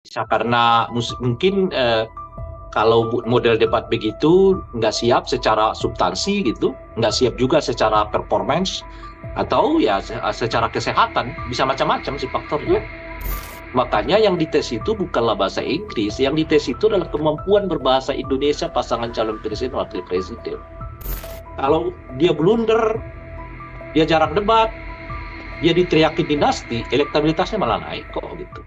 Bisa karena mungkin kalau model debat begitu nggak siap secara substansi gitu, nggak siap juga secara performance, atau ya secara kesehatan, bisa macam-macam sih faktornya. Makanya yang dites itu bukanlah bahasa Inggris, yang dites itu adalah kemampuan berbahasa Indonesia pasangan calon presiden wakil presiden. Kalau dia blunder, dia jarang debat, dia diteriakin dinasti, elektabilitasnya malah naik kok gitu.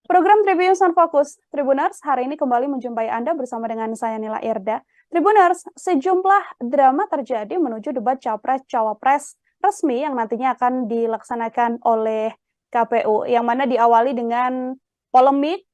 Program Tribun Sun Fokus, Tribuners, hari ini kembali menjumpai Anda bersama dengan saya Nila Irda. Tribuners, sejumlah drama terjadi menuju debat Capres-Cawapres resmi yang nantinya akan dilaksanakan oleh KPU, yang mana diawali dengan polemik,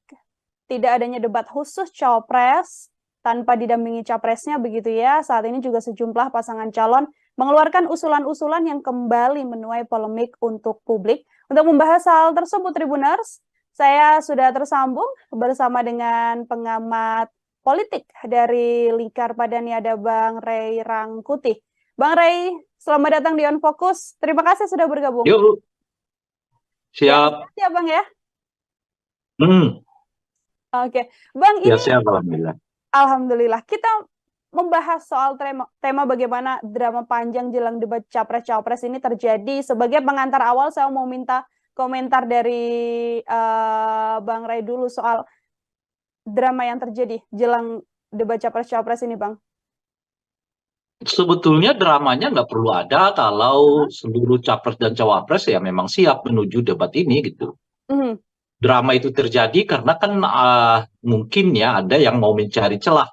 tidak adanya debat khusus Cawapres tanpa didampingi Capresnya, begitu ya. Saat ini juga sejumlah pasangan calon mengeluarkan usulan-usulan yang kembali menuai polemik untuk publik. Untuk membahas hal tersebut, Tribuners, saya sudah tersambung bersama dengan pengamat politik dari Lingkar Padani, ada Bang Ray Rangkuti. Bang Ray, selamat datang di On Focus. Terima kasih sudah bergabung. Yuk, Ya, siap. ya Bang ya. Oke, Bang, Ya ini siap, alhamdulillah. Alhamdulillah kita membahas soal tema bagaimana drama panjang jelang debat Capres-Cawapres ini terjadi. Sebagai pengantar awal, saya mau minta komentar dari Bang Ray dulu soal drama yang terjadi jelang debat Capres-Cawapres ini, Bang. Sebetulnya dramanya nggak perlu ada kalau seluruh capres dan cawapres ya memang siap menuju debat ini gitu. Mhm. Drama itu terjadi karena kan mungkin ya ada yang mau mencari celah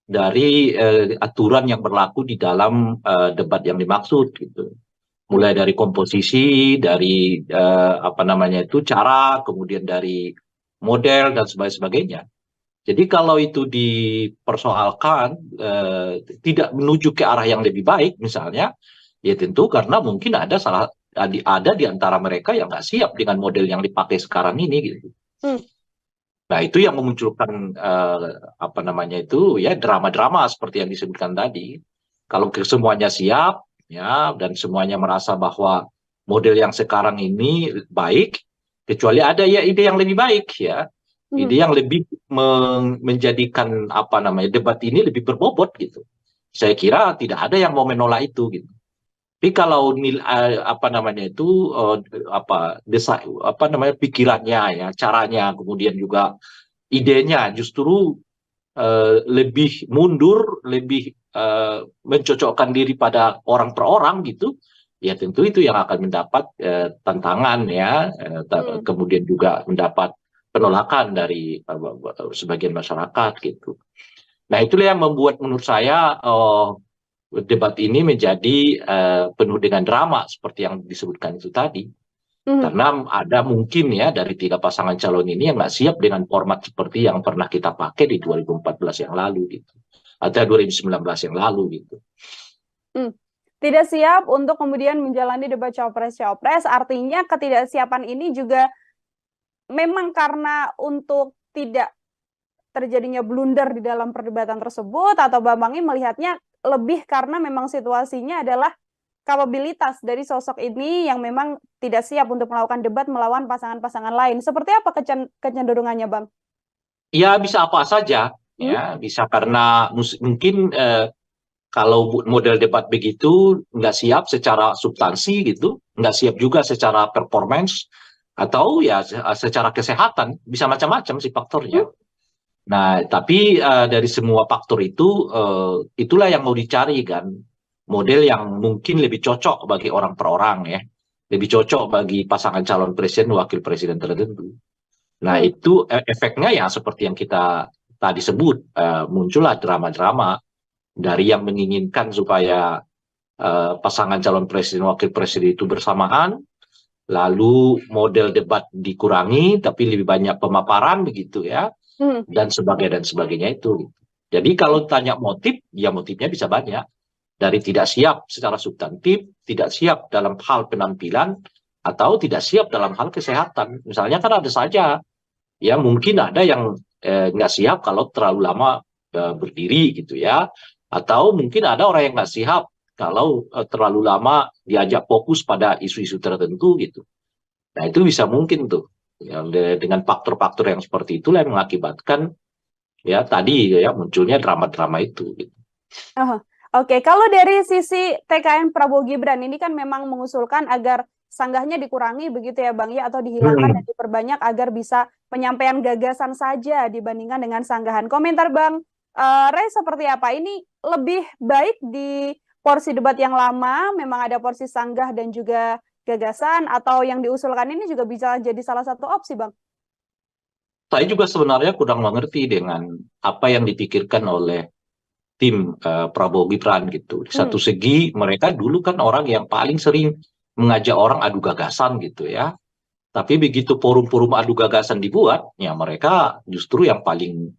dari aturan yang berlaku di dalam debat yang dimaksud gitu. Mulai dari komposisi, dari apa namanya itu cara, kemudian dari model dan sebagainya. Jadi kalau itu dipersoalkan tidak menuju ke arah yang lebih baik misalnya, ya tentu karena mungkin ada di antara mereka yang nggak siap dengan model yang dipakai sekarang ini gitu. Hmm. Nah itu yang memunculkan apa namanya itu ya drama-drama seperti yang disebutkan tadi. Kalau semuanya siap ya dan semuanya merasa bahwa model yang sekarang ini baik, kecuali ada ya ide yang lebih baik ya. Ide yang lebih menjadikan apa namanya debat ini lebih berbobot gitu. Saya kira tidak ada yang mau menolak itu gitu. Tapi kalau apa namanya itu apa namanya pikirannya ya, caranya, kemudian juga idenya justru lebih mundur, lebih mencocokkan diri pada orang per orang gitu, ya tentu itu yang akan mendapat tantangan ya, kemudian juga mendapat penolakan dari sebagian masyarakat gitu. Nah itulah yang membuat menurut saya debat ini menjadi penuh dengan drama seperti yang disebutkan itu tadi. Karena ada mungkin ya dari tiga pasangan calon ini yang nggak siap dengan format seperti yang pernah kita pakai di 2014 yang lalu gitu. Atau 2019 yang lalu gitu. Tidak siap untuk kemudian menjalani debat Cawapres-Cawapres, artinya ketidaksiapan ini juga memang karena untuk tidak terjadinya blunder di dalam perdebatan tersebut, atau Bambang ini melihatnya lebih karena memang situasinya adalah kapabilitas dari sosok ini yang memang tidak siap untuk melakukan debat melawan pasangan-pasangan lain. Seperti apa kecenderungannya, Bang? Ya bisa apa saja, ya bisa karena mungkin kalau model debat begitu nggak siap secara substansi gitu, nggak siap juga secara performance, atau ya secara kesehatan, bisa macam-macam sih faktornya. Nah, tapi dari semua faktor itu, itulah yang mau dicari kan, model yang mungkin lebih cocok bagi orang per orang ya, lebih cocok bagi pasangan calon presiden, wakil presiden tertentu. Nah, itu efeknya ya seperti yang kita tadi sebut, muncullah drama-drama dari yang menginginkan supaya pasangan calon presiden, wakil presiden itu bersamaan, lalu model debat dikurangi, tapi lebih banyak pemaparan begitu ya dan sebagainya itu. Jadi kalau tanya motif, ya motifnya bisa banyak. Dari tidak siap secara substantif, tidak siap dalam hal penampilan, atau tidak siap dalam hal kesehatan. Misalnya kan ada saja, ya mungkin ada yang nggak siap kalau terlalu lama berdiri gitu ya. Atau mungkin ada orang yang nggak siap kalau terlalu lama diajak fokus pada isu-isu tertentu gitu. Nah, itu bisa mungkin tuh. Ya, dengan faktor-faktor yang seperti itulah yang mengakibatkan ya tadi ya munculnya drama-drama itu. Gitu. Aha. Oke, kalau dari sisi TKN Prabowo Gibran ini kan memang mengusulkan agar sanggahnya dikurangi begitu ya Bang ya, atau dihilangkan dan diperbanyak agar bisa penyampaian gagasan saja dibandingkan dengan sanggahan. Komentar Bang Ray seperti apa? Ini lebih baik di porsi debat yang lama, memang ada porsi sanggah dan juga gagasan, atau yang diusulkan ini juga bisa jadi salah satu opsi Bang? Saya juga sebenarnya kurang mengerti dengan apa yang dipikirkan oleh tim Prabowo Gibran gitu. Di Hmm. satu segi mereka dulu kan orang yang paling sering mengajak orang adu gagasan gitu ya. Tapi begitu forum-forum adu gagasan dibuat, ya mereka justru yang paling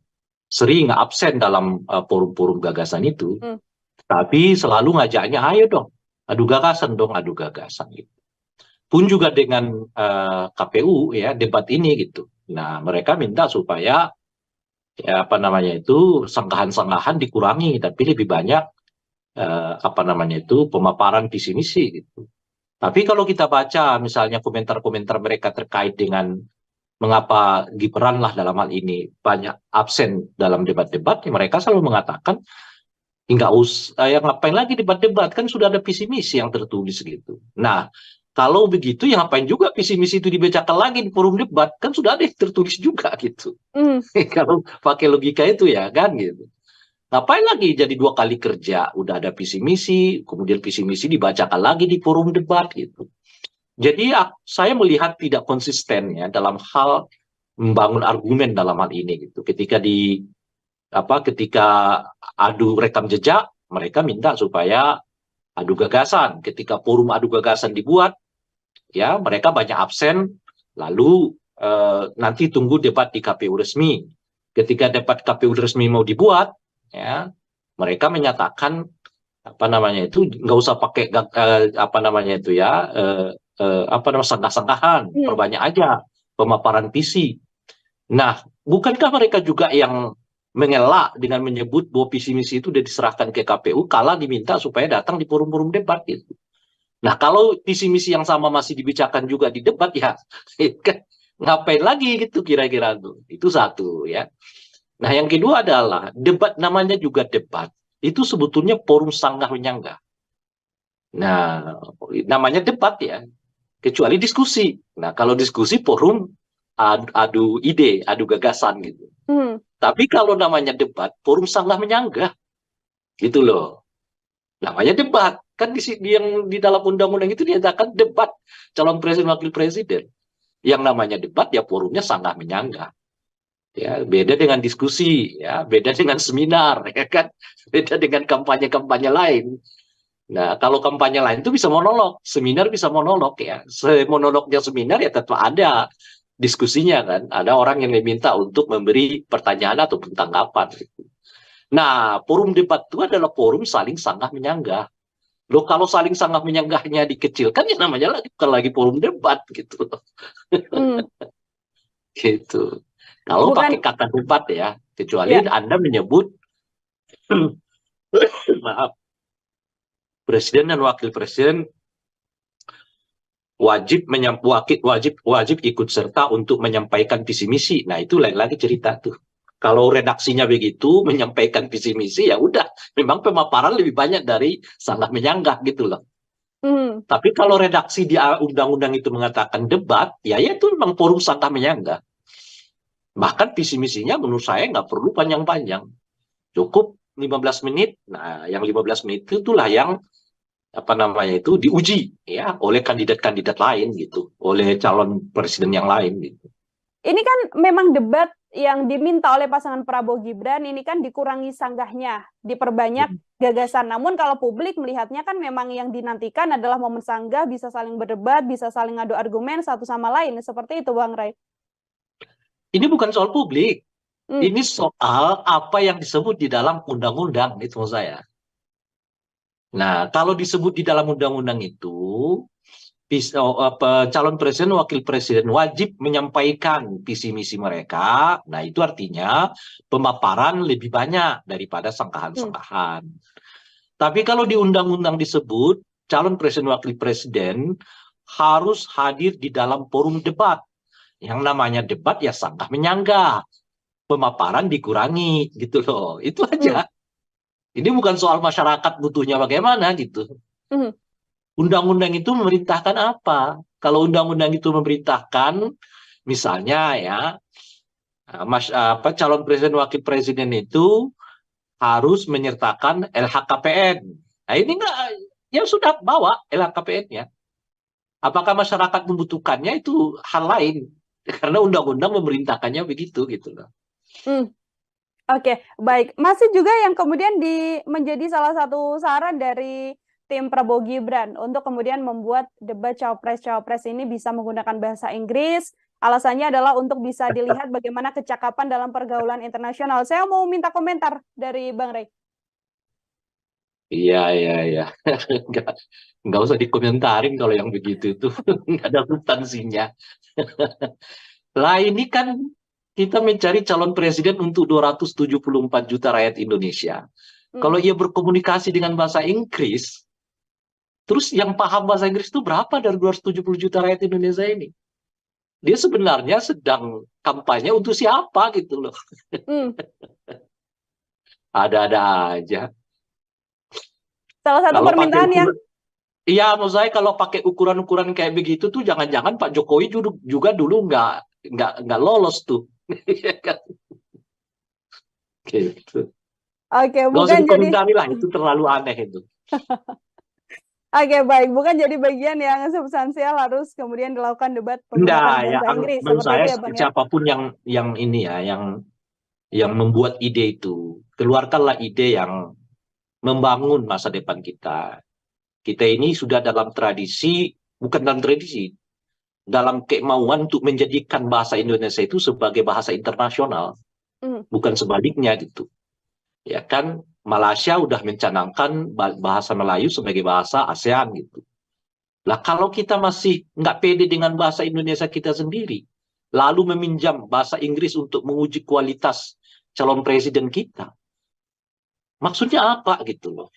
sering absen dalam forum-forum gagasan itu. Hmm. Tapi selalu ngajaknya, ayo dong, adu gagasan gitu. Pun juga dengan KPU ya debat ini gitu. Nah mereka minta supaya ya apa namanya itu sanggahan-sanggahan dikurangi, tapi lebih banyak apa namanya itu pemaparan visi misi gitu. Tapi kalau kita baca misalnya komentar-komentar mereka terkait dengan mengapa Gibran lah dalam hal ini banyak absen dalam debat-debat, ya mereka selalu mengatakan nggak usah yang ngapain lagi debat-debat kan sudah ada visi misi yang tertulis gitu. Nah kalau begitu ya ngapain juga visi misi itu dibacakan lagi di forum debat kan sudah ada yang tertulis juga gitu. Hmm. Kalau pakai logika itu ya kan gitu. Ngapain lagi jadi dua kali kerja? Udah ada visi misi, kemudian visi misi dibacakan lagi di forum debat gitu. Jadi saya melihat tidak konsisten ya dalam hal membangun argumen dalam hal ini gitu. Ketika adu rekam jejak, mereka minta supaya adu gagasan. Ketika forum adu gagasan dibuat, ya mereka banyak absen. Lalu nanti tunggu debat di KPU resmi. Ketika debat KPU resmi mau dibuat, ya mereka menyatakan apa namanya itu nggak usah pakai apa namanya itu ya apa namanya sangkah-sangkahan, Hmm. perbanyak aja pemaparan visi. Nah, bukankah mereka juga yang mengelak dengan menyebut bahwa visi misi itu sudah diserahkan ke KPU kala diminta supaya datang di forum-forum debat gitu. Nah, kalau visi misi yang sama masih dibicarakan juga di debat ya kan ngapain lagi gitu kira-kira tuh. Itu satu ya. Nah, yang kedua adalah debat namanya juga debat. Itu sebetulnya forum sanggah menyanggah. Nah, namanya debat ya, kecuali diskusi. Nah, kalau diskusi forum adu ide, adu gagasan gitu. Hmm. Tapi kalau namanya debat, forum sanggah menyanggah gitu loh. Namanya debat. Kan yang di dalam undang-undang itu dinyatakan debat calon presiden wakil presiden. Yang namanya debat ya forumnya sanggah menyanggah. Ya, beda dengan diskusi, ya, beda dengan seminar, ya kan, beda dengan kampanye-kampanye lain. Nah, kalau kampanye lain itu bisa monolog, seminar bisa monolog ya. Monolognya seminar ya tetap ada diskusinya kan. Ada orang yang diminta untuk memberi pertanyaan atau tanggapan. Nah, forum debat itu adalah forum saling sanggah menyanggah. Loh, kalau saling sanggah menyanggahnya dikecilkan ya namanya lagi bukan lagi forum debat gitu. Hmm. Gitu. Kalau pakai Bukan kata debat ya, kecuali ya. Anda menyebut maaf, presiden dan wakil presiden wajib ikut serta untuk menyampaikan visi misi. Nah, itu lain lagi cerita tuh. Kalau redaksinya begitu menyampaikan visi misi ya udah, memang pemaparan lebih banyak dari sanggah menyanggah gitu loh. Hmm. Tapi kalau redaksi di undang-undang itu mengatakan debat, ya itu memang forum sanggah menyanggah. Bahkan visi misinya menurut saya nggak perlu panjang-panjang. Cukup 15 menit. Nah, yang 15 menit itulah yang apa namanya itu diuji ya oleh kandidat-kandidat lain gitu, oleh calon presiden yang lain gitu. Ini kan memang debat yang diminta oleh pasangan Prabowo Gibran ini kan dikurangi sanggahnya, diperbanyak gagasan. Namun kalau publik melihatnya kan memang yang dinantikan adalah momen sanggah, bisa saling berdebat, bisa saling adu argumen satu sama lain. Seperti itu Bang Ray. Ini bukan soal publik, Hmm. ini soal apa yang disebut di dalam undang-undang itu maksud saya. Nah, kalau disebut di dalam undang-undang itu calon presiden, wakil presiden wajib menyampaikan visi misi mereka. Nah, itu artinya pemaparan lebih banyak daripada sangkahan-sangkahan. Tapi kalau di undang-undang disebut calon presiden, wakil presiden harus hadir di dalam forum debat. Yang namanya debat ya sanggah menyanggah, pemaparan dikurangi gitu loh. Itu aja. Ini bukan soal masyarakat butuhnya bagaimana gitu. Mhm. Undang-undang itu memerintahkan apa? Kalau undang-undang itu memerintahkan, misalnya ya, calon presiden wakil presiden itu harus menyertakan LHKPN. Nah ini enggak, ya sudah bawa LHKPN-nya. Apakah masyarakat membutuhkannya itu hal lain? Karena undang-undang memerintahkannya begitu gitu loh. Hmm. Oke, baik. Masih juga yang kemudian menjadi salah satu saran dari tim Prabowo Gibran untuk kemudian membuat debat cawapres-cawapres ini bisa menggunakan bahasa Inggris. Alasannya adalah untuk bisa dilihat bagaimana kecakapan dalam pergaulan internasional. Saya mau minta komentar dari Bang Rey. Iya, iya, iya. Nggak, nggak usah dikomentarin kalau yang begitu itu. Nggak ada substansinya. Lah ini kan kita mencari calon presiden untuk 274 juta rakyat Indonesia. Hmm. Kalau ia berkomunikasi dengan bahasa Inggris, terus yang paham bahasa Inggris itu berapa dari 270 juta rakyat Indonesia ini? Dia sebenarnya sedang kampanye untuk siapa gitu loh. Hmm. Ada-ada aja. Salah satu Kalau pakai permintaan yang iya, maksud saya kalau pakai ukuran-ukuran kayak begitu tuh jangan-jangan Pak Jokowi juga dulu nggak lolos tuh. Iya kan? Gitu. oke, Nggak usah bukan jadi dikomentari lah, itu terlalu aneh itu. oke, baik, bukan jadi bagian yang substansial harus kemudian dilakukan debat Enggak, menggunakan ya bahasa Inggris menurut seperti saya itu ya, Bang ya. siapapun yang ini ya, yang membuat ide itu, keluarkanlah ide yang membangun masa depan kita. Kita ini sudah dalam tradisi, bukan dalam tradisi, dalam kemauan untuk menjadikan bahasa Indonesia itu sebagai bahasa internasional, Hmm. bukan sebaliknya gitu. Ya kan, Malaysia udah mencanangkan bahasa Melayu sebagai bahasa ASEAN gitu. Lah kalau kita masih nggak pede dengan bahasa Indonesia kita sendiri, lalu meminjam bahasa Inggris untuk menguji kualitas calon presiden kita, maksudnya apa gitu loh.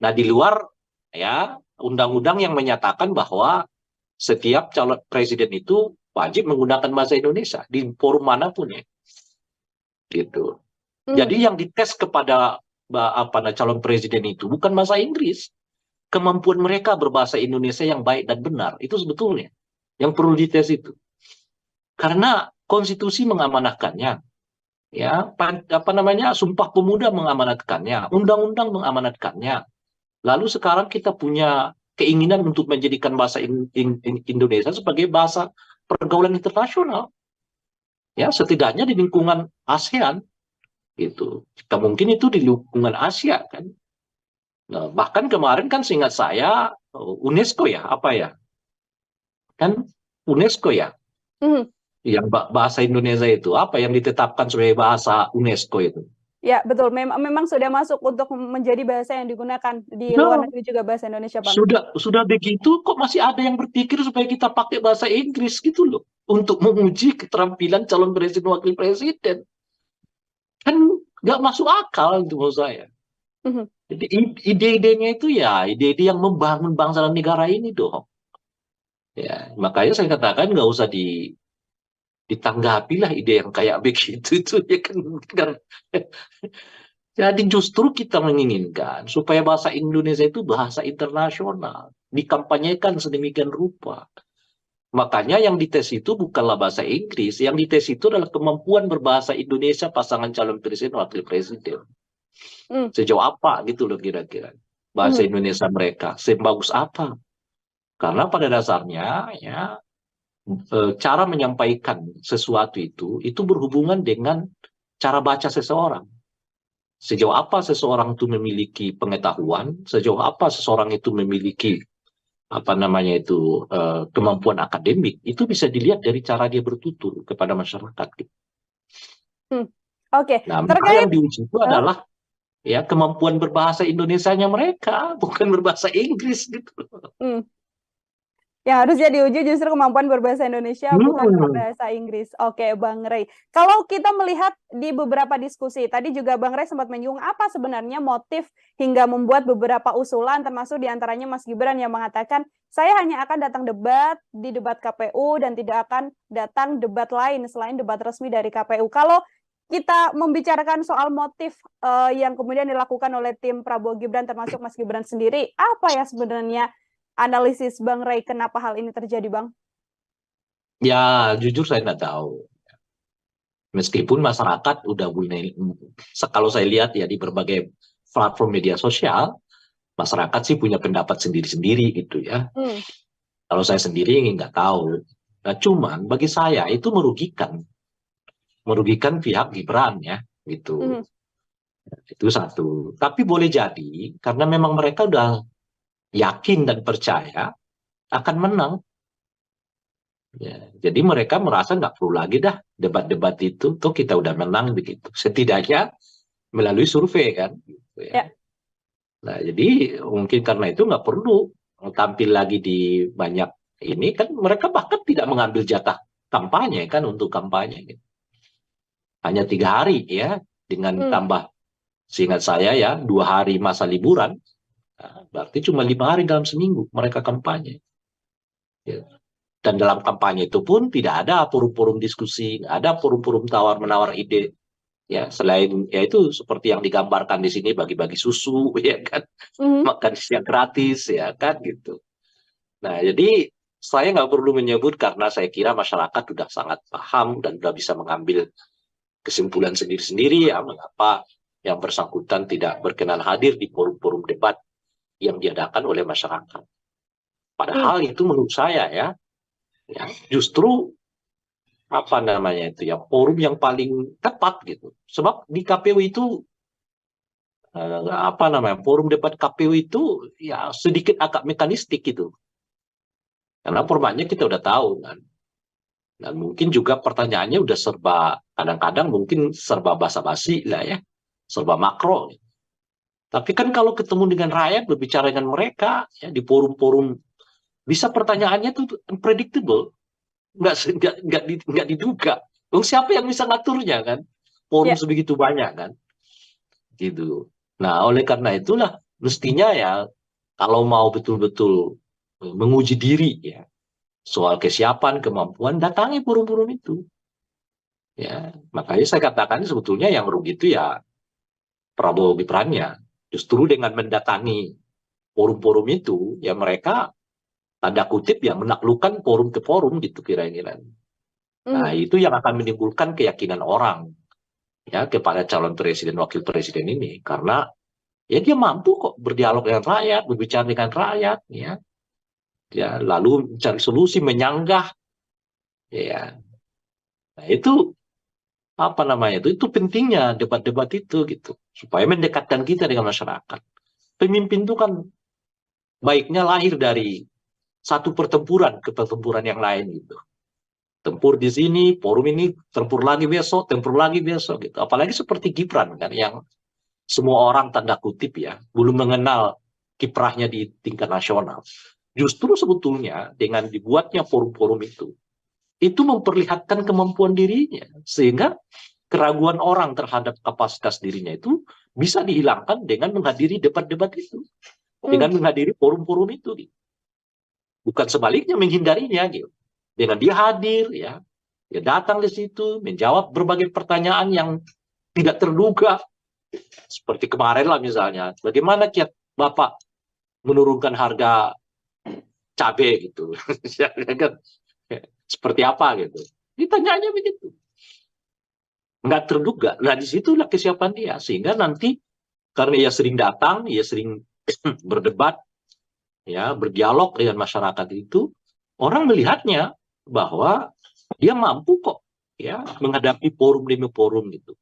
Nah di luar ya undang-undang yang menyatakan bahwa setiap calon presiden itu wajib menggunakan bahasa Indonesia di forum manapun ya, gitu. Hmm. Jadi yang dites kepada calon presiden itu bukan bahasa Inggris, kemampuan mereka berbahasa Indonesia yang baik dan benar itu sebetulnya yang perlu dites itu. Karena konstitusi mengamanahkannya, ya Sumpah Pemuda mengamanatkannya, undang-undang mengamanatkannya. Lalu sekarang kita punya keinginan untuk menjadikan bahasa Indonesia sebagai bahasa pergaulan internasional, ya setidaknya di lingkungan ASEAN gitu. Jika mungkin itu di lingkungan Asia kan. Nah, bahkan kemarin kan seingat saya UNESCO ya apa ya kan UNESCO ya Hmm. yang bahasa Indonesia itu apa yang ditetapkan sebagai bahasa UNESCO itu. Ya, betul. Memang sudah masuk untuk menjadi bahasa yang digunakan di luar Nah, negeri juga bahasa Indonesia, Bang. sudah begitu kok masih ada yang berpikir supaya kita pakai bahasa Inggris gitu loh untuk menguji keterampilan calon presiden wakil presiden. Kan nggak masuk akal itu menurut saya. Mhm. Jadi ide-idenya itu ya ide-ide yang membangun bangsa dan negara ini dong. Ya, makanya saya katakan nggak usah ditanggapi lah ide yang kayak begitu itu ya kan. Jadi justru kita menginginkan supaya bahasa Indonesia itu bahasa internasional, dikampanyekan sedemikian rupa. Makanya yang dites itu bukanlah bahasa Inggris, yang dites itu adalah kemampuan berbahasa Indonesia pasangan calon presiden wakil presiden. Hmm. Sejauh apa gitu loh kira-kira bahasa Mhm. Indonesia mereka, sebagus apa? Karena pada dasarnya ya cara menyampaikan sesuatu itu berhubungan dengan cara baca seseorang. Sejauh apa seseorang itu memiliki pengetahuan, sejauh apa seseorang itu memiliki kemampuan akademik, itu bisa dilihat dari cara dia bertutur kepada masyarakat. Hmm. Oke, Nah, maka terkait yang diuji itu adalah ya kemampuan berbahasa Indonesianya mereka, bukan berbahasa Inggris gitu. hmm. Yang harusnya diuji justru kemampuan berbahasa Indonesia, bukan Hmm. berbahasa Inggris. Oke, Bang Rey. Kalau kita melihat di beberapa diskusi, tadi juga Bang Rey sempat menyinggung apa sebenarnya motif hingga membuat beberapa usulan, termasuk diantaranya Mas Gibran yang mengatakan, saya hanya akan datang debat di debat KPU dan tidak akan datang debat lain selain debat resmi dari KPU. Kalau kita membicarakan soal motif yang kemudian dilakukan oleh tim Prabowo Gibran, termasuk Mas Gibran sendiri, apa ya sebenarnya analisis Bang Ray kenapa hal ini terjadi, Bang? Ya, jujur saya nggak tahu. Meskipun masyarakat udah mulai, kalau saya lihat ya di berbagai platform media sosial, masyarakat sih punya pendapat sendiri-sendiri gitu ya. Hmm. Kalau saya sendiri nggak tahu. Nah, cuman bagi saya itu merugikan pihak Gibran ya, gitu. Hmm. Itu satu. Tapi boleh jadi karena memang mereka udah yakin dan percaya akan menang. Ya, jadi mereka merasa nggak perlu lagi dah debat-debat itu, tuh kita udah menang begitu. Setidaknya melalui survei kan. Gitu ya. Ya. Nah, jadi mungkin karena itu nggak perlu tampil lagi di banyak ini kan mereka bahkan tidak mengambil jatah kampanye kan untuk kampanye. Gitu. Hanya 3 hari ya dengan Hmm. tambah seingat saya ya 2 hari masa liburan. Nah, berarti cuma 5 hari dalam seminggu mereka kampanye. Ya. Dan dalam kampanye itu pun tidak ada forum-forum diskusi, nggak ada forum-forum tawar-menawar ide. Ya, selain ya itu seperti yang digambarkan di sini bagi-bagi susu, ya kan, Hmm. makan siang gratis, ya kan gitu. Nah, jadi saya nggak perlu menyebut karena saya kira masyarakat sudah sangat paham dan sudah bisa mengambil kesimpulan sendiri-sendiri ya mengapa yang bersangkutan tidak berkenan hadir di forum-forum debat yang diadakan oleh masyarakat. Hmm. Padahal itu menurut saya ya justru apa namanya itu ya forum yang paling tepat gitu. Sebab di KPU itu apa namanya forum debat KPU itu ya sedikit agak mekanistik gitu. Karena formatnya kita udah tahu kan. Dan mungkin juga pertanyaannya udah serba kadang-kadang mungkin serba basa-basi lah ya, serba makro. Tapi kan kalau ketemu dengan rakyat berbicara dengan mereka ya di forum-forum bisa pertanyaannya tuh unpredictable, nggak diduga. Dong siapa yang bisa ngaturnya kan? Forum Ya. sebegitu banyak kan, gitu. Nah oleh karena itulah mestinya ya kalau mau betul-betul menguji diri ya soal kesiapan kemampuan datangi forum-forum itu. Ya, makanya saya katakan sebetulnya yang rugi itu ya Prabowo Gibran-nya. Justru dengan mendatangi forum-forum itu, ya mereka tanda kutip ya menaklukkan forum ke forum gitu kira-kira. Nah, Hmm. itu yang akan menimbulkan keyakinan orang ya kepada calon presiden wakil presiden ini karena ya dia mampu kok berdialog dengan rakyat, berbicara dengan rakyat ya. Ya, lalu mencari solusi menyanggah ya. Nah, itu apa namanya itu pentingnya debat-debat itu gitu supaya mendekatkan kita dengan masyarakat. Pemimpin itu kan baiknya lahir dari satu pertempuran ke pertempuran yang lain gitu. Tempur di sini, forum ini, tempur lagi besok gitu. Apalagi seperti Gibran kan yang semua orang tanda kutip ya belum mengenal kiprahnya di tingkat nasional. Justru sebetulnya dengan dibuatnya forum-forum itu memperlihatkan kemampuan dirinya sehingga keraguan orang terhadap kapasitas dirinya itu bisa dihilangkan dengan menghadiri debat-debat itu, Hmm. dengan menghadiri forum-forum itu. Gitu. Bukan sebaliknya menghindarinya gitu. Dengan dia hadir ya, dia datang di situ menjawab berbagai pertanyaan yang tidak terduga seperti kemarin lah misalnya, bagaimana kiat Bapak menurunkan harga cabai gitu, ya kan? Seperti apa gitu. Ditanyanya begitu. Nggak terduga. Nah, disitulah kesiapan dia. Sehingga nanti, karena ia sering datang, ia sering berdebat, ya berdialog dengan masyarakat itu, orang melihatnya bahwa dia mampu kok ya menghadapi forum demi forum gitu.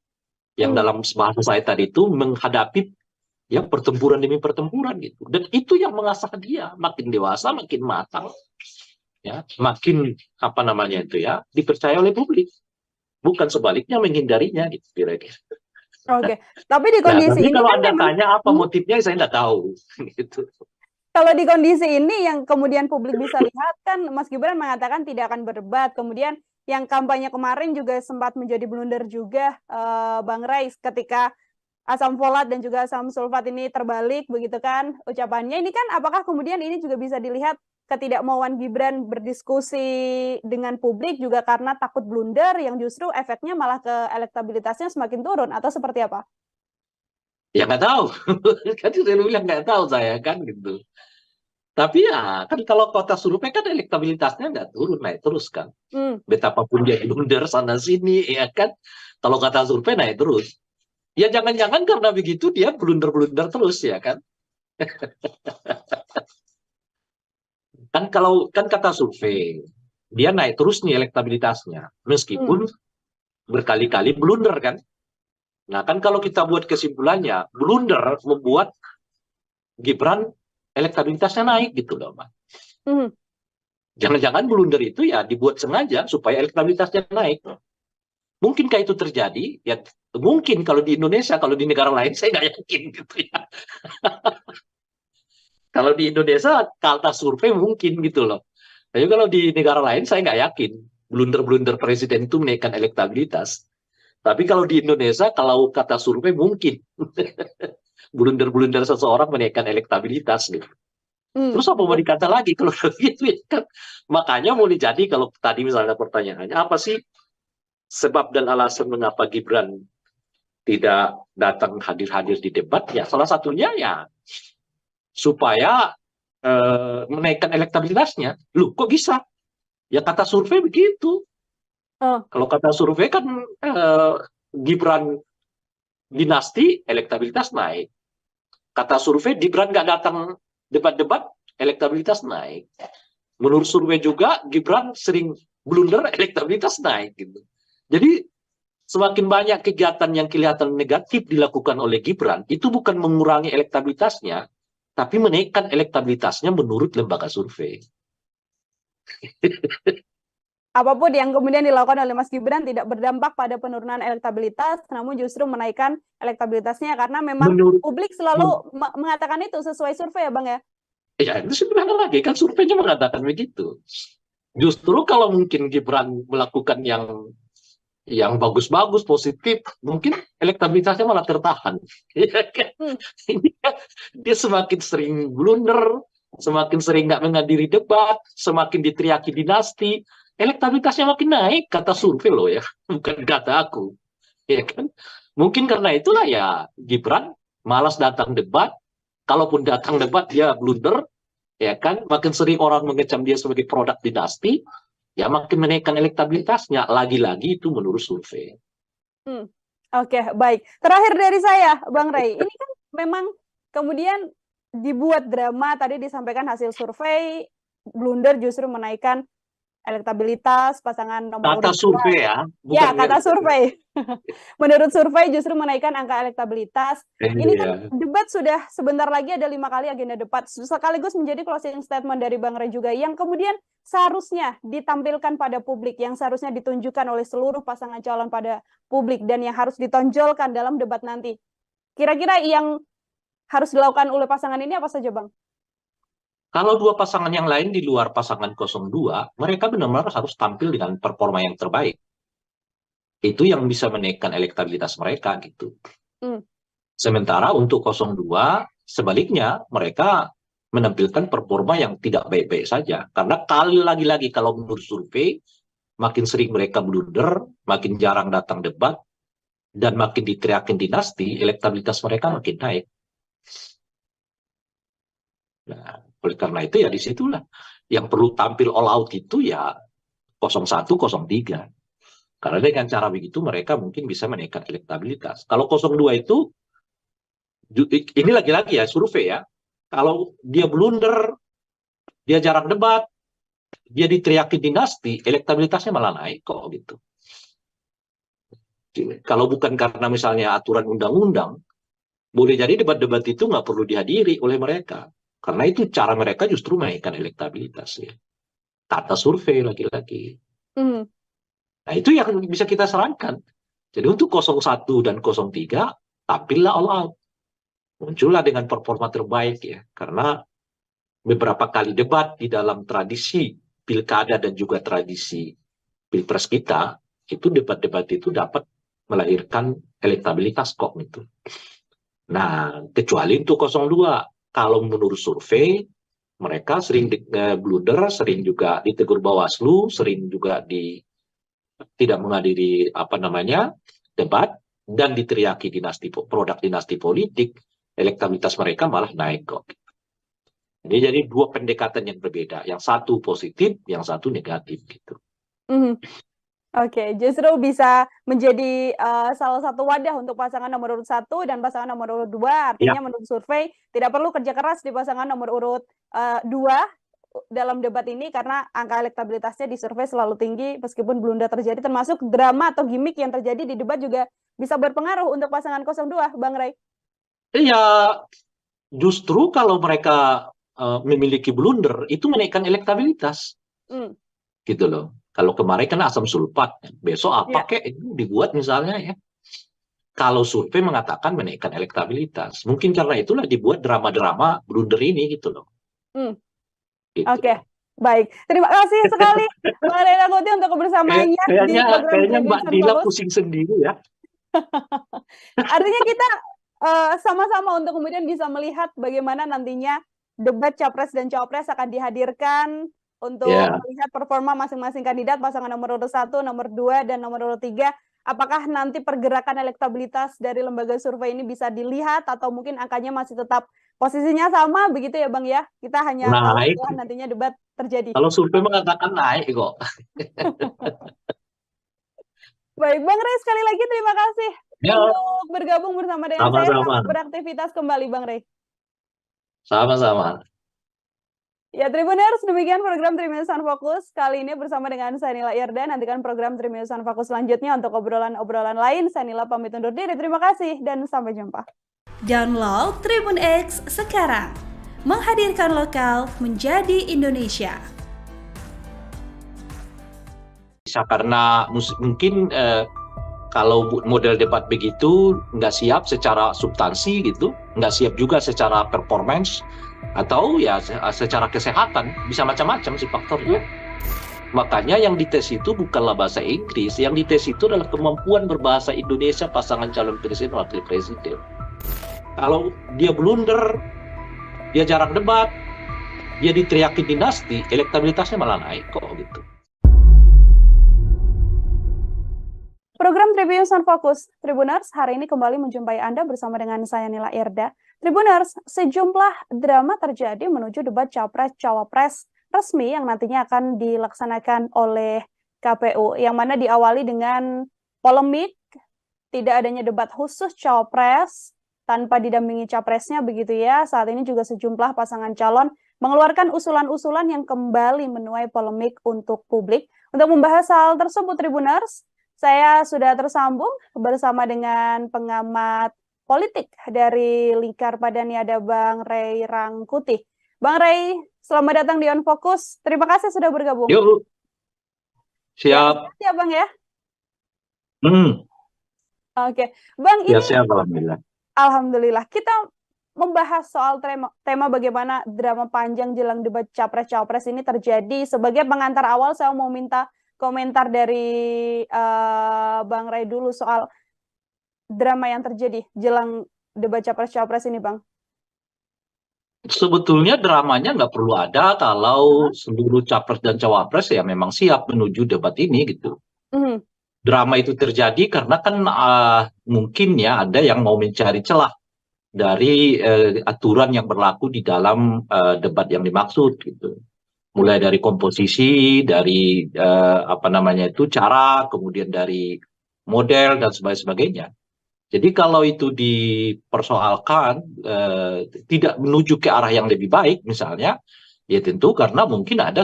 Yang Hmm. dalam bahasa saya tadi itu menghadapi ya pertempuran demi pertempuran gitu. Dan itu yang mengasah dia makin dewasa, makin matang, ya makin apa namanya itu ya dipercaya oleh publik. Bukan sebaliknya menghindarinya gitu kira-kira. Oke. Tapi di Nah, kondisi tapi ini kalau kan Anda memang tanya apa hmm, motifnya, saya tidak tahu. Gitu. Kalau di kondisi ini yang kemudian publik bisa lihat kan Mas Gibran mengatakan tidak akan berdebat. Kemudian yang kampanye kemarin juga sempat menjadi blunder juga Bang Rais ketika asam folat dan juga asam sulfat ini terbalik begitu kan ucapannya. Ini kan apakah kemudian ini juga bisa dilihat ketidakmauan Gibran berdiskusi dengan publik juga karena takut blunder yang justru efeknya malah ke elektabilitasnya semakin turun atau seperti apa? Ya nggak tahu, kan saya bilang nggak tahu saya kan gitu. Tapi ya kan kalau kota survei kan elektabilitasnya nggak turun, naik terus kan. Hmm. Betapapun dia blunder sana sini ya kan. Kalau kata survei naik terus. Ya jangan-jangan karena begitu dia blunder-blunder terus ya kan. Kan kalau kan kata survei dia naik terus nih elektabilitasnya meskipun berkali-kali blunder kan. Nah kan kalau kita buat kesimpulannya blunder membuat Gibran elektabilitasnya naik gitu loh, Mbak. Jangan-jangan blunder itu ya dibuat sengaja supaya elektabilitasnya naik. Mungkinkah itu terjadi? Ya mungkin kalau di Indonesia, kalau di negara lain saya nggak yakin gitu ya. Kalau di Indonesia kata survei mungkin gitu loh. Tapi kalau di negara lain saya nggak yakin blunder-blunder presiden itu menaikkan elektabilitas. Tapi kalau di Indonesia kalau kata survei mungkin blunder-blunder seseorang menaikkan elektabilitas gitu. Terus apa mau dikata lagi kalau gitu ya kan? Makanya boleh jadi kalau tadi misalnya pertanyaannya apa sih sebab dan alasan mengapa Gibran tidak datang hadir-hadir di debat? Ya salah satunya ya supaya menaikkan elektabilitasnya. Loh kok bisa? Ya kata survei begitu. Kalau kata survei kan Gibran dinasti elektabilitas naik. Kata survei Gibran nggak datang debat-debat elektabilitas naik. Menurut survei juga Gibran sering blunder elektabilitas naik gitu. Jadi semakin banyak kegiatan yang kelihatan negatif dilakukan oleh Gibran itu bukan mengurangi elektabilitasnya, tapi menaikkan elektabilitasnya menurut lembaga survei. Apapun yang kemudian dilakukan oleh Mas Gibran tidak berdampak pada penurunan elektabilitas, namun justru menaikkan elektabilitasnya karena memang publik selalu mengatakan itu sesuai survei ya Bang ya? Ya itu sebenarnya lagi kan surveinya mengatakan begitu. Justru kalau mungkin Gibran melakukan yang bagus-bagus, positif, mungkin elektabilitasnya malah tertahan. Ini kan dia semakin sering blunder, semakin sering nggak menghadiri debat, semakin diteriaki dinasti, elektabilitasnya makin naik, kata survei loh ya, bukan kata aku. Ya kan? Mungkin karena itulah ya Gibran malas datang debat, kalaupun datang debat dia blunder, ya kan? Makin sering orang mengecam dia sebagai produk dinasti, ya makin menaikkan elektabilitasnya. Lagi-lagi itu menurut survei. Oke, baik. Terakhir dari saya, Bang Ray, ini kan memang kemudian dibuat drama, tadi disampaikan hasil survei, blunder justru menaikkan elektabilitas pasangan nomor Kata survei ya, ya kata survei. Menurut survei justru menaikkan angka elektabilitas. Ini kan debat sudah sebentar lagi ada 5 kali agenda debat, sekaligus menjadi closing statement dari Bang Ray juga yang kemudian seharusnya ditampilkan pada publik, yang seharusnya ditunjukkan oleh seluruh pasangan calon pada publik dan yang harus ditonjolkan dalam debat nanti. Kira-kira yang harus dilakukan oleh pasangan ini apa saja, Bang? Kalau dua pasangan yang lain di luar pasangan 02, mereka benar-benar harus tampil dengan performa yang terbaik. Itu yang bisa menaikkan elektabilitas mereka gitu. Sementara untuk 02, sebaliknya mereka menampilkan performa yang tidak baik-baik saja. Karena kali lagi-lagi kalau menurut survei, makin sering mereka blunder, makin jarang datang debat, dan makin diteriakin dinasti, elektabilitas mereka makin naik. Nah, oleh karena itu ya disitulah yang perlu tampil all out itu ya 01, 03. Karena dengan cara begitu mereka mungkin bisa menaikkan elektabilitas. Kalau 02 itu, ini lagi-lagi ya survei ya, kalau dia blunder, dia jarang debat, dia diteriaki dinasti, elektabilitasnya malah naik kok gitu. Kalau bukan karena misalnya aturan undang-undang, boleh jadi debat-debat itu nggak perlu dihadiri oleh mereka. Karena itu cara mereka justru menaikkan elektabilitas ya. Kata survei lagi-lagi. Nah itu yang bisa kita sarankan. Jadi untuk 01 dan 03, tampillah all out. Muncullah dengan performa terbaik ya. Karena beberapa kali debat di dalam tradisi pilkada dan juga tradisi pilpres kita, itu debat-debat itu dapat melahirkan elektabilitas kok gitu. Nah, kecuali untuk 02, kalau menurut survei mereka sering blunder, sering juga ditegur Bawaslu, sering juga tidak menghadiri debat dan diteriaki produk dinasti politik, elektabilitas mereka malah naik kok. Jadi dua pendekatan yang berbeda, yang satu positif, yang satu negatif gitu. Oke, justru bisa menjadi salah satu wadah untuk pasangan nomor urut 1 dan pasangan nomor urut 2. Artinya menurut survei tidak perlu kerja keras di pasangan nomor urut 2 dalam debat ini karena angka elektabilitasnya di survei selalu tinggi meskipun blunder terjadi, termasuk drama atau gimmick yang terjadi di debat juga bisa berpengaruh untuk pasangan 02, Bang Ray. Iya, justru kalau mereka memiliki blunder itu menaikkan elektabilitas. Gitu loh. Kalau kemarin kan asam sulfat, besok apa kek itu dibuat misalnya ya. Kalau survei mengatakan menaikkan elektabilitas, mungkin karena itulah dibuat drama-drama blunder ini gitu loh. Gitu. Oke, baik. Terima kasih sekali Bang Ray Rangkuti untuk kebersamaannya di program kayaknya Mbak Dila pusing sendiri ya. Artinya kita sama-sama untuk kemudian bisa melihat bagaimana nantinya debat Capres dan Cawapres akan dihadirkan untuk melihat performa masing-masing kandidat, pasangan nomor urut 1, nomor 2, dan nomor urut 3. Apakah nanti pergerakan elektabilitas dari lembaga survei ini bisa dilihat atau mungkin angkanya masih tetap posisinya sama begitu ya Bang ya? Kita hanya tahu setelah nantinya debat terjadi. Kalau survei mengatakan naik kok. Baik, Bang Ray, sekali lagi terima kasih untuk bergabung bersama dengan saya. Selamat beraktivitas kembali, Bang Ray. Sama-sama. Ya, Tribuners, demikian program Tribuners on Focus. Kali ini bersama dengan saya Nila Irda. Nantikan program Tribuners on Focus selanjutnya untuk obrolan-obrolan lain. Saya Nila pamit undur diri. Terima kasih dan sampai jumpa. Download Tribun X sekarang. Menghadirkan lokal menjadi Indonesia. Bisa karena mungkin kalau model debat begitu nggak siap secara substansi gitu, nggak siap juga secara performance, atau ya secara kesehatan, bisa macam-macam sih faktornya. Makanya yang dites itu bukanlah bahasa Inggris, yang dites itu adalah kemampuan berbahasa Indonesia pasangan calon presiden wakil presiden. Kalau dia blunder, dia jarang debat, dia diteriaki dinasti, elektabilitasnya malah naik kok gitu. Program Tribuners on Focus, Tribuners, hari ini kembali menjumpai Anda bersama dengan saya Nila Irda. Tribuners, sejumlah drama terjadi menuju debat Capres-Cawapres resmi yang nantinya akan dilaksanakan oleh KPU, yang mana diawali dengan polemik, tidak adanya debat khusus Cawapres, tanpa didampingi Capresnya begitu ya. Saat ini juga sejumlah pasangan calon mengeluarkan usulan-usulan yang kembali menuai polemik untuk publik. Untuk membahas hal tersebut, Tribuners, saya sudah tersambung bersama dengan pengamat politik dari Lingkar Padani, ada Bang Ray Rangkuti. Bang Ray, selamat datang di On Focus. Terima kasih sudah bergabung. Yuk. Siap. Ya, Bang ya. Oke, Bang, ya, ini siap, alhamdulillah. Alhamdulillah. Kita membahas soal tema bagaimana drama panjang jelang debat Capres-Cawapres ini terjadi. Sebagai pengantar awal, saya mau minta komentar dari Bang Ray dulu soal drama yang terjadi jelang debat Capres-Cawapres ini, Bang. Sebetulnya dramanya nggak perlu ada kalau seluruh Capres dan Cawapres ya memang siap menuju debat ini gitu. Drama itu terjadi karena kan mungkin ya ada yang mau mencari celah dari aturan yang berlaku di dalam debat yang dimaksud gitu. Mulai dari komposisi, dari cara, kemudian dari model dan sebagainya. Jadi kalau itu dipersoalkan tidak menuju ke arah yang lebih baik misalnya, ya tentu karena mungkin ada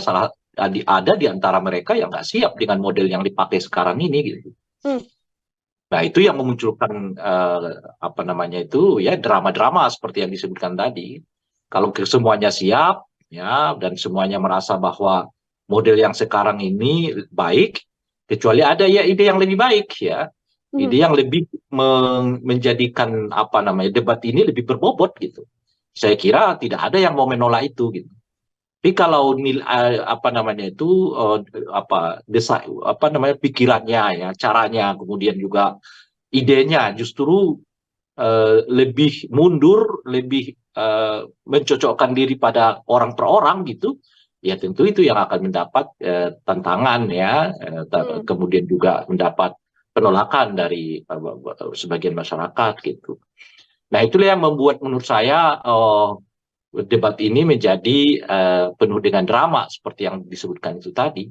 di antara mereka yang nggak siap dengan model yang dipakai sekarang ini gitu. Nah, itu yang memunculkan drama-drama seperti yang disebutkan tadi. Kalau semuanya siap ya dan semuanya merasa bahwa model yang sekarang ini baik, kecuali ada ya ide yang lebih baik ya. Ide yang lebih menjadikan debat ini lebih berbobot gitu. Saya kira tidak ada yang mau menolak itu gitu. Tapi kalau apa namanya itu apa namanya pikirannya ya, caranya, kemudian juga idenya justru lebih mundur, lebih mencocokkan diri pada orang per orang gitu, ya tentu itu yang akan mendapat tantangan ya, kemudian juga mendapat penolakan dari sebagian masyarakat gitu. Nah itulah yang membuat menurut saya debat ini menjadi penuh dengan drama seperti yang disebutkan itu tadi.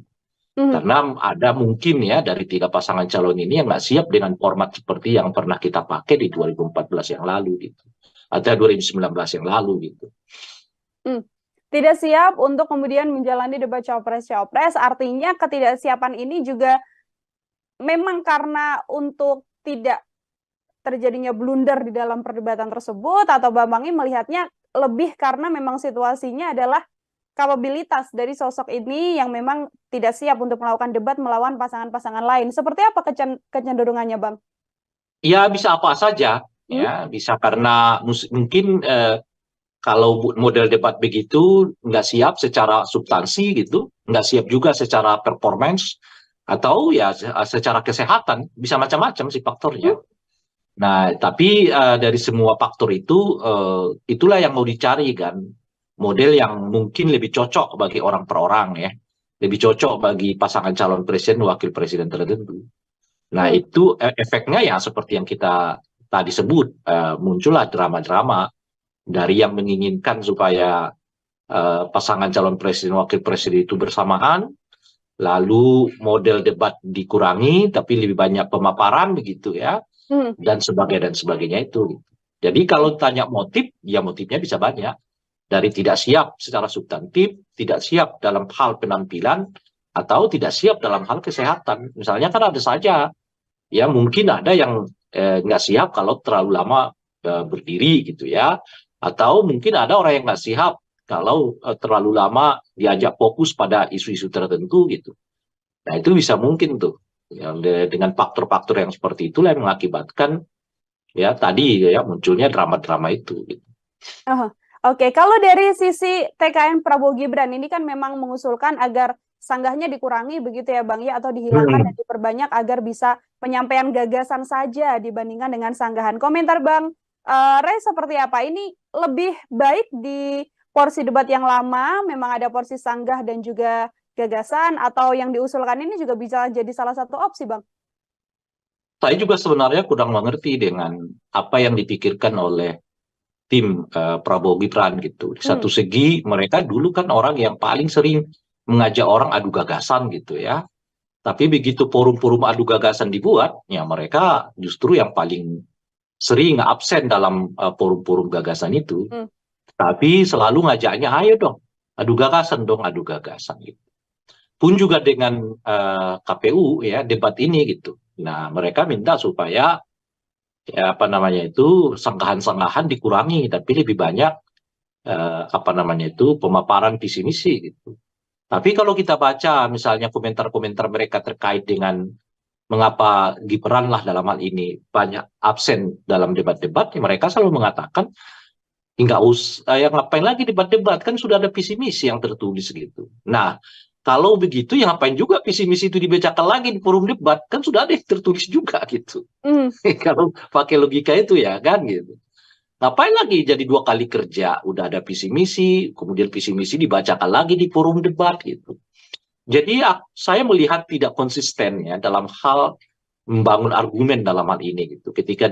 Karena ada mungkin ya dari 3 pasangan calon ini yang nggak siap dengan format seperti yang pernah kita pakai di 2014 yang lalu gitu. Atau 2019 yang lalu gitu. Tidak siap untuk kemudian menjalani debat Cawapres-Cawapres, artinya ketidaksiapan ini juga memang karena untuk tidak terjadinya blunder di dalam perdebatan tersebut, atau Bambang melihatnya lebih karena memang situasinya adalah kapabilitas dari sosok ini yang memang tidak siap untuk melakukan debat melawan pasangan-pasangan lain. Seperti apa kecenderungannya, Bang? Ya bisa apa saja, ya bisa karena mungkin kalau model debat begitu nggak siap secara substansi gitu, nggak siap juga secara performance, atau ya secara kesehatan, bisa macam-macam sih faktornya. Nah, tapi dari semua faktor itu, itulah yang mau dicari kan, model yang mungkin lebih cocok bagi orang per orang ya, lebih cocok bagi pasangan calon presiden, wakil presiden tertentu. Nah, itu efeknya ya seperti yang kita tadi sebut, muncullah drama-drama dari yang menginginkan supaya pasangan calon presiden, wakil presiden itu bersamaan, lalu model debat dikurangi, tapi lebih banyak pemaparan begitu ya, dan sebagainya itu. Jadi kalau tanya motif, ya motifnya bisa banyak. Dari tidak siap secara substantif, tidak siap dalam hal penampilan, atau tidak siap dalam hal kesehatan. Misalnya kan ada saja, ya mungkin ada yang nggak siap kalau terlalu lama berdiri gitu ya, atau mungkin ada orang yang nggak siap kalau terlalu lama diajak fokus pada isu-isu tertentu gitu. Nah itu bisa mungkin tuh, ya, dengan faktor-faktor yang seperti itulah yang mengakibatkan ya tadi ya munculnya drama-drama itu. Gitu. Oke, kalau dari sisi TKN Prabowo Gibran ini kan memang mengusulkan agar sanggahnya dikurangi begitu ya Bang ya, atau dihilangkan dan diperbanyak agar bisa penyampaian gagasan saja dibandingkan dengan sanggahan. Komentar Bang Ray seperti apa? Ini lebih baik di porsi debat yang lama, memang ada porsi sanggah dan juga gagasan, atau yang diusulkan ini juga bisa jadi salah satu opsi Bang? Saya juga sebenarnya kurang mengerti dengan apa yang dipikirkan oleh tim Prabowo Gibran gitu. Di satu segi mereka dulu kan orang yang paling sering mengajak orang adu gagasan gitu ya. Tapi begitu forum-forum adu gagasan dibuat, ya mereka justru yang paling sering absen dalam forum-forum gagasan itu. Tapi selalu ngajaknya, ayo dong, adu gagasan dong, adu gagasan gitu. Pun juga dengan KPU ya debat ini gitu. Nah mereka minta supaya ya apa namanya itu sanggahan-sanggahan dikurangi, tapi lebih banyak apa namanya itu pemaparan visi misi gitu. Tapi kalau kita baca misalnya komentar-komentar mereka terkait dengan mengapa Gibran lah dalam hal ini banyak absen dalam debat-debat, ya mereka selalu mengatakan nggak usah, ya ngapain lagi debat-debat, kan sudah ada visi misi yang tertulis gitu. Nah kalau begitu ya ngapain juga visi misi itu dibacakan lagi di forum debat, kan sudah ada yang tertulis juga gitu. Kalau pakai logika itu ya kan gitu. Ngapain lagi jadi 2 kali kerja, udah ada visi misi, kemudian visi misi dibacakan lagi di forum debat gitu. Jadi saya melihat tidak konsisten ya dalam hal membangun argumen dalam hal ini gitu. Ketika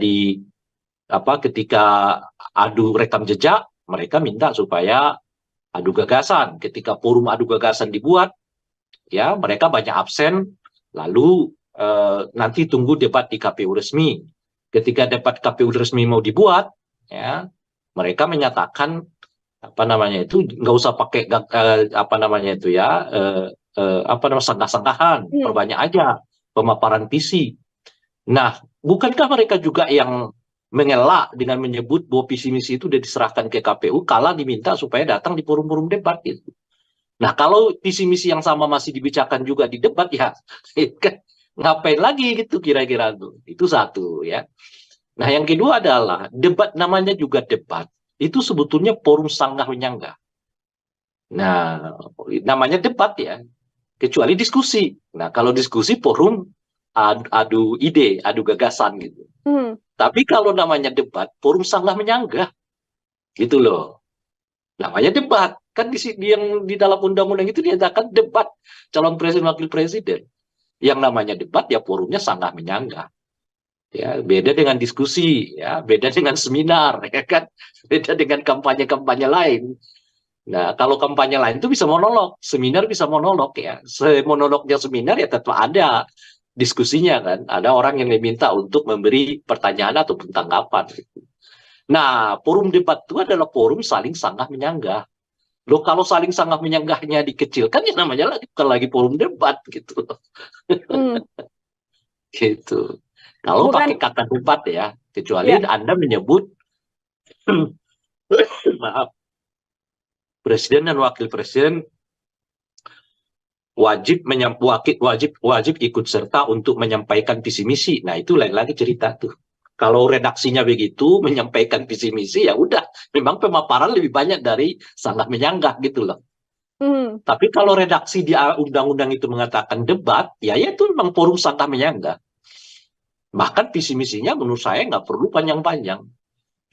adu rekam jejak, mereka minta supaya adu gagasan. Ketika forum adu gagasan dibuat, ya mereka banyak absen, lalu nanti tunggu debat di KPU resmi. Ketika debat KPU resmi mau dibuat, ya mereka menyatakan apa namanya itu nggak usah pakai apa namanya itu ya sanggah-sanggahan, perbanyak aja pemaparan visi. Nah, bukankah mereka juga yang mengelak dengan menyebut bahwa visi misi itu sudah diserahkan ke KPU kala diminta supaya datang di forum-forum debat gitu. Nah, kalau visi misi yang sama masih dibicarakan juga di debat ya ngapain lagi gitu kira-kira tuh. Itu satu ya. Nah, yang kedua adalah debat, namanya juga debat. Itu sebetulnya forum sanggah menyanggah. Nah, namanya debat ya, kecuali diskusi. Nah, kalau diskusi forum adu ide, adu gagasan gitu. Hmm. Tapi kalau namanya debat, forum sanggah menyanggah gitu loh. Namanya debat. Kan yang di dalam undang-undang itu dinyatakan debat calon presiden wakil presiden. Yang namanya debat ya forumnya sanggah menyanggah. Ya, beda dengan diskusi, ya, beda dengan seminar, ya kan, beda dengan kampanye-kampanye lain. Nah, kalau kampanye lain itu bisa monolog, seminar bisa monolog ya. Monolognya seminar ya tetap ada diskusinya kan. Ada orang yang diminta untuk memberi pertanyaan ataupun tanggapan. Nah, forum debat itu adalah forum saling sanggah menyanggah. Loh, kalau saling sanggah menyanggahnya dikecilkan ya namanya lagi bukan lagi forum debat gitu. Hmm. Gitu. Kalau Bukan, pakai kata debat ya, kecuali ya. Anda menyebut maaf, presiden dan wakil presiden wajib ikut serta untuk menyampaikan visi misi. Nah, itu lain lagi cerita tuh. Kalau redaksinya begitu menyampaikan visi misi ya udah, memang pemaparan lebih banyak dari sanggah menyanggah gitu loh. Hmm. Tapi kalau redaksi di undang-undang itu mengatakan debat, ya itu memang forum sanggah menyanggah. Bahkan visi misinya menurut saya nggak perlu panjang-panjang.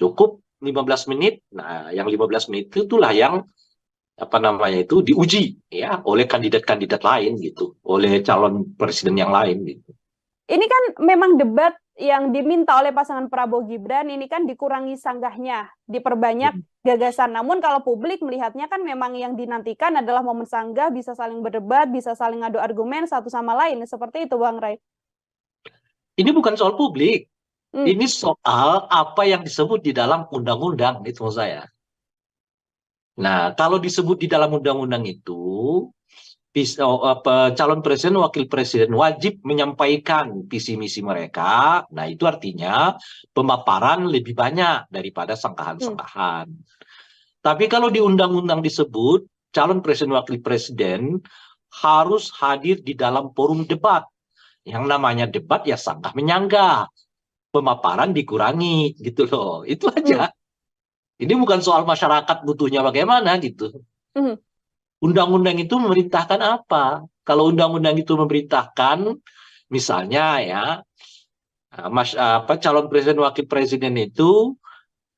Cukup 15 menit. Nah, yang 15 menit itulah yang apa namanya itu diuji ya oleh kandidat-kandidat lain gitu, oleh calon presiden yang lain gitu. Ini kan memang debat yang diminta oleh pasangan Prabowo Gibran ini kan dikurangi sanggahnya, diperbanyak gagasan. Namun kalau publik melihatnya kan memang yang dinantikan adalah momen sanggah, bisa saling berdebat, bisa saling adu argumen satu sama lain. Seperti itu, Bang Ray. Ini bukan soal publik, Hmm. ini soal apa yang disebut di dalam undang-undang itu maksud saya. Nah, kalau disebut di dalam undang-undang itu calon presiden, wakil presiden wajib menyampaikan visi misi mereka. Nah, itu artinya pemaparan lebih banyak daripada sangkahan-sangkahan. Tapi kalau di undang-undang disebut calon presiden, wakil presiden harus hadir di dalam forum debat. Yang namanya debat ya sanggah menyanggah, pemaparan dikurangi gitu loh. Itu aja. Ini bukan soal masyarakat butuhnya bagaimana gitu. Hmm. Undang-undang itu memerintahkan apa? Kalau undang-undang itu memerintahkan, misalnya ya, calon presiden wakil presiden itu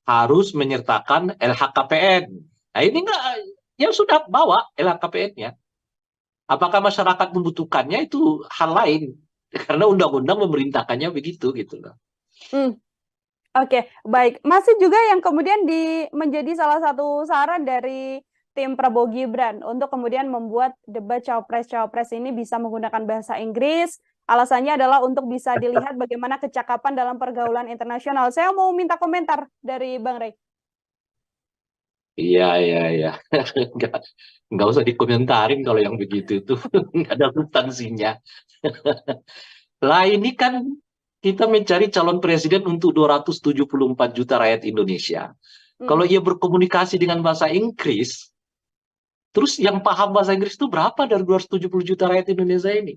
harus menyertakan LHKPN. Nah ini enggak, ya sudah bawa LHKPN-nya. Apakah masyarakat membutuhkannya itu hal lain? Karena undang-undang memerintahkannya begitu gitu loh. Oke, baik. Masih juga yang kemudian menjadi salah satu saran dari tim Prabowo Gibran untuk kemudian membuat debat cawapres-cawapres ini bisa menggunakan bahasa Inggris. Alasannya adalah untuk bisa dilihat bagaimana kecakapan dalam pergaulan internasional. Saya mau minta komentar dari Bang Ray. Iya. Nggak usah dikomentarin kalau yang begitu itu. Nggak ada substansinya. Lah ini kan kita mencari calon presiden untuk 274 juta rakyat Indonesia. Kalau ia berkomunikasi dengan bahasa Inggris, terus yang paham bahasa Inggris itu berapa dari 270 juta rakyat Indonesia ini?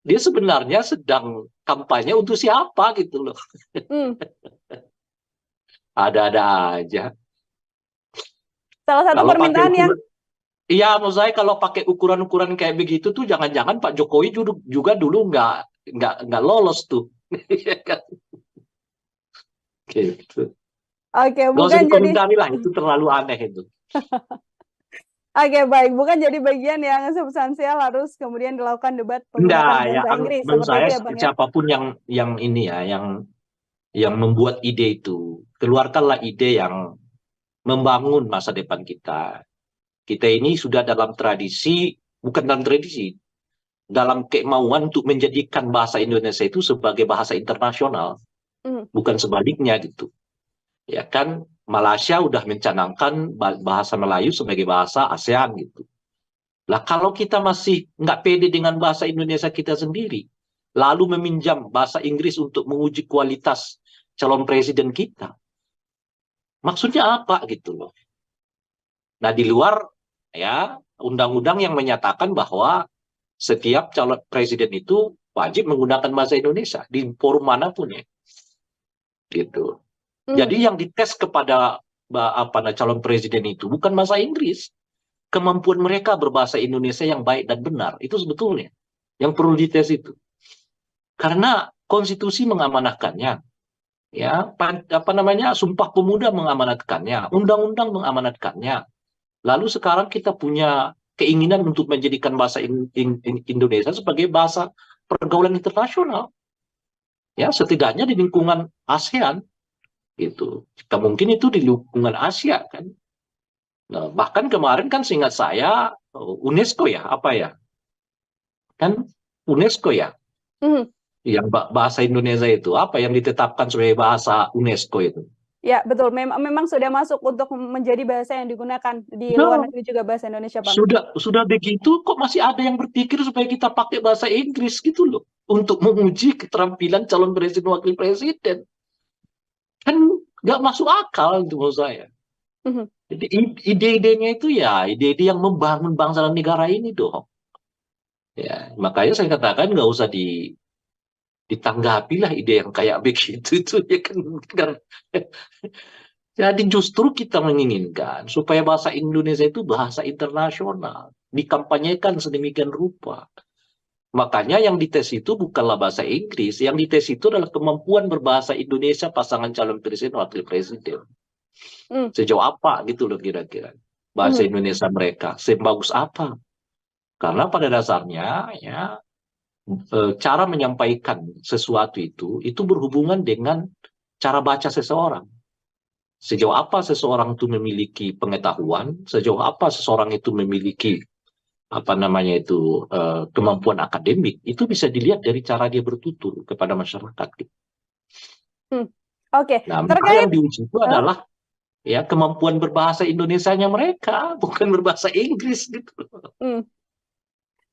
Dia sebenarnya sedang kampanye untuk siapa gitu loh. Ada-ada aja. Salah satu Kalau permintaan yang iya, menurut saya kalau pakai ukuran-ukuran kayak begitu tuh jangan-jangan Pak Jokowi juga dulu nggak lolos tuh. Gitu. Oke, Gak usah bukan jadi dikomentari lah, itu terlalu aneh itu. Oke, baik, bukan jadi bagian yang substansial harus kemudian dilakukan debat Enggak, menggunakan ya bahasa Inggris menurut seperti saya itu ya, Bang ya. siapapun yang ini ya, yang membuat ide itu, keluarkanlah ide yang membangun masa depan kita. Kita ini sudah dalam tradisi, bukan dalam tradisi, dalam kemauan untuk menjadikan bahasa Indonesia itu sebagai bahasa internasional, bukan sebaliknya gitu. Ya kan, Malaysia udah mencanangkan bahasa Melayu sebagai bahasa ASEAN gitu. Lah kalau kita masih nggak pede dengan bahasa Indonesia kita sendiri, lalu meminjam bahasa Inggris untuk menguji kualitas calon presiden kita, maksudnya apa gitu loh. Nah di luar ya undang-undang yang menyatakan bahwa setiap calon presiden itu wajib menggunakan bahasa Indonesia di forum manapun ya, gitu. Jadi yang dites kepada calon presiden itu bukan bahasa Inggris, kemampuan mereka berbahasa Indonesia yang baik dan benar. Itu sebetulnya yang perlu dites itu. Karena konstitusi mengamanatkannya, ya, apa namanya, Sumpah Pemuda mengamanatkannya, undang-undang mengamanatkannya. Lalu sekarang kita punya keinginan untuk menjadikan bahasa Indonesia sebagai bahasa pergaulan internasional. Ya, setidaknya di lingkungan ASEAN gitu. Jika mungkin itu di lingkungan Asia kan. Nah, bahkan kemarin kan seingat saya UNESCO ya, apa ya? Kan UNESCO ya, Mhm. yang bahasa Indonesia itu apa yang ditetapkan sebagai bahasa UNESCO itu. Ya, betul. Memang sudah masuk untuk menjadi bahasa yang digunakan di luar Nah, negeri juga bahasa Indonesia, Bang. sudah begitu kok masih ada yang berpikir supaya kita pakai bahasa Inggris gitu loh untuk menguji keterampilan calon presiden wakil presiden. Kan nggak masuk akal itu menurut saya. Mhm. Jadi ide-idenya itu ya ide-ide yang membangun bangsa dan negara ini dong. Ya, makanya saya katakan nggak usah ditanggapi lah ide yang kayak begitu itu ya kan. Jadi justru kita menginginkan supaya bahasa Indonesia itu bahasa internasional, dikampanyekan sedemikian rupa. Makanya yang dites itu bukanlah bahasa Inggris, yang dites itu adalah kemampuan berbahasa Indonesia pasangan calon presiden wakil presiden. Mhm. Sejauh apa gitu loh kira-kira bahasa Mhm. Indonesia mereka, sebagus apa? Karena pada dasarnya ya cara menyampaikan sesuatu itu berhubungan dengan cara baca seseorang. Sejauh apa seseorang itu memiliki pengetahuan, sejauh apa seseorang itu memiliki apa namanya itu kemampuan akademik, itu bisa dilihat dari cara dia bertutur kepada masyarakat. Hmm. Oke, Nah, maka terkait yang diuji itu adalah ya kemampuan berbahasa Indonesianya mereka, bukan berbahasa Inggris gitu. hmm,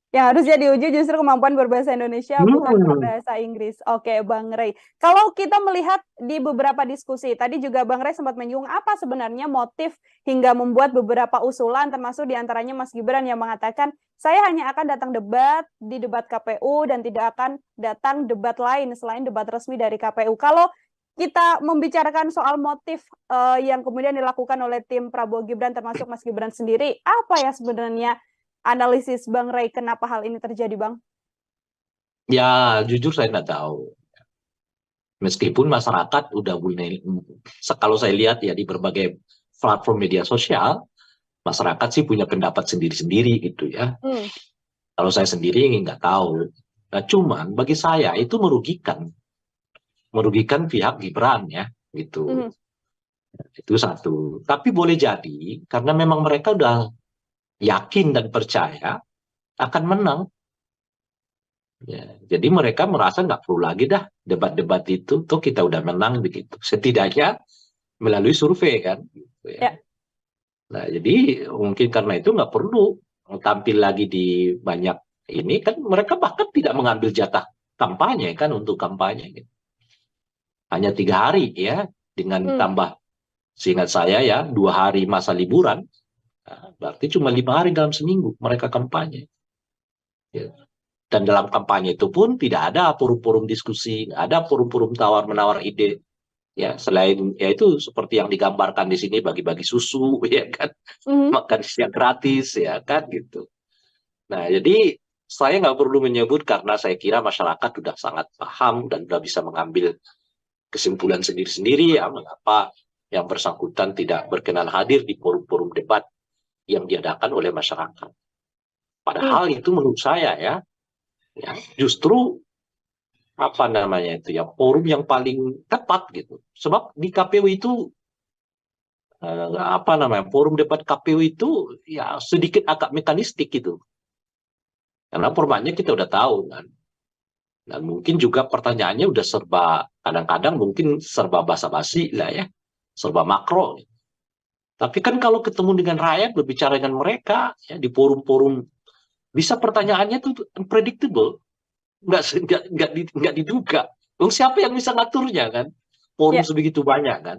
yang harusnya diuji justru kemampuan berbahasa Indonesia, bukan berbahasa Inggris. Oke, Bang Rey. Kalau kita melihat di beberapa diskusi, tadi juga Bang Rey sempat menyinggung apa sebenarnya motif hingga membuat beberapa usulan, termasuk diantaranya Mas Gibran yang mengatakan, saya hanya akan datang debat di debat KPU dan tidak akan datang debat lain selain debat resmi dari KPU. Kalau kita membicarakan soal motif yang kemudian dilakukan oleh tim Prabowo Gibran, termasuk Mas Gibran sendiri, apa ya sebenarnya analisis Bang Rey kenapa hal ini terjadi, Bang? Ya, jujur saya nggak tahu. Meskipun masyarakat udah mulai, kalau saya lihat ya di berbagai platform media sosial, masyarakat sih punya pendapat sendiri-sendiri gitu ya. Kalau saya sendiri nggak tahu. Nah, cuman bagi saya itu merugikan pihak Gibran ya, gitu. Itu satu. Tapi boleh jadi karena memang mereka udah yakin dan percaya akan menang. Ya, jadi mereka merasa nggak perlu lagi dah debat-debat itu, tuh kita udah menang begitu. Setidaknya melalui survei kan. Gitu ya. Ya. Nah, jadi mungkin karena itu nggak perlu tampil lagi di banyak ini kan mereka bahkan tidak mengambil jatah kampanye kan untuk kampanye. Gitu. Hanya 3 hari ya dengan tambah seingat saya ya 2 hari masa liburan. Nah, berarti cuma 5 hari dalam seminggu mereka kampanye. Ya. Dan dalam kampanye itu pun tidak ada forum-forum diskusi, nggak ada forum-forum tawar-menawar ide. Ya, selain ya itu seperti yang digambarkan di sini bagi-bagi susu, ya kan, makan siang gratis, ya kan gitu. Nah, jadi saya nggak perlu menyebut karena saya kira masyarakat sudah sangat paham dan sudah bisa mengambil kesimpulan sendiri-sendiri ya mengapa yang bersangkutan tidak berkenan hadir di forum-forum debat yang diadakan oleh masyarakat. Padahal itu menurut saya ya justru apa namanya itu ya forum yang paling tepat gitu. Sebab di KPU itu apa namanya forum debat KPU itu ya sedikit agak mekanistik gitu. Karena formatnya kita udah tahu kan. Dan mungkin juga pertanyaannya udah serba kadang-kadang mungkin serba basa-basi lah ya, serba makro. Tapi kan kalau ketemu dengan rakyat berbicara dengan mereka ya di forum-forum bisa pertanyaannya tuh unpredictable. Nggak diduga. Siapa yang bisa ngaturnya kan? Forum sebegitu banyak kan?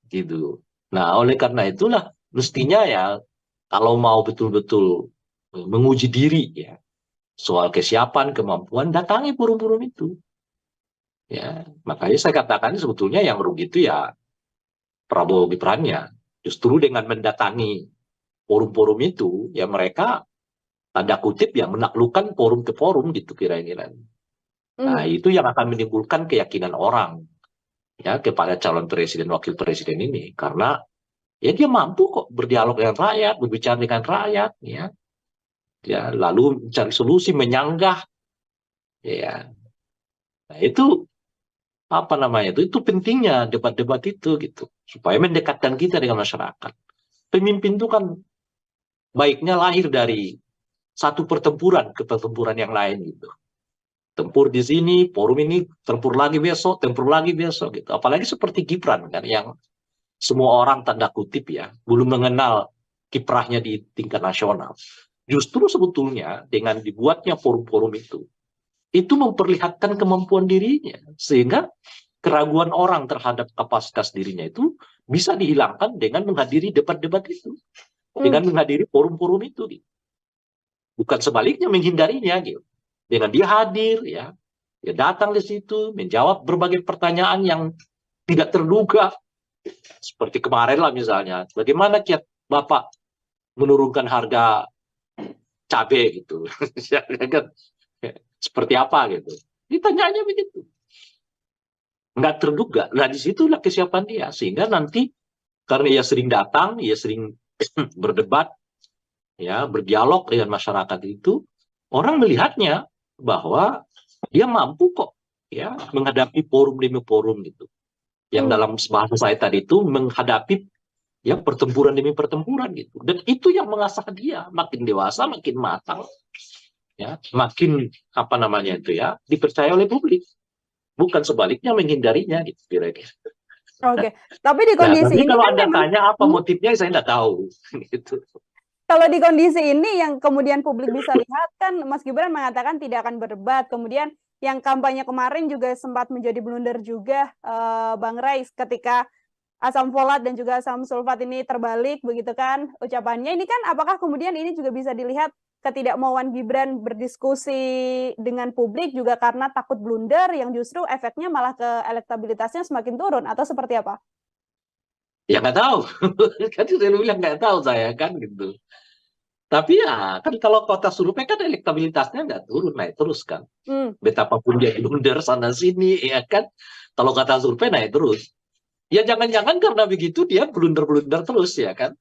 Gitu. Nah, oleh karena itulah mestinya ya kalau mau betul-betul menguji diri ya soal kesiapan, kemampuan, datangi forum-forum itu. Ya, makanya saya katakan sebetulnya yang rugi itu ya Prabowo Gibran-nya. Justru dengan mendatangi forum-forum itu, ya mereka tanda kutip ya menaklukkan forum ke forum gitu kira-kira. Nah, itu yang akan menimbulkan keyakinan orang ya kepada calon presiden wakil presiden ini, karena ya dia mampu kok berdialog dengan rakyat, berbicara dengan rakyat, ya lalu mencari solusi, menyanggah, ya. Nah, itu apa namanya itu pentingnya debat-debat itu gitu, supaya mendekatkan kita dengan masyarakat. Pemimpin itu kan baiknya lahir dari satu pertempuran ke pertempuran yang lain gitu. Tempur di sini, forum ini, tempur lagi besok gitu. Apalagi seperti Gibran kan, yang semua orang tanda kutip ya, belum mengenal kiprahnya di tingkat nasional. Justru sebetulnya dengan dibuatnya forum-forum itu memperlihatkan kemampuan dirinya. Sehingga keraguan orang terhadap kapasitas dirinya itu bisa dihilangkan dengan menghadiri debat-debat itu. Dengan menghadiri forum-forum itu. Gitu. Bukan sebaliknya menghindarinya gitu. Dengan dia hadir, ya datang di situ, menjawab berbagai pertanyaan yang tidak terduga. Seperti kemarin lah misalnya, bagaimana kiat Bapak menurunkan harga cabai gitu. Seperti apa gitu. Ditanyanya begitu. Nggak terduga. Nah disitulah kesiapan dia. Sehingga nanti, karena ia sering datang, ia sering berdebat, ya berdialog dengan masyarakat itu, orang melihatnya bahwa dia mampu kok ya menghadapi forum demi forum gitu. Yang dalam bahasa saya tadi itu menghadapi ya pertempuran demi pertempuran gitu. Dan itu yang mengasah dia makin dewasa, makin matang. Ya, makin apa namanya itu ya dipercaya oleh publik. Bukan sebaliknya menghindarinya gitu kira-kira. Oke. Tapi di kondisi ini kalau kan Anda memang tanya apa motifnya saya tidak tahu gitu. kalau di kondisi ini yang kemudian publik bisa lihat kan Mas Gibran mengatakan tidak akan berdebat. Kemudian yang kampanye kemarin juga sempat menjadi blunder juga Bang Rais ketika asam folat dan juga asam sulfat ini terbalik begitu kan ucapannya. Ini kan apakah kemudian ini juga bisa dilihat ketidakmauan Gibran berdiskusi dengan publik juga karena takut blunder yang justru efeknya malah ke elektabilitasnya semakin turun atau seperti apa? Ya nggak tahu. Kan saya bilang nggak tahu saya kan gitu. Tapi ya kan kalau kota survei kan elektabilitasnya nggak turun, naik terus kan. Betapapun dia blunder sana sini ya kan. Kalau kata survei naik terus. Ya jangan-jangan karena begitu dia blunder-blunder terus ya kan.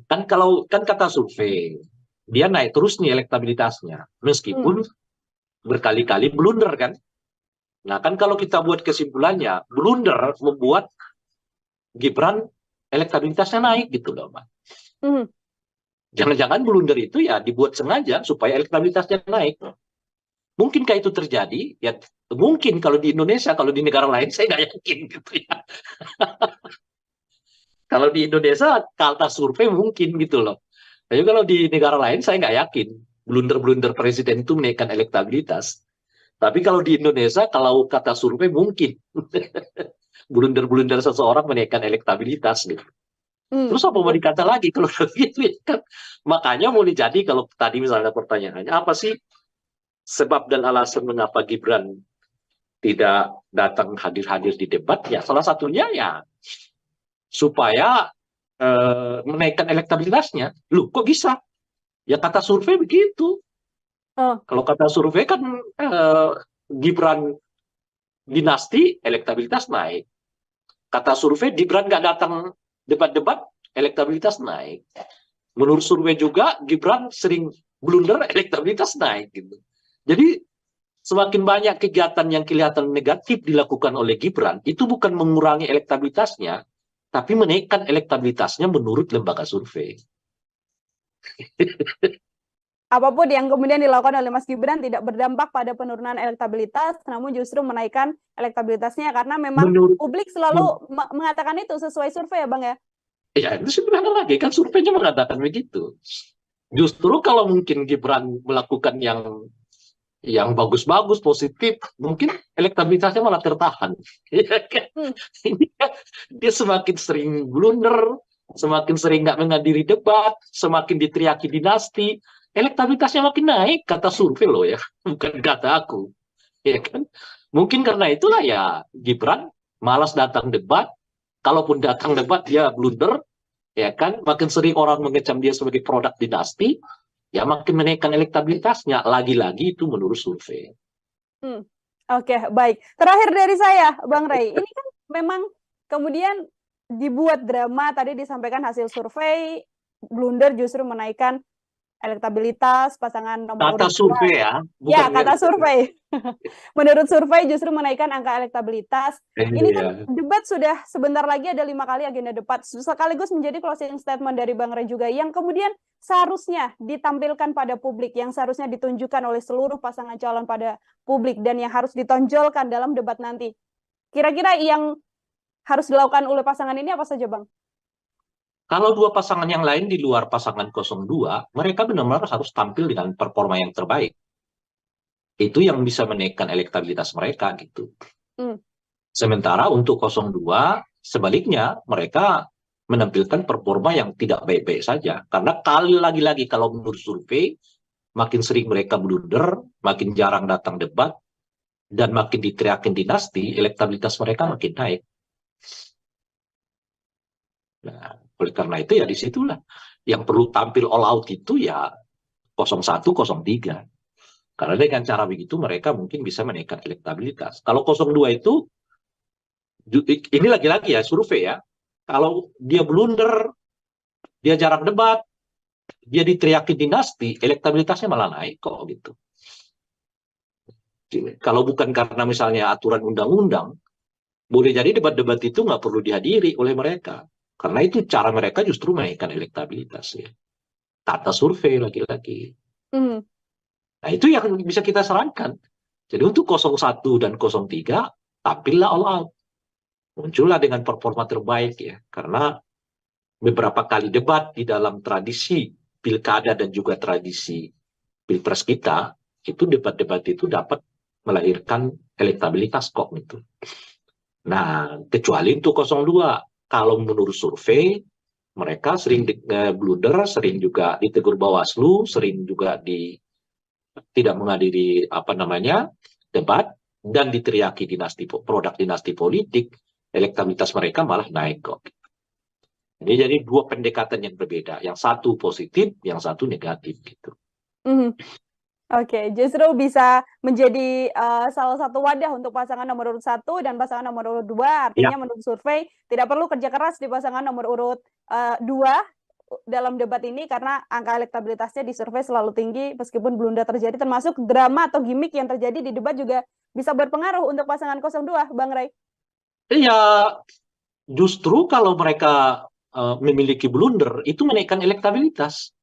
Kan kata survei dia naik terus nih elektabilitasnya meskipun berkali-kali blunder kan. Nah kan kalau kita buat kesimpulannya, blunder membuat Gibran elektabilitasnya naik gitu loh, Mbak. Jangan-jangan blunder itu ya dibuat sengaja supaya elektabilitasnya naik. Mungkinkah itu terjadi? Ya mungkin kalau di Indonesia, kalau di negara lain saya nggak yakin gitu ya. Kalau di Indonesia kata survei mungkin gitu loh. Tapi kalau di negara lain saya nggak yakin blunder-blunder presiden itu menaikkan elektabilitas. Tapi kalau di Indonesia, kalau kata survei mungkin blunder-blunder seseorang menaikkan elektabilitas gitu. Terus apa mau dikata lagi kalau gitu ya kan? Makanya mau jadi kalau tadi misalnya pertanyaannya apa sih sebab dan alasan mengapa Gibran tidak datang hadir-hadir di debat? Ya salah satunya ya supaya menaikkan elektabilitasnya. Loh kok bisa? Ya kata survei begitu. Kalau kata survei kan Gibran dinasti elektabilitas naik. Kata survei Gibran nggak datang debat-debat elektabilitas naik. Menurut survei juga Gibran sering blunder elektabilitas naik gitu. Jadi semakin banyak kegiatan yang kelihatan negatif dilakukan oleh Gibran itu bukan mengurangi elektabilitasnya, tapi menaikkan elektabilitasnya menurut lembaga survei. Apapun yang kemudian dilakukan oleh Mas Gibran tidak berdampak pada penurunan elektabilitas, namun justru menaikkan elektabilitasnya karena memang publik selalu mengatakan itu sesuai survei ya Bang ya? Ya itu sebenarnya lagi kan surveinya mengatakan begitu. Justru kalau mungkin Gibran melakukan yang bagus-bagus, positif, mungkin elektabilitasnya malah tertahan. Dia semakin sering blunder, semakin sering nggak menghadiri debat, semakin diteriaki dinasti, elektabilitasnya makin naik, kata survei loh ya, bukan kata aku. Ya kan? Mungkin karena itulah ya Gibran malas datang debat, kalaupun datang debat dia blunder, ya kan, makin sering orang mengecam dia sebagai produk dinasti, ya makin menaikkan elektabilitasnya. Lagi-lagi itu menurut survei. Oke, baik. Terakhir dari saya, Bang Rey, ini kan memang kemudian dibuat drama, tadi disampaikan hasil survei, blunder justru menaikkan elektabilitas pasangan nomor Kata urut 2. survei ya, Ya, bukan kata survei. Menurut survei justru menaikkan angka elektabilitas. Ini kan debat sudah sebentar lagi, ada 5 kali agenda debat, sekaligus menjadi closing statement dari Bang Rey juga, yang kemudian seharusnya ditampilkan pada publik, yang seharusnya ditunjukkan oleh seluruh pasangan calon pada publik, dan yang harus ditonjolkan dalam debat nanti. Kira-kira yang harus dilakukan oleh pasangan ini apa saja, Bang? Kalau dua pasangan yang lain di luar pasangan 02, mereka benar-benar harus tampil dengan performa yang terbaik. Itu yang bisa menaikkan elektabilitas mereka gitu. Sementara untuk 02, sebaliknya mereka menampilkan performa yang tidak baik-baik saja. Karena lagi-lagi kalau menurut survei, makin sering mereka blunder, makin jarang datang debat, dan makin diteriakin dinasti, elektabilitas mereka makin naik. Nah, oleh karena itu ya disitulah yang perlu tampil all out itu ya 01, 03. Karena dengan cara begitu mereka mungkin bisa menaikkan elektabilitas. Kalau 02 itu, ini lagi-lagi ya survei ya, kalau dia blunder, dia jarang debat, dia diteriakin dinasti, elektabilitasnya malah naik kok gitu. Kalau bukan karena misalnya aturan undang-undang, boleh jadi debat-debat itu nggak perlu dihadiri oleh mereka. Karena itu cara mereka justru menaikkan elektabilitas ya. Kata survei lagi-lagi. Nah itu yang bisa kita sarankan. Jadi untuk 01 dan 03, tampillah all out. Muncullah dengan performa terbaik ya. Karena beberapa kali debat di dalam tradisi pilkada dan juga tradisi pilpres kita, itu debat-debat itu dapat melahirkan elektabilitas kok gitu. Nah, kecuali untuk 02. Kalau menurut survei, mereka sering blunder, sering juga ditegur Bawaslu, sering juga tidak menghadiri debat, dan diteriaki produk dinasti politik, elektabilitas mereka malah naik kok. Jadi dua pendekatan yang berbeda, yang satu positif, yang satu negatif gitu. Oke, justru bisa menjadi salah satu wadah untuk pasangan nomor urut 1 dan pasangan nomor urut 2. Artinya menurut survei tidak perlu kerja keras di pasangan nomor urut 2 dalam debat ini, karena angka elektabilitasnya di survei selalu tinggi meskipun blunder terjadi, termasuk drama atau gimmick yang terjadi di debat juga bisa berpengaruh untuk pasangan 02, Bang Rey. Iya, justru kalau mereka memiliki blunder itu menaikkan elektabilitas.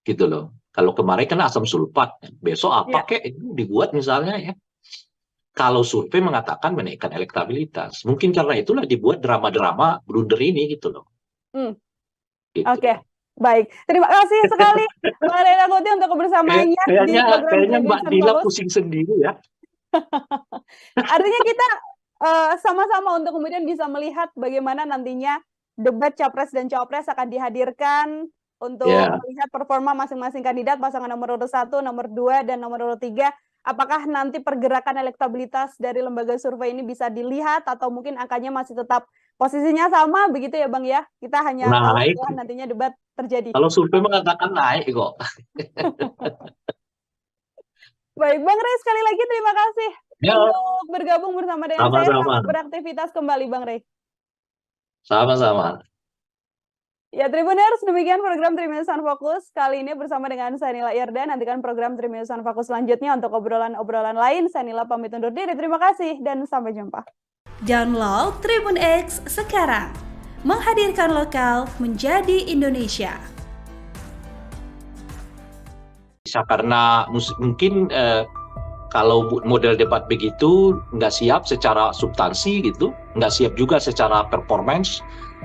Gitu loh. Kalau kemarin kan asam sulfat, besok apa kek itu dibuat misalnya ya. Kalau survei mengatakan menaikkan elektabilitas, mungkin karena itulah dibuat drama-drama blunder ini gitu loh. Gitu. Oke, baik. Terima kasih sekali Bang Rey Rangkuti untuk kebersamaannya di program kayaknya Mbak Dila pusing sendiri ya. Artinya kita sama-sama untuk kemudian bisa melihat bagaimana nantinya debat Capres dan Cawapres akan dihadirkan untuk melihat performa masing-masing kandidat, pasangan nomor urut 1, nomor 2, dan nomor urut 3. Apakah nanti pergerakan elektabilitas dari lembaga survei ini bisa dilihat atau mungkin angkanya masih tetap posisinya sama begitu ya Bang ya? Kita hanya tahu setelah nantinya debat terjadi. Kalau survei mengatakan naik kok. Baik, Bang Rey, sekali lagi terima kasih untuk bergabung bersama dengan saya. Selamat beraktivitas kembali, Bang Rey. Sama-sama. Ya, Tribuners, demikian program Tribunnews on Focus. Kali ini bersama dengan saya Nila Irda. Nantikan program Tribunnews on Focus selanjutnya untuk obrolan-obrolan lain. Saya Nila pamit undur diri. Terima kasih dan sampai jumpa. Download Tribun X sekarang. Menghadirkan lokal menjadi Indonesia. Bisa karena mungkin kalau model debat begitu nggak siap secara substansi gitu, nggak siap juga secara performance,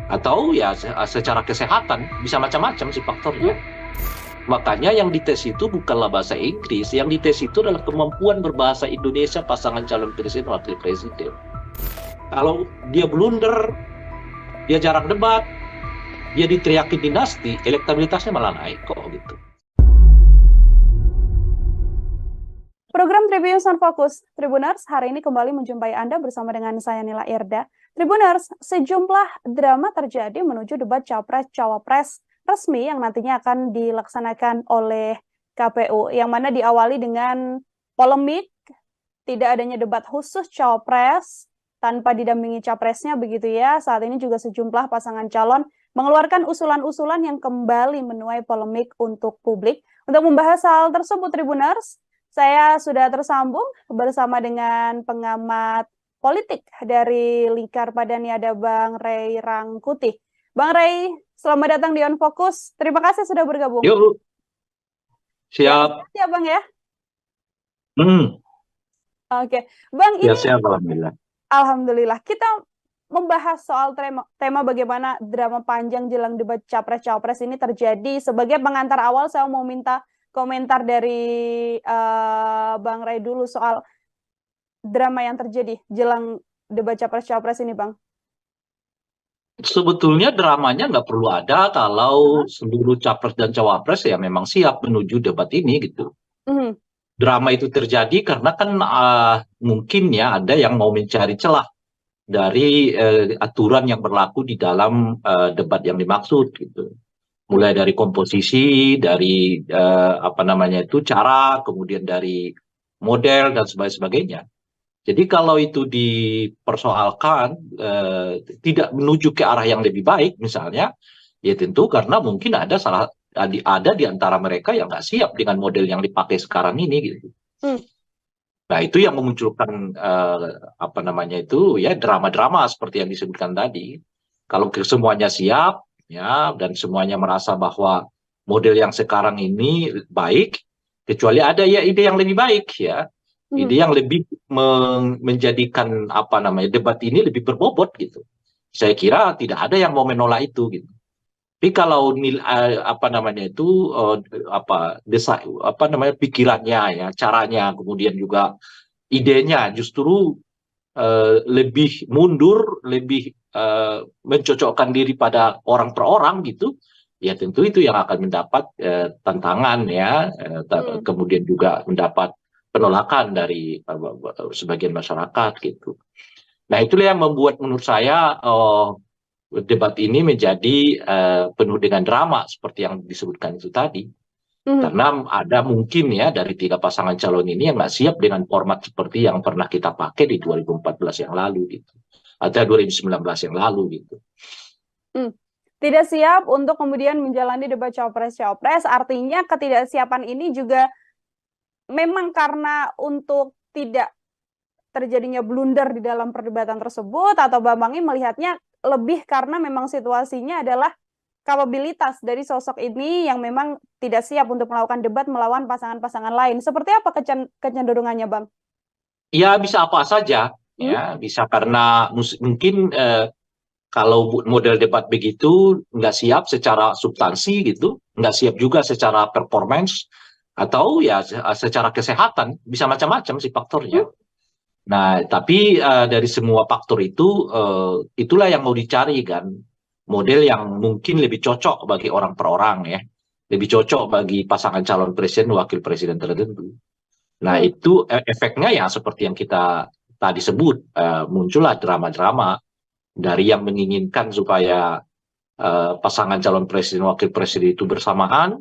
atau ya secara kesehatan, bisa macam-macam sih faktornya. Makanya yang dites itu bukanlah bahasa Inggris, yang dites itu adalah kemampuan berbahasa Indonesia pasangan calon presiden wakil presiden. Kalau dia blunder, dia jarang debat, dia diteriakin dinasti, elektabilitasnya malah naik kok gitu. Program Tribunnews on Focus, Tribuners, hari ini kembali menjumpai Anda bersama dengan saya Nila Irda. Tribuners, sejumlah drama terjadi menuju debat Capres-Cawapres resmi yang nantinya akan dilaksanakan oleh KPU, yang mana diawali dengan polemik, tidak adanya debat khusus Cawapres tanpa didampingi Capresnya begitu ya. Saat ini juga sejumlah pasangan calon mengeluarkan usulan-usulan yang kembali menuai polemik untuk publik. Untuk membahas hal tersebut, Tribuners, saya sudah tersambung bersama dengan pengamat politik dari Lingkar Padani, ada Bang Ray Rangkuti. Bang Ray, selamat datang di On Focus. Terima kasih sudah bergabung. Yuk, Ya, siap. ya Bang ya. Oke, Bang, Ya, ini siap, alhamdulillah. Alhamdulillah kita membahas soal tema bagaimana drama panjang jelang debat Capres-Cawapres ini terjadi. Sebagai pengantar awal, saya mau minta komentar dari Bang Ray dulu soal drama yang terjadi jelang debat Capres-Cawapres ini, Bang. Sebetulnya dramanya nggak perlu ada kalau seluruh capres dan cawapres ya memang siap menuju debat ini gitu. Drama itu terjadi karena kan mungkin ya ada yang mau mencari celah dari aturan yang berlaku di dalam debat yang dimaksud gitu. Mulai dari komposisi, dari cara, kemudian dari model dan sebagainya. Jadi kalau itu dipersoalkan tidak menuju ke arah yang lebih baik misalnya, ya tentu karena mungkin ada di antara mereka yang nggak siap dengan model yang dipakai sekarang ini gitu. Nah itu yang memunculkan drama-drama seperti yang disebutkan tadi. Kalau semuanya siap ya dan semuanya merasa bahwa model yang sekarang ini baik, kecuali ada ya ide yang lebih baik ya. Ide yang lebih menjadikan debat ini lebih berbobot gitu. Saya kira tidak ada yang mau menolak itu gitu. Tapi kalau pikirannya ya, caranya, kemudian juga idenya justru lebih mundur, lebih mencocokkan diri pada orang per orang gitu, ya tentu itu yang akan mendapat tantangan ya, kemudian juga mendapat penolakan dari sebagian masyarakat gitu. Nah itulah yang membuat menurut saya debat ini menjadi penuh dengan drama seperti yang disebutkan itu tadi. Karena ada mungkin ya dari 3 pasangan calon ini yang nggak siap dengan format seperti yang pernah kita pakai di 2014 yang lalu gitu. Atau 2019 yang lalu gitu. Tidak siap untuk kemudian menjalani debat Cawapres-Cawapres, artinya ketidaksiapan ini juga memang karena untuk tidak terjadinya blunder di dalam perdebatan tersebut, atau Bambang ini melihatnya lebih karena memang situasinya adalah kapabilitas dari sosok ini yang memang tidak siap untuk melakukan debat melawan pasangan-pasangan lain. Seperti apa kecenderungannya, Bang? Ya bisa apa saja, ya bisa karena mungkin kalau model debat begitu nggak siap secara substansi gitu, nggak siap juga secara performance, atau ya secara kesehatan, bisa macam-macam sih faktornya. Nah, tapi dari semua faktor itu, itulah yang mau dicari kan, model yang mungkin lebih cocok bagi orang per orang ya, lebih cocok bagi pasangan calon presiden, wakil presiden tertentu. Nah, itu efeknya ya seperti yang kita tadi sebut, muncullah drama-drama dari yang menginginkan supaya pasangan calon presiden, wakil presiden itu bersamaan,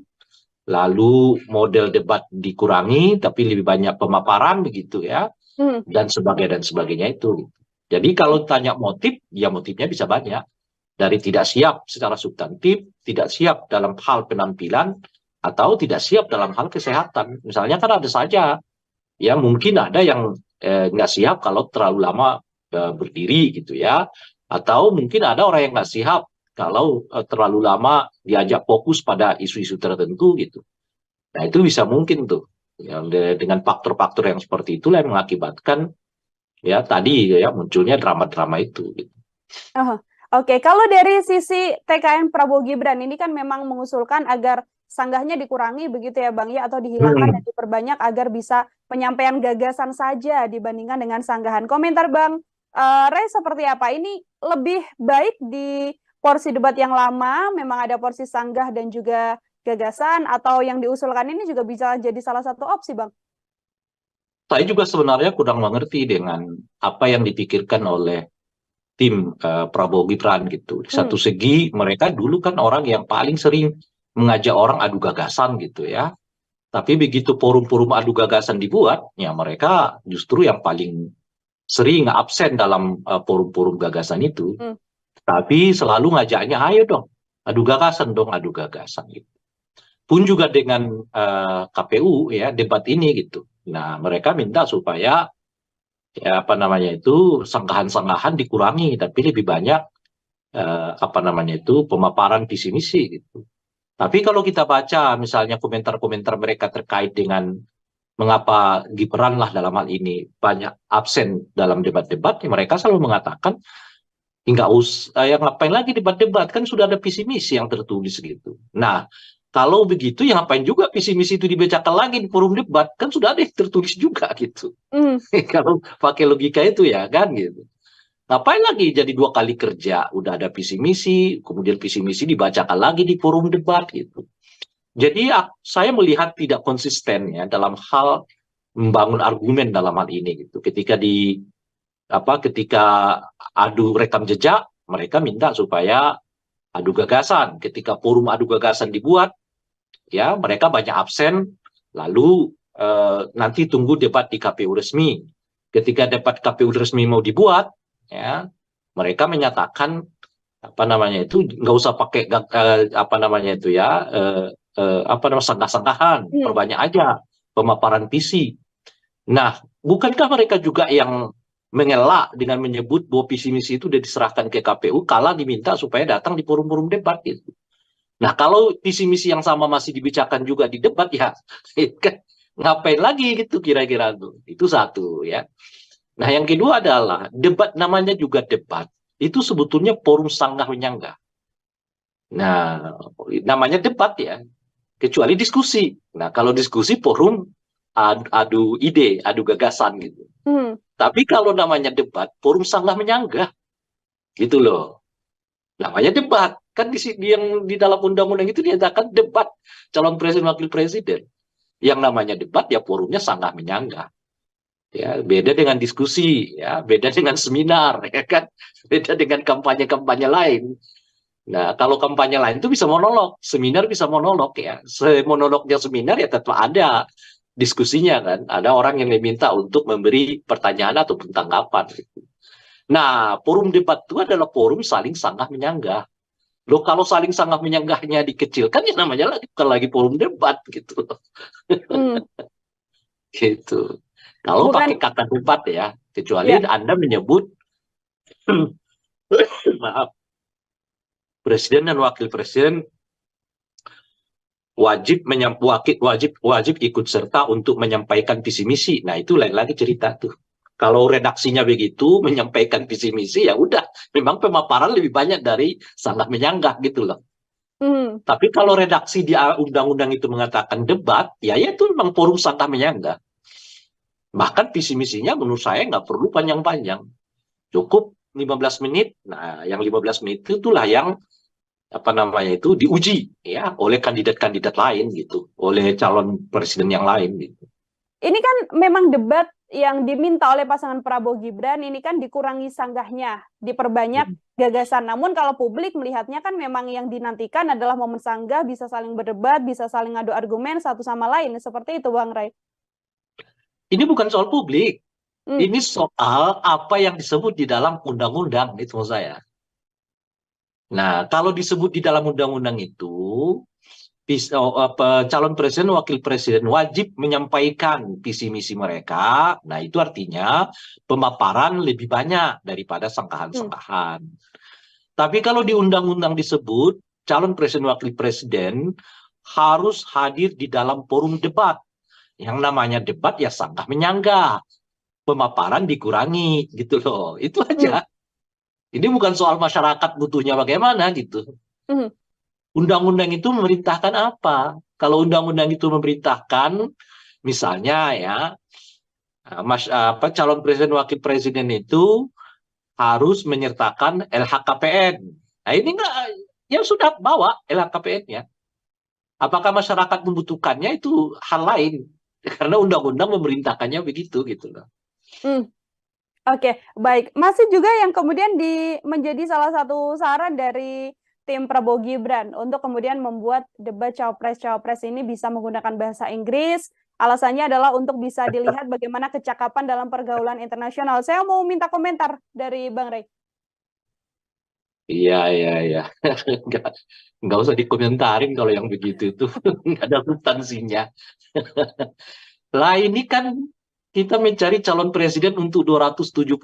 lalu model debat dikurangi, tapi lebih banyak pemaparan begitu ya, dan sebagainya itu. Jadi kalau tanya motif, ya motifnya bisa banyak. Dari tidak siap secara substantif, tidak siap dalam hal penampilan, atau tidak siap dalam hal kesehatan. Misalnya kan ada saja, ya mungkin ada yang nggak siap kalau terlalu lama berdiri gitu ya, atau mungkin ada orang yang nggak siap kalau terlalu lama diajak fokus pada isu-isu tertentu gitu. Nah itu bisa mungkin tuh ya, dengan faktor-faktor yang seperti itulah yang mengakibatkan ya tadi ya munculnya drama-drama itu. Gitu. Oke, kalau dari sisi TKN Prabowo Gibran ini kan memang mengusulkan agar sanggahnya dikurangi begitu ya Bang ya, atau dihilangkan dan diperbanyak agar bisa penyampaian gagasan saja dibandingkan dengan sanggahan. Komentar Bang Ray seperti apa? Ini lebih baik di porsi debat yang lama, memang ada porsi sanggah dan juga gagasan, atau yang diusulkan ini juga bisa jadi salah satu opsi, Bang? Saya juga sebenarnya kurang mengerti dengan apa yang dipikirkan oleh tim Prabowo Gibran gitu. Di satu segi mereka dulu kan orang yang paling sering mengajak orang adu gagasan gitu ya. Tapi begitu forum-forum adu gagasan dibuat, ya mereka justru yang paling sering absen dalam forum-forum gagasan itu. Tapi selalu ngajaknya, ayo dong, adu gagasan gitu. Pun juga dengan KPU ya debat ini gitu. Nah mereka minta supaya ya apa namanya itu sanggahan-sanggahan dikurangi, tapi lebih banyak apa namanya itu pemaparan visi misi gitu. Tapi kalau kita baca misalnya komentar-komentar mereka terkait dengan mengapa Gibran lah dalam hal ini banyak absen dalam debat-debat, mereka selalu mengatakan nggak usah, yang ngapain lagi debat-debat, kan sudah ada visi misi yang tertulis gitu. Nah, kalau begitu ya ngapain juga visi misi itu dibacakan lagi di forum debat, kan sudah ada yang tertulis juga gitu. Kalau pakai logika itu ya kan gitu. Ngapain lagi jadi 2 kali kerja, udah ada visi misi, kemudian visi misi dibacakan lagi di forum debat gitu. Jadi saya melihat tidak konsisten ya dalam hal membangun argumen dalam hal ini gitu. Ketika adu rekam jejak, mereka minta supaya adu gagasan. Ketika forum adu gagasan dibuat, ya mereka banyak absen, lalu nanti tunggu debat di KPU resmi. Ketika debat KPU resmi mau dibuat, ya mereka menyatakan apa namanya itu nggak usah pakai apa namanya itu ya apa namanya sanggah-sanggahan, perbanyak aja pemaparan visi. Nah, bukankah mereka juga yang mengelak dengan menyebut bahwa visi misi itu sudah diserahkan ke KPU kala diminta supaya datang di forum-forum debat gitu. Nah, kalau visi misi yang sama masih dibicarakan juga di debat ya ngapain lagi gitu kira-kira tuh. Itu satu ya. Nah, yang kedua adalah debat, namanya juga debat. Itu sebetulnya forum sanggah menyanggah. Nah, namanya debat ya. Kecuali diskusi. Nah, kalau diskusi forum adu ide, adu gagasan gitu. Tapi kalau namanya debat, forum sanggah menyanggah. Gitu loh. Namanya debat. Kan yang di dalam undang-undang itu dinyatakan debat calon presiden wakil presiden. Yang namanya debat ya forumnya sanggah menyanggah. Ya, beda dengan diskusi, ya, beda dengan seminar, ya kan, beda dengan kampanye-kampanye lain. Nah, kalau kampanye lain itu bisa monolog, seminar bisa monolog ya. Monolognya seminar ya tetap ada diskusinya kan, ada orang yang diminta untuk memberi pertanyaan ataupun tanggapan. Nah, forum debat itu adalah forum saling sanggah menyanggah. Loh, kalau saling sanggah menyanggahnya dikecilkan ya namanya lagi bukan lagi forum debat gitu. Gitu. Kalau pakai kata debat ya, kecuali Anda menyebut maaf, presiden dan wakil presiden wajib ikut serta untuk menyampaikan visi misi. Nah, itu lain lagi cerita tuh. Kalau redaksinya begitu menyampaikan visi misi ya udah, memang pemaparan lebih banyak dari sanggah menyanggah gitu loh. Tapi kalau redaksi di undang-undang itu mengatakan debat, ya itu memang forum sanggah menyanggah. Bahkan visi misinya menurut saya nggak perlu panjang-panjang. Cukup 15 menit. Nah, yang 15 menit itulah yang apa namanya itu diuji ya oleh kandidat-kandidat lain gitu, oleh calon presiden yang lain gitu. Ini kan memang debat yang diminta oleh pasangan Prabowo Gibran ini kan dikurangi sanggahnya, diperbanyak gagasan. Namun kalau publik melihatnya kan memang yang dinantikan adalah momen sanggah, bisa saling berdebat, bisa saling adu argumen satu sama lain. Seperti itu Bang Ray. Ini bukan soal publik. Ini soal apa yang disebut di dalam undang-undang, itu maksud saya. Nah, kalau disebut di dalam undang-undang itu, calon presiden, wakil presiden wajib menyampaikan visi misi mereka. Nah, itu artinya pemaparan lebih banyak daripada sanggahan-sanggahan. Tapi kalau di undang-undang disebut, calon presiden, wakil presiden harus hadir di dalam forum debat. Yang namanya debat ya sanggah menyanggah. Pemaparan dikurangi gitu loh. Itu aja. Ini bukan soal masyarakat butuhnya bagaimana gitu. Undang-undang itu memerintahkan apa? Kalau undang-undang itu memerintahkan misalnya ya calon presiden wakil presiden itu harus menyertakan LHKPN. Nah, ini enggak, ya sudah bawa LHKPN-nya. Apakah masyarakat membutuhkannya itu hal lain? Karena undang-undang memerintahkannya begitu gitu loh. Oke, baik. Masih juga yang kemudian menjadi salah satu saran dari tim Prabowo Gibran untuk kemudian membuat debat cawapres-cawapres ini bisa menggunakan bahasa Inggris. Alasannya adalah untuk bisa dilihat bagaimana kecakapan dalam pergaulan internasional. Saya mau minta komentar dari Bang Rey. Iya, iya, iya. Nggak, nggak usah dikomentarin kalau yang begitu itu. Nggak ada substansinya. Lah ini kan kita mencari calon presiden untuk 274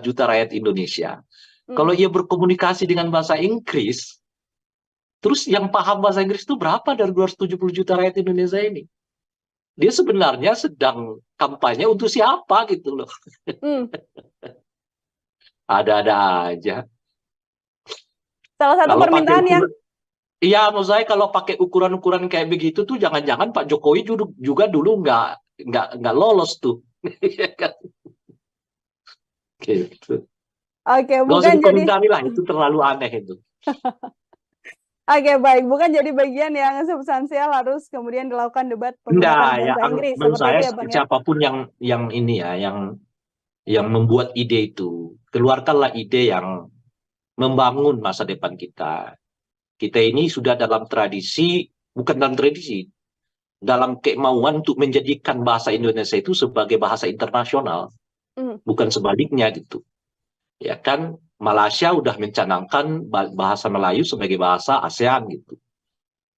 juta rakyat Indonesia. Kalau ia berkomunikasi dengan bahasa Inggris, terus yang paham bahasa Inggris itu berapa dari 270 juta rakyat Indonesia ini? Dia sebenarnya sedang kampanye untuk siapa gitu loh. Ada-ada aja. Salah satu Kalau pakai permintaan yang iya, menurut saya kalau pakai ukuran-ukuran kayak begitu tuh jangan-jangan Pak Jokowi juga dulu nggak lolos tuh. Iya kan? Gitu. oke, Nggak usah bukan jadi dikomentari lah, itu terlalu aneh itu. oke, baik, bukan jadi bagian yang substansial harus kemudian dilakukan debat Enggak, menggunakan ya bahasa Inggris menurut seperti saya itu ya, Bang ya. siapapun yang ini ya, yang membuat ide itu, keluarkanlah ide yang membangun masa depan kita. Kita ini sudah dalam tradisi, bukan dalam tradisi, dalam kemauan untuk menjadikan bahasa Indonesia itu sebagai bahasa internasional, bukan sebaliknya gitu. Ya kan, Malaysia udah mencanangkan bahasa Melayu sebagai bahasa ASEAN gitu.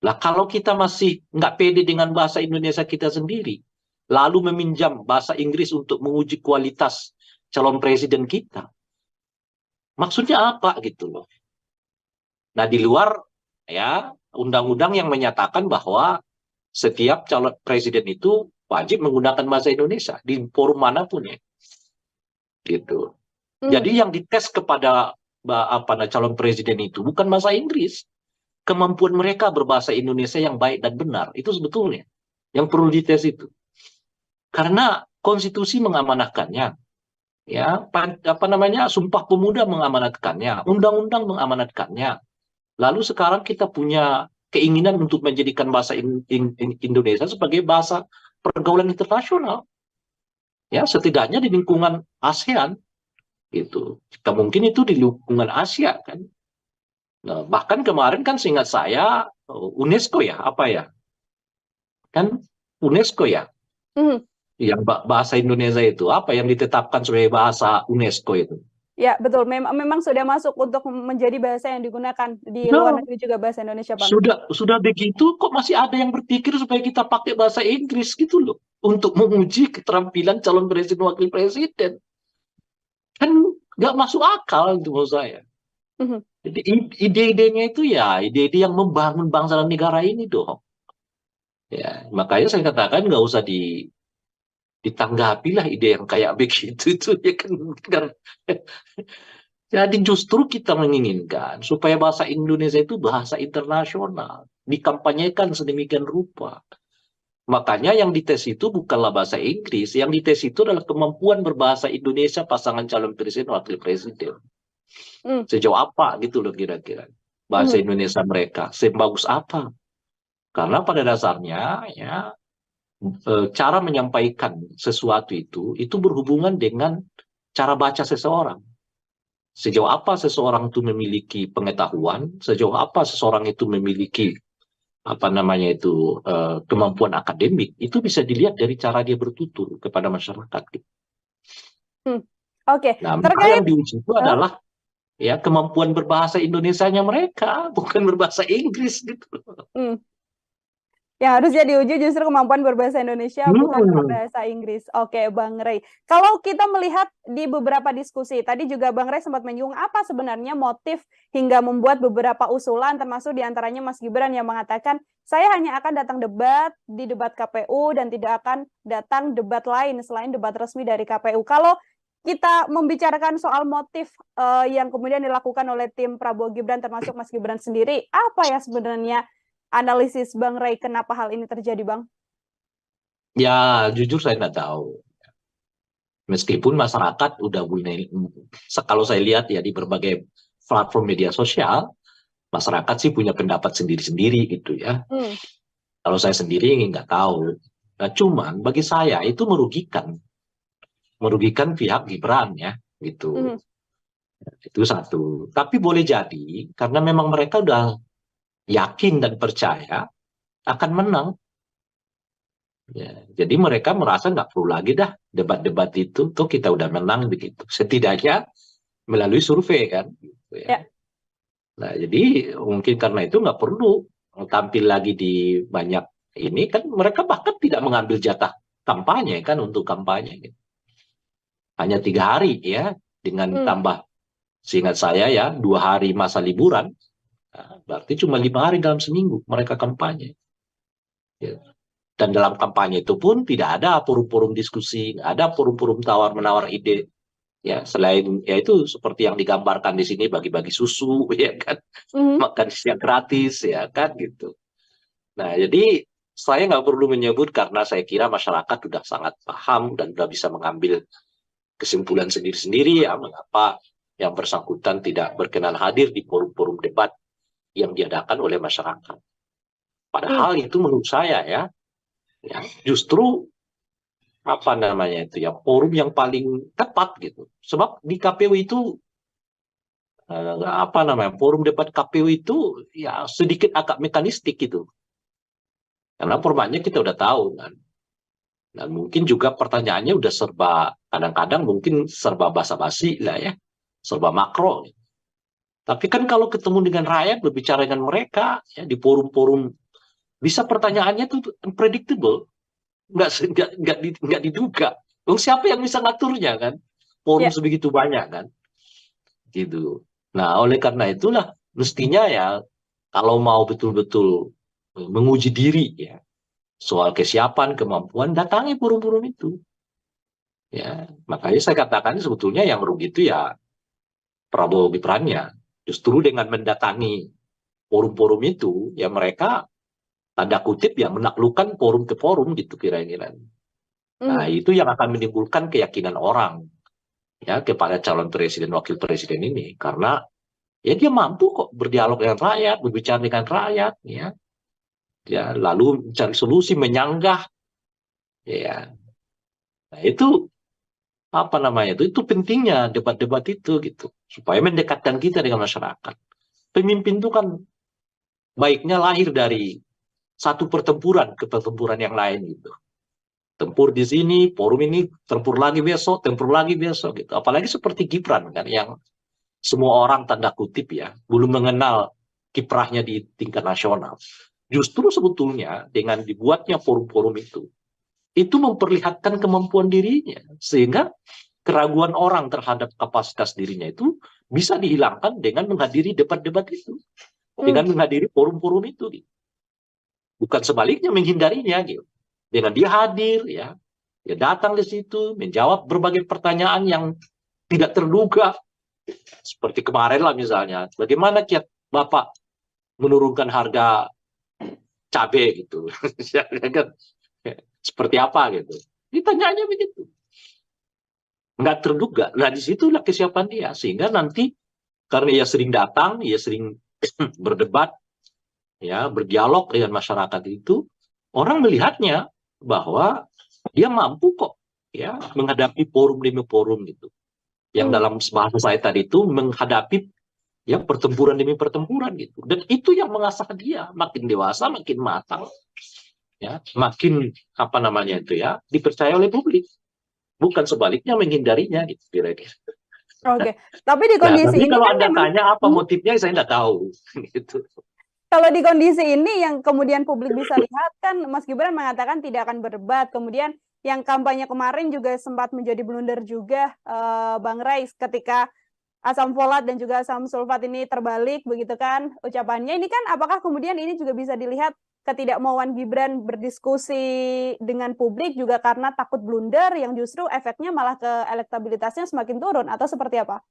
Lah kalau kita masih nggak pede dengan bahasa Indonesia kita sendiri, lalu meminjam bahasa Inggris untuk menguji kualitas calon presiden kita, maksudnya apa gitu loh. Nah di luar ya undang-undang yang menyatakan bahwa setiap calon presiden itu wajib menggunakan bahasa Indonesia di forum manapun ya, gitu. Jadi yang dites kepada calon presiden itu bukan bahasa Inggris, kemampuan mereka berbahasa Indonesia yang baik dan benar itu sebetulnya yang perlu dites itu. Karena konstitusi mengamanatkannya, ya Sumpah Pemuda mengamanatkannya, undang-undang mengamanatkannya. Lalu sekarang kita punya keinginan untuk menjadikan bahasa Indonesia sebagai bahasa pergaulan internasional. Ya, setidaknya di lingkungan ASEAN gitu. Mungkin itu di lingkungan Asia kan. Nah, bahkan kemarin kan seingat saya UNESCO ya, apa ya? Kan UNESCO ya. Yang bahasa Indonesia itu apa yang ditetapkan sebagai bahasa UNESCO itu. Ya, betul. Memang sudah masuk untuk menjadi bahasa yang digunakan di luar negeri juga bahasa Indonesia, Bang. Sudah begitu kok masih ada yang berpikir supaya kita pakai bahasa Inggris gitu loh untuk menguji keterampilan calon presiden wakil presiden. Kan nggak masuk akal itu menurut saya. Jadi ide-idenya itu ya ide-ide yang membangun bangsa dan negara ini dong. Ya, makanya saya katakan nggak usah ditanggapilah ide yang kayak begitu itu ya kan. Jadi justru kita menginginkan supaya bahasa Indonesia itu bahasa internasional, dikampanyekan sedemikian rupa. Makanya yang dites itu bukanlah bahasa Inggris, yang dites itu adalah kemampuan berbahasa Indonesia pasangan calon presiden wakil presiden. Sejauh apa gitu loh kira-kira bahasa Indonesia mereka, sebagus apa? Karena pada dasarnya ya cara menyampaikan sesuatu itu berhubungan dengan cara baca seseorang. Sejauh apa seseorang itu memiliki pengetahuan, sejauh apa seseorang itu memiliki kemampuan akademik, itu bisa dilihat dari cara dia bertutur kepada masyarakat. Oke. Nah, maka yang diuji itu adalah ya kemampuan berbahasa Indonesianya mereka, bukan berbahasa Inggris gitu. Yang harusnya diuji justru kemampuan berbahasa Indonesia, bukan berbahasa Inggris. Oke, Bang Rey. Kalau kita melihat di beberapa diskusi, tadi juga Bang Rey sempat menyinggung apa sebenarnya motif hingga membuat beberapa usulan, termasuk diantaranya Mas Gibran yang mengatakan, saya hanya akan datang debat di debat KPU dan tidak akan datang debat lain selain debat resmi dari KPU. Kalau kita membicarakan soal motif yang kemudian dilakukan oleh tim Prabowo Gibran, termasuk Mas Gibran sendiri, apa ya sebenarnya analisis Bang Rey kenapa hal ini terjadi, Bang? Ya, jujur saya nggak tahu. Meskipun masyarakat udah mulai, kalau saya lihat ya di berbagai platform media sosial, masyarakat sih punya pendapat sendiri-sendiri gitu ya. Kalau saya sendiri nggak tahu. Nah, cuman bagi saya itu merugikan pihak Gibran ya. gitu. Mhm. Itu satu. Tapi boleh jadi karena memang mereka udah yakin dan percaya akan menang. Ya, jadi mereka merasa nggak perlu lagi dah debat-debat itu, tuh kita udah menang begitu. Setidaknya melalui survei kan. Gitu ya. Ya. Nah, jadi mungkin karena itu nggak perlu tampil lagi di banyak ini kan mereka bahkan tidak mengambil jatah kampanye kan untuk kampanye. Gitu. Hanya 3 hari ya dengan Hmm. tambah seingat saya ya 2 hari masa liburan. Nah, berarti cuma 5 hari dalam seminggu mereka kampanye. Ya. Dan dalam kampanye itu pun tidak ada forum-forum diskusi, nggak ada forum-forum tawar-menawar ide. Ya, selain ya itu seperti yang digambarkan di sini bagi-bagi susu, ya kan, Mhm. makan siang gratis, ya kan gitu. Nah, jadi saya nggak perlu menyebut karena saya kira masyarakat sudah sangat paham dan sudah bisa mengambil kesimpulan sendiri-sendiri ya mengapa yang bersangkutan tidak berkenan hadir di forum-forum debat yang diadakan oleh masyarakat. Padahal itu menurut saya ya justru apa namanya itu ya forum yang paling tepat gitu. Sebab di KPU itu apa namanya forum debat KPU itu ya sedikit agak mekanistik gitu. Karena formatnya kita udah tahu kan. Dan mungkin juga pertanyaannya udah serba kadang-kadang mungkin serba basa-basi lah ya, serba makro. Tapi kan kalau ketemu dengan rakyat berbicara dengan mereka ya di forum-forum bisa pertanyaannya tuh unpredictable, nggak diduga. Dong siapa yang bisa ngaturnya kan? Forum Ya. sebegitu banyak kan, gitu. Nah oleh karena itulah mestinya ya kalau mau betul-betul menguji diri ya soal kesiapan kemampuan datangi forum-forum itu. Ya, makanya saya katakan sebetulnya yang rugi itu ya Prabowo Gibran-nya. Justru dengan mendatangi forum-forum itu, ya mereka tanda kutip ya menaklukkan forum ke forum gitu kira-kira. Nah, Mhm. itu yang akan menimbulkan keyakinan orang ya kepada calon presiden wakil presiden ini karena ya dia mampu kok berdialog dengan rakyat, berbicara dengan rakyat ya. Ya, lalu mencari solusi menyanggah ya. Nah, itu apa namanya itu pentingnya debat-debat itu gitu supaya mendekatkan kita dengan masyarakat. Pemimpin itu kan baiknya lahir dari satu pertempuran ke pertempuran yang lain gitu. Tempur di sini, forum ini, tempur lagi besok gitu. Apalagi seperti Gibran kan yang semua orang tanda kutip ya belum mengenal kiprahnya di tingkat nasional. Justru sebetulnya dengan dibuatnya forum-forum itu memperlihatkan kemampuan dirinya sehingga keraguan orang terhadap kapasitas dirinya itu bisa dihilangkan dengan menghadiri debat-debat itu, dengan menghadiri forum-forum itu. Gitu. Bukan sebaliknya menghindarinya gitu. Dengan dia hadir ya, dia datang di situ menjawab berbagai pertanyaan yang tidak terduga seperti kemarin lah misalnya, bagaimana kiat Bapak menurunkan harga cabai gitu, seperti apa gitu. Ditanyanya begitu, nggak terduga. Nah disitulah kesiapan dia sehingga nanti karena ia sering datang, ia sering berdebat, ya berdialog dengan masyarakat itu, orang melihatnya bahwa dia mampu kok ya menghadapi forum demi forum gitu. Yang dalam bahasa saya tadi itu menghadapi ya pertempuran demi pertempuran gitu. Dan itu yang mengasah dia makin dewasa, makin matang, ya, makin apa namanya itu ya dipercaya oleh publik. Bukan sebaliknya menghindarinya gitu kira-kira. Oke, tapi di Nah, kondisi tapi ini kalau kan Anda memang tanya apa motifnya saya nggak tahu gitu. kalau di kondisi ini yang kemudian publik bisa lihat kan Mas Gibran mengatakan tidak akan berdebat, kemudian yang kampanye kemarin juga sempat menjadi blunder juga Bang Rais ketika asam folat dan juga asam sulfat ini terbalik begitu kan ucapannya. Ini kan apakah kemudian ini juga bisa dilihat ketidakmauan Gibran berdiskusi dengan publik juga karena takut blunder yang justru efeknya malah ke elektabilitasnya semakin turun atau seperti apa?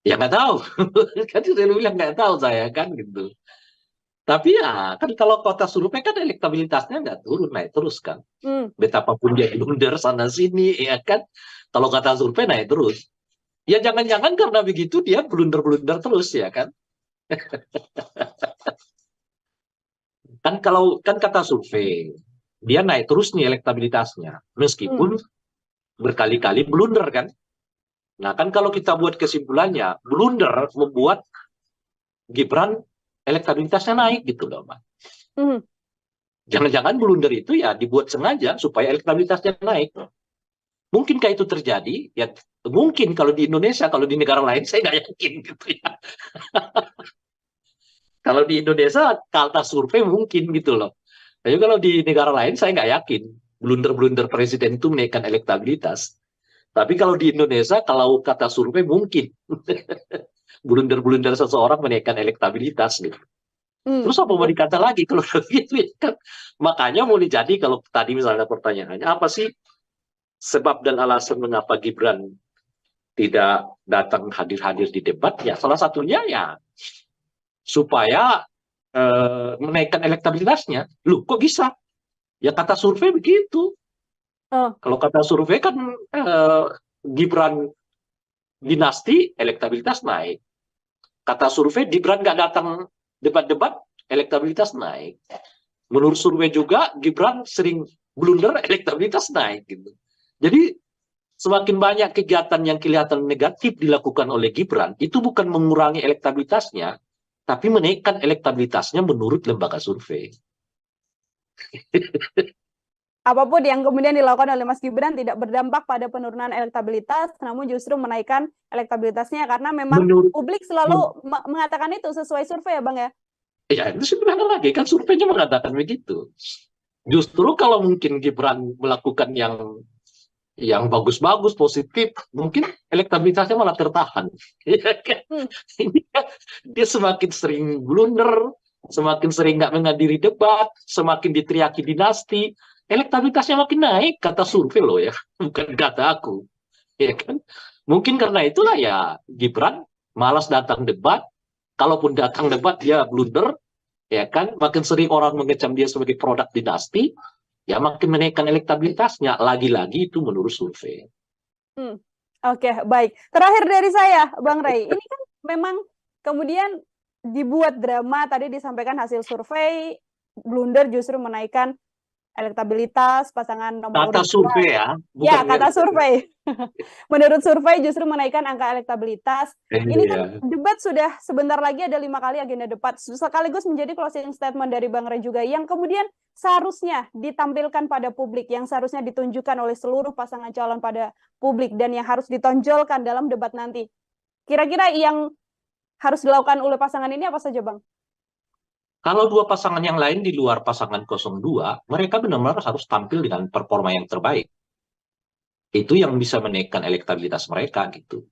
Ya nggak tahu, kan saya bilang nggak tahu saya kan gitu. Tapi ya kan kalau kota survei kan elektabilitasnya nggak turun naik terus kan. Hmm. Betapapun dia blunder sana sini ya kan. Kalau kata survei naik terus. Ya jangan-jangan karena begitu dia blunder-blunder terus ya kan. Kan kalau kan kata survei dia naik terus nih elektabilitasnya meskipun berkali-kali blunder kan. Nah kan kalau kita buat kesimpulannya, blunder membuat Gibran elektabilitasnya naik gitu loh, Mbak. Mhm. Jangan-jangan blunder itu ya dibuat sengaja supaya elektabilitasnya naik. Mungkinkah itu terjadi? Ya mungkin kalau di Indonesia, kalau di negara lain saya nggak yakin gitu ya. Kalau di Indonesia kata survei mungkin gitu loh. Tapi kalau di negara lain saya nggak yakin blunder-blunder presiden itu menaikkan elektabilitas. Tapi kalau di Indonesia kalau kata survei mungkin blunder-blunder seseorang menaikkan elektabilitas gitu. Hmm. Terus apa mau dikata lagi kalau gitu ya kan? Makanya boleh jadi kalau tadi misalnya pertanyaannya apa sih sebab dan alasan mengapa Gibran tidak datang hadir-hadir di debat? Ya salah satunya ya supaya menaikkan elektabilitasnya. Loh kok bisa? Ya kata survei begitu. Oh. Kalau kata survei kan Gibran dinasti elektabilitas naik. Kata survei Gibran nggak datang debat-debat elektabilitas naik. Menurut survei juga Gibran sering blunder elektabilitas naik gitu. Jadi semakin banyak kegiatan yang kelihatan negatif dilakukan oleh Gibran itu bukan mengurangi elektabilitasnya, tapi menaikkan elektabilitasnya menurut lembaga survei. Apapun yang kemudian dilakukan oleh Mas Gibran tidak berdampak pada penurunan elektabilitas, namun justru menaikkan elektabilitasnya karena memang Menurut publik selalu mengatakan itu sesuai survei ya Bang ya? ya itu sebenarnya lagi kan surveinya mengatakan begitu. Justru kalau mungkin Gibran melakukan yang bagus-bagus, positif, mungkin elektabilitasnya malah tertahan. Ini kan dia semakin sering blunder, semakin sering nggak menghadiri debat, semakin diteriaki dinasti, elektabilitasnya makin naik, kata survei loh ya, bukan kata aku. Ya kan? Mungkin karena itulah ya Gibran malas datang debat, kalaupun datang debat dia blunder, ya kan? Makin sering orang mengecam dia sebagai produk dinasti, ya makin menaikkan elektabilitasnya. Lagi-lagi itu menurut survei. Oke, baik. Terakhir dari saya, Bang Ray, ini kan memang kemudian dibuat drama, tadi disampaikan hasil survei, blunder justru menaikkan elektabilitas pasangan nomor Kata urut 2. survei ya, Ya, bukan kata survei. Menurut survei justru menaikkan angka elektabilitas. Ini kan iya. debat sudah sebentar lagi ada 5 kali agenda debat. Sekaligus menjadi closing statement dari Bang Ray juga yang kemudian seharusnya ditampilkan pada publik, yang seharusnya ditunjukkan oleh seluruh pasangan calon pada publik dan yang harus ditonjolkan dalam debat nanti. Kira-kira yang harus dilakukan oleh pasangan ini apa saja, Bang? Kalau dua pasangan yang lain di luar pasangan 02, mereka benar-benar harus tampil dengan performa yang terbaik. Itu yang bisa menaikkan elektabilitas mereka gitu.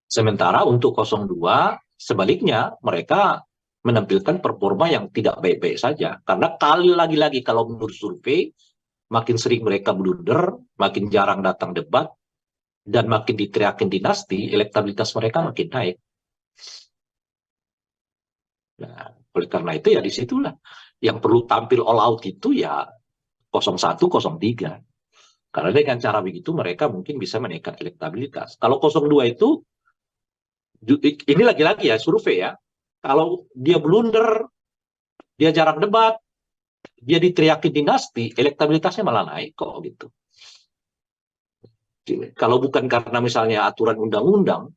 Sementara untuk 02, sebaliknya mereka menampilkan performa yang tidak baik-baik saja. Karena kali lagi-lagi kalau menurut survei, makin sering mereka blunder, makin jarang datang debat, dan makin diteriakin dinasti, elektabilitas mereka makin naik. Nah, oleh karena itu ya disitulah yang perlu tampil all out itu ya 01, 03. Karena dengan cara begitu mereka mungkin bisa menaikkan elektabilitas. Kalau 02 itu, ini lagi-lagi ya survei ya, kalau dia blunder, dia jarang debat, dia diteriaki dinasti, elektabilitasnya malah naik kok gitu. Kalau bukan karena misalnya aturan undang-undang,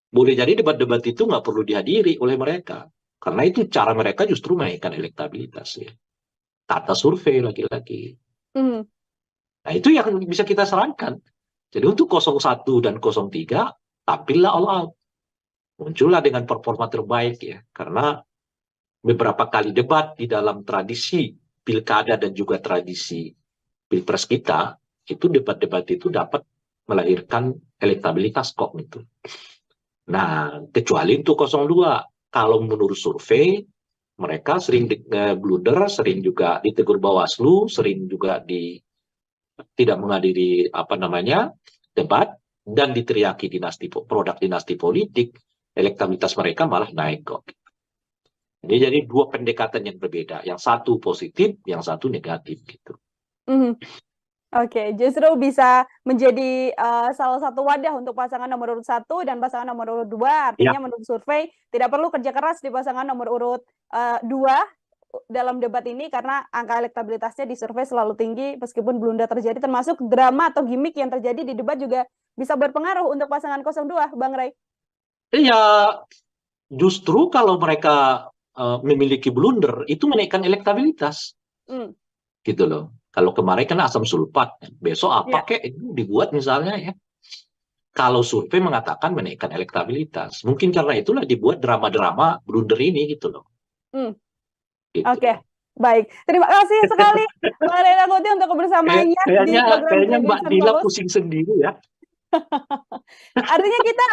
boleh jadi debat-debat itu nggak perlu dihadiri oleh mereka. Karena itu cara mereka justru menaikkan elektabilitas ya. Kata survei lagi-lagi. Nah itu yang bisa kita sarankan. Jadi untuk 01 dan 03, tampillah all out. Muncullah dengan performa terbaik ya. Karena beberapa kali debat di dalam tradisi pilkada dan juga tradisi pilpres kita, itu debat-debat itu dapat melahirkan elektabilitas kok gitu. Nah, kecuali untuk 02, kalau menurut survei, mereka sering blunder, sering juga ditegur Bawaslu, sering juga tidak menghadiri debat, dan diteriaki produk dinasti politik, elektabilitas mereka malah naik kok. Ini jadi dua pendekatan yang berbeda, yang satu positif, yang satu negatif gitu. Oke, justru bisa menjadi salah satu wadah untuk pasangan nomor urut 1 dan pasangan nomor urut 2. Artinya menurut survei tidak perlu kerja keras di pasangan nomor urut 2 dalam debat ini karena angka elektabilitasnya di survei selalu tinggi meskipun blunder terjadi, termasuk drama atau gimmick yang terjadi di debat juga bisa berpengaruh untuk pasangan 02, Bang Ray. Iya, justru kalau mereka memiliki blunder itu menaikkan elektabilitas, gitu loh. Kalau kemarin kan asam sulfat, besok apa kek itu dibuat misalnya ya. Kalau survei mengatakan menaikkan elektabilitas, mungkin karena itulah dibuat drama-drama blunder ini gitu loh. Gitu. Oke, baik. Terima kasih sekali Bang Ray Rangkuti untuk kebersamaannya di program Kayaknya Mbak Tribun Dila Fokus. pusing sendiri ya. Artinya kita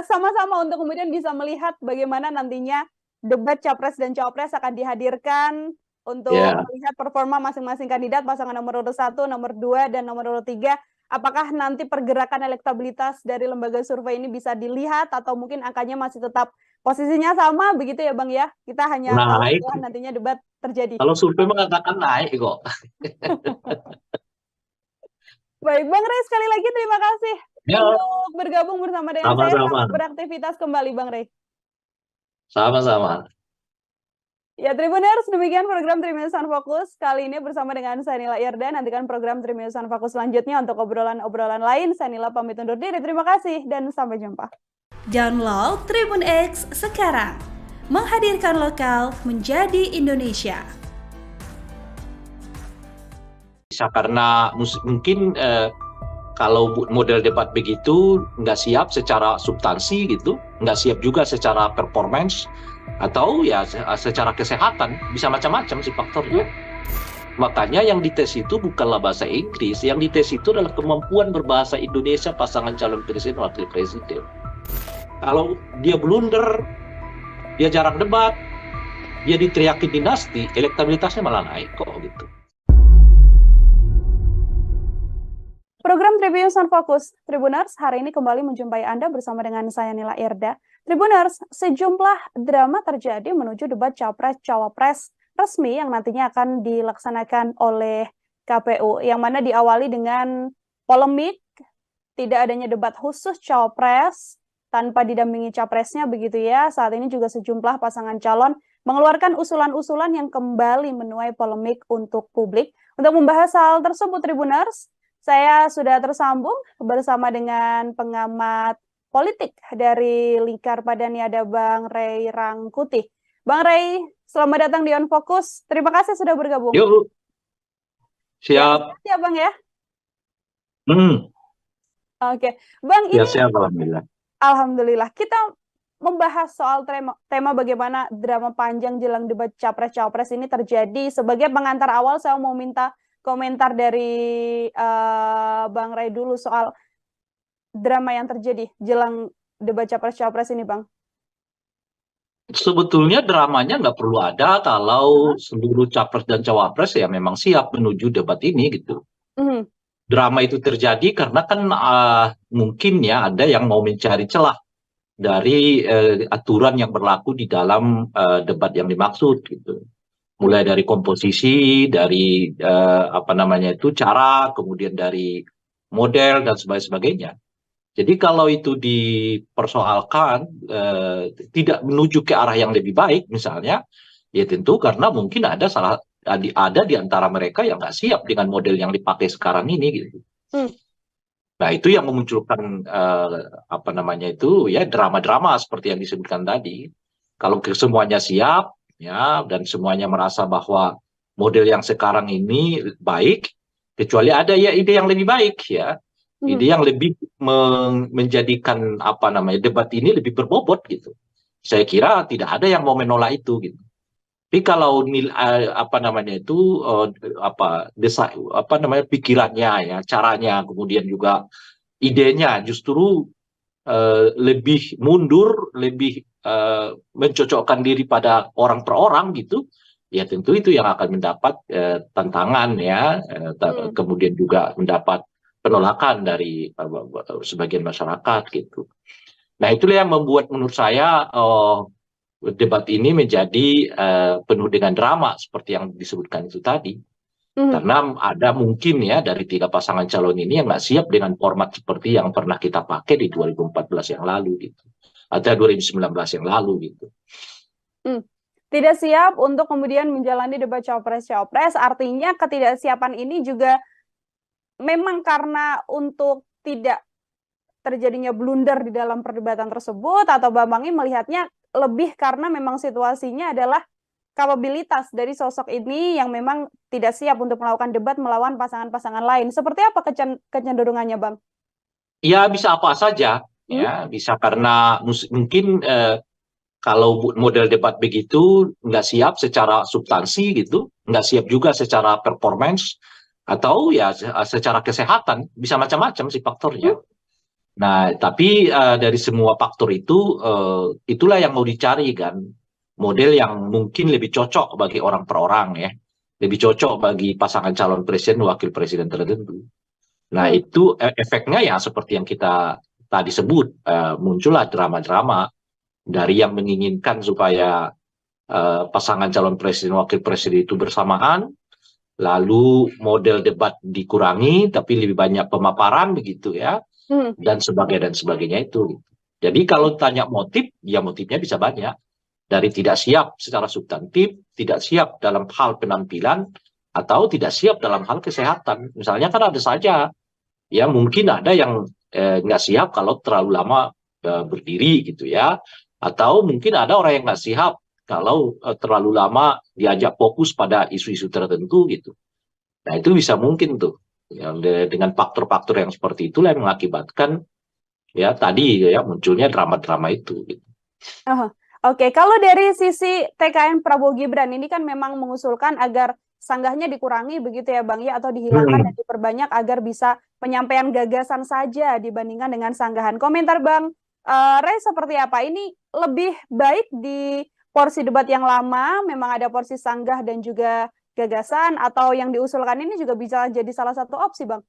sama-sama untuk kemudian bisa melihat bagaimana nantinya debat Capres dan Cawapres akan dihadirkan untuk melihat performa masing-masing kandidat, pasangan nomor urut 1, nomor 2, dan nomor urut 3. Apakah nanti pergerakan elektabilitas dari lembaga survei ini bisa dilihat atau mungkin angkanya masih tetap posisinya sama begitu ya Bang ya? Kita hanya tahu setelah nantinya debat terjadi. Kalau survei mengatakan naik kok. Baik, Bang Ray, sekali lagi terima kasih untuk bergabung bersama dengan saya. Selamat beraktivitas kembali, Bang Ray. Sama-sama. Ya, Tribuners, demikian program Tribuners on Fokus. Kali ini bersama dengan saya Nila Irda. Nantikan program Tribuners on Fokus selanjutnya untuk obrolan-obrolan lain. Saya Nila pamit undur diri. Terima kasih dan sampai jumpa. Download Tribun X sekarang. Menghadirkan lokal menjadi Indonesia. Bisa karena mungkin kalau model debat begitu nggak siap secara substansi gitu, nggak siap juga secara performance, atau ya secara kesehatan, bisa macam-macam sih faktornya. Makanya yang dites itu bukanlah bahasa Inggris, yang dites itu adalah kemampuan berbahasa Indonesia pasangan calon presiden wakil presiden. Kalau dia blunder, dia jarang debat, dia diteriakin dinasti, elektabilitasnya malah naik kok gitu. Program Tribuners on Fokus, Tribuners, hari ini kembali menjumpai Anda bersama dengan saya Nila Irda. Tribuners, sejumlah drama terjadi menuju debat Capres-Cawapres resmi yang nantinya akan dilaksanakan oleh KPU, yang mana diawali dengan polemik, tidak adanya debat khusus Cawapres, tanpa didampingi Capresnya begitu ya. Saat ini juga sejumlah pasangan calon mengeluarkan usulan-usulan yang kembali menuai polemik untuk publik. Untuk membahas hal tersebut, Tribuners, saya sudah tersambung bersama dengan pengamat politik dari Lingkar Padani, ada Bang Ray Rangkuti. Bang Ray, selamat datang di On Fokus. Terima kasih sudah bergabung. Yuk, siap. Ya, Bang ya. Oke, Bang, ini siap, alhamdulillah. Alhamdulillah. Kita membahas soal tema bagaimana drama panjang jelang debat Capres-Cawapres ini terjadi. Sebagai pengantar awal, saya mau minta komentar dari Bang Ray dulu soal drama yang terjadi jelang debat Capres-Cawapres ini, Bang. Sebetulnya dramanya nggak perlu ada kalau seluruh Capres dan Cawapres ya memang siap menuju debat ini gitu. Drama itu terjadi karena kan mungkin ya ada yang mau mencari celah dari aturan yang berlaku di dalam debat yang dimaksud gitu. Mulai dari komposisi, dari cara, kemudian dari model dan sebagainya. Jadi kalau itu dipersoalkan tidak menuju ke arah yang lebih baik misalnya, ya tentu karena mungkin ada di antara mereka yang nggak siap dengan model yang dipakai sekarang ini gitu. Nah itu yang memunculkan drama-drama seperti yang disebutkan tadi. Kalau semuanya siap ya dan semuanya merasa bahwa model yang sekarang ini baik, kecuali ada ya ide yang lebih baik ya. Ide yang lebih menjadikan debat ini lebih berbobot gitu. Saya kira tidak ada yang mau menolak itu gitu. Tapi kalau pikirannya ya, caranya, kemudian juga idenya justru lebih mundur, lebih mencocokkan diri pada orang per orang gitu, ya tentu itu yang akan mendapat tantangan ya, kemudian juga mendapat penolakan dari sebagian masyarakat gitu. Nah itulah yang membuat menurut saya debat ini menjadi penuh dengan drama seperti yang disebutkan itu tadi. Karena ada mungkin ya dari 3 pasangan calon ini yang nggak siap dengan format seperti yang pernah kita pakai di 2014 yang lalu gitu. Atau 2019 yang lalu gitu. tidak siap untuk kemudian menjalani debat cawapres-cawapres. Artinya ketidaksiapan ini juga memang karena untuk tidak terjadinya blunder di dalam perdebatan tersebut, atau Bambang ini melihatnya lebih karena memang situasinya adalah kapabilitas dari sosok ini yang memang tidak siap untuk melakukan debat melawan pasangan-pasangan lain. Seperti apa kecenderungannya, Bang? Ya bisa apa saja, Hmm? ya bisa karena mungkin kalau model debat begitu nggak siap secara substansi gitu, nggak siap juga secara performance, atau ya secara kesehatan, bisa macam-macam sih faktornya. Hmm? Nah, tapi dari semua faktor itu, itulah yang mau dicari kan, model yang mungkin lebih cocok bagi orang per orang ya, lebih cocok bagi pasangan calon presiden, wakil presiden tertentu. Nah, Hmm. itu efeknya ya seperti yang kita tadi sebut, muncullah drama-drama dari yang menginginkan supaya pasangan calon presiden, wakil presiden itu bersamaan, lalu model debat dikurangi, tapi lebih banyak pemaparan begitu ya, Hmm. dan sebagainya itu. Jadi kalau tanya motif, ya motifnya bisa banyak. Dari tidak siap secara substantif, tidak siap dalam hal penampilan, atau tidak siap dalam hal kesehatan. Misalnya kan ada saja, ya mungkin ada yang nggak siap kalau terlalu lama berdiri gitu ya. Atau mungkin ada orang yang nggak siap kalau terlalu lama diajak fokus pada isu-isu tertentu gitu. Nah itu bisa mungkin tuh. Ya, dengan faktor-faktor yang seperti itulah yang mengakibatkan ya tadi ya munculnya drama-drama itu gitu. Oke, kalau dari sisi TKN Prabowo Gibran ini kan memang mengusulkan agar sanggahnya dikurangi begitu ya Bang ya, atau dihilangkan dan diperbanyak agar bisa penyampaian gagasan saja dibandingkan dengan sanggahan. Komentar Bang Ray seperti apa? Ini lebih baik di porsi debat yang lama memang ada porsi sanggah dan juga gagasan, atau yang diusulkan ini juga bisa jadi salah satu opsi Bang?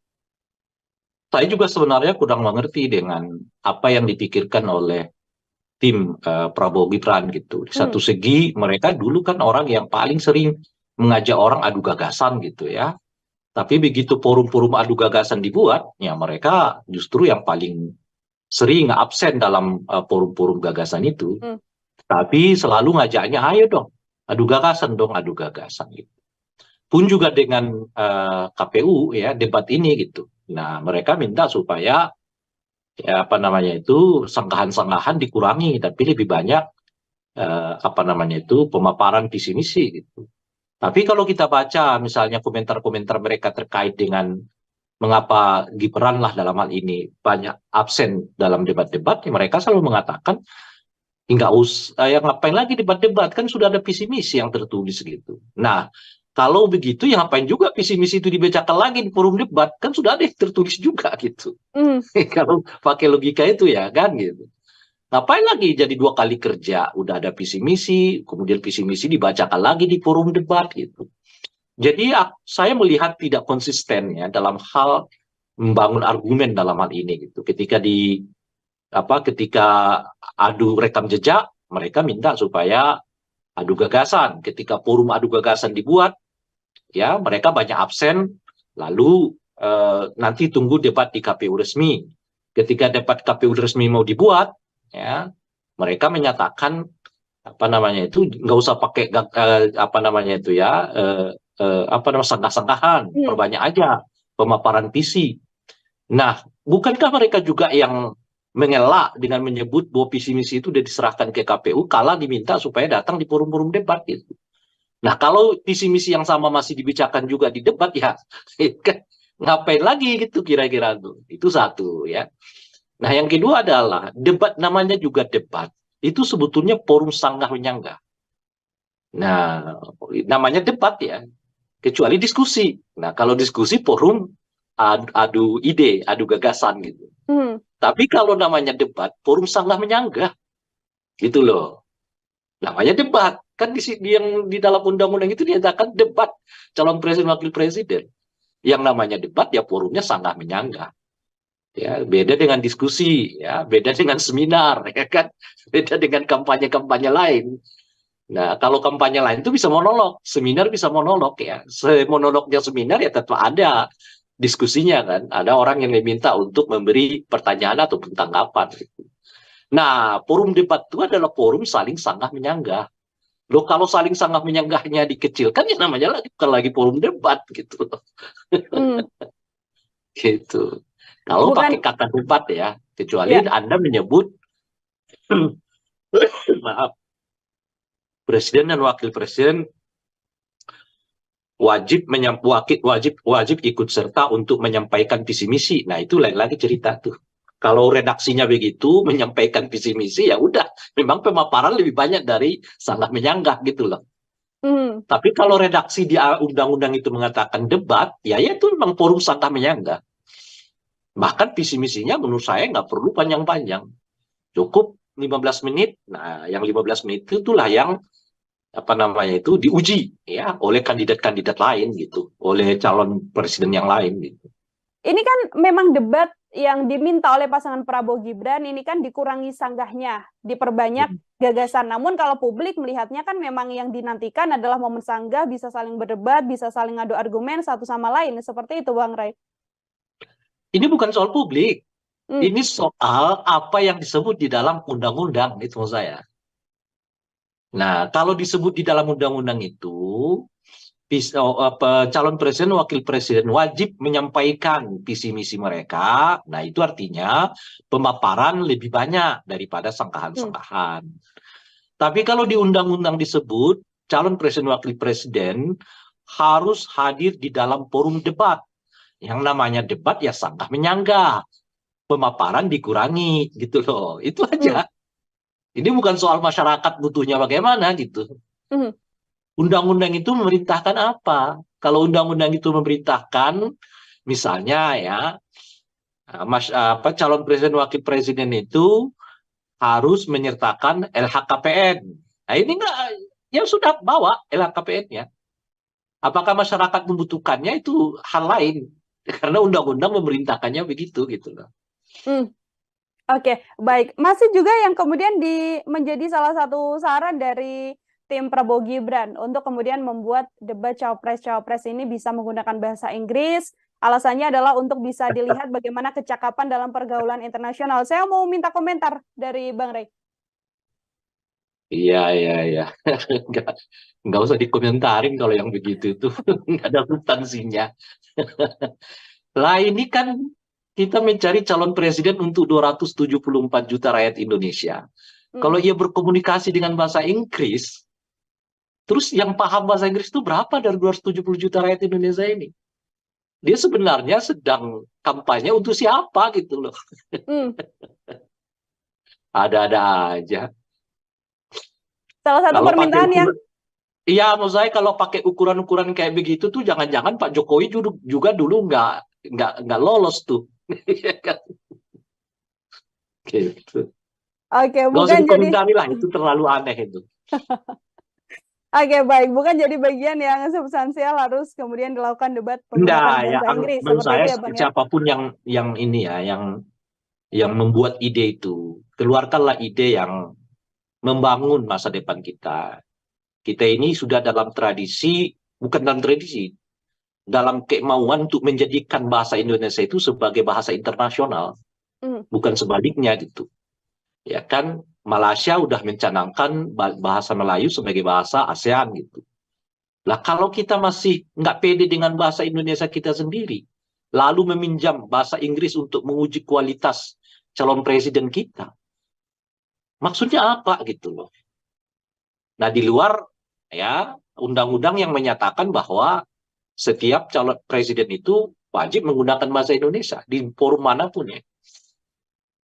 Saya juga sebenarnya kurang mengerti dengan apa yang dipikirkan oleh tim Prabowo Gibran gitu. Di satu segi mereka dulu kan orang yang paling sering mengajak orang adu gagasan gitu ya. Tapi begitu forum-forum adu gagasan dibuat, ya mereka justru yang paling sering absen dalam forum-forum gagasan itu. Tapi selalu ngajaknya, ayo dong, adu gagasan dong, adu gagasan gitu. Pun juga dengan KPU ya debat ini gitu. Nah mereka minta supaya ya apa namanya itu sanggahan-sanggahan dikurangi, tapi lebih banyak apa namanya itu pemaparan visi misi gitu. Tapi kalau kita baca misalnya komentar-komentar mereka terkait dengan mengapa Gibran lah dalam hal ini banyak absen dalam debat-debat, ya mereka selalu mengatakan nggak usah, ya ngapain lagi debat-debat, kan sudah ada visi misi yang tertulis gitu. Nah, kalau begitu ya ngapain juga visi misi itu dibacakan lagi di forum debat, kan sudah ada yang tertulis juga gitu. Kalau pakai logika itu ya kan gitu. Ngapain lagi jadi dua kali kerja, udah ada visi misi, kemudian visi misi dibacakan lagi di forum debat gitu. Jadi saya melihat tidak konsisten ya dalam hal membangun argumen dalam hal ini gitu. Ketika adu rekam jejak, mereka minta supaya adu gagasan. Ketika forum adu gagasan dibuat, ya mereka banyak absen. Lalu nanti tunggu debat di KPU resmi. Ketika debat KPU resmi mau dibuat, ya mereka menyatakan apa namanya itu nggak usah pakai apa namanya itu ya apa namanya sanggahan, perbanyak aja pemaparan visi. Nah, bukankah mereka juga yang mengelak dengan menyebut bahwa visi misi itu sudah diserahkan ke KPU kala diminta supaya datang di forum-forum debat gitu. Nah, kalau visi misi yang sama masih dibicarakan juga di debat ya ngapain lagi gitu kira-kira tuh. Itu satu ya. Nah, yang kedua adalah debat, namanya juga debat. Itu sebetulnya forum sanggah menyanggah. Nah, namanya debat ya. Kecuali diskusi. Nah, kalau diskusi forum adu ide, adu gagasan gitu. Tapi kalau namanya debat, forum sanggah menyanggah. Gitu loh. Namanya debat. Kan yang di dalam undang-undang itu dinyatakan debat calon presiden wakil presiden. Yang namanya debat ya forumnya sanggah menyanggah. Ya, beda dengan diskusi, ya, beda dengan seminar, ya kan, beda dengan kampanye-kampanye lain. Nah, kalau kampanye lain itu bisa monolog, seminar bisa monolog ya. Monolognya seminar ya tetap ada diskusinya kan, ada orang yang diminta untuk memberi pertanyaan atau tanggapan. Nah, forum debat itu adalah forum saling sanggah menyanggah. Loh kalau saling sangat menyanggahnya dikecilkan, ya namanya lagi bukan lagi forum debat gitu loh. Hmm. Gitu. Kalau Bukan, pakai kata debat ya, kecuali ya. Anda menyebut maaf, presiden dan wakil presiden wajib ikut serta untuk menyampaikan visi misi. Nah, itu lain lagi cerita tuh. Kalau redaksinya begitu, menyampaikan visi misi, ya udah, memang pemaparan lebih banyak dari sangat menyanggah gitu loh. Hmm. Tapi kalau redaksi di undang-undang itu mengatakan debat, ya itu memang forum sangat menyanggah. Bahkan visi misinya menurut saya nggak perlu panjang-panjang. Cukup 15 menit. Nah, yang 15 menit itulah yang apa namanya itu diuji ya oleh kandidat-kandidat lain gitu, oleh calon presiden yang lain gitu. Ini kan memang debat yang diminta oleh pasangan Prabowo Gibran, ini kan dikurangi sanggahnya, diperbanyak gagasan. Namun kalau publik melihatnya kan memang yang dinantikan adalah momen sanggah, bisa saling berdebat, bisa saling adu argumen satu sama lain. Seperti itu, Bang Ray. Ini bukan soal publik, Hmm. ini soal apa yang disebut di dalam undang-undang, itu maksud saya. Nah, kalau disebut di dalam undang-undang itu, calon presiden, wakil presiden wajib menyampaikan visi misi mereka. Nah, itu artinya pemaparan lebih banyak daripada sangkahan-sangkahan. Tapi kalau di undang-undang disebut calon presiden, wakil presiden harus hadir di dalam forum debat. Yang namanya debat ya sanggah menyanggah, pemaparan dikurangi gitu loh. Itu aja. Ini bukan soal masyarakat butuhnya bagaimana gitu. Hmm. Undang-undang itu memerintahkan apa? Kalau undang-undang itu memerintahkan, misalnya ya, calon presiden wakil presiden itu harus menyertakan LHKPN. Nah ini enggak, ya sudah bawa LHKPN-nya. Apakah masyarakat membutuhkannya itu hal lain? Karena undang-undang memerintahkannya begitu gitu loh. Oke, baik. Masih juga yang kemudian menjadi salah satu saran dari tim Prabowo Gibran untuk kemudian membuat debat cawapres-cawapres ini bisa menggunakan bahasa Inggris. Alasannya adalah untuk bisa dilihat bagaimana kecakapan dalam pergaulan internasional. Saya mau minta komentar dari Bang Ray. Iya. Nggak usah dikomentarin kalau yang begitu itu. Nggak ada substansinya. Lah ini kan kita mencari calon presiden untuk 274 juta rakyat Indonesia. Kalau ia berkomunikasi dengan bahasa Inggris, terus yang paham bahasa Inggris itu berapa dari 270 juta rakyat Indonesia ini? Dia sebenarnya sedang kampanye untuk siapa gitu loh. Ada-ada aja. Salah satu permintaan yang... Iya, maksud saya kalau pakai ukuran-ukuran kayak begitu tuh jangan-jangan Pak Jokowi juga dulu nggak lolos tuh. Gitu. Oke, Nggak usah dikomentari lah, itu terlalu aneh itu. Oke, baik. Bukan jadi bagian yang substansial harus kemudian dilakukan debat menggunakan bahasa Inggris. Menurut saya itu ya, Bang, siapapun yang ini ya, yang membuat ide itu, keluarkanlah ide yang membangun masa depan kita. Kita ini sudah dalam tradisi, bukan dalam tradisi, dalam kemauan untuk menjadikan bahasa Indonesia itu sebagai bahasa internasional, bukan sebaliknya gitu. Ya kan, Malaysia udah mencanangkan bahasa Melayu sebagai bahasa ASEAN gitu. Lah kalau kita masih nggak pede dengan bahasa Indonesia kita sendiri, lalu meminjam bahasa Inggris untuk menguji kualitas calon presiden kita, maksudnya apa gitu loh. Nah di luar ya undang-undang yang menyatakan bahwa setiap calon presiden itu wajib menggunakan bahasa Indonesia di forum manapun ya,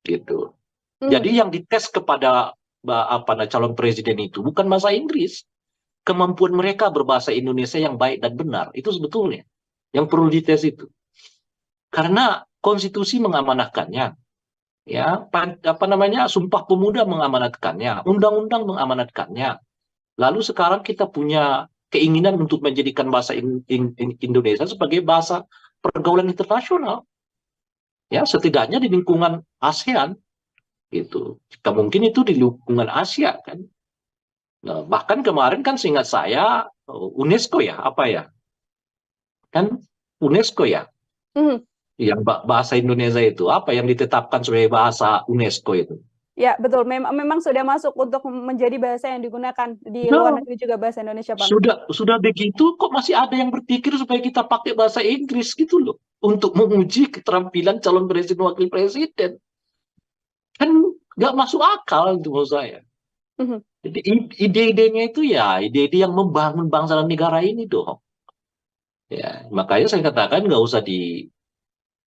gitu. Jadi yang dites kepada calon presiden itu bukan bahasa Inggris, kemampuan mereka berbahasa Indonesia yang baik dan benar itu sebetulnya yang perlu dites itu. Karena konstitusi mengamanatkannya, ya Sumpah Pemuda mengamanatkannya, undang-undang mengamanatkannya. Lalu sekarang kita punya keinginan untuk menjadikan bahasa Indonesia sebagai bahasa pergaulan internasional, ya setidaknya di lingkungan ASEAN. Gitu. Mungkin itu di lingkungan Asia kan. Nah, bahkan kemarin kan seingat saya UNESCO ya, apa ya? Kan UNESCO ya. Yang bahasa Indonesia itu apa yang ditetapkan sebagai bahasa UNESCO itu? Ya, betul. Memang sudah masuk untuk menjadi bahasa yang digunakan di luar Nah, negeri juga bahasa Indonesia, Bang. sudah begitu kok masih ada yang berpikir supaya kita pakai bahasa Inggris gitu loh untuk menguji keterampilan calon presiden wakil presiden. Kan nggak masuk akal itu menurut saya. Mhm. Jadi ide-idenya itu ya ide-ide yang membangun bangsa dan negara ini dong. Ya, makanya saya katakan nggak usah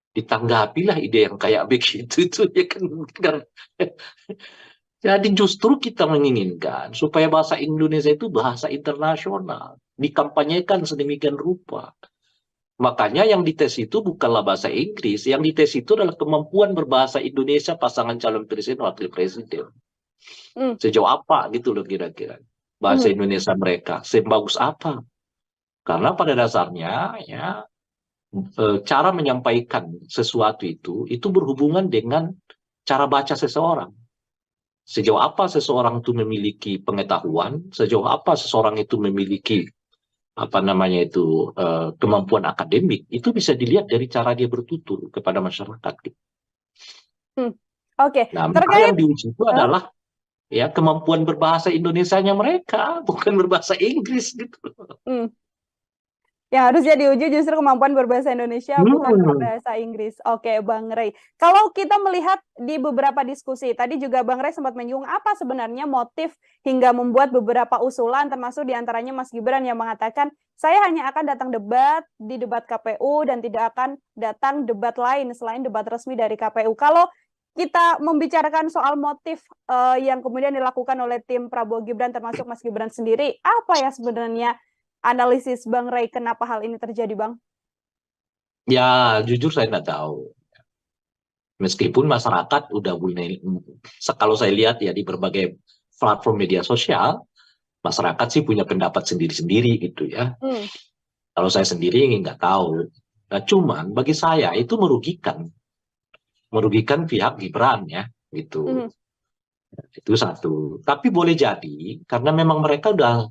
ditanggapi lah ide yang kayak begitu itu ya kan. Jadi justru kita menginginkan supaya bahasa Indonesia itu bahasa internasional, dikampanyekan sedemikian rupa. Makanya yang dites itu bukanlah bahasa Inggris, yang dites itu adalah kemampuan berbahasa Indonesia pasangan calon presiden wakil presiden. Mm, Sejauh apa gitu loh kira-kira bahasa mhm. Indonesia mereka, sebagus apa? Karena pada dasarnya ya cara menyampaikan sesuatu itu berhubungan dengan cara baca seseorang. Sejauh apa seseorang itu memiliki pengetahuan, sejauh apa seseorang itu memiliki apa namanya itu kemampuan akademik, itu bisa dilihat dari cara dia bertutur kepada masyarakat. Hmm. Oke, Nah, maka yang terkait diuji itu eh, adalah ya kemampuan berbahasa Indonesianya mereka, bukan berbahasa Inggris gitu. hmm, yang harusnya diuji justru kemampuan berbahasa Indonesia, bukan Hmm. berbahasa Inggris. Oke, Bang Rey. Kalau kita melihat di beberapa diskusi, tadi juga Bang Rey sempat menyinggung apa sebenarnya motif hingga membuat beberapa usulan, termasuk diantaranya Mas Gibran yang mengatakan, saya hanya akan datang debat di debat KPU dan tidak akan datang debat lain selain debat resmi dari KPU. Kalau kita membicarakan soal motif yang kemudian dilakukan oleh tim Prabowo Gibran, termasuk Mas Gibran sendiri, apa ya sebenarnya analisis Bang Ray kenapa hal ini terjadi, Bang? Ya, jujur saya nggak tahu. Meskipun masyarakat udah mulai, kalau saya lihat ya di berbagai platform media sosial, masyarakat sih punya pendapat sendiri-sendiri gitu ya. Hmm. Kalau saya sendiri nggak tahu. Nah, cuman bagi saya itu merugikan pihak Gibran ya, gitu. Mhm. Itu satu. Tapi boleh jadi karena memang mereka udah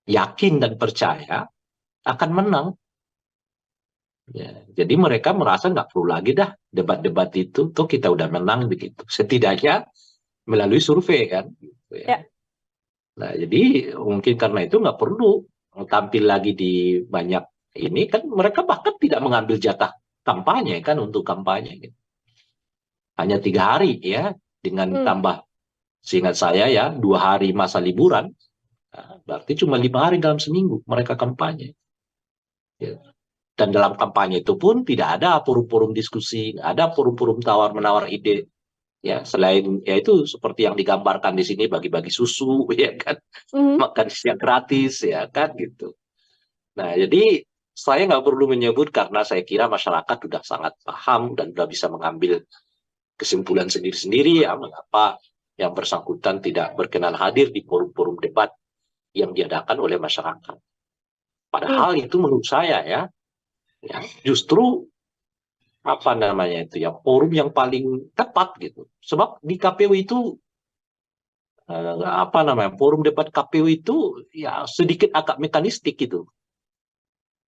yakin dan percaya akan menang. Ya, jadi mereka merasa nggak perlu lagi dah debat-debat itu, tuh kita udah menang begitu. Setidaknya melalui survei kan. Gitu ya. Ya. Nah, jadi mungkin karena itu nggak perlu tampil lagi di banyak ini kan mereka bahkan tidak mengambil jatah kampanye kan untuk kampanye gitu. Hanya 3 hari ya dengan Hmm. tambah seingat saya ya 2 hari masa liburan. Nah, berarti cuma 5 hari dalam seminggu mereka kampanye. Ya. Dan dalam kampanye itu pun tidak ada forum-forum diskusi, nggak ada forum-forum tawar-menawar ide. Ya, selain ya itu seperti yang digambarkan di sini bagi-bagi susu, ya kan, Mhm. makan siang gratis, ya kan gitu. Nah, jadi saya nggak perlu menyebut karena saya kira masyarakat sudah sangat paham dan sudah bisa mengambil kesimpulan sendiri-sendiri ya mengapa yang bersangkutan tidak berkenan hadir di forum-forum debat yang diadakan oleh masyarakat. Hmm. Padahal itu menurut saya ya justru apa namanya itu ya forum yang paling tepat gitu. Sebab di KPU itu apa namanya forum debat KPU itu ya sedikit agak mekanistik gitu.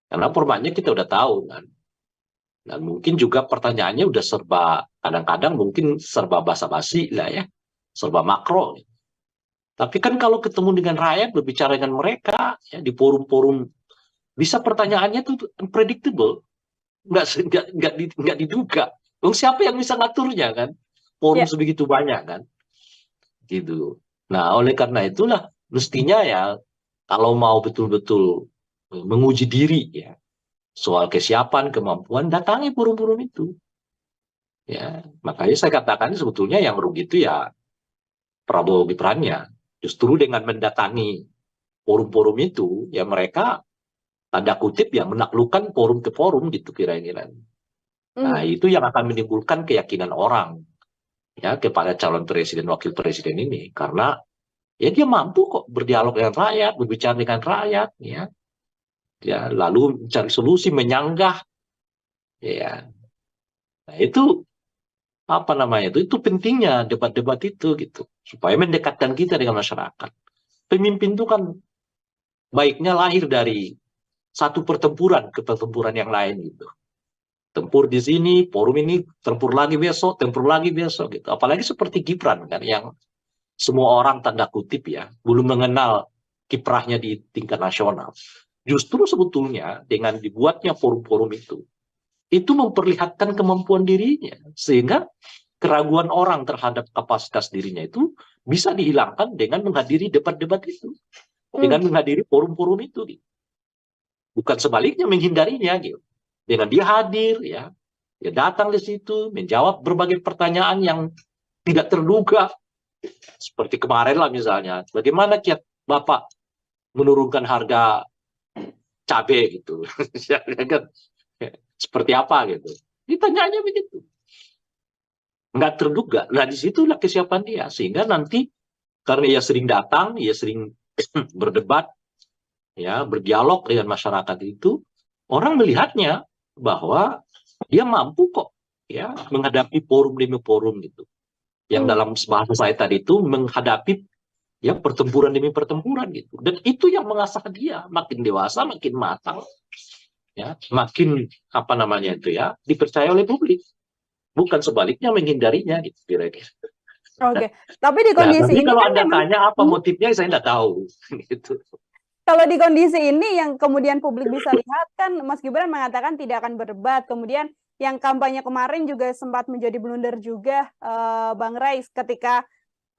Karena formatnya kita udah tahu kan. Dan mungkin juga pertanyaannya udah serba kadang-kadang mungkin serba basa-basi lah ya, serba makro. Tapi kan kalau ketemu dengan rakyat berbicara dengan mereka ya di forum-forum bisa pertanyaannya tuh unpredictable, nggak diduga. Dong siapa yang bisa ngaturnya kan? Forum Ya. sebegitu banyak kan, gitu. Nah oleh karena itulah mestinya ya kalau mau betul-betul menguji diri ya soal kesiapan kemampuan datangi forum-forum itu. Ya, makanya saya katakan sebetulnya yang rugi itu ya Prabowo Gibran-nya. Justru dengan mendatangi forum-forum itu, ya mereka tanda kutip ya menaklukkan forum ke forum gitu kira-kira. Nah, Mhm. itu yang akan menimbulkan keyakinan orang ya kepada calon presiden wakil presiden ini karena ya dia mampu kok berdialog dengan rakyat, berbicara dengan rakyat ya. Ya, lalu mencari solusi, menyanggah ya. Nah, itu apa namanya itu pentingnya debat-debat itu gitu supaya mendekatkan kita dengan masyarakat. Pemimpin itu kan baiknya lahir dari satu pertempuran ke pertempuran yang lain gitu. Tempur di sini, forum ini tempur lagi besok gitu. Apalagi seperti Gibran kan yang semua orang tanda kutip ya belum mengenal kiprahnya di tingkat nasional. Justru sebetulnya dengan dibuatnya forum-forum itu memperlihatkan kemampuan dirinya sehingga keraguan orang terhadap kapasitas dirinya itu bisa dihilangkan dengan menghadiri debat-debat itu, dengan menghadiri forum-forum itu, gitu. Bukan sebaliknya menghindarinya gitu. Dengan dia hadir ya, dia datang di situ menjawab berbagai pertanyaan yang tidak terduga. Seperti kemarin lah misalnya, bagaimana kiat Bapak menurunkan harga cabai gitu. Seperti apa gitu. Ditanyanya begitu. Nggak terduga. Nah disitulah kesiapan dia. Sehingga nanti karena ia sering datang, ia sering berdebat, ya berdialog dengan masyarakat itu, orang melihatnya bahwa dia mampu kok ya menghadapi forum demi forum gitu. Yang dalam bahasa saya tadi itu menghadapi ya pertempuran demi pertempuran gitu. Dan itu yang mengasah dia makin dewasa, makin matang. Ya, makin apa namanya itu ya dipercaya oleh publik. Bukan sebaliknya menghindarinya gitu kira-kira. Oke, tapi di kondisi Tapi ini kalau kan Anda memang tanya apa motifnya saya nggak tahu gitu. kalau di kondisi ini yang kemudian publik bisa lihat kan Mas Gibran mengatakan tidak akan berdebat. Kemudian yang kampanye kemarin juga sempat menjadi blunder juga Bang Ray ketika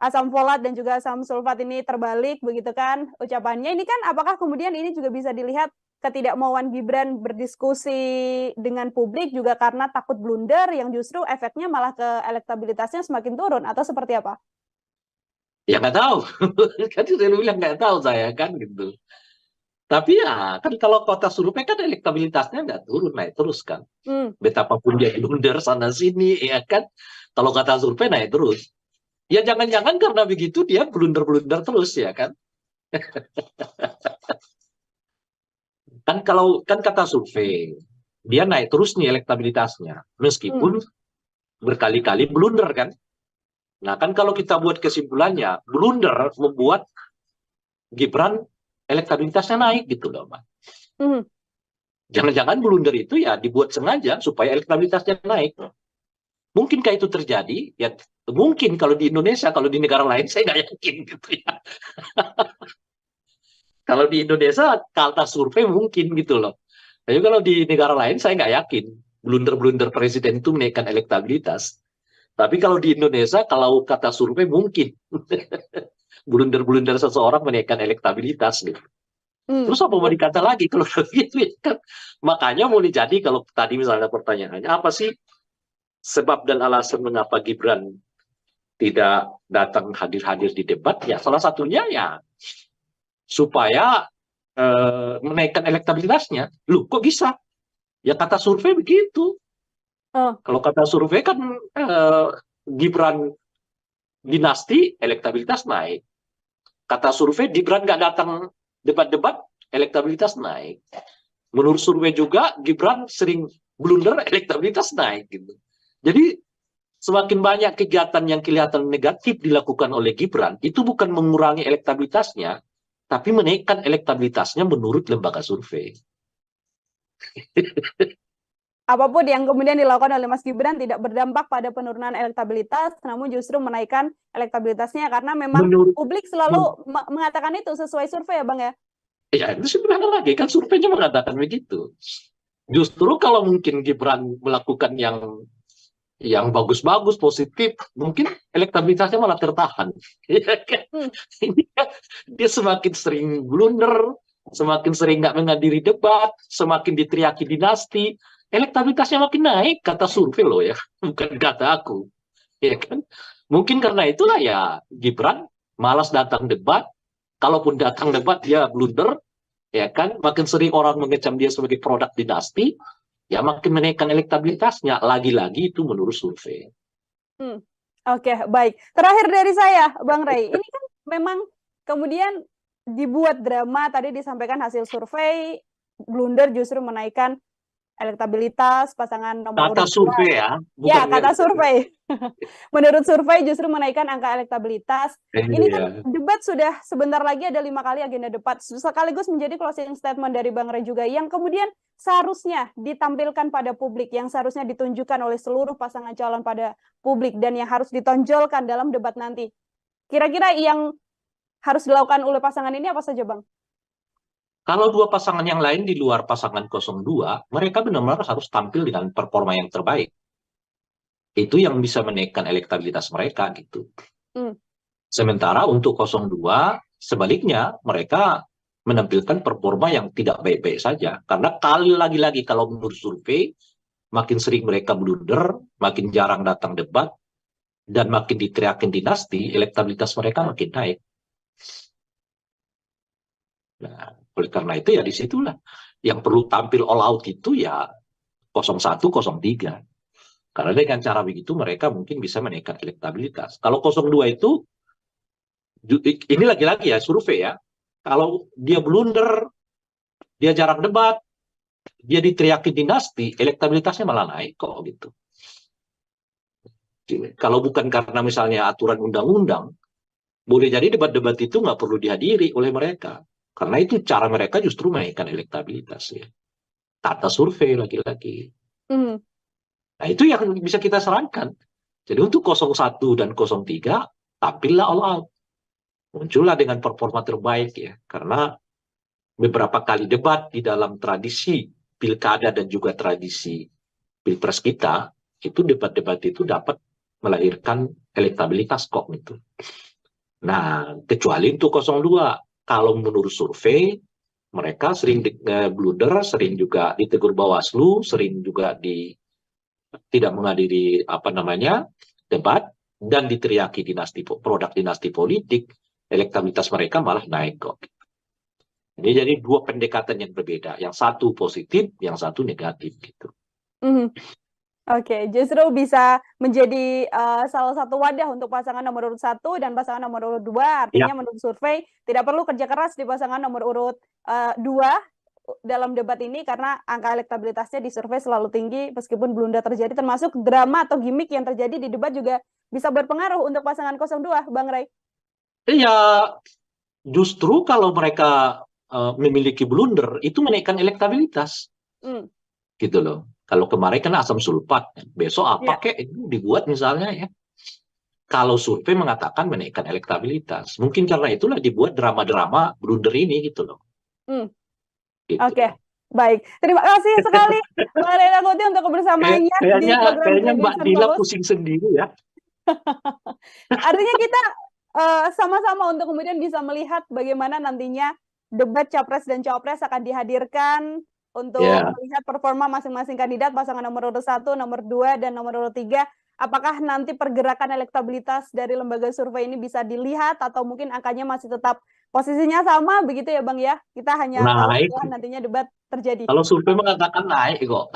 asam folat dan juga asam sulfat ini terbalik begitu kan ucapannya. Ini kan apakah kemudian ini juga bisa dilihat ketidakmauan Gibran berdiskusi dengan publik juga karena takut blunder yang justru efeknya malah ke elektabilitasnya semakin turun atau seperti apa? Ya nggak tahu. Kan saya bilang nggak tahu saya kan gitu. Tapi ya kan kalau kota survei kan elektabilitasnya nggak turun, naik terus kan. Betapapun dia blunder sana sini ya kan. Kalau kata survei naik terus. Ya jangan-jangan karena begitu dia blunder-blunder terus ya kan. Kan kata survei dia naik terus nih elektabilitasnya meskipun berkali-kali blunder kan. Nah kan kalau kita buat kesimpulannya blunder membuat Gibran elektabilitasnya naik gitu loh, Mbak. Jangan-jangan blunder itu ya dibuat sengaja supaya elektabilitasnya naik. Mungkinkah itu terjadi? Ya mungkin kalau di Indonesia, kalau di negara lain saya nggak yakin gitu ya. Kalau di Indonesia kata survei mungkin gitu loh. Tapi kalau di negara lain saya nggak yakin blunder-blunder presiden itu menaikkan elektabilitas. Tapi kalau di Indonesia kalau kata survei mungkin blunder-blunder seseorang menaikkan elektabilitas gitu. Terus apa mau dikata lagi kalau begitu ya kan? Makanya mau jadi kalau tadi misalnya pertanyaannya apa sih sebab dan alasan mengapa Gibran tidak datang hadir-hadir di debat? Ya salah satunya ya supaya menaikkan elektabilitasnya. Loh kok bisa? Ya kata survei begitu. Kalau kata survei kan Gibran dinasti elektabilitas naik. Kata survei Gibran nggak datang debat-debat elektabilitas naik. Menurut survei juga Gibran sering blunder elektabilitas naik gitu. Jadi semakin banyak kegiatan yang kelihatan negatif dilakukan oleh Gibran itu bukan mengurangi elektabilitasnya tapi menaikkan elektabilitasnya menurut lembaga survei. Apapun yang kemudian dilakukan oleh Mas Gibran tidak berdampak pada penurunan elektabilitas, namun justru menaikkan elektabilitasnya karena memang publik selalu mengatakan itu sesuai survei ya Bang ya? Ya itu sebenarnya lagi kan surveinya mengatakan begitu. Justru kalau mungkin Gibran melakukan yang bagus-bagus, positif, mungkin elektabilitasnya malah tertahan. Dia semakin sering blunder, semakin sering nggak menghadiri debat, semakin diteriaki dinasti, elektabilitasnya makin naik, kata survei loh ya, bukan kata aku. Ya kan? Mungkin karena itulah ya Gibran malas datang debat, kalaupun datang debat dia blunder, ya kan? Makin sering orang mengecam dia sebagai produk dinasti, ya makin menaikkan elektabilitasnya. Lagi-lagi itu menurut survei. Oke, baik. Terakhir dari saya, Bang Ray, ini kan memang kemudian dibuat drama, tadi disampaikan hasil survei, blunder justru menaikkan elektabilitas pasangan nomor Kata urut survei ya, ya kata survei. Menurut survei justru menaikkan angka elektabilitas. Ini kan debat sudah sebentar lagi ada 5 kali agenda debat sekaligus menjadi closing statement dari Bang Ray juga yang kemudian seharusnya ditampilkan pada publik, yang seharusnya ditunjukkan oleh seluruh pasangan calon pada publik, dan yang harus ditonjolkan dalam debat nanti? Kira-kira yang harus dilakukan oleh pasangan ini apa saja, Bang? Kalau dua pasangan yang lain di luar pasangan 02, mereka benar-benar harus tampil dengan performa yang terbaik. Itu yang bisa menaikkan elektabilitas mereka gitu. Sementara untuk 02, sebaliknya mereka menampilkan performa yang tidak baik-baik saja. Karena lagi-lagi kalau menurut survei, makin sering mereka blunder, makin jarang datang debat, dan makin diteriakin dinasti, elektabilitas mereka makin naik. Nah, oleh karena itu ya disitulah yang perlu tampil all out itu ya 01, 03. Karena dengan cara begitu mereka mungkin bisa menaikkan elektabilitas. Kalau 02 itu, ini lagi-lagi ya survei ya, kalau dia blunder, dia jarang debat, dia diteriakin dinasti, elektabilitasnya malah naik kok gitu. Kalau bukan karena misalnya aturan undang-undang, boleh jadi debat-debat itu nggak perlu dihadiri oleh mereka. Karena itu cara mereka justru menaikkan elektabilitas ya. Tata survei lagi-lagi. Nah itu yang bisa kita sarankan. Jadi untuk 01 dan 03, tampillah all out. Muncullah dengan performa terbaik ya. Karena beberapa kali debat di dalam tradisi pilkada dan juga tradisi pilpres kita, itu debat-debat itu dapat melahirkan elektabilitas kok gitu. Nah, kecuali untuk 02, kalau menurut survei, mereka sering blunder, sering juga ditegur Bawaslu, sering juga tidak menghadiri debat, dan diteriaki produk dinasti politik, elektabilitas mereka malah naik kok. Ini jadi dua pendekatan yang berbeda. Yang satu positif, yang satu negatif gitu. Oke, justru bisa menjadi salah satu wadah untuk pasangan nomor urut 1 dan pasangan nomor urut 2. Artinya menurut survei tidak perlu kerja keras di pasangan nomor urut 2 dalam debat ini karena angka elektabilitasnya di survei selalu tinggi meskipun blunder terjadi, termasuk drama atau gimmick yang terjadi di debat juga bisa berpengaruh untuk pasangan 02, Bang Ray. Iya, justru kalau mereka memiliki blunder itu menaikkan elektabilitas. Gitu loh. Kalau kemarin kan asam sulfat, besok apa kek dibuat misalnya ya. Kalau survei mengatakan menaikkan elektabilitas, mungkin karena itulah dibuat drama-drama blunder ini gitu loh. Gitu. Oke, baik. Terima kasih sekali Mbak Ray Rangkuti untuk kebersamaannya di program Kayaknya Mbak Dila pusing sendiri ya. Artinya kita sama-sama untuk kemudian bisa melihat bagaimana nantinya debat Capres dan Cawapres akan dihadirkan untuk melihat performa masing-masing kandidat, pasangan nomor urut 1, nomor 2, dan nomor urut 3. Apakah nanti pergerakan elektabilitas dari lembaga survei ini bisa dilihat atau mungkin angkanya masih tetap posisinya sama begitu ya Bang ya? Kita hanya tahu setelah nantinya debat terjadi. Kalau survei mengatakan naik kok.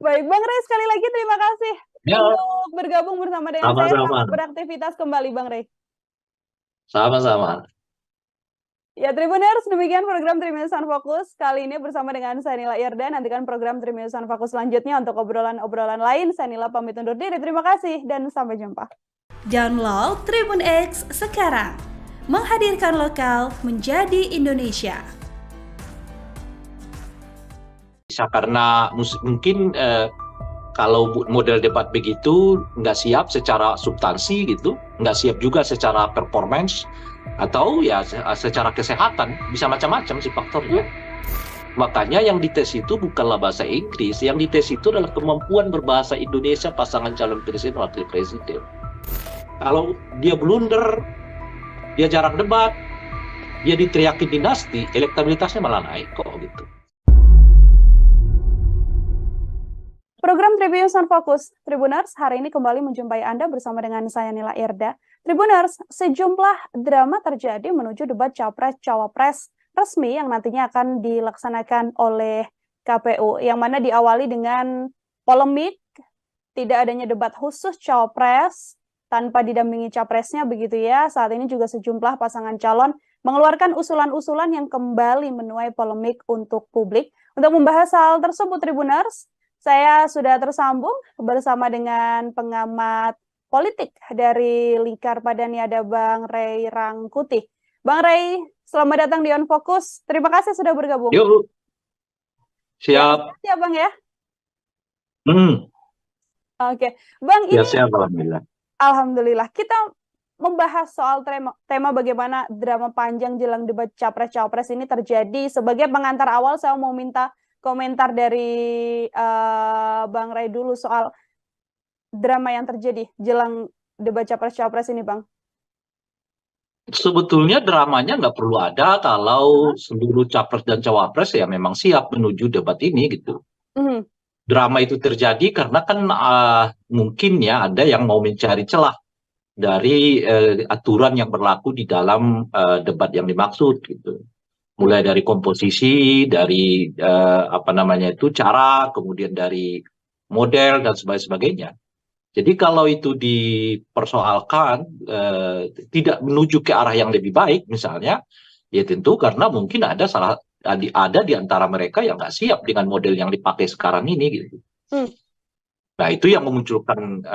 Baik, Bang Ray, sekali lagi terima kasih untuk bergabung bersama dengan saya. Selamat beraktivitas kembali, Bang Ray. Sama-sama. Ya, Tribuners, demikian program Tribuners on Focus. Kali ini bersama dengan saya Nila Irda. Nantikan program Tribuners on Focus selanjutnya untuk obrolan-obrolan lain. Saya Nila pamit undur diri. Terima kasih dan sampai jumpa. Download Tribun X sekarang. Menghadirkan lokal menjadi Indonesia. Bisa karena mungkin kalau model debat begitu nggak siap secara substansi gitu, nggak siap juga secara performance, atau ya secara kesehatan, bisa macam-macam sih faktornya. Makanya yang dites itu bukanlah bahasa Inggris, yang dites itu adalah kemampuan berbahasa Indonesia pasangan calon presiden wakil presiden. Kalau dia blunder, dia jarang debat, dia diteriakin dinasti, elektabilitasnya malah naik kok gitu. Program Tribuners on Focus, Tribuners, hari ini kembali menjumpai Anda bersama dengan saya Nila Irda. Tribuners, sejumlah drama terjadi menuju debat Capres-Cawapres resmi yang nantinya akan dilaksanakan oleh KPU, yang mana diawali dengan polemik, tidak adanya debat khusus Cawapres tanpa didampingi Capresnya begitu ya. Saat ini juga sejumlah pasangan calon mengeluarkan usulan-usulan yang kembali menuai polemik untuk publik. Untuk membahas hal tersebut, Tribuners, saya sudah tersambung bersama dengan pengamat politik dari Lingkar Padani, ada Bang Ray Rangkuti. Bang Ray, Selamat datang di On Fokus. Terima kasih sudah bergabung. Yuk, Ya, siap. sehat ya Bang ya. Oke, Bang, Ya ini siap, alhamdulillah. Alhamdulillah kita membahas soal tema bagaimana drama panjang jelang debat Capres-Cawapres ini terjadi. Sebagai pengantar awal, saya mau minta komentar dari Bang Ray dulu soal drama yang terjadi jelang debat Capres-Cawapres ini, Bang. Sebetulnya dramanya nggak perlu ada kalau seluruh capres dan cawapres ya memang siap menuju debat ini gitu. Mhm. Drama itu terjadi karena kan mungkin ya ada yang mau mencari celah dari aturan yang berlaku di dalam debat yang dimaksud gitu. Mulai dari komposisi, dari apa namanya itu cara, kemudian dari model dan sebagainya. Jadi kalau itu dipersoalkan tidak menuju ke arah yang lebih baik misalnya, ya tentu karena mungkin ada di antara mereka yang nggak siap dengan model yang dipakai sekarang ini gitu. Nah itu yang memunculkan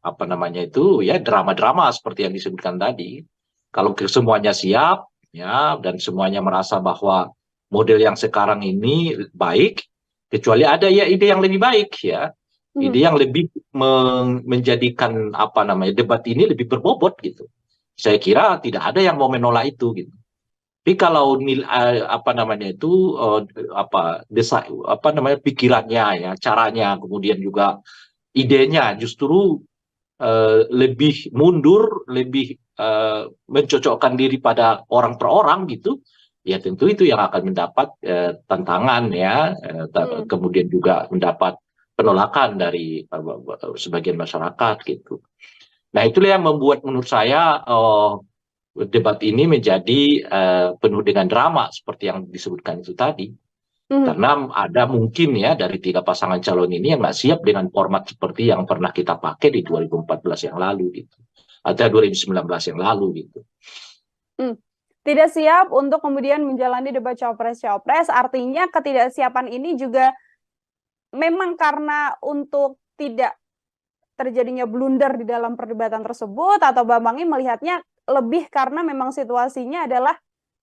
apa namanya itu ya drama-drama seperti yang disebutkan tadi. Kalau semuanya siap ya dan semuanya merasa bahwa model yang sekarang ini baik, kecuali ada ya ide yang lebih baik ya. Ide yang lebih menjadikan apa namanya debat ini lebih berbobot gitu. Saya kira tidak ada yang mau menolak itu gitu. Tapi kalau apa namanya itu apa namanya pikirannya ya, caranya kemudian juga idenya justru lebih mundur, lebih mencocokkan diri pada orang per orang gitu, ya tentu itu yang akan mendapat tantangan ya, kemudian juga mendapat penolakan dari sebagian masyarakat gitu. Nah itulah yang membuat menurut saya debat ini menjadi penuh dengan drama seperti yang disebutkan itu tadi. Karena ada mungkin ya dari 3 pasangan calon ini yang nggak siap dengan format seperti yang pernah kita pakai di 2014 yang lalu gitu. Atau 2019 yang lalu gitu. Tidak siap untuk kemudian menjalani debat Cawapres-Cawapres, artinya ketidaksiapan ini juga memang karena untuk tidak terjadinya blunder di dalam perdebatan tersebut, atau Bambang ini melihatnya lebih karena memang situasinya adalah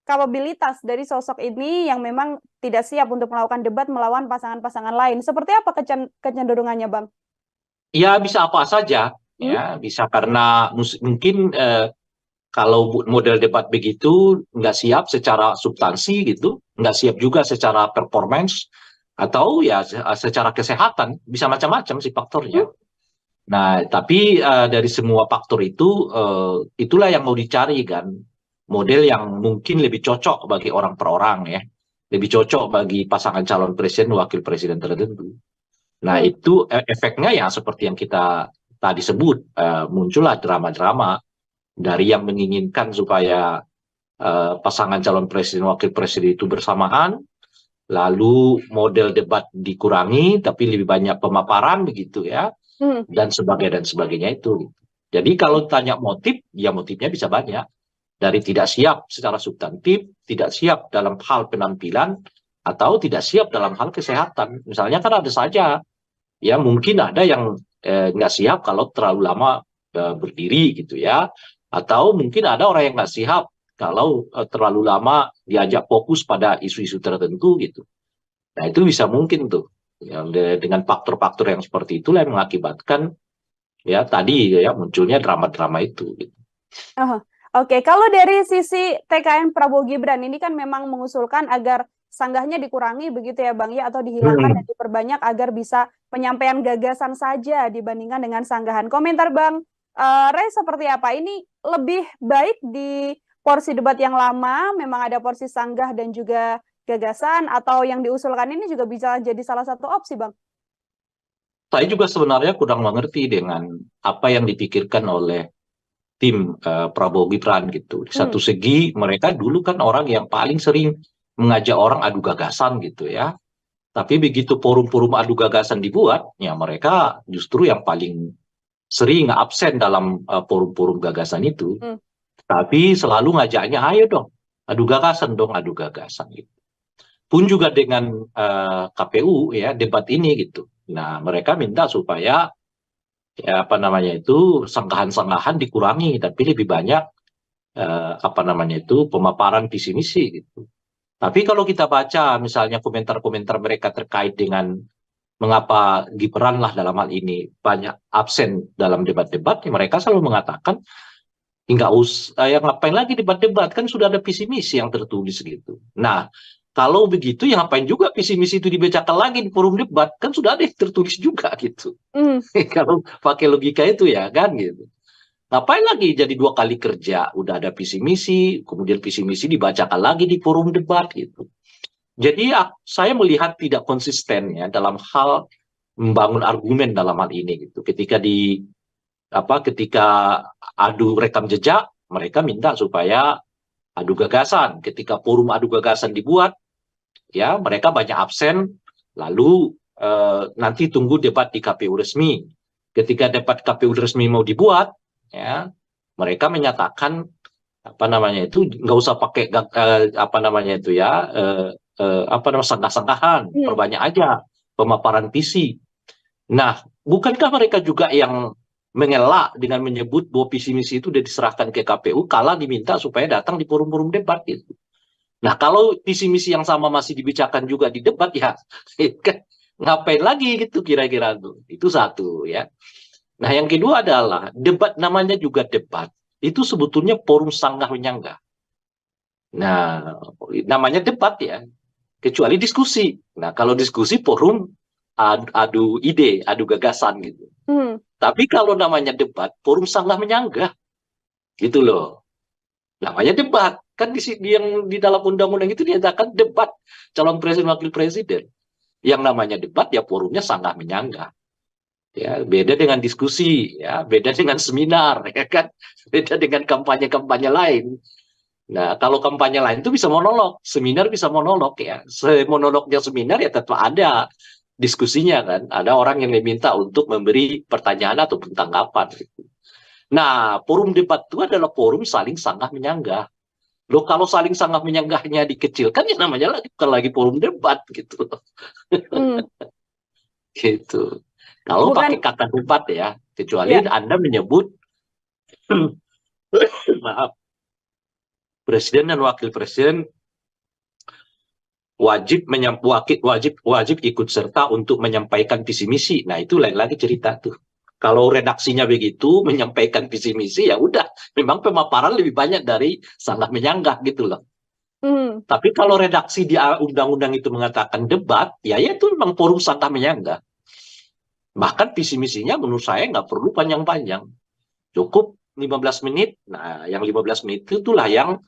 kapabilitas dari sosok ini yang memang tidak siap untuk melakukan debat melawan pasangan-pasangan lain. Seperti apa kecenderungannya, Bang? Ya bisa apa saja, ya bisa karena mungkin kalau model debat begitu nggak siap secara substansi gitu, nggak siap juga secara performance, atau ya secara kesehatan, bisa macam-macam sih faktornya. Nah, tapi dari semua faktor itu, itulah yang mau dicari kan, model yang mungkin lebih cocok bagi orang per orang ya, lebih cocok bagi pasangan calon presiden, wakil presiden tertentu. Nah, itu efeknya ya seperti yang kita tadi sebut, muncullah drama-drama dari yang menginginkan supaya pasangan calon presiden, wakil presiden itu bersamaan, lalu model debat dikurangi, tapi lebih banyak pemaparan begitu ya, dan sebagainya itu. Jadi kalau tanya motif, ya motifnya bisa banyak. Dari tidak siap secara substantif, tidak siap dalam hal penampilan, atau tidak siap dalam hal kesehatan. Misalnya kan ada saja, ya mungkin ada yang nggak siap kalau terlalu lama berdiri gitu ya, atau mungkin ada orang yang nggak siap kalau terlalu lama diajak fokus pada isu-isu tertentu gitu. Nah itu bisa mungkin tuh ya, dengan faktor-faktor yang seperti itulah yang mengakibatkan ya tadi ya munculnya drama-drama itu. Gitu. Oke, kalau dari sisi TKN Prabowo Gibran ini kan memang mengusulkan agar sanggahnya dikurangi begitu ya Bang ya, atau dihilangkan dan diperbanyak agar bisa penyampaian gagasan saja dibandingkan dengan sanggahan. Komentar Bang Ray seperti apa? Ini lebih baik di porsi debat yang lama, memang ada porsi sanggah dan juga gagasan, atau yang diusulkan ini juga bisa jadi salah satu opsi, Bang? Saya juga sebenarnya kurang mengerti dengan apa yang dipikirkan oleh tim Prabowo Gibran gitu. Di satu segi mereka dulu kan orang yang paling sering mengajak orang adu gagasan gitu ya. Tapi begitu forum-forum adu gagasan dibuat, ya mereka justru yang paling sering absen dalam forum-forum gagasan itu. Tapi selalu ngajaknya, ayo dong, adu gagasan dong, adu gagasan gitu. Pun juga dengan KPU ya debat ini gitu. Nah mereka minta supaya ya apa namanya itu sanggahan-sanggahan dikurangi, tapi lebih banyak apa namanya itu pemaparan visi misi gitu. Tapi kalau kita baca misalnya komentar-komentar mereka terkait dengan mengapa Gibran lah dalam hal ini banyak absen dalam debat-debat, ya mereka selalu mengatakan nggak usah, yang ngapain lagi debat-debat, kan sudah ada visi misi yang tertulis gitu. Nah, kalau begitu ya ngapain juga visi misi itu dibacakan lagi di forum debat, kan sudah ada yang tertulis juga gitu. Kalau pakai logika itu ya kan gitu. Ngapain lagi jadi 2 kali kerja, udah ada visi misi, kemudian visi misi dibacakan lagi di forum debat gitu. Jadi saya melihat tidak konsisten ya dalam hal membangun argumen dalam hal ini gitu. Ketika adu rekam jejak, mereka minta supaya adu gagasan. Ketika forum adu gagasan dibuat, ya mereka banyak absen, lalu nanti tunggu debat di KPU resmi. Ketika debat KPU resmi mau dibuat, ya mereka menyatakan apa namanya itu nggak usah pakai apa namanya itu ya sangkah-sangkahan, perbanyak aja pemaparan visi. Nah, bukankah mereka juga yang mengelak dengan menyebut bahwa visi misi itu sudah diserahkan ke KPU kala diminta supaya datang di forum-forum debat gitu. Nah, kalau visi misi yang sama masih dibicarakan juga di debat ya ngapain lagi gitu kira-kira tuh. Itu satu ya. Nah, yang kedua adalah debat, namanya juga debat. Itu sebetulnya forum sanggah menyanggah. Nah, namanya debat ya. Kecuali diskusi. Nah, kalau diskusi forum adu ide, adu gagasan gitu. Tapi kalau namanya debat, forum sanggah menyanggah. Gitu loh. Namanya debat. Kan yang di dalam undang-undang itu dinyatakan debat calon presiden wakil presiden. Yang namanya debat ya forumnya sanggah menyanggah. Ya, beda dengan diskusi, ya, beda dengan seminar, ya kan, beda dengan kampanye-kampanye lain. Nah, kalau kampanye lain itu bisa monolog, seminar bisa monolog ya. Monolognya seminar ya tetap ada diskusinya kan, ada orang yang diminta untuk memberi pertanyaan atau tanggapan. Nah, forum debat itu adalah forum saling sanggah menyanggah. Loh, kalau saling sanggah menyanggahnya dikecilkan ya namanya bukan lagi forum debat gitu. Gitu. Kalau pakai kata debat ya, kecuali Anda menyebut maaf, presiden dan wakil presiden wajib ikut serta untuk menyampaikan visi misi. Nah, itu lain lagi cerita tuh. Kalau redaksinya begitu menyampaikan visi misi ya udah, memang pemaparan lebih banyak dari sanggah menyanggah gitu loh. Tapi kalau redaksi di undang-undang itu mengatakan debat, ya itu memang forum sanggah menyanggah. Bahkan visi misinya menurut saya nggak perlu panjang-panjang. Cukup 15 menit. Nah, yang 15 menit itulah yang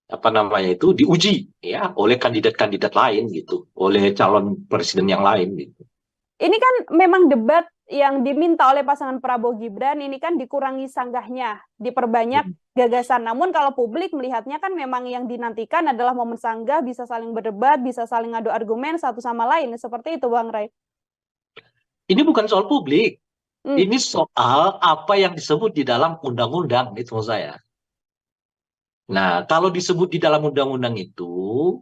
apa namanya itu diuji ya oleh kandidat-kandidat lain gitu, oleh calon presiden yang lain gitu. Ini kan memang debat yang diminta oleh pasangan Prabowo Gibran ini kan dikurangi sanggahnya, diperbanyak gagasan. Namun kalau publik melihatnya kan memang yang dinantikan adalah momen sanggah, bisa saling berdebat, bisa saling adu argumen satu sama lain. Seperti itu, Bang Ray. Ini bukan soal publik. Ini soal apa yang disebut di dalam undang-undang, itu maksud saya. Nah, kalau disebut di dalam undang-undang itu,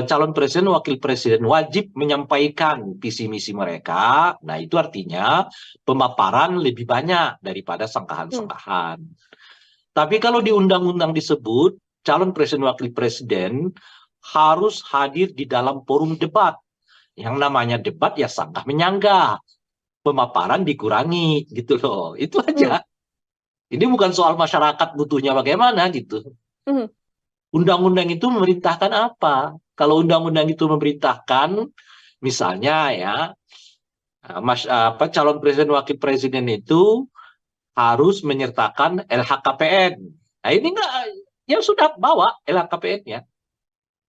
calon presiden, wakil presiden wajib menyampaikan visi misi mereka. Nah, itu artinya pemaparan lebih banyak daripada sangkahan-sangkahan. Tapi kalau di undang-undang disebut, calon presiden, wakil presiden harus hadir di dalam forum debat. Yang namanya debat ya sanggah menyanggah. Pemaparan dikurangi gitu loh. Itu aja. Ini bukan soal masyarakat butuhnya bagaimana gitu. Undang-undang itu memerintahkan apa? Kalau undang-undang itu memerintahkan misalnya ya calon presiden wakil presiden itu harus menyertakan LHKPN. Nah, ini enggak, ya sudah bawa LHKPN-nya.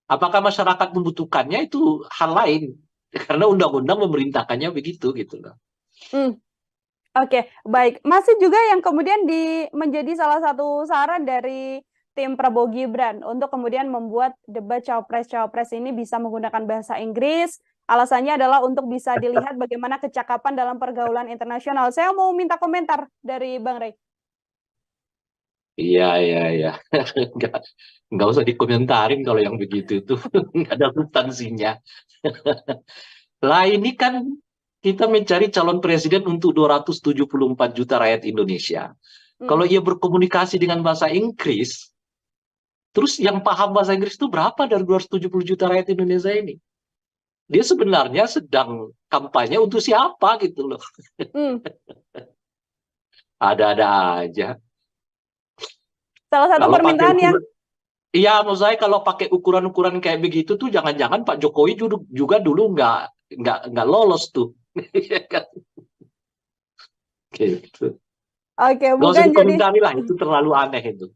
Apakah masyarakat membutuhkannya itu hal lain? Karena undang-undang memerintahkannya begitu gitu loh. Oke, baik. Masih juga yang kemudian menjadi salah satu saran dari tim Prabowo Gibran untuk kemudian membuat debat cawapres-cawapres ini bisa menggunakan bahasa Inggris. Alasannya adalah untuk bisa dilihat bagaimana kecakapan dalam pergaulan internasional. Saya mau minta komentar dari Bang Ray. Iya. Nggak usah dikomentarin kalau yang begitu itu. Nggak ada substansinya. Lah ini kan kita mencari calon presiden untuk 274 juta rakyat Indonesia. Kalau ia berkomunikasi dengan bahasa Inggris, terus yang paham bahasa Inggris itu berapa dari 270 juta rakyat Indonesia ini? Dia sebenarnya sedang kampanye untuk siapa gitu loh. Ada-ada aja. Salah satu Kalau pakai permintaannya. iya, maksud saya kalau pakai ukuran-ukuran kayak begitu tuh jangan-jangan Pak Jokowi juga dulu nggak lolos tuh. Gitu. Oke, Gak usah bukan jadi dikomentari lah, itu terlalu aneh itu.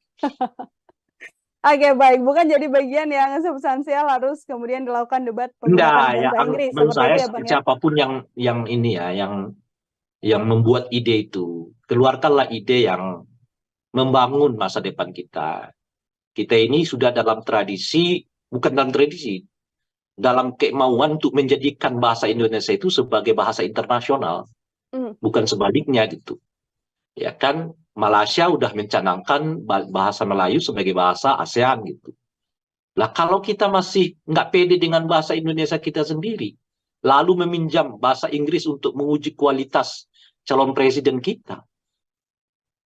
Oke, baik, bukan jadi bagian yang substansial harus kemudian dilakukan debat Enggak, menggunakan ya bahasa Inggris menurut seperti saya itu ya, Bang ya. siapapun yang ini ya, yang membuat ide itu, keluarkanlah ide yang membangun masa depan kita. Kita ini sudah dalam tradisi, bukan dalam tradisi, dalam kemauan untuk menjadikan bahasa Indonesia itu sebagai bahasa internasional, bukan sebaliknya gitu. Ya kan, Malaysia udah mencanangkan bahasa Melayu sebagai bahasa ASEAN gitu. Lah kalau kita masih nggak pede dengan bahasa Indonesia kita sendiri, lalu meminjam bahasa Inggris untuk menguji kualitas calon presiden kita,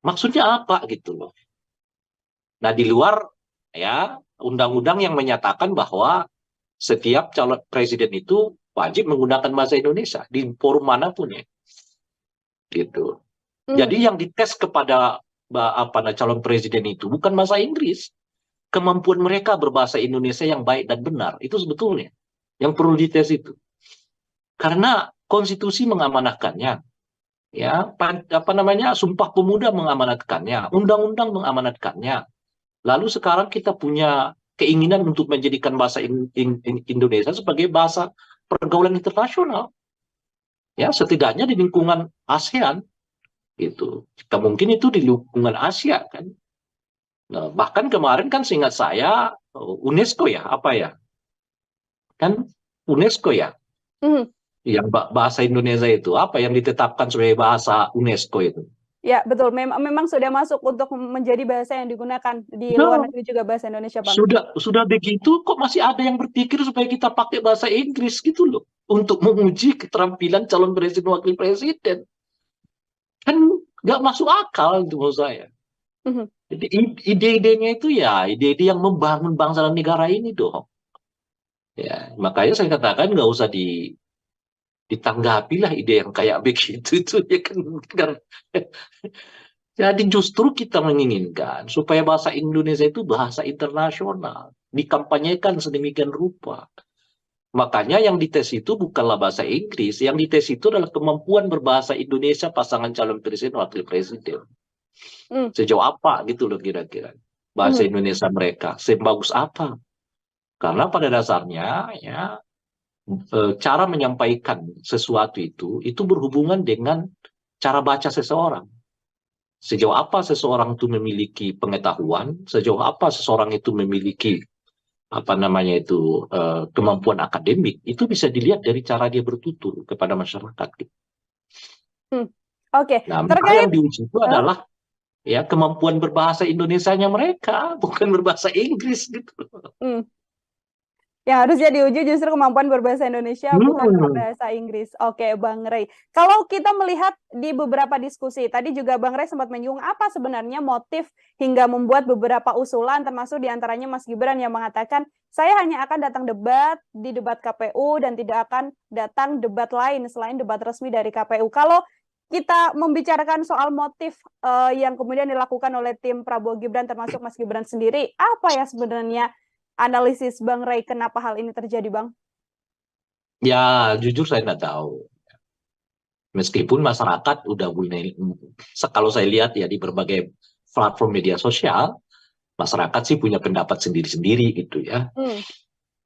maksudnya apa gitu loh. Nah di luar ya undang-undang yang menyatakan bahwa setiap calon presiden itu wajib menggunakan bahasa Indonesia di forum manapun ya, gitu. Jadi yang dites kepada calon presiden itu bukan bahasa Inggris, kemampuan mereka berbahasa Indonesia yang baik dan benar itu sebetulnya yang perlu dites itu. Karena konstitusi mengamanahkannya, ya Sumpah Pemuda mengamanatkannya, undang-undang mengamanatkannya. Lalu sekarang kita punya keinginan untuk menjadikan bahasa Indonesia sebagai bahasa pergaulan internasional. Ya, setidaknya di lingkungan ASEAN gitu. Mungkin itu di lingkungan Asia kan. Nah, bahkan kemarin kan seingat saya UNESCO ya, apa ya? Kan UNESCO ya. Yang bahasa Indonesia itu apa yang ditetapkan sebagai bahasa UNESCO itu? Ya, betul. Memang sudah masuk untuk menjadi bahasa yang digunakan di luar negeri juga bahasa Indonesia, Bang. Sudah begitu kok masih ada yang berpikir supaya kita pakai bahasa Inggris gitu loh untuk menguji keterampilan calon presiden wakil presiden. Kan nggak masuk akal itu menurut saya. Jadi ide-idenya itu ya ide-ide yang membangun bangsa dan negara ini dong. Ya, makanya saya katakan nggak usah ditanggapi lah ide yang kayak begitu itu ya kan. Jadi justru kita menginginkan supaya bahasa Indonesia itu bahasa internasional, dikampanyekan sedemikian rupa. Makanya yang dites itu bukanlah bahasa Inggris, yang dites itu adalah kemampuan berbahasa Indonesia pasangan calon presiden wakil presiden. Sejauh apa gitu loh kira-kira bahasa Indonesia mereka, sebagus apa? Karena pada dasarnya ya cara menyampaikan sesuatu itu berhubungan dengan cara baca seseorang. Sejauh apa seseorang itu memiliki pengetahuan, sejauh apa seseorang itu memiliki kemampuan akademik, itu bisa dilihat dari cara dia bertutur kepada masyarakat. Oke. Nah, maka yang diuji itu adalah ya kemampuan berbahasa Indonesianya mereka, bukan berbahasa Inggris gitu. Yang harus jadi uji justru kemampuan berbahasa Indonesia, bukan berbahasa Inggris. Oke, Bang Rey. Kalau kita melihat di beberapa diskusi, tadi juga Bang Rey sempat menyinggung apa sebenarnya motif hingga membuat beberapa usulan, termasuk diantaranya Mas Gibran yang mengatakan, saya hanya akan datang debat di debat KPU dan tidak akan datang debat lain selain debat resmi dari KPU. Kalau kita membicarakan soal motif yang kemudian dilakukan oleh tim Prabowo Gibran, termasuk Mas Gibran sendiri, apa ya sebenarnya analisis Bang Rey kenapa hal ini terjadi, Bang? Ya, jujur saya nggak tahu. Meskipun masyarakat udah mulai, kalau saya lihat ya di berbagai platform media sosial, masyarakat sih punya pendapat sendiri-sendiri gitu ya.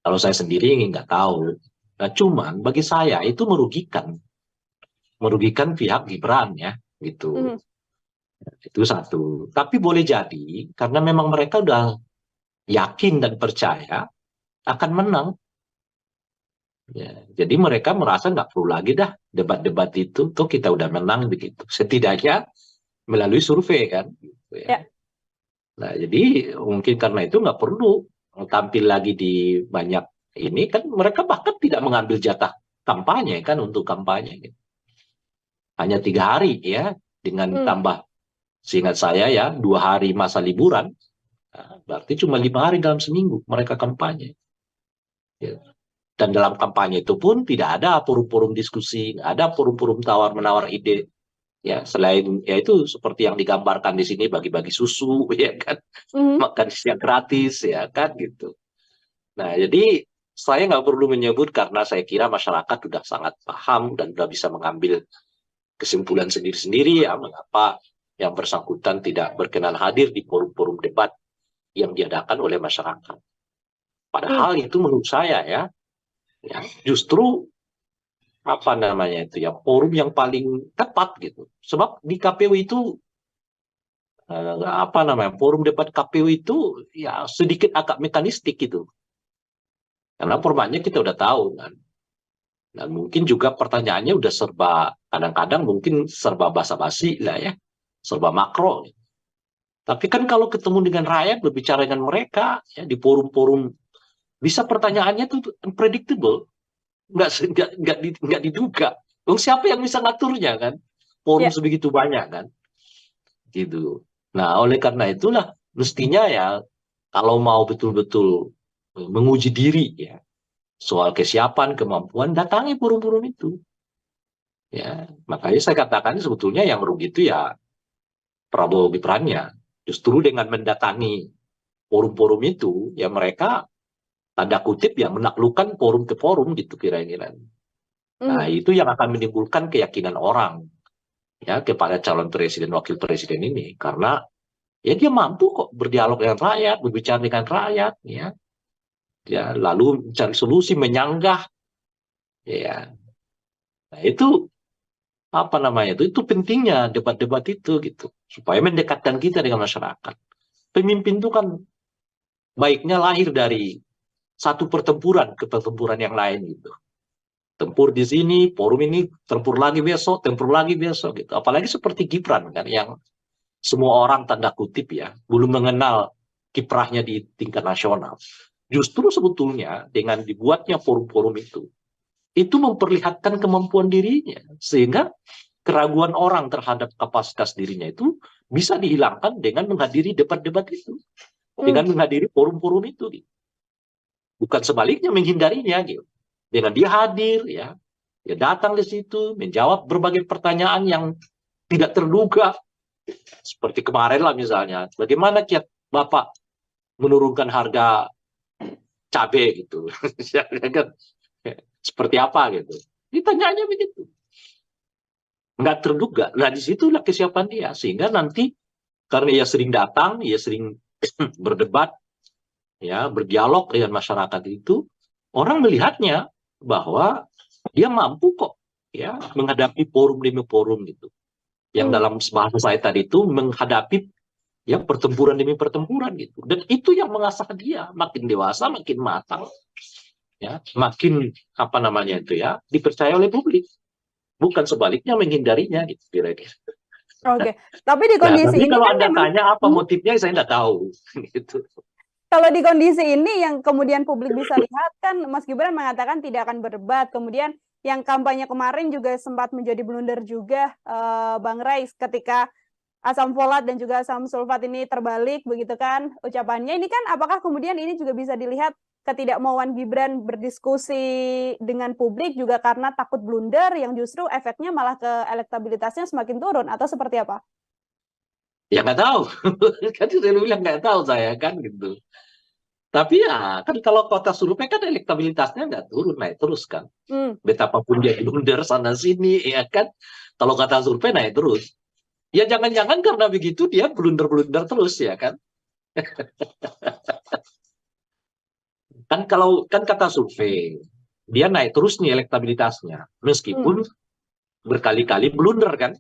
Kalau saya sendiri nggak tahu. Nah, cuman bagi saya itu merugikan pihak Gibran ya, gitu. Itu satu. Tapi boleh jadi karena memang mereka udah yakin dan percaya akan menang. Ya, jadi mereka merasa nggak perlu lagi dah debat-debat itu, tuh kita udah menang begitu. Setidaknya melalui survei kan. Gitu ya. Nah, jadi mungkin karena itu nggak perlu tampil lagi di banyak ini kan mereka bahkan tidak mengambil jatah kampanye kan untuk kampanye. Gitu. Hanya 3 hari ya dengan tambah Seingat saya ya 2 hari masa liburan, berarti cuma 5 hari dalam seminggu mereka kampanye. Ya. Dan dalam kampanye itu pun tidak ada forum-forum diskusi, nggak ada forum-forum tawar-menawar ide. Ya, selain ya itu seperti yang digambarkan di sini bagi-bagi susu, ya kan, makan siang gratis, ya kan gitu. Nah, jadi saya nggak perlu menyebut karena saya kira masyarakat sudah sangat paham dan sudah bisa mengambil kesimpulan sendiri-sendiri ya mengapa yang bersangkutan tidak berkenan hadir di forum-forum debat yang diadakan oleh masyarakat. Padahal itu menurut saya ya justru apa namanya itu ya forum yang paling tepat gitu. Sebab di KPU itu apa namanya forum debat KPU itu ya sedikit agak mekanistik gitu. Karena formatnya kita udah tahu kan. Dan mungkin juga pertanyaannya udah serba kadang-kadang mungkin serba basa-basi lah ya, serba makro. Tapi kan kalau ketemu dengan rakyat berbicara dengan mereka ya di forum-forum bisa pertanyaannya tuh unpredictable. Nggak diduga. Siapa yang bisa ngaturnya kan? Forum sebegitu banyak kan? Gitu. Nah, oleh karena itulah mestinya ya kalau mau betul-betul menguji diri ya soal kesiapan, kemampuan, datangi forum-forum itu. Ya, makanya saya katakan sebetulnya yang rugi itu ya Prabowo Gibran-nya. Justru dengan mendatangi forum-forum itu, ya mereka tanda kutip ya menaklukkan forum ke forum gitu kira-kira. Nah, itu yang akan menimbulkan keyakinan orang ya kepada calon presiden wakil presiden ini karena ya dia mampu kok berdialog dengan rakyat, berbicara dengan rakyat ya. Ya, lalu mencari solusi menyanggah ya. Nah, itu apa namanya itu pentingnya debat-debat itu gitu supaya mendekatkan kita dengan masyarakat. Pemimpin itu kan baiknya lahir dari satu pertempuran ke pertempuran yang lain gitu. Tempur di sini, forum ini, tempur lagi besok gitu. Apalagi seperti Gibran kan yang semua orang tanda kutip ya belum mengenal kiprahnya di tingkat nasional. Justru sebetulnya dengan dibuatnya forum-forum itu memperlihatkan kemampuan dirinya sehingga keraguan orang terhadap kapasitas dirinya itu bisa dihilangkan dengan menghadiri debat-debat itu, dengan menghadiri forum-forum itu. Gitu. Bukan sebaliknya menghindarinya gitu. Dengan dia hadir ya, dia datang di situ menjawab berbagai pertanyaan yang tidak terduga. Seperti kemarin lah misalnya, bagaimana kiat Bapak menurunkan harga cabai gitu. Seperti apa gitu. Ditanyanya begitu. Nggak terduga. Nah disitulah kesiapan dia. Sehingga nanti karena ia sering datang, ia sering berdebat, ya berdialog dengan masyarakat itu, orang melihatnya bahwa dia mampu kok ya menghadapi forum demi forum gitu. Yang dalam bahasa saya tadi itu menghadapi ya pertempuran demi pertempuran gitu. Dan itu yang mengasah dia makin dewasa, makin matang. Ya, makin apa namanya itu ya dipercaya oleh publik. Bukan sebaliknya menghindarinya gitu kira-kira. Oke, tapi di kondisi tapi ini kalau kan Anda memang tanya apa motifnya saya nggak tahu gitu. kalau di kondisi ini yang kemudian publik bisa lihat kan Mas Gibran mengatakan tidak akan berdebat. Kemudian yang kampanye kemarin juga sempat menjadi blunder juga Bang Rais ketika asam folat dan juga asam sulfat ini terbalik begitu kan ucapannya. Ini kan apakah kemudian ini juga bisa dilihat ketidakmauan Gibran berdiskusi dengan publik juga karena takut blunder yang justru efeknya malah ke elektabilitasnya semakin turun atau seperti apa? Ya nggak tahu. Kan saya bilang nggak tahu saya kan gitu. Tapi ya kan kalau kota survei kan elektabilitasnya nggak turun, naik terus kan. Betapapun dia blunder sana sini ya kan. Kalau kata survei naik terus. Ya jangan-jangan karena begitu dia blunder-blunder terus ya kan. Kan kalau kan kata survei dia naik terus nih elektabilitasnya meskipun berkali-kali blunder kan.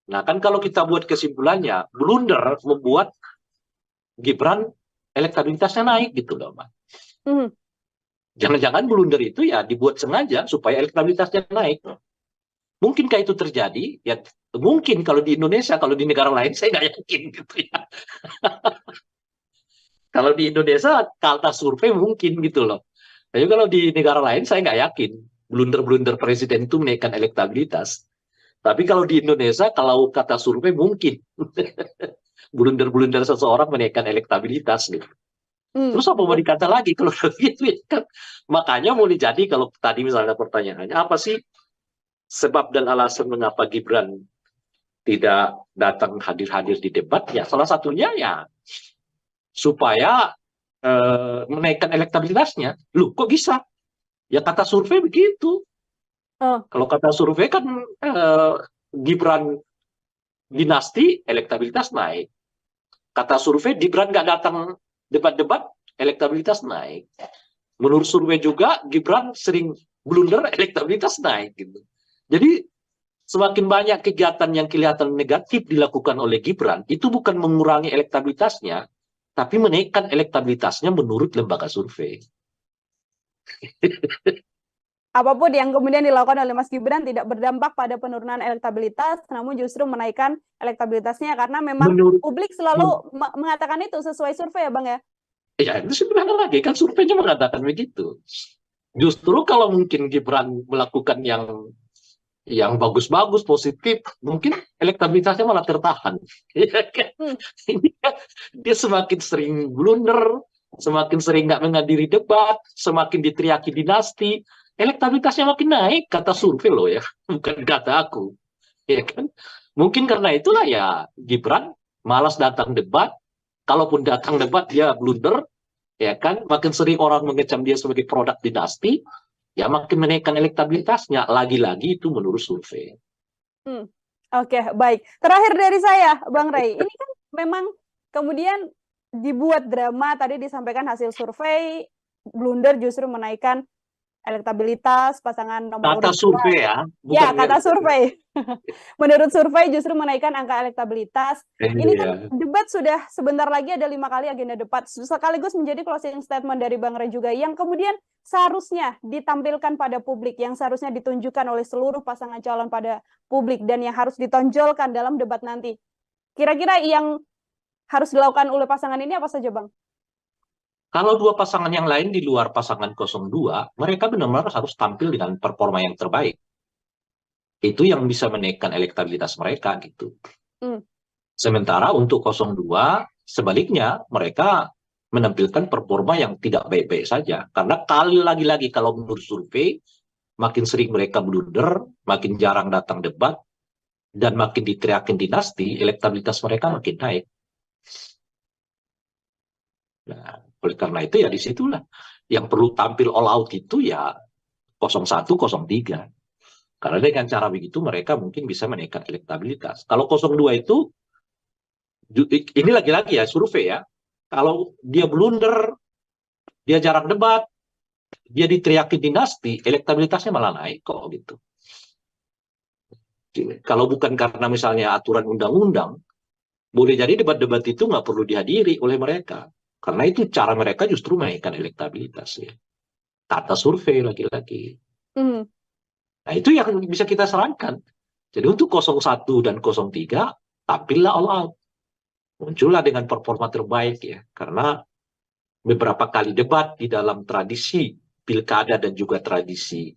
Nah kan kalau kita buat kesimpulannya blunder membuat Gibran elektabilitasnya naik gitu loh Pak. Jangan-jangan blunder itu ya dibuat sengaja supaya elektabilitasnya naik. Mungkinkah itu terjadi? Ya mungkin kalau di Indonesia, kalau di negara lain saya nggak yakin gitu ya. Kalau di Indonesia kata survei mungkin gitu loh. Tapi kalau di negara lain saya nggak yakin blunder-blunder presiden itu menaikkan elektabilitas. Tapi kalau di Indonesia, kalau kata survei mungkin blunder-blunder seseorang menaikkan elektabilitas gitu. Terus apa mau dikata lagi kalau gitu ya kan? Makanya mau jadi kalau tadi misalnya pertanyaannya apa sih sebab dan alasan mengapa Gibran tidak datang hadir-hadir di debat? Ya salah satunya ya supaya menaikkan elektabilitasnya. Loh kok bisa? Ya kata survei begitu. Kalau kata survei kan Gibran dinasti elektabilitas naik. Kata survei Gibran nggak datang debat-debat elektabilitas naik. Menurut survei juga Gibran sering blunder elektabilitas naik gitu. Jadi semakin banyak kegiatan yang kelihatan negatif dilakukan oleh Gibran itu bukan mengurangi elektabilitasnya, tapi menaikkan elektabilitasnya menurut lembaga survei. Apapun yang kemudian dilakukan oleh Mas Gibran tidak berdampak pada penurunan elektabilitas, namun justru menaikkan elektabilitasnya karena memang publik selalu mengatakan itu sesuai survei ya Bang ya? Ya itu sebenarnya lagi kan surveinya mengatakan begitu. Justru kalau mungkin Gibran melakukan yang bagus-bagus, positif, mungkin elektabilitasnya malah tertahan. Dia semakin sering blunder, semakin sering nggak menghadiri debat, semakin diteriaki dinasti, elektabilitasnya makin naik, kata survei loh ya, bukan kata aku. Ya kan? Mungkin karena itulah ya Gibran malas datang debat, kalaupun datang debat dia blunder, ya kan? Makin sering orang mengecam dia sebagai produk dinasti, ya makin menaikkan elektabilitasnya. Lagi-lagi itu menurut survei. Oke, baik. Terakhir dari saya, Bang Ray, ini kan memang kemudian dibuat drama, tadi disampaikan hasil survei, blunder justru menaikkan elektabilitas pasangan nomor Kata urut survei ya, ya kata survei. Menurut survei justru menaikkan angka elektabilitas. Ini kan debat sudah sebentar lagi ada 5 kali agenda debat, sekaligus menjadi closing statement dari Bang Ray juga yang kemudian seharusnya ditampilkan pada publik, yang seharusnya ditunjukkan oleh seluruh pasangan calon pada publik dan yang harus ditonjolkan dalam debat nanti. Kira-kira yang harus dilakukan oleh pasangan ini apa saja, Bang? Kalau dua pasangan yang lain di luar pasangan 02, mereka benar-benar harus tampil dengan performa yang terbaik. Itu yang bisa menaikkan elektabilitas mereka gitu. Sementara untuk 02, sebaliknya mereka menampilkan performa yang tidak baik-baik saja. Karena kali lagi-lagi kalau menurut survei, makin sering mereka blunder, makin jarang datang debat, dan makin diteriakin dinasti, elektabilitas mereka makin naik. Nah, oleh karena itu ya disitulah yang perlu tampil all out itu ya 01, 03. Karena dengan cara begitu mereka mungkin bisa menaikkan elektabilitas. Kalau 02 itu, ini lagi-lagi ya survei ya, kalau dia blunder, dia jarang debat, dia diteriaki dinasti, elektabilitasnya malah naik kok gitu. Kalau bukan karena misalnya aturan undang-undang, boleh jadi debat-debat itu nggak perlu dihadiri oleh mereka. Karena itu cara mereka justru menaikkan elektabilitas ya. Kata survei lagi-lagi. Nah itu yang bisa kita sarankan. Jadi untuk 01 dan 03, tampillah all out. Muncullah dengan performa terbaik ya. Karena beberapa kali debat di dalam tradisi pilkada dan juga tradisi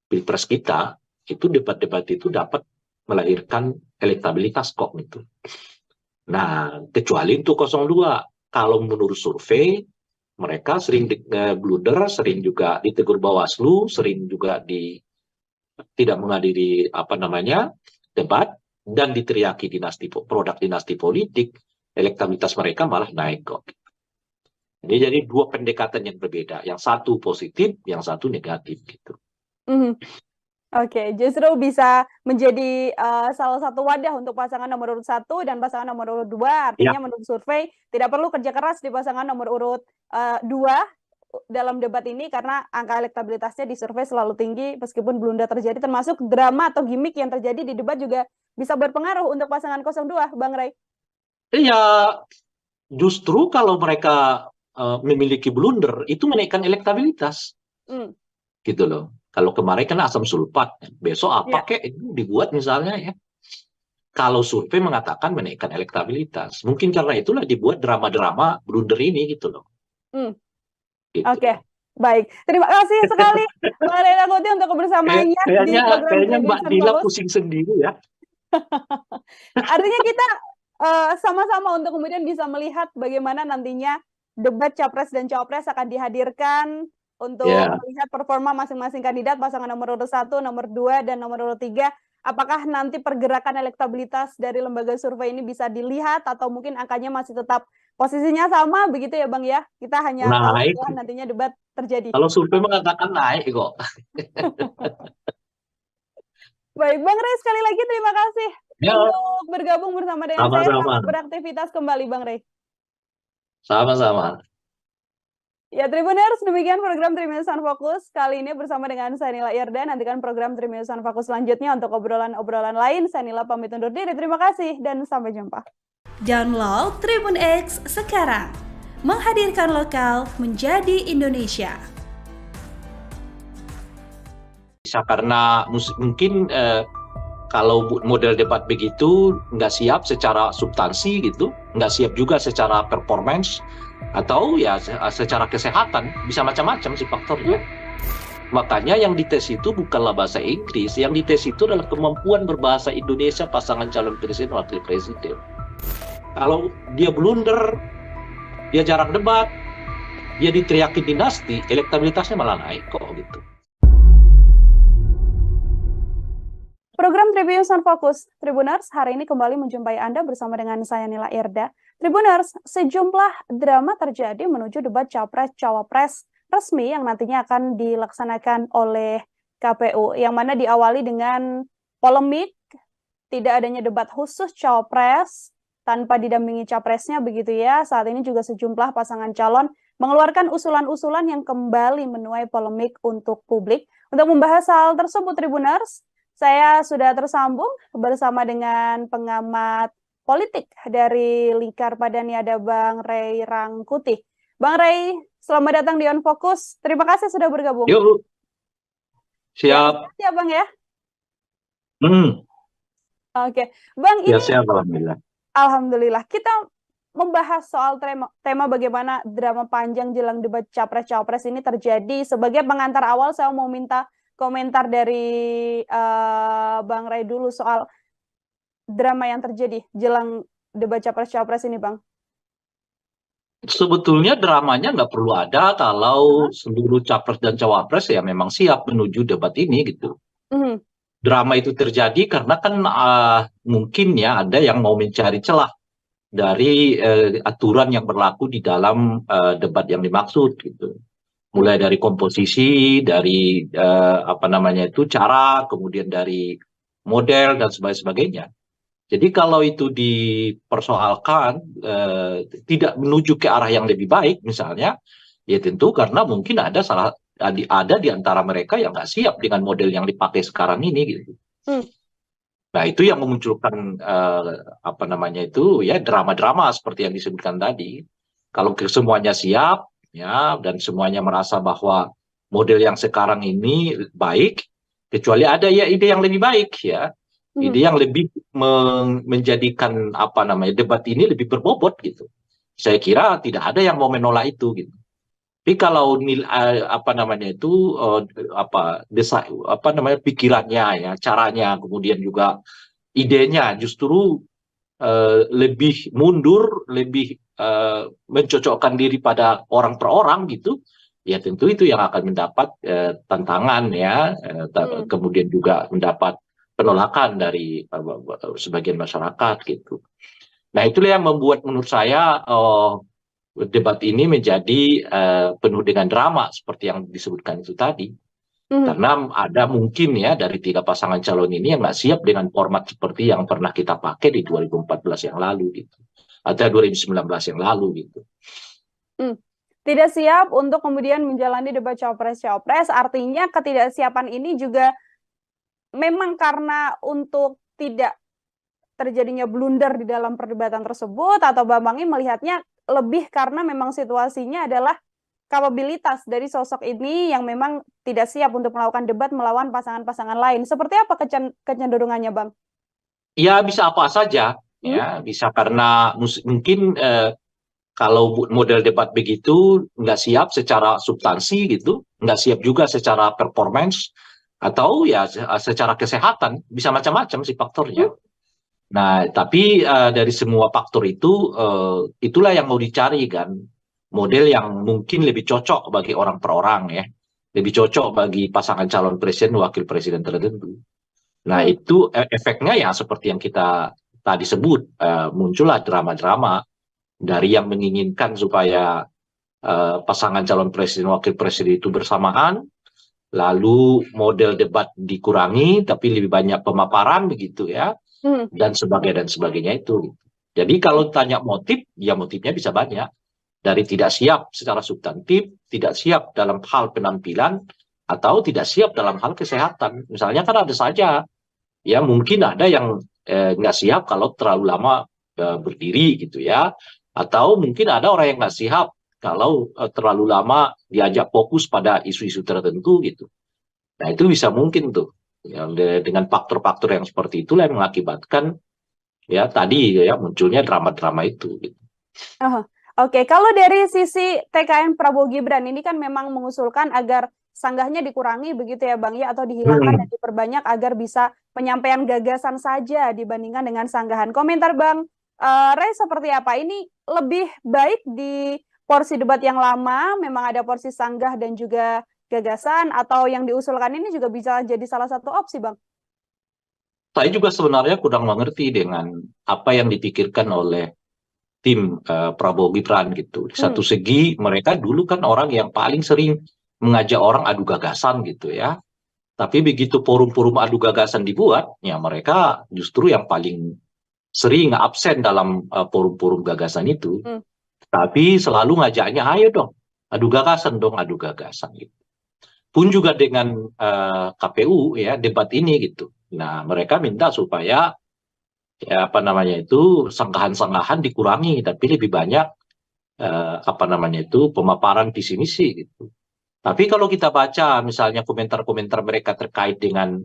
pilpres kita, itu debat-debat itu dapat melahirkan elektabilitas kok gitu. Nah, kecuali untuk 02. Kalau menurut survei, mereka sering blunder, sering juga ditegur Bawaslu, sering juga tidak menghadiri debat dan diteriaki produk dinasti politik, elektabilitas mereka malah naik kok. Ini jadi dua pendekatan yang berbeda, yang satu positif, yang satu negatif gitu. Oke, justru bisa menjadi salah satu wadah untuk pasangan nomor urut 1 dan pasangan nomor urut 2. Artinya menurut survei tidak perlu kerja keras di pasangan nomor urut 2 dalam debat ini karena angka elektabilitasnya di survei selalu tinggi meskipun blunder terjadi, termasuk drama atau gimmick yang terjadi di debat juga bisa berpengaruh untuk pasangan 02, Bang Ray. Iya, justru kalau mereka memiliki blunder itu menaikkan elektabilitas. Gitu loh. Kalau kemarin kan asam sulfat, besok apa kek itu dibuat misalnya ya. Kalau survei mengatakan menaikkan elektabilitas, mungkin karena itulah dibuat drama-drama blunder ini gitu loh. Gitu. Oke, Baik, terima kasih sekali Bang Ray Rangkuti untuk kebersamaannya di program Kayaknya Mbak Tribun Dila Fokus. pusing sendiri ya. Artinya kita sama-sama untuk kemudian bisa melihat bagaimana nantinya debat Capres dan Cawapres akan dihadirkan untuk Ya. melihat performa masing-masing kandidat, pasangan nomor urut 1, nomor 2, dan nomor urut 3. Apakah nanti pergerakan elektabilitas dari lembaga survei ini bisa dilihat atau mungkin angkanya masih tetap posisinya sama begitu ya Bang ya? Kita hanya tahu Naik. setelah nantinya debat terjadi. Kalau survei mengatakan naik kok. Baik, Bang Ray sekali lagi terima kasih Ya, untuk bergabung bersama dengan saya. sama-sama. Selamat beraktivitas kembali Bang Ray. Sama-sama. Ya, Tribuners, demikian program Triminusan Fokus. Kali ini bersama dengan saya Nila Irda. Nantikan program Triminusan Fokus selanjutnya untuk obrolan-obrolan lain. Saya Nila pamit undur diri. Terima kasih dan sampai jumpa. Download Tribun X sekarang. Menghadirkan lokal menjadi Indonesia. Bisa karena mungkin kalau model debat begitu nggak siap secara substansi gitu, nggak siap juga secara performance, atau ya secara kesehatan, bisa macam-macam sih faktornya. Makanya yang dites itu bukanlah bahasa Inggris, yang dites itu adalah kemampuan berbahasa Indonesia pasangan calon presiden wakil presiden. Kalau dia blunder, dia jarang debat, dia diteriakin dinasti, elektabilitasnya malah naik kok gitu. Program Tribun Fokus, Tribuners, hari ini kembali menjumpai Anda bersama dengan saya Nila Irda. Tribuners, sejumlah drama terjadi menuju debat Capres-Cawapres resmi yang nantinya akan dilaksanakan oleh KPU, yang mana diawali dengan polemik, tidak adanya debat khusus Cawapres tanpa didampingi Capresnya begitu ya. Saat ini juga sejumlah pasangan calon mengeluarkan usulan-usulan yang kembali menuai polemik untuk publik. Untuk membahas hal tersebut, Tribuners, saya sudah tersambung bersama dengan pengamat politik dari Lingkar Padani, ada Bang Ray Rangkuti. Bang Ray, selamat datang di On Focus. Terima kasih sudah bergabung. Yuk, siap. Ya, Bang ya. Oke, Bang. Ya, siap, alhamdulillah. Alhamdulillah. Kita membahas soal tema bagaimana drama panjang jelang debat Capres-Cawapres ini terjadi. Sebagai pengantar awal, saya mau minta komentar dari Bang Ray dulu soal drama yang terjadi jelang debat Capres-Cawapres ini, Bang. Sebetulnya dramanya nggak perlu ada kalau seluruh Capres dan Cawapres ya memang siap menuju debat ini gitu. Drama itu terjadi karena kan mungkin ya ada yang mau mencari celah dari aturan yang berlaku di dalam debat yang dimaksud gitu. Mulai dari komposisi, dari cara, kemudian dari model dan sebagainya. Jadi kalau itu dipersoalkan tidak menuju ke arah yang lebih baik misalnya, ya tentu karena mungkin ada di antara mereka yang nggak siap dengan model yang dipakai sekarang ini gitu. Nah, itu yang memunculkan drama-drama seperti yang disebutkan tadi. Kalau semuanya siap ya dan semuanya merasa bahwa model yang sekarang ini baik, kecuali ada ya ide yang lebih baik ya. Ide yang lebih menjadikan debat ini lebih berbobot gitu. Saya kira tidak ada yang mau menolak itu gitu. Tapi kalau pikirannya ya, caranya, kemudian juga idenya justru lebih mundur, lebih mencocokkan diri pada orang per orang gitu, ya tentu itu yang akan mendapat tantangan ya, kemudian juga mendapat penolakan dari sebagian masyarakat gitu. Nah, itulah yang membuat menurut saya debat ini menjadi penuh dengan drama seperti yang disebutkan itu tadi. Karena ada mungkin ya dari 3 pasangan calon ini yang nggak siap dengan format seperti yang pernah kita pakai di 2014 yang lalu gitu, atau 2019 yang lalu gitu. Tidak siap untuk kemudian menjalani debat Cawapres-Cawapres, artinya ketidaksiapan ini juga memang karena untuk tidak terjadinya blunder di dalam perdebatan tersebut, atau Bambang melihatnya lebih karena memang situasinya adalah kapabilitas dari sosok ini yang memang tidak siap untuk melakukan debat melawan pasangan-pasangan lain. Seperti apa kecenderungannya, Bang? Ya bisa apa saja, ya bisa karena mungkin kalau model debat begitu nggak siap secara substansi gitu, nggak siap juga secara performance, atau ya secara kesehatan, bisa macam-macam sih faktornya. Nah, tapi dari semua faktor itu, itulah yang mau dicari kan, model yang mungkin lebih cocok bagi orang per orang ya, lebih cocok bagi pasangan calon presiden, wakil presiden tertentu. Nah, itu efeknya ya seperti yang kita tadi sebut, muncullah drama-drama dari yang menginginkan supaya pasangan calon presiden, wakil presiden itu bersamaan, lalu model debat dikurangi, tapi lebih banyak pemaparan begitu ya, dan sebagainya itu. Jadi kalau tanya motif, ya motifnya bisa banyak. Dari tidak siap secara substantif, tidak siap dalam hal penampilan, atau tidak siap dalam hal kesehatan. Misalnya kan ada saja, ya mungkin ada yang nggak siap kalau terlalu lama berdiri gitu ya, atau mungkin ada orang yang nggak siap kalau terlalu lama diajak fokus pada isu-isu tertentu gitu. Nah itu bisa mungkin tuh, ya, dengan faktor-faktor yang seperti itulah yang mengakibatkan ya tadi ya munculnya drama-drama itu. Gitu. Oke, kalau dari sisi TKN Prabowo Gibran ini kan memang mengusulkan agar sanggahnya dikurangi begitu ya Bang ya, atau dihilangkan dan diperbanyak agar bisa penyampaian gagasan saja dibandingkan dengan sanggahan. Komentar Bang Ray seperti apa? Ini lebih baik di porsi debat yang lama memang ada porsi sanggah dan juga gagasan, atau yang diusulkan ini juga bisa jadi salah satu opsi Bang? Saya juga sebenarnya kurang mengerti dengan apa yang dipikirkan oleh tim Prabowo Gibran gitu. Di satu segi mereka dulu kan orang yang paling sering mengajak orang adu gagasan gitu ya. Tapi begitu forum-forum adu gagasan dibuat, ya mereka justru yang paling sering absen dalam forum-forum gagasan itu. Tapi selalu ngajaknya, ayo dong, adu gagasan dong, adu gagasan gitu. Pun juga dengan KPU ya debat ini gitu. Nah mereka minta supaya ya apa namanya itu sanggahan-sanggahan dikurangi, tapi lebih banyak apa namanya itu pemaparan visi misi gitu. Tapi kalau kita baca misalnya komentar-komentar mereka terkait dengan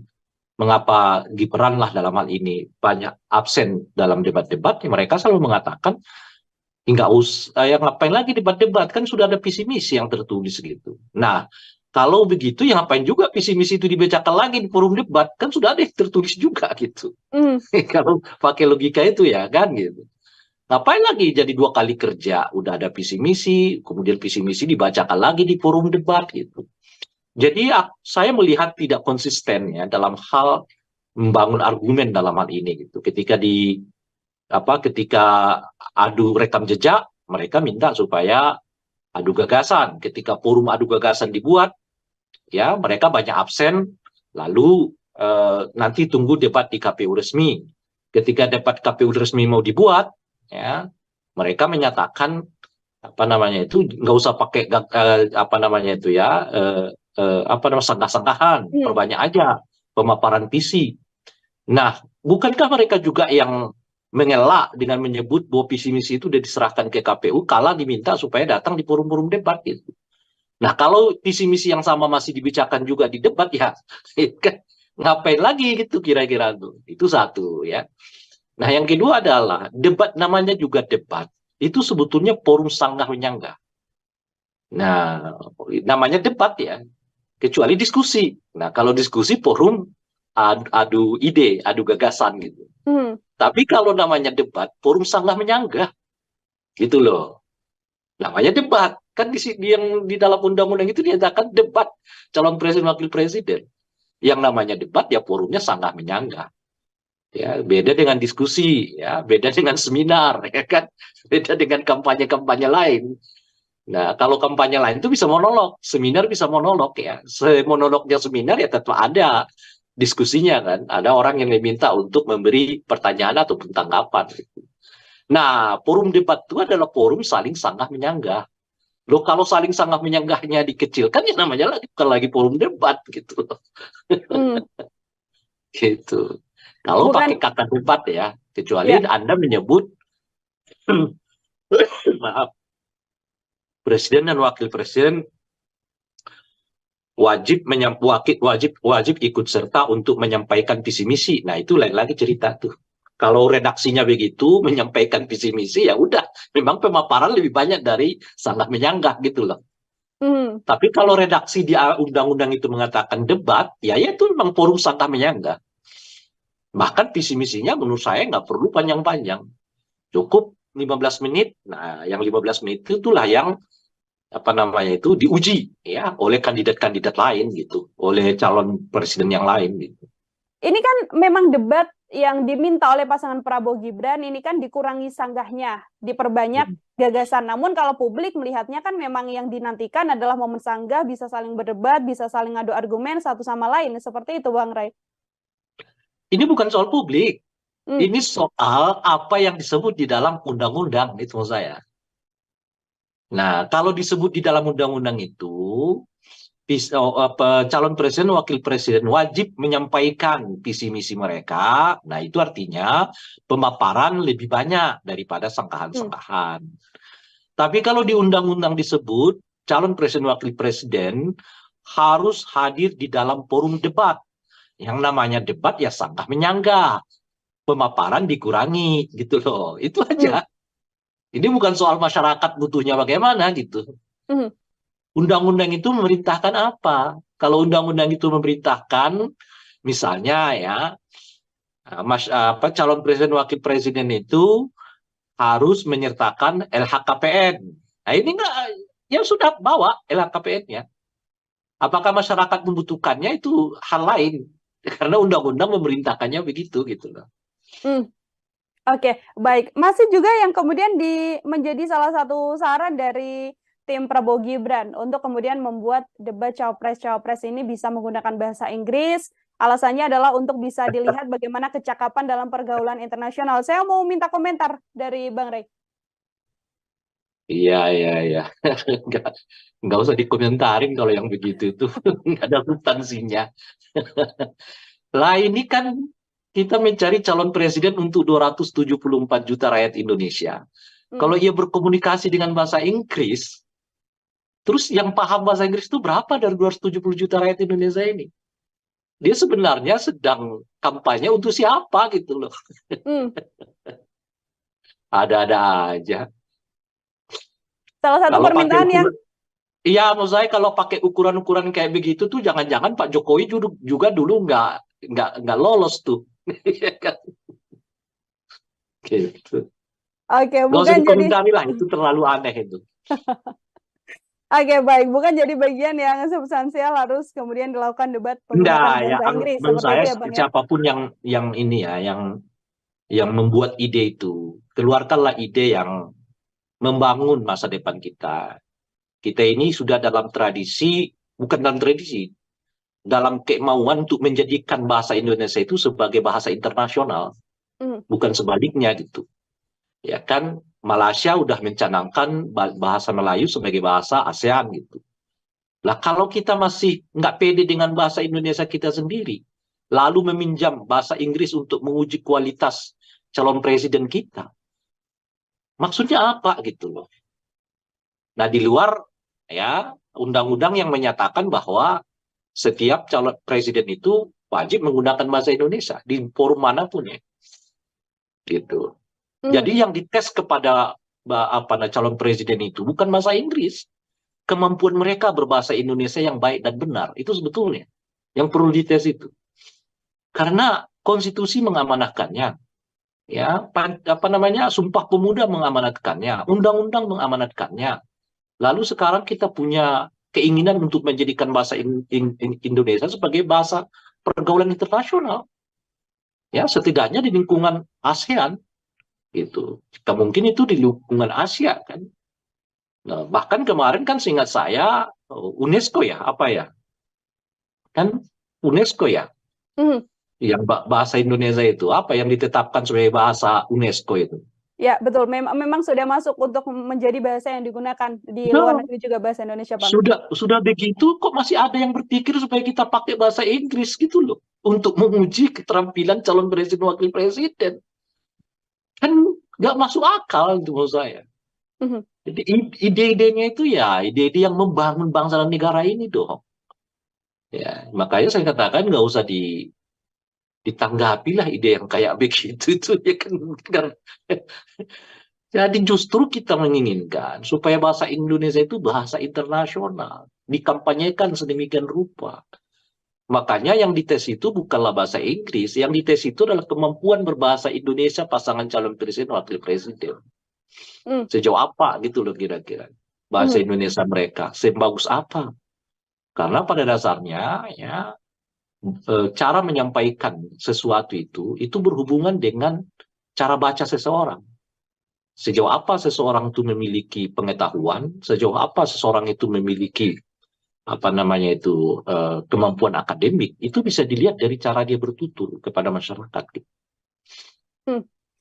mengapa Gibran lah dalam hal ini banyak absen dalam debat-debat, ya mereka selalu mengatakan nggak usah, yang ngapain lagi debat-debat, kan sudah ada visi misi yang tertulis gitu. Nah kalau begitu ya ngapain juga visi misi itu dibacakan lagi di forum debat, kan sudah ada yang tertulis juga gitu. Kalau pakai logika itu ya kan gitu. Ngapain lagi jadi 2 kali kerja, udah ada visi misi, kemudian visi misi dibacakan lagi di forum debat gitu. Jadi saya melihat tidak konsisten ya dalam hal membangun argumen dalam hal ini gitu. Ketika adu rekam jejak, mereka minta supaya adu gagasan. Ketika forum adu gagasan dibuat, ya mereka banyak absen, lalu nanti tunggu debat di KPU resmi. Ketika debat KPU resmi mau dibuat, ya mereka menyatakan apa namanya itu nggak usah pakai apa namanya itu ya sanggah-sanggahan, perbanyak aja pemaparan visi. Nah, bukankah mereka juga yang mengelak dengan menyebut bahwa visi misi itu sudah diserahkan ke KPU kala diminta supaya datang di forum-forum debat gitu. Nah, kalau visi misi yang sama masih dibicarakan juga di debat ya, ngapain lagi gitu kira-kira tuh. Itu satu ya. Nah, yang kedua adalah debat, namanya juga debat. Itu sebetulnya forum sanggah menyanggah. Nah, namanya debat ya. Kecuali diskusi. Nah, kalau diskusi forum adu ide, adu gagasan gitu. Tapi kalau namanya debat, forum sanggah menyanggah. Gitu loh. Namanya debat. Kan yang di dalam undang-undang itu dinyatakan debat calon presiden wakil presiden. Yang namanya debat ya forumnya sanggah menyanggah. Ya, beda dengan diskusi, ya, beda dengan seminar, ya kan, beda dengan kampanye-kampanye lain. Nah, kalau kampanye lain itu bisa monolog, seminar bisa monolog ya. Monolognya seminar ya tetap ada diskusinya kan, ada orang yang diminta untuk memberi pertanyaan ataupun tanggapan. Nah, forum debat itu adalah forum saling sanggah menyanggah. Loh, kalau saling sanggah menyanggahnya dikecilkan ya namanya bukan lagi forum debat gitu. Gitu. Kalau pakai kata debat ya, kecuali Anda menyebut maaf, presiden dan wakil presiden wajib ikut serta untuk menyampaikan visi misi. Nah, itu lain lagi cerita tuh. Kalau redaksinya begitu menyampaikan visi misi ya udah memang pemaparan lebih banyak dari sanggah menyanggah gitu loh. Hmm. Tapi kalau redaksi di undang-undang itu mengatakan debat, ya itu memang forum sanggah menyanggah. Bahkan visi misinya menurut saya nggak perlu panjang-panjang. Cukup 15 menit. Nah, yang 15 menit itulah yang apa namanya itu diuji ya oleh kandidat-kandidat lain gitu, oleh calon presiden yang lain gitu. Ini kan memang debat yang diminta oleh pasangan Prabowo Gibran ini kan dikurangi sanggahnya, diperbanyak gagasan. Namun kalau publik melihatnya kan memang yang dinantikan adalah momen sanggah, bisa saling berdebat, bisa saling adu argumen satu sama lain. Seperti itu Bang Ray. Ini bukan soal publik. Hmm. Ini soal apa yang disebut di dalam undang-undang, itu maksud saya. Nah, kalau disebut di dalam undang-undang itu, calon presiden, wakil presiden wajib menyampaikan visi misi mereka. Nah, itu artinya pemaparan lebih banyak daripada sangkahan-sangkahan. Tapi kalau di undang-undang disebut calon presiden, wakil presiden harus hadir di dalam forum debat. Yang namanya debat ya sanggah menyanggah. Pemaparan dikurangi gitu loh. Itu aja. Ini bukan soal masyarakat butuhnya bagaimana gitu. Undang-undang itu memerintahkan apa? Kalau undang-undang itu memerintahkan misalnya ya calon presiden wakil presiden itu harus menyertakan LHKPN. Nah ini enggak, ya sudah bawa LHKPN-nya. Apakah masyarakat membutuhkannya itu hal lain? Karena undang-undang memerintahkannya begitu gitu loh. Oke, baik. Masih juga yang kemudian menjadi salah satu saran dari tim Prabowo Gibran untuk kemudian membuat debat cawapres-cawapres ini bisa menggunakan bahasa Inggris. Alasannya adalah untuk bisa dilihat bagaimana kecakapan dalam pergaulan internasional. Saya mau minta komentar dari Bang Ray. Iya. Nggak usah dikomentarin kalau yang begitu itu. Nggak ada substansinya. Lah ini kan kita mencari calon presiden untuk 274 juta rakyat Indonesia. Kalau ia berkomunikasi dengan bahasa Inggris, terus yang paham bahasa Inggris itu berapa dari 270 juta rakyat Indonesia ini? Dia sebenarnya sedang kampanye untuk siapa gitu loh. Ada-ada aja. Salah satu Kalau permintaan yang iya, maksud saya kalau pakai ukuran-ukuran kayak begitu tuh jangan-jangan Pak Jokowi juga dulu nggak lolos tuh. Gitu. Oke, Nggak usah dikomentari lah, itu terlalu aneh itu. Oke, baik. Bukan jadi bagian yang substansial harus kemudian dilakukan debat penggunaan bahasa Inggris. Menurut Seperti saya itu ya, Bang, ya? siapapun yang ini ya, yang membuat ide itu, keluarkanlah ide yang membangun masa depan kita. Kita ini sudah dalam tradisi, bukan dalam tradisi, dalam kemauan untuk menjadikan bahasa Indonesia itu sebagai bahasa internasional, bukan sebaliknya gitu. Ya kan, Malaysia udah mencanangkan bahasa Melayu sebagai bahasa ASEAN gitu. Lah kalau kita masih nggak pede dengan bahasa Indonesia kita sendiri, lalu meminjam bahasa Inggris untuk menguji kualitas calon presiden kita, maksudnya apa gitu loh. Nah di luar ya undang-undang yang menyatakan bahwa setiap calon presiden itu wajib menggunakan bahasa Indonesia di forum manapun ya, gitu. Jadi yang dites kepada calon presiden itu bukan bahasa Inggris, kemampuan mereka berbahasa Indonesia yang baik dan benar itu sebetulnya yang perlu dites itu. Karena konstitusi mengamanatkannya, ya Sumpah Pemuda mengamanatkannya, undang-undang mengamanatkannya. Lalu sekarang kita punya keinginan untuk menjadikan bahasa Indonesia sebagai bahasa pergaulan internasional. Ya, setidaknya di lingkungan ASEAN gitu. Jika mungkin itu di lingkungan Asia kan. Nah, bahkan kemarin kan seingat saya UNESCO ya, apa ya? Kan UNESCO ya. Yang bahasa Indonesia itu apa yang ditetapkan sebagai bahasa UNESCO itu? Ya, betul. Memang sudah masuk untuk menjadi bahasa yang digunakan di luar negeri juga bahasa Indonesia, Bang. Sudah begitu kok masih ada yang berpikir supaya kita pakai bahasa Inggris gitu loh untuk menguji keterampilan calon presiden wakil presiden. Kan nggak masuk akal itu menurut saya. Jadi ide-idenya itu ya ide-ide yang membangun bangsa dan negara ini dong. Ya, makanya saya katakan nggak usah ditanggapi lah ide yang kayak begitu itu ya kan. Jadi justru kita menginginkan supaya bahasa Indonesia itu bahasa internasional, dikampanyekan sedemikian rupa. Makanya yang dites itu bukanlah bahasa Inggris, yang dites itu adalah kemampuan berbahasa Indonesia pasangan calon presiden wakil presiden. Sejauh apa gitu loh kira-kira bahasa Indonesia mereka, sebagus apa? Karena pada dasarnya ya cara menyampaikan sesuatu itu berhubungan dengan cara baca seseorang. Sejauh apa seseorang itu memiliki pengetahuan, sejauh apa seseorang itu memiliki apa namanya itu kemampuan akademik, itu bisa dilihat dari cara dia bertutur kepada masyarakat.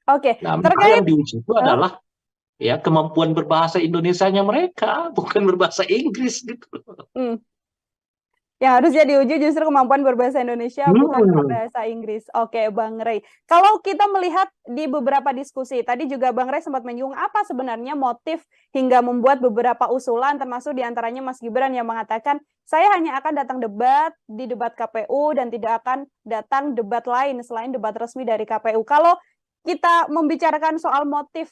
Oke, Nah, maka terkait yang diuji itu adalah ya kemampuan berbahasa Indonesianya mereka, bukan berbahasa Inggris gitu. yang harusnya diuji justru kemampuan berbahasa Indonesia, bukan berbahasa Inggris. Oke, Bang Rey. Kalau kita melihat di beberapa diskusi, tadi juga Bang Rey sempat menyinggung apa sebenarnya motif hingga membuat beberapa usulan, termasuk diantaranya Mas Gibran yang mengatakan, saya hanya akan datang debat di debat KPU dan tidak akan datang debat lain selain debat resmi dari KPU. Kalau kita membicarakan soal motif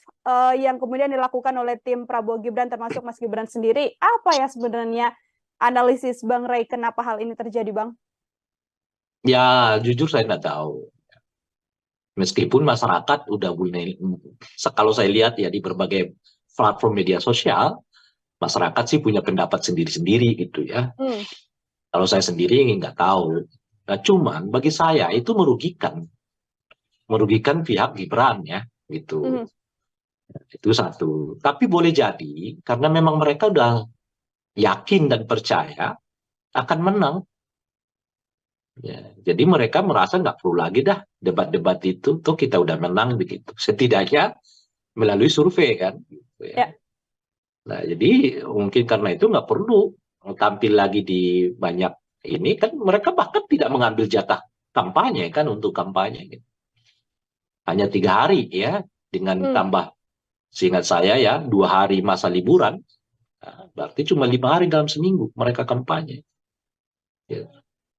yang kemudian dilakukan oleh tim Prabowo Gibran, termasuk Mas Gibran sendiri, apa ya sebenarnya analisis Bang Rey kenapa hal ini terjadi, Bang? Ya, jujur saya nggak tahu. Meskipun masyarakat udah mulai, kalau saya lihat ya di berbagai platform media sosial, masyarakat sih punya pendapat sendiri-sendiri gitu ya. Kalau saya sendiri nggak tahu. Nah, cuman bagi saya itu merugikan pihak Gibran ya, gitu. Itu satu. Tapi boleh jadi karena memang mereka udah yakin dan percaya akan menang. Ya, jadi mereka merasa nggak perlu lagi dah debat-debat itu, tuh kita udah menang begitu. Setidaknya melalui survei kan. Gitu ya. Nah, jadi mungkin karena itu nggak perlu tampil lagi di banyak ini kan mereka bahkan tidak mengambil jatah kampanye kan untuk kampanye. Gitu. Hanya 3 hari ya dengan tambah seingat saya ya 2 hari masa liburan. Nah, berarti cuma 5 hari dalam seminggu mereka kampanye. Ya.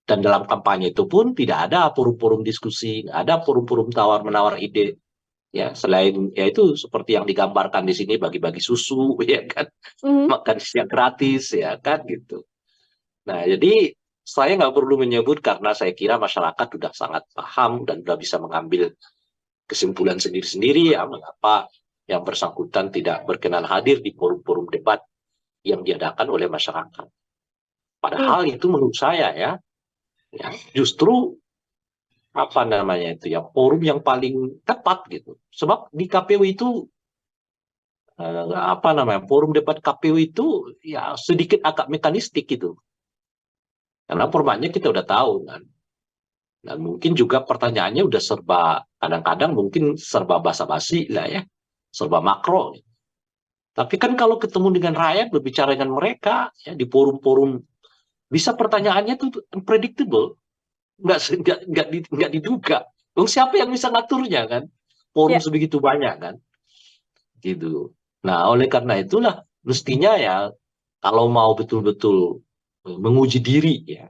Dan dalam kampanye itu pun tidak ada forum-forum diskusi, nggak ada forum-forum tawar-menawar ide. Ya, selain ya itu seperti yang digambarkan di sini bagi-bagi susu, ya kan, makan siang gratis, ya kan, gitu. Nah, jadi saya nggak perlu menyebut karena saya kira masyarakat sudah sangat paham dan sudah bisa mengambil kesimpulan sendiri-sendiri ya mengapa yang bersangkutan tidak berkenan hadir di forum-forum debat yang diadakan oleh masyarakat. Padahal itu menurut saya ya justru apa namanya itu ya forum yang paling tepat gitu. Sebab di KPU itu apa namanya forum debat KPU itu ya sedikit agak mekanistik gitu. Karena formatnya kita udah tahu kan. Dan mungkin juga pertanyaannya udah serba kadang-kadang mungkin serba basa-basi lah ya, serba makro. Tapi kan kalau ketemu dengan rakyat berbicara dengan mereka ya di forum-forum bisa pertanyaannya tuh unpredictable. Nggak diduga. Siapa yang bisa ngaturnya kan? Forum sebegitu banyak kan? Gitu. Nah, oleh karena itulah mestinya ya kalau mau betul-betul menguji diri ya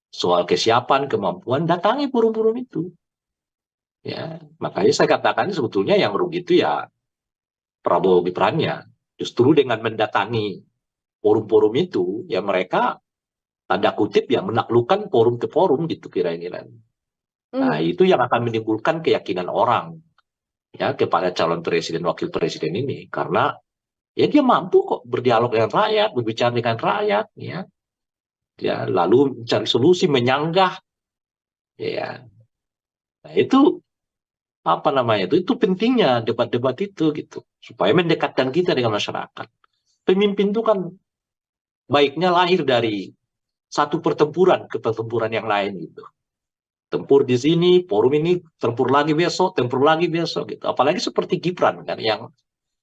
soal kesiapan, kemampuan, datangi forum-forum itu. Ya, makanya saya katakan sebetulnya yang rugi itu ya Prabowo Gibran-nya. Justru dengan mendatangi forum-forum itu ya mereka tanda kutip ya menaklukkan forum ke forum gitu kira-kira. Nah, itu yang akan menimbulkan keyakinan orang ya kepada calon presiden wakil presiden ini karena ya dia mampu kok berdialog dengan rakyat, berbicara dengan rakyat ya. Ya, lalu mencari solusi, menyanggah ya. Nah, itu apa namanya itu pentingnya debat-debat itu gitu supaya mendekatkan kita dengan masyarakat. Pemimpin itu kan baiknya lahir dari satu pertempuran ke pertempuran yang lain gitu. Tempur di sini, forum ini, tempur lagi besok gitu. Apalagi seperti Gibran kan yang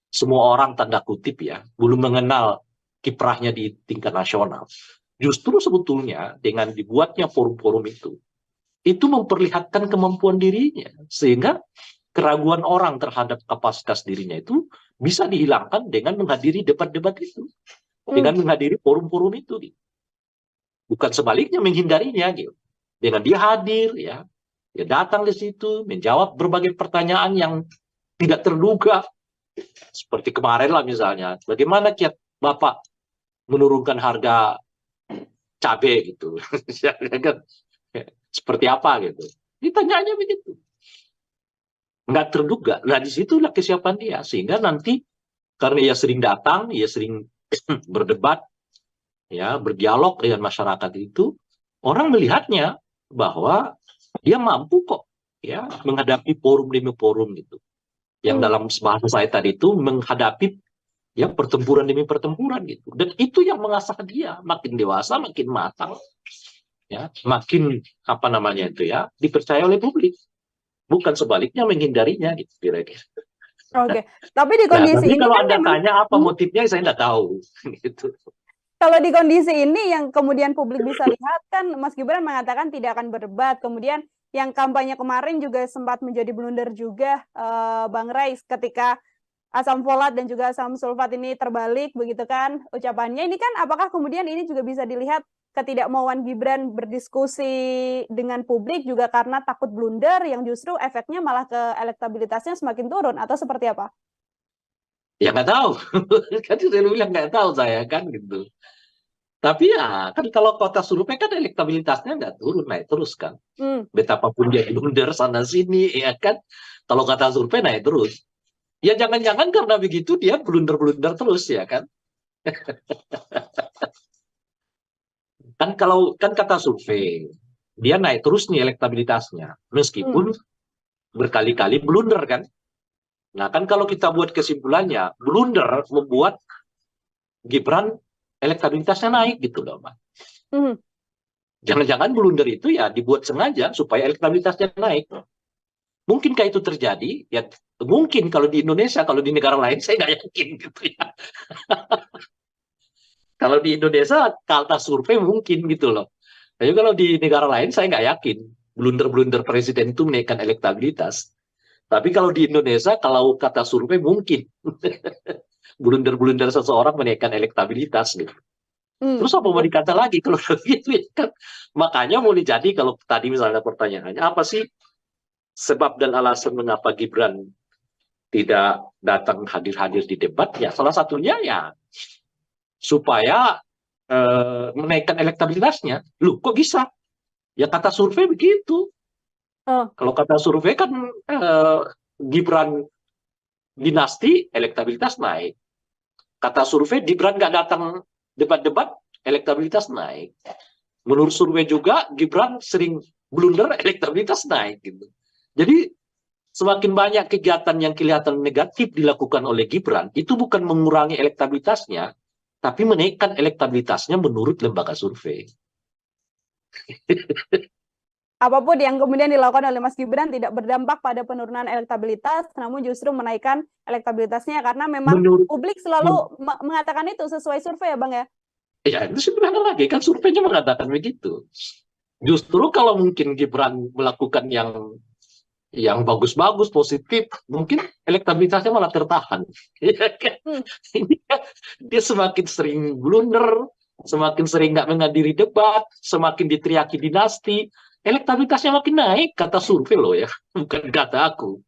semua orang tanda kutip ya belum mengenal kiprahnya di tingkat nasional. Justru sebetulnya dengan dibuatnya forum-forum itu memperlihatkan kemampuan dirinya sehingga keraguan orang terhadap kapasitas dirinya itu bisa dihilangkan dengan menghadiri debat-debat itu, dengan menghadiri forum-forum itu. Bukan sebaliknya menghindarinya gitu. Dengan dia hadir ya, dia datang di situ menjawab berbagai pertanyaan yang tidak terduga Seperti kemarin lah misalnya, bagaimana kiat Bapak menurunkan harga cabai gitu. Ya kan? Seperti apa gitu. Ditanyanya begitu. Nggak terduga. Nah disitulah kesiapan dia. Sehingga nanti karena ia sering datang, ia sering berdebat, ya berdialog dengan masyarakat itu, orang melihatnya bahwa dia mampu kok ya menghadapi forum demi forum gitu. Yang dalam bahasa saya tadi itu menghadapi ya pertempuran demi pertempuran gitu. Dan itu yang mengasah dia makin dewasa, makin matang, ya makin apa namanya itu ya dipercaya oleh publik. Bukan sebaliknya menghindarinya gitu kira-kira. Oke, tapi di Nah, kondisi tapi ini kalau kan Anda memang tanya apa motifnya saya nggak tahu gitu. kalau di kondisi ini yang kemudian publik bisa lihat kan Mas Gibran mengatakan tidak akan berdebat. Kemudian yang kampanye kemarin juga sempat menjadi blunder juga Bang Ray ketika asam folat dan juga asam sulfat ini terbalik begitu kan ucapannya. Ini kan apakah kemudian ini juga bisa dilihat ketidakmauan Gibran berdiskusi dengan publik juga karena takut blunder yang justru efeknya malah ke elektabilitasnya semakin turun atau seperti apa? Ya nggak tahu. Kan saya bilang nggak tahu saya kan gitu. Tapi ya kan kalau kota survei kan elektabilitasnya nggak turun, naik terus kan. Betapapun dia blunder sana sini ya kan. Kalau kata survei naik terus. Ya jangan-jangan karena begitu dia blunder-blunder terus ya kan. Kan kalau kan kata survei dia naik terus nih elektabilitasnya meskipun berkali-kali blunder kan. Nah kan kalau kita buat kesimpulannya blunder membuat Gibran elektabilitasnya naik gitu loh, Mbak. Jangan-jangan blunder itu ya dibuat sengaja supaya elektabilitasnya naik. Mungkinkah itu terjadi? Ya mungkin kalau di Indonesia, kalau di negara lain saya nggak yakin gitu ya. Kalau di Indonesia kata survei mungkin gitu loh. Tapi kalau di negara lain saya nggak yakin blunder-blunder presiden itu menaikkan elektabilitas. Tapi kalau di Indonesia kalau kata survei mungkin blunder-blunder seseorang menaikkan elektabilitas gitu. Terus apa mau dikata lagi kalau begitu ya kan? Makanya boleh jadi kalau tadi misalnya pertanyaannya apa sih sebab dan alasan mengapa Gibran tidak datang hadir-hadir di debat? Ya salah satunya ya supaya menaikkan elektabilitasnya. Loh kok bisa? Ya kata survei begitu. Kalau kata survei kan Gibran dinasti elektabilitas naik. Kata survei Gibran nggak datang debat-debat elektabilitas naik. Menurut survei juga Gibran sering blunder elektabilitas naik gitu. Jadi semakin banyak kegiatan yang kelihatan negatif dilakukan oleh Gibran itu bukan mengurangi elektabilitasnya tapi menaikkan elektabilitasnya menurut lembaga survei. Apapun yang kemudian dilakukan oleh Mas Gibran tidak berdampak pada penurunan elektabilitas, namun justru menaikkan elektabilitasnya karena memang publik selalu mengatakan itu sesuai survei ya Bang ya? Ya itu sebenarnya lagi kan surveinya mengatakan begitu. Justru kalau mungkin Gibran melakukan yang bagus-bagus, positif, mungkin elektabilitasnya malah tertahan. Dia semakin sering blunder, semakin sering nggak menghadiri debat, semakin diteriaki dinasti, elektabilitasnya makin naik, kata survei loh ya, bukan kata aku.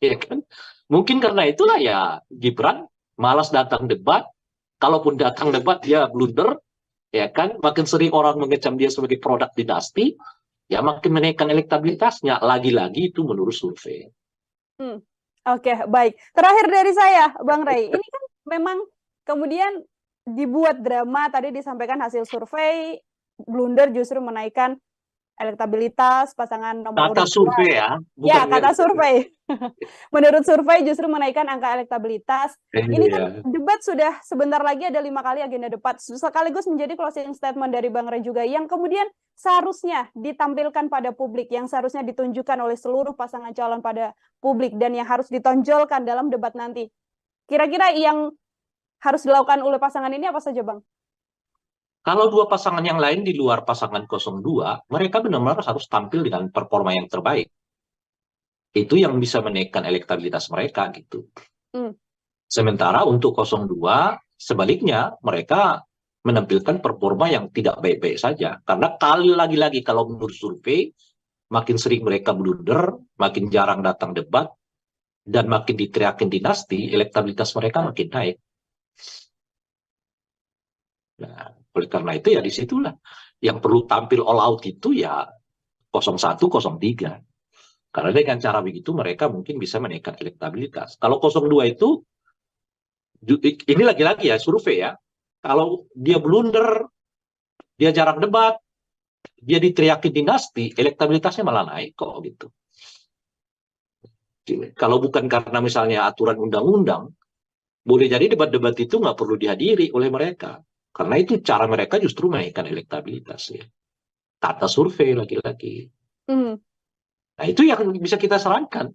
Ya kan? Mungkin karena itulah ya Gibran malas datang debat, kalaupun datang debat dia blunder, ya kan? Makin sering orang mengecam dia sebagai produk dinasti, ya makin menaikkan elektabilitasnya. Lagi-lagi itu menurut survei. Oke, baik. Terakhir dari saya, Bang Ray, ini kan memang kemudian dibuat drama, tadi disampaikan hasil survei, blunder justru menaikkan elektabilitas pasangan nomor Kata urut survei ya. Ya, kata survei. Menurut survei justru menaikkan angka elektabilitas. Ini kan debat sudah sebentar lagi ada 5 kali agenda debat. Sekaligus menjadi closing statement dari Bang Ray juga yang kemudian seharusnya ditampilkan pada publik, yang seharusnya ditunjukkan oleh seluruh pasangan calon pada publik dan yang harus ditonjolkan dalam debat nanti. Kira-kira yang harus dilakukan oleh pasangan ini apa saja, Bang? Kalau dua pasangan yang lain di luar pasangan 02, mereka benar-benar harus tampil dengan performa yang terbaik. Itu yang bisa menaikkan elektabilitas mereka gitu. Sementara untuk 02, sebaliknya mereka menampilkan performa yang tidak baik-baik saja. Karena kali lagi-lagi kalau menurut survei, makin sering mereka blunder, makin jarang datang debat, dan makin diteriakin dinasti, elektabilitas mereka makin naik. Nah, oleh karena itu ya disitulah yang perlu tampil all out itu ya 01, 03. Karena dengan cara begitu mereka mungkin bisa menaikkan elektabilitas. Kalau 02 itu, ini lagi-lagi ya survei ya, kalau dia blunder, dia jarang debat, dia diteriakin dinasti, elektabilitasnya malah naik kok gitu. Kalau bukan karena misalnya aturan undang-undang, boleh jadi debat-debat itu nggak perlu dihadiri oleh mereka. Karena itu cara mereka justru menaikkan elektabilitas ya. Kata survei lagi-lagi. Nah itu yang bisa kita sarankan.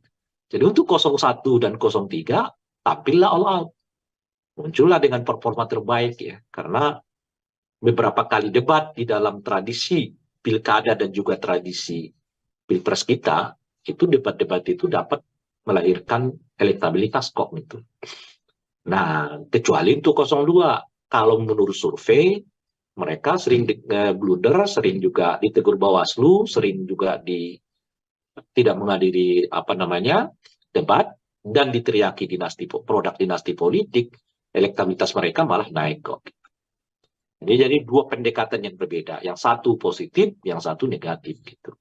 Jadi untuk 01 dan 03, tampillah all out. Muncullah dengan performa terbaik ya. Karena beberapa kali debat di dalam tradisi pilkada dan juga tradisi pilpres kita, itu debat-debat itu dapat melahirkan elektabilitas kok gitu. Nah, kecuali untuk 02, kalau menurut survei, mereka sering blunder, sering juga ditegur Bawaslu, sering juga tidak menghadiri debat, dan diteriaki produk dinasti politik, elektabilitas mereka malah naik kok. Jadi dua pendekatan yang berbeda, yang satu positif, yang satu negatif gitu.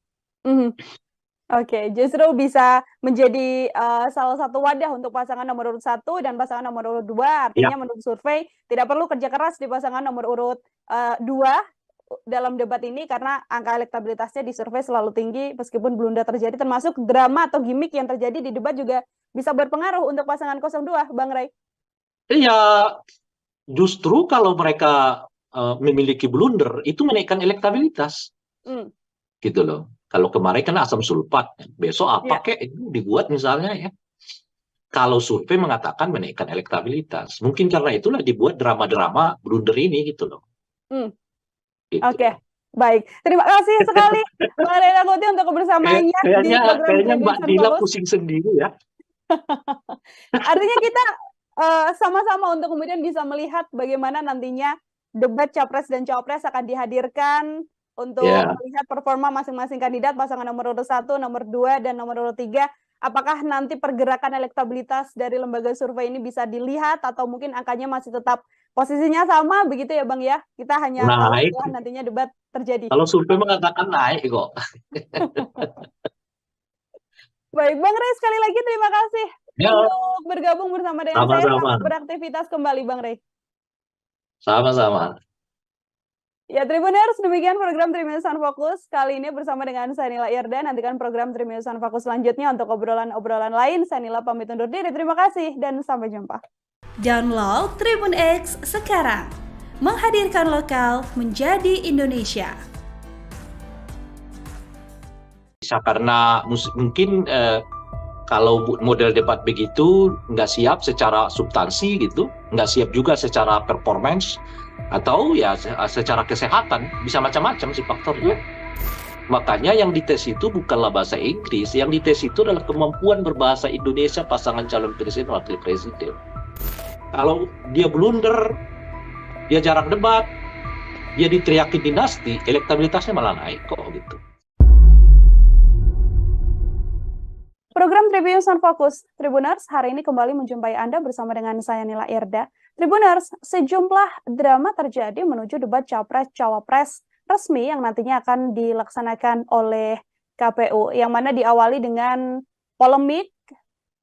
Oke, justru bisa menjadi salah satu wadah untuk pasangan nomor urut 1 dan pasangan nomor urut 2. Artinya menurut survei tidak perlu kerja keras di pasangan nomor urut 2 dalam debat ini karena angka elektabilitasnya di survei selalu tinggi meskipun blunder terjadi, termasuk drama atau gimmick yang terjadi di debat juga bisa berpengaruh untuk pasangan 02, Bang Ray. Iya, justru kalau mereka memiliki blunder itu menaikkan elektabilitas. Gitu loh. Kalau kemarin kan asam sulfat, besok apa kek itu dibuat misalnya ya. Kalau survei mengatakan menaikkan elektabilitas, mungkin karena itulah dibuat drama-drama blunder ini gitu loh. Gitu. Oke, baik. Terima kasih sekali Bang Ray Rangkuti untuk kebersamaannya di program kayaknya Mbak Dila pusing sendiri ya. Artinya kita sama-sama untuk kemudian bisa melihat bagaimana nantinya debat Capres dan Cawapres akan dihadirkan untuk melihat performa masing-masing kandidat, pasangan nomor urut 1, nomor 2, dan nomor urut 3. Apakah nanti pergerakan elektabilitas dari lembaga survei ini bisa dilihat atau mungkin angkanya masih tetap posisinya sama begitu ya Bang ya? Kita hanya tahu setelah nantinya debat terjadi. Kalau survei mengatakan naik kok. Baik, Bang Ray, sekali lagi terima kasih untuk bergabung bersama dengan saya. Selamat beraktivitas kembali, Bang Ray. Sama-sama. Ya, Tribuners, demikian program Tribunnews Fokus kali ini bersama dengan saya Nila Irda. Nantikan program Tribunnews Fokus selanjutnya untuk obrolan-obrolan lain. Saya Nila pamit undur diri. Terima kasih dan sampai jumpa. Download Tribun X sekarang. Menghadirkan lokal menjadi Indonesia. Bisa karena mungkin kalau model debat begitu nggak siap secara substansi gitu, nggak siap juga secara performance, atau ya secara kesehatan, bisa macam-macam sih faktornya. Makanya yang dites itu bukanlah bahasa Inggris, yang dites itu adalah kemampuan berbahasa Indonesia pasangan calon presiden wakil presiden. Kalau dia blunder, dia jarang debat, dia diteriakin dinasti, elektabilitasnya malah naik kok gitu. Program Tribunnews Fokus, Tribuners, hari ini kembali menjumpai Anda bersama dengan saya Nila Irda. Tribuners, sejumlah drama terjadi menuju debat Capres-Cawapres resmi yang nantinya akan dilaksanakan oleh KPU, yang mana diawali dengan polemik,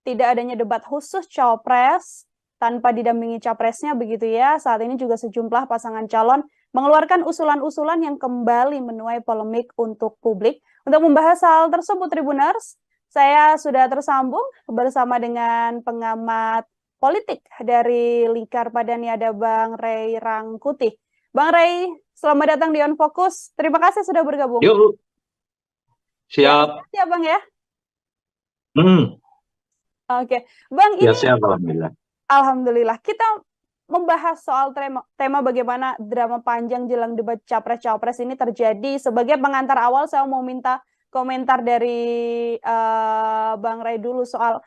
tidak adanya debat khusus Cawapres tanpa didampingi Capresnya begitu ya. Saat ini juga sejumlah pasangan calon mengeluarkan usulan-usulan yang kembali menuai polemik untuk publik. Untuk membahas hal tersebut, Tribuners, saya sudah tersambung bersama dengan pengamat politik dari Lingkar Padani, ada Bang Ray Rangkuti. Bang Ray, selamat datang di On Fokus. Terima kasih sudah bergabung. Yuk. Siap. Ya, Bang ya. Oke, Bang, ya, ini siap, alhamdulillah. Alhamdulillah. Kita membahas soal tema bagaimana drama panjang jelang debat Capres-Cawapres ini terjadi. Sebagai pengantar awal, saya mau minta komentar dari Bang Ray dulu soal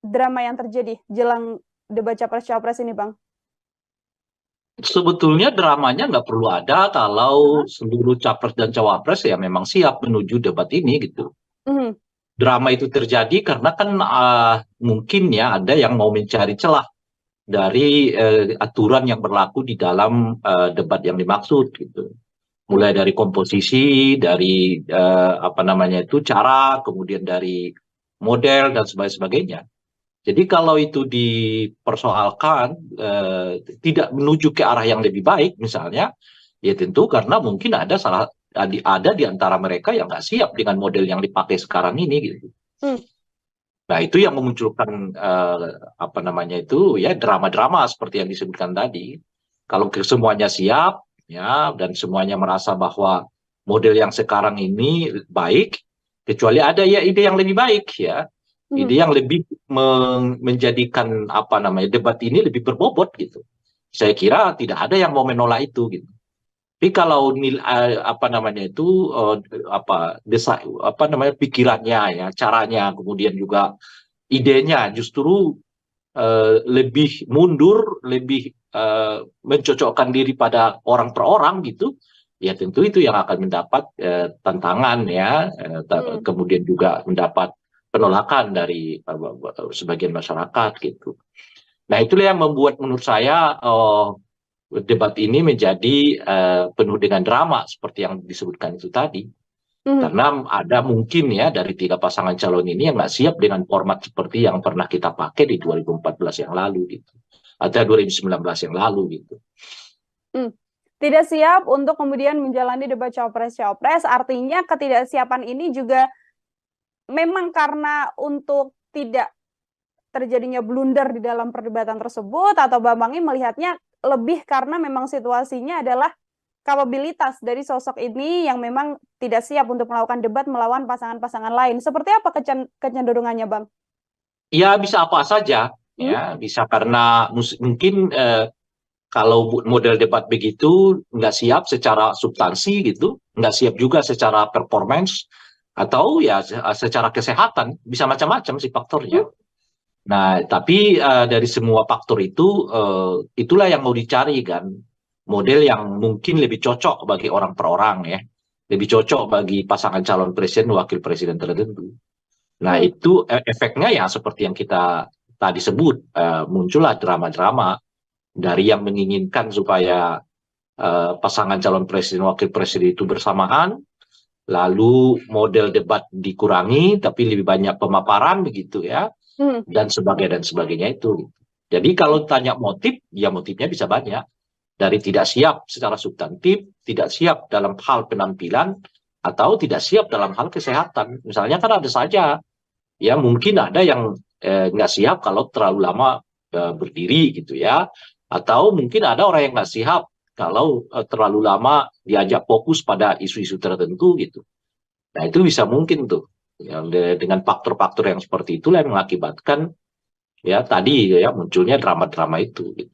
drama yang terjadi jelang debat Capres-Cawapres ini, Bang. Sebetulnya dramanya nggak perlu ada kalau seluruh Capres dan Cawapres ya memang siap menuju debat ini gitu. drama itu terjadi karena kan mungkin ya ada yang mau mencari celah dari aturan yang berlaku di dalam debat yang dimaksud gitu. Mulai dari komposisi, dari apa namanya itu cara, kemudian dari model dan sebagainya. Jadi kalau itu dipersoalkan tidak menuju ke arah yang lebih baik misalnya, ya tentu karena mungkin ada di antara mereka yang nggak siap dengan model yang dipakai sekarang ini gitu. Nah itu yang memunculkan apa namanya itu ya drama-drama seperti yang disebutkan tadi. Kalau semuanya siap ya dan semuanya merasa bahwa model yang sekarang ini baik, kecuali ada ya ide yang lebih baik ya, ide yang lebih menjadikan apa namanya debat ini lebih berbobot gitu. Saya kira tidak ada yang mau menolak itu gitu. Tapi kalau apa namanya itu apa namanya pikirannya ya, caranya, kemudian juga idenya justru lebih mundur, lebih mencocokkan diri pada orang per orang gitu, ya tentu itu yang akan mendapat tantangan ya, kemudian juga mendapat penolakan dari sebagian masyarakat gitu. Nah itulah yang membuat menurut saya debat ini menjadi penuh dengan drama seperti yang disebutkan itu tadi. Karena ada mungkin ya dari 3 pasangan calon ini yang nggak siap dengan format seperti yang pernah kita pakai di 2014 yang lalu gitu. Atau 2019 yang lalu gitu. Tidak siap untuk kemudian menjalani debat Cawapres-Cawapres, artinya ketidaksiapan ini juga memang karena untuk tidak terjadinya blunder di dalam perdebatan tersebut, atau Bambang melihatnya lebih karena memang situasinya adalah kapabilitas dari sosok ini yang memang tidak siap untuk melakukan debat melawan pasangan-pasangan lain. Seperti apa kecenderungannya, Bang? Ya bisa apa saja, ya bisa karena mungkin kalau model debat begitu nggak siap secara substansi gitu, nggak siap juga secara performance, atau ya secara kesehatan, bisa macam-macam sih faktornya. Nah, tapi dari semua faktor itu, itulah yang mau dicari kan. Model yang mungkin lebih cocok bagi orang per orang ya. Lebih cocok bagi pasangan calon presiden, wakil presiden tertentu. Nah, itu efeknya ya seperti yang kita tadi sebut. Muncullah drama-drama dari yang menginginkan supaya pasangan calon presiden, wakil presiden itu bersamaan. Lalu model debat dikurangi, tapi lebih banyak pemaparan begitu ya. Dan sebagainya itu. Jadi kalau tanya motif, ya motifnya bisa banyak. Dari tidak siap secara substantif, tidak siap dalam hal penampilan, atau tidak siap dalam hal kesehatan. Misalnya kan ada saja, ya mungkin ada yang nggak siap kalau terlalu lama berdiri gitu ya. Atau mungkin ada orang yang nggak siap kalau terlalu lama diajak fokus pada isu-isu tertentu gitu. Nah itu bisa mungkin tuh. Dengan faktor-faktor yang seperti itulah yang mengakibatkan ya tadi ya munculnya drama-drama itu. Gitu.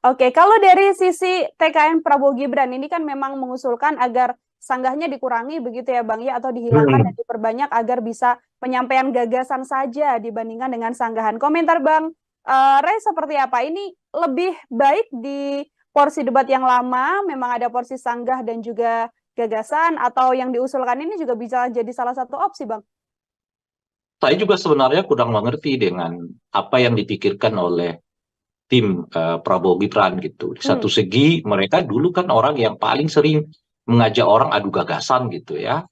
Oke, kalau dari sisi TKN Prabowo Gibran ini kan memang mengusulkan agar sanggahnya dikurangi begitu ya Bang ya, atau dihilangkan dan diperbanyak agar bisa penyampaian gagasan saja dibandingkan dengan sanggahan. Komentar Bang Ray seperti apa? Ini lebih baik di porsi debat yang lama, memang ada porsi sanggah dan juga gagasan, atau yang diusulkan ini juga bisa jadi salah satu opsi, Bang? Saya juga sebenarnya kurang mengerti dengan apa yang dipikirkan oleh tim Prabowo Gibran gitu. Di satu segi mereka dulu kan orang yang paling sering mengajak orang adu gagasan gitu ya.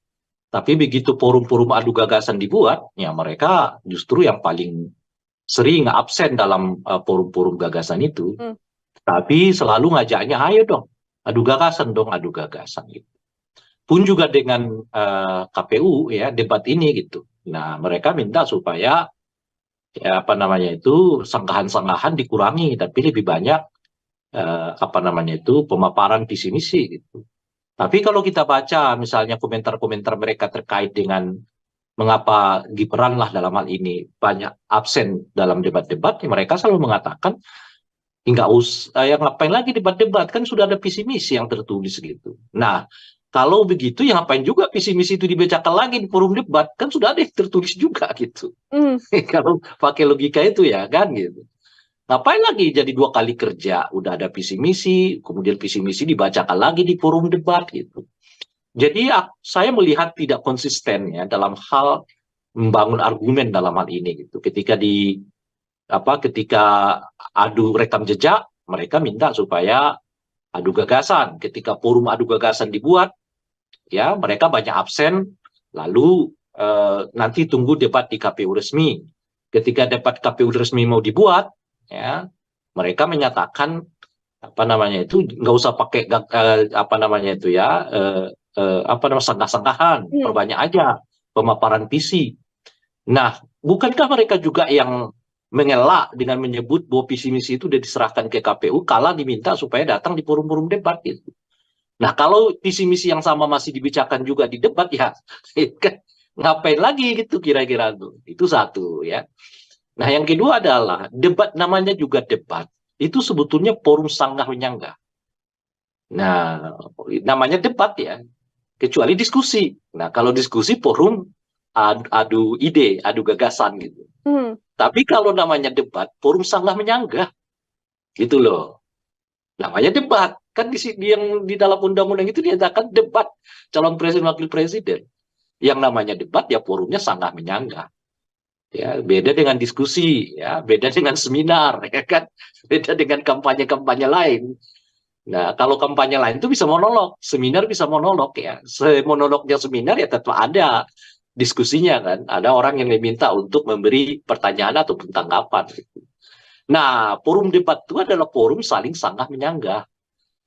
Tapi begitu forum-forum adu gagasan dibuat, ya mereka justru yang paling sering absen dalam forum-forum gagasan itu. Tapi selalu ngajaknya, ayo dong, adu gagasan gitu. Pun juga dengan KPU ya debat ini gitu. Nah mereka minta supaya ya, apa namanya itu sanggahan-sanggahan dikurangi, tapi lebih banyak apa namanya itu pemaparan visi misi gitu. Tapi kalau kita baca misalnya komentar-komentar mereka terkait dengan mengapa Gibran lah dalam hal ini banyak absen dalam debat-debat, mereka selalu mengatakan nggak usah ya ngapain lagi debat-debat, kan sudah ada visi misi yang tertulis gitu. Nah kalau begitu ya ngapain juga visi misi itu dibacakan lagi di forum debat, kan sudah ada yang tertulis juga gitu. Kalau pakai logika itu ya kan gitu. Ngapain lagi jadi 2 kali kerja, udah ada visi misi, kemudian visi misi dibacakan lagi di forum debat gitu. Jadi saya melihat tidak konsisten ya dalam hal membangun argumen dalam hal ini gitu. Ketika adu rekam jejak, mereka minta supaya adu gagasan. Ketika forum adu gagasan dibuat, ya mereka banyak absen, lalu nanti tunggu debat di KPU resmi. Ketika debat KPU resmi mau dibuat, ya mereka menyatakan nggak usah pakai sanggah-sanggahan, perbanyak aja pemaparan visi. Nah, bukankah mereka juga yang mengelak dengan menyebut bahwa visi misi itu sudah diserahkan ke KPU kala diminta supaya datang di forum-forum debat gitu. Nah, kalau visi misi yang sama masih dibicarakan juga di debat, ya ngapain lagi gitu kira-kira tuh. Itu satu ya. Nah, yang kedua adalah debat, namanya juga debat. Itu sebetulnya forum sanggah menyanggah. Nah, namanya debat ya. Kecuali diskusi. Nah, kalau diskusi forum adu ide, adu gagasan gitu. Tapi kalau namanya debat, forum sanggah menyanggah. Gitu loh. Namanya debat. Kan yang di dalam undang-undang itu dinyatakan debat calon presiden wakil presiden. Yang namanya debat ya forumnya sanggah menyanggah. Ya, beda dengan diskusi, ya, beda dengan seminar, ya kan? Beda dengan kampanye-kampanye lain. Nah, kalau kampanye lain itu bisa monolog, seminar bisa monolog ya. Monolognya seminar ya tetap ada diskusinya kan. Ada orang yang diminta untuk memberi pertanyaan atau tanggapan. Nah, forum debat itu adalah forum saling sanggah menyanggah.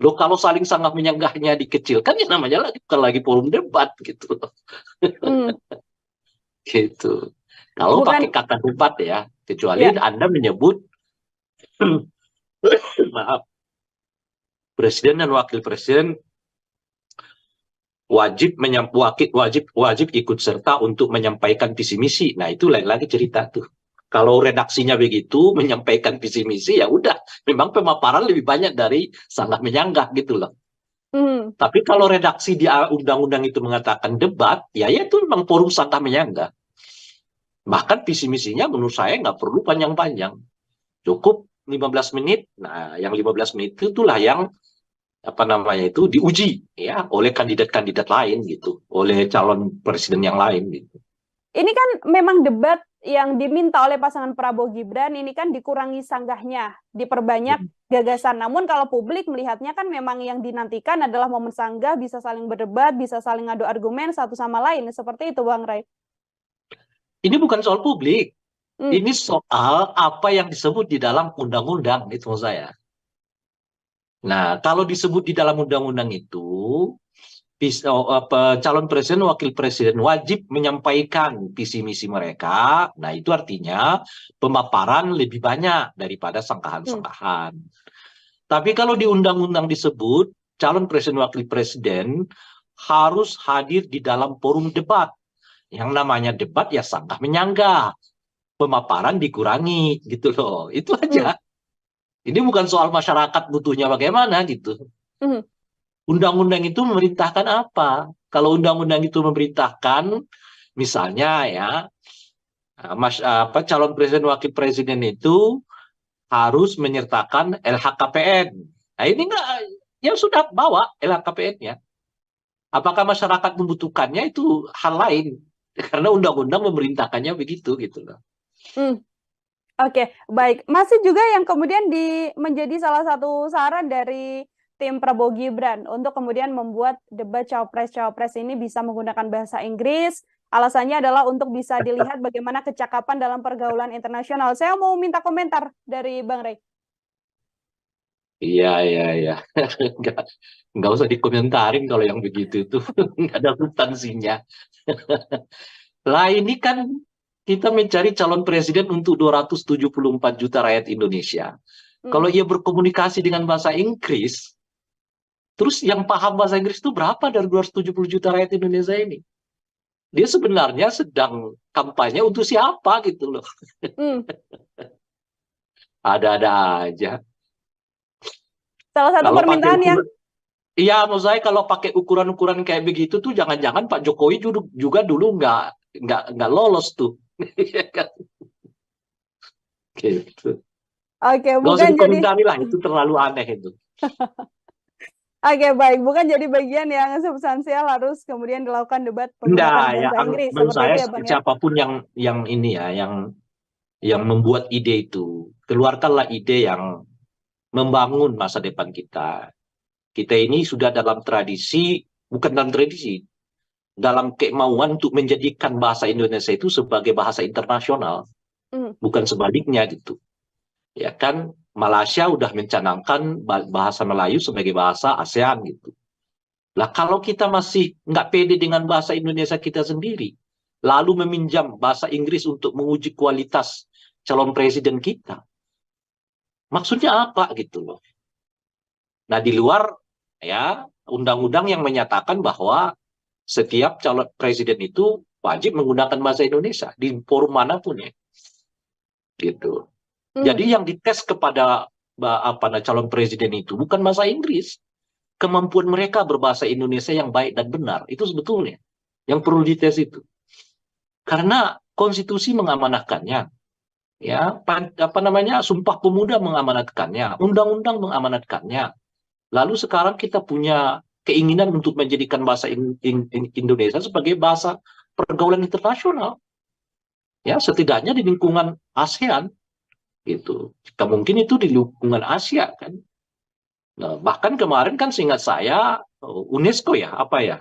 Loh, kalau saling sanggah menyanggahnya dikecilkan ya namanya bukan lagi forum debat gitu. Gitu. Kalau pakai kata debat ya, kecuali Anda menyebut maaf, presiden dan wakil presiden wajib ikut serta untuk menyampaikan visi misi. Nah, itu lain lagi cerita tuh. Kalau redaksinya begitu menyampaikan visi misi, ya udah, memang pemaparan lebih banyak dari sanggah menyanggah gitu loh. Tapi kalau redaksi di undang-undang itu mengatakan debat, ya itu memang forum sanggah menyanggah. Bahkan visi misinya menurut saya nggak perlu panjang-panjang, cukup 15 menit. Nah, yang 15 menit itulah yang diuji ya oleh kandidat-kandidat lain gitu, oleh calon presiden yang lain gitu. Ini kan memang debat yang diminta oleh pasangan Prabowo Gibran, ini kan dikurangi sanggahnya, diperbanyak gagasan. Namun kalau publik melihatnya kan memang yang dinantikan adalah momen sanggah, bisa saling berdebat, bisa saling adu argumen satu sama lain. Seperti itu, Bang Ray. Ini bukan soal publik. Ini soal apa yang disebut di dalam undang-undang, itu maksud saya. Nah, kalau disebut di dalam undang-undang itu, calon presiden, wakil presiden wajib menyampaikan visi misi mereka. Nah, itu artinya pemaparan lebih banyak daripada sanggahan-sanggahan. Tapi kalau di undang-undang disebut calon presiden, wakil presiden harus hadir di dalam forum debat. Yang namanya debat ya sanggah menyanggah. Pemaparan dikurangi gitu loh. Itu aja. Ini bukan soal masyarakat butuhnya bagaimana gitu. Undang-undang itu memerintahkan apa? Kalau undang-undang itu memerintahkan, misalnya ya, calon presiden wakil presiden itu harus menyertakan LHKPN. Nah, ini enggak, ya sudah bawa LHKPN-nya. Apakah masyarakat membutuhkannya itu hal lain? Karena undang-undang memerintahkannya begitu gitu loh. Oke, baik. Masih juga yang kemudian menjadi salah satu saran dari tim Prabowo Gibran untuk kemudian membuat debat cawapres-cawapres ini bisa menggunakan bahasa Inggris. Alasannya adalah untuk bisa dilihat bagaimana kecakapan dalam pergaulan internasional. Saya mau minta komentar dari Bang Ray. Iya. Nggak usah dikomentarin kalau yang begitu itu. Nggak ada substansinya. Lah ini kan kita mencari calon presiden untuk 274 juta rakyat Indonesia. Kalau ia berkomunikasi dengan bahasa Inggris, terus yang paham bahasa Inggris itu berapa dari 270 juta rakyat Indonesia ini? Dia sebenarnya sedang kampanye untuk siapa gitu loh. Ada-ada aja. Salah satu permintaan yang... Iya, maksud saya kalau pakai ukuran-ukuran kayak begitu tuh jangan-jangan Pak Jokowi juga dulu nggak lolos tuh. Gitu. Oke, bukan jadi komentari lah, itu terlalu aneh itu. Oke, baik. Bukan jadi bagian yang substansial harus kemudian dilakukan debat Enggak, menggunakan ya bahasa Inggris. menurut Seperti saya itu ya, Bang ya? siapapun yang ini ya, yang membuat ide itu, keluarkanlah ide yang membangun masa depan kita. Kita ini sudah dalam tradisi, bukan dalam tradisi, dalam kemauan untuk menjadikan bahasa Indonesia itu sebagai bahasa internasional, Mhm. bukan sebaliknya gitu. Ya kan, Malaysia udah mencanangkan bahasa Melayu sebagai bahasa ASEAN gitu. Lah kalau kita masih nggak pede dengan bahasa Indonesia kita sendiri, lalu meminjam bahasa Inggris untuk menguji kualitas calon presiden kita, maksudnya apa gitu loh. Nah di luar ya undang-undang yang menyatakan bahwa setiap calon presiden itu wajib menggunakan bahasa Indonesia di forum manapun ya, gitu. Mhm. Jadi yang dites kepada calon presiden itu bukan bahasa Inggris, kemampuan mereka berbahasa Indonesia yang baik dan benar itu sebetulnya yang perlu dites itu. Karena konstitusi mengamanahkannya, ya, Sumpah Pemuda mengamanatkannya, undang-undang mengamanatkannya. Lalu sekarang kita punya keinginan untuk menjadikan bahasa Indonesia sebagai bahasa pergaulan internasional, ya, setidaknya di lingkungan ASEAN, gitu. Mungkin itu di lingkungan Asia kan. Nah, bahkan kemarin kan seingat saya UNESCO ya, apa ya,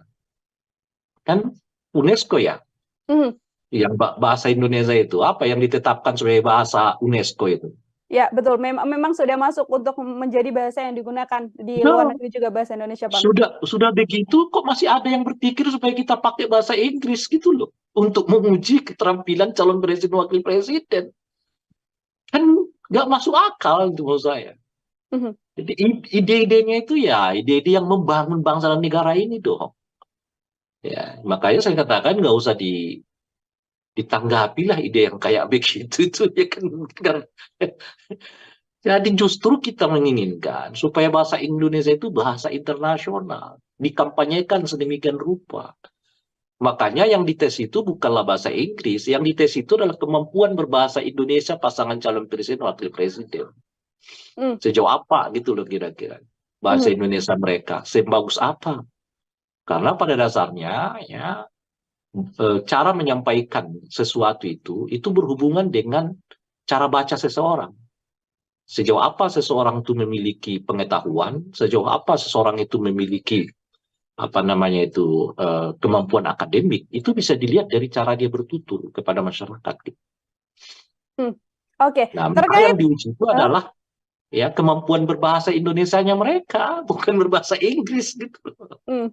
kan UNESCO ya, Mhm. yang bahasa Indonesia itu apa yang ditetapkan sebagai bahasa UNESCO itu. Ya, betul. Memang sudah masuk untuk menjadi bahasa yang digunakan di luar Nah, negeri juga bahasa Indonesia, Bang. sudah begitu kok masih ada yang berpikir supaya kita pakai bahasa Inggris gitu loh untuk menguji keterampilan calon presiden wakil presiden. Kan nggak masuk akal itu menurut saya. Mhm. Jadi ide-idenya itu ya ide-ide yang membangun bangsa dan negara ini dong. Ya, makanya saya katakan nggak usah ditanggapilah ide yang kayak begitu itu ya kan. Jadi justru kita menginginkan supaya bahasa Indonesia itu bahasa internasional, dikampanyekan sedemikian rupa. Makanya yang dites itu bukanlah bahasa Inggris, yang dites itu adalah kemampuan berbahasa Indonesia pasangan calon presiden wakil presiden. Mhm. Sejauh apa gitu loh kira-kira bahasa Mhm. Indonesia mereka, sebagus apa? Karena pada dasarnya ya cara menyampaikan sesuatu itu berhubungan dengan cara baca seseorang. Sejauh apa seseorang itu memiliki pengetahuan, sejauh apa seseorang itu memiliki kemampuan akademik, itu bisa dilihat dari cara dia bertutur kepada masyarakat. Mhm. Oke, Nah, maka terkait yang diuji itu adalah ya kemampuan berbahasa Indonesianya mereka, bukan berbahasa Inggris gitu. mhm.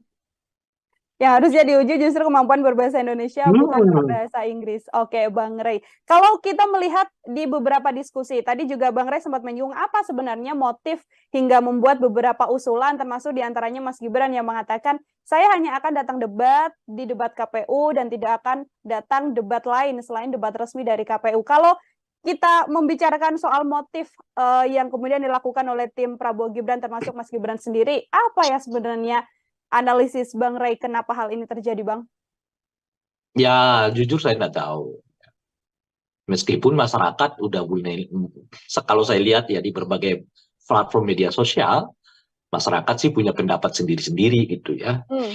Yang harusnya diuji justru kemampuan berbahasa Indonesia, bukan Hmm. berbahasa Inggris. Oke, Bang Rey. Kalau kita melihat di beberapa diskusi, tadi juga Bang Rey sempat menyinggung apa sebenarnya motif hingga membuat beberapa usulan, termasuk diantaranya Mas Gibran yang mengatakan, saya hanya akan datang debat di debat KPU dan tidak akan datang debat lain selain debat resmi dari KPU. Kalau kita membicarakan soal motif yang kemudian dilakukan oleh tim Prabowo Gibran, termasuk Mas Gibran sendiri, apa ya sebenarnya analisis Bang Rey kenapa hal ini terjadi, Bang? Ya, jujur saya nggak tahu. Meskipun masyarakat udah mulai, kalau saya lihat ya di berbagai platform media sosial, masyarakat sih punya pendapat sendiri-sendiri gitu ya. Hmm.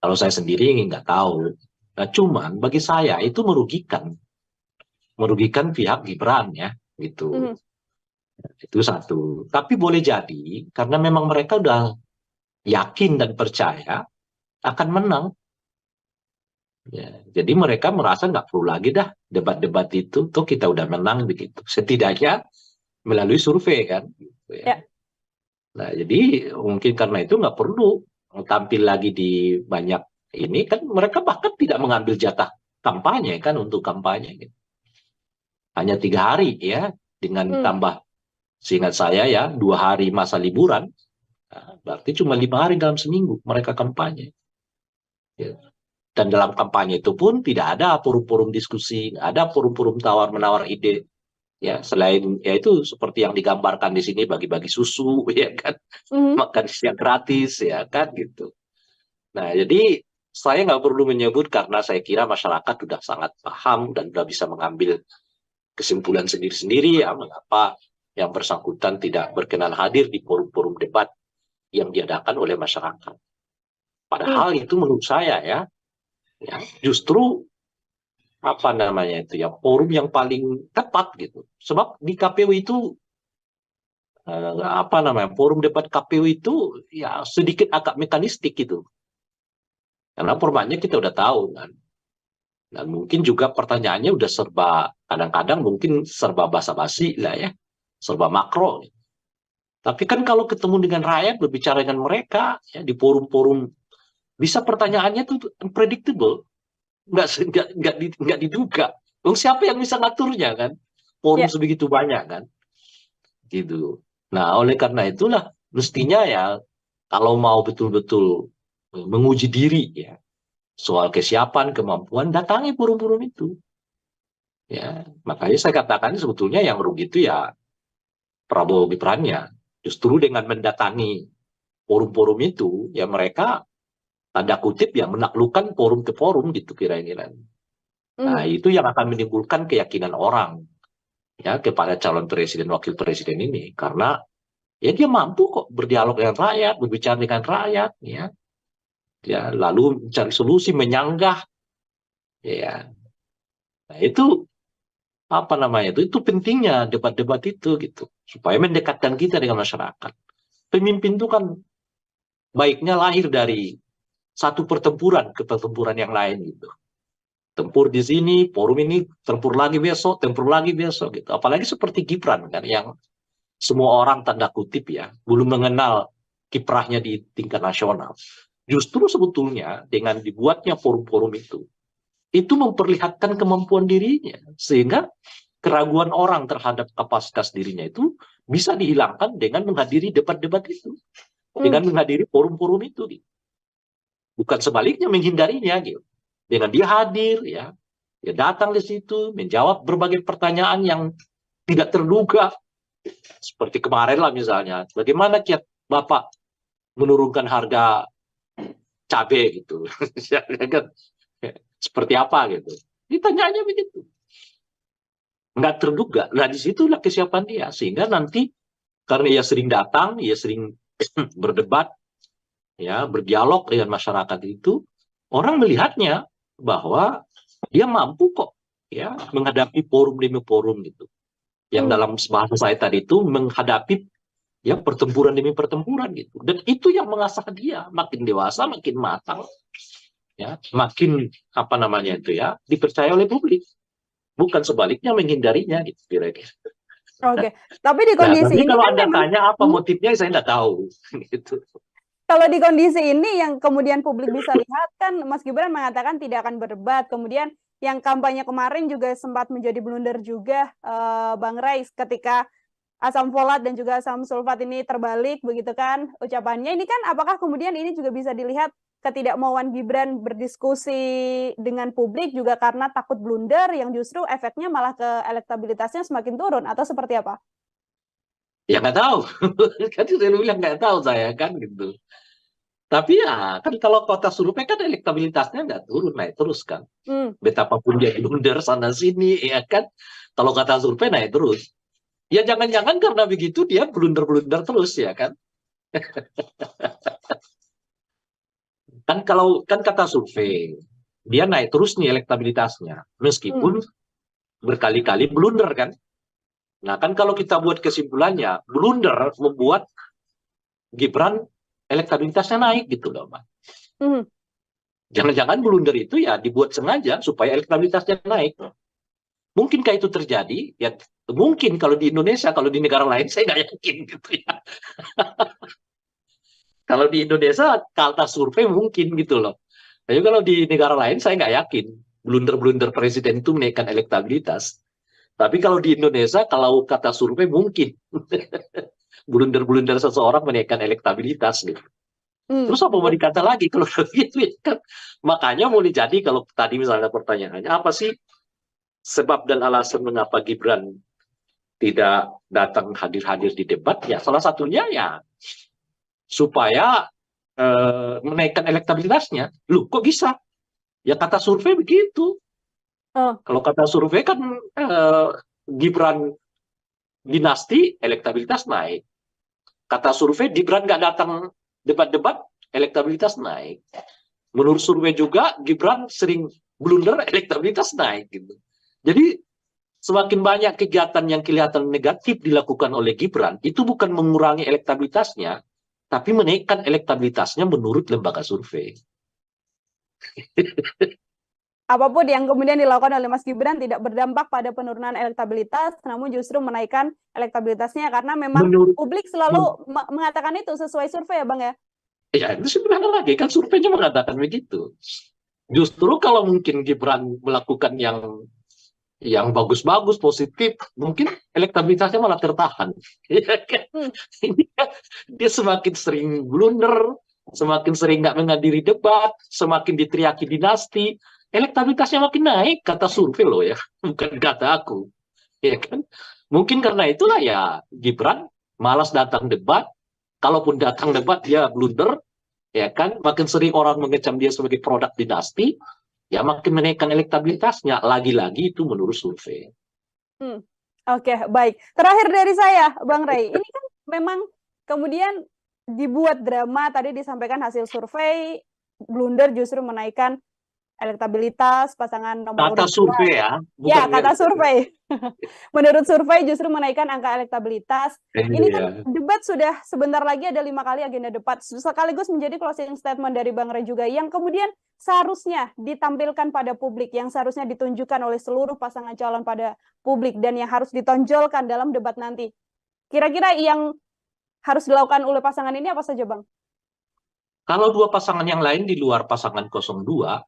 Kalau saya sendiri nggak tahu. Nah, cuman bagi saya itu merugikan pihak Gibran ya, gitu. Mhm. Itu satu. Tapi boleh jadi karena memang mereka udah yakin dan percaya akan menang. Ya, jadi mereka merasa nggak perlu lagi dah debat-debat itu, tuh kita udah menang begitu. Setidaknya melalui survei kan. Gitu ya. Ya. Nah, jadi mungkin karena itu nggak perlu tampil lagi di banyak ini kan mereka bahkan tidak mengambil jatah kampanye kan untuk kampanye. Gitu. Hanya 3 hari ya dengan Hmm. tambah seingat saya ya 2 hari masa liburan. Nah, berarti cuma 5 hari dalam seminggu mereka kampanye. Ya. Dan dalam kampanye itu pun tidak ada forum-forum diskusi, nggak ada forum-forum tawar-menawar ide. Ya, selain ya itu seperti yang digambarkan di sini bagi-bagi susu, ya kan, Mhm. makan siang gratis, ya kan gitu. Nah, jadi saya nggak perlu menyebut karena saya kira masyarakat sudah sangat paham dan sudah bisa mengambil kesimpulan sendiri-sendiri ya mengapa yang bersangkutan tidak berkenan hadir di forum-forum debat yang diadakan oleh masyarakat. Padahal itu menurut saya ya justru apa namanya itu ya forum yang paling tepat gitu. Sebab di KPU itu apa namanya forum debat KPU itu ya sedikit agak mekanistik gitu. Karena formatnya kita udah tahu kan. Dan mungkin juga pertanyaannya udah serba kadang-kadang mungkin serba basa-basi lah ya, serba makro. Tapi kan kalau ketemu dengan rakyat berbicara dengan mereka ya di forum-forum bisa pertanyaannya tuh unpredictable, nggak diduga. Dong siapa yang bisa ngaturnya kan? Forum Ya. sebegitu banyak kan, gitu. Nah oleh karena itulah mestinya ya kalau mau betul-betul menguji diri ya soal kesiapan kemampuan datangi forum-forum itu. Ya makanya saya katakan sebetulnya yang rugi itu ya Prabowo Gibran-nya. Justru dengan mendatangi forum-forum itu ya mereka tanda kutip ya menaklukkan forum ke forum gitu kira-kira. Nah itu yang akan menimbulkan keyakinan orang ya kepada calon presiden wakil presiden ini karena ya dia mampu kok berdialog dengan rakyat, berbicara dengan rakyat ya lalu mencari solusi, menyanggah ya. Nah itu apa namanya itu pentingnya debat-debat itu gitu supaya mendekatkan kita dengan masyarakat. Pemimpin itu kan baiknya lahir dari satu pertempuran ke pertempuran yang lain gitu. Tempur di sini, forum ini, tempur lagi besok gitu. Apalagi seperti Gibran kan yang semua orang tanda kutip ya belum mengenal kiprahnya di tingkat nasional. Justru sebetulnya dengan dibuatnya forum-forum itu memperlihatkan kemampuan dirinya sehingga keraguan orang terhadap kapasitas dirinya itu bisa dihilangkan dengan menghadiri debat-debat itu, dengan menghadiri forum-forum itu. Gitu. Bukan sebaliknya menghindarinya gitu. Dengan dia hadir ya datang di situ menjawab berbagai pertanyaan yang tidak terduga seperti kemarin lah misalnya bagaimana kiat Bapak menurunkan harga cabai gitu seperti apa gitu ditanyanya begitu nggak terduga. Nah disitulah kesiapan dia sehingga nanti karena ia sering datang ia sering berdebat ya berdialog dengan masyarakat itu orang melihatnya bahwa dia mampu kok ya menghadapi forum demi forum gitu. Yang dalam bahasa saya tadi itu menghadapi ya pertempuran demi pertempuran gitu. Dan itu yang mengasah dia makin dewasa, makin matang. Ya, makin apa namanya itu ya dipercaya oleh publik. Bukan sebaliknya menghindarinya gitu kira-kira. Oke. Tapi di kondisi tapi ini kalau kan Anda memang tanya apa motifnya saya nggak tahu gitu. kalau di kondisi ini yang kemudian publik bisa lihat kan Mas Gibran mengatakan tidak akan berdebat. Kemudian yang kampanye kemarin juga sempat menjadi blunder juga Bang Rais ketika asam folat dan juga asam sulfat ini terbalik begitu kan ucapannya. Ini kan apakah kemudian ini juga bisa dilihat ketidakmauan Gibran berdiskusi dengan publik juga karena takut blunder yang justru efeknya malah ke elektabilitasnya semakin turun atau seperti apa? Ya nggak tahu. Kan saya bilang nggak tahu saya kan gitu. Tapi ya kan kalau kota survei kan elektabilitasnya nggak turun naik terus kan. Betapapun dia blunder sana sini ya kan. Kalau kata survei naik terus. Ya jangan-jangan karena begitu dia blunder-blunder terus ya kan. Kan kalau kan kata survei dia naik terus nih elektabilitasnya meskipun berkali-kali blunder kan. Nah kan kalau kita buat kesimpulannya blunder membuat Gibran elektabilitasnya naik gitu loh Mbak. Jangan-jangan blunder itu ya dibuat sengaja supaya elektabilitasnya naik. Mungkinkah itu terjadi? Ya mungkin kalau di Indonesia, kalau di negara lain saya nggak yakin gitu ya. Kalau di Indonesia kata survei mungkin gitu loh. Tapi kalau di negara lain saya nggak yakin blunder-blunder presiden itu menaikkan elektabilitas. Tapi kalau di Indonesia kalau kata survei mungkin blunder-blunder seseorang menaikkan elektabilitas gitu. Terus apa mau dikata lagi kalau gitu ya kan? Makanya boleh jadi kalau tadi misalnya pertanyaannya apa sih sebab dan alasan mengapa Gibran tidak datang hadir-hadir di debat? Ya salah satunya ya supaya menaikkan elektabilitasnya. Loh kok bisa? Ya kata survei begitu. Kalau kata survei kan Gibran dinasti elektabilitas naik. Kata survei Gibran nggak datang debat-debat elektabilitas naik. Menurut survei juga Gibran sering blunder, elektabilitas naik gitu. Jadi semakin banyak kegiatan yang kelihatan negatif dilakukan oleh Gibran, itu bukan mengurangi elektabilitasnya, tapi menaikkan elektabilitasnya menurut lembaga survei. Apapun yang kemudian dilakukan oleh Mas Gibran tidak berdampak pada penurunan elektabilitas, namun justru menaikkan elektabilitasnya karena memang Menurut publik selalu mengatakan itu sesuai survei ya Bang ya? Ya itu sebenarnya lagi kan surveinya mengatakan begitu. Justru kalau mungkin Gibran melakukan yang bagus-bagus, positif, mungkin elektabilitasnya malah tertahan. Ya kan? Ini kan dia semakin sering blunder, semakin sering nggak menghadiri debat, semakin diteriaki dinasti, elektabilitasnya makin naik, kata survei loh ya, bukan kata aku. Ya kan? Mungkin karena itulah ya Gibran malas datang debat, kalaupun datang debat dia blunder, ya kan, makin sering orang mengecam dia sebagai produk dinasti, ya makin menaikkan elektabilitasnya. Lagi-lagi itu menurut survei. Oke, baik. Terakhir dari saya, Bang Rey, ini kan memang kemudian dibuat drama, tadi disampaikan hasil survei, blunder justru menaikkan elektabilitas pasangan nomor Kata urut 2. survei ya, Ya, bukan kata survei. Menurut survei justru menaikkan angka elektabilitas. Ini kan debat sudah sebentar lagi ada 5 kali agenda debat. Sekaligus menjadi closing statement dari Bang Rey juga yang kemudian seharusnya ditampilkan pada publik, yang seharusnya ditunjukkan oleh seluruh pasangan calon pada publik dan yang harus ditonjolkan dalam debat nanti. Kira-kira yang harus dilakukan oleh pasangan ini apa saja, Bang? Kalau dua pasangan yang lain di luar pasangan 02,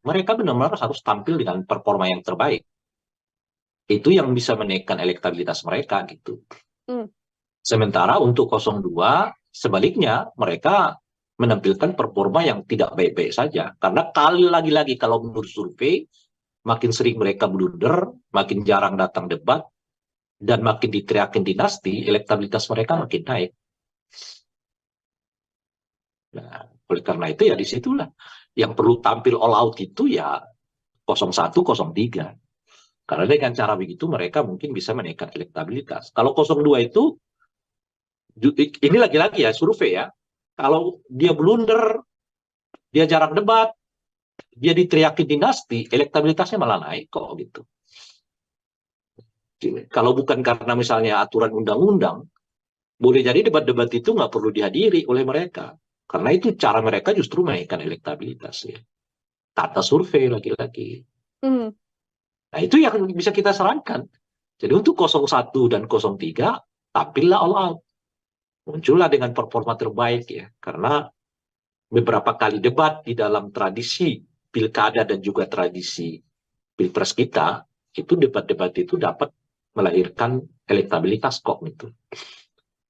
mereka benar-benar harus tampil dengan performa yang terbaik. Itu yang bisa menaikkan elektabilitas mereka gitu. Sementara untuk 02, sebaliknya mereka menampilkan performa yang tidak baik-baik saja. Karena kali lagi-lagi kalau menurut survei, makin sering mereka blunder, makin jarang datang debat, dan makin diteriakin dinasti, elektabilitas mereka makin naik. Nah, oleh karena itu ya disitulah yang perlu tampil all out itu ya 01, 03. Karena dengan cara begitu mereka mungkin bisa menaikkan elektabilitas. Kalau 02 itu, ini lagi-lagi ya survei ya, kalau dia blunder, dia jarang debat, dia diteriaki dinasti, elektabilitasnya malah naik kok gitu. Kalau bukan karena misalnya aturan undang-undang, boleh jadi debat-debat itu nggak perlu dihadiri oleh mereka. Karena itu cara mereka justru menaikkan elektabilitas ya. Kata survei lagi-lagi. Nah itu yang bisa kita sarankan. Jadi untuk 01 dan 03, tampillah all out. Muncullah dengan performa terbaik ya. Karena beberapa kali debat di dalam tradisi pilkada dan juga tradisi pilpres kita, itu debat-debat itu dapat melahirkan elektabilitas kok gitu.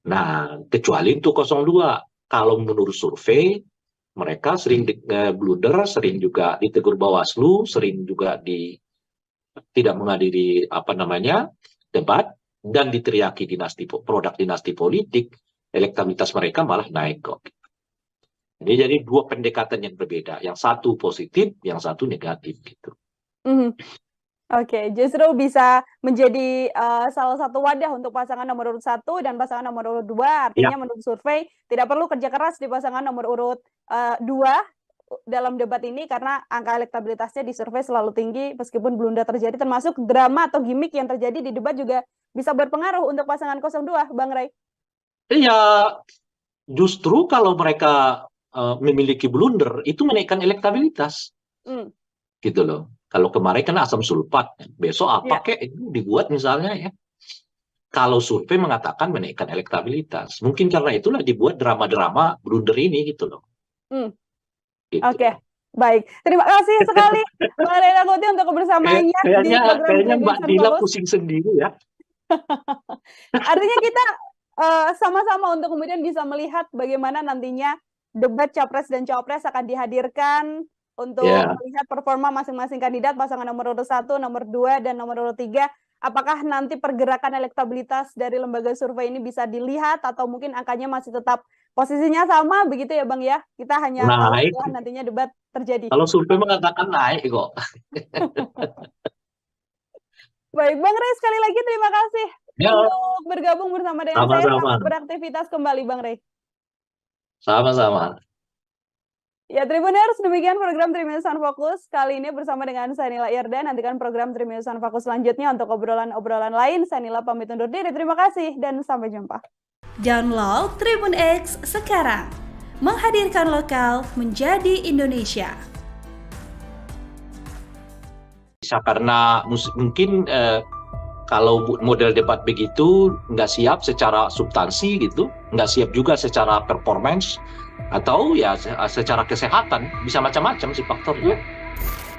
Nah, kecuali untuk 02. Kalau menurut survei, mereka sering blunder, sering juga ditegur Bawaslu, sering juga tidak menghadiri debat, dan diteriaki produk dinasti politik, elektabilitas mereka malah naik kok. Ini jadi dua pendekatan yang berbeda, yang satu positif, yang satu negatif gitu. Oke, justru bisa menjadi salah satu wadah untuk pasangan nomor urut 1 dan pasangan nomor urut 2. Artinya menurut survei tidak perlu kerja keras di pasangan nomor urut 2 dalam debat ini karena angka elektabilitasnya di survei selalu tinggi meskipun blunder terjadi, termasuk drama atau gimmick yang terjadi di debat juga bisa berpengaruh untuk pasangan 02, Bang Rey. Iya, justru kalau mereka memiliki blunder itu menaikkan elektabilitas. Gitu loh. Kalau kemarin kan asam sulfat, besok apa kek itu dibuat misalnya ya. Kalau survei mengatakan menaikkan elektabilitas, mungkin karena itulah dibuat drama-drama blunder ini gitu loh. Gitu. Oke, baik. Terima kasih sekali Mbak Rey Rangkuti untuk kebersamaannya di program Kayaknya Mbak Dila pusing sendiri ya. Artinya kita sama-sama untuk kemudian bisa melihat bagaimana nantinya debat Capres dan Cawapres akan dihadirkan untuk melihat performa masing-masing kandidat, pasangan nomor urut 1, nomor 2, dan nomor urut 3. Apakah nanti pergerakan elektabilitas dari lembaga survei ini bisa dilihat atau mungkin angkanya masih tetap posisinya sama begitu ya Bang ya? Kita hanya tahu setelah nantinya debat terjadi. Kalau survei mengatakan naik kok. Baik, Bang Rey sekali lagi terima kasih untuk bergabung bersama dengan saya. Selamat beraktivitas kembali Bang Rey. Sama-sama. Ya, Tribuners, demikian program Triminusan Fokus kali ini bersama dengan saya Nila Irda. Nantikan program Triminusan Fokus selanjutnya untuk obrolan-obrolan lain. Saya Nila pamit undur diri. Terima kasih dan sampai jumpa. Download Tribun X sekarang. Menghadirkan lokal menjadi Indonesia. Bisa karena mungkin kalau model debat begitu nggak siap secara substansi gitu, nggak siap juga secara performance, atau ya secara kesehatan, bisa macam-macam sih faktornya.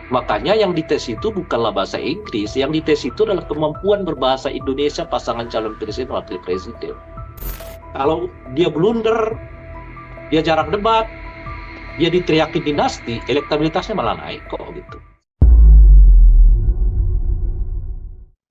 Makanya yang dites itu bukanlah bahasa Inggris, yang dites itu adalah kemampuan berbahasa Indonesia pasangan calon presiden wakil presiden. Kalau dia blunder, dia jarang debat, dia diteriaki dinasti, elektabilitasnya malah naik kok gitu.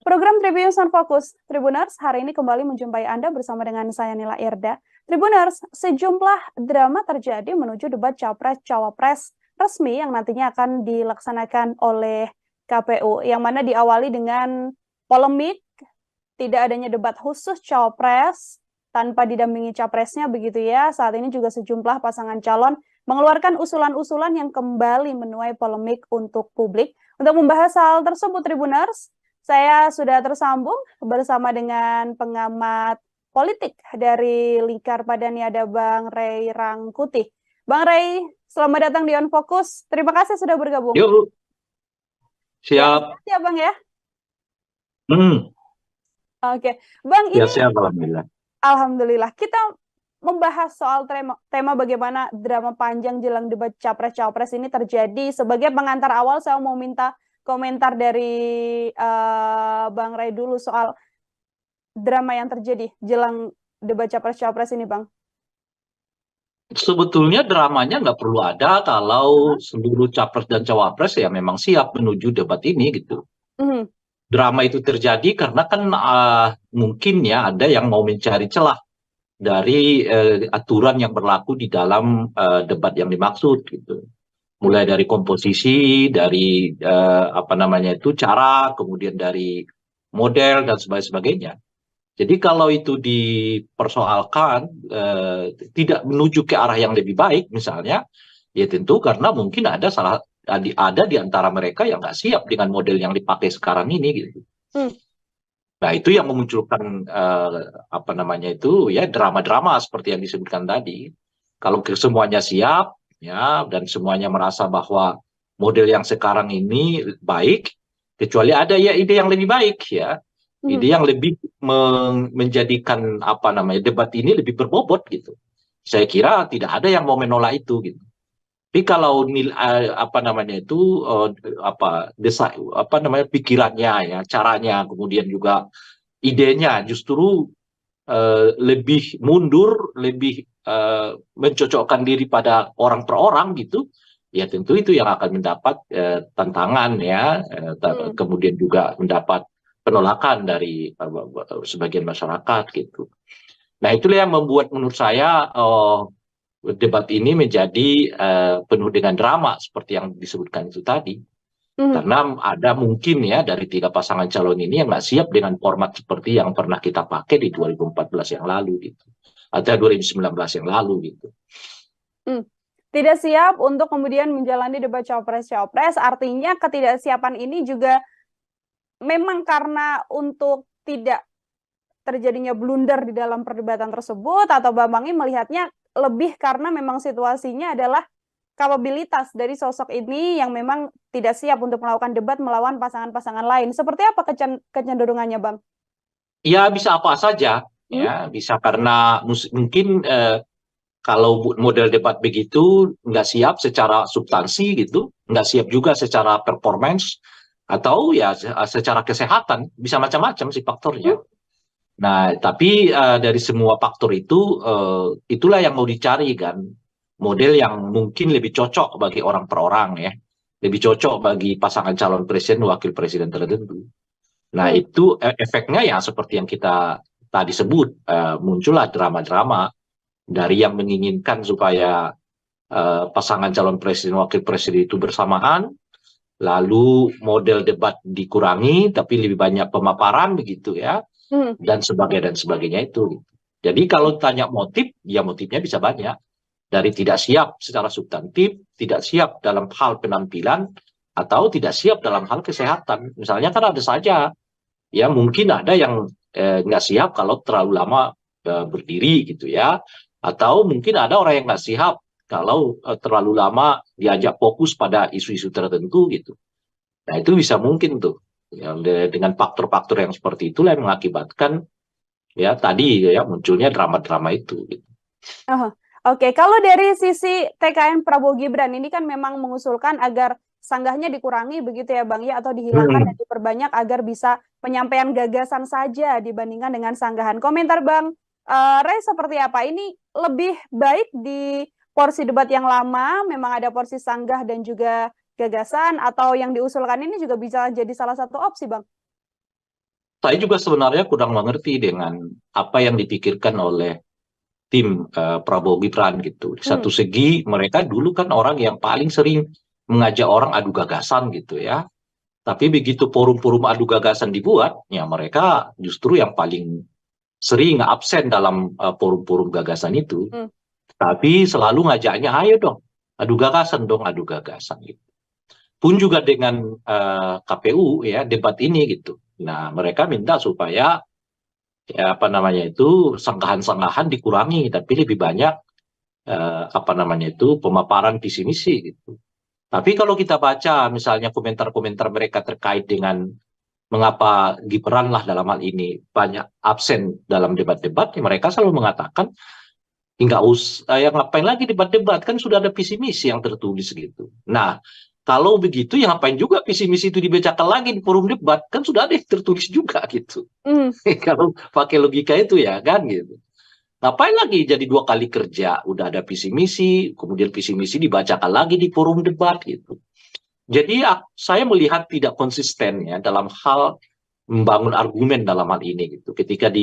Program Tribuners Fokus, Tribuners, hari ini kembali menjumpai Anda bersama dengan saya Nila Irda. Tribuners, sejumlah drama terjadi menuju debat Capres-Cawapres resmi yang nantinya akan dilaksanakan oleh KPU, yang mana diawali dengan polemik, tidak adanya debat khusus Cawapres tanpa didampingi Capresnya begitu ya. Saat ini juga sejumlah pasangan calon mengeluarkan usulan-usulan yang kembali menuai polemik untuk publik. Untuk membahas hal tersebut, Tribuners, saya sudah tersambung bersama dengan pengamat politik dari Lingkar Padani, ada Bang Ray Rangkuti. Bang Ray, selamat datang di On Focus. Terima kasih sudah bergabung. Yuk, siap. Ya, Bang ya. Oke, Bang, Ya, ini siap, alhamdulillah. Alhamdulillah. Kita membahas soal tema bagaimana drama panjang jelang debat Capres-Cawapres ini terjadi. Sebagai pengantar awal, saya mau minta komentar dari Bang Ray dulu soal drama yang terjadi jelang debat Capres-Cawapres ini, Bang. Sebetulnya dramanya nggak perlu ada kalau seluruh capres dan cawapres ya memang siap menuju debat ini gitu. Drama itu terjadi karena kan mungkin ya ada yang mau mencari celah dari aturan yang berlaku di dalam debat yang dimaksud gitu. Mulai dari komposisi, dari cara, kemudian dari model dan sebagainya. Jadi kalau itu dipersoalkan tidak menuju ke arah yang lebih baik misalnya, ya tentu karena mungkin ada di antara mereka yang nggak siap dengan model yang dipakai sekarang ini gitu. Nah itu yang memunculkan drama-drama seperti yang disebutkan tadi. Kalau semuanya siap ya dan semuanya merasa bahwa model yang sekarang ini baik, kecuali ada ya ide yang lebih baik ya. Ide yang lebih menjadikan debat ini lebih berbobot gitu. Saya kira tidak ada yang mau menolak itu gitu. Tapi kalau pikirannya ya, caranya, kemudian juga idenya justru lebih mundur, lebih mencocokkan diri pada orang per orang gitu, ya tentu itu yang akan mendapat tantangan ya, kemudian juga mendapat penolakan dari sebagian masyarakat gitu. Nah itulah yang membuat menurut saya debat ini menjadi penuh dengan drama seperti yang disebutkan itu tadi. Karena ada mungkin ya dari 3 pasangan calon ini yang nggak siap dengan format seperti yang pernah kita pakai di 2014 yang lalu gitu. Atau 2019 yang lalu gitu. Tidak siap untuk kemudian menjalani debat Cawapres-Cawapres, artinya ketidaksiapan ini juga memang karena untuk tidak terjadinya blunder di dalam perdebatan tersebut, atau Bambang ini melihatnya lebih karena memang situasinya adalah kapabilitas dari sosok ini yang memang tidak siap untuk melakukan debat melawan pasangan-pasangan lain. Seperti apa kecenderungannya, Bang? Ya bisa apa saja, ya bisa karena mungkin kalau model debat begitu nggak siap secara substansi gitu, nggak siap juga secara performance, atau ya secara kesehatan, bisa macam-macam sih faktornya. Nah, tapi dari semua faktor itu, itulah yang mau dicari kan, model yang mungkin lebih cocok bagi orang per orang ya, lebih cocok bagi pasangan calon presiden, wakil presiden tertentu. Nah, itu efeknya ya seperti yang kita tadi sebut, muncullah drama-drama dari yang menginginkan supaya pasangan calon presiden, wakil presiden itu bersamaan, lalu model debat dikurangi, tapi lebih banyak pemaparan begitu ya, dan sebagainya itu. Jadi kalau tanya motif, ya motifnya bisa banyak. dari tidak siap secara substantif, tidak siap dalam hal penampilan, atau tidak siap dalam hal kesehatan. Misalnya kan ada saja, ya mungkin ada yang nggak siap kalau terlalu lama berdiri gitu ya, atau mungkin ada orang yang nggak siap kalau terlalu lama diajak fokus pada isu-isu tertentu gitu. Nah itu bisa mungkin tuh, ya, dengan faktor-faktor yang seperti itulah yang mengakibatkan ya tadi ya munculnya drama-drama itu. Gitu. Oke, kalau dari sisi TKN Prabowo Gibran ini kan memang mengusulkan agar sanggahnya dikurangi begitu ya Bang ya, atau dihilangkan dan diperbanyak agar bisa penyampaian gagasan saja dibandingkan dengan sanggahan. Komentar Bang Ray seperti apa? Ini lebih baik di porsi debat yang lama, memang ada porsi sanggah dan juga gagasan, atau yang diusulkan ini juga bisa jadi salah satu opsi Bang? Saya juga sebenarnya kurang mengerti dengan apa yang dipikirkan oleh tim Prabowo Gibran gitu. Di satu segi mereka dulu kan orang yang paling sering mengajak orang adu gagasan gitu ya. Tapi begitu forum-forum adu gagasan dibuat, ya mereka justru yang paling sering absen dalam forum-forum gagasan itu. Tapi selalu ngajaknya, ayo dong, adu gagasan dong, adu gagasan gitu. Pun juga dengan KPU ya debat ini gitu. Nah mereka minta supaya ya apa namanya itu sanggahan-sanggahan dikurangi, tapi lebih banyak apa namanya itu pemaparan visi misi gitu. Tapi kalau kita baca misalnya komentar-komentar mereka terkait dengan mengapa Gibran lah dalam hal ini banyak absen dalam debat-debat, ya mereka selalu mengatakan nggak usah, yang ngapain lagi debat-debat, kan sudah ada visi misi yang tertulis gitu. Nah kalau begitu ya ngapain juga visi misi itu dibacakan lagi di forum debat, kan sudah ada yang tertulis juga gitu. Kalau pakai logika itu ya kan gitu. Ngapain lagi jadi 2 kali kerja, udah ada visi misi, kemudian visi misi dibacakan lagi di forum debat gitu. Jadi saya melihat tidak konsisten ya dalam hal membangun argumen dalam hal ini gitu. Ketika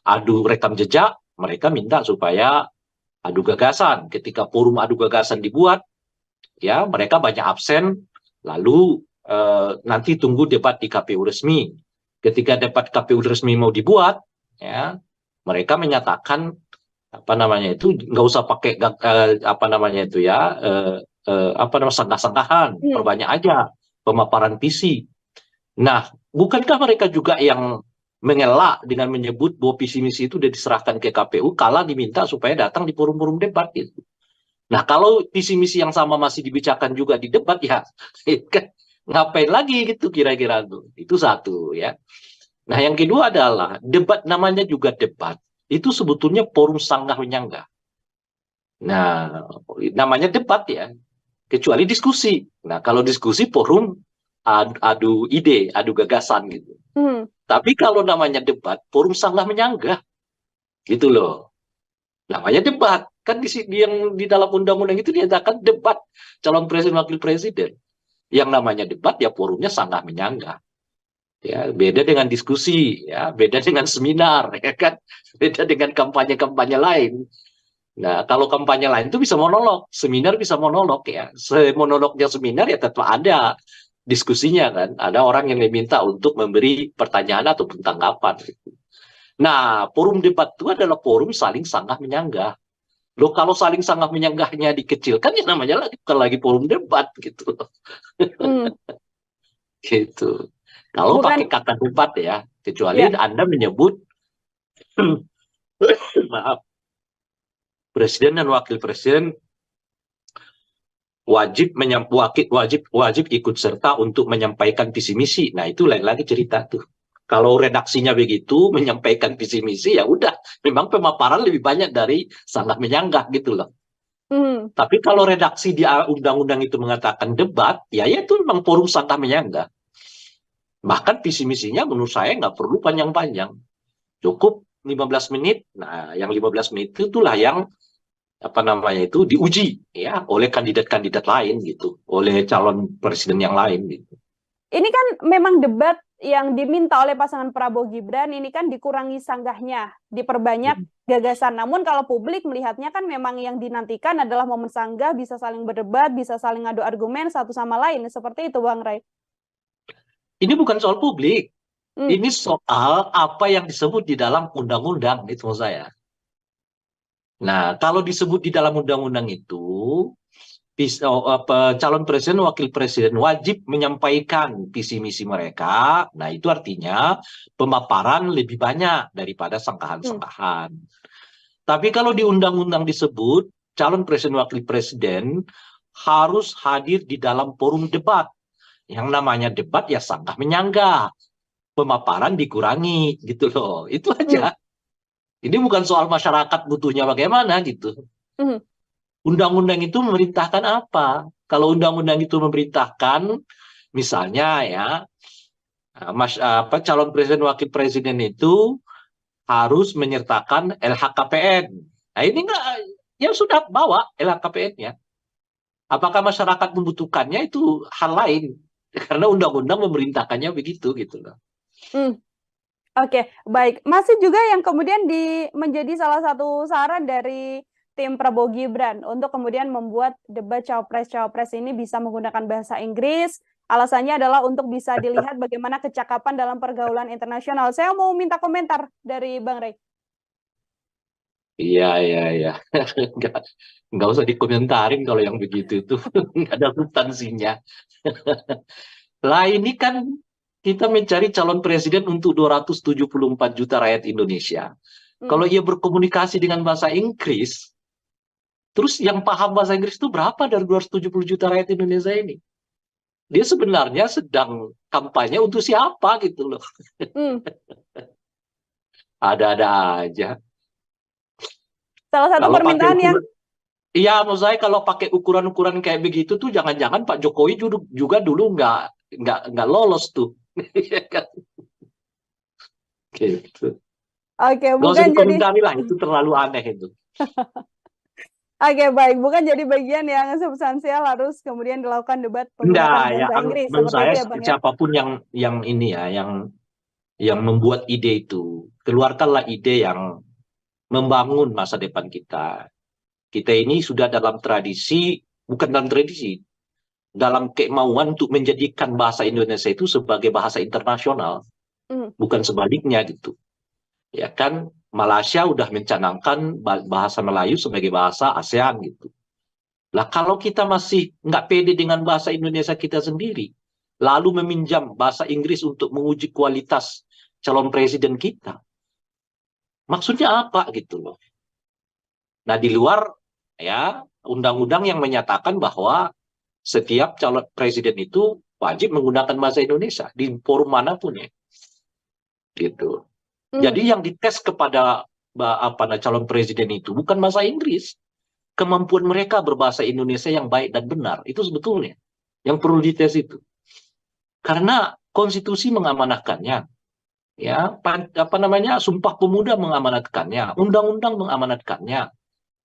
adu rekam jejak, mereka minta supaya adu gagasan. Ketika forum adu gagasan dibuat, ya mereka banyak absen, lalu nanti tunggu debat di KPU resmi. Ketika debat KPU resmi mau dibuat, ya mereka menyatakan apa namanya itu nggak usah pakai apa namanya itu ya apa namanya sanggah-sanggahan, perbanyak aja pemaparan visi. Nah, bukankah mereka juga yang mengelak dengan menyebut bahwa visi misi itu sudah diserahkan ke KPU kala diminta supaya datang di forum-forum debat gitu. Nah, kalau visi misi yang sama masih dibicarakan juga di debat ya ngapain lagi gitu kira-kira tuh. Itu satu ya. Nah, yang kedua adalah debat, namanya juga debat. Itu sebetulnya forum sanggah menyanggah. Nah, namanya debat ya. Kecuali diskusi. Nah, kalau diskusi forum adu ide, adu gagasan gitu. Tapi kalau namanya debat, forum sanggah menyanggah. Gitu loh. Namanya debat. Kan yang di dalam undang-undang itu dinyatakan debat calon presiden wakil presiden. Yang namanya debat ya forumnya sanggah menyanggah. Ya, beda dengan diskusi, ya, beda dengan seminar, ya kan, beda dengan kampanye-kampanye lain. Nah, kalau kampanye lain itu bisa monolog, seminar bisa monolog ya. Monolognya seminar ya tetap ada diskusinya kan, ada orang yang diminta untuk memberi pertanyaan ataupun tanggapan. Nah, forum debat itu adalah forum saling sanggah menyanggah. Loh, kalau saling sanggah menyanggahnya dikecilkan ya namanya lagi bukan lagi forum debat gitu. Gitu. Kalau pakai kata debat ya, kecuali Anda menyebut maaf, presiden dan wakil presiden wajib ikut serta untuk menyampaikan visi misi. Nah, itu lain lagi cerita tuh. Kalau redaksinya begitu menyampaikan visi misi ya udah, memang pemaparan lebih banyak dari sanggah menyanggah gitu loh. Tapi kalau redaksi di undang-undang itu mengatakan debat, ya itu memang forum sanggah menyanggah. Bahkan visi misinya menurut saya nggak perlu panjang-panjang. Cukup 15 menit. Nah, yang 15 menit itulah yang apa namanya itu diuji ya oleh kandidat-kandidat lain gitu, oleh calon presiden yang lain gitu. Ini kan memang debat yang diminta oleh pasangan Prabowo Gibran ini kan dikurangi sanggahnya, diperbanyak gagasan. Namun kalau publik melihatnya kan memang yang dinantikan adalah momen sanggah, bisa saling berdebat, bisa saling adu argumen satu sama lain. Seperti itu Bang Ray. Ini bukan soal publik. Ini soal apa yang disebut di dalam undang-undang, itu maksud saya. Nah, kalau disebut di dalam undang-undang itu, calon presiden, wakil presiden wajib menyampaikan visi misi mereka. Nah, itu artinya pemaparan lebih banyak daripada Hmm. sangkahan-sangkahan. Tapi kalau di undang-undang disebut calon presiden, wakil presiden harus hadir di dalam forum debat. Yang namanya debat ya sanggah menyanggah, pemaparan dikurangi gitu loh. Itu Hmm. aja. Ini bukan soal masyarakat butuhnya bagaimana gitu. Hmm. Undang-undang itu memerintahkan apa? Kalau undang-undang itu memerintahkan, misalnya ya, calon presiden wakil presiden itu harus menyertakan LHKPN. Nah ini enggak, ya sudah bawa LHKPN-nya. Apakah masyarakat membutuhkannya itu hal lain? Karena undang-undang memerintahkannya begitu gitu loh. Hmm. Oke, baik. Masih juga yang kemudian menjadi salah satu saran dari tim Prabowo Gibran untuk kemudian membuat debat cawapres-cawapres ini bisa menggunakan bahasa Inggris. Alasannya adalah untuk bisa dilihat bagaimana kecakapan dalam pergaulan internasional. Saya mau minta komentar dari Bang Rey. Iya, iya, iya. Nggak, nggak usah dikomentarin kalau yang begitu itu. Nggak ada substansinya. Lah ini kan kita mencari calon presiden untuk 274 juta rakyat Indonesia. Hmm. Kalau ia berkomunikasi dengan bahasa Inggris, terus yang paham bahasa Inggris itu berapa dari 270 juta rakyat Indonesia ini? Dia sebenarnya sedang kampanye untuk siapa gitu loh. Hmm. Ada-ada aja. Salah satu Kalau pakai permintaan yang iya, maksud saya kalau pakai ukuran-ukuran kayak begitu tuh jangan-jangan Pak Jokowi juga dulu nggak lolos tuh. Iya kan? Gitu. oke, Gak usah bukan jadi dikomentari lah, itu terlalu aneh itu. oke, baik, bukan jadi bagian yang substansial harus kemudian dilakukan debat Enggak, menggunakan ya bahasa Inggris menurut seperti saya itu ya, Bang ya. siapapun yang ini ya, yang membuat ide itu, keluarkanlah ide yang membangun masa depan kita. Kita ini sudah dalam tradisi, bukan dalam tradisi, dalam kemauan untuk menjadikan bahasa Indonesia itu sebagai bahasa internasional, Hmm. bukan sebaliknya gitu. Ya kan, Malaysia udah mencanangkan bahasa Melayu sebagai bahasa ASEAN gitu. Lah kalau kita masih nggak pede dengan bahasa Indonesia kita sendiri, lalu meminjam bahasa Inggris untuk menguji kualitas calon presiden kita, maksudnya apa gitu loh. Nah di luar ya undang-undang yang menyatakan bahwa setiap calon presiden itu wajib menggunakan bahasa Indonesia di forum manapun ya, gitu. Hmm. Jadi yang dites kepada calon presiden itu bukan bahasa Inggris, kemampuan mereka berbahasa Indonesia yang baik dan benar itu sebetulnya yang perlu dites itu. Karena konstitusi mengamanatkannya, ya Sumpah Pemuda mengamanatkannya, undang-undang mengamanatkannya.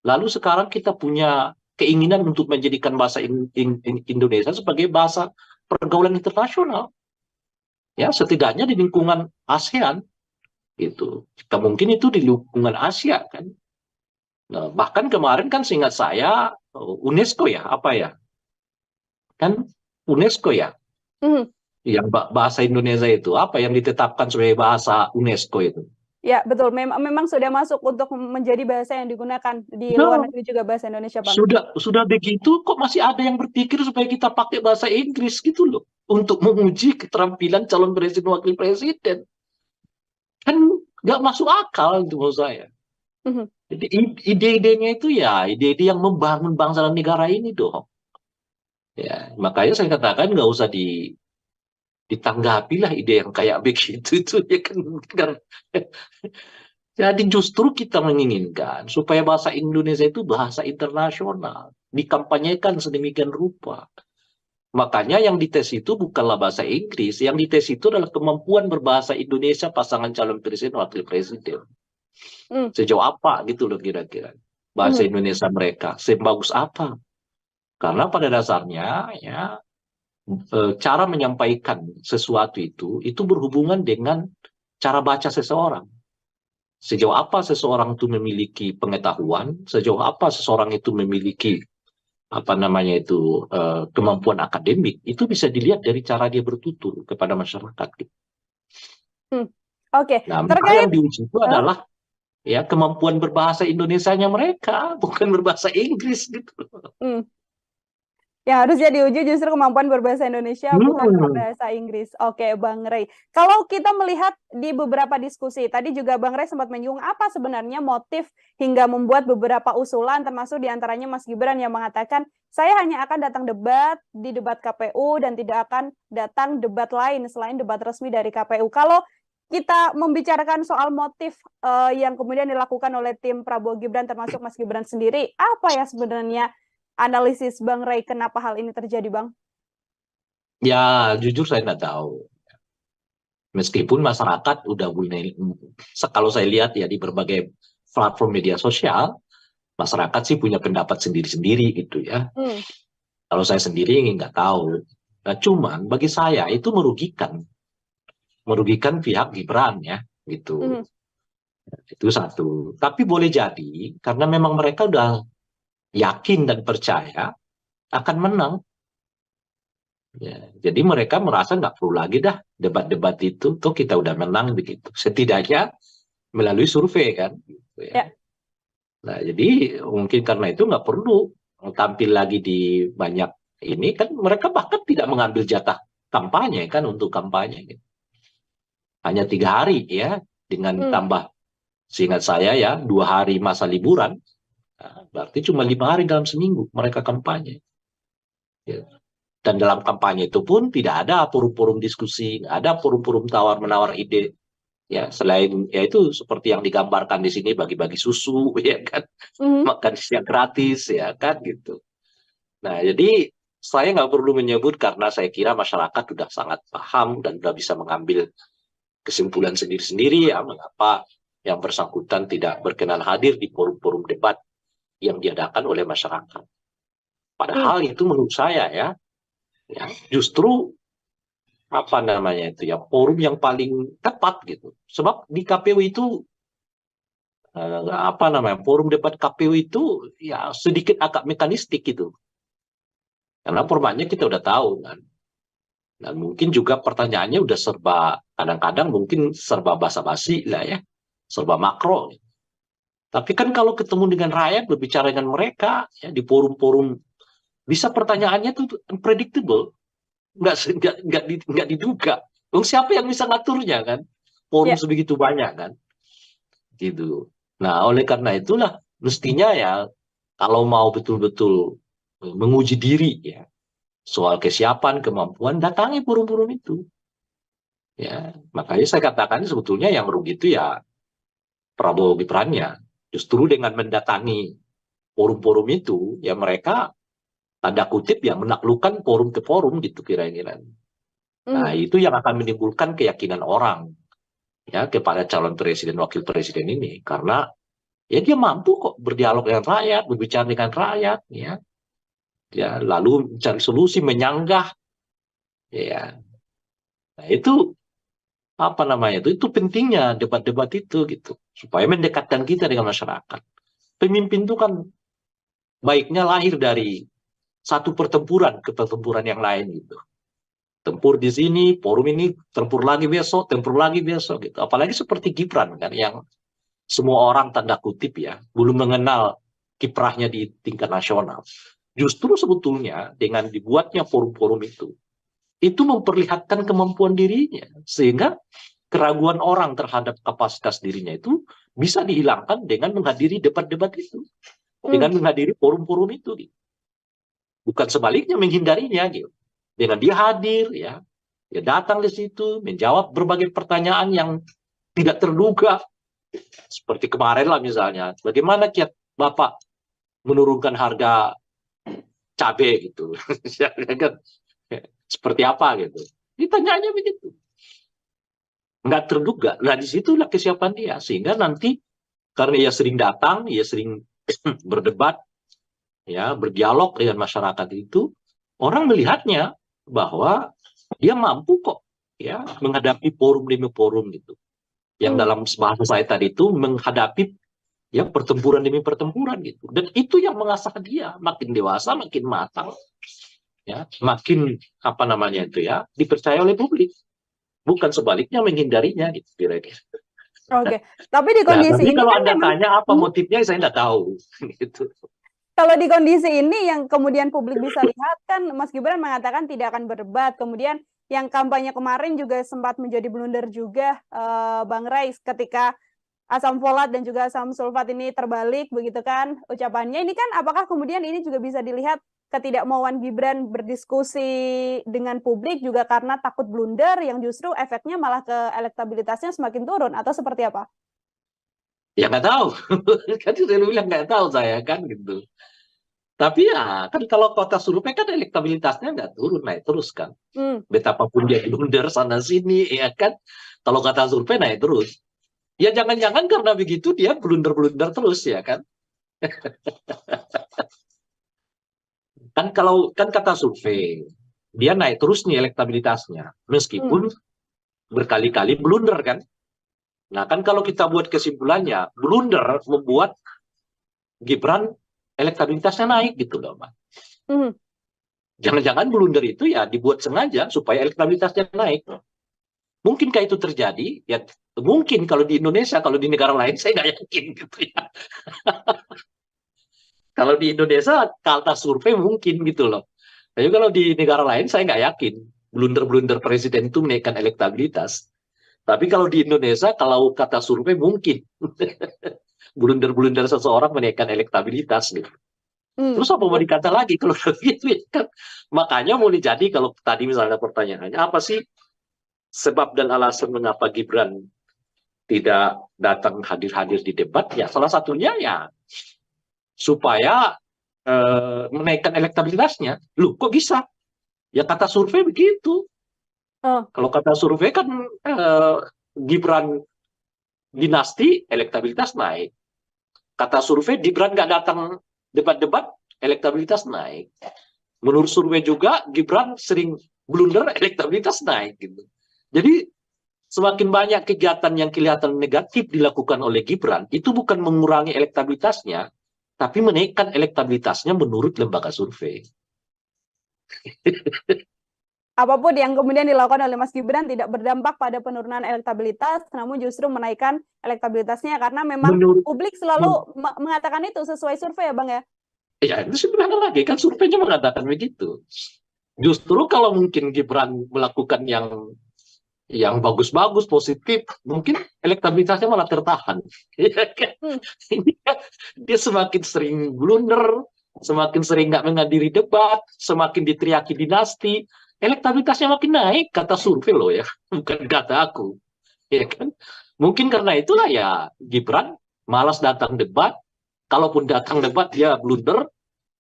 Lalu sekarang kita punya keinginan untuk menjadikan bahasa Indonesia sebagai bahasa pergaulan internasional, ya setidaknya di lingkungan ASEAN gitu. Mungkin itu di lingkungan Asia kan. Nah, bahkan kemarin kan seingat saya UNESCO ya, apa ya? Kan UNESCO ya, Hmm. yang bahasa Indonesia itu apa yang ditetapkan sebagai bahasa UNESCO itu. Ya, betul. Memang sudah masuk untuk menjadi bahasa yang digunakan di luar Nah, negeri juga bahasa Indonesia, Bang. sudah begitu kok masih ada yang berpikir supaya kita pakai bahasa Inggris gitu loh untuk menguji keterampilan calon presiden wakil presiden. Kan nggak masuk akal itu menurut saya. Mhm. Jadi ide-idenya itu ya ide-ide yang membangun bangsa dan negara ini dong. Ya, makanya saya katakan nggak usah ditanggapi lah ide yang kayak begitu itu ya kan. Jadi justru kita menginginkan supaya bahasa Indonesia itu bahasa internasional, dikampanyekan sedemikian rupa. Makanya yang dites itu bukanlah bahasa Inggris, yang dites itu adalah kemampuan berbahasa Indonesia pasangan calon presiden wakil presiden. Hmm. Sejauh apa gitu loh kira-kira bahasa Mhm. Indonesia mereka, sebagus apa? Karena pada dasarnya ya cara menyampaikan sesuatu itu berhubungan dengan cara baca seseorang. Sejauh apa seseorang itu memiliki pengetahuan, sejauh apa seseorang itu memiliki kemampuan akademik, itu bisa dilihat dari cara dia bertutur kepada masyarakat. Hmm. Oke, Nah, maka terkait yang diuji itu adalah ya kemampuan berbahasa Indonesianya mereka, bukan berbahasa Inggris gitu. Hmm. Yang harusnya diuji justru kemampuan berbahasa Indonesia, bukan berbahasa Inggris. Oke, Bang Rey. Kalau kita melihat di beberapa diskusi, tadi juga Bang Rey sempat menyinggung apa sebenarnya motif hingga membuat beberapa usulan, termasuk diantaranya Mas Gibran yang mengatakan, saya hanya akan datang debat di debat KPU dan tidak akan datang debat lain selain debat resmi dari KPU. Kalau kita membicarakan soal motif yang kemudian dilakukan oleh tim Prabowo Gibran, termasuk Mas Gibran sendiri, apa ya sebenarnya analisis Bang Rey kenapa hal ini terjadi, Bang? Ya, jujur saya nggak tahu. Meskipun masyarakat udah mulai, kalau saya lihat ya di berbagai platform media sosial, masyarakat sih punya pendapat sendiri-sendiri gitu ya. Kalau saya sendiri nggak tahu. Nah, cuman bagi saya itu merugikan pihak Gibran ya, gitu. Itu satu. Tapi boleh jadi karena memang mereka udah yakin dan percaya akan menang. Ya, jadi mereka merasa nggak perlu lagi dah debat-debat itu, tuh kita udah menang begitu. Setidaknya melalui survei kan. Gitu ya. Nah, jadi mungkin karena itu nggak perlu tampil lagi di banyak ini kan mereka bahkan tidak mengambil jatah kampanye kan untuk kampanye. Gitu. Hanya 3 hari ya dengan tambah seingat saya ya 2 hari masa liburan. Nah, berarti cuma 5 hari dalam seminggu mereka kampanye. Ya. Dan dalam kampanye itu pun tidak ada forum-forum diskusi, nggak ada forum-forum tawar-menawar ide. Ya, selain ya itu seperti yang digambarkan di sini bagi-bagi susu, ya kan, makan siang gratis, ya kan gitu. Nah, jadi saya nggak perlu menyebut karena saya kira masyarakat sudah sangat paham dan sudah bisa mengambil kesimpulan sendiri-sendiri ya mengapa yang bersangkutan tidak berkenan hadir di forum-forum debat yang diadakan oleh masyarakat. Padahal itu menurut saya ya justru apa namanya itu ya forum yang paling tepat gitu. Sebab di KPU itu apa namanya forum debat KPU itu ya sedikit agak mekanistik gitu. Karena formatnya kita udah tahu kan. Dan mungkin juga pertanyaannya udah serba kadang-kadang mungkin serba basa-basi lah ya, serba makro. Tapi kan kalau ketemu dengan rakyat berbicara dengan mereka ya di forum-forum bisa pertanyaannya tuh unpredictable. Nggak diduga. Siapa yang bisa ngaturnya kan? Forum sebegitu banyak kan? Gitu. Nah, oleh karena itulah mestinya ya kalau mau betul-betul menguji diri ya soal kesiapan, kemampuan, datangi forum-forum itu. Ya, makanya saya katakan sebetulnya yang rugi itu ya Prabowo Gibran-nya. Justru dengan mendatangi forum-forum itu, ya mereka tanda kutip ya menaklukkan forum ke forum gitu kira-kira. Nah, itu yang akan menimbulkan keyakinan orang ya kepada calon presiden wakil presiden ini karena ya dia mampu kok berdialog dengan rakyat, berbicara dengan rakyat ya. Ya, lalu mencari solusi, menyanggah ya. Nah, itu apa namanya itu pentingnya debat-debat itu gitu supaya mendekatkan kita dengan masyarakat. Pemimpin itu kan baiknya lahir dari satu pertempuran ke pertempuran yang lain gitu. Tempur di sini, forum ini, tempur lagi besok gitu. Apalagi seperti Gibran kan yang semua orang tanda kutip ya belum mengenal kiprahnya di tingkat nasional. Justru sebetulnya dengan dibuatnya forum-forum itu memperlihatkan kemampuan dirinya sehingga keraguan orang terhadap kapasitas dirinya itu bisa dihilangkan dengan menghadiri debat-debat itu, dengan menghadiri forum-forum itu. Gitu. Bukan sebaliknya menghindarinya gitu. Dengan dia hadir, ya, dia datang di situ, menjawab berbagai pertanyaan yang tidak terduga. Seperti kemarin lah misalnya, bagaimana kiat Bapak menurunkan harga cabai gitu. Seperti apa gitu. Ditanyanya begitu. Nggak terduga. Nah disitulah kesiapan dia. Sehingga nanti, karena ia sering datang, ia sering berdebat, ya berdialog dengan masyarakat itu, orang melihatnya bahwa dia mampu kok ya menghadapi forum demi forum gitu. Yang dalam bahasa saya tadi itu menghadapi ya pertempuran demi pertempuran gitu. Dan itu yang mengasah dia makin dewasa, makin matang. Ya, makin apa namanya itu ya dipercaya oleh publik. Bukan sebaliknya menghindarinya gitu kira-kira. Oke, tapi di Nah, kondisi tapi ini kalau kan Anda memang tanya apa motifnya, saya nggak tahu. Gitu. kalau di kondisi ini yang kemudian publik bisa lihat kan Mas Gibran mengatakan tidak akan berdebat. Kemudian yang kampanye kemarin juga sempat menjadi blunder juga Bang Rais ketika asam folat dan juga asam sulfat ini terbalik begitu kan ucapannya. Ini kan apakah kemudian ini juga bisa dilihat ketidakmauan Gibran berdiskusi dengan publik juga karena takut blunder yang justru efeknya malah ke elektabilitasnya semakin turun atau seperti apa? Ya nggak tahu. Kan saya bilang nggak tahu saya kan gitu. Tapi ya kan kalau kota survei kan elektabilitasnya nggak turun, naik terus kan. Hmm. Betapapun dia blunder sana sini ya kan. Kalau kata survei naik terus. Ya jangan-jangan karena begitu dia blunder-blunder terus ya kan. Kan kalau kan kata survei dia naik terus nih elektabilitasnya Hmm. meskipun berkali-kali blunder kan. Nah kan kalau kita buat kesimpulannya blunder membuat Gibran elektabilitasnya naik gitu loh, Mas. Hmm. Jangan-jangan blunder itu ya dibuat sengaja supaya elektabilitasnya naik. Mungkinkah itu terjadi? Ya mungkin kalau di Indonesia, kalau di negara lain saya nggak yakin gitu ya. Kalau di Indonesia kata survei mungkin gitu loh. Tapi kalau di negara lain saya nggak yakin blunder-blunder presiden itu menaikkan elektabilitas. Tapi kalau di Indonesia kalau kata survei mungkin blunder-blunder seseorang menaikkan elektabilitas gitu. Hmm. Terus apa mau dikata lagi kalau gitu ya kan? Makanya mau jadi kalau tadi misalnya pertanyaannya apa sih sebab dan alasan mengapa Gibran tidak datang hadir-hadir di debat? Ya salah satunya ya supaya menaikkan elektabilitasnya. Loh kok bisa? Ya kata survei begitu. Oh. Kalau kata survei kan Gibran dinasti elektabilitas naik. Kata survei Gibran nggak datang debat-debat elektabilitas naik. Menurut survei juga Gibran sering blunder elektabilitas naik gitu. Jadi semakin banyak kegiatan yang kelihatan negatif dilakukan oleh Gibran itu bukan mengurangi elektabilitasnya, tapi menaikkan elektabilitasnya menurut lembaga survei. Apapun yang kemudian dilakukan oleh Mas Gibran tidak berdampak pada penurunan elektabilitas, namun justru menaikkan elektabilitasnya karena memang Menurut publik selalu mengatakan itu sesuai survei ya Bang ya? ya itu sebenarnya lagi kan surveinya mengatakan begitu. Justru kalau mungkin Gibran melakukan yang bagus-bagus, positif, mungkin elektabilitasnya malah tertahan. Ini kan dia semakin sering blunder, semakin sering nggak menghadiri debat, semakin diteriaki dinasti, elektabilitasnya makin naik, kata survei loh ya, bukan kata aku. Ya kan? Mungkin karena itulah ya Gibran malas datang debat, kalaupun datang debat dia blunder,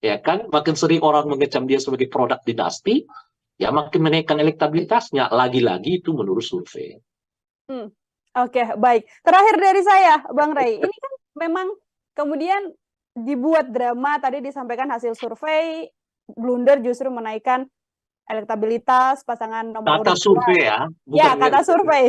ya kan, makin sering orang mengecam dia sebagai produk dinasti, ya makin menaikkan elektabilitasnya. Lagi-lagi itu menurut survei. Oke, baik. Terakhir dari saya, Bang Ray, ini kan memang kemudian dibuat drama, tadi disampaikan hasil survei, blunder justru menaikkan elektabilitas pasangan nomor Kata urut 2. survei ya, Ya, bukan kata survei.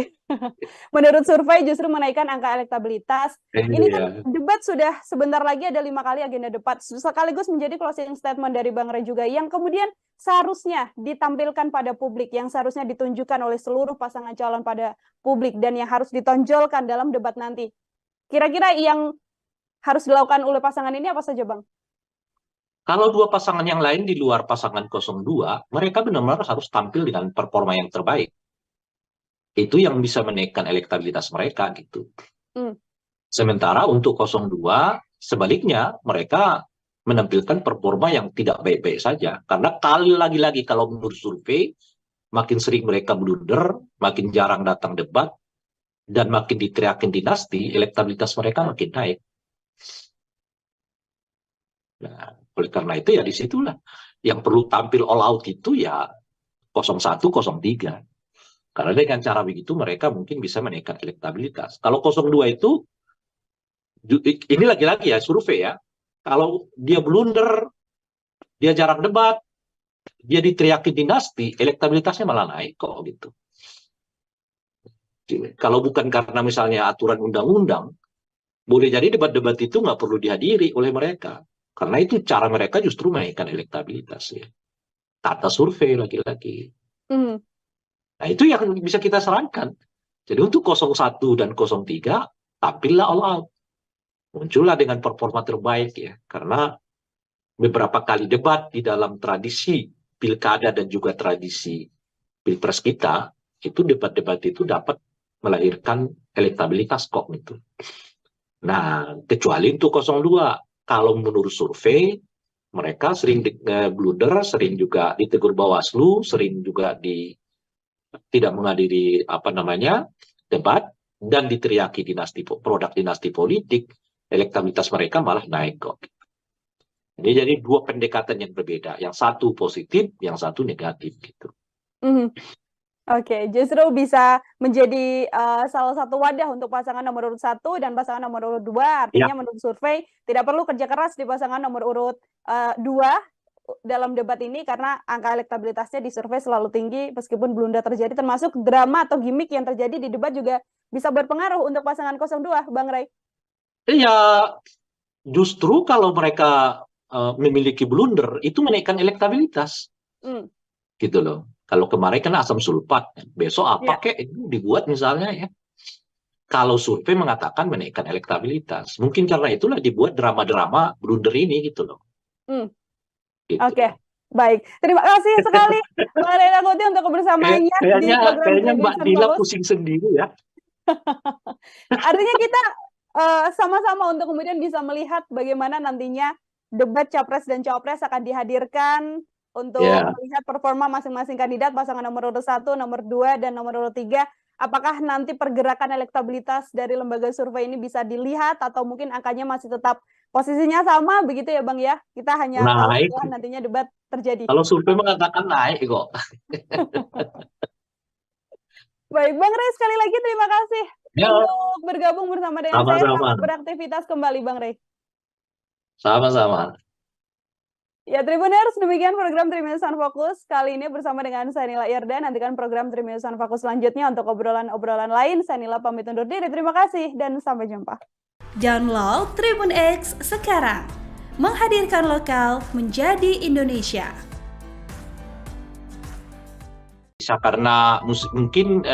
Menurut survei justru menaikkan angka elektabilitas. Ini kan iya. debat sudah sebentar lagi ada 5 kali agenda debat. Sekaligus menjadi closing statement dari Bang Ray juga yang kemudian seharusnya ditampilkan pada publik, yang seharusnya ditunjukkan oleh seluruh pasangan calon pada publik dan yang harus ditonjolkan dalam debat nanti. Kira-kira yang harus dilakukan oleh pasangan ini apa saja, Bang? Kalau dua pasangan yang lain di luar pasangan 02, mereka benar-benar harus tampil dengan performa yang terbaik. Itu yang bisa menaikkan elektabilitas mereka gitu. Sementara untuk 02, sebaliknya mereka menampilkan performa yang tidak baik-baik saja. Karena kali lagi-lagi kalau menurut survei, makin sering mereka blunder, makin jarang datang debat, dan makin diteriakin dinasti, elektabilitas mereka makin naik. Nah, oleh karena itu ya disitulah yang perlu tampil all out itu ya 01, 03. Karena dengan cara begitu mereka mungkin bisa menaikkan elektabilitas. Kalau 02 itu, ini lagi-lagi ya survei ya, kalau dia blunder, dia jarang debat, dia diteriaki dinasti, elektabilitasnya malah naik kok gitu. Kalau bukan karena misalnya aturan undang-undang, boleh jadi debat-debat itu nggak perlu dihadiri oleh mereka. Karena itu cara mereka justru menaikkan elektabilitas ya. Kata survei lagi-lagi. Nah itu yang bisa kita sarankan. Jadi untuk 01 dan 03 tampillah all out. Muncullah dengan performa terbaik ya. Karena beberapa kali debat di dalam tradisi pilkada dan juga tradisi pilpres kita, itu debat-debat itu dapat melahirkan elektabilitas kok gitu. Nah, kecuali untuk 02. Kalau menurut survei, mereka sering blunder, sering juga ditegur Bawaslu, sering juga tidak menghadiri debat, dan diteriaki produk dinasti politik, elektabilitas mereka malah naik kok. Jadi dua pendekatan yang berbeda, yang satu positif, yang satu negatif gitu. Oke, justru bisa menjadi salah satu wadah untuk pasangan nomor urut 1 dan pasangan nomor urut 2. Artinya menurut survei tidak perlu kerja keras di pasangan nomor urut 2 dalam debat ini karena angka elektabilitasnya di survei selalu tinggi meskipun blunder terjadi, termasuk drama atau gimmick yang terjadi di debat juga bisa berpengaruh untuk pasangan 02, Bang Ray. Iya, justru kalau mereka memiliki blunder itu menaikkan elektabilitas. Gitu loh. Kalau kemarin kan asam sulfat, besok apa kek itu dibuat misalnya ya. Kalau survei mengatakan menaikkan elektabilitas, mungkin karena itulah dibuat drama-drama blunder ini gitu loh. Gitu. Oke, baik. Terima kasih sekali Bang Ray Rangkuti untuk kebersamaannya di program Kayaknya Mbak Dila Fokus. pusing sendiri ya. Artinya kita sama-sama untuk kemudian bisa melihat bagaimana nantinya debat Capres dan Cawapres akan dihadirkan untuk melihat performa masing-masing kandidat, pasangan nomor urut 1, nomor 2, dan nomor urut 3. Apakah nanti pergerakan elektabilitas dari lembaga survei ini bisa dilihat atau mungkin angkanya masih tetap posisinya sama begitu ya Bang ya? Kita hanya tahu setelah nantinya debat terjadi. Kalau survei mengatakan naik kok. Baik, Bang Ray, sekali lagi terima kasih untuk bergabung bersama dengan saya. Selamat beraktivitas kembali, Bang Ray. Sama-sama. Ya, Tribuners, demikian program Tribunnews on Focus. Kali ini bersama dengan saya Nila Irda. Nantikan program Tribunnews on Focus selanjutnya untuk obrolan-obrolan lain. Saya Nila pamit undur diri. Terima kasih dan sampai jumpa. Download Tribun X sekarang. Menghadirkan lokal menjadi Indonesia. Bisa karena mungkin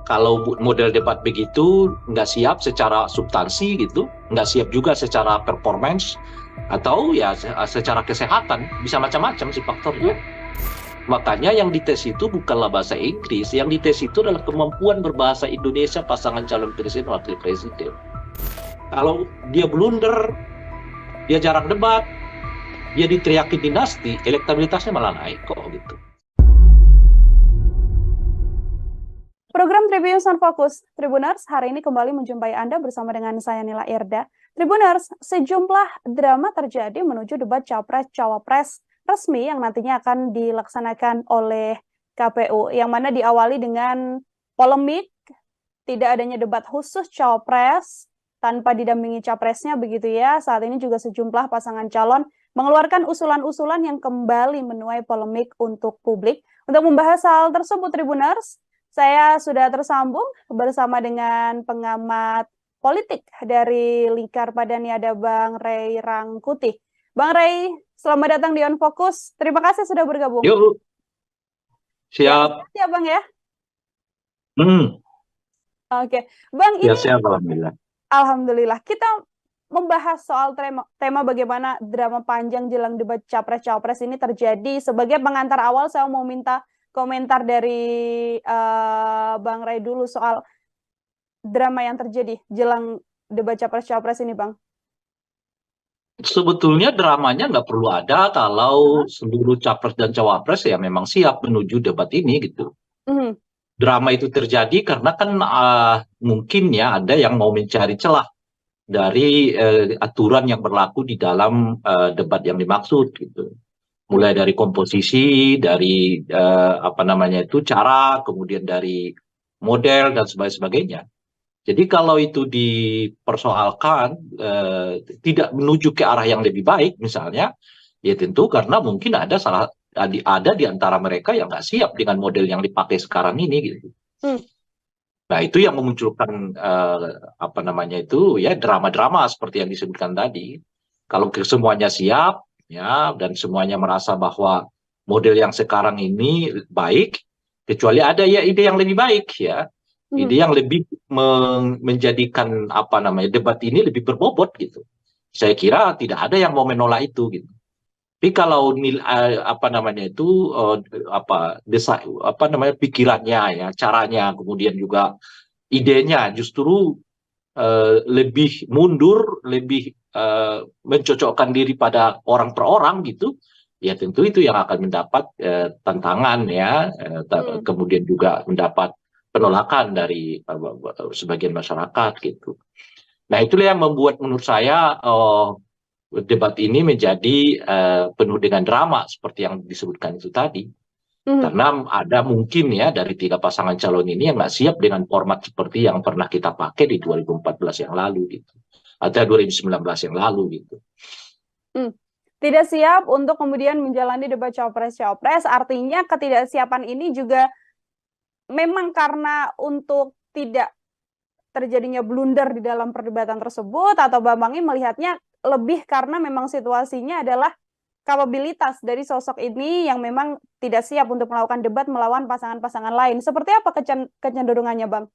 kalau model debat begitu nggak siap secara substansi gitu, nggak siap juga secara performance, atau ya secara kesehatan, bisa macam-macam sih faktornya. Makanya yang dites itu bukanlah bahasa Inggris, yang dites itu adalah kemampuan berbahasa Indonesia pasangan calon presiden wakil presiden. Kalau dia blunder, dia jarang debat, dia diteriaki dinasti, elektabilitasnya malah naik kok gitu. Program Tribunnews on Focus, Tribuners, hari ini kembali menjumpai Anda bersama dengan saya Nila Irda. Tribuners, sejumlah drama terjadi menuju debat Capres-Cawapres resmi yang nantinya akan dilaksanakan oleh KPU, yang mana diawali dengan polemik, tidak adanya debat khusus Cawapres tanpa didampingi Capresnya begitu ya. Saat ini juga sejumlah pasangan calon mengeluarkan usulan-usulan yang kembali menuai polemik untuk publik. Untuk membahas hal tersebut, Tribuners, saya sudah tersambung bersama dengan pengamat politik dari Lingkar Padani, ada Bang Ray Rangkuti. Bang Ray, selamat datang di On Focus. Terima kasih sudah bergabung. Yuk. Siap. Ya, Bang ya. Oke, Bang, ya, ini siap, alhamdulillah. Alhamdulillah. Kita membahas soal tema bagaimana drama panjang jelang debat Capres-Cawapres ini terjadi. Sebagai pengantar awal, saya mau minta komentar dari Bang Ray dulu soal drama yang terjadi jelang debat Capres-Cawapres ini, Bang. Sebetulnya dramanya nggak perlu ada kalau seluruh Capres dan Cawapres ya memang siap menuju debat ini gitu. Drama itu terjadi karena kan mungkin ya ada yang mau mencari celah dari aturan yang berlaku di dalam debat yang dimaksud gitu. Mulai dari komposisi, dari cara, kemudian dari model dan sebagainya. Jadi kalau itu dipersoalkan tidak menuju ke arah yang lebih baik misalnya, ya tentu karena mungkin ada di antara mereka yang nggak siap dengan model yang dipakai sekarang ini gitu. Nah itu yang memunculkan drama-drama seperti yang disebutkan tadi. Kalau semuanya siap ya dan semuanya merasa bahwa model yang sekarang ini baik, kecuali ada ya ide yang lebih baik ya. Ini yang lebih menjadikan apa namanya debat ini lebih berbobot gitu. Saya kira tidak ada yang mau menolak itu gitu. Tapi kalau apa namanya itu apa namanya pikirannya ya, caranya, kemudian juga idenya justru lebih mundur, lebih mencocokkan diri pada orang per orang gitu, ya tentu itu yang akan mendapat tantangan ya, kemudian juga mendapat penolakan dari sebagian masyarakat gitu. Nah itulah yang membuat menurut saya debat ini menjadi penuh dengan drama seperti yang disebutkan itu tadi. Karena ada mungkin ya dari 3 pasangan calon ini yang nggak siap dengan format seperti yang pernah kita pakai di 2014 yang lalu gitu. Atau 2019 yang lalu gitu. Tidak siap untuk kemudian menjalani debat Cawapres-Cawapres, artinya ketidaksiapan ini juga memang karena untuk tidak terjadinya blunder di dalam perdebatan tersebut, atau Bambang melihatnya lebih karena memang situasinya adalah kapabilitas dari sosok ini yang memang tidak siap untuk melakukan debat melawan pasangan-pasangan lain. Seperti apa kecenderungannya, Bang?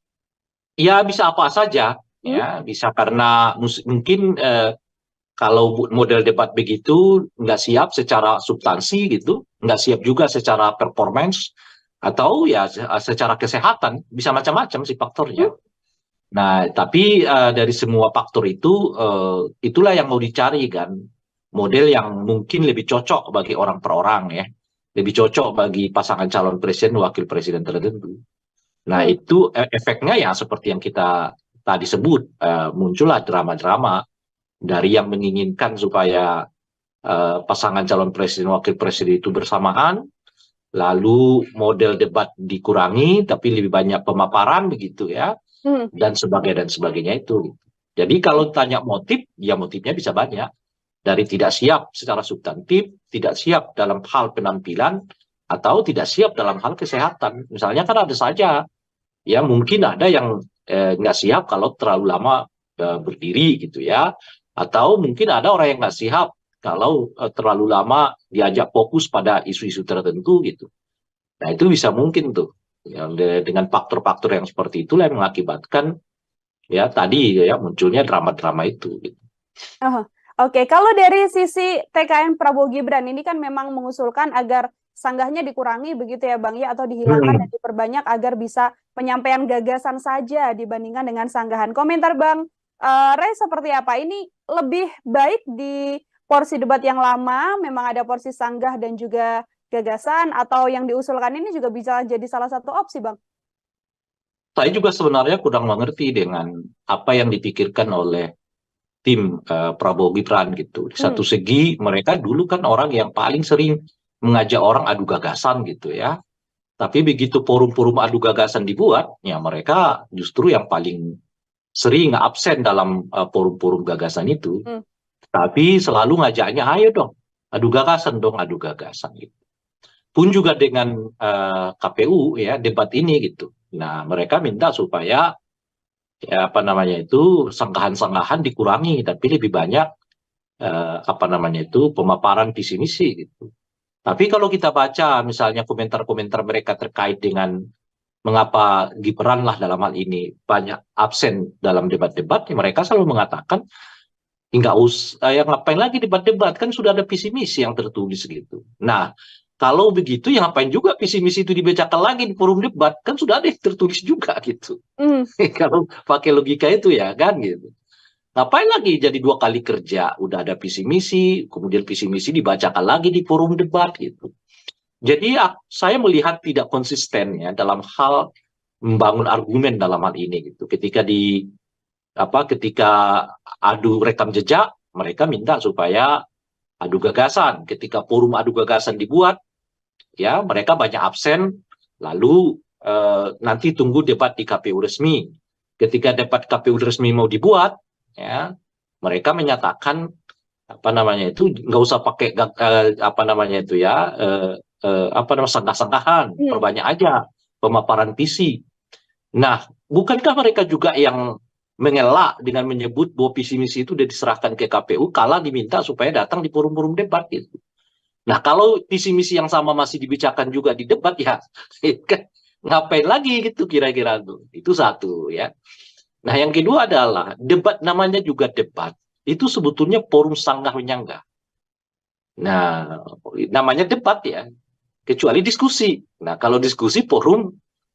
Ya bisa apa saja, ya bisa karena mungkin kalau model debat begitu nggak siap secara substansi gitu, nggak siap juga secara performance, atau ya secara kesehatan, bisa macam-macam sih faktornya. Nah, tapi dari semua faktor itu, itulah yang mau dicari kan, model yang mungkin lebih cocok bagi orang per orang ya, lebih cocok bagi pasangan calon presiden, wakil presiden tertentu. Nah, itu efeknya ya seperti yang kita tadi sebut, muncullah drama-drama dari yang menginginkan supaya pasangan calon presiden, wakil presiden itu bersamaan, lalu model debat dikurangi, tapi lebih banyak pemaparan begitu ya, dan sebagainya itu. Jadi kalau tanya motif, ya motifnya bisa banyak. Dari tidak siap secara substantif, tidak siap dalam hal penampilan, atau tidak siap dalam hal kesehatan. Misalnya kan ada saja, ya mungkin ada yang nggak siap kalau terlalu lama berdiri gitu ya, atau mungkin ada orang yang nggak siap kalau terlalu lama diajak fokus pada isu-isu tertentu gitu. Nah itu bisa mungkin tuh, ya, dengan faktor-faktor yang seperti itulah yang mengakibatkan ya tadi ya munculnya drama-drama itu. Gitu. Oke, kalau dari sisi TKN Prabowo Gibran ini kan memang mengusulkan agar sanggahnya dikurangi begitu ya Bang ya, atau dihilangkan dan diperbanyak agar bisa penyampaian gagasan saja dibandingkan dengan sanggahan. Komentar Bang Ray seperti apa? Ini lebih baik di porsi debat yang lama, memang ada porsi sanggah dan juga gagasan, atau yang diusulkan ini juga bisa jadi salah satu opsi Bang? Saya juga sebenarnya kurang mengerti dengan apa yang dipikirkan oleh tim Prabowo Gibran gitu. Di satu segi mereka dulu kan orang yang paling sering mengajak orang adu gagasan gitu ya. Tapi begitu forum-forum adu gagasan dibuat, ya mereka justru yang paling sering absen dalam forum-forum gagasan itu. Tapi selalu ngajaknya, ayo dong, adu gagasan dong, adu gagasan gitu. Pun juga dengan KPU ya debat ini gitu. Nah mereka minta supaya ya apa namanya itu sanggahan-sanggahan dikurangi, tapi lebih banyak apa namanya itu pemaparan visi misi gitu. Tapi kalau kita baca misalnya komentar-komentar mereka terkait dengan mengapa Gibran lah dalam hal ini banyak absen dalam debat-debat, mereka selalu mengatakan nggak usah ya ngapain lagi debat-debat, kan sudah ada visi misi yang tertulis gitu. Nah kalau begitu ya ngapain juga visi misi itu dibacakan lagi di forum debat, kan sudah ada yang tertulis juga gitu. Kalau pakai logika itu ya kan gitu. Ngapain lagi jadi 2 kali kerja, udah ada visi misi, kemudian visi misi dibacakan lagi di forum debat gitu. Jadi saya melihat tidak konsisten ya dalam hal membangun argumen dalam hal ini gitu. Ketika adu rekam jejak, mereka minta supaya adu gagasan. Ketika forum adu gagasan dibuat, ya mereka banyak absen, lalu nanti tunggu debat di KPU resmi. Ketika debat KPU resmi mau dibuat, ya mereka menyatakan apa namanya itu nggak usah pakai apa namanya itu ya sanggah-sanggahan, perbanyak aja pemaparan visi. Nah, bukankah mereka juga yang mengelak dengan menyebut bahwa visi misi itu sudah diserahkan ke KPU kala diminta supaya datang di forum-forum debat gitu. Nah, kalau visi misi yang sama masih dibicarakan juga di debat ya kan Ngapain lagi gitu kira-kira tuh. Itu satu ya. Nah, yang kedua adalah debat, namanya juga debat. Itu sebetulnya forum sanggah menyanggah. Nah, namanya debat ya, kecuali diskusi. Nah, kalau diskusi forum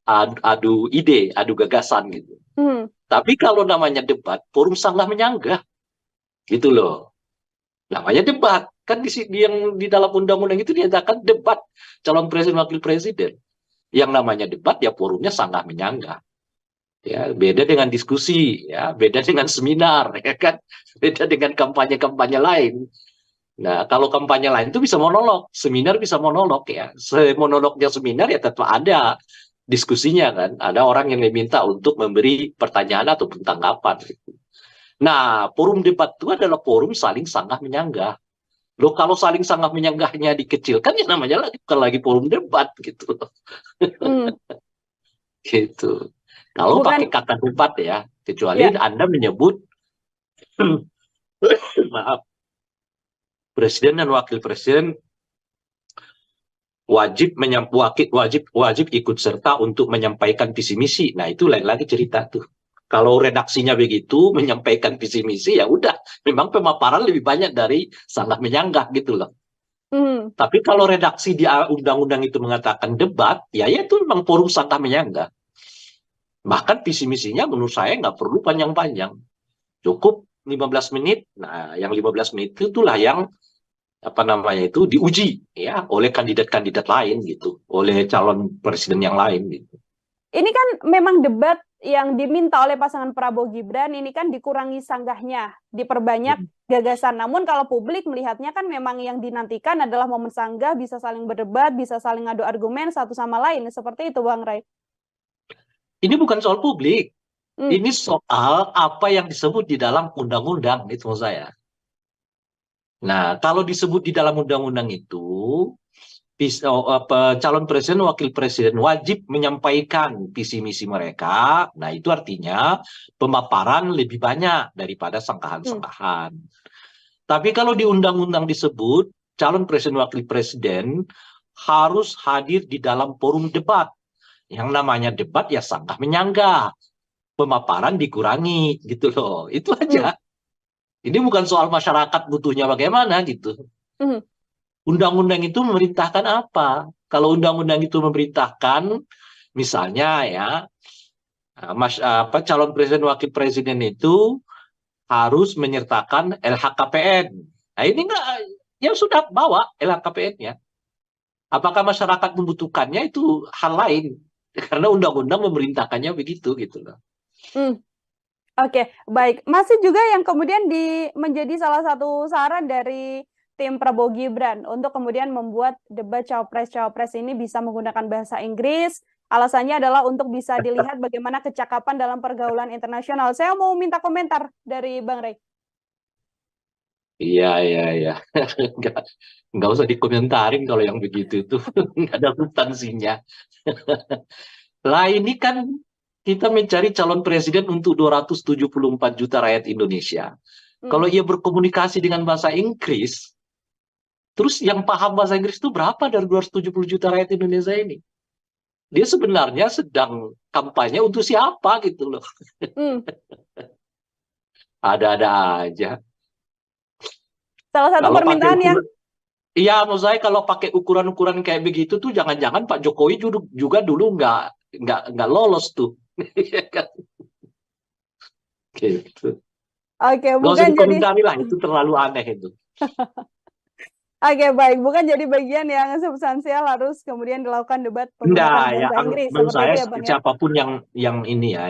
adu ide, adu gagasan gitu. Hmm. Tapi kalau namanya debat, forum sanggah menyanggah gitu loh. Namanya debat. Kan yang di dalam undang-undang itu dinyatakan debat calon presiden wakil presiden. Yang namanya debat ya forumnya sanggah menyanggah. Ya, beda dengan diskusi, ya, beda dengan seminar, ya kan, beda dengan kampanye-kampanye lain. Nah, kalau kampanye lain itu bisa monolog, seminar bisa monolog ya. Monolognya seminar ya tetap ada diskusinya kan. Ada orang yang diminta untuk memberi pertanyaan ataupun tanggapan. Nah, forum debat itu adalah forum saling sanggah menyanggah. Loh, kalau saling sanggah menyanggahnya dikecilkan ya namanya lagi bukan lagi forum debat gitu. Hmm. Gitu. Kalau pakai Bukan, kata debat ya, kecuali ya. Anda menyebut maaf, presiden dan wakil presiden wajib ikut serta untuk menyampaikan visi misi. Nah, itu lain lagi cerita tuh. Kalau redaksinya begitu menyampaikan visi misi ya udah, memang pemaparan lebih banyak dari sanggah menyanggah gitu loh. Hmm. Tapi kalau redaksi di undang-undang itu mengatakan debat, ya itu memang forum sanggah menyanggah. Bahkan visi misinya menurut saya nggak perlu panjang-panjang. Cukup 15 menit. Nah, yang 15 menit itulah yang apa namanya itu diuji ya oleh kandidat-kandidat lain gitu, oleh calon presiden yang lain gitu. Ini kan memang debat yang diminta oleh pasangan Prabowo Gibran, ini kan dikurangi sanggahnya, diperbanyak gagasan. Namun kalau publik melihatnya kan memang yang dinantikan adalah momen sanggah, bisa saling berdebat, bisa saling adu argumen satu sama lain. Seperti itu, Bang Ray. Ini bukan soal publik, Hmm. ini soal apa yang disebut di dalam undang-undang itu maksud saya. Nah, kalau disebut di dalam undang-undang itu calon presiden, wakil presiden wajib menyampaikan visi misi mereka. Nah, itu artinya pemaparan lebih banyak daripada sangkahan-sangkahan. Tapi kalau di undang-undang disebut calon presiden, wakil presiden harus hadir di dalam forum debat. Yang namanya debat ya sanggah menyanggah. Pemaparan dikurangi gitu loh. Itu aja. Ini bukan soal masyarakat butuhnya bagaimana gitu. Undang-undang itu memerintahkan apa? Kalau undang-undang itu memerintahkan, misalnya ya, calon presiden wakil presiden itu harus menyertakan LHKPN. Nah ini enggak, ya sudah bawa LHKPN-nya. Apakah masyarakat membutuhkannya itu hal lain? Karena undang-undang memerintahkannya begitu gitu loh. Oke, baik. Masih juga yang kemudian menjadi salah satu saran dari tim Prabowo Gibran untuk kemudian membuat debat cawapres-cawapres ini bisa menggunakan bahasa Inggris. Alasannya adalah untuk bisa dilihat bagaimana kecakapan dalam pergaulan internasional. Saya mau minta komentar dari Bang Ray. Iya. Nggak usah dikomentarin kalau yang begitu itu. Nggak ada substansinya. Lah ini kan kita mencari calon presiden untuk 274 juta rakyat Indonesia. Kalau ia berkomunikasi dengan bahasa Inggris, terus yang paham bahasa Inggris itu berapa dari 270 juta rakyat Indonesia ini? Dia sebenarnya sedang kampanye untuk siapa gitu loh. Ada-ada aja. Salah satu Kalau permintaan yang iya, menurut saya kalau pakai ukuran-ukuran kayak begitu tuh jangan-jangan Pak Jokowi juga dulu nggak lolos tuh. Gitu. Oke, Nggak usah bukan jadi dikomentari lah, itu terlalu aneh itu. Oke, baik. Bukan jadi bagian yang substansial harus kemudian dilakukan debat Enggak, menggunakan ya bahasa Inggris. menurut Seperti saya itu ya, Bang ya? siapapun yang ini ya,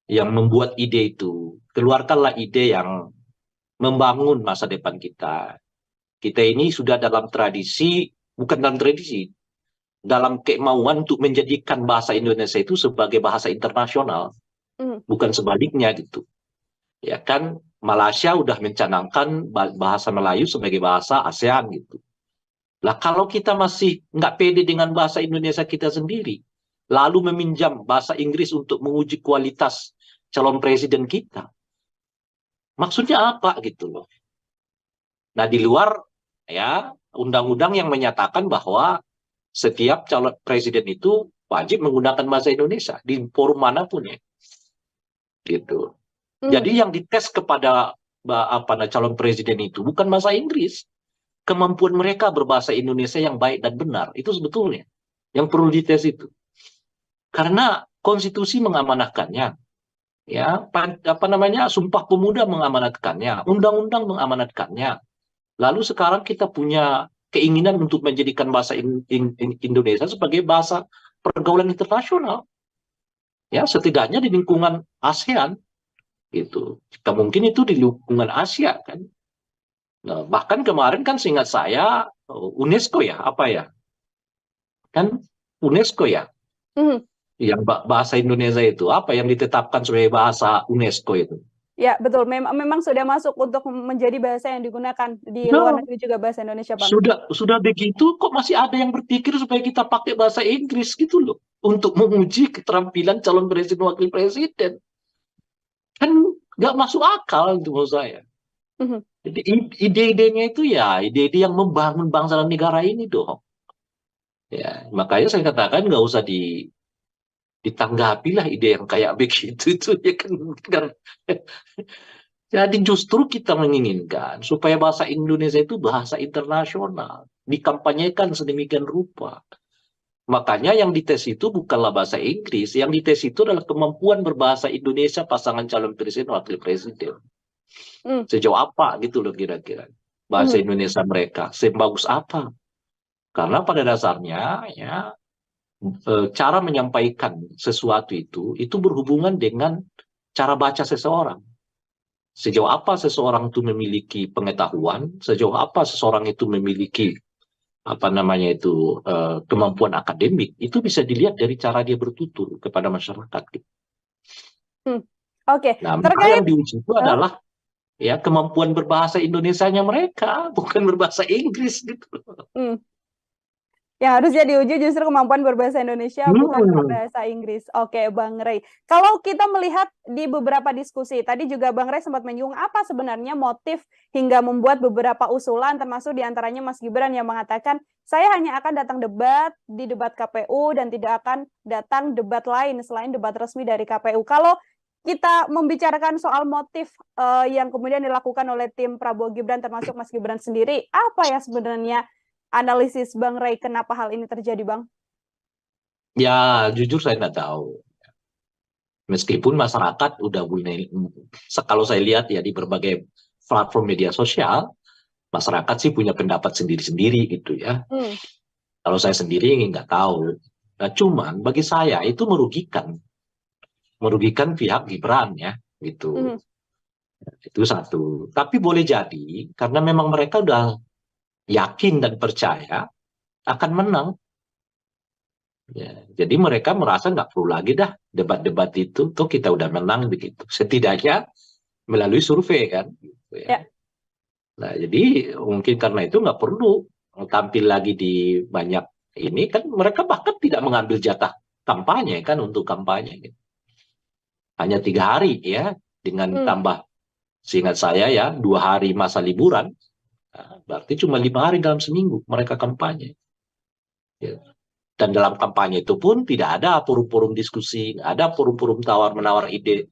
yang membuat ide itu, keluarkanlah ide yang membangun masa depan kita. Kita ini sudah dalam tradisi, bukan dalam tradisi, dalam kemauan untuk menjadikan bahasa Indonesia itu sebagai bahasa internasional, bukan sebaliknya gitu. Ya kan, Malaysia udah mencanangkan bahasa Melayu sebagai bahasa ASEAN gitu. Lah kalau kita masih nggak pede dengan bahasa Indonesia kita sendiri, lalu meminjam bahasa Inggris untuk menguji kualitas calon presiden kita, maksudnya apa gitu loh. Nah di luar ya undang-undang yang menyatakan bahwa setiap calon presiden itu wajib menggunakan bahasa Indonesia di forum manapun ya, gitu. Jadi yang dites kepada calon presiden itu bukan bahasa Inggris, kemampuan mereka berbahasa Indonesia yang baik dan benar itu sebetulnya yang perlu dites itu. Karena konstitusi mengamanatkannya, ya, Sumpah Pemuda mengamanatkannya, undang-undang mengamanatkannya. Lalu sekarang kita punya keinginan untuk menjadikan bahasa Indonesia sebagai bahasa pergaulan internasional, ya, setidaknya di lingkungan ASEAN, gitu. Jika mungkin itu di lingkungan Asia kan. Nah, bahkan kemarin kan seingat saya UNESCO ya, kan UNESCO ya, yang bahasa Indonesia itu apa yang ditetapkan sebagai bahasa UNESCO itu. Ya, betul. Memang sudah masuk untuk menjadi bahasa yang digunakan di luar negeri juga, bahasa Indonesia, Bang. Sudah begitu, kok masih ada yang berpikir supaya kita pakai bahasa Inggris gitu loh, untuk menguji keterampilan calon presiden wakil presiden. Kan nggak masuk akal itu menurut saya. Jadi ide-idenya itu ya ide-ide yang membangun bangsa dan negara ini dong. Ya, makanya saya katakan nggak usah ditanggapilah ide yang kayak begitu itu ya kan. Jadi justru kita menginginkan supaya bahasa Indonesia itu bahasa internasional, dikampanyekan sedemikian rupa. Makanya yang dites itu bukanlah bahasa Inggris, yang dites itu adalah kemampuan berbahasa Indonesia pasangan calon presiden wakil presiden. Sejauh apa gitu loh kira-kira bahasa Indonesia mereka, sebagus apa? Karena pada dasarnya ya cara menyampaikan sesuatu itu berhubungan dengan cara baca seseorang. Sejauh apa seseorang itu memiliki pengetahuan, sejauh apa seseorang itu memiliki kemampuan akademik, itu bisa dilihat dari cara dia bertutur kepada masyarakat. Oke. Nah, maka yang diuji itu adalah ya kemampuan berbahasa Indonesianya mereka, bukan berbahasa Inggris gitu. Yang harusnya diuji justru kemampuan berbahasa Indonesia, bukan berbahasa Inggris. Oke, Bang Rey. Kalau kita melihat di beberapa diskusi, tadi juga Bang Rey sempat menyinggung apa sebenarnya motif hingga membuat beberapa usulan, termasuk diantaranya Mas Gibran yang mengatakan, saya hanya akan datang di debat KPU dan tidak akan datang debat lain selain debat resmi dari KPU. Kalau kita membicarakan soal motif yang kemudian dilakukan oleh tim Prabowo Gibran, termasuk Mas Gibran sendiri, apa ya sebenarnya analisis Bang Rey kenapa hal ini terjadi, Bang? Ya, jujur saya nggak tahu. Meskipun masyarakat udah mulai, kalau saya lihat ya di berbagai platform media sosial, masyarakat sih punya pendapat sendiri-sendiri gitu ya. Kalau saya sendiri nggak tahu. Nah, cuman bagi saya itu merugikan pihak Gibran ya, gitu. Itu satu. Tapi boleh jadi karena memang mereka udah yakin dan percaya akan menang. Ya, jadi mereka merasa nggak perlu lagi dah debat-debat itu, tuh kita udah menang begitu. Setidaknya melalui survei kan. Gitu ya. Nah, jadi mungkin karena itu nggak perlu tampil lagi di banyak ini kan, mereka bahkan tidak mengambil jatah kampanye kan untuk kampanye. Gitu. Hanya 3 hari ya, dengan tambah seingat saya ya 2 hari masa liburan. Nah, berarti cuma 5 hari dalam seminggu mereka kampanye. Ya. Dan dalam kampanye itu pun tidak ada forum-forum diskusi, nggak ada forum-forum tawar-menawar ide.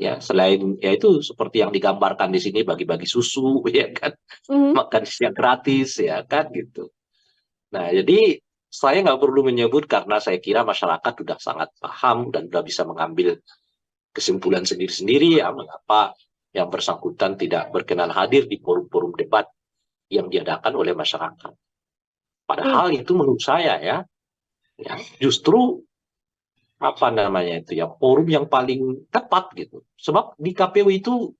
Ya, selain ya itu seperti yang digambarkan di sini, bagi-bagi susu, ya kan, makan siang gratis, ya kan, gitu. Nah, jadi saya nggak perlu menyebut karena saya kira masyarakat sudah sangat paham dan sudah bisa mengambil kesimpulan sendiri-sendiri ya mengapa yang bersangkutan tidak berkenan hadir di forum-forum debat yang diadakan oleh masyarakat. Padahal itu menurut saya ya justru forum yang paling tepat gitu. Sebab di KPU itu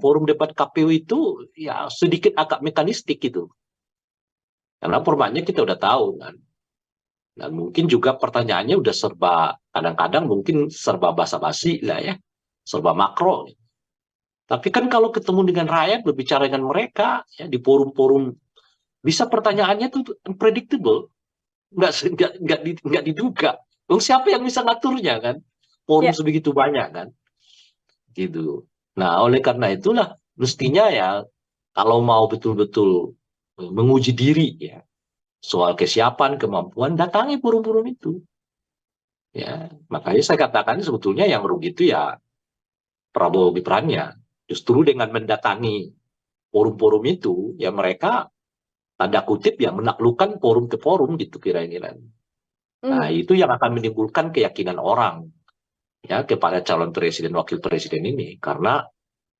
forum debat KPU itu ya sedikit agak mekanistik gitu. Karena formatnya kita udah tahu kan. Dan mungkin juga pertanyaannya udah kadang-kadang mungkin serba basa-basi lah ya. Serba makro. Tapi kan kalau ketemu dengan rakyat, berbicara dengan mereka ya di forum-forum, bisa pertanyaannya tuh unpredictable, nggak diduga. Siapa yang bisa ngaturnya kan? Forum sebegitu banyak kan, gitu. Nah, oleh karena itulah mestinya ya kalau mau betul-betul menguji diri ya soal kesiapan, kemampuan, datangi forum-forum itu. Ya, makanya saya katakan sebetulnya yang rugi itu ya Prabowo Gibran-nya. Justru dengan mendatangi forum-forum itu, ya mereka tanda kutip ya menaklukkan forum ke forum gitu kira-kira. Nah, itu yang akan menimbulkan keyakinan orang ya kepada calon presiden wakil presiden ini, karena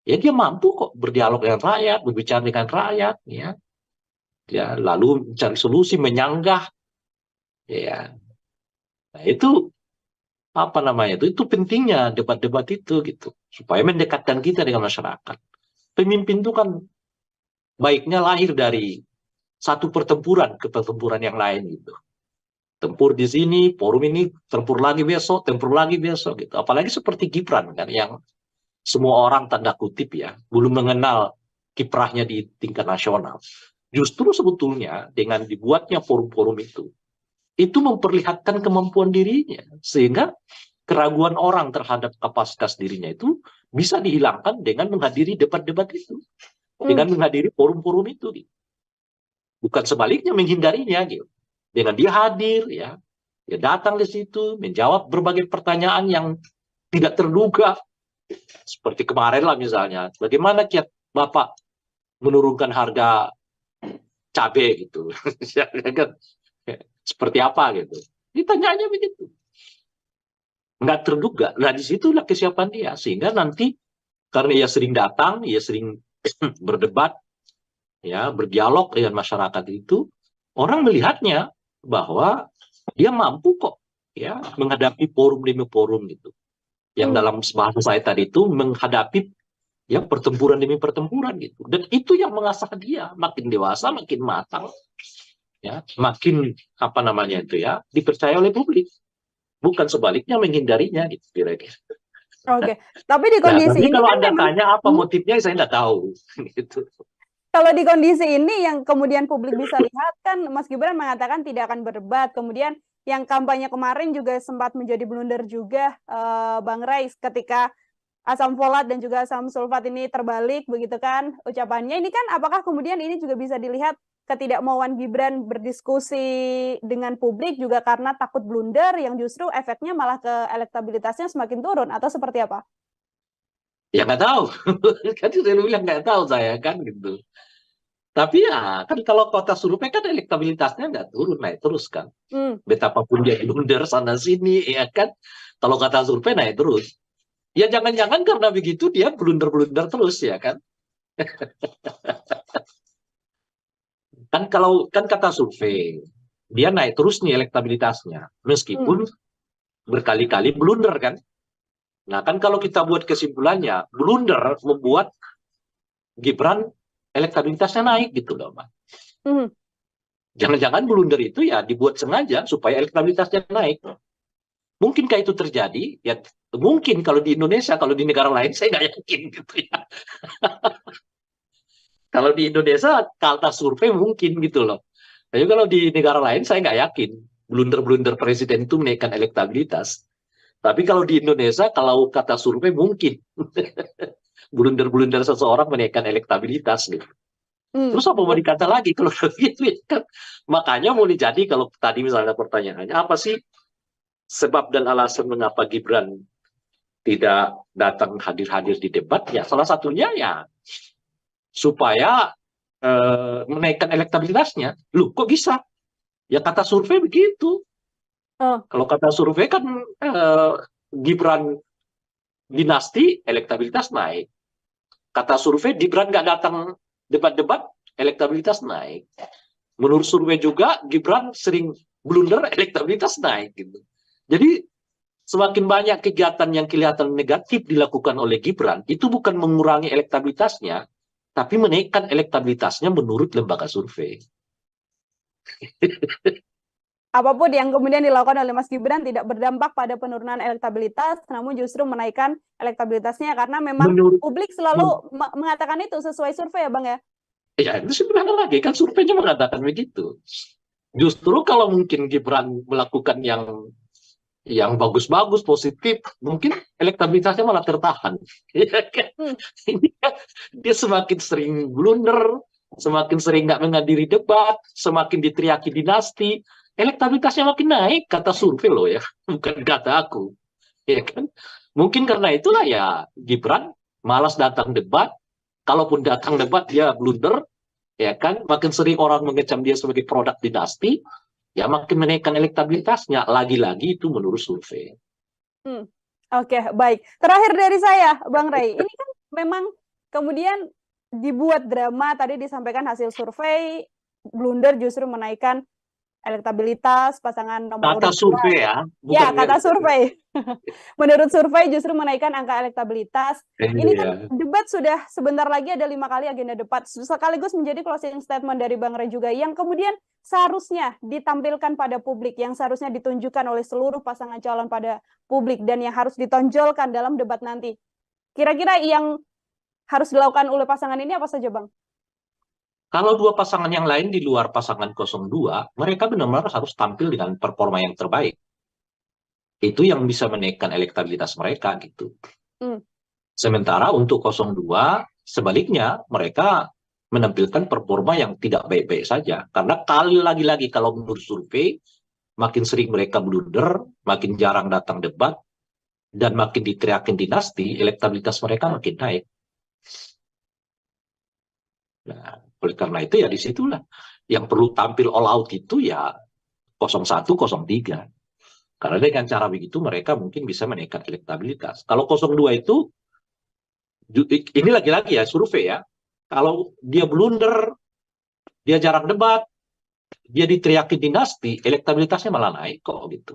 ya dia mampu kok berdialog dengan rakyat, berbicara dengan rakyat, ya lalu mencari solusi, menyanggah, ya. Nah, itu apa namanya itu pentingnya debat-debat itu gitu, supaya mendekatkan kita dengan masyarakat. Pemimpin itu kan baiknya lahir dari satu pertempuran ke pertempuran yang lain gitu. Tempur di sini, forum ini, tempur lagi besok gitu. Apalagi seperti Gibran kan yang semua orang tanda kutip ya belum mengenal kiprahnya di tingkat nasional. Justru sebetulnya dengan dibuatnya forum-forum itu memperlihatkan kemampuan dirinya, sehingga keraguan orang terhadap kapasitas dirinya itu bisa dihilangkan dengan menghadiri debat-debat itu, dengan menghadiri forum-forum itu, gitu. Bukan sebaliknya menghindarinya, gitu. Dengan dia hadir, ya datang di situ, menjawab berbagai pertanyaan yang tidak terduga, seperti kemarin lah misalnya, bagaimana kiat Bapak menurunkan harga cabai gitu, seperti apa gitu, ditanyanya begitu, nggak terduga. Nah disitulah kesiapan dia, sehingga nanti karena ia sering datang, ia sering berdebat, ya berdialog dengan masyarakat itu, orang melihatnya bahwa dia mampu kok ya menghadapi forum demi forum gitu. Yang dalam bahasa saya tadi itu menghadapi ya pertempuran demi pertempuran gitu. Dan itu yang mengasah dia makin dewasa, makin matang, ya makin apa namanya itu ya dipercaya oleh publik. Bukan sebaliknya menghindarinya gitu kira-kira. Oke, tapi di kondisi ini kalau kan Anda memang, tanya apa motifnya, saya nggak tahu. Gitu. kalau di kondisi ini yang kemudian publik bisa lihat kan Mas Gibran mengatakan tidak akan berdebat, kemudian yang kampanye kemarin juga sempat menjadi blunder juga, Bang Ray, ketika asam folat dan juga asam sulfat ini terbalik begitu kan ucapannya. Ini kan apakah kemudian ini juga bisa dilihat ketidakmauan Gibran berdiskusi dengan publik juga karena takut blunder yang justru efeknya malah ke elektabilitasnya semakin turun, atau seperti apa? Ya nggak tahu. Kan saya bilang nggak tahu saya kan gitu. Tapi ya kan kalau kota survei kan elektabilitasnya nggak turun, naik terus kan. Betapapun dia blunder sana sini ya kan. Kalau kata survei naik terus. Ya jangan-jangan karena begitu dia blunder-blunder terus ya kan. Kan kata survei dia naik terus nih elektabilitasnya meskipun berkali-kali blunder kan. Nah kan kalau kita buat kesimpulannya, blunder membuat Gibran elektabilitasnya naik gitu loh, Mbak. Jangan-jangan blunder itu ya dibuat sengaja supaya elektabilitasnya naik. Mungkinkah itu terjadi? Ya mungkin kalau di Indonesia, kalau di negara lain saya nggak yakin gitu ya. Kalau di Indonesia kata survei mungkin gitu loh. Tapi kalau di negara lain saya nggak yakin blunder-blunder presiden itu menaikkan elektabilitas. Tapi kalau di Indonesia kalau kata survei mungkin blunder-blunder seseorang menaikkan elektabilitas gitu. Terus apa mau dikata lagi kalau gitu ya kan? Makanya boleh jadi kalau tadi misalnya pertanyaannya apa sih sebab dan alasan mengapa Gibran tidak datang hadir-hadir di debat? Ya salah satunya ya supaya menaikkan elektabilitasnya. Loh kok bisa? Ya kata survei begitu. Kalau kata survei kan Gibran dinasti elektabilitas naik. Kata survei Gibran nggak datang debat-debat elektabilitas naik. Menurut survei juga Gibran sering blunder elektabilitas naik gitu. Jadi semakin banyak kegiatan yang kelihatan negatif dilakukan oleh Gibran itu bukan mengurangi elektabilitasnya, tapi menaikkan elektabilitasnya menurut lembaga survei. Apapun yang kemudian dilakukan oleh Mas Gibran tidak berdampak pada penurunan elektabilitas, namun justru menaikkan elektabilitasnya karena memang publik selalu mengatakan itu sesuai survei ya Bang ya? Ya itu sebenarnya lagi kan surveinya mengatakan begitu. Justru kalau mungkin Gibran melakukan yang bagus-bagus, positif, mungkin elektabilitasnya malah tertahan. Ini kan dia semakin sering blunder, semakin sering nggak menghadiri debat, semakin diteriaki dinasti, elektabilitasnya makin naik, kata survei loh ya, bukan kata aku. Ya kan? Mungkin karena itulah ya Gibran malas datang debat, kalaupun datang debat dia blunder, ya kan? Makin sering orang mengecam dia sebagai produk dinasti, ya makin menaikkan elektabilitasnya. Lagi-lagi itu menurut survei. Oke, baik. Terakhir dari saya, Bang Rey, ini kan memang kemudian dibuat drama, tadi disampaikan hasil survei, blunder justru menaikkan elektabilitas pasangan nomor Kata urut 2. survei ya, Ya, bukan kata survei. Menurut survei justru menaikkan angka elektabilitas. Ini kan debat sudah sebentar lagi ada 5 kali agenda debat. Sekaligus menjadi closing statement dari Bang Rey juga, yang kemudian seharusnya ditampilkan pada publik, yang seharusnya ditunjukkan oleh seluruh pasangan calon pada publik, dan yang harus ditonjolkan dalam debat nanti. Kira-kira yang harus dilakukan oleh pasangan ini apa saja, Bang? Kalau dua pasangan yang lain di luar pasangan 02, mereka benar-benar harus tampil dengan performa yang terbaik. Itu yang bisa menaikkan elektabilitas mereka gitu. Sementara untuk 02, sebaliknya mereka menampilkan performa yang tidak baik-baik saja. Karena lagi-lagi kalau menurut survei, makin sering mereka blunder, makin jarang datang debat, dan makin diteriakin dinasti, elektabilitas mereka makin naik. Nah, oleh karena itu ya disitulah yang perlu tampil all out itu ya 01, 03. Karena dengan cara begitu mereka mungkin bisa menaikkan elektabilitas. Kalau 02 itu, ini lagi-lagi ya survei ya, kalau dia blunder, dia jarang debat, dia diteriaki dinasti, elektabilitasnya malah naik kok gitu.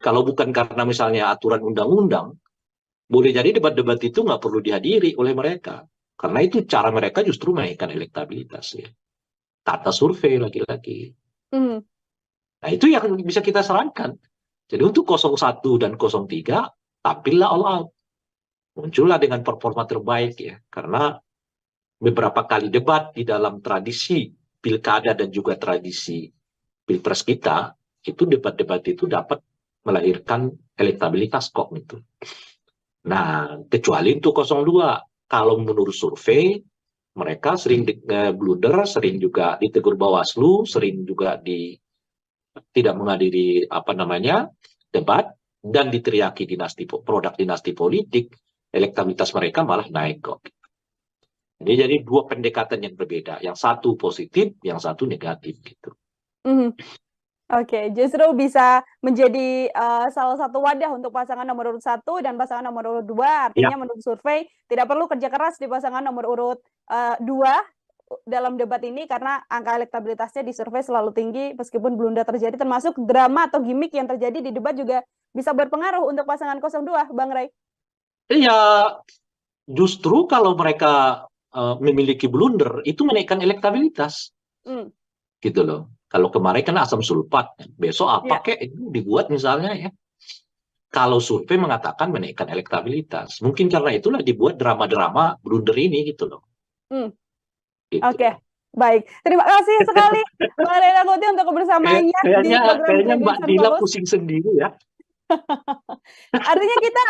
Kalau bukan karena misalnya aturan undang-undang, boleh jadi debat-debat itu nggak perlu dihadiri oleh mereka. Karena itu cara mereka justru menaikkan elektabilitas ya. Kata survei lagi-lagi. Nah itu yang bisa kita sarankan. Jadi untuk 01 dan 03, tampillah all out. Muncullah dengan performa terbaik ya. Karena beberapa kali debat di dalam tradisi pilkada dan juga tradisi pilpres kita, itu debat-debat itu dapat melahirkan elektabilitas kok gitu. Nah, kecuali untuk 02. Kalau menurut survei, mereka sering blunder, sering juga ditegur Bawaslu, sering juga tidak menghadiri debat, dan diteriaki produk dinasti politik, elektabilitas mereka malah naik kok. Ini jadi dua pendekatan yang berbeda, yang satu positif, yang satu negatif gitu. Oke, justru bisa menjadi salah satu wadah untuk pasangan nomor urut 1 dan pasangan nomor urut 2. Artinya menurut survei tidak perlu kerja keras di pasangan nomor urut 2 dalam debat ini, karena angka elektabilitasnya di survei selalu tinggi meskipun blunder terjadi, termasuk drama atau gimmick yang terjadi di debat juga bisa berpengaruh untuk pasangan 02, Bang Rey. Iya, justru kalau mereka memiliki blunder itu menaikkan elektabilitas. Gitu loh. Kalau kemarin kan asam sulfat, besok apa kek itu dibuat misalnya ya. Kalau survei mengatakan menaikkan elektabilitas, mungkin karena itulah dibuat drama-drama blunder ini gitu loh. Gitu. Oke, baik. Terima kasih sekali Mbak Rey Rangkuti untuk kebersamaannya di program Kayaknya Mbak Dila pusing sendiri ya. Artinya kita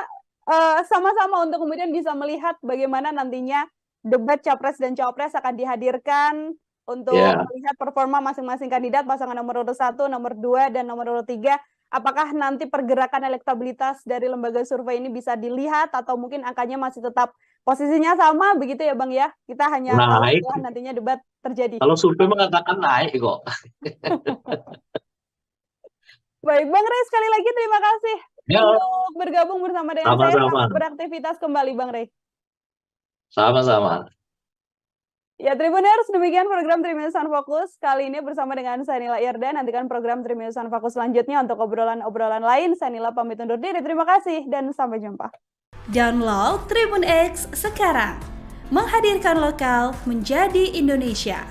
sama-sama untuk kemudian bisa melihat bagaimana nantinya debat Capres dan Cawapres akan dihadirkan untuk melihat performa masing-masing kandidat, pasangan nomor urut 1, nomor 2, dan nomor urut 3. Apakah nanti pergerakan elektabilitas dari lembaga survei ini bisa dilihat atau mungkin angkanya masih tetap posisinya sama begitu ya Bang ya? Kita hanya tahu setelah nantinya debat terjadi. Kalau survei mengatakan naik kok. Baik, Bang Rey, sekali lagi terima kasih untuk bergabung bersama dengan saya. Selamat beraktivitas kembali, Bang Rey. Sama-sama. Ya, Tribuners, demikian program Tribuners on Focus. Kali ini bersama dengan saya Nila Irda. Nantikan program Tribuners on Focus selanjutnya untuk obrolan-obrolan lain. Saya Nila pamit undur diri. Terima kasih dan sampai jumpa. Download Tribun X sekarang. Menghadirkan lokal menjadi Indonesia.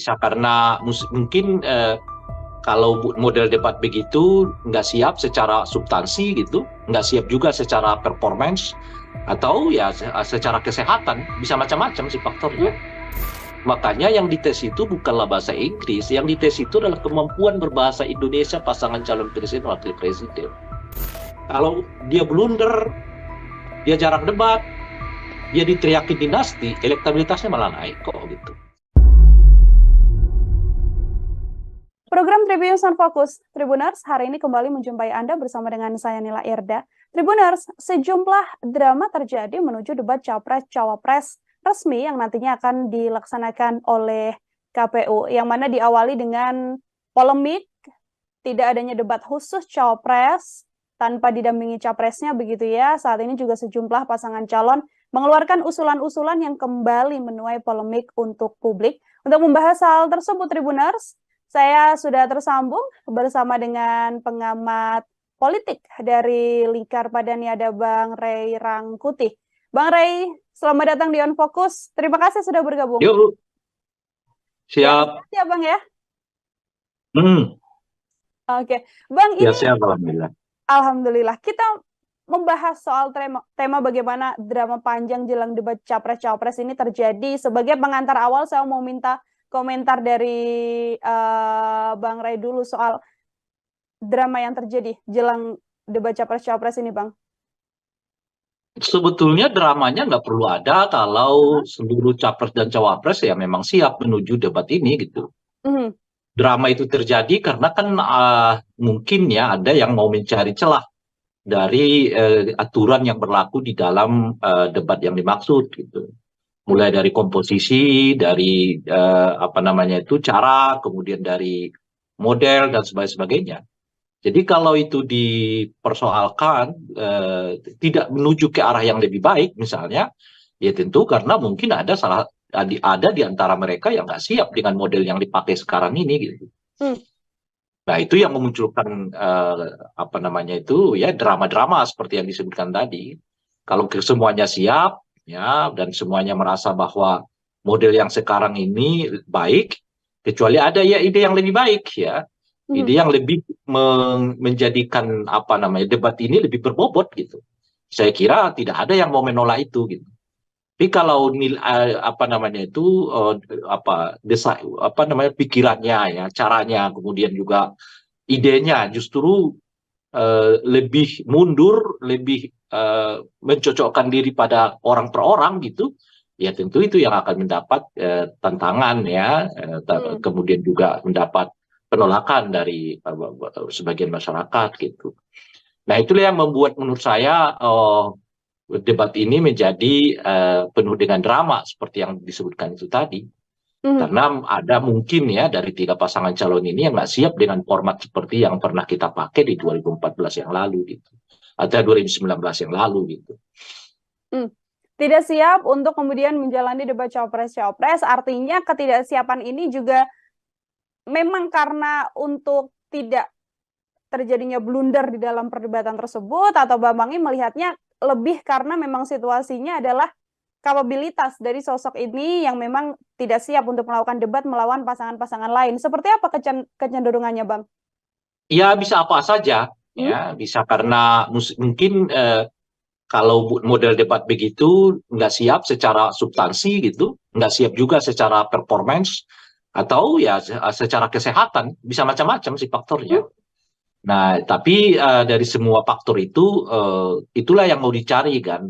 Bisa karena mungkin kalau model debat begitu nggak siap secara substansi gitu, nggak siap juga secara performance, atau ya secara kesehatan, bisa macam-macam sih faktornya. Makanya yang dites itu bukanlah bahasa Inggris, yang dites itu adalah kemampuan berbahasa Indonesia pasangan calon presiden wakil presiden. Kalau dia blunder, dia jarang debat, dia diteriakin dinasti, elektabilitasnya malah naik kok gitu. Program Tribun Sun Fokus, Tribuners, hari ini kembali menjumpai Anda bersama dengan saya Nila Irda. Tribuners, sejumlah drama terjadi menuju debat Capres-Cawapres resmi yang nantinya akan dilaksanakan oleh KPU, yang mana diawali dengan polemik, tidak adanya debat khusus Cawapres, tanpa didampingi Capresnya begitu ya. Saat ini juga sejumlah pasangan calon mengeluarkan usulan-usulan yang kembali menuai polemik untuk publik. Untuk membahas hal tersebut, Tribuners, saya sudah tersambung bersama dengan pengamat politik dari Lingkar Padani, ada Bang Ray Rangkuti. Bang Ray, selamat datang di On Focus. Terima kasih sudah bergabung. Yuk, siap. Ya, Bang ya. Oke, Bang, Ya, ini siap, alhamdulillah. Alhamdulillah. Kita membahas soal tema bagaimana drama panjang jelang debat Capres-Cawapres ini terjadi. Sebagai pengantar awal, saya mau minta komentar dari Bang Ray dulu soal drama yang terjadi jelang debat Capres-Cawapres ini, Bang. Sebetulnya dramanya nggak perlu ada kalau seluruh capres dan cawapres ya memang siap menuju debat ini gitu. Drama itu terjadi karena kan mungkin ya ada yang mau mencari celah dari aturan yang berlaku di dalam debat yang dimaksud gitu. Mulai dari komposisi, dari cara, kemudian dari model dan sebagainya. Jadi kalau itu dipersoalkan tidak menuju ke arah yang lebih baik misalnya, ya tentu karena mungkin ada di antara mereka yang nggak siap dengan model yang dipakai sekarang ini gitu. Nah itu yang memunculkan drama-drama seperti yang disebutkan tadi. Kalau semuanya siap ya dan semuanya merasa bahwa model yang sekarang ini baik, kecuali ada ya ide yang lebih baik ya. Ide yang lebih menjadikan debat ini lebih berbobot gitu. Saya kira tidak ada yang mau menolak itu gitu. Tapi kalau pikirannya ya, caranya, kemudian juga idenya justru lebih mundur, lebih mencocokkan diri pada orang per orang gitu, ya tentu itu yang akan mendapat tantangan ya, kemudian juga mendapat penolakan dari sebagian masyarakat gitu. Nah itulah yang membuat menurut saya debat ini menjadi penuh dengan drama seperti yang disebutkan itu tadi. Karena ada mungkin ya dari 3 pasangan calon ini yang nggak siap dengan format seperti yang pernah kita pakai di 2014 yang lalu gitu. Atau 2019 yang lalu gitu. Tidak siap untuk kemudian menjalani debat Cawapres-Cawapres, artinya ketidaksiapan ini juga memang karena untuk tidak terjadinya blunder di dalam perdebatan tersebut, atau Bambang ini melihatnya lebih karena memang situasinya adalah kapabilitas dari sosok ini yang memang tidak siap untuk melakukan debat melawan pasangan-pasangan lain. Seperti apa kecenderungannya, Bang? Ya bisa apa saja, ya bisa karena mungkin kalau model debat begitu nggak siap secara substansi gitu, nggak siap juga secara performance, atau ya secara kesehatan, bisa macam-macam sih faktornya. Nah, tapi dari semua faktor itu, itulah yang mau dicari kan,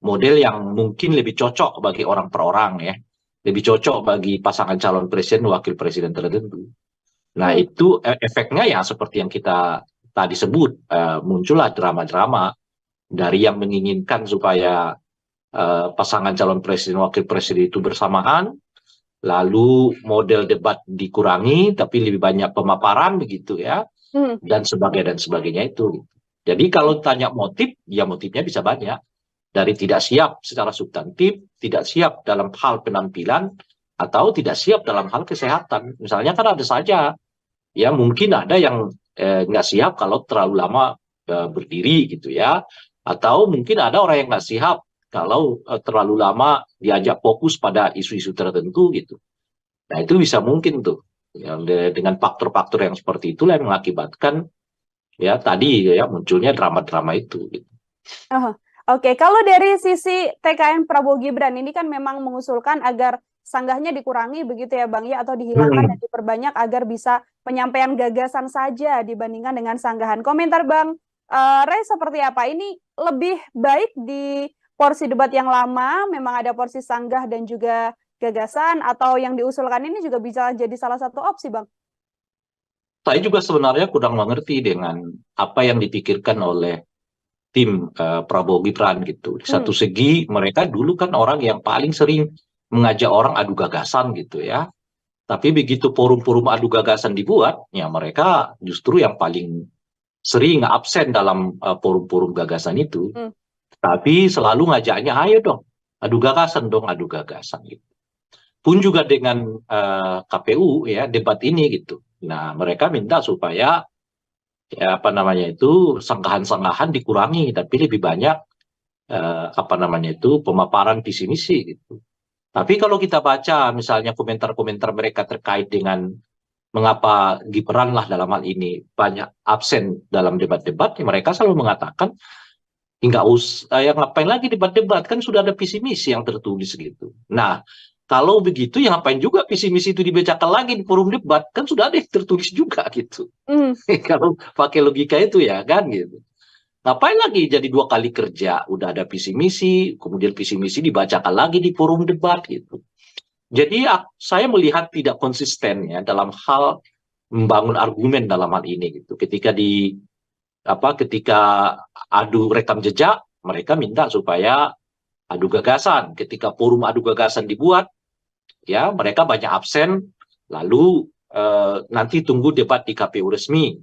model yang mungkin lebih cocok bagi orang per orang ya, lebih cocok bagi pasangan calon presiden, wakil presiden tertentu. Nah, itu efeknya ya seperti yang kita tadi sebut, muncullah drama-drama dari yang menginginkan supaya pasangan calon presiden, wakil presiden itu bersamaan, lalu model debat dikurangi, tapi lebih banyak pemaparan begitu ya, dan sebagainya itu. Jadi kalau tanya motif, ya motifnya bisa banyak. Dari tidak siap secara substantif, tidak siap dalam hal penampilan, atau tidak siap dalam hal kesehatan. Misalnya kan ada saja, ya mungkin ada yang nggak siap kalau terlalu lama berdiri gitu ya, atau mungkin ada orang yang nggak siap kalau terlalu lama diajak fokus pada isu-isu tertentu gitu. Nah itu bisa mungkin tuh ya, dengan faktor-faktor yang seperti itulah yang mengakibatkan ya tadi ya munculnya drama-drama itu. Gitu. Oke, kalau dari sisi TKN Prabowo Gibran ini kan memang mengusulkan agar sanggahnya dikurangi begitu ya Bang ya, atau dihilangkan dan diperbanyak agar bisa penyampaian gagasan saja dibandingkan dengan sanggahan. Komentar Bang Ray seperti apa? Ini lebih baik porsi debat yang lama memang ada porsi sanggah dan juga gagasan, atau yang diusulkan ini juga bisa jadi salah satu opsi, Bang? Saya juga sebenarnya kurang mengerti dengan apa yang dipikirkan oleh tim Prabowo Gibran gitu. Di satu segi mereka dulu kan orang yang paling sering mengajak orang adu gagasan gitu ya. Tapi begitu forum-forum adu gagasan dibuat, ya mereka justru yang paling sering absen dalam forum-forum gagasan itu. Tapi selalu ngajaknya, ayo dong, adu gagasan dong, adu gagasan gitu. Pun juga dengan KPU ya debat ini gitu. Nah mereka minta supaya ya apa namanya itu sanggahan-sanggahan dikurangi, tapi lebih banyak apa namanya itu pemaparan visi misi gitu. Tapi kalau kita baca misalnya komentar-komentar mereka terkait dengan mengapa Gibran lah dalam hal ini banyak absen dalam debat-debat, ya mereka selalu mengatakan nggak usah, ya ngapain lagi debat-debat, kan sudah ada visi misi yang tertulis gitu. Nah, kalau begitu ya ngapain juga visi misi itu dibacakan lagi di forum debat, kan sudah ada yang tertulis juga gitu. Kalau pakai logika itu ya kan gitu. Ngapain lagi jadi 2 kali kerja, udah ada visi misi, kemudian visi misi dibacakan lagi di forum debat gitu. Jadi saya melihat tidak konsisten ya dalam hal membangun argumen dalam hal ini gitu. Ketika adu rekam jejak, mereka minta supaya adu gagasan. Ketika forum adu gagasan dibuat, ya mereka banyak absen, lalu nanti tunggu debat di KPU resmi.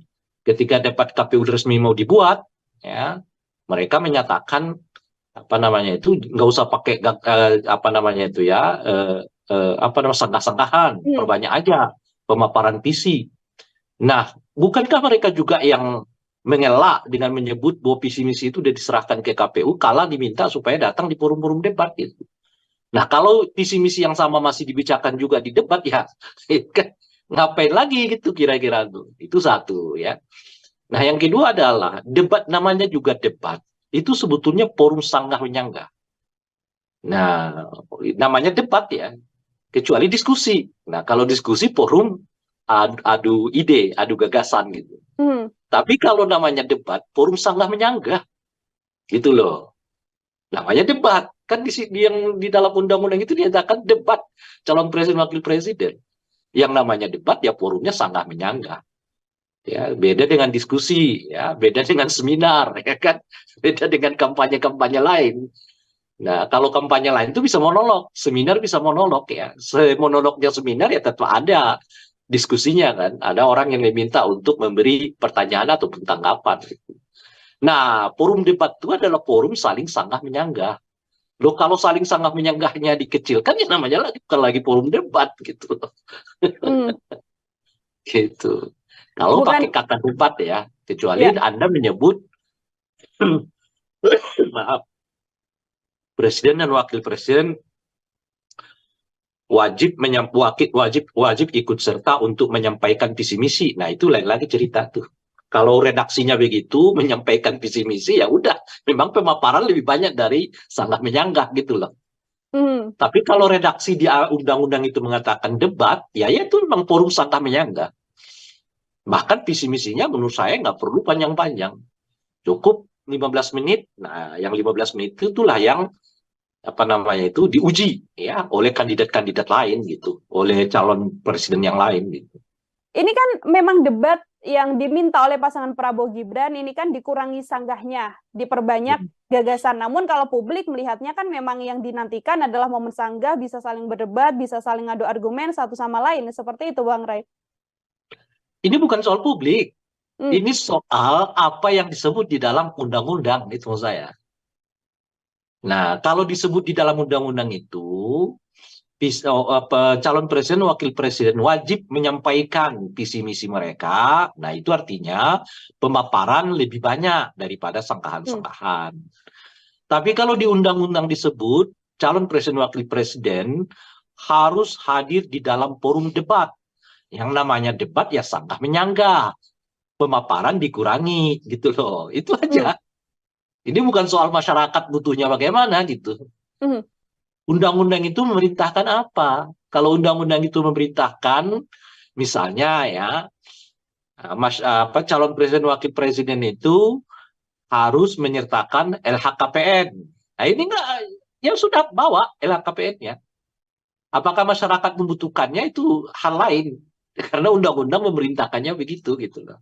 Ketika debat KPU resmi mau dibuat, ya mereka menyatakan apa namanya itu nggak usah pakai apa namanya itu ya apa namanya sanggah-sanggahan, perbanyak aja pemaparan visi. Nah, bukankah mereka juga yang mengelak dengan menyebut bahwa visi misi itu sudah diserahkan ke KPU kala diminta supaya datang di forum-forum debat gitu. Nah, kalau visi misi yang sama masih dibicarakan juga di debat ya ngapain lagi gitu kira-kira tuh. Itu satu ya. Nah, yang kedua adalah debat, namanya juga debat. Itu sebetulnya forum sanggah menyanggah. Nah, namanya debat ya. Kecuali diskusi. Nah, kalau diskusi forum adu ide, adu gagasan gitu. Tapi kalau namanya debat, forum sanggah menyanggah. Gitu loh. Namanya debat. Kan yang di dalam undang-undang itu dinyatakan debat calon presiden wakil presiden. Yang namanya debat ya forumnya sanggah menyanggah. Ya, beda dengan diskusi, ya, beda dengan seminar, ya kan, beda dengan kampanye-kampanye lain. Nah, kalau kampanye lain itu bisa monolog, seminar bisa monolog ya. Monolognya seminar ya tetap ada diskusinya kan, ada orang yang diminta untuk memberi pertanyaan ataupun tanggapan. Nah, forum debat itu adalah forum saling sanggah menyanggah. Loh, kalau saling sanggah menyanggahnya dikecilkan ya namanya lagi bukan lagi forum debat gitu. Gitu. Kalau pakai kata debat ya, kecuali Anda menyebut maaf, presiden dan wakil presiden wajib ikut serta untuk menyampaikan visi misi. Nah, itu lain lagi cerita tuh. Kalau redaksinya begitu menyampaikan visi misi ya udah, memang pemaparan lebih banyak dari sanggah menyanggah gitu loh. Tapi kalau redaksi di undang-undang itu mengatakan debat, ya itu memang forum sanggah menyanggah. Bahkan visi misinya menurut saya nggak perlu panjang-panjang. Cukup 15 menit. Nah, yang 15 menit itulah yang apa namanya itu diuji ya oleh kandidat-kandidat lain gitu, oleh calon presiden yang lain gitu. Ini kan memang debat yang diminta oleh pasangan Prabowo Gibran ini kan dikurangi sanggahnya, diperbanyak gagasan. Namun kalau publik melihatnya kan memang yang dinantikan adalah momen sanggah, bisa saling berdebat, bisa saling adu argumen satu sama lain. Seperti itu, Bang Ray. Ini bukan soal publik. Ini soal apa yang disebut di dalam undang-undang, itu maksud saya. Nah, kalau disebut di dalam undang-undang itu, calon presiden, wakil presiden wajib menyampaikan visi misi mereka. Nah, itu artinya pemaparan lebih banyak daripada sanggahan-sanggahan. Tapi kalau di undang-undang disebut calon presiden, wakil presiden harus hadir di dalam forum debat. Yang namanya debat ya sanggah menyanggah, pemaparan dikurangi gitu loh, itu aja. Ini bukan soal masyarakat butuhnya bagaimana gitu. Undang-undang itu memerintahkan apa? Kalau undang-undang itu memerintahkan, misalnya ya, calon presiden wakil presiden itu harus menyertakan LHKPN. Nah ini enggak, ya sudah bawa LHKPN-nya. Apakah masyarakat membutuhkannya itu hal lain. Karena undang-undang memerintahkannya begitu gitu loh.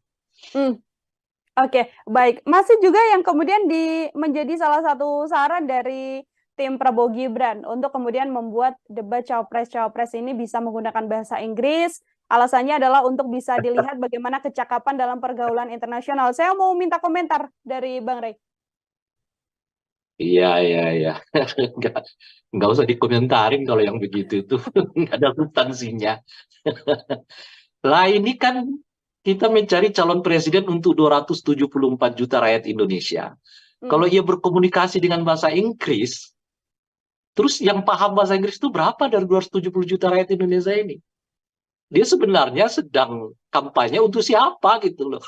Oke, baik. Masih juga yang kemudian menjadi salah satu saran dari tim Prabowo Gibran untuk kemudian membuat debat cawapres-cawapres ini bisa menggunakan bahasa Inggris. Alasannya adalah untuk bisa dilihat bagaimana kecakapan dalam pergaulan internasional. Saya mau minta komentar dari Bang Rey. Iya. Nggak usah dikomentarin kalau yang begitu itu. Nggak ada substansinya. Lah ini kan kita mencari calon presiden untuk 274 juta rakyat Indonesia. Kalau ia berkomunikasi dengan bahasa Inggris, terus yang paham bahasa Inggris itu berapa dari 270 juta rakyat Indonesia ini? Dia sebenarnya sedang kampanye untuk siapa gitu loh.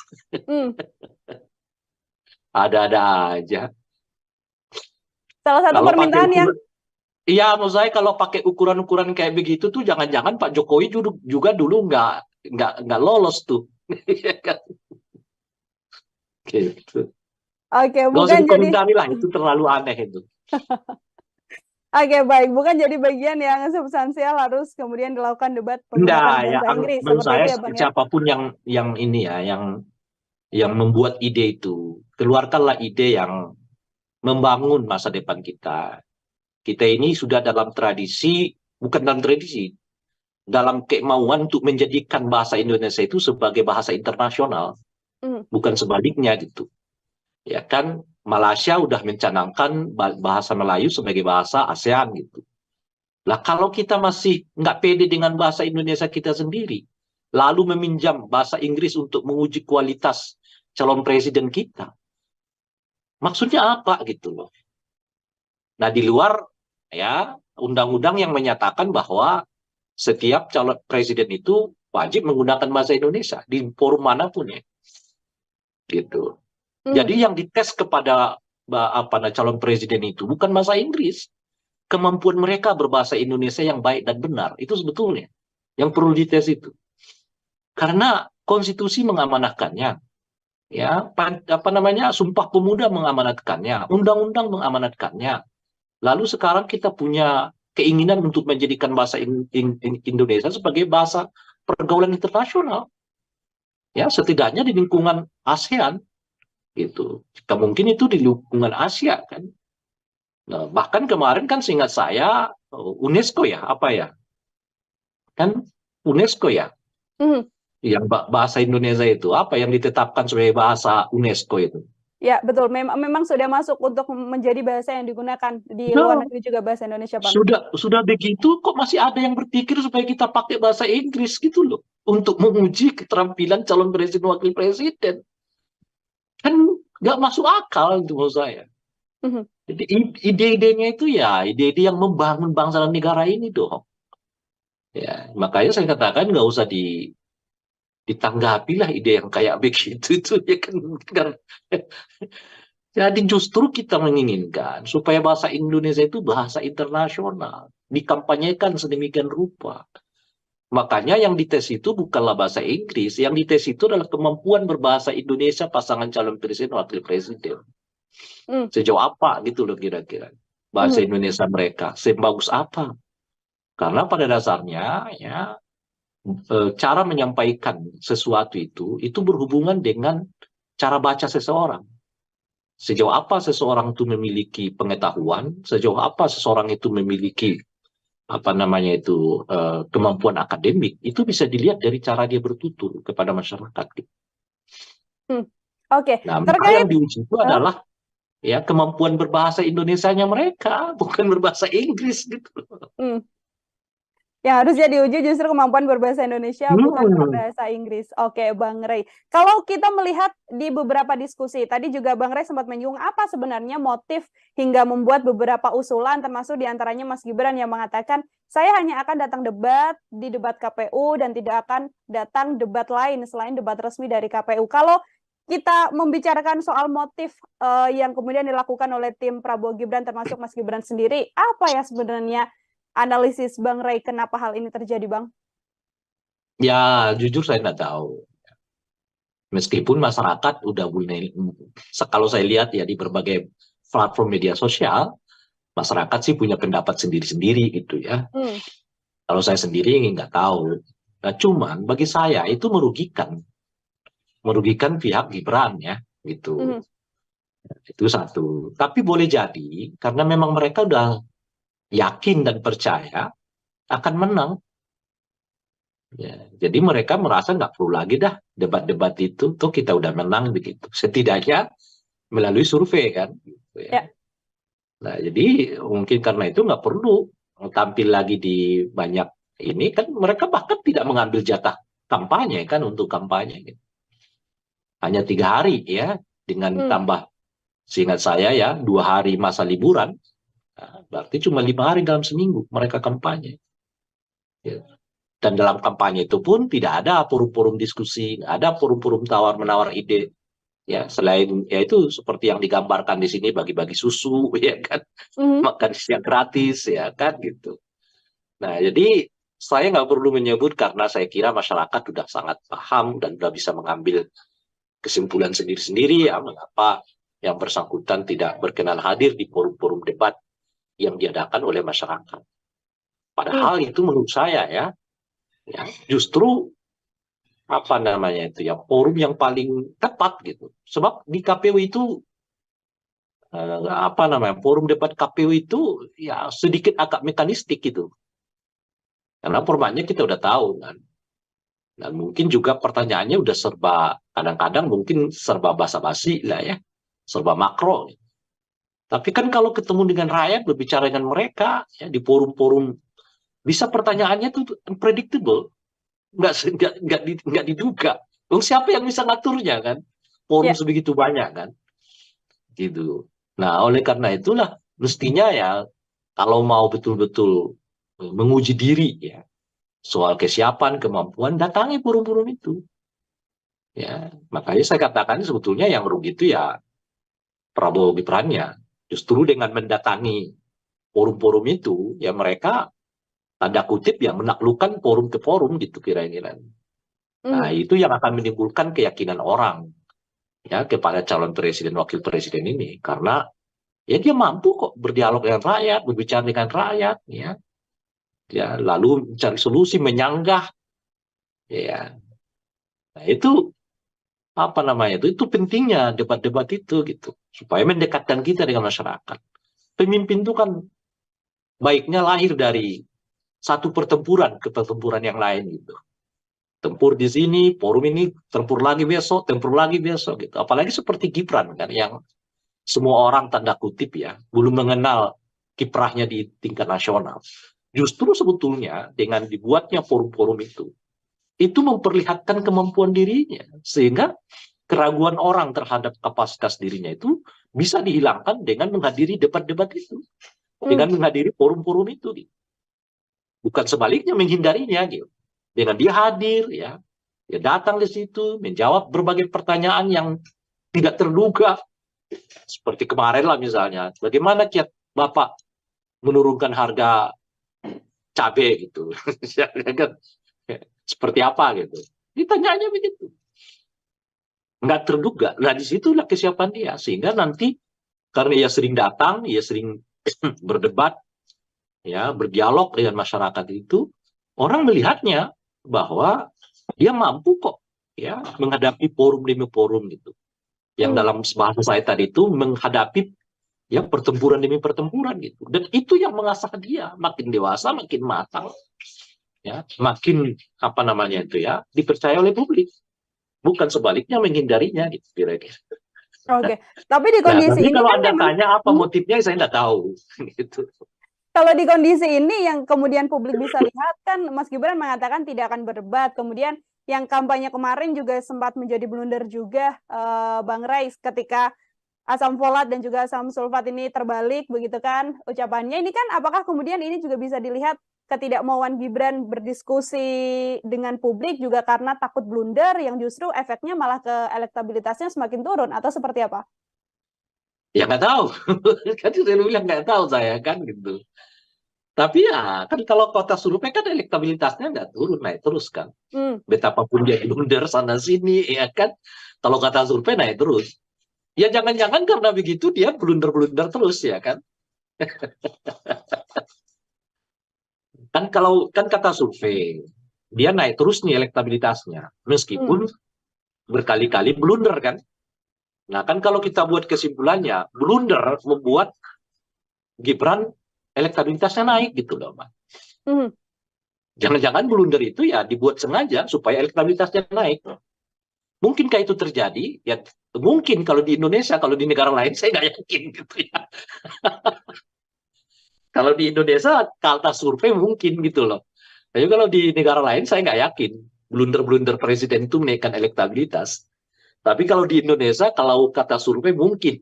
Ada-ada aja. Salah satu Kalau permintaan pakai yang iya, maksud saya kalau pakai ukuran-ukuran kayak begitu tuh jangan-jangan Pak Jokowi juga dulu nggak lolos tuh. Gitu. Oke, Nggak usah bukan jadi dikomentari lah, itu terlalu aneh itu. Oke, baik, bukan jadi bagian yang substansial harus kemudian dilakukan debat Enggak, menggunakan ya, bahasa Inggris menurut seperti saya itu ya, Bang ya. siapapun yang ini ya, yang membuat ide itu, keluarkanlah ide yang membangun masa depan kita. Kita ini sudah dalam tradisi, bukan dalam tradisi, dalam kemauan untuk menjadikan bahasa Indonesia itu sebagai bahasa internasional, bukan sebaliknya gitu. Ya kan, Malaysia udah mencanangkan bahasa Melayu sebagai bahasa ASEAN gitu. Lah kalau kita masih nggak pede dengan bahasa Indonesia kita sendiri, lalu meminjam bahasa Inggris untuk menguji kualitas calon presiden kita, maksudnya apa gitu loh. Nah di luar ya undang-undang yang menyatakan bahwa setiap calon presiden itu wajib menggunakan bahasa Indonesia di forum manapun ya, gitu. Jadi yang dites kepada calon presiden itu bukan bahasa Inggris, kemampuan mereka berbahasa Indonesia yang baik dan benar itu sebetulnya yang perlu dites itu. Karena konstitusi mengamanatkannya, ya Sumpah Pemuda mengamanatkannya, undang-undang mengamanatkannya. Lalu sekarang kita punya keinginan untuk menjadikan bahasa Indonesia sebagai bahasa pergaulan internasional. Ya, setidaknya di lingkungan ASEAN gitu. Mungkin itu di lingkungan Asia kan. Nah, bahkan kemarin kan seingat saya UNESCO ya, apa ya? Kan UNESCO ya. Yang bahasa Indonesia itu apa yang ditetapkan sebagai bahasa UNESCO itu? Ya, betul. Memang sudah masuk untuk menjadi bahasa yang digunakan di luar negeri juga bahasa Indonesia, Bang. Sudah begitu kok masih ada yang berpikir supaya kita pakai bahasa Inggris gitu loh untuk menguji keterampilan calon presiden wakil presiden. Kan nggak masuk akal itu menurut saya. Jadi ide-idenya itu ya ide-ide yang membangun bangsa dan negara ini dong. Ya, makanya saya katakan nggak usah ditanggapilah ide yang kayak begitu itu ya kan. Jadi justru kita menginginkan supaya bahasa Indonesia itu bahasa internasional, dikampanyekan sedemikian rupa. Makanya yang dites itu bukanlah bahasa Inggris, yang dites itu adalah kemampuan berbahasa Indonesia pasangan calon presiden wakil presiden. Sejauh apa gitu loh kira-kira bahasa Indonesia mereka, sebagus apa? Karena pada dasarnya ya cara menyampaikan sesuatu itu berhubungan dengan cara baca seseorang. Sejauh apa seseorang itu memiliki pengetahuan, sejauh apa seseorang itu memiliki kemampuan akademik, itu bisa dilihat dari cara dia bertutur kepada masyarakat. Oke. Nah, maka yang diuji itu adalah ya kemampuan berbahasa Indonesianya mereka, bukan berbahasa Inggris gitu. Yang harusnya diuji justru kemampuan berbahasa Indonesia, bukan berbahasa Inggris. Oke, Bang Rey. Kalau kita melihat di beberapa diskusi, tadi juga Bang Rey sempat menyinggung apa sebenarnya motif hingga membuat beberapa usulan, termasuk diantaranya Mas Gibran yang mengatakan, saya hanya akan datang debat di debat KPU dan tidak akan datang debat lain selain debat resmi dari KPU. Kalau kita membicarakan soal motif yang kemudian dilakukan oleh tim Prabowo Gibran, termasuk Mas Gibran sendiri, apa ya sebenarnya analisis Bang Rey kenapa hal ini terjadi, Bang? Ya, jujur saya nggak tahu. Meskipun masyarakat udah mulai, kalau saya lihat ya di berbagai platform media sosial, masyarakat sih punya pendapat sendiri-sendiri gitu ya. Hmm. Kalau saya sendiri nggak tahu. Nah, cuman bagi saya itu merugikan pihak Gibran ya, gitu. Mhm. Itu satu. Tapi boleh jadi karena memang mereka udah yakin dan percaya akan menang. Ya, jadi mereka merasa nggak perlu lagi dah debat-debat itu, tuh kita udah menang begitu. Setidaknya melalui survei kan. Gitu ya. Ya. Nah, jadi mungkin karena itu nggak perlu tampil lagi di banyak ini kan mereka bahkan tidak mengambil jatah kampanye kan untuk kampanye. Gitu. Hanya 3 hari ya dengan tambah seingat saya ya 2 hari masa liburan. Nah, berarti cuma 5 hari dalam seminggu mereka kampanye. Ya. Dan dalam kampanye itu pun tidak ada forum-forum diskusi, nggak ada forum-forum tawar-menawar ide. Ya, selain ya itu seperti yang digambarkan di sini bagi-bagi susu, ya kan, makan siang gratis, ya kan, gitu. Nah, jadi saya nggak perlu menyebut karena saya kira masyarakat sudah sangat paham dan sudah bisa mengambil kesimpulan sendiri-sendiri ya mengapa yang bersangkutan tidak berkenan hadir di forum-forum debat yang diadakan oleh masyarakat. Padahal itu menurut saya ya justru apa namanya itu ya forum yang paling tepat gitu. Sebab di KPU itu apa namanya forum debat KPU itu ya sedikit agak mekanistik gitu. Karena formatnya kita udah tahu kan. Dan mungkin juga pertanyaannya udah serba kadang-kadang mungkin serba basa-basi lah ya. Serba makro. Tapi kan kalau ketemu dengan rakyat berbicara dengan mereka ya di forum-forum bisa pertanyaannya tuh unpredictable. Nggak diduga. Siapa yang bisa ngaturnya kan? Forum sebegitu banyak kan? Gitu. Nah, oleh karena itulah mestinya ya kalau mau betul-betul menguji diri ya soal kesiapan, kemampuan datangi forum-forum itu. Ya, makanya saya katakan sebetulnya yang rugi itu ya Prabowo Gibran-nya. Justru dengan mendatangi forum-forum itu ya mereka tanda kutip ya menaklukkan forum ke forum gitu kira-kira. Nah, itu yang akan menimbulkan keyakinan orang ya kepada calon presiden wakil presiden ini karena ya dia mampu kok berdialog dengan rakyat, berbicara dengan rakyat ya. Ya, lalu mencari solusi menyanggah ya. Nah, itu apa namanya itu pentingnya debat-debat itu gitu supaya mendekatkan kita dengan masyarakat. Pemimpin itu kan baiknya lahir dari satu pertempuran ke pertempuran yang lain gitu. Tempur di sini, forum ini, tempur lagi besok gitu. Apalagi seperti Gibran kan yang semua orang tanda kutip ya belum mengenal kiprahnya di tingkat nasional. Justru sebetulnya dengan dibuatnya forum-forum itu memperlihatkan kemampuan dirinya sehingga keraguan orang terhadap kapasitas dirinya itu bisa dihilangkan dengan menghadiri debat-debat itu, dengan menghadiri forum-forum itu. Gitu. Bukan sebaliknya menghindarinya gitu. Dengan dia hadir ya, dia datang di situ menjawab berbagai pertanyaan yang tidak terduga. Seperti kemarin lah misalnya, bagaimana kiat Bapak menurunkan harga cabai gitu. Seperti apa gitu. Ditanyanya begitu. Nggak terduga. Nah disitulah kesiapan dia. Sehingga nanti karena ia sering datang, ia sering berdebat, ya berdialog dengan masyarakat itu, orang melihatnya bahwa dia mampu kok ya menghadapi forum demi forum gitu. Yang dalam bahasa saya tadi itu menghadapi ya pertempuran demi pertempuran gitu. Dan itu yang mengasah dia makin dewasa, makin matang. Ya, makin apa namanya itu ya dipercaya oleh publik. Bukan sebaliknya menghindarinya gitu kira-kira. Oke. Tapi di kondisi tapi ini kalau kan Anda memang tanya apa motifnya saya nggak tahu gitu. kalau di kondisi ini yang kemudian publik bisa lihat kan Mas Gibran mengatakan tidak akan berdebat. Kemudian yang kampanye kemarin juga sempat menjadi blunder juga Bang Rais ketika asam folat dan juga asam sulfat ini terbalik begitu kan ucapannya. Ini kan apakah kemudian ini juga bisa dilihat ketidakmauan Gibran berdiskusi dengan publik juga karena takut blunder yang justru efeknya malah ke elektabilitasnya semakin turun atau seperti apa? Ya nggak tahu. Kan saya bilang nggak tahu saya kan gitu. Tapi ya kan kalau kota survei kan elektabilitasnya nggak turun, naik terus kan. Betapapun dia blunder sana sini ya kan. Kalau kata survei naik terus. Ya jangan-jangan karena begitu dia blunder-blunder terus ya kan. Kan kata survei, dia naik terus nih elektabilitasnya, meskipun berkali-kali blunder kan. Nah kan kalau kita buat kesimpulannya, blunder membuat Gibran elektabilitasnya naik gitu loh, Mbak. Mhm. Jangan-jangan blunder itu ya dibuat sengaja supaya elektabilitasnya naik. Mungkinkah itu terjadi? Ya mungkin kalau di Indonesia, kalau di negara lain saya nggak yakin gitu ya. Kalau di Indonesia, kata survei mungkin gitu loh. Tapi kalau di negara lain saya nggak yakin blunder-blunder presiden itu menaikkan elektabilitas. Tapi kalau di Indonesia, kalau kata survei mungkin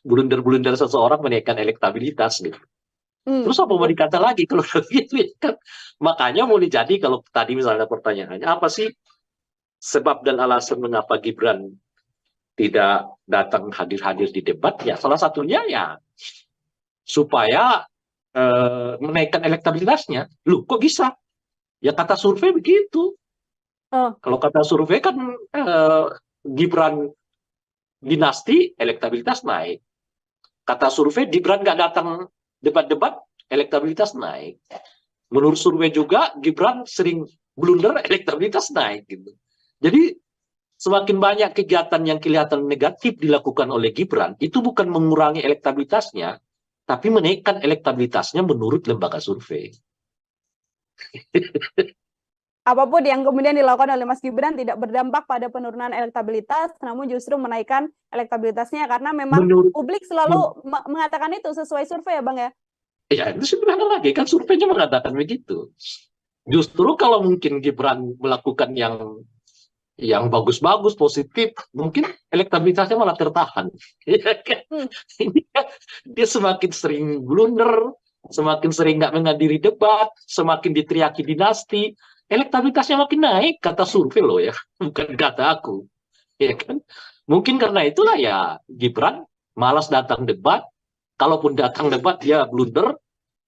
blunder-blunder seseorang menaikkan elektabilitas gitu. Terus apa mau dikata lagi kalau gitu ya kan? Makanya boleh jadi kalau tadi misalnya pertanyaannya apa sih sebab dan alasan mengapa Gibran tidak datang hadir-hadir di debat? Ya salah satunya ya supaya menaikkan elektabilitasnya. Loh kok bisa? Ya kata survei begitu. Kalau kata survei kan Gibran dinasti elektabilitas naik. Kata survei Gibran nggak datang debat-debat elektabilitas naik. Menurut survei juga Gibran sering blunder elektabilitas naik gitu. Jadi semakin banyak kegiatan yang kelihatan negatif dilakukan oleh Gibran itu bukan mengurangi elektabilitasnya, tapi menaikkan elektabilitasnya menurut lembaga survei. Apapun yang kemudian dilakukan oleh Mas Gibran tidak berdampak pada penurunan elektabilitas, namun justru menaikkan elektabilitasnya karena memang publik selalu mengatakan itu sesuai survei ya Bang ya? Ya itu sebenarnya lagi kan surveinya mengatakan begitu. Justru kalau mungkin Gibran melakukan yang bagus-bagus, positif, mungkin elektabilitasnya malah tertahan. Dia semakin sering blunder, semakin sering nggak menghadiri debat, semakin diteriaki dinasti, elektabilitasnya makin naik, kata survei loh ya, bukan kata aku. Ya kan? Mungkin karena itulah ya Gibran malas datang debat, kalaupun datang debat dia blunder,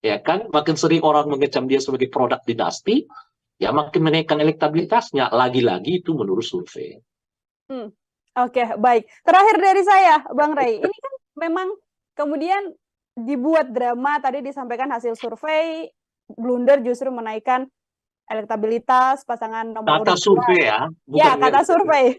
ya kan? Makin sering orang mengecam dia sebagai produk dinasti, ya makin menaikkan elektabilitasnya. Lagi-lagi itu menurut survei. Oke, baik. Terakhir dari saya, Bang Ray, ini kan memang kemudian dibuat drama, tadi disampaikan hasil survei, blunder justru menaikkan elektabilitas pasangan nomor Kata urut survei ya, ya, kata survei.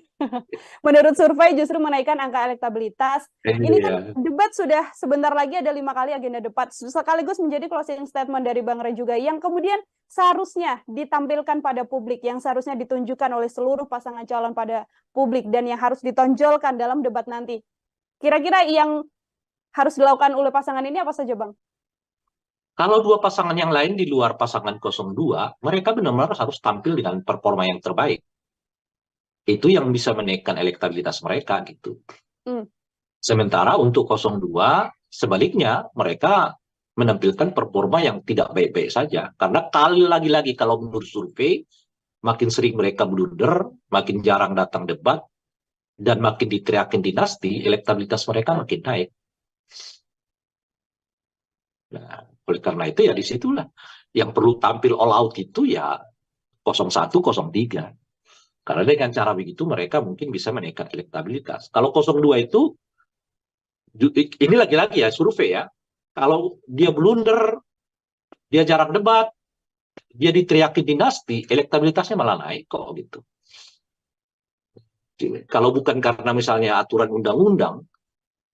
Menurut survei justru menaikkan angka elektabilitas. Ini kan debat sudah sebentar lagi ada 5 kali agenda debat, sekaligus menjadi closing statement dari Bang Ray juga, yang kemudian seharusnya ditampilkan pada publik, yang seharusnya ditunjukkan oleh seluruh pasangan calon pada publik, dan yang harus ditonjolkan dalam debat nanti. Kira-kira yang harus dilakukan oleh pasangan ini apa saja, Bang? Kalau dua pasangan yang lain di luar pasangan 02, mereka benar-benar harus tampil dengan performa yang terbaik. Itu yang bisa menaikkan elektabilitas mereka gitu. Sementara untuk 02, sebaliknya mereka menampilkan performa yang tidak baik-baik saja. Karena kali lagi-lagi kalau menurut survei, makin sering mereka blunder, makin jarang datang debat, dan makin diteriakin dinasti, elektabilitas mereka makin naik. Nah, oleh karena itu ya disitulah yang perlu tampil all out itu ya 01, 03. Karena dengan cara begitu mereka mungkin bisa menaikkan elektabilitas. Kalau 02 itu, ini lagi-lagi ya survei ya, kalau dia blunder, dia jarang debat, dia diteriaki dinasti, elektabilitasnya malah naik kok gitu. Kalau bukan karena misalnya aturan undang-undang,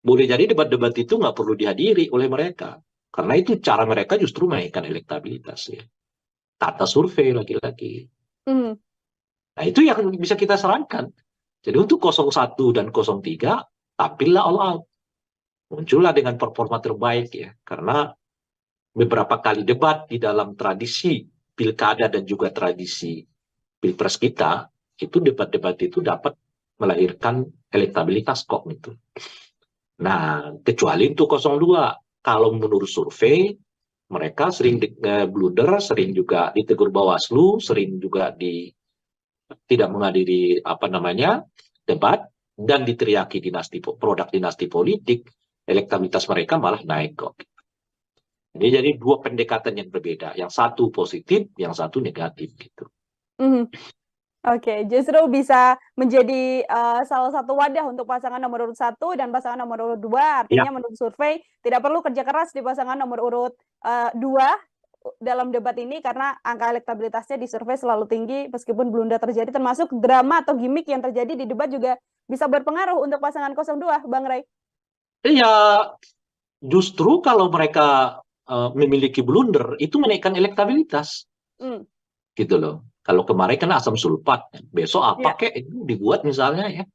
boleh jadi debat-debat itu nggak perlu dihadiri oleh mereka. Karena itu cara mereka justru menaikkan elektabilitas ya. Kata survei lagi-lagi. Nah itu yang bisa kita sarankan. Jadi untuk 01 dan 03, tampillah all out. Muncullah dengan performa terbaik ya. Karena beberapa kali debat di dalam tradisi pilkada dan juga tradisi pilpres kita, itu debat-debat itu dapat melahirkan elektabilitas kok gitu. Nah, kecuali untuk 02. Kalau menurut survei, mereka sering blunder, sering juga ditegur Bawaslu, sering juga tidak menghadiri debat, dan diteriaki produk dinasti politik, elektabilitas mereka malah naik kok. Ini jadi dua pendekatan yang berbeda, yang satu positif, yang satu negatif gitu. Oke, justru bisa menjadi salah satu wadah untuk pasangan nomor urut 1 dan pasangan nomor urut 2. Ya, Artinya menurut survei tidak perlu kerja keras di pasangan nomor urut 2 dalam debat ini karena angka elektabilitasnya di survei selalu tinggi meskipun blunder terjadi termasuk drama atau gimmick yang terjadi di debat juga bisa berpengaruh untuk pasangan 02, Bang Ray. iya, justru kalau mereka memiliki blunder itu menaikkan elektabilitas, Hmm, gitu loh. Kalau kemarin kan asam sulfat, besok apa iya. kek itu dibuat misalnya ya.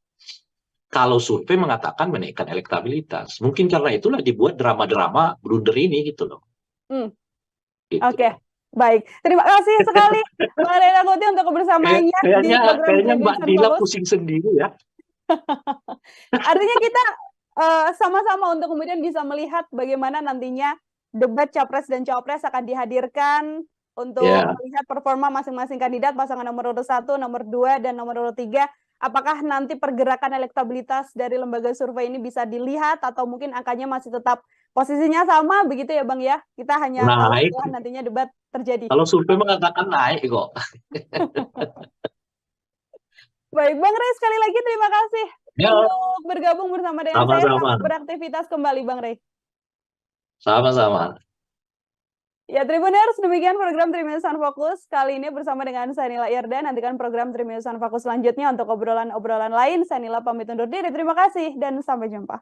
Kalau survei mengatakan menaikkan elektabilitas, mungkin karena itulah dibuat drama-drama blunder ini gitu loh. Hmm, Gitu. oke, baik. Terima kasih sekali Bang Ray Rangkuti untuk kebersamaannya di Kayaknya program kayaknya Tribun Mbak Dila Fokus. pusing sendiri ya. Artinya kita sama-sama untuk kemudian bisa melihat bagaimana nantinya debat capres dan cawapres akan dihadirkan untuk Ya, melihat performa masing-masing kandidat pasangan nomor urut 1, nomor 2, dan nomor urut 3. Apakah nanti pergerakan elektabilitas dari lembaga survei ini bisa dilihat atau mungkin angkanya masih tetap posisinya sama begitu ya Bang ya? Kita hanya tahu naik. setelah nantinya debat terjadi. Kalau survei mengatakan naik kok. Baik, Bang Ray sekali lagi terima kasih Ya, untuk bergabung bersama dengan saya. sama-sama. Selamat beraktivitas kembali Bang Ray. Sama-sama. Ya, Tribuners, demikian program Triminusan Fokus. Kali ini bersama dengan saya Nila Irda. Nantikan program Triminusan Fokus selanjutnya untuk obrolan-obrolan lain. Saya Nila pamit undur diri. Terima kasih dan sampai jumpa.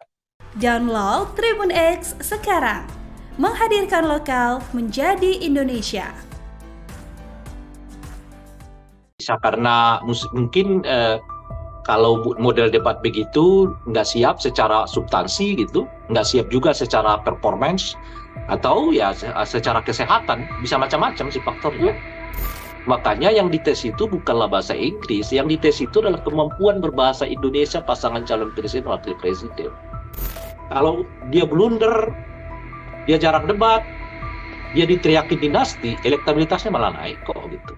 Download Tribun X sekarang. Menghadirkan lokal menjadi Indonesia. Bisa karena mungkin kalau model debat begitu nggak siap secara substansi gitu, nggak siap juga secara performance, atau ya secara kesehatan, bisa macam-macam sih faktornya. Makanya yang dites itu bukanlah bahasa Inggris, yang dites itu adalah kemampuan berbahasa Indonesia pasangan calon presiden wakil presiden. Kalau dia blunder, dia jarang debat, dia diteriakin dinasti, elektabilitasnya malah naik kok gitu.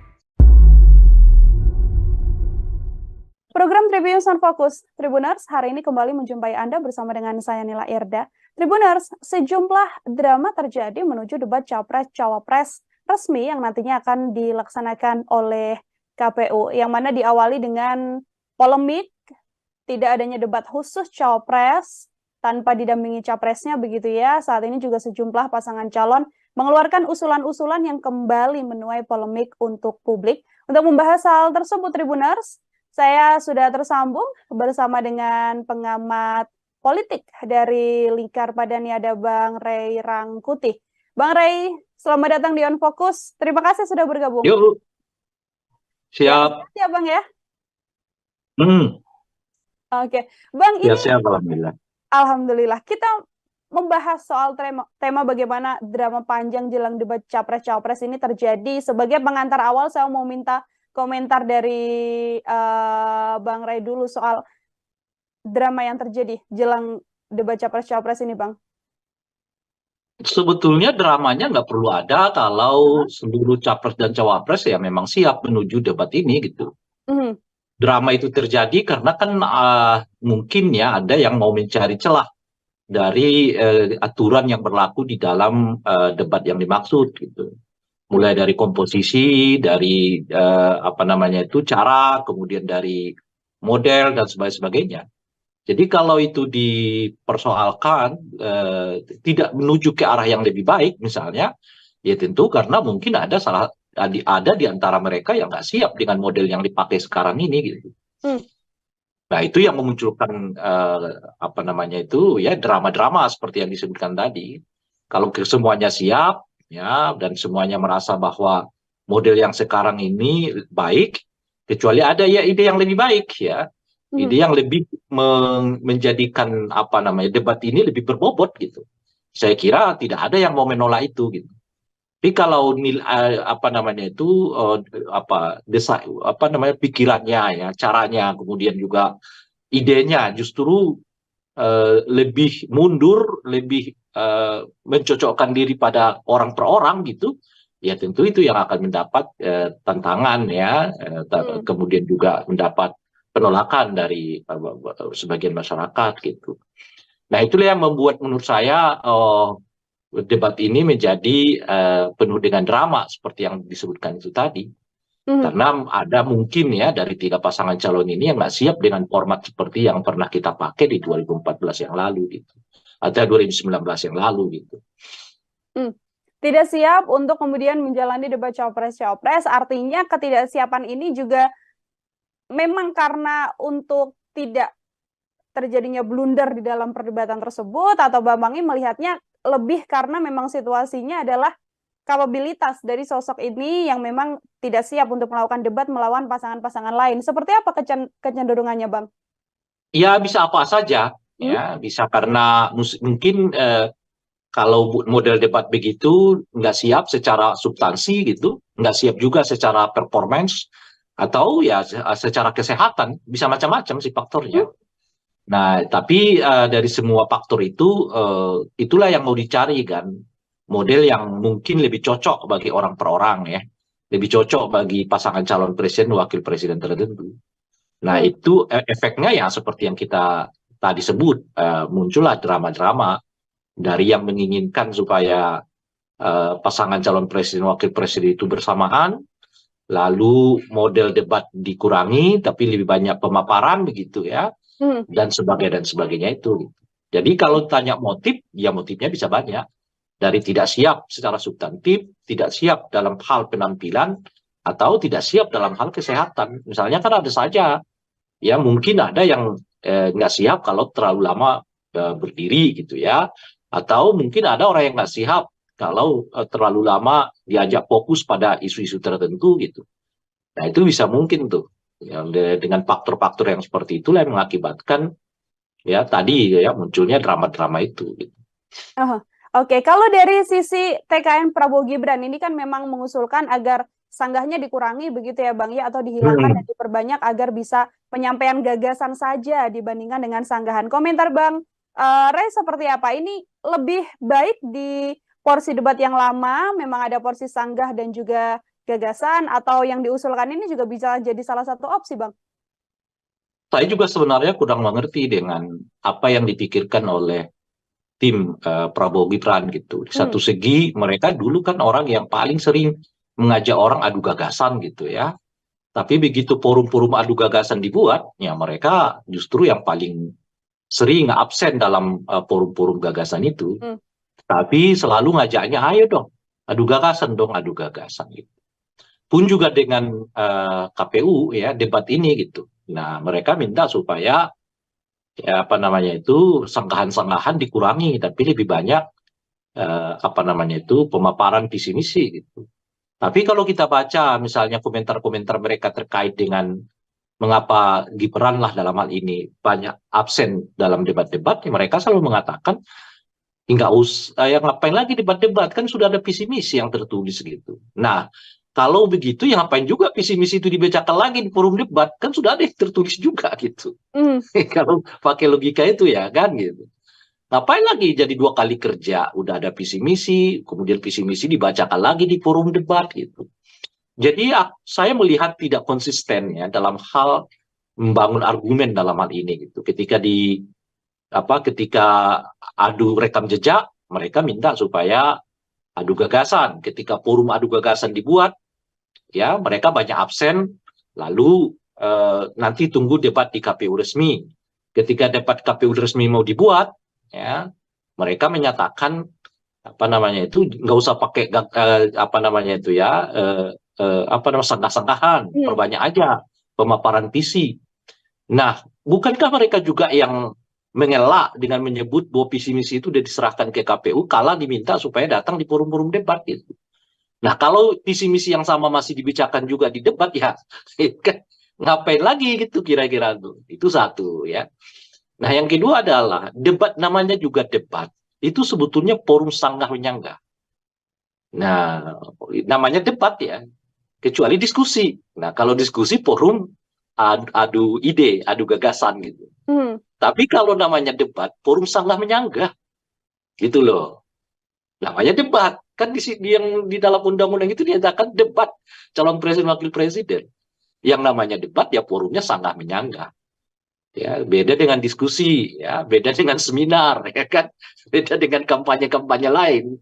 Program Tribuners Fokus, Tribuners, hari ini kembali menjumpai Anda bersama dengan saya Nila Irda. Tribuners, sejumlah drama terjadi menuju debat Capres-Cawapres resmi yang nantinya akan dilaksanakan oleh KPU, yang mana diawali dengan polemik, tidak adanya debat khusus Cawapres tanpa didampingi Capresnya begitu ya. Saat ini juga sejumlah pasangan calon mengeluarkan usulan-usulan yang kembali menuai polemik untuk publik. Untuk membahas hal tersebut, Tribuners, saya sudah tersambung bersama dengan pengamat politik dari Lingkar Padani, ada Bang Ray Rangkuti. Bang Ray, selamat datang di On Focus. Terima kasih sudah bergabung. Yuk, Ya, siap. siap Bang ya. Oke, Bang, Ya ini siap, alhamdulillah. Alhamdulillah kita membahas soal tema bagaimana drama panjang jelang debat Capres-Cawapres ini terjadi. Sebagai pengantar awal, saya mau minta komentar dari Bang Ray dulu soal drama yang terjadi jelang debat Capres-Cawapres ini, Bang. Sebetulnya dramanya nggak perlu ada kalau seluruh capres dan cawapres ya memang siap menuju debat ini gitu. Drama itu terjadi karena kan mungkin ya ada yang mau mencari celah dari aturan yang berlaku di dalam debat yang dimaksud gitu. Mulai dari komposisi, dari apa namanya itu cara, kemudian dari model dan sebagainya. Jadi kalau itu dipersoalkan tidak menuju ke arah yang lebih baik misalnya, ya tentu karena mungkin ada di antara mereka yang nggak siap dengan model yang dipakai sekarang ini gitu. Nah itu yang memunculkan apa namanya itu ya drama-drama seperti yang disebutkan tadi. Kalau semuanya siap ya dan semuanya merasa bahwa model yang sekarang ini baik, kecuali ada ya ide yang lebih baik ya. Ide yang lebih menjadikan apa namanya debat ini lebih berbobot gitu. Saya kira tidak ada yang mau menolak itu gitu. Tapi kalau apa namanya itu apa namanya pikirannya ya, caranya, kemudian juga idenya justru lebih mundur, lebih mencocokkan diri pada orang per orang gitu. Ya tentu itu yang akan mendapat tantangan ya, kemudian juga mendapat penolakan dari sebagian masyarakat gitu. Nah itulah yang membuat menurut saya debat ini menjadi penuh dengan drama seperti yang disebutkan itu tadi. Karena ada mungkin ya dari 3 pasangan calon ini yang nggak siap dengan format seperti yang pernah kita pakai di 2014 yang lalu gitu, atau 2019 yang lalu gitu. Tidak siap untuk kemudian menjalani debat cawapres-cawapres, artinya ketidaksiapan ini juga memang karena untuk tidak terjadinya blunder di dalam perdebatan tersebut, atau Bambang melihatnya lebih karena memang situasinya adalah kapabilitas dari sosok ini yang memang tidak siap untuk melakukan debat melawan pasangan-pasangan lain. Seperti apa kecenderungannya, Bang? Ya bisa apa saja, ya bisa karena mungkin kalau model debat begitu nggak siap secara substansi gitu, nggak siap juga secara performance, atau ya secara kesehatan, bisa macam-macam sih faktornya. Nah, tapi dari semua faktor itu, itulah yang mau dicari kan, model yang mungkin lebih cocok bagi orang per orang ya, lebih cocok bagi pasangan calon presiden, wakil presiden tertentu. Nah, itu efeknya ya seperti yang kita tadi sebut, muncullah drama-drama dari yang menginginkan supaya pasangan calon presiden, wakil presiden itu bersamaan, lalu model debat dikurangi, tapi lebih banyak pemaparan begitu ya, dan sebagainya itu. Jadi kalau tanya motif, ya motifnya bisa banyak. Dari tidak siap secara substantif, tidak siap dalam hal penampilan, atau tidak siap dalam hal kesehatan. Misalnya kan ada saja, ya mungkin ada yang nggak siap kalau terlalu lama berdiri gitu ya, atau mungkin ada orang yang nggak siap kalau terlalu lama diajak fokus pada isu-isu tertentu gitu. Nah itu bisa mungkin tuh, ya, dengan faktor-faktor yang seperti itulah yang mengakibatkan ya tadi ya munculnya drama-drama itu. Gitu. Oke, kalau dari sisi TKN Prabowo Gibran ini kan memang mengusulkan agar sanggahnya dikurangi begitu ya Bang ya, atau dihilangkan dan diperbanyak agar bisa penyampaian gagasan saja dibandingkan dengan sanggahan. Komentar Bang Ray seperti apa? Ini lebih baik di porsi debat yang lama, memang ada porsi sanggah dan juga gagasan, atau yang diusulkan ini juga bisa jadi salah satu opsi Bang? Saya juga sebenarnya kurang mengerti dengan apa yang dipikirkan oleh tim Prabowo Gibran gitu. Di satu segi mereka dulu kan orang yang paling sering mengajak orang adu gagasan gitu ya. Tapi begitu forum-forum adu gagasan dibuat, ya mereka justru yang paling sering absen dalam forum-forum gagasan itu. Tapi selalu ngajaknya, ayo dong, adu gagasan gitu. Pun juga dengan KPU ya debat ini gitu. Nah mereka minta supaya ya apa namanya itu sanggahan-sanggahan dikurangi, tapi lebih banyak apa namanya itu pemaparan visi misi gitu. Tapi kalau kita baca misalnya komentar-komentar mereka terkait dengan mengapa Gibran lah dalam hal ini banyak absen dalam debat-debat, ya mereka selalu mengatakan nggak usah, ya ngapain lagi debat-debat, kan sudah ada visi misi yang tertulis gitu. Nah kalau begitu ya ngapain juga visi misi itu dibacakan lagi di forum debat, kan sudah ada yang tertulis juga gitu. Kalau pakai logika itu ya kan gitu. Ngapain lagi jadi 2 kali kerja, udah ada visi misi, kemudian visi misi dibacakan lagi di forum debat gitu. Jadi saya melihat tidak konsisten ya dalam hal membangun argumen dalam hal ini gitu. Ketika adu rekam jejak, mereka minta supaya adu gagasan. Ketika forum adu gagasan dibuat, ya mereka banyak absen, lalu nanti tunggu debat di KPU resmi. Ketika debat KPU resmi mau dibuat, ya mereka menyatakan apa namanya itu nggak usah pakai apa namanya itu ya sanggah-sanggahan, perbanyak aja pemaparan visi. Nah, bukankah mereka juga yang mengelak dengan menyebut bahwa visi misi itu sudah diserahkan ke KPU kala diminta supaya datang di forum-forum debat gitu. Nah, kalau visi misi yang sama masih dibicarakan juga di debat ya ngapain lagi gitu kira-kira tuh. Itu satu ya. Nah, yang kedua adalah debat, namanya juga debat. Itu sebetulnya forum sanggah menyanggah. Nah, namanya debat ya. Kecuali diskusi. Nah, kalau diskusi forum adu ide, adu gagasan gitu. Tapi kalau namanya debat, forum sanggah menyanggah. Gitu loh. Namanya debat. Kan yang di dalam undang-undang itu dinyatakan debat calon presiden wakil presiden. Yang namanya debat ya forumnya sanggah menyanggah. Ya, beda dengan diskusi, ya, beda dengan seminar, ya kan, beda dengan kampanye-kampanye lain.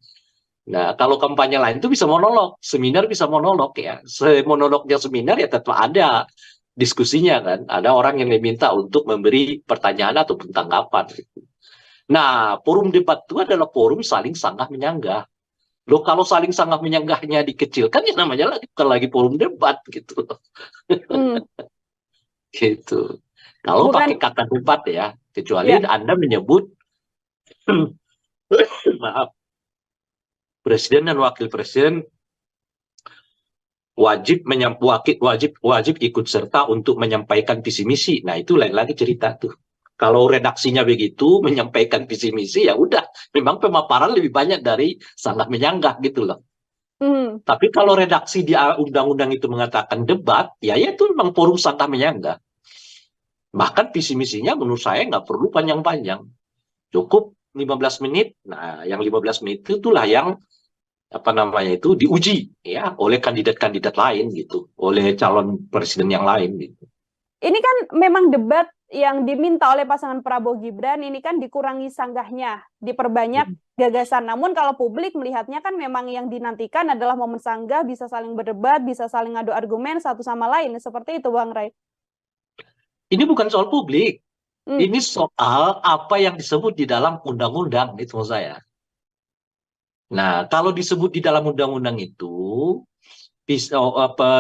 Nah, kalau kampanye lain itu bisa monolog, seminar bisa monolog ya. Monolognya seminar ya tetap ada diskusinya kan. Ada orang yang diminta untuk memberi pertanyaan ataupun tanggapan. Nah, forum debat itu adalah forum saling sanggah menyanggah. Loh, kalau saling sanggah menyanggahnya dikecilkan, ya namanya lagi bukan lagi forum debat gitu. Hmm. Gitu. Kalau pakai Bukan, kata debat ya, kecuali ya. Anda menyebut maaf, presiden dan wakil presiden wajib ikut serta untuk menyampaikan visi misi. Nah, itu lain lagi cerita tuh. Kalau redaksinya begitu menyampaikan visi misi, ya udah, memang pemaparan lebih banyak dari sangat menyanggah gitu loh. Hmm. Tapi kalau redaksi di undang-undang itu mengatakan debat, ya itu memang forum sangat menyanggah. Bahkan visi misinya menurut saya nggak perlu panjang-panjang, cukup 15 menit. Nah, yang 15 menit itulah yang apa namanya itu diuji ya oleh kandidat-kandidat lain gitu, oleh calon presiden yang lain gitu. Ini kan memang debat yang diminta oleh pasangan Prabowo Gibran ini kan dikurangi sanggahnya, diperbanyak gagasan. Namun kalau publik melihatnya kan memang yang dinantikan adalah momen sanggah, bisa saling berdebat, bisa saling adu argumen satu sama lain. Seperti itu, Bang Ray. Ini bukan soal publik, Hmm. ini soal apa yang disebut di dalam undang-undang itu maksud saya. Nah, kalau disebut di dalam undang-undang itu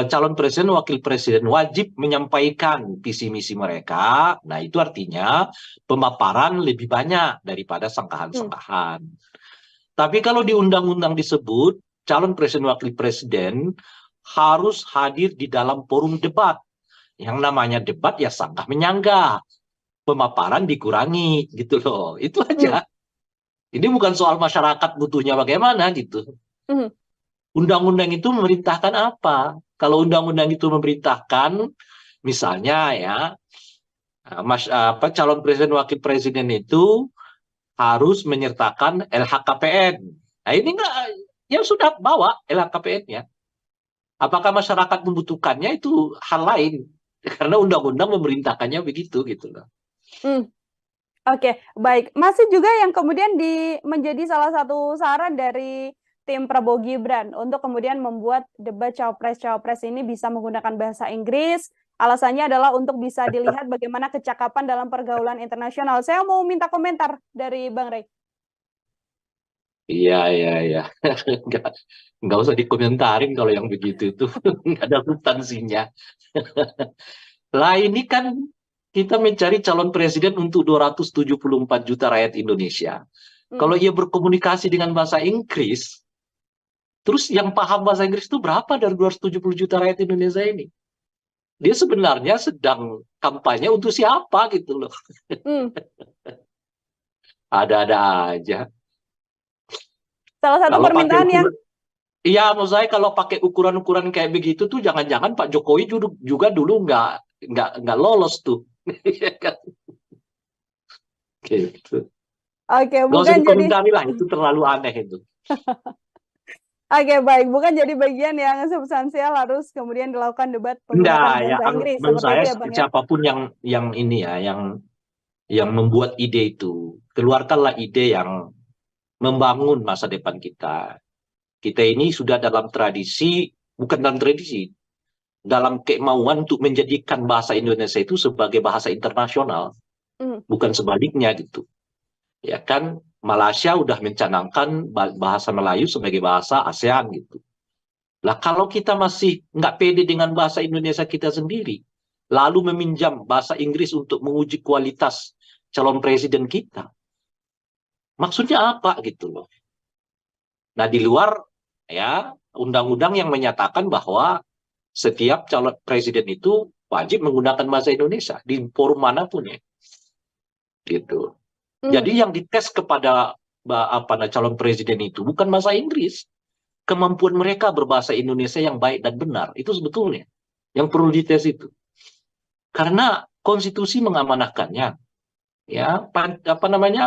calon presiden, wakil presiden wajib menyampaikan visi misi mereka. Nah, itu artinya pemaparan lebih banyak daripada sangkahan-sangkahan. Tapi kalau di undang-undang disebut calon presiden, wakil presiden harus hadir di dalam forum debat. Yang namanya debat ya sanggah menyanggah, pemaparan dikurangi gitu loh. Itu aja. Ini bukan soal masyarakat butuhnya bagaimana gitu. Hmm. Undang-undang itu memerintahkan apa? Kalau undang-undang itu memerintahkan, misalnya ya, calon presiden wakil presiden itu harus menyertakan LHKPN. Nah ini enggak, ya sudah bawa LHKPN-nya. Apakah masyarakat membutuhkannya itu hal lain? Karena undang-undang memerintahkannya begitu gitu loh. Oke, baik. Masih juga yang kemudian menjadi salah satu saran dari tim Prabowo Gibran untuk kemudian membuat debat cawapres-cawapres ini bisa menggunakan bahasa Inggris. Alasannya adalah untuk bisa dilihat bagaimana kecakapan dalam pergaulan internasional. Saya mau minta komentar dari Bang Rey. Iya, iya, iya. Nggak usah dikomentarin kalau yang begitu itu. Nggak ada substansinya. Lah ini kan kita mencari calon presiden untuk 274 juta rakyat Indonesia. Kalau ia berkomunikasi dengan bahasa Inggris, terus yang paham bahasa Inggris itu berapa dari 270 juta rakyat Indonesia ini? Dia sebenarnya sedang kampanye untuk siapa gitu loh. Ada-ada aja. Salah satu Kalau permintaan yang iya, menurut saya kalau pakai ukuran-ukuran kayak begitu tuh jangan-jangan Pak Jokowi juga dulu nggak lolos tuh. Gitu. Oke, Nggak usah bukan jadi dikomentari lah, itu terlalu aneh itu. Oke, baik, bukan jadi bagian yang substansial harus kemudian dilakukan debat Enggak, menggunakan ya bahasa Inggris menurut seperti saya itu ya, Bang ya. siapapun yang ini ya, yang membuat ide itu, keluarkanlah ide yang membangun masa depan kita. Kita ini sudah dalam tradisi, bukan dalam tradisi, dalam kemauan untuk menjadikan bahasa Indonesia itu sebagai bahasa internasional, bukan sebaliknya gitu. Ya kan, Malaysia udah mencanangkan bahasa Melayu sebagai bahasa ASEAN gitu. Lah kalau kita masih nggak pede dengan bahasa Indonesia kita sendiri, lalu meminjam bahasa Inggris untuk menguji kualitas calon presiden kita, maksudnya apa gitu loh. Nah di luar ya undang-undang yang menyatakan bahwa setiap calon presiden itu wajib menggunakan bahasa Indonesia di forum manapun ya, gitu. Jadi yang dites kepada calon presiden itu bukan bahasa Inggris, kemampuan mereka berbahasa Indonesia yang baik dan benar itu sebetulnya yang perlu dites itu. Karena konstitusi mengamanatkannya, ya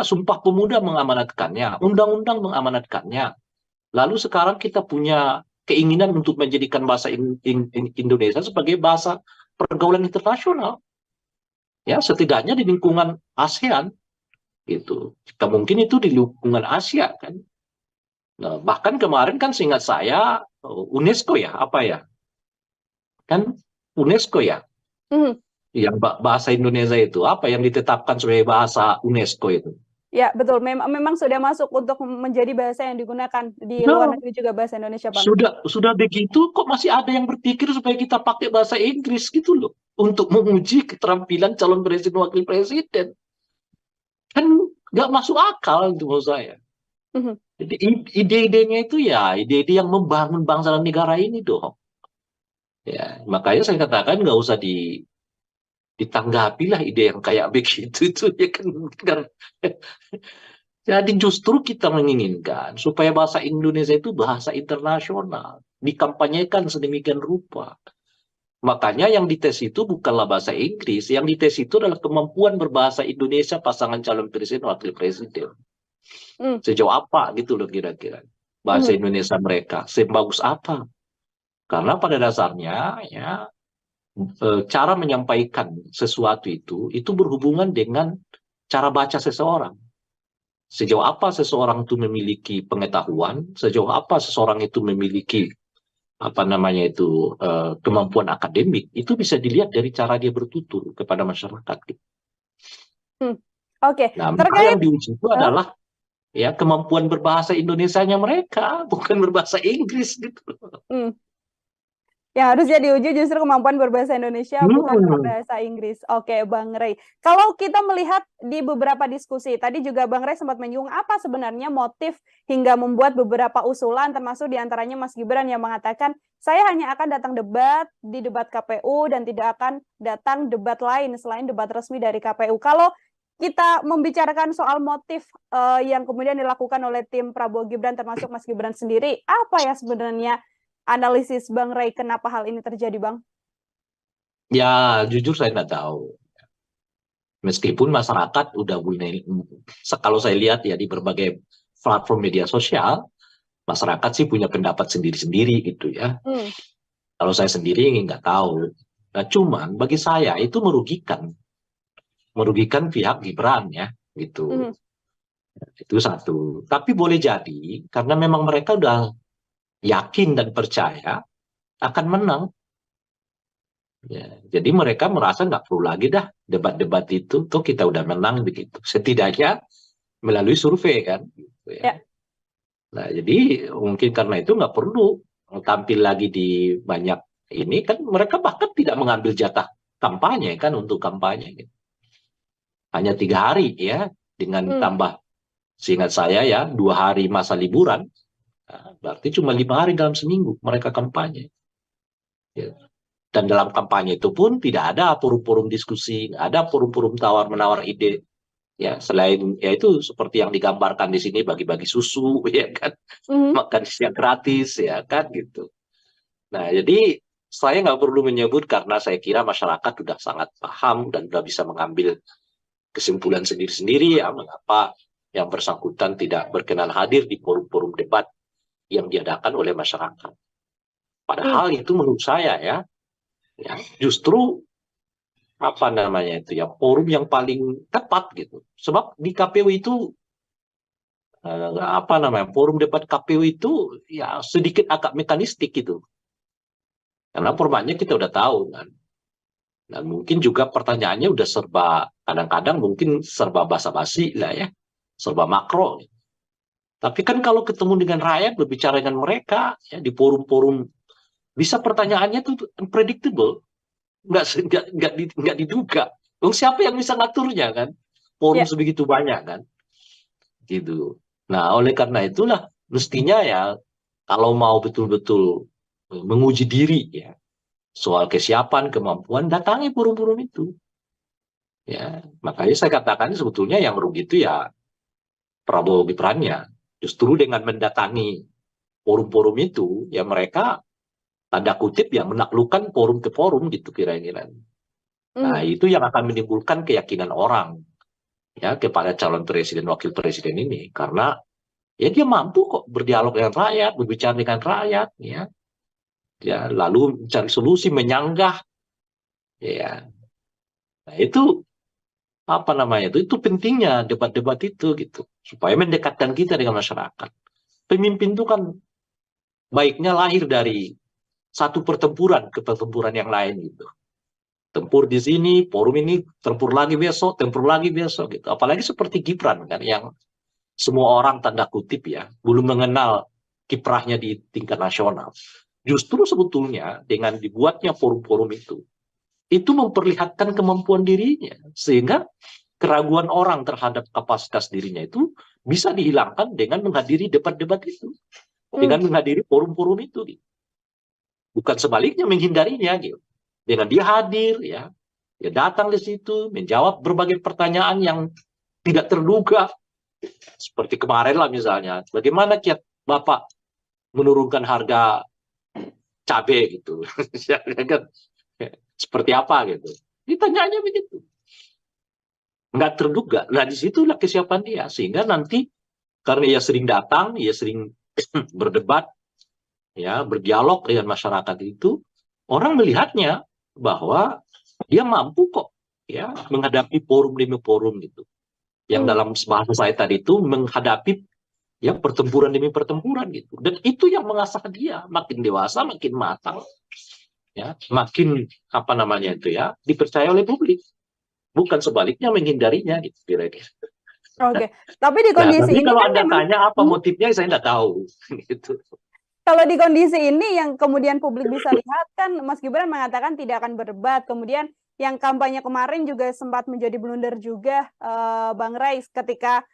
Sumpah Pemuda mengamanatkannya, undang-undang mengamanatkannya. Lalu sekarang kita punya keinginan untuk menjadikan bahasa Indonesia sebagai bahasa pergaulan internasional. Ya, setidaknya di lingkungan ASEAN gitu. Jika mungkin itu di lingkungan Asia kan. Nah, bahkan kemarin kan seingat saya UNESCO ya, apa ya? Kan UNESCO ya, Mhm. yang bahasa Indonesia itu apa yang ditetapkan sebagai bahasa UNESCO itu. Ya, betul. Memang sudah masuk untuk menjadi bahasa yang digunakan di luar Nah, negeri juga bahasa Indonesia, Bang. sudah begitu kok masih ada yang berpikir supaya kita pakai bahasa Inggris gitu loh untuk menguji keterampilan calon presiden wakil presiden. Kan nggak masuk akal itu menurut saya. Mhm. Jadi ide-idenya itu ya ide-ide yang membangun bangsa dan negara ini dong. Ya, makanya saya katakan nggak usah ditanggapi lah ide yang kayak begitu itu ya kan. Jadi justru kita menginginkan supaya bahasa Indonesia itu bahasa internasional, dikampanyekan sedemikian rupa. Makanya yang dites itu bukanlah bahasa Inggris, yang dites itu adalah kemampuan berbahasa Indonesia pasangan calon presiden wakil presiden. Mhm. Sejauh apa gitu loh kira-kira bahasa Mhm. Indonesia mereka, sebagus apa? Karena pada dasarnya ya cara menyampaikan sesuatu itu berhubungan dengan cara baca seseorang. Sejauh apa seseorang itu memiliki pengetahuan, sejauh apa seseorang itu memiliki apa namanya itu kemampuan akademik, itu bisa dilihat dari cara dia bertutur kepada masyarakat. Mhm. Oke, Nah, maka yang terkait diuji itu adalah ya kemampuan berbahasa Indonesianya mereka, bukan berbahasa Inggris gitu. mhm. Yang harusnya diuji justru kemampuan berbahasa Indonesia, bukan Hmm. berbahasa Inggris. Oke, Bang Rey. Kalau kita melihat di beberapa diskusi, tadi juga Bang Rey sempat menyinggung apa sebenarnya motif hingga membuat beberapa usulan, termasuk diantaranya Mas Gibran yang mengatakan, saya hanya akan datang debat di debat KPU dan tidak akan datang debat lain selain debat resmi dari KPU. Kalau kita membicarakan soal motif yang kemudian dilakukan oleh tim Prabowo Gibran, termasuk Mas Gibran sendiri, apa ya sebenarnya analisis Bang Rey kenapa hal ini terjadi, Bang? Ya, jujur saya nggak tahu. Meskipun masyarakat udah mulai, kalau saya lihat ya di berbagai platform media sosial, masyarakat sih punya pendapat sendiri-sendiri gitu ya. Hmm. Kalau saya sendiri nggak tahu. Nah, cuman bagi saya itu merugikan pihak Gibran ya, gitu. Hmm. Itu satu. Tapi boleh jadi karena memang mereka udah yakin dan percaya akan menang. Ya, jadi mereka merasa nggak perlu lagi dah debat-debat itu, tuh kita udah menang begitu. Setidaknya melalui survei kan. Gitu Ya. ya. Nah, jadi mungkin karena itu nggak perlu tampil lagi di banyak ini kan mereka bahkan tidak mengambil jatah kampanye kan untuk kampanye. Gitu. Hanya 3 hari ya dengan Hmm. tambah seingat saya ya 2 hari masa liburan. Nah, berarti cuma 5 hari dalam seminggu mereka kampanye. Ya. Dan dalam kampanye itu pun tidak ada forum-forum diskusi, nggak ada forum-forum tawar-menawar ide. Ya, selain ya itu seperti yang digambarkan di sini bagi-bagi susu, ya kan, Hmm. makan siang gratis, ya kan gitu. Nah, jadi saya nggak perlu menyebut karena saya kira masyarakat sudah sangat paham dan sudah bisa mengambil kesimpulan sendiri-sendiri ya mengapa yang bersangkutan tidak berkenan hadir di forum-forum debat yang diadakan oleh masyarakat. Hmm. Padahal itu menurut saya ya justru apa namanya itu ya forum yang paling tepat gitu. Sebab di KPU itu apa namanya forum debat KPU itu ya sedikit agak mekanistik gitu. Karena formatnya kita udah tahu kan. Dan mungkin juga pertanyaannya udah serba kadang-kadang mungkin serba basa-basi lah ya, serba makro. Tapi kan kalau ketemu dengan rakyat berbicara dengan mereka ya di forum-forum bisa pertanyaannya tuh unpredictable, nggak diduga. Dong siapa yang bisa ngaturnya kan? Forum Ya. sebegitu banyak kan, gitu. Nah oleh karena itulah mestinya ya kalau mau betul-betul menguji diri ya soal kesiapan kemampuan datangi forum-forum itu. Ya, makanya saya katakan sebetulnya yang rugi itu ya Prabowo Gibran-nya. Justru dengan mendatangi forum-forum itu, ya mereka tanda kutip ya menaklukkan forum ke forum gitu kira-kira. Nah, Hmm. itu yang akan menimbulkan keyakinan orang ya kepada calon presiden wakil presiden ini karena ya dia mampu kok berdialog dengan rakyat, berbicara dengan rakyat ya. Ya, lalu mencari solusi, menyanggah ya. Nah, itu apa namanya itu pentingnya debat-debat itu gitu supaya mendekatkan kita dengan masyarakat. pemimpin itu kan baiknya lahir dari satu pertempuran ke pertempuran yang lain gitu. Tempur di sini, forum ini, tempur lagi besok gitu. Apalagi seperti Gibran kan yang semua orang tanda kutip ya belum mengenal kiprahnya di tingkat nasional. Justru sebetulnya dengan dibuatnya forum-forum itu memperlihatkan kemampuan dirinya sehingga keraguan orang terhadap kapasitas dirinya itu bisa dihilangkan dengan menghadiri debat-debat itu, dengan menghadiri forum-forum itu. Gitu. Bukan sebaliknya menghindarinya gitu. Dengan dia hadir ya, dia datang di situ menjawab berbagai pertanyaan yang tidak terduga. Seperti kemarin lah misalnya, bagaimana kiat Bapak menurunkan harga cabai gitu. Seperti apa gitu. Ditanyanya begitu. Nggak terduga. Nah disitulah kesiapan dia. Sehingga nanti karena ia sering datang, ia sering berdebat, ya berdialog dengan masyarakat itu, orang melihatnya bahwa dia mampu kok ya menghadapi forum demi forum gitu. Yang dalam bahasa saya tadi itu menghadapi ya pertempuran demi pertempuran gitu. Dan itu yang mengasah dia makin dewasa, makin matang. Ya, makin apa namanya itu ya dipercaya oleh publik. Bukan sebaliknya menghindarinya gitu kira-kira. Oke, tapi di kondisi tapi ini kalau kan Anda memang tanya apa motifnya saya nggak tahu gitu. kalau di kondisi ini yang kemudian publik bisa lihat kan Mas Gibran mengatakan tidak akan berdebat. Kemudian yang kampanye kemarin juga sempat menjadi blunder juga Bang Ray ketika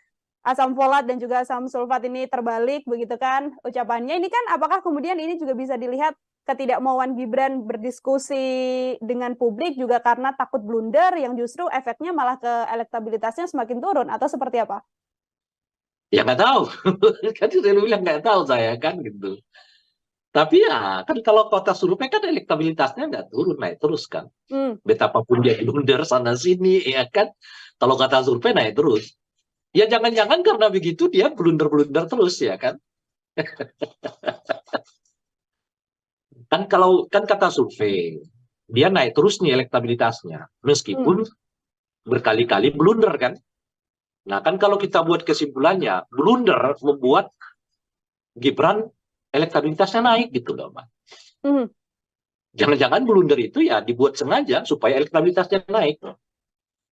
asam folat dan juga asam sulfat ini terbalik begitu kan ucapannya. Ini kan apakah kemudian ini juga bisa dilihat ketidakmauan Gibran berdiskusi dengan publik juga karena takut blunder yang justru efeknya malah ke elektabilitasnya semakin turun atau seperti apa? Ya nggak tahu. Kan saya bilang nggak tahu saya kan gitu. Tapi ya kan kalau kota survei kan elektabilitasnya nggak turun, naik terus kan. Betapapun dia blunder sana sini ya kan. Kalau kata survei naik terus. Ya jangan-jangan karena begitu dia blunder-blunder terus ya kan. Kan kata survei dia naik terus nih elektabilitasnya meskipun berkali-kali blunder kan. Nah kan kalau kita buat kesimpulannya blunder membuat Gibran elektabilitasnya naik gitu loh, Pak. Jangan-jangan blunder itu ya dibuat sengaja supaya elektabilitasnya naik.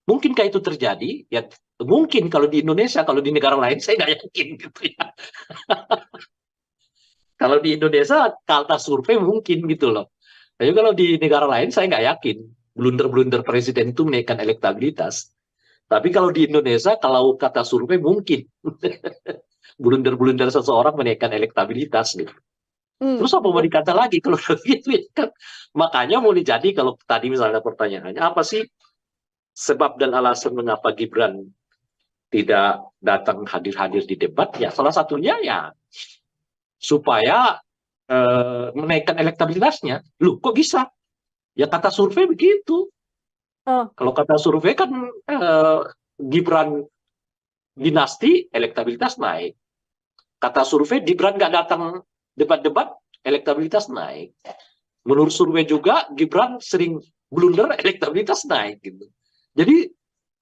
Mungkinkah itu terjadi? Ya mungkin kalau di Indonesia, kalau di negara lain saya nggak yakin gitu ya. Kalau di Indonesia kata survei mungkin gitu loh. Tapi kalau di negara lain saya nggak yakin blunder-blunder presiden itu menaikkan elektabilitas. Tapi kalau di Indonesia kalau kata survei mungkin blunder-blunder seseorang menaikkan elektabilitas gitu. Terus apa mau dikata lagi kalau begitu ya kan? Makanya mau jadi kalau tadi misalnya pertanyaannya apa sih sebab dan alasan mengapa Gibran tidak datang hadir-hadir di debat? Ya salah satunya ya supaya menaikkan elektabilitasnya. Loh kok bisa? Ya kata survei begitu. Kalau kata survei kan Gibran dinasti elektabilitas naik. Kata survei Gibran nggak datang debat-debat elektabilitas naik. Menurut survei juga Gibran sering blunder elektabilitas naik gitu. Jadi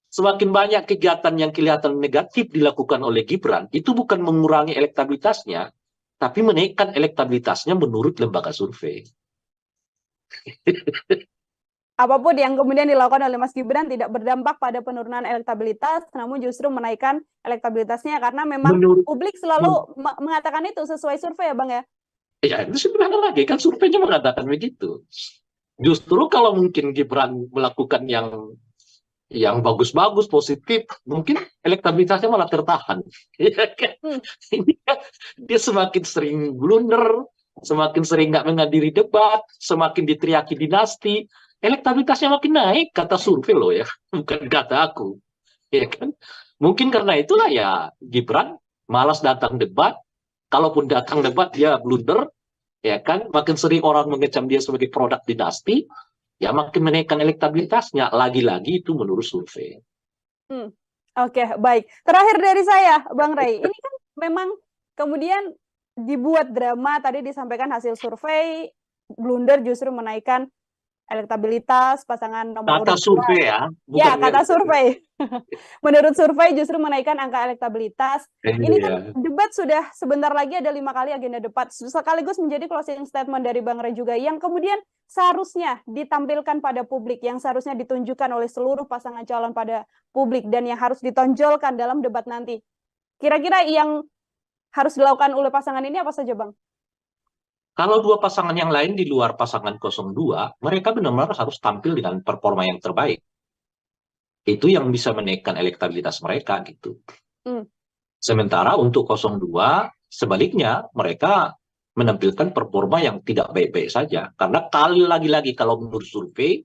semakin banyak kegiatan yang kelihatan negatif dilakukan oleh Gibran itu bukan mengurangi elektabilitasnya tapi menaikkan elektabilitasnya menurut lembaga survei. Apapun yang kemudian dilakukan oleh Mas Gibran tidak berdampak pada penurunan elektabilitas, namun justru menaikkan elektabilitasnya karena memang publik selalu mengatakan itu sesuai survei ya Bang ya? Ya itu sebenarnya lagi kan surveinya mengatakan begitu. Justru kalau mungkin Gibran melakukan yang bagus-bagus, positif, mungkin elektabilitasnya malah tertahan. Dia semakin sering blunder, semakin sering nggak menghadiri debat, semakin diteriaki dinasti, elektabilitasnya makin naik, kata survei loh ya, bukan kata aku. Ya kan? Mungkin karena itulah ya Gibran malas datang debat, kalaupun datang debat dia blunder, ya kan? Makin sering orang mengecam dia sebagai produk dinasti, ya makin menaikkan elektabilitasnya. Lagi-lagi itu menurut survei. Oke, baik. Terakhir dari saya, Bang Ray, ini kan memang kemudian dibuat drama, tadi disampaikan hasil survei, blunder justru menaikkan elektabilitas pasangan nomor Kata urut 2. survei ya, Ya, bukan kata survei. Menurut survei justru menaikkan angka elektabilitas. Ini kan Iya. debat sudah sebentar lagi ada 5 kali agenda debat. Sekaligus menjadi closing statement dari Bang Ray juga yang kemudian seharusnya ditampilkan pada publik, yang seharusnya ditunjukkan oleh seluruh pasangan calon pada publik dan yang harus ditonjolkan dalam debat nanti. Kira-kira yang harus dilakukan oleh pasangan ini apa saja, Bang? Kalau dua pasangan yang lain di luar pasangan 02, mereka benar-benar harus tampil dengan performa yang terbaik. Itu yang bisa menaikkan elektabilitas mereka gitu. Sementara untuk 02, sebaliknya mereka menampilkan performa yang tidak baik-baik saja. Karena kali lagi-lagi kalau menurut survei,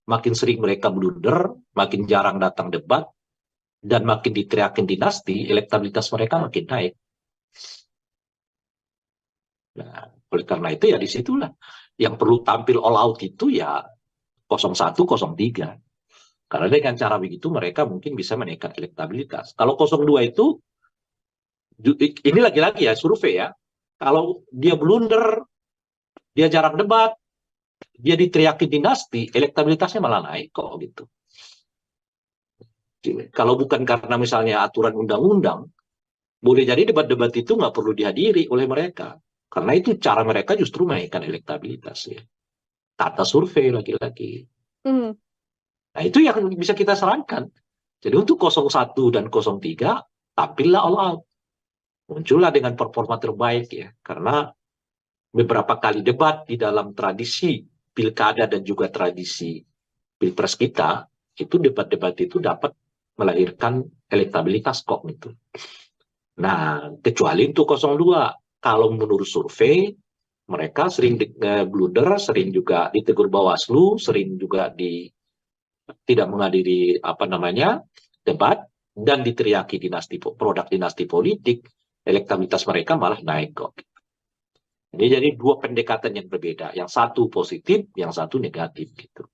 makin sering mereka blunder, makin jarang datang debat, dan makin diteriakin dinasti, elektabilitas mereka makin naik. Nah, oleh karena itu ya disitulah yang perlu tampil all out itu ya 01, 03. Karena dengan cara begitu mereka mungkin bisa menaikkan elektabilitas. Kalau 02 itu, ini lagi-lagi ya survei ya, kalau dia blunder, dia jarang debat, dia diteriakin dinasti, elektabilitasnya malah naik kok gitu. Kalau bukan karena misalnya aturan undang-undang, boleh jadi debat-debat itu nggak perlu dihadiri oleh mereka. Karena itu cara mereka justru menaikkan elektabilitas ya. Kata survei lagi-lagi. Nah itu yang bisa kita sarankan. Jadi untuk 01 dan 03, tampillah all out. Muncullah dengan performa terbaik ya. Karena beberapa kali debat di dalam tradisi pilkada dan juga tradisi pilpres kita, itu debat-debat itu dapat melahirkan elektabilitas kok gitu. Nah, kecuali untuk 02, kalau menurut survei, mereka sering blunder, sering juga ditegur Bawaslu, sering juga tidak menghadiri debat, dan diteriaki produk dinasti politik, elektabilitas mereka malah naik kok. Ini jadi dua pendekatan yang berbeda, yang satu positif, yang satu negatif gitu.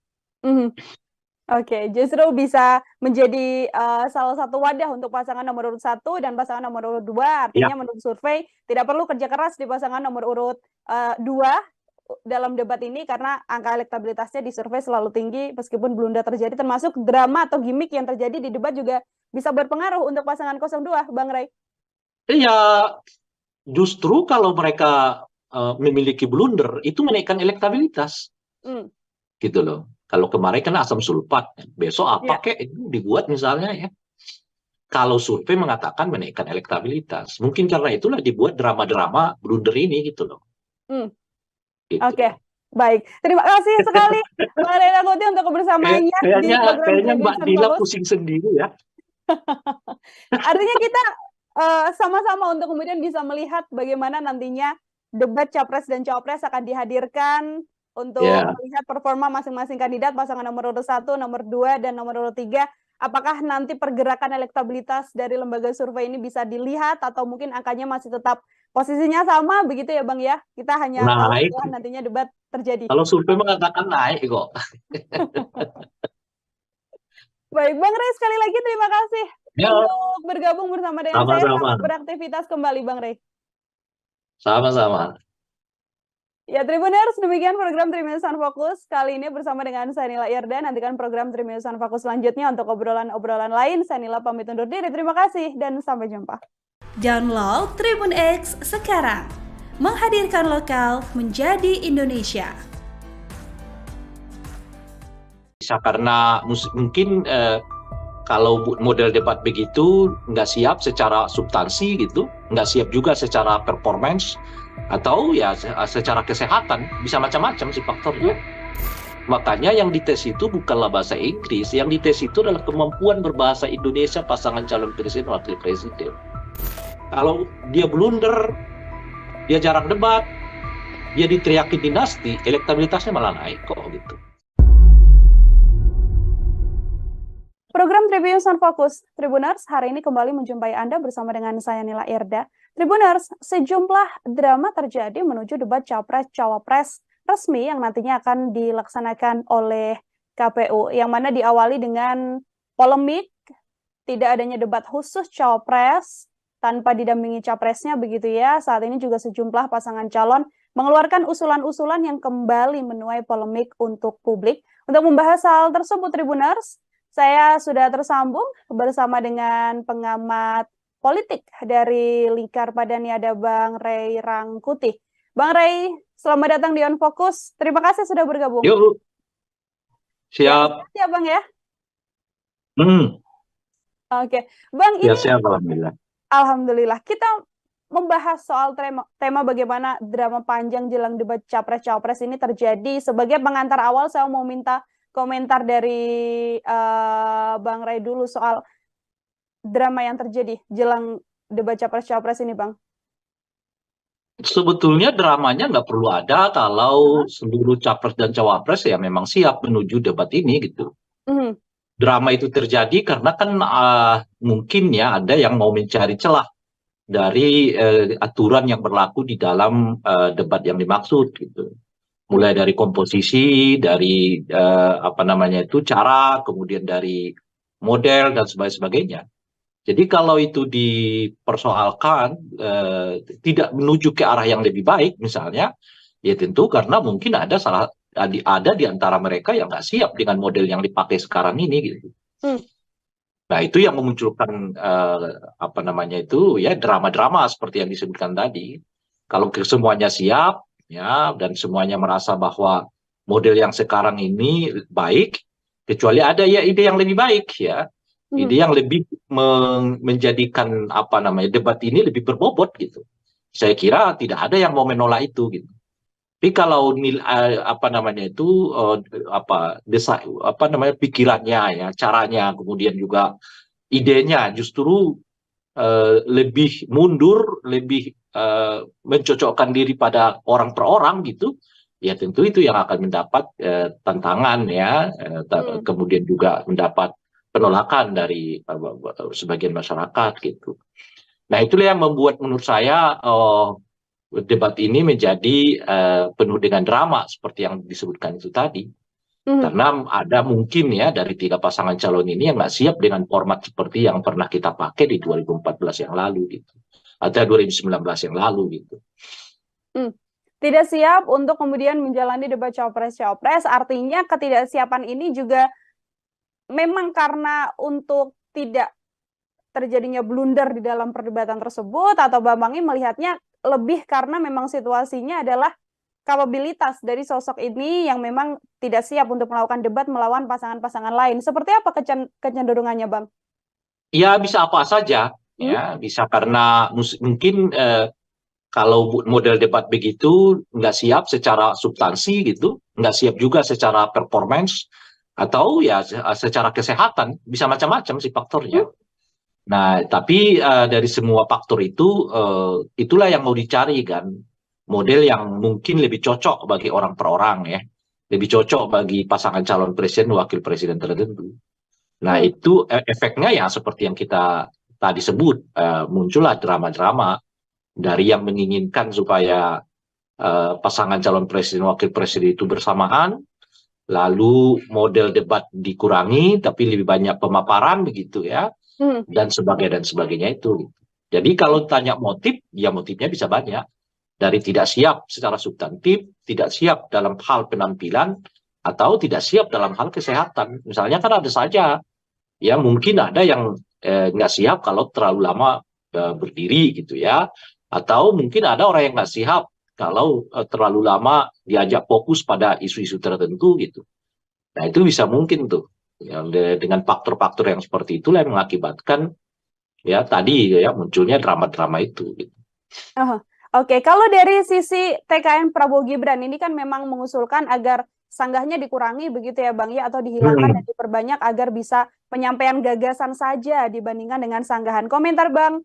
Oke, justru bisa menjadi salah satu wadah untuk pasangan nomor urut 1 dan pasangan nomor urut 2. Artinya menurut survei tidak perlu kerja keras di pasangan nomor urut 2 dalam debat ini karena angka elektabilitasnya di survei selalu tinggi meskipun blunder terjadi, termasuk drama atau gimmick yang terjadi di debat juga bisa berpengaruh untuk pasangan 02, Bang Ray. Iya, justru kalau mereka memiliki blunder itu menaikkan elektabilitas. Gitu loh. Kalau kemarin kan asam sulfat, besok apa kek itu dibuat misalnya ya. Kalau survei mengatakan menaikkan elektabilitas, mungkin karena itulah dibuat drama-drama blunder ini gitu loh. Gitu. Oke, baik. Terima kasih sekali Mbak Ray Rangkuti untuk kebersamaannya di program Kayaknya Mbak Dila pusing sendiri ya. Artinya kita sama-sama untuk kemudian bisa melihat bagaimana nantinya debat Capres dan Cawapres akan dihadirkan untuk melihat performa masing-masing kandidat, pasangan nomor urut 1, nomor 2, dan nomor urut 3. Apakah nanti pergerakan elektabilitas dari lembaga survei ini bisa dilihat atau mungkin angkanya masih tetap posisinya sama begitu ya Bang ya? Kita hanya tahu setelah nantinya debat terjadi. Kalau survei mengatakan naik kok. Baik, Bang Ray sekali lagi terima kasih untuk bergabung bersama dengan saya. Selamat beraktivitas kembali Bang Ray. Sama-sama. Ya, Tribuners, demikian program Tribuners on Focus. Kali ini bersama dengan saya Nila Irda. Nantikan program Tribuners on Focus selanjutnya untuk obrolan-obrolan lain. Saya Nila pamit undur diri. Terima kasih dan sampai jumpa. Download Tribun X sekarang. Menghadirkan lokal menjadi Indonesia. Bisa karena mungkin kalau model debat begitu nggak siap secara substansi gitu, nggak siap juga secara performance, atau ya secara kesehatan, bisa macam-macam sih faktornya. Makanya yang dites itu bukanlah bahasa Inggris, yang dites itu adalah kemampuan berbahasa Indonesia pasangan calon presiden wakil presiden. Kalau dia blunder, dia jarang debat, dia diteriaki dinasti, elektabilitasnya malah naik kok gitu. Program Tribuners on Focus, Tribuners, hari ini kembali menjumpai Anda bersama dengan saya Nila Irda. Tribuners, sejumlah drama terjadi menuju debat Capres-Cawapres resmi yang nantinya akan dilaksanakan oleh KPU, yang mana diawali dengan polemik, tidak adanya debat khusus Cawapres tanpa didampingi Capresnya begitu ya. Saat ini juga sejumlah pasangan calon mengeluarkan usulan-usulan yang kembali menuai polemik untuk publik. Untuk membahas hal tersebut, Tribuners, saya sudah tersambung bersama dengan pengamat politik dari Lingkar Padani, ada Bang Ray Rangkuti. Bang Ray, selamat datang di On Focus. Terima kasih sudah bergabung. Yuk, siap. Ya, Bang ya. Oke, Bang, Ya, ini siap, alhamdulillah. Alhamdulillah. Kita membahas soal tema bagaimana drama panjang jelang debat Capres-Cawapres ini terjadi. Sebagai pengantar awal, saya mau minta komentar dari Bang Ray dulu soal drama yang terjadi jelang debat Capres-Cawapres ini, Bang. Sebetulnya dramanya nggak perlu ada kalau seluruh capres dan cawapres ya memang siap menuju debat ini gitu. Drama itu terjadi karena kan mungkin ya ada yang mau mencari celah dari aturan yang berlaku di dalam debat yang dimaksud gitu. Mulai dari komposisi, dari cara, kemudian dari model dan sebagainya. Jadi kalau itu dipersoalkan tidak menuju ke arah yang lebih baik misalnya, ya tentu karena mungkin ada di antara mereka yang nggak siap dengan model yang dipakai sekarang ini gitu. Nah itu yang memunculkan drama-drama seperti yang disebutkan tadi. Kalau semuanya siap ya dan semuanya merasa bahwa model yang sekarang ini baik, kecuali ada ya ide yang lebih baik ya. Ide yang lebih menjadikan debat ini lebih berbobot gitu. Saya kira tidak ada yang mau menolak itu gitu. Tapi kalau pikirannya ya, caranya, kemudian juga idenya justru lebih mundur, lebih mencocokkan diri pada orang per orang gitu, ya tentu itu yang akan mendapat tantangan ya, kemudian juga mendapat penolakan dari sebagian masyarakat gitu. Nah itulah yang membuat menurut saya debat ini menjadi penuh dengan drama seperti yang disebutkan itu tadi. Karena ada mungkin ya dari 3 pasangan calon ini yang nggak siap dengan format seperti yang pernah kita pakai di 2014 yang lalu gitu. Atau 2019 yang lalu gitu. Tidak siap untuk kemudian menjalani debat Cawapres-Cawapres, artinya ketidaksiapan ini juga memang karena untuk tidak terjadinya blunder di dalam perdebatan tersebut, atau Bambang ini melihatnya lebih karena memang situasinya adalah kapabilitas dari sosok ini yang memang tidak siap untuk melakukan debat melawan pasangan-pasangan lain. Seperti apa kecenderungannya, Bang? Ya bisa apa saja, ya bisa karena mungkin kalau model debat begitu nggak siap secara substansi gitu, nggak siap juga secara performance, atau ya secara kesehatan, bisa macam-macam sih faktornya. Nah, tapi dari semua faktor itu, itulah yang mau dicari kan, model yang mungkin lebih cocok bagi orang per orang ya, lebih cocok bagi pasangan calon presiden, wakil presiden tertentu. Nah, itu efeknya ya seperti yang kita tadi sebut, muncullah drama-drama dari yang menginginkan supaya pasangan calon presiden, wakil presiden itu bersamaan, lalu model debat dikurangi, tapi lebih banyak pemaparan begitu ya, dan sebagainya itu. Jadi kalau tanya motif, ya motifnya bisa banyak. Dari tidak siap secara substantif, tidak siap dalam hal penampilan, atau tidak siap dalam hal kesehatan. Misalnya kan ada saja, ya mungkin ada yang nggak siap kalau terlalu lama berdiri gitu ya, atau mungkin ada orang yang nggak siap kalau terlalu lama diajak fokus pada isu-isu tertentu gitu. Nah itu bisa mungkin tuh ya, dengan faktor-faktor yang seperti itulah yang mengakibatkan ya tadi ya munculnya drama-drama itu. Gitu. Oke, kalau dari sisi TKN Prabowo Gibran ini kan memang mengusulkan agar sanggahnya dikurangi begitu ya Bang ya, atau dihilangkan dan diperbanyak agar bisa penyampaian gagasan saja dibandingkan dengan sanggahan. Komentar Bang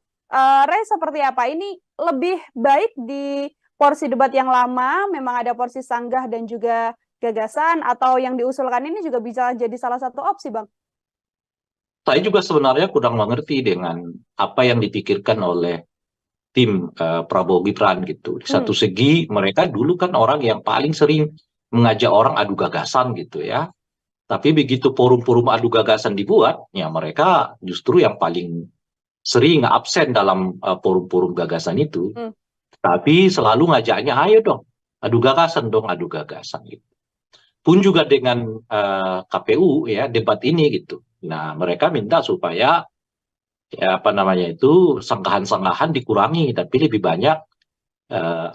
Ray seperti apa? Ini lebih baik di porsi debat yang lama, memang ada porsi sanggah dan juga gagasan, atau yang diusulkan ini juga bisa jadi salah satu opsi, Bang? Saya juga sebenarnya kurang mengerti dengan apa yang dipikirkan oleh tim Prabowo Gibran gitu. Di satu segi mereka dulu kan orang yang paling sering mengajak orang adu gagasan gitu ya. Tapi begitu forum-forum adu gagasan dibuat, ya mereka justru yang paling sering absen dalam forum-forum gagasan itu. Tapi selalu ngajaknya, ayo dong, adu gagasan dong, adu gagasan gitu. Pun juga dengan KPU ya debat ini gitu. Nah mereka minta supaya ya apa namanya itu sanggahan-sanggahan dikurangi, tapi lebih banyak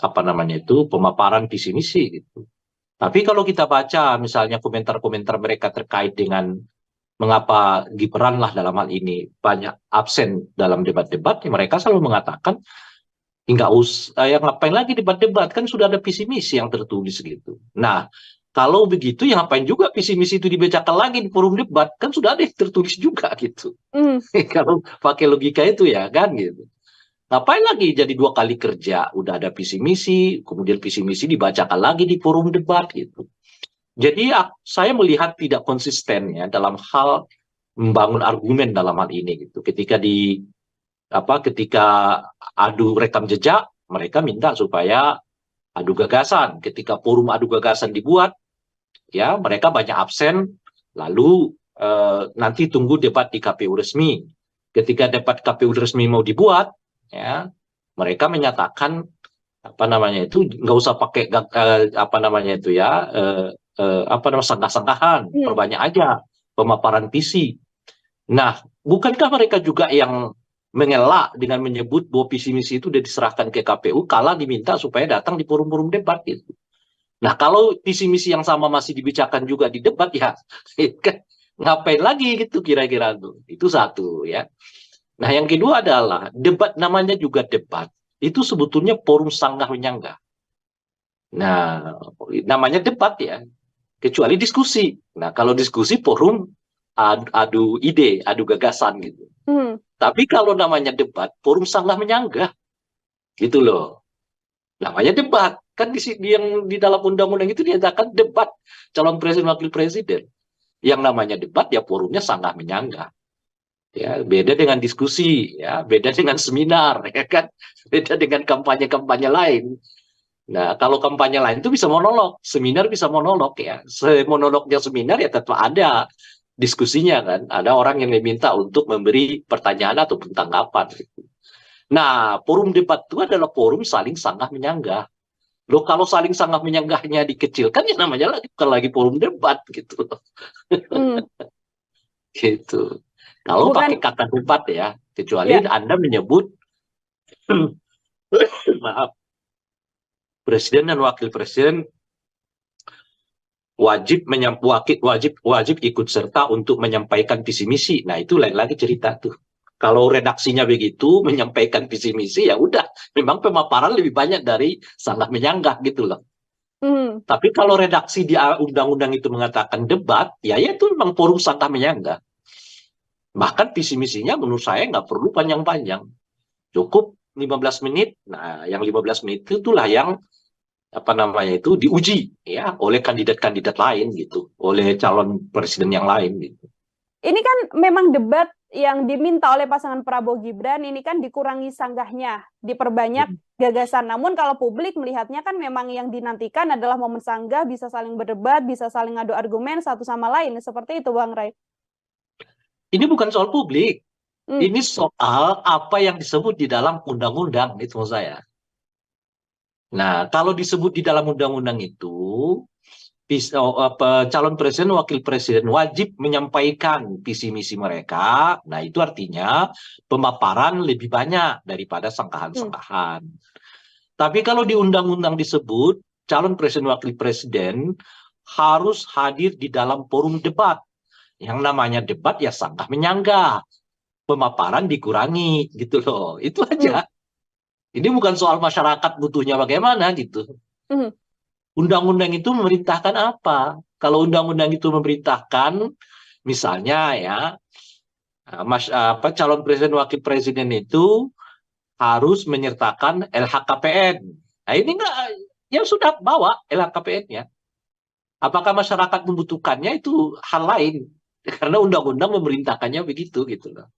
apa namanya itu pemaparan visi misi gitu. Tapi kalau kita baca misalnya komentar-komentar mereka terkait dengan mengapa Gibran lah dalam hal ini banyak absen dalam debat-debat, ya mereka selalu mengatakan nggak usah ya ngapain lagi debat-debat, kan sudah ada visi misi yang tertulis gitu. Nah kalau begitu ya ngapain juga visi misi itu dibacakan lagi di forum debat, kan sudah ada yang tertulis juga gitu. Kalau pakai logika itu ya kan gitu. Ngapain lagi jadi dua kali kerja, udah ada visi misi, kemudian visi misi dibacakan lagi di forum debat gitu. Jadi saya melihat tidak konsisten ya dalam hal membangun argumen dalam hal ini gitu. Ketika adu rekam jejak, mereka minta supaya adu gagasan. Ketika forum adu gagasan dibuat, ya mereka banyak absen, lalu nanti tunggu debat di KPU resmi. Ketika debat KPU resmi mau dibuat, ya mereka menyatakan apa namanya itu nggak usah pakai apa namanya itu ya apa namanya sangkah-sangkahan, perbanyak aja pemaparan visi. Nah, bukankah mereka juga yang mengelak dengan menyebut bahwa visi misi itu sudah diserahkan ke KPU kala diminta supaya datang di forum-forum debat gitu. Nah, kalau visi misi yang sama masih dibicarakan juga di debat ya ngapain lagi gitu kira-kira tuh. Itu satu ya. Nah, yang kedua adalah debat, namanya juga debat. Itu sebetulnya forum sanggah menyanggah. Nah, namanya debat ya. Kecuali diskusi. Nah, kalau diskusi forum adu ide, adu gagasan gitu. Tapi kalau namanya debat, forum sanggah menyanggah. Gitu loh. Namanya debat. Kan yang di dalam undang-undang itu dinyatakan debat calon presiden wakil presiden. Yang namanya debat ya forumnya sanggah menyanggah. Ya, beda dengan diskusi, ya, beda dengan seminar, ya kan, beda dengan kampanye-kampanye lain. Nah, kalau kampanye lain itu bisa monolog, seminar bisa monolog ya. Monolognya seminar ya tetap ada diskusinya kan, ada orang yang diminta untuk memberi pertanyaan ataupun tanggapan. Nah, forum debat itu adalah forum saling sanggah menyanggah. Loh, kalau saling sanggah menyanggahnya dikecilkan ya namanya lagi bukan lagi forum debat gitu. Gitu. Kalau pakai kata debat ya, kecuali Anda menyebut maaf, presiden dan wakil presiden wajib ikut serta untuk menyampaikan visi misi. Nah, itu lain lagi cerita tuh. Kalau redaksinya begitu menyampaikan visi misi ya udah, memang pemaparan lebih banyak dari sanggah menyanggah gitu loh. Tapi kalau redaksi di undang-undang itu mengatakan debat, ya itu memang forum sanggah menyanggah. Bahkan visi misinya menurut saya nggak perlu panjang-panjang. Cukup 15 menit. Nah, yang 15 menit itulah yang apa namanya itu diuji ya oleh kandidat-kandidat lain gitu, oleh calon presiden yang lain gitu. Ini kan memang debat yang diminta oleh pasangan Prabowo Gibran ini kan dikurangi sanggahnya, diperbanyak gagasan. Namun kalau publik melihatnya kan memang yang dinantikan adalah momen sanggah, bisa saling berdebat, bisa saling adu argumen satu sama lain. Seperti itu Bang Ray. Ini bukan soal publik. Ini soal apa yang disebut di dalam undang-undang, itu maksud saya. Nah, kalau disebut di dalam undang-undang itu, calon presiden, wakil presiden wajib menyampaikan visi misi mereka. Nah, itu artinya pemaparan lebih banyak daripada sangkahan-sangkahan. Tapi kalau di undang-undang disebut, calon presiden, wakil presiden harus hadir di dalam forum debat. Yang namanya debat ya sanggah menyanggah. Pemaparan dikurangi gitu loh. Itu aja. Ini bukan soal masyarakat butuhnya bagaimana gitu. Undang-undang itu memerintahkan apa? Kalau undang-undang itu memerintahkan misalnya ya calon presiden wakil presiden itu harus menyertakan LHKPN. Nah, ini enggak, ya sudah bawa LHKPN-nya. Apakah masyarakat membutuhkannya itu hal lain? Karena undang-undang memerintahkannya begitu gitu loh.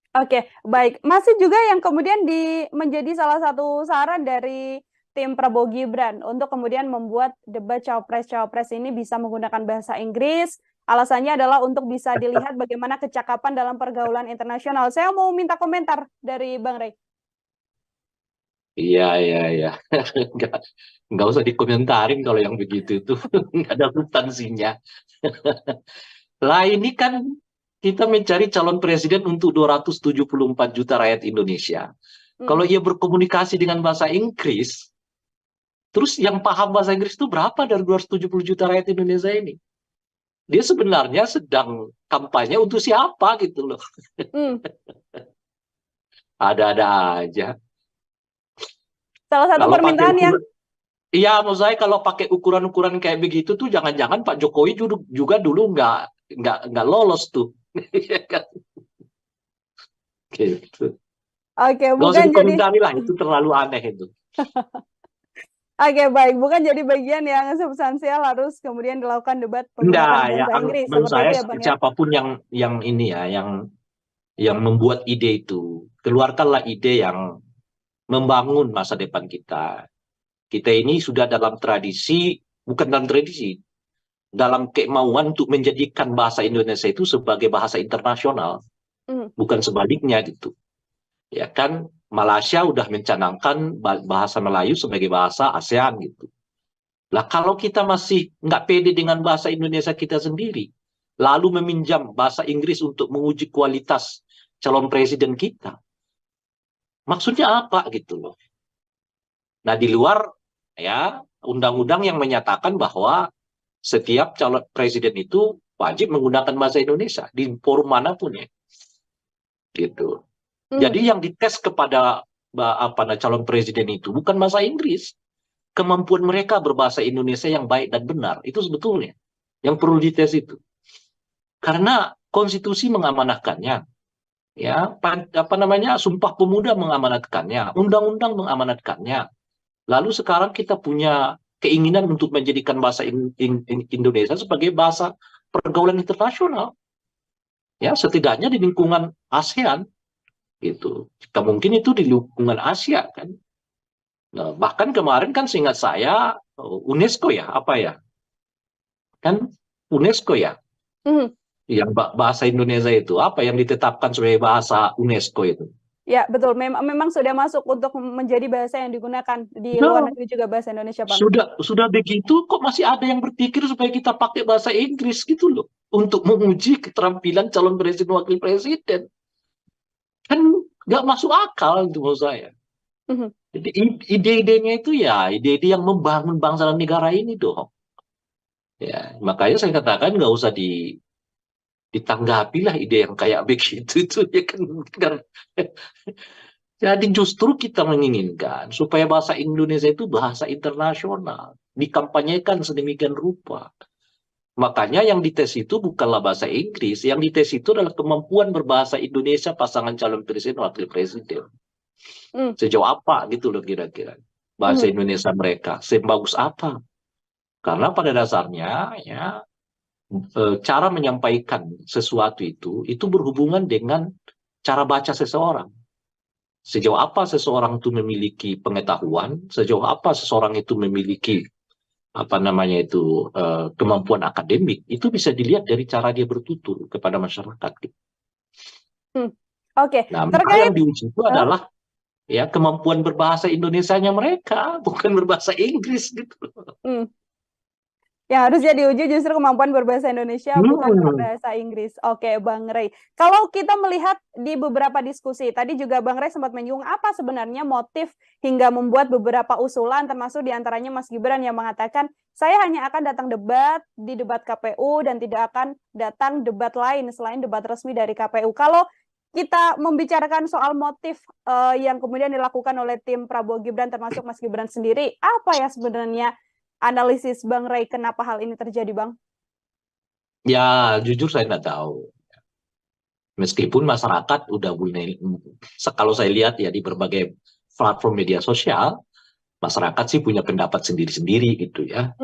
Oke, baik. Masih juga yang kemudian menjadi salah satu saran dari tim Prabowo Gibran untuk kemudian membuat debat cawapres-cawapres ini bisa menggunakan bahasa Inggris. Alasannya adalah untuk bisa dilihat bagaimana kecakapan dalam pergaulan internasional. Saya mau minta komentar dari Bang Ray. Iya, iya, iya. Nggak, nggak usah dikomentarin kalau yang begitu itu. Nggak ada substansinya. Lah ini kan kita mencari calon presiden untuk 274 juta rakyat Indonesia. Kalau Hmm. ia berkomunikasi dengan bahasa Inggris, terus yang paham bahasa Inggris itu berapa dari 270 juta rakyat Indonesia ini? Dia sebenarnya sedang kampanye untuk siapa gitu loh. Hmm. Ada-ada aja. Salah satu Kalau pakai permintaan yang ukuran, iya maksud saya kalau pakai ukuran-ukuran kayak begitu tuh jangan-jangan Pak Jokowi juga dulu nggak lolos tuh. Iya kan? Gitu. oke Gak usah bukan jadi dikomentari lah, itu terlalu aneh itu. oke baik bukan jadi bagian yang substansial harus kemudian dilakukan debat Enggak, menggunakan ya bahasa Inggris menurut seperti saya itu ya Bang ya. siapapun yang ini ya, yang membuat ide itu, keluarkanlah ide yang membangun masa depan kita. Kita ini sudah dalam tradisi, bukan dalam tradisi, dalam kemauan untuk menjadikan bahasa Indonesia itu sebagai bahasa internasional, Hmm. bukan sebaliknya gitu. Ya kan, Malaysia udah mencanangkan bahasa Melayu sebagai bahasa ASEAN gitu. Lah kalau kita masih nggak pede dengan bahasa Indonesia kita sendiri, lalu meminjam bahasa Inggris untuk menguji kualitas calon presiden kita, maksudnya apa gitu loh. Nah di luar ya undang-undang yang menyatakan bahwa setiap calon presiden itu wajib menggunakan bahasa Indonesia di forum manapun ya, gitu. Hmm. Jadi yang dites kepada calon presiden itu bukan bahasa Inggris, kemampuan mereka berbahasa Indonesia yang baik dan benar itu sebetulnya yang perlu dites itu. Karena konstitusi mengamanahkannya, ya Sumpah Pemuda mengamanatkannya, undang-undang mengamanatkannya. Lalu sekarang kita punya keinginan untuk menjadikan bahasa Indonesia sebagai bahasa pergaulan internasional, ya setidaknya di lingkungan ASEAN gitu. Jika mungkin itu di lingkungan Asia kan. Nah, bahkan kemarin kan seingat saya UNESCO ya, apa ya? Kan UNESCO ya, Hmm. yang bahasa Indonesia itu apa yang ditetapkan sebagai bahasa UNESCO itu. Ya betul memang sudah masuk untuk menjadi bahasa yang digunakan di luar Nah, negeri juga bahasa Indonesia Bang. sudah begitu kok masih ada yang berpikir supaya kita pakai bahasa Inggris gitu loh untuk menguji keterampilan calon presiden wakil presiden. Kan nggak masuk akal itu menurut saya. Hmm. Jadi ide-idenya itu ya ide-ide yang membangun bangsa dan negara ini dong. Ya, makanya saya katakan nggak usah ditanggapi lah ide yang kayak begitu itu ya kan. Jadi justru kita menginginkan supaya bahasa Indonesia itu bahasa internasional, dikampanyekan sedemikian rupa. Makanya yang dites itu bukanlah bahasa Inggris, yang dites itu adalah kemampuan berbahasa Indonesia pasangan calon presiden wakil presiden. Hmm. Sejauh apa gitu loh kira-kira bahasa Indonesia mereka, sebagus apa? Karena pada dasarnya ya cara menyampaikan sesuatu itu berhubungan dengan cara baca seseorang. Sejauh apa seseorang itu memiliki pengetahuan, sejauh apa seseorang itu memiliki kemampuan akademik, itu bisa dilihat dari cara dia bertutur kepada masyarakat. Hmm. Oke Nah, maka terkait yang diuji itu adalah ya kemampuan berbahasa Indonesianya mereka, bukan berbahasa Inggris gitu. yang harusnya diuji justru kemampuan berbahasa Indonesia bukan berbahasa Inggris. Oke, Bang Rey. Kalau kita melihat di beberapa diskusi, tadi juga Bang Rey sempat menyinggung apa sebenarnya motif hingga membuat beberapa usulan, termasuk diantaranya Mas Gibran yang mengatakan, saya hanya akan datang debat di debat KPU dan tidak akan datang debat lain selain debat resmi dari KPU. Kalau kita membicarakan soal motif yang kemudian dilakukan oleh tim Prabowo Gibran, termasuk Mas Gibran sendiri, apa ya sebenarnya analisis Bang Rey kenapa hal ini terjadi, Bang? Ya, jujur saya nggak tahu. Meskipun masyarakat udah mulai, kalau saya lihat ya di berbagai platform media sosial, masyarakat sih punya pendapat sendiri-sendiri gitu ya.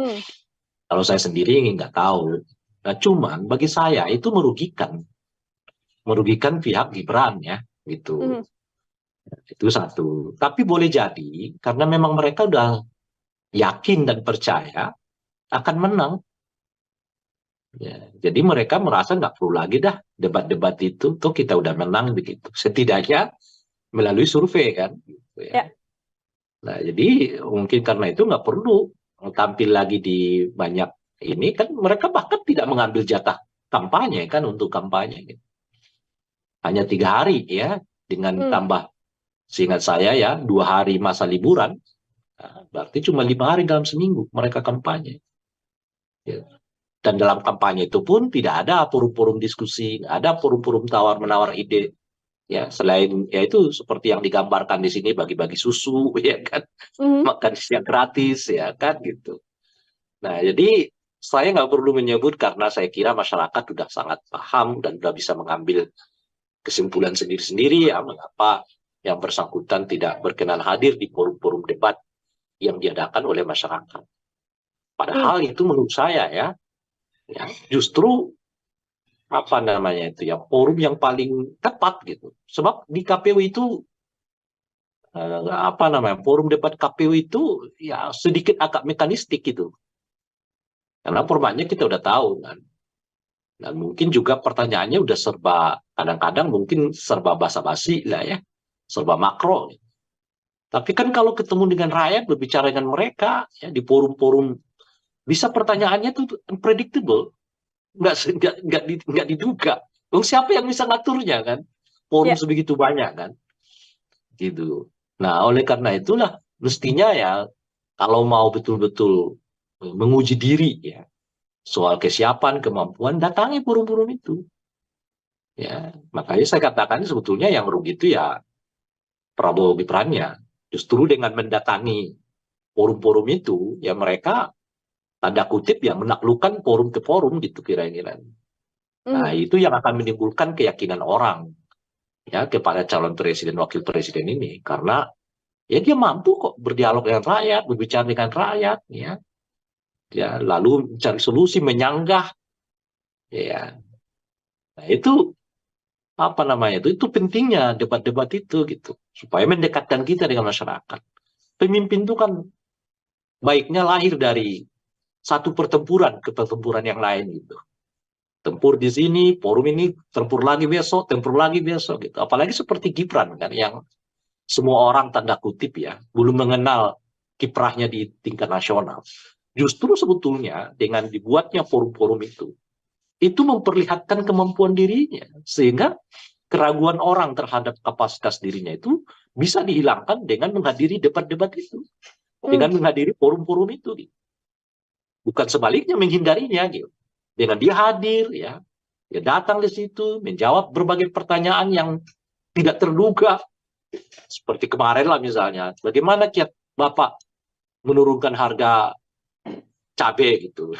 Kalau saya sendiri nggak tahu. Nah, cuman bagi saya itu merugikan pihak Gibran ya, gitu. Itu satu. Tapi boleh jadi karena memang mereka udah yakin dan percaya akan menang. Ya, jadi mereka merasa nggak perlu lagi dah debat-debat itu, tuh kita udah menang begitu. Setidaknya melalui survei kan. Gitu ya. Nah, jadi mungkin karena itu nggak perlu tampil lagi di banyak ini kan mereka bahkan tidak mengambil jatah kampanye kan untuk kampanye gitu. Hanya 3 hari ya dengan Hmm. tambah seingat saya ya 2 hari masa liburan. Nah, berarti cuma 5 hari dalam seminggu mereka kampanye. Ya. Dan dalam kampanye itu pun tidak ada forum-forum diskusi, nggak ada forum-forum tawar-menawar ide. Ya, selain ya itu seperti yang digambarkan di sini bagi-bagi susu, ya kan, Mhm. makan siang gratis, ya kan gitu. Nah, jadi saya nggak perlu menyebut karena saya kira masyarakat sudah sangat paham dan sudah bisa mengambil kesimpulan sendiri-sendiri ya mengapa yang bersangkutan tidak berkenan hadir di forum-forum debat yang diadakan oleh masyarakat. Padahal itu menurut saya ya justru apa namanya itu ya forum yang paling tepat gitu. Sebab di KPU itu apa namanya forum debat KPU itu ya sedikit agak mekanistik gitu. Karena formatnya kita udah tahu kan. Dan mungkin juga pertanyaannya udah serba kadang-kadang mungkin serba basa-basi lah ya, serba makro. Tapi kan kalau ketemu dengan rakyat berbicara dengan mereka ya di forum-forum bisa pertanyaannya tuh unpredictable, nggak diduga. Siapa yang bisa ngaturnya kan? Forum Ya. sebegitu banyak kan, gitu. Nah oleh karena itulah mestinya ya kalau mau betul-betul menguji diri ya soal kesiapan kemampuan datangi forum-forum itu. Ya, makanya saya katakan sebetulnya yang rugi itu ya Prabowo Gibran-nya. Justru dengan mendatangi forum-forum itu, ya mereka tanda kutip ya menaklukkan forum ke forum gitu kira-kira. Nah, itu yang akan menimbulkan keyakinan orang ya kepada calon presiden wakil presiden ini karena ya dia mampu kok berdialog dengan rakyat, berbicara dengan rakyat ya. Ya, lalu mencari solusi menyanggah ya. Nah, itu apa namanya itu pentingnya debat-debat itu gitu supaya mendekatkan kita dengan masyarakat. Pemimpin itu kan baiknya lahir dari satu pertempuran ke pertempuran yang lain gitu. Tempur di sini, forum ini, tempur lagi besok gitu. Apalagi seperti Gibran kan yang semua orang tanda kutip ya belum mengenal kiprahnya di tingkat nasional. Justru sebetulnya dengan dibuatnya forum-forum itu memperlihatkan kemampuan dirinya sehingga keraguan orang terhadap kapasitas dirinya itu bisa dihilangkan dengan menghadiri debat-debat itu, dengan menghadiri forum-forum itu, gitu. Bukan sebaliknya menghindarinya, gitu. Dengan dia hadir, ya, dia datang di situ, menjawab berbagai pertanyaan yang tidak terduga, seperti kemarin lah misalnya, bagaimana kiat Bapak menurunkan harga cabai gitu,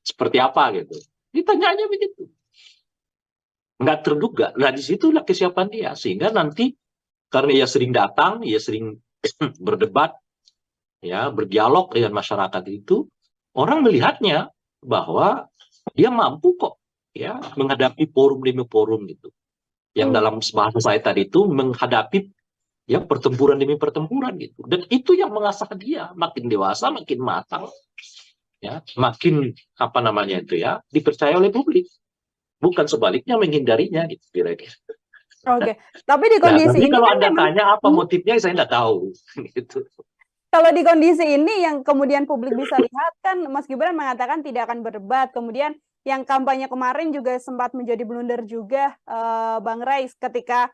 seperti apa gitu. Ditanyanya begitu. Nggak terduga. Nah, disitulah kesiapan dia. Sehingga nanti, karena ia sering datang, ia sering berdebat, ya, berdialog dengan masyarakat itu, orang melihatnya bahwa dia mampu kok, ya, menghadapi forum demi forum gitu. Yang dalam bahasa saya tadi itu menghadapi ya pertempuran demi pertempuran gitu. Dan itu yang mengasah dia makin dewasa, makin matang, ya, makin apa namanya itu ya dipercaya oleh publik. Bukan sebaliknya menghindarinya gitu kira-kira. Oke, tapi di kondisi tapi ini kalau kan Anda memang tanya apa motifnya saya nggak tahu gitu. kalau di kondisi ini yang kemudian publik bisa lihat kan Mas Gibran mengatakan tidak akan berdebat, kemudian yang kampanye kemarin juga sempat menjadi blunder juga Bang Rais ketika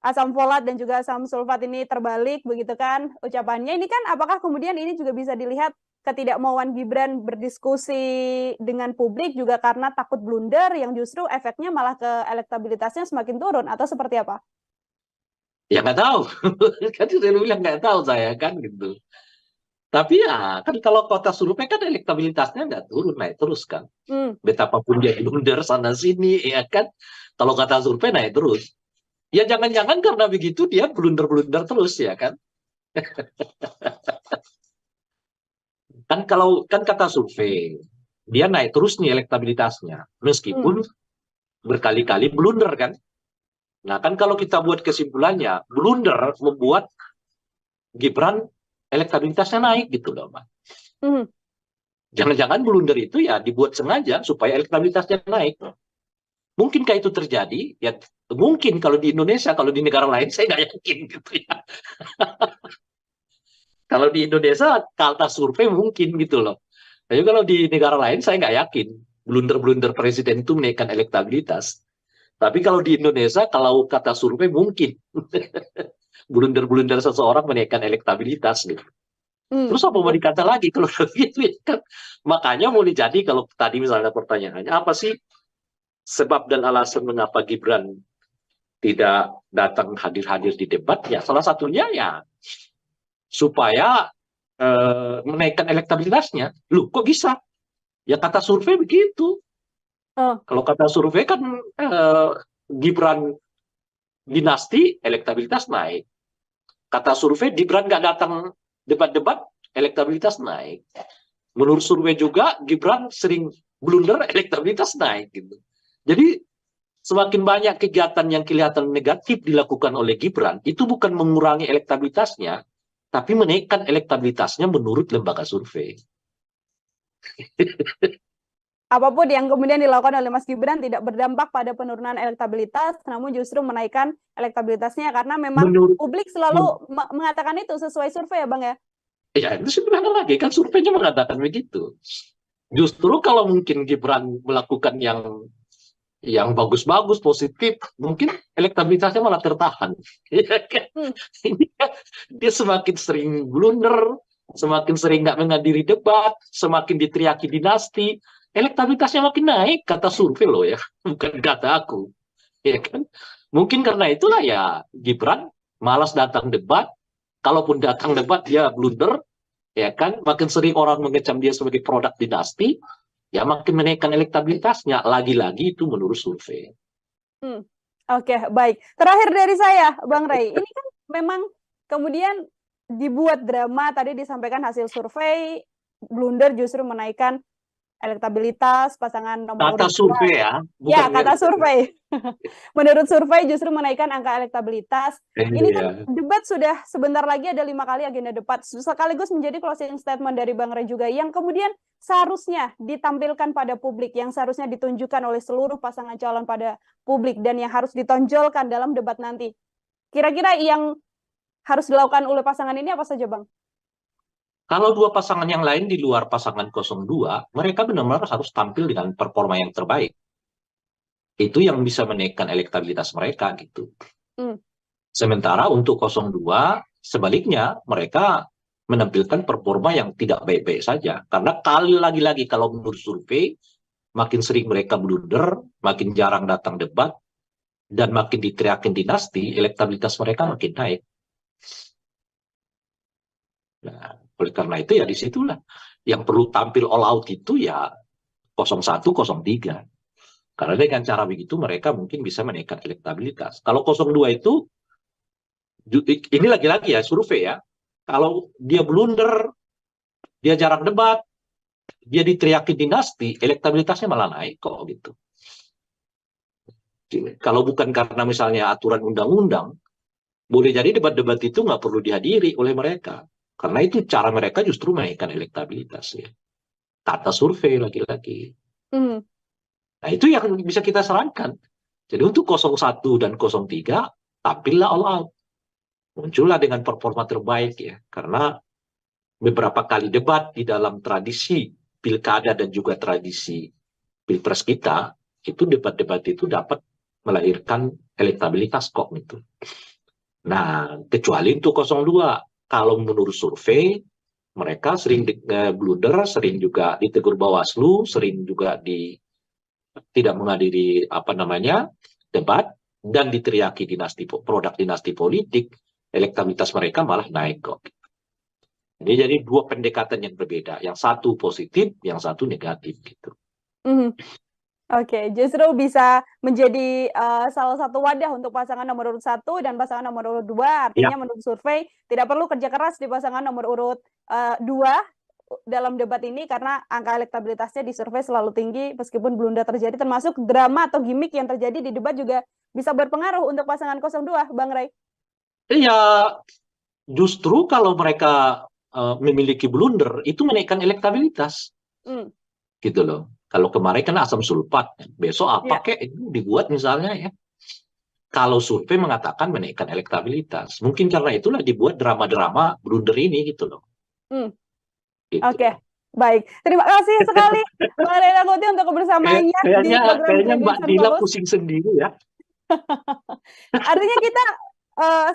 asam folat dan juga asam sulfat ini terbalik begitu kan ucapannya. Ini kan apakah kemudian ini juga bisa dilihat ketidakmauan Gibran berdiskusi dengan publik juga karena takut blunder yang justru efeknya malah ke elektabilitasnya semakin turun atau seperti apa? Ya nggak tahu. Kan saya bilang nggak tahu saya kan gitu. Tapi ya kan kalau kota survei kan elektabilitasnya nggak turun, naik terus kan. Betapapun dia blunder sana sini ya kan. Kalau kata survei naik terus. Ya jangan-jangan karena begitu dia blunder-blunder terus ya kan. Kan kalau kan kata survei dia naik terus nih elektabilitasnya meskipun berkali-kali blunder kan. Nah kan kalau kita buat kesimpulannya blunder membuat Gibran elektabilitasnya naik gitu loh Pak. Jangan-jangan blunder itu ya dibuat sengaja supaya elektabilitasnya naik. Mungkinkah itu terjadi? Ya Mungkin kalau di Indonesia, kalau di negara lain saya nggak yakin gitu ya. Kalau di Indonesia kata survei mungkin gitu loh. Tapi kalau di negara lain saya nggak yakin blunder-blunder presiden itu menaikkan elektabilitas. Tapi kalau di Indonesia kalau kata survei mungkin blunder-blunder seseorang menaikkan elektabilitas gitu. Terus apa mau dikata lagi kalau gitu ya kan? Makanya mau jadi kalau tadi misalnya pertanyaannya apa sih sebab dan alasan mengapa Gibran tidak datang hadir-hadir di debat? Ya salah satunya ya supaya menaikkan elektabilitasnya. Loh kok bisa? Ya kata survei begitu. Kalau kata survei kan Gibran dinasti elektabilitas naik. Kata survei Gibran nggak datang debat-debat elektabilitas naik. Menurut survei juga Gibran sering blunder elektabilitas naik gitu. Jadi semakin banyak kegiatan yang kelihatan negatif dilakukan oleh Gibran itu bukan mengurangi elektabilitasnya, tapi menaikkan elektabilitasnya menurut lembaga survei. Apapun yang kemudian dilakukan oleh Mas Gibran tidak berdampak pada penurunan elektabilitas, namun justru menaikkan elektabilitasnya karena memang publik selalu mengatakan itu sesuai survei ya Bang ya? Ya itu sebenarnya lagi kan surveinya mengatakan begitu. Justru kalau mungkin Gibran melakukan yang bagus-bagus, positif, mungkin elektabilitasnya malah tertahan. Ini kan dia semakin sering blunder, semakin sering nggak menghadiri debat, semakin diteriaki dinasti, elektabilitasnya makin naik, kata survei loh ya, bukan kata aku. Ya kan? Mungkin karena itulah ya Gibran malas datang debat, kalaupun datang debat dia blunder, ya kan? Makin sering orang mengecam dia sebagai produk dinasti, ya makin menaikkan elektabilitasnya. Lagi-lagi itu menurut survei. Oke, baik. Terakhir dari saya, Bang Ray, ini kan memang kemudian dibuat drama, tadi disampaikan hasil survei, blunder justru menaikkan elektabilitas pasangan nomor Kata urut survei ya, ya kata survei. Menurut survei justru menaikkan angka elektabilitas. Ini kan debat sudah sebentar lagi, ada 5 kali agenda debat, sekaligus menjadi closing statement dari Bang Ray juga yang kemudian seharusnya ditampilkan pada publik, yang seharusnya ditunjukkan oleh seluruh pasangan calon pada publik dan yang harus ditonjolkan dalam debat nanti. Kira-kira yang harus dilakukan oleh pasangan ini apa saja, Bang? Kalau dua pasangan yang lain di luar pasangan 02, mereka benar-benar harus tampil dengan performa yang terbaik. Itu yang bisa menaikkan elektabilitas mereka gitu. Sementara untuk 02, sebaliknya mereka menampilkan performa yang tidak baik-baik saja. Karena kali lagi-lagi kalau menurut survei, makin sering mereka blunder, makin jarang datang debat, dan makin diteriakin dinasti, elektabilitas mereka makin naik. Nah, oleh karena itu ya disitulah yang perlu tampil all out itu ya 01, 03. Karena dengan cara begitu mereka mungkin bisa menaikkan elektabilitas. Kalau 02 itu, ini lagi-lagi ya survei ya, kalau dia blunder, dia jarang debat, dia diteriaki dinasti, elektabilitasnya malah naik kok gitu. Kalau bukan karena misalnya aturan undang-undang, boleh jadi debat-debat itu nggak perlu dihadiri oleh mereka. Karena itu cara mereka justru menaikkan elektabilitas ya. Kata survei lagi-lagi. Nah itu yang bisa kita sarankan. Jadi untuk 01 dan 03, tampillah all out. Muncullah dengan performa terbaik ya. Karena beberapa kali debat di dalam tradisi pilkada dan juga tradisi pilpres kita, itu debat-debat itu dapat melahirkan elektabilitas kok gitu. Nah, kecuali untuk 02. Kalau menurut survei, mereka sering blunder, sering juga ditegur Bawaslu, sering juga tidak menghadiri debat, dan diteriaki produk dinasti politik, elektabilitas mereka malah naik kok. Jadi dua pendekatan yang berbeda, yang satu positif, yang satu negatif gitu. Oke, justru bisa menjadi salah satu wadah untuk pasangan nomor urut 1 dan pasangan nomor urut 2. Artinya menurut survei tidak perlu kerja keras di pasangan nomor urut 2 dalam debat ini karena angka elektabilitasnya di survei selalu tinggi meskipun blunder terjadi, termasuk drama atau gimmick yang terjadi di debat juga bisa berpengaruh untuk pasangan 02, Bang Ray. Iya, justru kalau mereka memiliki blunder itu menaikkan elektabilitas. Gitu loh. Kalau kemarin kan asam sulfat, besok apa kek itu dibuat misalnya ya. kalau survei mengatakan menaikkan elektabilitas. Mungkin karena itulah dibuat drama-drama blunder ini gitu loh. Hmm, Gitu. Oke, baik. Terima kasih sekali Bang Ray Rangkuti untuk kebersamaannya di program Kayaknya Tribun Mbak Sun Dila Fokus. pusing sendiri ya. Artinya kita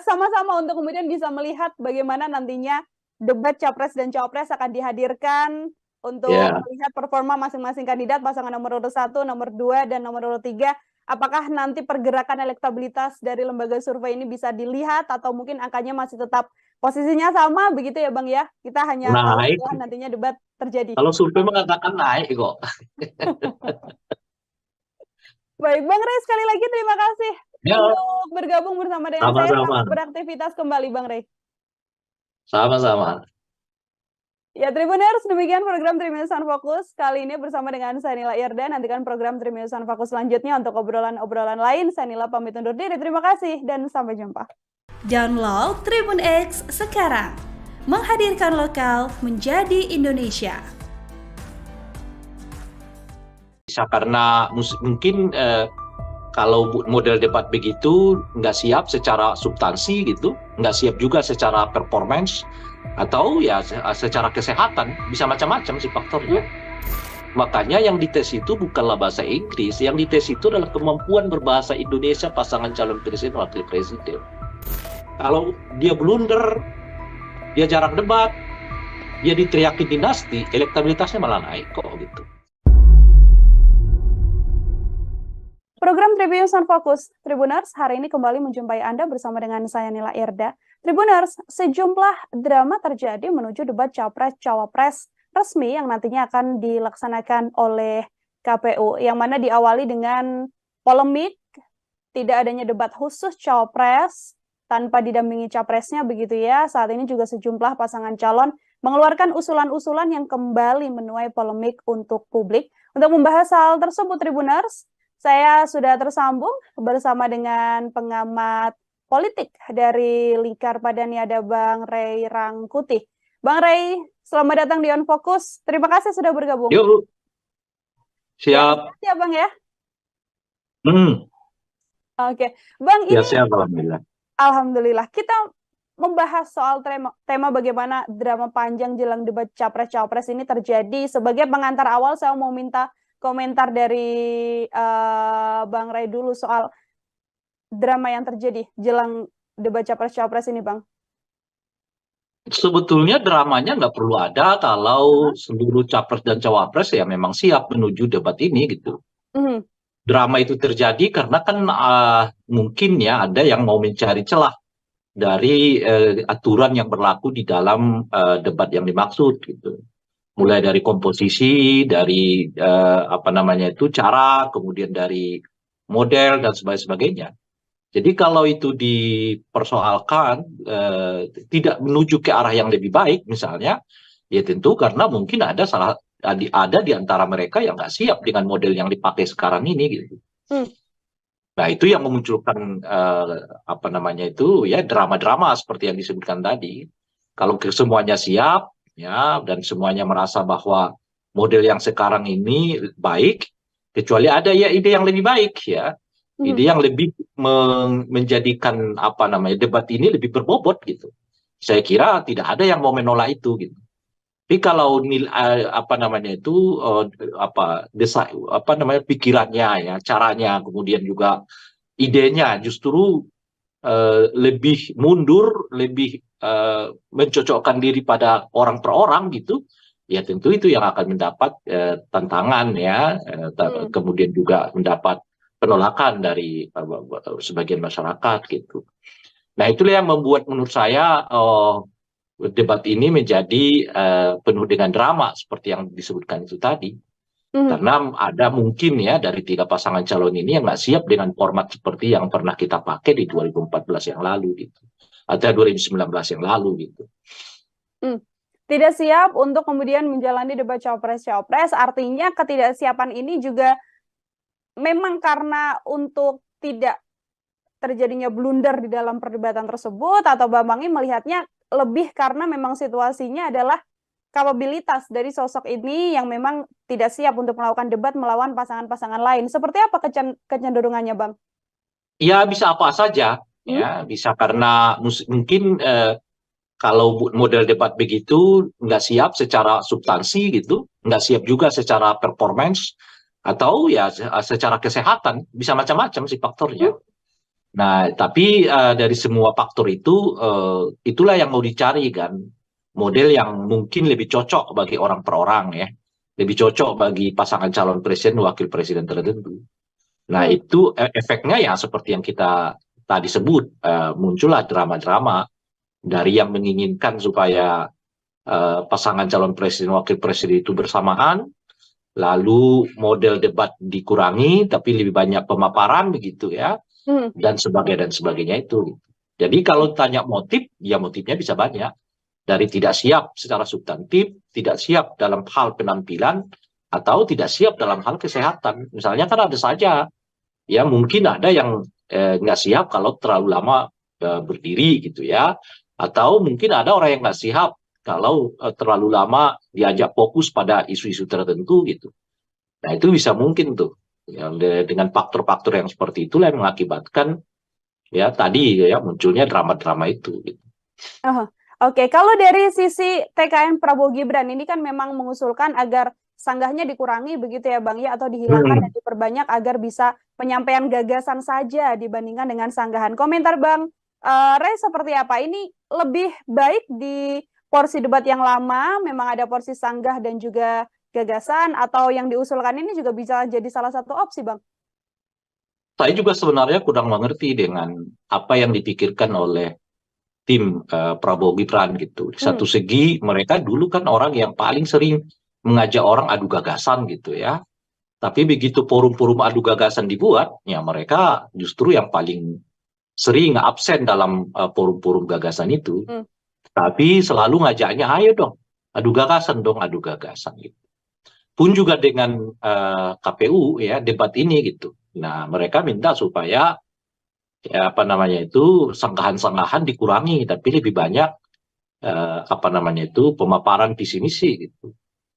sama-sama untuk kemudian bisa melihat bagaimana nantinya debat Capres dan Cawapres akan dihadirkan untuk Ya. melihat performa masing-masing kandidat, pasangan nomor urut 1, nomor 2, dan nomor urut 3. Apakah nanti pergerakan elektabilitas dari lembaga survei ini bisa dilihat atau mungkin angkanya masih tetap posisinya sama begitu ya Bang ya? Kita hanya tahu Naik. setelah nantinya debat terjadi. Kalau survei mengatakan naik kok. Baik, Bang Ray, sekali lagi terima kasih Ya, untuk bergabung bersama dengan saya. sama-sama. Selamat beraktivitas kembali, Bang Ray. Sama-sama. Ya, Tribuners, demikian program Tribun Sun Fokus. Kali ini bersama dengan saya Nila Irda. Nantikan program Tribun Sun Fokus selanjutnya untuk obrolan-obrolan lain. Saya Nila pamit undur diri. Terima kasih dan sampai jumpa. Download Tribun X sekarang. Menghadirkan lokal menjadi Indonesia. Bisa karena mungkin kalau model debat begitu nggak siap secara substansi gitu, nggak siap juga secara performance, atau ya secara kesehatan, bisa macam-macam sih faktornya. Makanya yang dites itu bukanlah bahasa Inggris, yang dites itu adalah kemampuan berbahasa Indonesia pasangan calon presiden wakil presiden. Kalau dia blunder, dia jarang debat, dia diteriakin dinasti, elektabilitasnya malah naik kok gitu. Program Tribun Sun Fokus, Tribuners, hari ini kembali menjumpai Anda bersama dengan saya Nila Irda. Tribuners, sejumlah drama terjadi menuju debat Capres-Cawapres resmi yang nantinya akan dilaksanakan oleh KPU, yang mana diawali dengan polemik, tidak adanya debat khusus Cawapres tanpa didampingi Capresnya begitu ya. Saat ini juga sejumlah pasangan calon mengeluarkan usulan-usulan yang kembali menuai polemik untuk publik. Untuk membahas hal tersebut, Tribuners, saya sudah tersambung bersama dengan pengamat politik dari Lingkar Padani, ada Bang Ray Rangkuti. Bang Ray, selamat datang di On Focus. Terima kasih sudah bergabung. Yuk, siap. Ya, Bang ya. Oke, Bang, Ya, ini siap, alhamdulillah. Alhamdulillah. Kita membahas soal tema bagaimana drama panjang jelang debat Capres-Cawapres ini terjadi. Sebagai pengantar awal, saya mau minta komentar dari Bang Ray dulu soal drama yang terjadi jelang debat Capres-Cawapres ini, Bang. Sebetulnya dramanya nggak perlu ada kalau seluruh capres dan cawapres ya memang siap menuju debat ini gitu. Drama itu terjadi karena kan mungkin ya ada yang mau mencari celah dari aturan yang berlaku di dalam debat yang dimaksud gitu. Mulai dari komposisi, dari cara, kemudian dari model dan sebagainya. Jadi kalau itu dipersoalkan tidak menuju ke arah yang lebih baik misalnya, ya tentu karena mungkin ada di antara mereka yang nggak siap dengan model yang dipakai sekarang ini gitu. Nah itu yang memunculkan drama-drama seperti yang disebutkan tadi. Kalau semuanya siap ya dan semuanya merasa bahwa model yang sekarang ini baik, kecuali ada ya ide yang lebih baik ya. Ide yang lebih menjadikan debat ini lebih berbobot gitu. Saya kira tidak ada yang mau menolak itu gitu. Tapi kalau pikirannya ya, caranya, kemudian juga idenya justru lebih mundur, lebih mencocokkan diri pada orang per orang gitu, ya tentu itu yang akan mendapat tantangan ya, kemudian juga mendapat penolakan dari sebagian masyarakat gitu. Nah itulah yang membuat menurut saya debat ini menjadi penuh dengan drama seperti yang disebutkan itu tadi. Karena ada mungkin ya dari 3 pasangan calon ini yang nggak siap dengan format seperti yang pernah kita pakai di 2014 yang lalu gitu. Atau 2019 yang lalu gitu. Tidak siap untuk kemudian menjalani debat Cawapres-Cawapres, artinya ketidaksiapan ini juga memang karena untuk tidak terjadinya blunder di dalam perdebatan tersebut, atau Bambang melihatnya lebih karena memang situasinya adalah kapabilitas dari sosok ini yang memang tidak siap untuk melakukan debat melawan pasangan-pasangan lain. Seperti apa kecenderungannya, Bang? Ya bisa apa saja, ya bisa karena mungkin kalau model debat begitu nggak siap secara substansi gitu, nggak siap juga secara performance, atau ya secara kesehatan, bisa macam-macam sih faktornya. Hmm? Nah, tapi dari semua faktor itu, itulah yang mau dicari kan, model yang mungkin lebih cocok bagi orang per orang ya, lebih cocok bagi pasangan calon presiden, wakil presiden tertentu. Nah, Hmm. itu efeknya ya seperti yang kita tadi sebut, muncullah drama-drama dari yang menginginkan supaya pasangan calon presiden wakil presiden itu bersamaan, lalu model debat dikurangi tapi lebih banyak pemaparan begitu ya, Hmm. dan sebagainya itu. Jadi kalau tanya motif, ya motifnya bisa banyak. Dari tidak siap secara substantif, tidak siap dalam hal penampilan, atau tidak siap dalam hal kesehatan. Misalnya kan ada saja, ya mungkin ada yang nggak siap kalau terlalu lama berdiri gitu ya, atau mungkin ada orang yang nggak siap kalau terlalu lama diajak fokus pada isu-isu tertentu gitu. Nah itu bisa mungkin tuh, yang dengan faktor-faktor yang seperti itulah yang mengakibatkan ya tadi ya munculnya drama-drama itu gitu. Oke, kalau dari sisi TKN Prabowo Gibran ini kan memang mengusulkan agar sanggahnya dikurangi begitu ya Bang ya, atau dihilangkan dan diperbanyak agar bisa penyampaian gagasan saja dibandingkan dengan sanggahan. Komentar Bang Rey seperti apa? Ini lebih baik di porsi debat yang lama memang ada porsi sanggah dan juga gagasan, atau yang diusulkan ini juga bisa jadi salah satu opsi Bang? Saya juga sebenarnya kurang mengerti dengan apa yang dipikirkan oleh tim Prabowo Gibran gitu. Di Hmm. satu segi mereka dulu kan orang yang paling sering mengajak orang adu gagasan gitu ya. Tapi begitu forum-forum adu gagasan dibuat, ya mereka justru yang paling sering absen dalam forum-forum gagasan itu. Hmm. Tapi selalu ngajaknya, ayo dong, adu gagasan gitu. Pun juga dengan KPU ya debat ini gitu. Nah mereka minta supaya ya apa namanya itu sanggahan-sanggahan dikurangi, tapi lebih banyak apa namanya itu pemaparan visi misi gitu.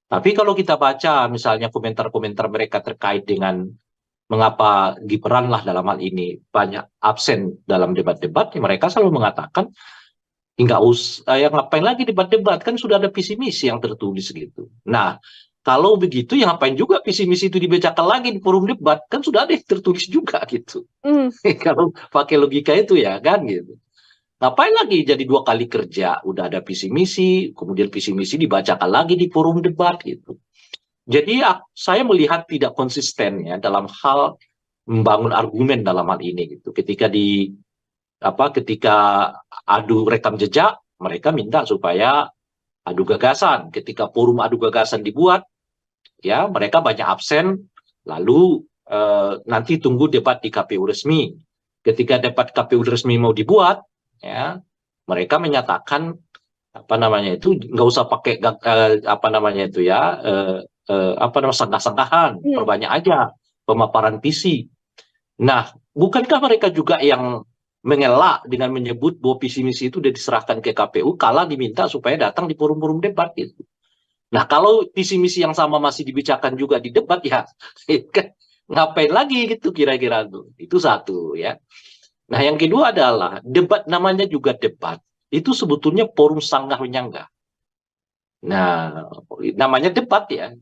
Tapi kalau kita baca misalnya komentar-komentar mereka terkait dengan mengapa Gibran lah dalam hal ini banyak absen dalam debat-debat, ya mereka selalu mengatakan nggak usah, yang ngapain lagi debat-debat, kan sudah ada visi misi yang tertulis gitu. Nah, kalau begitu ya ngapain juga visi misi itu dibacakan lagi di forum debat, kan sudah ada yang tertulis juga gitu. Hmm. Kalau pakai logika itu ya kan gitu. Ngapain lagi jadi dua kali kerja, udah ada visi misi, kemudian visi misi dibacakan lagi di forum debat gitu. Jadi saya melihat tidak konsisten ya dalam hal membangun argumen dalam hal ini gitu. Ketika adu rekam jejak, mereka minta supaya adu gagasan. Ketika forum adu gagasan dibuat, ya mereka banyak absen, lalu nanti tunggu debat di KPU resmi. Ketika debat KPU resmi mau dibuat, ya mereka menyatakan apa namanya itu nggak usah pakai apa namanya itu ya apa namanya sanggah-sanggahan, perbanyak aja pemaparan visi. Nah, bukankah mereka juga yang mengelak dengan menyebut bahwa visi misi itu sudah diserahkan ke KPU kala diminta supaya datang di forum-forum debat gitu. Nah, kalau visi misi yang sama masih dibicarakan juga di debat ya ngapain lagi gitu kira-kira tuh. Itu satu ya. Nah, yang kedua adalah debat, namanya juga debat. Itu sebetulnya forum sanggah menyanggah. Nah, namanya debat ya.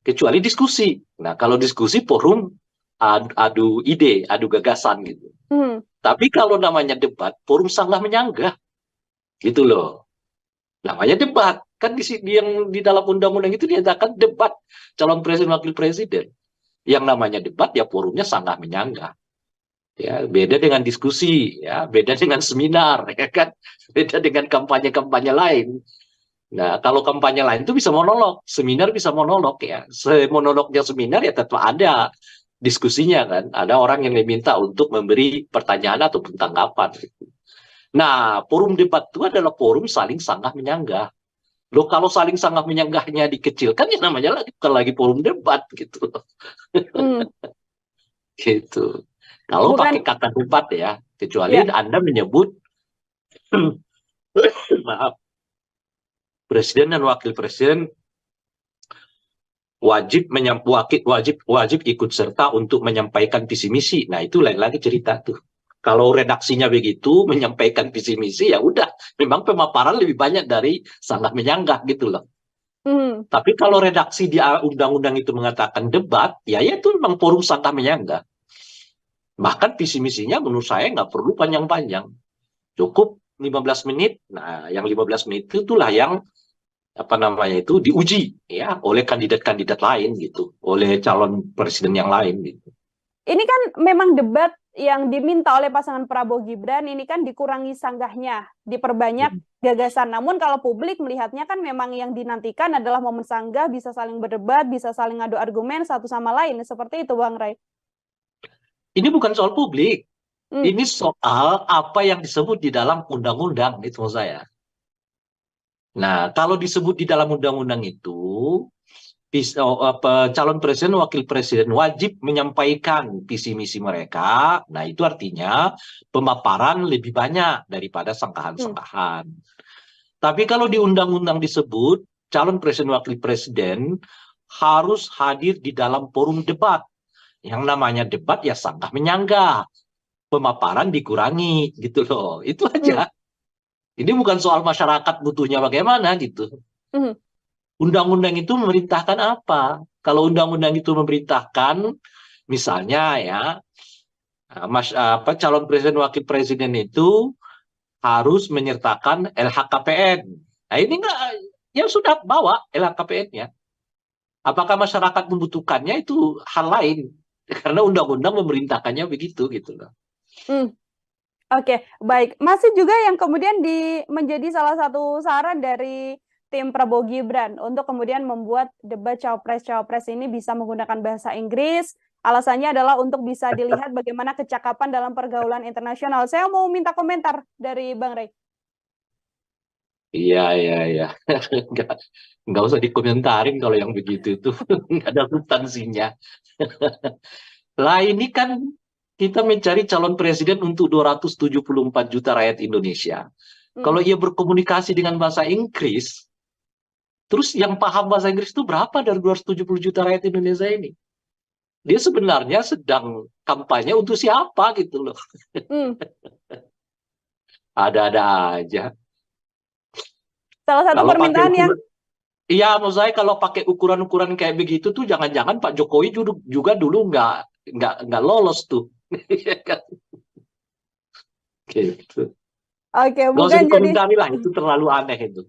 Kecuali diskusi. Nah, kalau diskusi forum adu ide, adu gagasan gitu. Tapi kalau namanya debat, forum sanggah menyanggah. Gitu loh. Namanya debat. Kan yang di dalam undang-undang itu dinyatakan debat calon presiden wakil presiden. Yang namanya debat ya forumnya sanggah menyanggah. Ya, beda dengan diskusi, ya, beda dengan seminar, ya kan, beda dengan kampanye-kampanye lain. Nah, kalau kampanye lain itu bisa monolog, seminar bisa monolog ya. Monolognya seminar ya tetap ada diskusinya kan. Ada orang yang diminta untuk memberi pertanyaan ataupun tanggapan. Nah, forum debat itu adalah forum saling sanggah menyanggah. Loh, kalau saling sanggah menyanggahnya dikecilkan ya namanya lagi bukan lagi forum debat gitu. Gitu. Kalau pakai kata debat ya, kecuali Anda menyebut maaf, presiden dan wakil presiden wajib ikut serta untuk menyampaikan visi misi. Nah, itu lain lagi cerita tuh. Kalau redaksinya begitu, menyampaikan visi misi, ya udah, memang pemaparan lebih banyak dari sanggah menyanggah gitu loh. Hmm. Tapi kalau redaksi di undang-undang itu mengatakan debat, ya itu memang forum sanggah menyanggah. Bahkan visi misinya menurut saya nggak perlu panjang-panjang. Cukup 15 menit. Nah, yang 15 menit itulah yang apa namanya itu diuji ya oleh kandidat-kandidat lain gitu, oleh calon presiden yang lain gitu. Ini kan memang debat yang diminta oleh pasangan Prabowo Gibran ini kan dikurangi sanggahnya, diperbanyak gagasan. Namun kalau publik melihatnya kan memang yang dinantikan adalah momen sanggah, bisa saling berdebat, bisa saling adu argumen satu sama lain. Seperti itu, Bang Ray. Ini bukan soal publik. Hmm. Ini soal apa yang disebut di dalam undang-undang, itu maksud saya. Nah, kalau disebut di dalam undang-undang itu, calon presiden, wakil presiden wajib menyampaikan visi misi mereka. Nah, itu artinya pemaparan lebih banyak daripada sangkahan-sangkahan. Tapi kalau di undang-undang disebut calon presiden, wakil presiden harus hadir di dalam forum debat. Yang namanya debat ya sanggah menyanggah. Pemaparan dikurangi gitu loh. Itu aja. Ini bukan soal masyarakat butuhnya bagaimana gitu. Undang-undang itu memerintahkan apa? Kalau undang-undang itu memerintahkan misalnya ya calon presiden wakil presiden itu harus menyertakan LHKPN. Nah ini enggak, ya sudah bawa LHKPN-nya. Apakah masyarakat membutuhkannya itu hal lain? Karena undang-undang memerintahkannya begitu gitu loh. Oke, baik. Masih juga yang kemudian menjadi salah satu saran dari tim Prabowo Gibran untuk kemudian membuat debat cawapres-cawapres ini bisa menggunakan bahasa Inggris. Alasannya adalah untuk bisa dilihat bagaimana kecakapan dalam pergaulan internasional. Saya mau minta komentar dari Bang Ray. Iya. Nggak usah dikomentarin kalau yang begitu itu. Nggak ada substansinya. Lah ini kan kita mencari calon presiden untuk 274 juta rakyat Indonesia. Kalau ia berkomunikasi dengan bahasa Inggris, terus yang paham bahasa Inggris itu berapa dari 270 juta rakyat Indonesia ini? Dia sebenarnya sedang kampanye untuk siapa gitu loh. Ada-ada aja. Salah satu Kalau permintaan yang... Iya, maksud saya kalau pakai ukuran-ukuran kayak begitu tuh jangan-jangan Pak Jokowi juga dulu nggak lolos tuh. Gitu. Oke, Nggak usah dikomentari lah, itu terlalu aneh itu.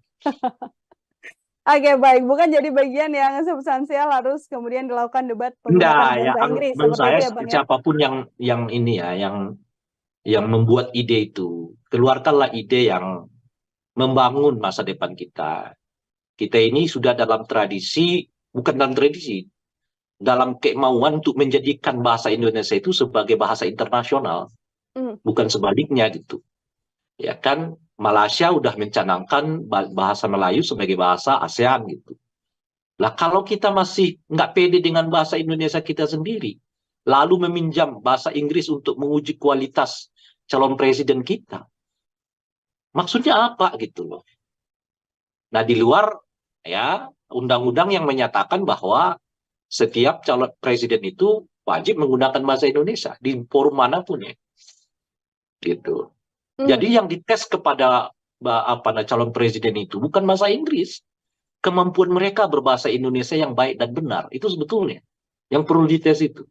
Oke, baik. Bukan jadi bagian yang substansial harus kemudian dilakukan debat menggunakan bahasa Inggris. Menurut saya itu ya, Bang, siapapun yang ini ya, yang membuat ide itu, keluarkanlah ide yang membangun masa depan kita. Kita ini sudah dalam tradisi, bukan dalam tradisi, dalam kemauan untuk menjadikan bahasa Indonesia itu sebagai bahasa internasional, bukan sebaliknya gitu. Ya kan, Malaysia udah mencanangkan bahasa Melayu sebagai bahasa ASEAN gitu. Lah kalau kita masih nggak pede dengan bahasa Indonesia kita sendiri, lalu meminjam bahasa Inggris untuk menguji kualitas calon presiden kita, maksudnya apa gitu loh. Nah di luar ya undang-undang yang menyatakan bahwa setiap calon presiden itu wajib menggunakan bahasa Indonesia di forum manapun ya, gitu. Jadi yang dites kepada calon presiden itu bukan bahasa Inggris, kemampuan mereka berbahasa Indonesia yang baik dan benar itu sebetulnya yang perlu dites itu.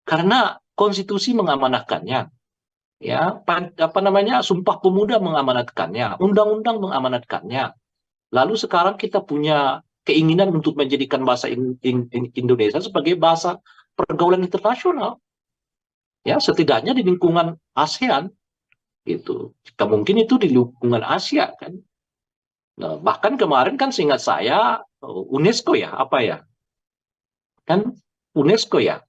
Karena konstitusi mengamanatkannya, ya Sumpah Pemuda mengamanatkannya, undang-undang mengamanatkannya. Lalu sekarang kita punya keinginan untuk menjadikan bahasa Indonesia sebagai bahasa pergaulan internasional. Ya, setidaknya di lingkungan ASEAN gitu. Mungkin itu di lingkungan Asia kan. Nah, bahkan kemarin kan seingat saya UNESCO ya, apa ya? Kan UNESCO ya.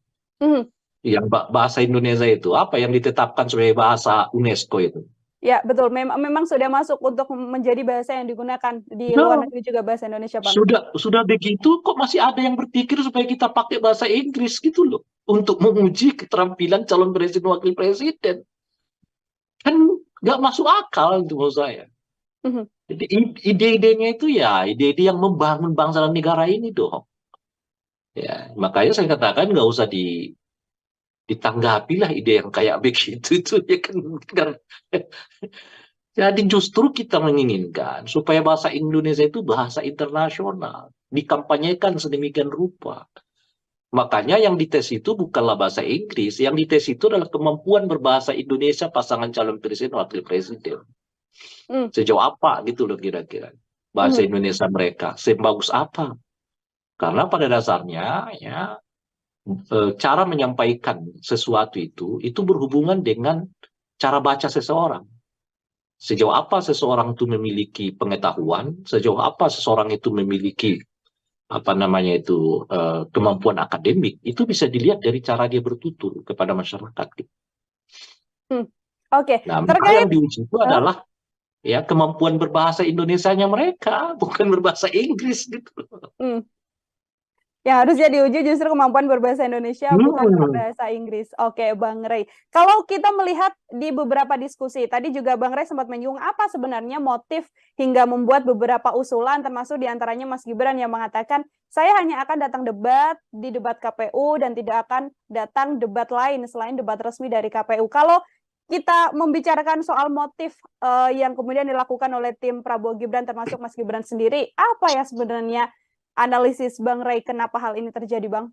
Yang bahasa Indonesia itu apa yang ditetapkan sebagai bahasa UNESCO itu? Ya, betul. Memang sudah masuk untuk menjadi bahasa yang digunakan di luar negeri juga bahasa Indonesia, Bang. Sudah begitu kok masih ada yang berpikir supaya kita pakai bahasa Inggris gitu loh untuk menguji keterampilan calon presiden wakil presiden. Kan nggak masuk akal itu menurut saya. Jadi ide-idenya itu ya ide-ide yang membangun bangsa dan negara ini dong. Ya, makanya saya katakan nggak usah ditanggapilah ide yang kayak begitu itu ya kan. Jadi justru kita menginginkan supaya bahasa Indonesia itu bahasa internasional, dikampanyekan sedemikian rupa. Makanya yang dites itu bukanlah bahasa Inggris, yang dites itu adalah kemampuan berbahasa Indonesia pasangan calon presiden wakil presiden. Sejauh apa gitu loh kira-kira bahasa Indonesia mereka, sebagus apa? Karena pada dasarnya ya cara menyampaikan sesuatu itu berhubungan dengan cara baca seseorang. Sejauh apa seseorang itu memiliki pengetahuan, sejauh apa seseorang itu memiliki kemampuan akademik, itu bisa dilihat dari cara dia bertutur kepada masyarakat. Oke, Nah, maka yang diuji itu adalah ya kemampuan berbahasa Indonesianya mereka, bukan berbahasa Inggris gitu. Yang harusnya diuji justru kemampuan berbahasa Indonesia, bukan berbahasa Inggris. Oke, Bang Rey. Kalau kita melihat di beberapa diskusi, tadi juga Bang Rey sempat menyinggung apa sebenarnya motif hingga membuat beberapa usulan, termasuk diantaranya Mas Gibran yang mengatakan, saya hanya akan datang debat di debat KPU dan tidak akan datang debat lain selain debat resmi dari KPU. Kalau kita membicarakan soal motif yang kemudian dilakukan oleh tim Prabowo Gibran, termasuk Mas Gibran sendiri, apa ya sebenarnya analisis Bang Rey kenapa hal ini terjadi, Bang?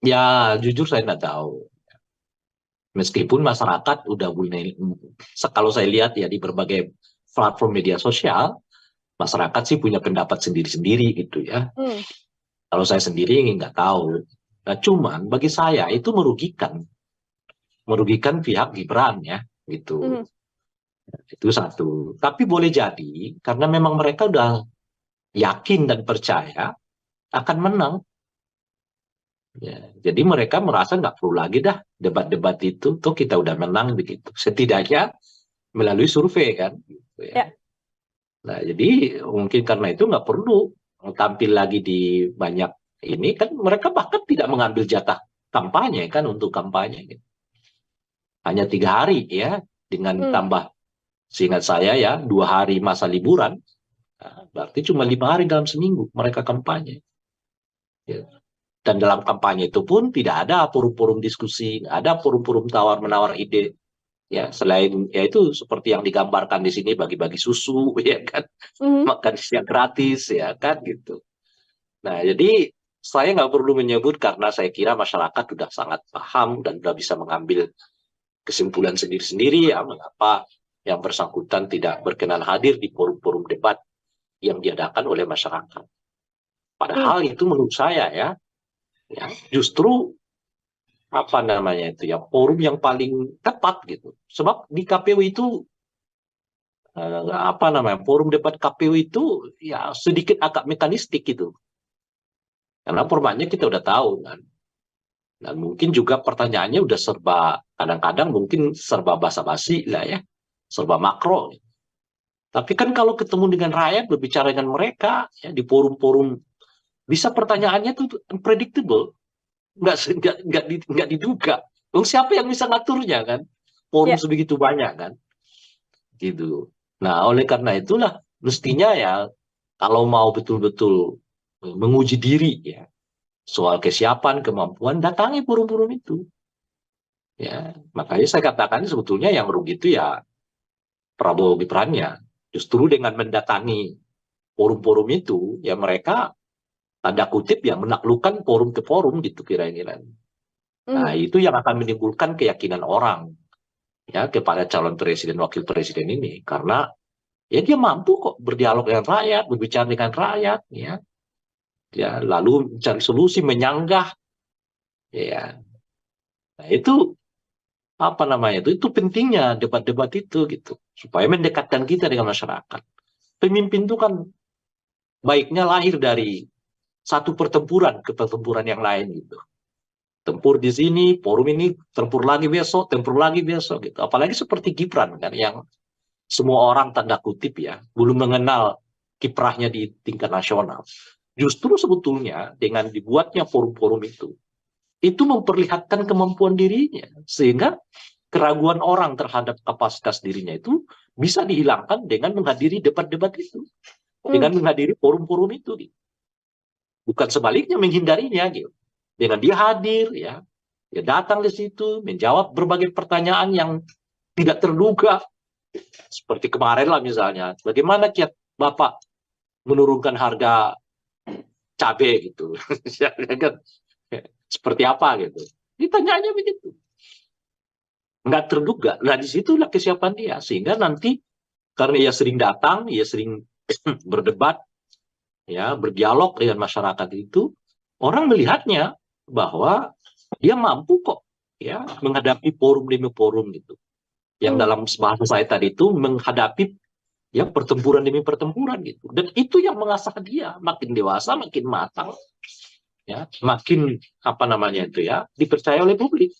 Ya, jujur saya nggak tahu. Meskipun masyarakat udah mulai, kalau saya lihat ya di berbagai platform media sosial, masyarakat sih punya pendapat sendiri-sendiri gitu ya. Kalau saya sendiri nggak tahu. Nah, cuman bagi saya itu merugikan pihak Gibran ya, gitu. Itu satu. Tapi boleh jadi karena memang mereka udah yakin dan percaya akan menang. Ya, jadi mereka merasa nggak perlu lagi dah debat-debat itu, tuh kita udah menang begitu. Setidaknya melalui survei kan. Gitu ya. Nah, jadi mungkin karena itu nggak perlu tampil lagi di banyak ini kan mereka bahkan tidak mengambil jatah kampanye kan untuk kampanye. Gitu. Hanya 3 hari ya dengan tambah seingat saya ya 2 hari masa liburan. Nah, berarti cuma 5 hari dalam seminggu mereka kampanye. Ya. Dan dalam kampanye itu pun tidak ada forum-forum diskusi, ada forum-forum tawar-menawar ide. Ya, selain ya itu seperti yang digambarkan di sini bagi-bagi susu, ya kan, makan siang gratis, ya kan, gitu. Nah, jadi saya nggak perlu menyebut karena saya kira masyarakat sudah sangat paham dan sudah bisa mengambil kesimpulan sendiri-sendiri ya mengapa yang bersangkutan tidak berkenan hadir di forum-forum debat yang diadakan oleh masyarakat. Padahal itu menurut saya ya justru forum yang paling tepat gitu. Sebab di KPU itu forum debat KPU itu ya sedikit agak mekanistik gitu. Karena formatnya kita udah tahu kan. Dan mungkin juga pertanyaannya udah kadang-kadang mungkin serba basa-basi lah ya. Serba makro. Tapi kan kalau ketemu dengan rakyat berbicara dengan mereka ya di forum-forum bisa pertanyaannya tuh unpredictable. Nggak diduga. Siapa yang bisa ngaturnya kan? Forum sebegitu banyak kan? Gitu. Nah, oleh karena itulah mestinya ya kalau mau betul-betul menguji diri ya soal kesiapan, kemampuan, datangi forum-forum itu. Ya, makanya saya katakan sebetulnya yang rugi itu ya Prabowo Gibran-nya. Justru dengan mendatangi forum-forum itu ya mereka tanda kutip ya menaklukkan forum ke forum gitu kira-kira. Nah itu yang akan menimbulkan keyakinan orang ya kepada calon presiden wakil presiden ini karena ya dia mampu kok berdialog dengan rakyat, berbicara dengan rakyat ya lalu mencari solusi menyanggah ya. Nah itu itu pentingnya debat-debat itu gitu supaya mendekatkan kita dengan masyarakat. Pemimpin itu kan baiknya lahir dari satu pertempuran ke pertempuran yang lain gitu. Tempur di sini, forum ini, tempur lagi besok gitu. Apalagi seperti Gibran kan yang semua orang tanda kutip ya belum mengenal kiprahnya di tingkat nasional. Justru sebetulnya dengan dibuatnya forum-forum itu memperlihatkan kemampuan dirinya sehingga keraguan orang terhadap kapasitas dirinya itu bisa dihilangkan dengan menghadiri debat-debat itu, dengan menghadiri forum-forum itu. Bukan sebaliknya menghindarinya gitu. Dengan dia hadir ya Dia datang di situ, menjawab berbagai pertanyaan yang tidak terduga. Seperti kemarin lah misalnya, bagaimana kiat Bapak menurunkan harga cabai gitu. Ya kan? Seperti apa gitu. Ditanyanya begitu. Nggak terduga. Nah disitulah kesiapan dia. Sehingga nanti karena ia sering datang, ia sering berdebat, ya berdialog dengan masyarakat itu, orang melihatnya bahwa dia mampu kok ya menghadapi forum demi forum gitu. Yang dalam bahasa saya tadi itu menghadapi ya pertempuran demi pertempuran gitu. Dan itu yang mengasah dia makin dewasa, makin matang, ya makin apa namanya itu ya dipercaya oleh publik.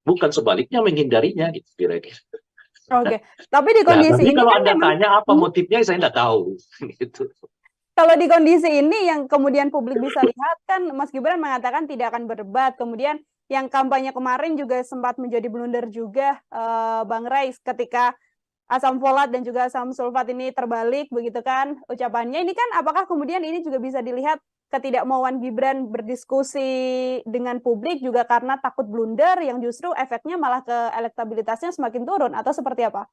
Bukan sebaliknya menghindarinya gitu kira-kira. Oke, tapi di Nah, kondisi tapi ini kalau kan Anda memang tanya apa motifnya saya nggak tahu gitu. kalau di kondisi ini yang kemudian publik bisa lihat kan Mas Gibran mengatakan tidak akan berdebat. Kemudian yang kampanye kemarin juga sempat menjadi blunder juga Bang Ray ketika asam folat dan juga asam sulfat ini terbalik begitu kan ucapannya. Ini kan apakah kemudian ini juga bisa dilihat ketidakmauan Gibran berdiskusi dengan publik juga karena takut blunder yang justru efeknya malah ke elektabilitasnya semakin turun atau seperti apa?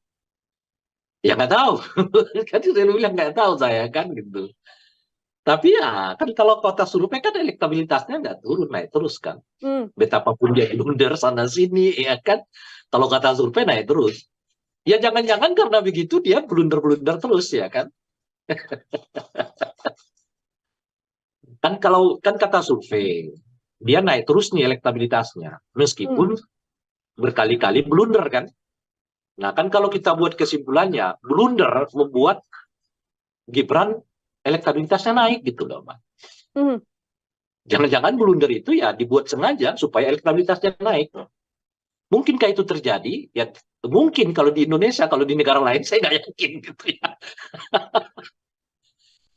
Ya nggak tahu. Kan saya bilang nggak tahu saya kan gitu. Tapi ya kan kalau kota survei kan elektabilitasnya nggak turun, naik terus kan. Betapapun dia blunder sana sini ya kan. Kalau kata survei naik terus. Ya jangan-jangan karena begitu dia blunder-blunder terus ya kan. Kan kalau kan kata survei dia naik terus nih elektabilitasnya meskipun berkali-kali blunder kan. Nah kan kalau kita buat kesimpulannya blunder membuat Gibran elektabilitasnya naik gitu loh, Mbak. Jangan-jangan blunder itu ya dibuat sengaja supaya elektabilitasnya naik. Mungkinkah itu terjadi? Ya mungkin kalau di Indonesia, kalau di negara lain saya nggak yakin gitu ya.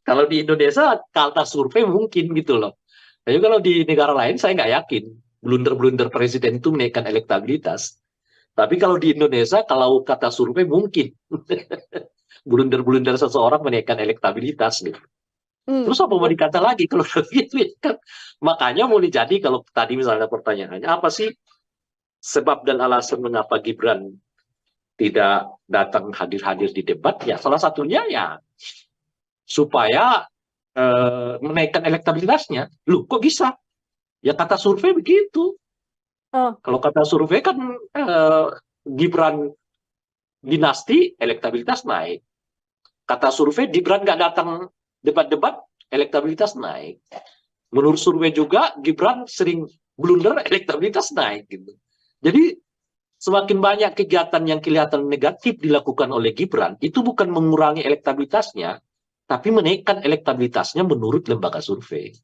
Kalau di Indonesia kata survei mungkin gitu loh. Tapi kalau di negara lain saya nggak yakin blunder-blunder presiden itu menaikkan elektabilitas. Tapi kalau di Indonesia kalau kata survei mungkin blunder-blunder seseorang menaikkan elektabilitas gitu. Terus apa mau dikata lagi kalau begitu ya kan? Makanya mau jadi kalau tadi misalnya pertanyaannya apa sih sebab dan alasan mengapa Gibran tidak datang hadir-hadir di debat? Ya salah satunya ya supaya menaikkan elektabilitasnya. Loh kok bisa? Ya kata survei begitu. Kalau kata survei kan Gibran dinasti elektabilitas naik. Kata survei Gibran nggak datang debat-debat elektabilitas naik. Menurut survei juga Gibran sering blunder elektabilitas naik gitu. Jadi semakin banyak kegiatan yang kelihatan negatif dilakukan oleh Gibran itu bukan mengurangi elektabilitasnya, tapi menaikkan elektabilitasnya menurut lembaga survei.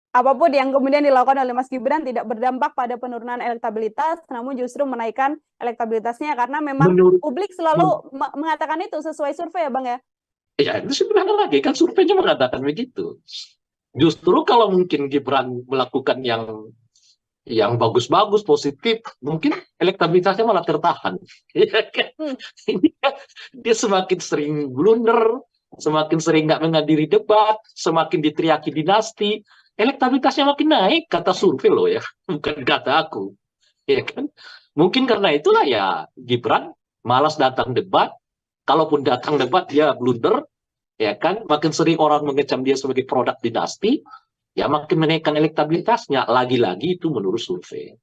Apapun yang kemudian dilakukan oleh Mas Gibran tidak berdampak pada penurunan elektabilitas, namun justru menaikkan elektabilitasnya karena memang publik selalu mengatakan itu sesuai survei ya Bang ya? Ya itu sebenarnya lagi kan surveinya mengatakan begitu. Justru kalau mungkin Gibran melakukan yang bagus-bagus, positif, mungkin elektabilitasnya malah tertahan. Dia semakin sering blunder, semakin sering nggak menghadiri debat, semakin diteriaki dinasti, elektabilitasnya makin naik, kata survei loh ya, bukan kata aku. Ya kan? Mungkin karena itulah ya Gibran malas datang debat, kalaupun datang debat dia blunder, ya kan, makin sering orang mengecam dia sebagai produk dinasti, ya makin menaikkan elektabilitasnya. Lagi-lagi itu menurut survei.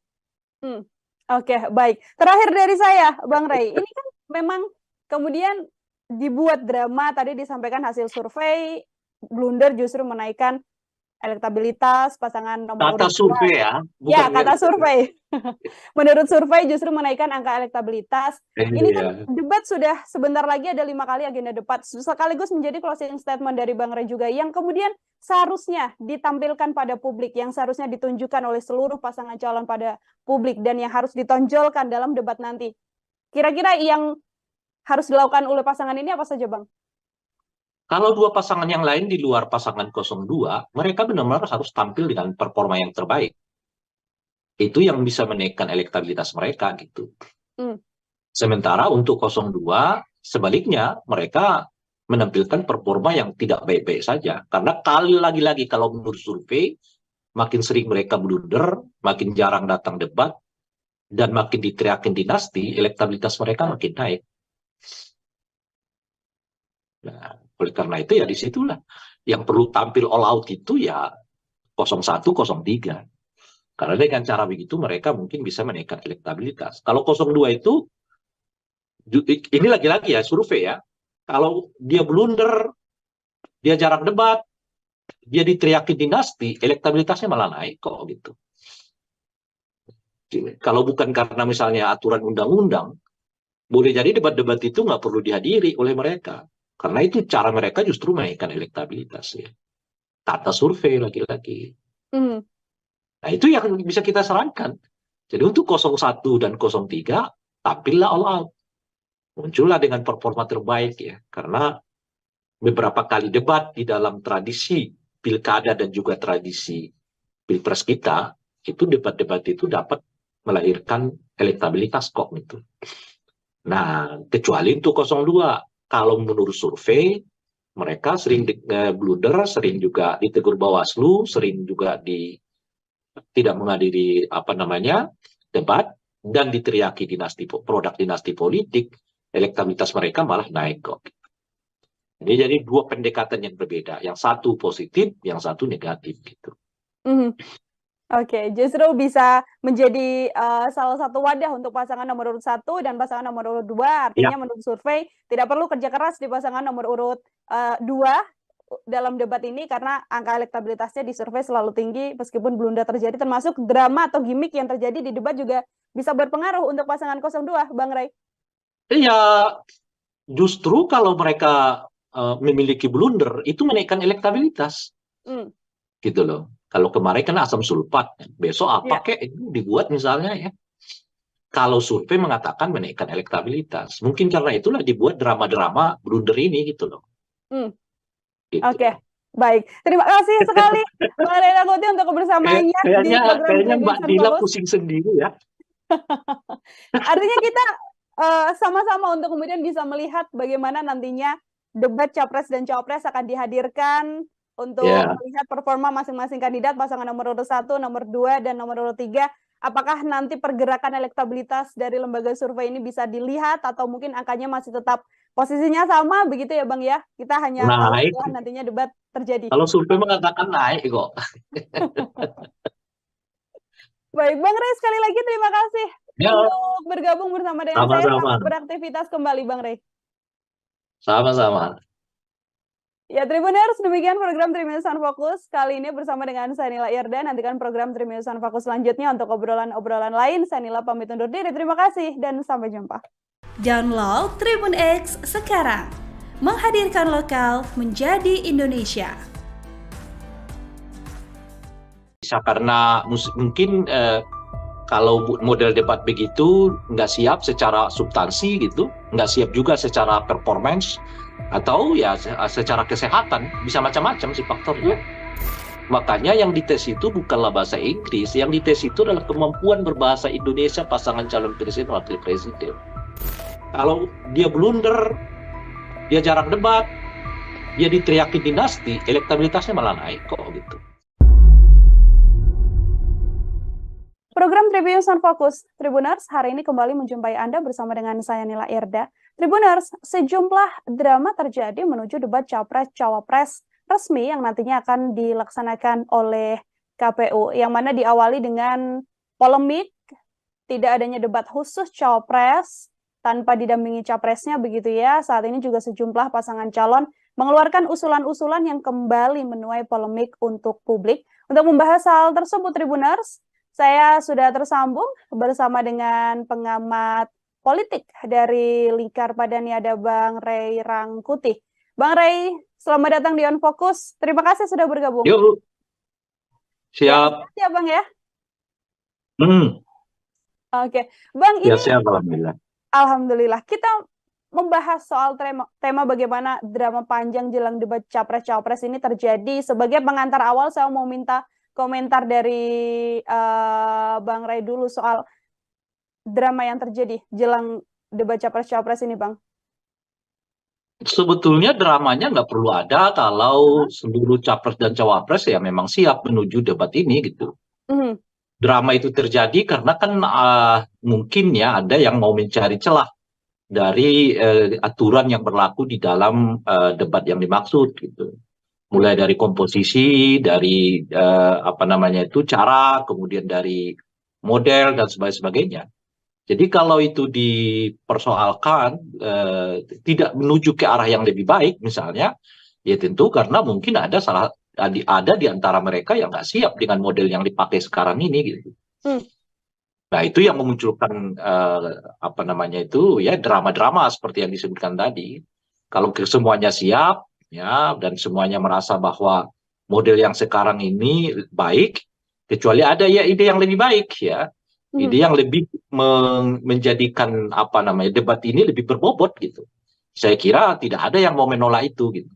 Oke, baik. Terakhir dari saya, Bang Ray, ini kan memang kemudian dibuat drama, tadi disampaikan hasil survei, blunder justru menaikkan elektabilitas pasangan nomor urut 2. Kata survei ya. Ya, kata survei. Menurut survei justru menaikkan angka elektabilitas. Ini kan debat sudah sebentar lagi ada 5 kali agenda debat. Sekaligus menjadi closing statement dari Bang Ray juga yang kemudian seharusnya ditampilkan pada publik, yang seharusnya ditunjukkan oleh seluruh pasangan calon pada publik dan yang harus ditonjolkan dalam debat nanti. Kira-kira yang harus dilakukan oleh pasangan ini apa saja, Bang? Kalau dua pasangan yang lain di luar pasangan 02, mereka benar-benar harus tampil dengan performa yang terbaik. Itu yang bisa menaikkan elektabilitas mereka gitu. Sementara untuk 02, sebaliknya mereka menampilkan performa yang tidak baik-baik saja. Karena kali lagi-lagi kalau menurut survei, makin sering mereka blunder, makin jarang datang debat, dan makin diteriakin dinasti, elektabilitas mereka makin naik. Nah, oleh karena itu ya disitulah yang perlu tampil all out itu ya 01, 03. Karena dengan cara begitu mereka mungkin bisa menaikkan elektabilitas. Kalau 02 itu, ini lagi-lagi ya survei ya, kalau dia blunder, dia jarang debat, dia diteriakin dinasti, elektabilitasnya malah naik kok gitu. Kalau bukan karena misalnya aturan undang-undang, boleh jadi debat-debat itu nggak perlu dihadiri oleh mereka. Karena itu cara mereka justru menaikkan elektabilitas ya. Kata survei lagi-lagi. Nah itu yang bisa kita sarankan. Jadi untuk 01 dan 03, tampillah all out. Muncullah dengan performa terbaik ya. Karena beberapa kali debat di dalam tradisi pilkada dan juga tradisi pilpres kita, itu debat-debat itu dapat melahirkan elektabilitas kok gitu. Nah, kecuali untuk 02, kalau menurut survei, mereka sering blunder, sering juga ditegur Bawaslu, sering juga tidak menghadiri debat, dan diteriaki produk dinasti politik, elektabilitas mereka malah naik kok. Jadi dua pendekatan yang berbeda, yang satu positif, yang satu negatif gitu. Oke, justru bisa menjadi salah satu wadah untuk pasangan nomor urut 1 dan pasangan nomor urut 2. Artinya menurut survei tidak perlu kerja keras di pasangan nomor urut 2 dalam debat ini karena angka elektabilitasnya di survei selalu tinggi meskipun blunder terjadi, termasuk drama atau gimmick yang terjadi di debat juga bisa berpengaruh untuk pasangan 02, Bang Ray. Iya, justru kalau mereka memiliki blunder itu menaikkan elektabilitas. Gitu loh. Kalau kemarin kan asam sulfat, besok apa kek itu dibuat misalnya ya. Kalau survei mengatakan menaikkan elektabilitas, mungkin karena itulah dibuat drama-drama blunder ini gitu loh. Gitu. Oke, baik. Terima kasih sekali Bang Ray Rangkuti untuk kebersamaannya di program kayaknya Mbak Dila pusing sendiri ya. Artinya kita sama-sama untuk kemudian bisa melihat bagaimana nantinya debat Capres dan Cawapres akan dihadirkan untuk melihat performa masing-masing kandidat, pasangan nomor urut 1, nomor 2, dan nomor urut 3. Apakah nanti pergerakan elektabilitas dari lembaga survei ini bisa dilihat atau mungkin angkanya masih tetap posisinya sama begitu ya Bang ya? Kita hanya tahu setelah nantinya debat terjadi. Kalau survei mengatakan naik kok. Baik, Bang Ray, sekali lagi terima kasih untuk bergabung bersama dengan saya. Selamat beraktivitas kembali, Bang Ray. Sama-sama. Ya, Tribuners, demikian program Tribunnews on Focus. Kali ini bersama dengan saya Nila Irda. Nantikan program Tribunnews on Focus selanjutnya untuk obrolan-obrolan lain. Saya Nila pamit undur diri. Terima kasih dan sampai jumpa. Download Tribun X sekarang. Menghadirkan lokal menjadi Indonesia. Bisa karena mungkin kalau model debat begitu nggak siap secara substansi gitu, nggak siap juga secara performance, atau ya secara kesehatan, bisa macam-macam sih faktornya. Makanya yang dites itu bukanlah bahasa Inggris, yang dites itu adalah kemampuan berbahasa Indonesia pasangan calon presiden wakil presiden. Kalau dia blunder, dia jarang debat, dia diteriakin dinasti, elektabilitasnya malah naik kok gitu. Program Tribunnews on Focus, Tribuners, hari ini kembali menjumpai Anda bersama dengan saya Nila Irda. Tribuners, sejumlah drama terjadi menuju debat Capres-Cawapres resmi yang nantinya akan dilaksanakan oleh KPU, yang mana diawali dengan polemik, tidak adanya debat khusus Cawapres tanpa didampingi Capresnya begitu ya. Saat ini juga sejumlah pasangan calon mengeluarkan usulan-usulan yang kembali menuai polemik untuk publik. Untuk membahas hal tersebut, Tribuners, saya sudah tersambung bersama dengan pengamat politik dari Lingkar Padani, ada Bang Ray Rangkuti. Bang Ray, selamat datang di On Focus. Terima kasih sudah bergabung. Yuk. Siap. Ya, Bang ya. Oke, Bang, ya, ini siap, alhamdulillah. Alhamdulillah. Kita membahas soal tema bagaimana drama panjang jelang debat Capres-Cawapres ini terjadi. Sebagai pengantar awal, saya mau minta komentar dari Bang Ray dulu soal drama yang terjadi jelang debat Capres-Cawapres ini, Bang. Sebetulnya dramanya nggak perlu ada kalau seluruh capres dan cawapres ya memang siap menuju debat ini gitu. Mhm. Drama itu terjadi karena kan mungkin ya ada yang mau mencari celah dari aturan yang berlaku di dalam debat yang dimaksud gitu. Mulai dari komposisi, dari apa namanya itu cara, kemudian dari model dan sebagainya. Jadi kalau itu dipersoalkan tidak menuju ke arah yang lebih baik misalnya, ya tentu karena mungkin ada di antara mereka yang nggak siap dengan model yang dipakai sekarang ini gitu. Hmm. Nah itu yang memunculkan apa namanya itu ya drama-drama seperti yang disebutkan tadi. Kalau semuanya siap ya dan semuanya merasa bahwa model yang sekarang ini baik, kecuali ada ya ide yang lebih baik ya. Ide yang lebih menjadikan apa namanya debat ini lebih berbobot gitu. Saya kira tidak ada yang mau menolak itu gitu.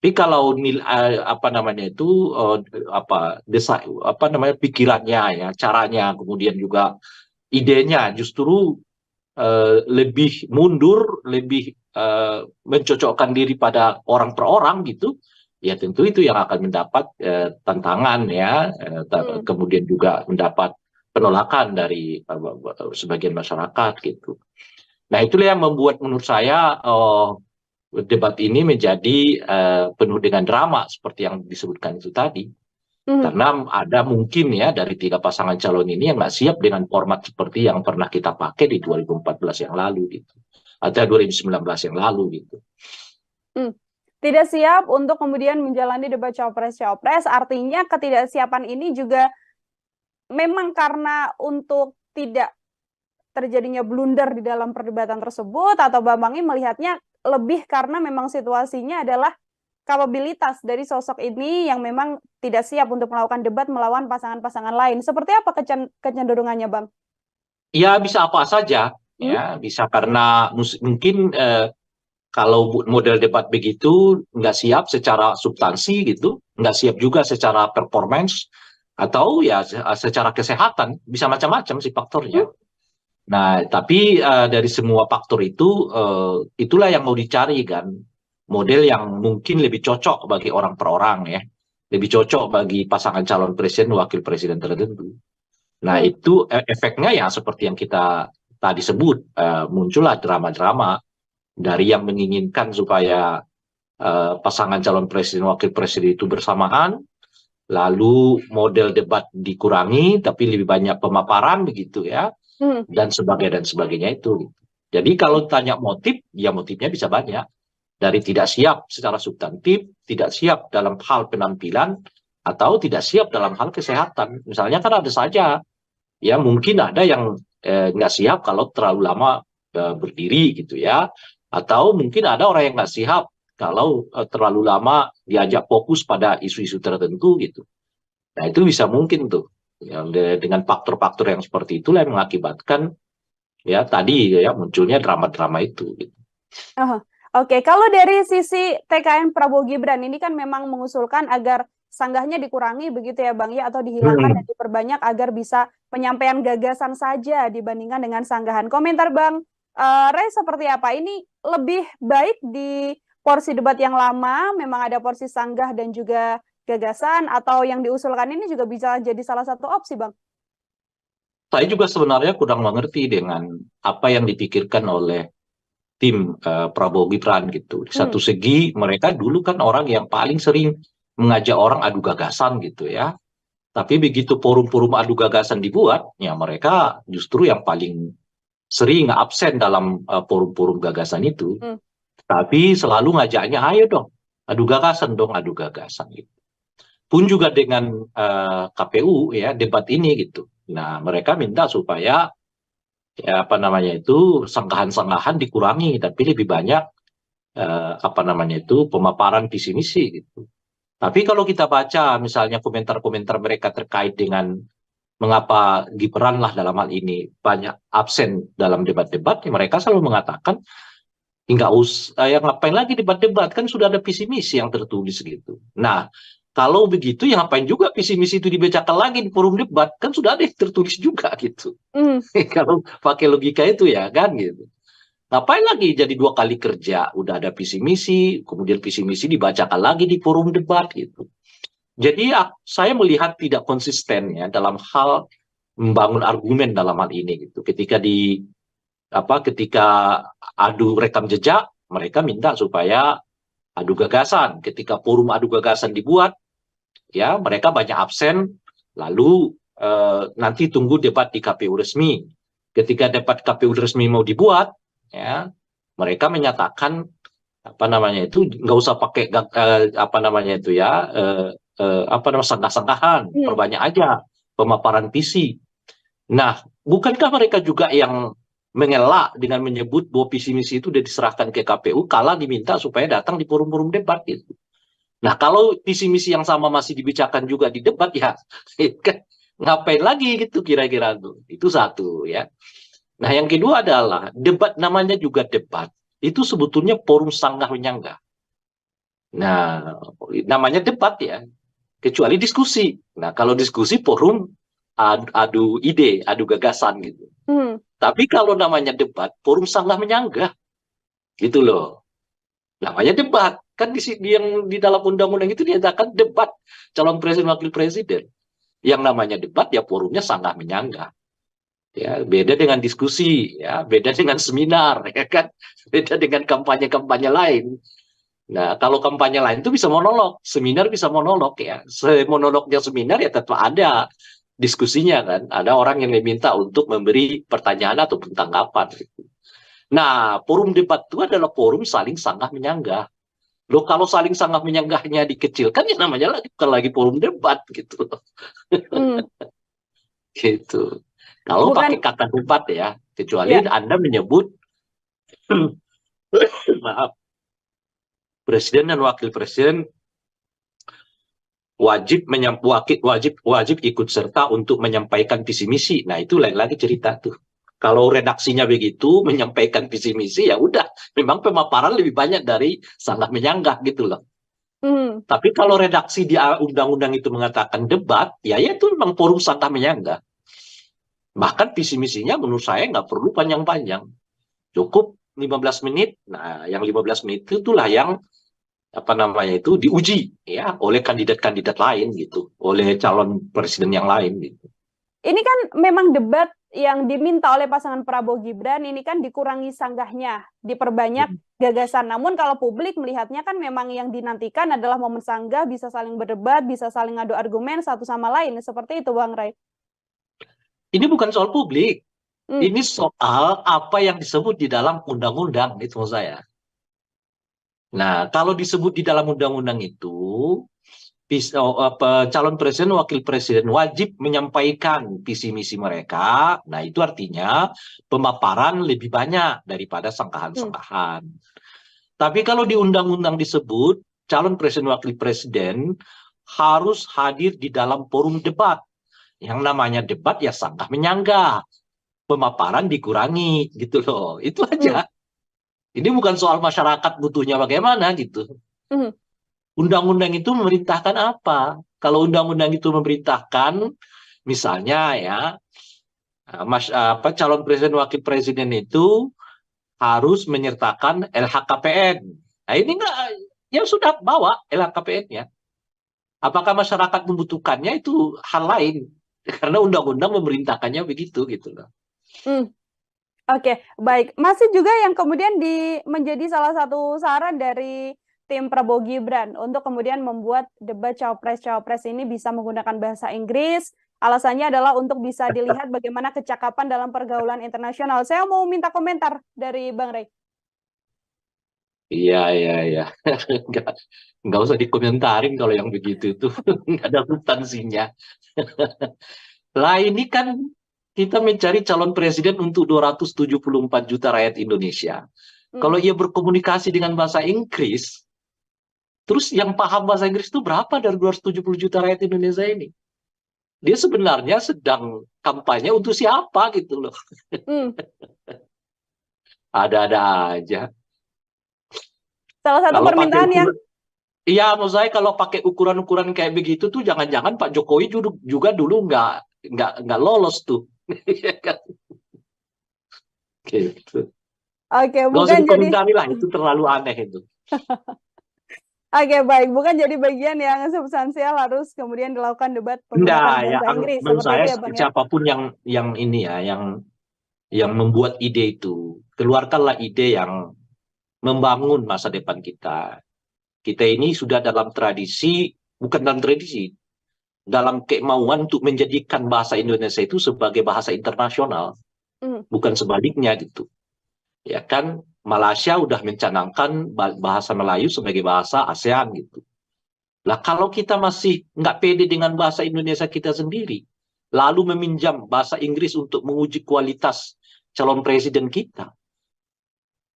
Tapi kalau apa namanya itu apa namanya pikirannya ya, caranya, kemudian juga idenya justru lebih mundur, lebih mencocokkan diri pada orang per orang gitu, ya tentu itu yang akan mendapat tantangan ya, kemudian juga mendapat penolakan dari sebagian masyarakat gitu. Nah itulah yang membuat menurut saya debat ini menjadi penuh dengan drama seperti yang disebutkan itu tadi. Karena ada mungkin ya dari 3 pasangan calon ini yang nggak siap dengan format seperti yang pernah kita pakai di 2014 yang lalu gitu. Atau 2019 yang lalu gitu. Tidak siap untuk kemudian menjalani debat cawapres-cawapres, artinya ketidaksiapan ini juga memang karena untuk tidak terjadinya blunder di dalam perdebatan tersebut, atau Bambang ini melihatnya lebih karena memang situasinya adalah kapabilitas dari sosok ini yang memang tidak siap untuk melakukan debat melawan pasangan-pasangan lain. Seperti apa kecenderungannya, Bang? Ya bisa apa saja, ya bisa karena mungkin kalau model debat begitu nggak siap secara substansi gitu, nggak siap juga secara performance, atau ya secara kesehatan, bisa macam-macam sih faktornya. Nah, tapi dari semua faktor itu, itulah yang mau dicari kan, model yang mungkin lebih cocok bagi orang per orang ya, lebih cocok bagi pasangan calon presiden, wakil presiden tertentu. Nah, itu efeknya ya seperti yang kita tadi sebut, muncullah drama-drama dari yang menginginkan supaya pasangan calon presiden, wakil presiden itu bersamaan, lalu model debat dikurangi, tapi lebih banyak pemaparan begitu ya, dan sebagainya itu. Jadi kalau tanya motif, ya motifnya bisa banyak. Dari tidak siap secara substantif, tidak siap dalam hal penampilan, atau tidak siap dalam hal kesehatan. Misalnya kan ada saja, ya mungkin ada yang nggak siap kalau terlalu lama berdiri gitu ya, atau mungkin ada orang yang nggak siap kalau terlalu lama diajak fokus pada isu-isu tertentu gitu. Nah itu bisa mungkin tuh dengan faktor-faktor yang seperti itulah yang mengakibatkan ya tadi ya munculnya drama-drama itu. Gitu. Oke, kalau dari sisi TKN Prabowo Gibran ini kan memang mengusulkan agar sanggahnya dikurangi begitu ya Bang ya, atau dihilangkan dan diperbanyak agar bisa penyampaian gagasan saja dibandingkan dengan sanggahan. Komentar Bang Ray seperti apa? Ini lebih baik di porsi debat yang lama, memang ada porsi sanggah dan juga gagasan, atau yang diusulkan ini juga bisa jadi salah satu opsi, Bang? Saya juga sebenarnya kurang mengerti dengan apa yang dipikirkan oleh tim Prabowo Gibran gitu. Di satu segi mereka dulu kan orang yang paling sering mengajak orang adu gagasan gitu ya. Tapi begitu forum-forum adu gagasan dibuat, ya mereka justru yang paling sering absen dalam forum-forum gagasan itu. Tapi selalu ngajaknya, ayo dong, adu gagasan gitu. Pun juga dengan KPU ya debat ini gitu. Nah mereka minta supaya ya apa namanya itu sanggahan-sanggahan dikurangi, tapi lebih banyak apa namanya itu pemaparan visi misi gitu. Tapi kalau kita baca misalnya komentar-komentar mereka terkait dengan mengapa Gibran lah dalam hal ini banyak absen dalam debat-debat, ya mereka selalu mengatakan nggak usah, yang ngapain lagi debat-debat, kan sudah ada visi misi yang tertulis gitu. Nah, kalau begitu yang ngapain juga visi misi itu dibacakan lagi di forum debat, kan sudah ada yang tertulis juga gitu. Kalau pakai logika itu ya kan gitu. Ngapain lagi jadi 2 kali kerja? Udah ada visi misi, kemudian visi misi dibacakan lagi di forum debat gitu. Jadi saya melihat tidak konsisten ya dalam hal membangun argumen dalam hal ini gitu. Ketika adu rekam jejak, mereka minta supaya adu gagasan. Ketika forum adu gagasan dibuat, ya mereka banyak absen, lalu nanti tunggu debat di KPU resmi. Ketika debat KPU resmi mau dibuat, ya mereka menyatakan nggak usah pakai sangkah-sangkahan, perbanyak aja pemaparan visi. Nah, bukankah mereka juga yang mengelak dengan menyebut bahwa visi misi itu sudah diserahkan ke KPU kala diminta supaya datang di forum-forum debat gitu. Nah, kalau visi misi yang sama masih dibicarakan juga di debat ya ngapain lagi gitu kira-kira tuh. Itu satu ya. Nah, yang kedua adalah debat, namanya juga debat. Itu sebetulnya forum sanggah menyanggah. Nah, namanya debat ya. Kecuali diskusi. Nah, kalau diskusi forum adu ide, adu gagasan gitu. Tapi kalau namanya debat, forum sanggah menyanggah. Gitu loh. Namanya debat. Kan yang di dalam undang-undang itu dinyatakan debat calon presiden wakil presiden. Yang namanya debat ya forumnya sanggah menyanggah. Ya, beda dengan diskusi, ya, beda dengan seminar, ya kan? Beda dengan kampanye-kampanye lain. Nah, kalau kampanye lain itu bisa monolog, seminar bisa monolog ya. Monolognya seminar ya tetap ada diskusinya kan. Ada orang yang diminta untuk memberi pertanyaan atau tanggapan. Nah, forum debat itu adalah forum saling sanggah menyanggah. Loh, kalau saling sanggah menyanggahnya dikecilkan ya namanya bukan lagi forum debat gitu. Gitu. Kalau pakai kata debat ya, kecuali Anda menyebut maaf, presiden dan wakil presiden wajib ikut serta untuk menyampaikan visi misi. Nah, itu lain lagi cerita tuh. Kalau redaksinya begitu menyampaikan visi misi ya udah, memang pemaparan lebih banyak dari sanggah menyanggah gitu loh. Tapi kalau redaksi di undang-undang itu mengatakan debat, ya itu memang forum sanggah menyanggah. Bahkan visi misinya menurut saya nggak perlu panjang-panjang. Cukup 15 menit. Nah, yang 15 menit itulah yang diuji ya oleh kandidat-kandidat lain gitu, oleh calon presiden yang lain gitu. Ini kan memang debat yang diminta oleh pasangan Prabowo Gibran ini kan dikurangi sanggahnya, diperbanyak gagasan. Namun kalau publik melihatnya kan memang yang dinantikan adalah momen sanggah, bisa saling berdebat, bisa saling adu argumen satu sama lain. Seperti itu, Bang Ray. Ini bukan soal publik. Ini soal apa yang disebut di dalam undang-undang, itu maksud saya. Nah, kalau disebut di dalam undang-undang itu, calon presiden, wakil presiden wajib menyampaikan visi misi mereka. Nah, itu artinya pemaparan lebih banyak daripada sangkahan-sangkahan. Tapi kalau di undang-undang disebut, calon presiden, wakil presiden harus hadir di dalam forum debat. Yang namanya debat ya sanggah menyanggah. Pemaparan dikurangi gitu loh. Itu aja. Ini bukan soal masyarakat butuhnya bagaimana gitu. Undang-undang itu memerintahkan apa? Kalau undang-undang itu memerintahkan misalnya ya calon presiden wakil presiden itu harus menyertakan LHKPN. Nah, ini enggak, ya sudah bawa LHKPN-nya. Apakah masyarakat membutuhkannya itu hal lain? Karena undang-undang memerintahkannya begitu gitu loh. Oke, baik. Masih juga yang kemudian menjadi salah satu saran dari tim Prabowo Gibran untuk kemudian membuat debat cawapres-cawapres ini bisa menggunakan bahasa Inggris. Alasannya adalah untuk bisa dilihat bagaimana kecakapan dalam pergaulan internasional. Saya mau minta komentar dari Bang Ray. Iya. Nggak usah dikomentarin kalau yang begitu itu. Nggak ada substansinya. Lah ini kan kita mencari calon presiden untuk 274 juta rakyat Indonesia. Kalau ia berkomunikasi dengan bahasa Inggris, terus yang paham bahasa Inggris itu berapa dari 270 juta rakyat Indonesia ini? Dia sebenarnya sedang kampanye untuk siapa gitu loh. Ada-ada aja. Salah satu permintaan yang... Iya, maksud saya kalau pakai ukuran-ukuran kayak begitu tuh jangan-jangan Pak Jokowi juga dulu nggak lolos tuh. Gitu. Oke, Nggak usah bukan jadi dikomentari lah, itu terlalu aneh itu. Oke, baik, bukan jadi bagian yang substansial harus kemudian dilakukan debat Enggak, menggunakan ya bahasa Inggris menurut seperti saya itu ya, Bang ya. siapapun yang ini ya, yang membuat ide itu, keluarkanlah ide yang membangun masa depan kita. Kita ini sudah dalam tradisi, bukan dalam tradisi, dalam kemauan untuk menjadikan bahasa Indonesia itu sebagai bahasa internasional, Hmm. bukan sebaliknya gitu. Ya kan, Malaysia udah mencanangkan bahasa Melayu sebagai bahasa ASEAN gitu. Lah kalau kita masih nggak pede dengan bahasa Indonesia kita sendiri, lalu meminjam bahasa Inggris untuk menguji kualitas calon presiden kita,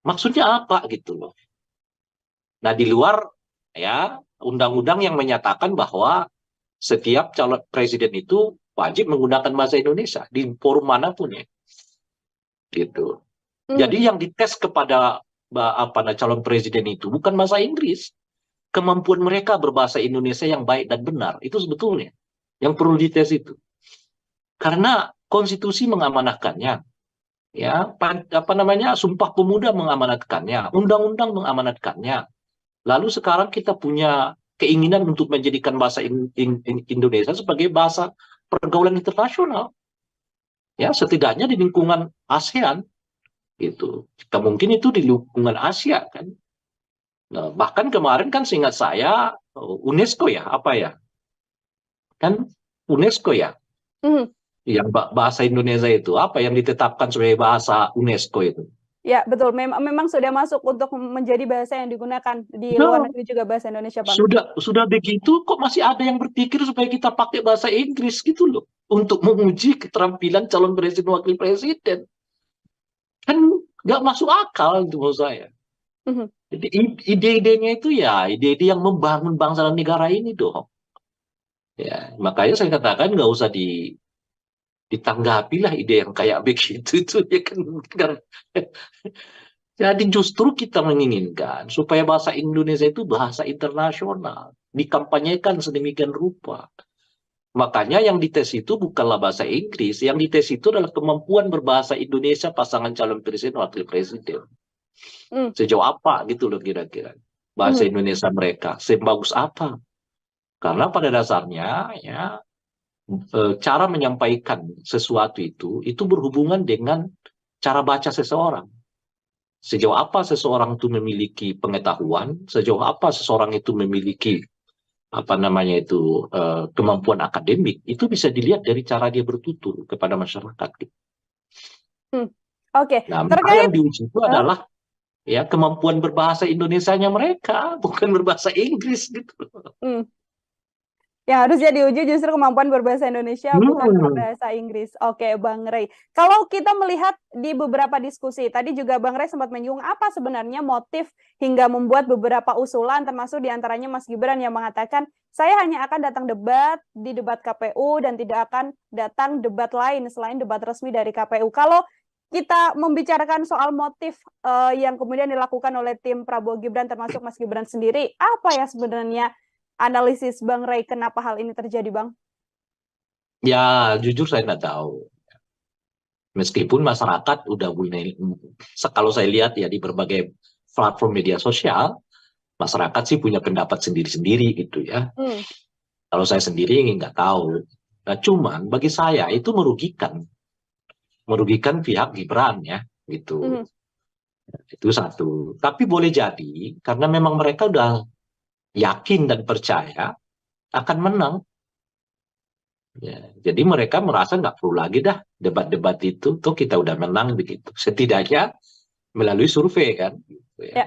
maksudnya apa gitu loh. Nah di luar ya undang-undang yang menyatakan bahwa setiap calon presiden itu wajib menggunakan bahasa Indonesia di forum manapun ya, gitu. Hmm. Jadi yang dites kepada calon presiden itu bukan bahasa Inggris, kemampuan mereka berbahasa Indonesia yang baik dan benar itu sebetulnya yang perlu dites itu. Karena konstitusi mengamanatkannya, ya Sumpah Pemuda mengamanatkannya, undang-undang mengamanatkannya. Lalu sekarang kita punya keinginan untuk menjadikan bahasa Indonesia sebagai bahasa pergaulan internasional, ya setidaknya di lingkungan ASEAN gitu. Mungkin itu di lingkungan Asia kan. Nah, bahkan kemarin kan seingat saya UNESCO ya, apa ya? Kan UNESCO ya, Hmm. yang bahasa Indonesia itu apa yang ditetapkan sebagai bahasa UNESCO itu. Ya, betul. Memang sudah masuk untuk menjadi bahasa yang digunakan di luar Nah, negeri juga bahasa Indonesia, Bang. sudah begitu kok masih ada yang berpikir supaya kita pakai bahasa Inggris gitu loh untuk menguji keterampilan calon presiden wakil presiden. Kan nggak masuk akal itu menurut saya. Mhm. Jadi ide-idenya itu ya ide-ide yang membangun bangsa dan negara ini dong. Ya, makanya saya katakan nggak usah ditanggapi lah ide yang kayak begitu itu ya kan. Jadi justru kita menginginkan supaya bahasa Indonesia itu bahasa internasional, dikampanyekan sedemikian rupa. Makanya yang dites itu bukanlah bahasa Inggris, yang dites itu adalah kemampuan berbahasa Indonesia pasangan calon presiden wakil presiden. Hmm. Sejauh apa gitu loh kira-kira bahasa Mhm. Indonesia mereka, sebagus apa? Karena pada dasarnya ya cara menyampaikan sesuatu itu berhubungan dengan cara baca seseorang. Sejauh apa seseorang itu memiliki pengetahuan, sejauh apa seseorang itu memiliki kemampuan akademik, itu bisa dilihat dari cara dia bertutur kepada masyarakat. Hmm. Oke, Nah, maka terkait yang diuji itu adalah ya kemampuan berbahasa Indonesianya mereka, bukan berbahasa Inggris gitu. hmm. Yang harusnya diuji justru kemampuan berbahasa Indonesia, bukan berbahasa Inggris. Oke, Bang Rey. Kalau kita melihat di beberapa diskusi, tadi juga Bang Rey sempat menyinggung apa sebenarnya motif hingga membuat beberapa usulan, termasuk diantaranya Mas Gibran yang mengatakan, saya hanya akan datang debat di debat KPU dan tidak akan datang debat lain selain debat resmi dari KPU. Kalau kita membicarakan soal motif yang kemudian dilakukan oleh tim Prabowo Gibran, termasuk Mas Gibran sendiri, apa ya sebenarnya analisis Bang Rey kenapa hal ini terjadi, Bang? Ya, jujur saya nggak tahu. Meskipun masyarakat udah mulai, kalau saya lihat ya di berbagai platform media sosial, masyarakat sih punya pendapat sendiri-sendiri gitu ya. Kalau saya sendiri nggak tahu. Nah, cuman bagi saya itu merugikan pihak Gibran ya, gitu. Itu satu. Tapi boleh jadi karena memang mereka udah yakin dan percaya akan menang. Ya, jadi mereka merasa nggak perlu lagi dah debat-debat itu, tuh kita udah menang begitu. Setidaknya melalui survei kan. Gitu ya. Ya.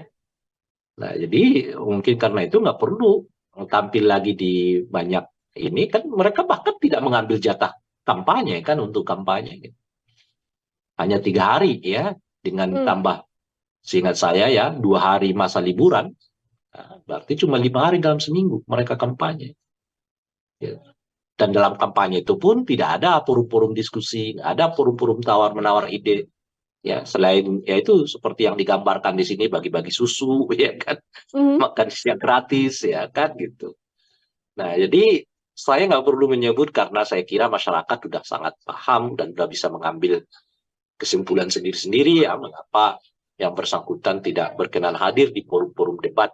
Nah, jadi mungkin karena itu nggak perlu tampil lagi di banyak ini kan mereka bahkan tidak mengambil jatah kampanye kan untuk kampanye. Gitu. Hanya 3 hari ya dengan tambah seingat saya ya 2 hari masa liburan. Nah, berarti cuma 5 hari dalam seminggu mereka kampanye. Ya. Dan dalam kampanye itu pun tidak ada forum-forum diskusi, nggak ada forum-forum tawar-menawar ide. Ya, selain ya itu seperti yang digambarkan di sini bagi-bagi susu, ya kan, makan siang gratis, ya kan gitu. Nah, jadi saya nggak perlu menyebut karena saya kira masyarakat sudah sangat paham dan sudah bisa mengambil kesimpulan sendiri-sendiri ya mengapa yang bersangkutan tidak berkenan hadir di forum-forum debat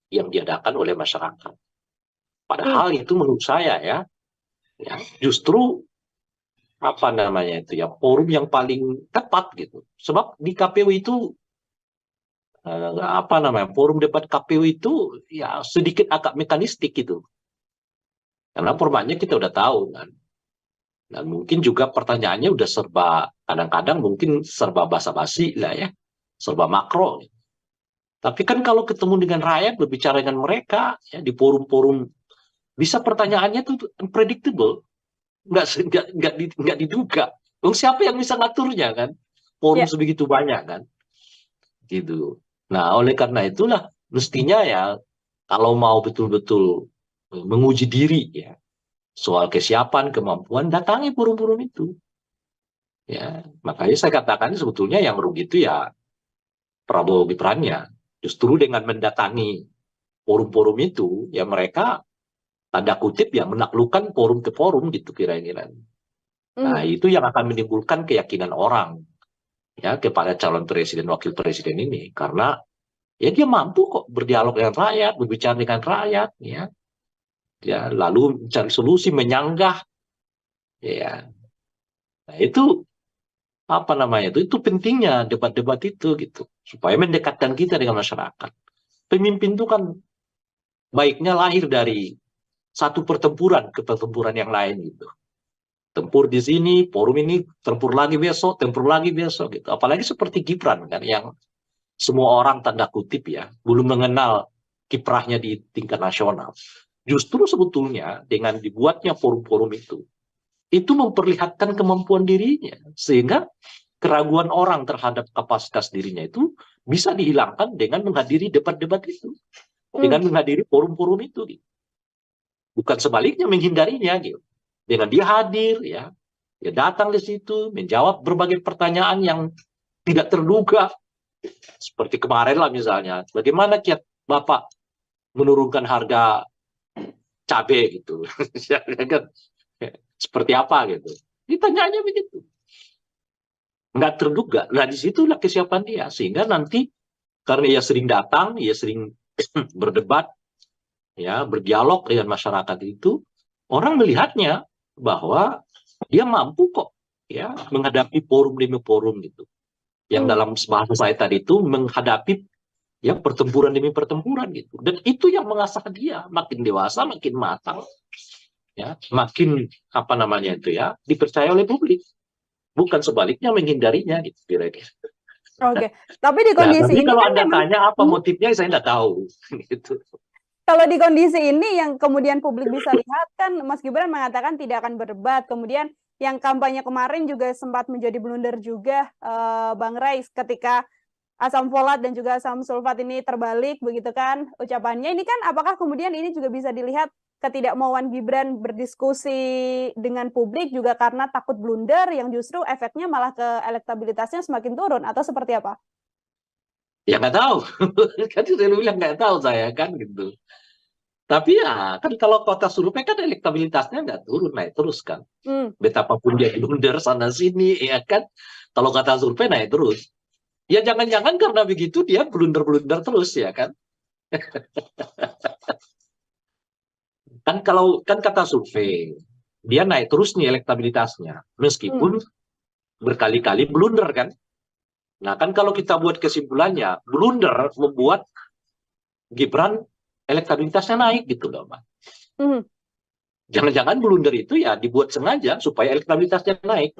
yang diadakan oleh masyarakat. Padahal itu menurut saya ya justru apa namanya itu ya forum yang paling tepat gitu. Sebab di KPU itu apa namanya forum debat KPU itu ya sedikit agak mekanistik gitu. Karena formatnya kita udah tahu kan. Dan mungkin juga pertanyaannya udah serba kadang-kadang mungkin serba basa-basi lah ya. Serba makro. Tapi kan kalau ketemu dengan rakyat berbicara dengan mereka ya di forum-forum bisa pertanyaannya tuh unpredictable. Nggak diduga. Siapa yang bisa ngaturnya kan? Forum sebegitu banyak kan? Gitu. Nah, oleh karena itulah mestinya ya kalau mau betul-betul menguji diri ya soal kesiapan, kemampuan, datangi forum-forum itu. Ya, makanya saya katakan sebetulnya yang rugi itu ya Prabowo Gibran-nya. Justru dengan mendatangi forum-forum itu, ya mereka tanda kutip ya menaklukkan forum ke forum gitu kira-kira. Nah, itu yang akan menimbulkan keyakinan orang ya kepada calon presiden wakil presiden ini karena ya dia mampu kok berdialog dengan rakyat, berbicara dengan rakyat ya. Ya, lalu mencari solusi, menyanggah ya. Nah, itu apa namanya itu pentingnya debat-debat itu gitu supaya mendekatkan kita dengan masyarakat. Pemimpin itu kan baiknya lahir dari satu pertempuran ke pertempuran yang lain gitu. Tempur di sini, forum ini, tempur lagi besok gitu. Apalagi seperti Gibran kan yang semua orang tanda kutip ya belum mengenal kiprahnya di tingkat nasional. Justru sebetulnya dengan dibuatnya forum-forum itu memperlihatkan kemampuan dirinya sehingga keraguan orang terhadap kapasitas dirinya itu bisa dihilangkan dengan menghadiri debat-debat itu, dengan menghadiri forum-forum itu, gitu. Bukan sebaliknya menghindarinya, gitu. Dengan dia hadir, ya datang di situ, menjawab berbagai pertanyaan yang tidak terduga, seperti kemarin lah misalnya, bagaimana kiat Bapak menurunkan harga cabai gitu, seperti apa gitu. Ditanyanya begitu. Nggak terduga. Nah, disitulah kesiapan dia. Sehingga nanti, karena ia sering datang, ia sering berdebat, ya berdialog dengan masyarakat itu, orang melihatnya bahwa dia mampu kok ya menghadapi forum demi forum gitu. Yang dalam bahasa saya tadi itu menghadapi ya pertempuran demi pertempuran gitu. Dan itu yang mengasah dia makin dewasa, makin matang. Ya, makin apa namanya itu ya dipercaya oleh publik, bukan sebaliknya menghindarinya gitu kira-kira. Oke, tapi di kondisi ini kalau kan Anda memang, tanya apa motifnya saya nggak tahu gitu. kalau di kondisi ini yang kemudian publik bisa lihat kan Mas Gibran mengatakan tidak akan berdebat, kemudian yang kampanye kemarin juga sempat menjadi blunder juga Bang Rais ketika asam folat dan juga asam sulfat ini terbalik begitu kan ucapannya. Ini kan apakah kemudian ini juga bisa dilihat ketidakmauan Gibran berdiskusi dengan publik juga karena takut blunder yang justru efeknya malah ke elektabilitasnya semakin turun atau seperti apa? Ya nggak tahu, kan saya bilang nggak tahu saya kan gitu. Tapi ya kan kalau kota survei kan elektabilitasnya nggak turun, naik terus kan. Betapapun dia blunder sana sini ya kan, kalau kata survei naik terus. Ya jangan-jangan karena begitu dia blunder-blunder terus ya kan. Kan kalau kan kata survei dia naik terus nih elektabilitasnya meskipun berkali-kali blunder kan. Nah kan kalau kita buat kesimpulannya blunder membuat Gibran elektabilitasnya naik gitu loh Mbak. Jangan-jangan blunder itu ya dibuat sengaja supaya elektabilitasnya naik.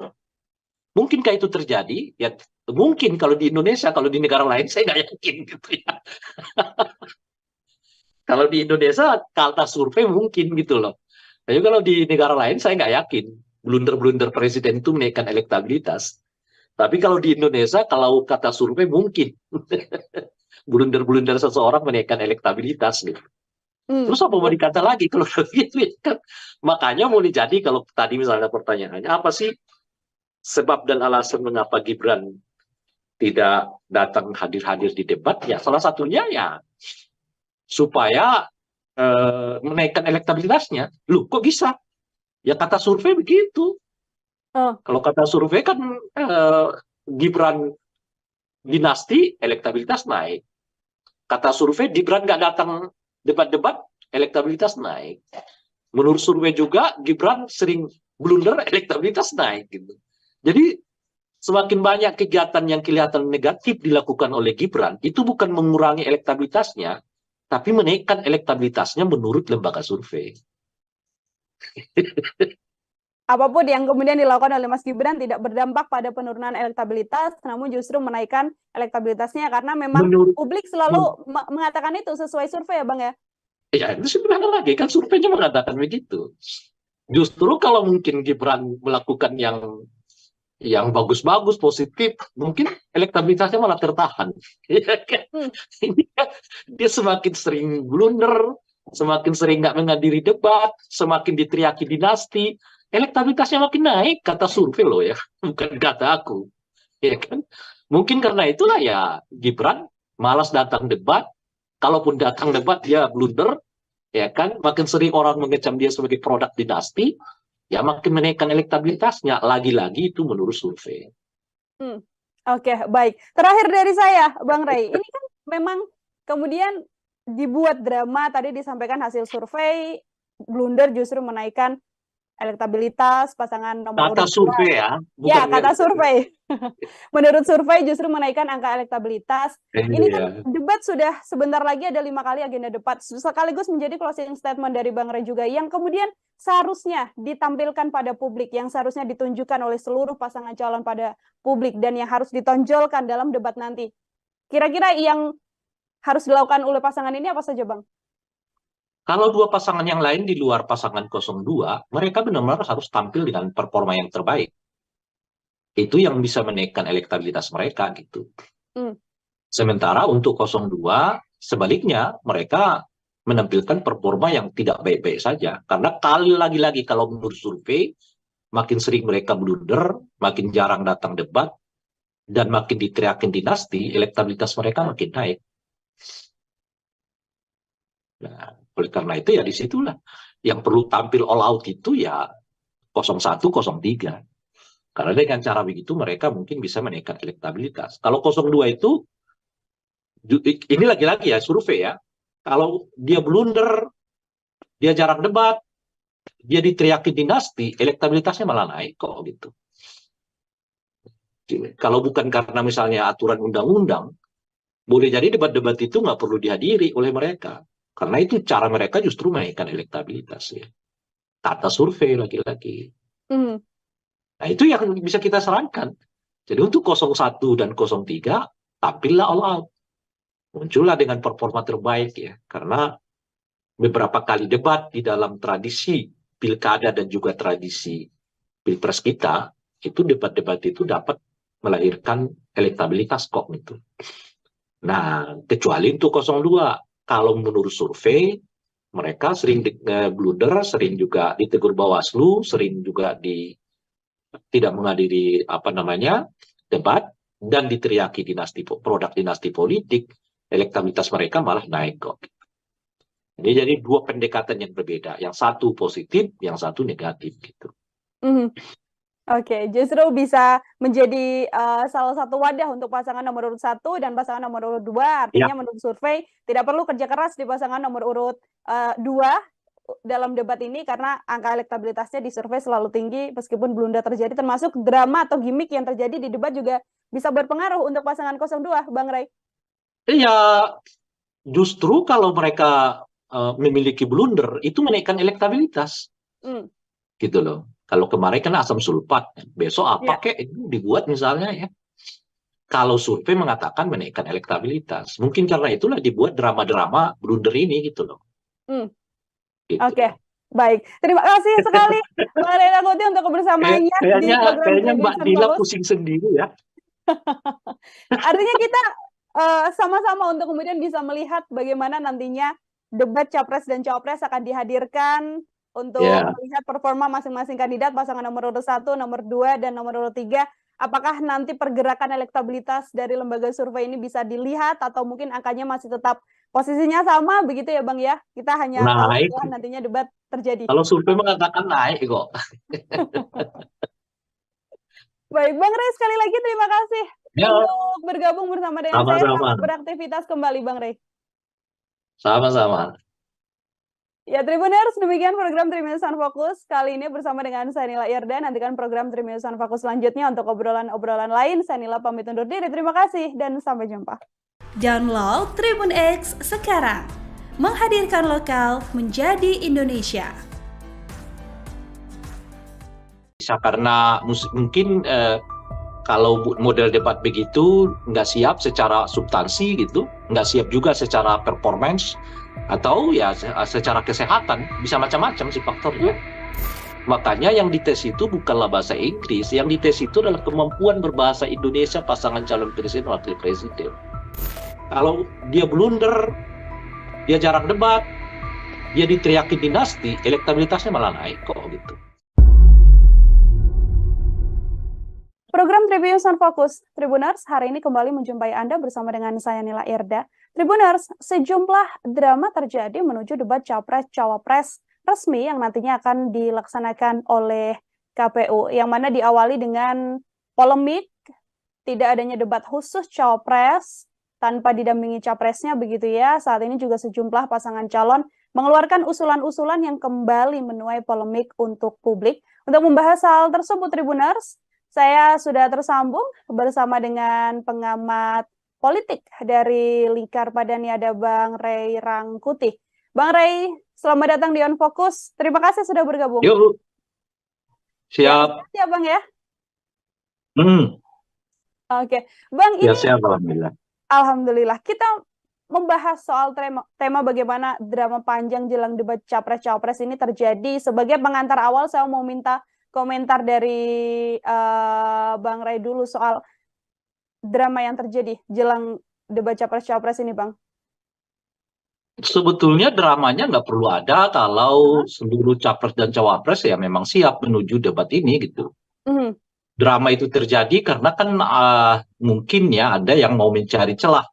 Mungkinkah itu terjadi? Ya mungkin kalau di Indonesia, kalau di negara lain saya nggak yakin gitu ya. Kalau di Indonesia, kata survei mungkin gitu loh. Tapi kalau di negara lain saya nggak yakin blunder-blunder presiden itu menaikkan elektabilitas. Tapi kalau di Indonesia, kalau kata survei mungkin blunder-blunder seseorang menaikkan elektabilitas gitu. Terus apa mau dikata lagi kalau begitu kan? Makanya mau jadi kalau tadi misalnya pertanyaannya apa sih sebab dan alasan mengapa Gibran tidak datang hadir-hadir di debat? Ya salah satunya ya supaya menaikkan elektabilitasnya. Loh kok bisa? Ya kata survei begitu. Kalau kata survei kan Gibran dinasti, elektabilitas naik. Kata survei, Gibran nggak datang debat-debat, elektabilitas naik. Menurut survei juga, Gibran sering blunder, elektabilitas naik. Gitu. Jadi, semakin banyak kegiatan yang kelihatan negatif dilakukan oleh Gibran, itu bukan mengurangi elektabilitasnya, tapi menaikkan elektabilitasnya menurut lembaga survei. Apapun yang kemudian dilakukan oleh Mas Gibran tidak berdampak pada penurunan elektabilitas, namun justru menaikkan elektabilitasnya karena memang Menurut publik selalu mengatakan itu sesuai survei ya Bang ya? Ya itu sebenarnya lagi kan surveinya mengatakan begitu. Justru kalau mungkin Gibran melakukan yang bagus-bagus, positif, mungkin elektabilitasnya malah tertahan. Ya kan? Ini kan dia semakin sering blunder, semakin sering nggak menghadiri debat, semakin diteriaki dinasti, elektabilitasnya makin naik, kata survei loh ya, bukan kata aku. Ya kan? Mungkin karena itulah ya Gibran malas datang debat, kalaupun datang debat dia blunder, ya kan? Makin sering orang mengecam dia sebagai produk dinasti, ya makin menaikkan elektabilitasnya. Lagi-lagi itu menurut survei. Oke, baik. Terakhir dari saya, Bang Ray, ini kan memang kemudian dibuat drama, tadi disampaikan hasil survei, blunder justru menaikkan elektabilitas pasangan nomor Kata urut 2. survei ya, Ya, bukan kata survei. Menurut survei justru menaikkan angka elektabilitas. Ini kan debat sudah sebentar lagi ada 5 kali agenda debat. Sekaligus menjadi closing statement dari Bang Ray juga yang kemudian seharusnya ditampilkan pada publik, yang seharusnya ditunjukkan oleh seluruh pasangan calon pada publik dan yang harus ditonjolkan dalam debat nanti. Kira-kira yang harus dilakukan oleh pasangan ini apa saja, Bang? Kalau dua pasangan yang lain di luar pasangan 02, mereka benar-benar harus tampil dengan performa yang terbaik. Itu yang bisa menaikkan elektabilitas mereka gitu. Sementara untuk 02, sebaliknya mereka menampilkan performa yang tidak baik-baik saja. Karena kali lagi-lagi kalau menurut survei, makin sering mereka blunder, makin jarang datang debat, dan makin diteriakin dinasti, elektabilitas mereka makin naik. Nah, oleh karena itu ya disitulah yang perlu tampil all out itu ya 01, 03. Karena dengan cara begitu mereka mungkin bisa menaikkan elektabilitas. Kalau 02 itu, ini lagi-lagi ya survei ya, kalau dia blunder, dia jarang debat, dia diteriaki dinasti, elektabilitasnya malah naik kok gitu. Kalau bukan karena misalnya aturan undang-undang, boleh jadi debat-debat itu nggak perlu dihadiri oleh mereka. Karena itu cara mereka justru menaikkan elektabilitas ya. Kata survei lagi-lagi. Nah itu yang bisa kita sarankan. Jadi untuk 01 dan 03, tampillah all out. Muncullah dengan performa terbaik ya. Karena beberapa kali debat di dalam tradisi pilkada dan juga tradisi pilpres kita, itu debat-debat itu dapat melahirkan elektabilitas kok gitu. Nah, kecuali untuk 02. Kalau menurut survei, mereka sering blunder, sering juga ditegur Bawaslu, sering juga tidak menghadiri debat dan diteriaki produk dinasti politik, elektabilitas mereka malah naik kok. Ini jadi dua pendekatan yang berbeda, yang satu positif, yang satu negatif gitu. Oke, justru bisa menjadi salah satu wadah untuk pasangan nomor urut 1 dan pasangan nomor urut 2. Artinya menurut survei tidak perlu kerja keras di pasangan nomor urut 2 dalam debat ini karena angka elektabilitasnya di survei selalu tinggi meskipun blunder terjadi, termasuk drama atau gimmick yang terjadi di debat juga bisa berpengaruh untuk pasangan 02, Bang Ray. Iya, justru kalau mereka memiliki blunder itu menaikkan elektabilitas. Gitu loh. Kalau kemarin kan asam sulfat, besok apa kek itu dibuat misalnya ya. Kalau survei mengatakan menaikkan elektabilitas, mungkin karena itulah dibuat drama-drama blunder ini gitu loh. Gitu. Oke, baik. Terima kasih sekali Mbak Rena Kuti untuk kebersamaannya di program kayaknya Mbak Dila pusing sendiri ya. Artinya kita sama-sama untuk kemudian bisa melihat bagaimana nantinya debat Capres dan Cawapres akan dihadirkan untuk melihat performa masing-masing kandidat, pasangan nomor urut 1, nomor 2, dan nomor urut 3. Apakah nanti pergerakan elektabilitas dari lembaga survei ini bisa dilihat atau mungkin angkanya masih tetap posisinya sama begitu ya Bang ya? Kita hanya tahu setelah nantinya debat terjadi. Kalau survei mengatakan naik kok. Baik, Bang Ray sekali lagi terima kasih Ya, untuk bergabung bersama dengan saya. sama-sama. Selamat beraktivitas kembali, Bang Rey. Sama-sama. Ya, Tribuners, demikian program Triminusan Fokus. Kali ini bersama dengan saya Nila Irda. Nantikan program Triminusan Fokus selanjutnya untuk obrolan-obrolan lain. Saya Nila pamit undur diri. Terima kasih dan sampai jumpa. Download Tribun X sekarang. Menghadirkan lokal menjadi Indonesia. Bisa karena mungkin kalau model debat begitu nggak siap secara substansi gitu, nggak siap juga secara performance, atau ya secara kesehatan, bisa macam-macam sih faktornya. Makanya yang dites itu bukanlah bahasa Inggris, yang dites itu adalah kemampuan berbahasa Indonesia pasangan calon presiden wakil presiden. Kalau dia blunder, dia jarang debat, dia diteriakin dinasti, elektabilitasnya malah naik kok gitu. Program Tribuners Fokus, Tribuners, hari ini kembali menjumpai Anda bersama dengan saya Nila Irda. Tribuners, sejumlah drama terjadi menuju debat Capres-Cawapres resmi yang nantinya akan dilaksanakan oleh KPU, yang mana diawali dengan polemik, tidak adanya debat khusus Cawapres, tanpa didampingi Capresnya begitu ya. Saat ini juga sejumlah pasangan calon mengeluarkan usulan-usulan yang kembali menuai polemik untuk publik. Untuk membahas hal tersebut, Tribuners, saya sudah tersambung bersama dengan pengamat politik dari Lingkar Padani, ada Bang Rey Rangkuti. Bang Rey, selamat datang di On Fokus. Terima kasih sudah bergabung. Yuk, siap. Ya, Bang ya. Oke, Bang, Ya, ini siap, alhamdulillah. Alhamdulillah. Kita membahas soal tema bagaimana drama panjang jelang debat Capres-Cawapres ini terjadi. Sebagai pengantar awal, saya mau minta komentar dari Bang Rey dulu soal drama yang terjadi jelang debat Capres-Cawapres ini, Bang. Sebetulnya dramanya nggak perlu ada kalau seluruh capres dan cawapres ya memang siap menuju debat ini gitu. Drama itu terjadi karena kan mungkin ya ada yang mau mencari celah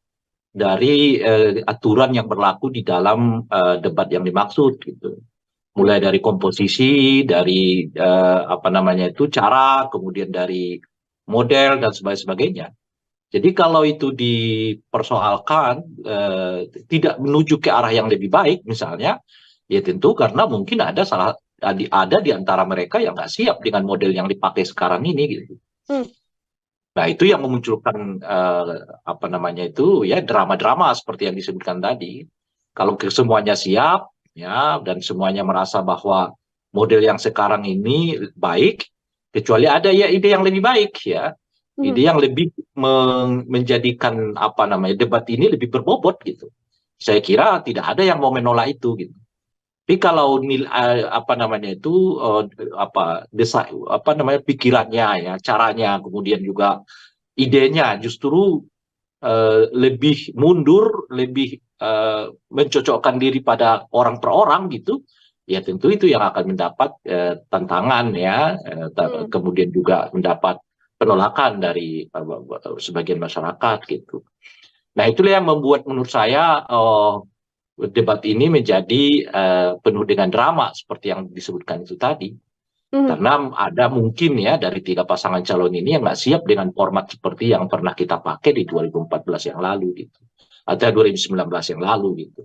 dari aturan yang berlaku di dalam debat yang dimaksud gitu. Mulai dari komposisi, dari cara, kemudian dari model dan sebagainya. Jadi kalau itu dipersoalkan tidak menuju ke arah yang lebih baik misalnya, ya tentu karena mungkin ada di antara mereka yang nggak siap dengan model yang dipakai sekarang ini gitu. Nah, itu yang memunculkan drama-drama seperti yang disebutkan tadi. Kalau semuanya siap ya dan semuanya merasa bahwa model yang sekarang ini baik, kecuali ada ya ide yang lebih baik ya. Ide yang lebih menjadikan debat ini lebih berbobot gitu. Saya kira tidak ada yang mau menolak itu gitu. Tapi kalau pikirannya ya, caranya, kemudian juga idenya justru lebih mundur, lebih mencocokkan diri pada orang per orang gitu, ya tentu itu yang akan mendapat tantangan ya, kemudian juga mendapat penolakan dari sebagian masyarakat gitu. Nah, itulah yang membuat menurut saya debat ini menjadi penuh dengan drama seperti yang disebutkan itu tadi. Karena ada mungkin ya dari 3 pasangan calon ini yang nggak siap dengan format seperti yang pernah kita pakai di 2014 yang lalu gitu. Atau 2019 yang lalu gitu.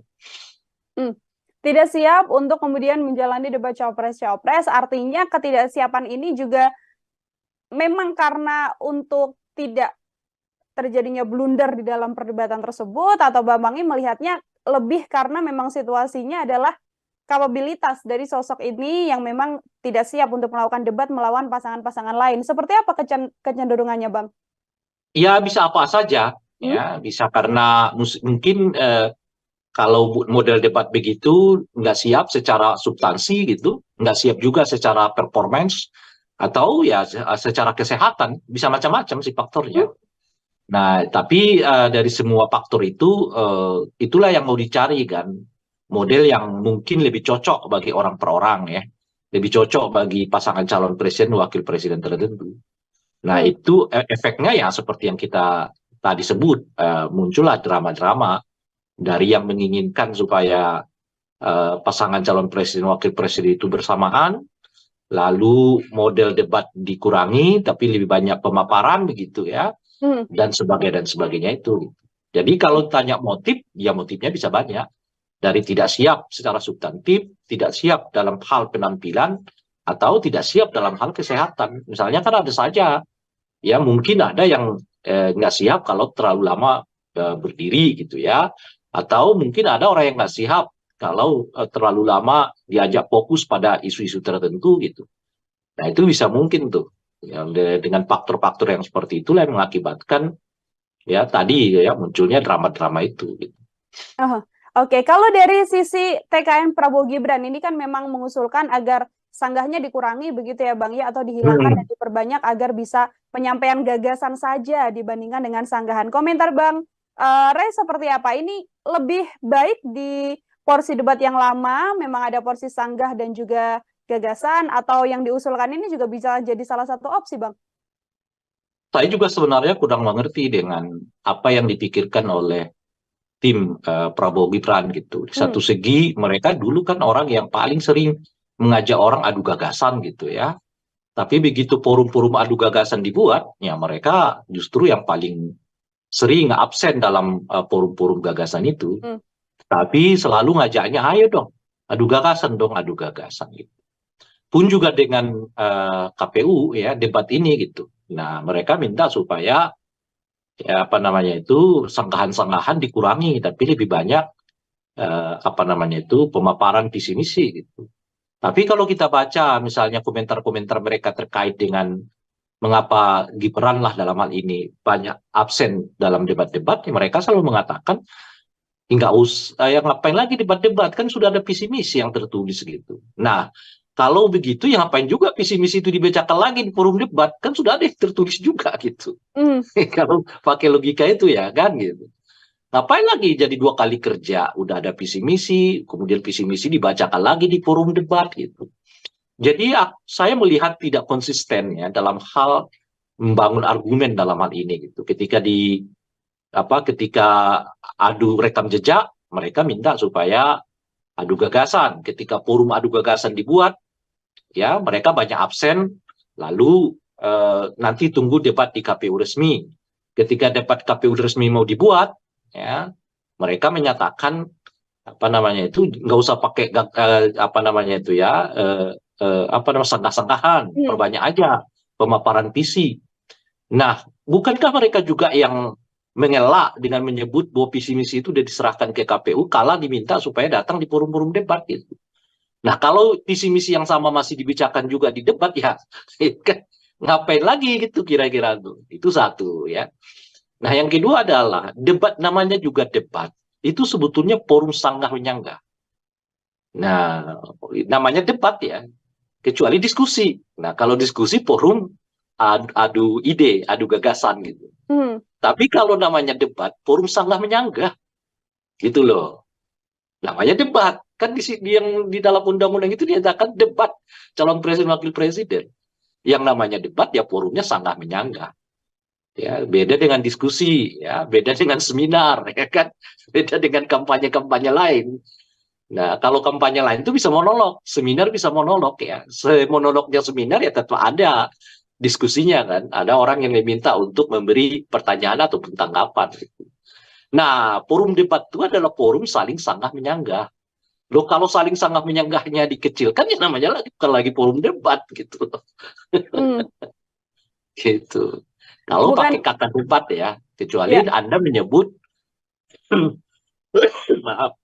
Tidak siap untuk kemudian menjalani debat Cawapres-Cawapres, artinya ketidaksiapan ini juga memang karena untuk tidak terjadinya blunder di dalam perdebatan tersebut, atau Bambang melihatnya lebih karena memang situasinya adalah kapabilitas dari sosok ini yang memang tidak siap untuk melakukan debat melawan pasangan-pasangan lain. Seperti apa kecenderungannya, Bang? Ya, bisa apa saja. Ya, bisa karena mungkin kalau model debat begitu nggak siap secara substansi gitu, nggak siap juga secara performance, atau ya secara kesehatan, bisa macam-macam sih faktornya. Nah, tapi dari semua faktor itu, itulah yang mau dicari kan, model yang mungkin lebih cocok bagi orang per orang ya, lebih cocok bagi pasangan calon presiden, wakil presiden tertentu. Nah, itu efeknya ya seperti yang kita tadi sebut, muncullah drama-drama dari yang menginginkan supaya pasangan calon presiden, wakil presiden itu bersamaan, lalu model debat dikurangi, tapi lebih banyak pemaparan begitu ya. dan sebagainya itu. Jadi kalau tanya motif, ya motifnya bisa banyak. Dari tidak siap secara substantif, tidak siap dalam hal penampilan, atau tidak siap dalam hal kesehatan. Misalnya kan ada saja, ya mungkin ada yang nggak siap kalau terlalu lama berdiri gitu ya, atau mungkin ada orang yang nggak siap kalau terlalu lama diajak fokus pada isu-isu tertentu gitu. Nah itu bisa mungkin tuh, ya, dengan faktor-faktor yang seperti itulah yang mengakibatkan ya tadi ya munculnya drama-drama itu. Gitu. Oke, kalau dari sisi TKN Prabowo Gibran ini kan memang mengusulkan agar sanggahnya dikurangi begitu ya Bang ya, atau dihilangkan dan diperbanyak agar bisa penyampaian gagasan saja dibandingkan dengan sanggahan. Komentar Bang Ray seperti apa? Ini lebih baik di porsi debat yang lama, memang ada porsi sanggah dan juga gagasan, atau yang diusulkan ini juga bisa jadi salah satu opsi Bang? Saya juga sebenarnya kurang mengerti dengan apa yang dipikirkan oleh tim Prabowo Gibran gitu. Di satu segi mereka dulu kan orang yang paling sering mengajak orang adu gagasan gitu ya. Tapi begitu forum-forum adu gagasan dibuat, ya mereka justru yang paling sering absen dalam forum-forum gagasan itu. Tapi selalu ngajaknya, ayo dong, adu gagasan dong, adu gagasan gitu. Pun juga dengan KPU ya debat ini gitu. Nah mereka minta supaya ya apa namanya itu sanggahan-sanggahan dikurangi, tapi lebih banyak apa namanya itu pemaparan visi misi gitu. Tapi kalau kita baca misalnya komentar-komentar mereka terkait dengan mengapa Gibran lah dalam hal ini banyak absen dalam debat-debat, ya mereka selalu mengatakan nggak usah, ya ngapain lagi debat-debat, kan sudah ada visi misi yang tertulis gitu. Nah kalau begitu ya ngapain juga visi misi itu dibacakan lagi di forum debat, kan sudah ada yang tertulis juga gitu. Kalau pakai logika itu ya kan gitu. Ngapain lagi jadi 2 kali kerja, udah ada visi misi, kemudian visi misi dibacakan lagi di forum debat gitu. Jadi saya melihat tidak konsisten ya dalam hal membangun argumen dalam hal ini gitu. Ketika adu rekam jejak, mereka minta supaya adu gagasan. Ketika forum adu gagasan dibuat, ya mereka banyak absen, lalu nanti tunggu debat di KPU resmi. Ketika debat KPU resmi mau dibuat, ya mereka menyatakan apa namanya itu nggak usah pakai apa namanya itu ya sanggah-sanggahan, perbanyak aja pemaparan visi. Nah, bukankah mereka juga yang mengelak dengan menyebut bahwa visi misi itu sudah diserahkan ke KPU kala diminta supaya datang di forum-forum debat gitu. Nah, kalau visi misi yang sama masih dibicarakan juga di debat ya ngapain lagi gitu kira-kira tuh. Itu satu ya. Nah, yang kedua adalah debat, namanya juga debat. Itu sebetulnya forum sanggah menyanggah. Nah, namanya debat ya. Kecuali diskusi. Nah, kalau diskusi forum adu ide, adu gagasan gitu. Tapi kalau namanya debat, forum sanggah menyanggah. Gitu loh. Namanya debat. Kan yang di dalam undang-undang itu dinyatakan debat calon presiden wakil presiden. Yang namanya debat ya forumnya sanggah menyanggah. Ya, beda dengan diskusi, ya, beda dengan seminar, ya kan, beda dengan kampanye-kampanye lain. Nah, kalau kampanye lain itu bisa monolog, seminar bisa monolog ya. Monolognya seminar ya tetap ada diskusinya kan, ada orang yang diminta untuk memberi pertanyaan ataupun tanggapan. Nah, forum debat itu adalah forum saling sanggah menyanggah. Loh, kalau saling sanggah menyanggahnya dikecilkan ya namanya bukan lagi forum debat gitu. Gitu. Kalau pakai kata debat ya, kecuali Anda menyebut maaf,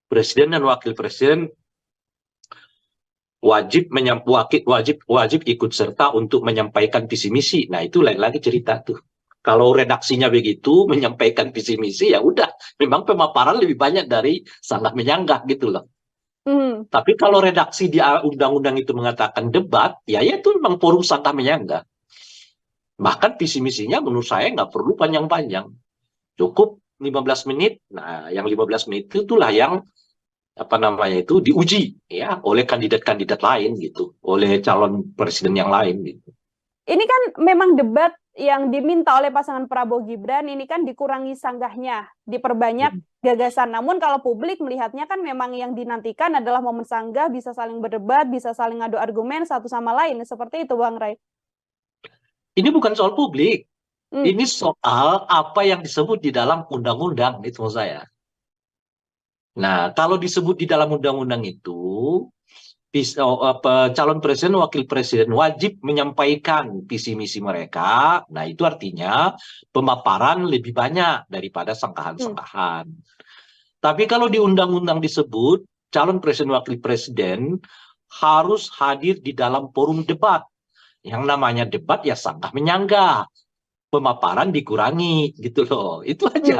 presiden dan wakil presiden wajib ikut serta untuk menyampaikan visi misi. Nah, itu lain lagi cerita tuh. Kalau redaksinya begitu menyampaikan visi misi ya udah, memang pemaparan lebih banyak dari sanggah menyanggah gitu loh. Tapi kalau redaksi di undang-undang itu mengatakan debat, ya itu memang forum sanggah menyanggah. Bahkan visi misinya menurut saya nggak perlu panjang-panjang. Cukup 15 menit. Nah, yang 15 menit itulah yang apa namanya itu diuji ya oleh kandidat-kandidat lain gitu, oleh calon presiden yang lain gitu. Ini kan memang debat yang diminta oleh pasangan Prabowo Gibran ini kan dikurangi sanggahnya, diperbanyak gagasan. Namun kalau publik melihatnya kan memang yang dinantikan adalah momen sanggah, bisa saling berdebat, bisa saling adu argumen satu sama lain. Seperti itu Bang Ray. Ini bukan soal publik. Hmm. Ini soal apa yang disebut di dalam undang-undang, itu maksud saya. Nah, kalau disebut di dalam undang-undang itu, calon presiden, wakil presiden wajib menyampaikan visi misi mereka. Nah, itu artinya pemaparan lebih banyak daripada Hmm. sangkahan-sangkahan. Tapi kalau di undang-undang disebut calon presiden, wakil presiden harus hadir di dalam forum debat. Yang namanya debat ya sanggah menyanggah, pemaparan dikurangi gitu loh. Itu Hmm. aja.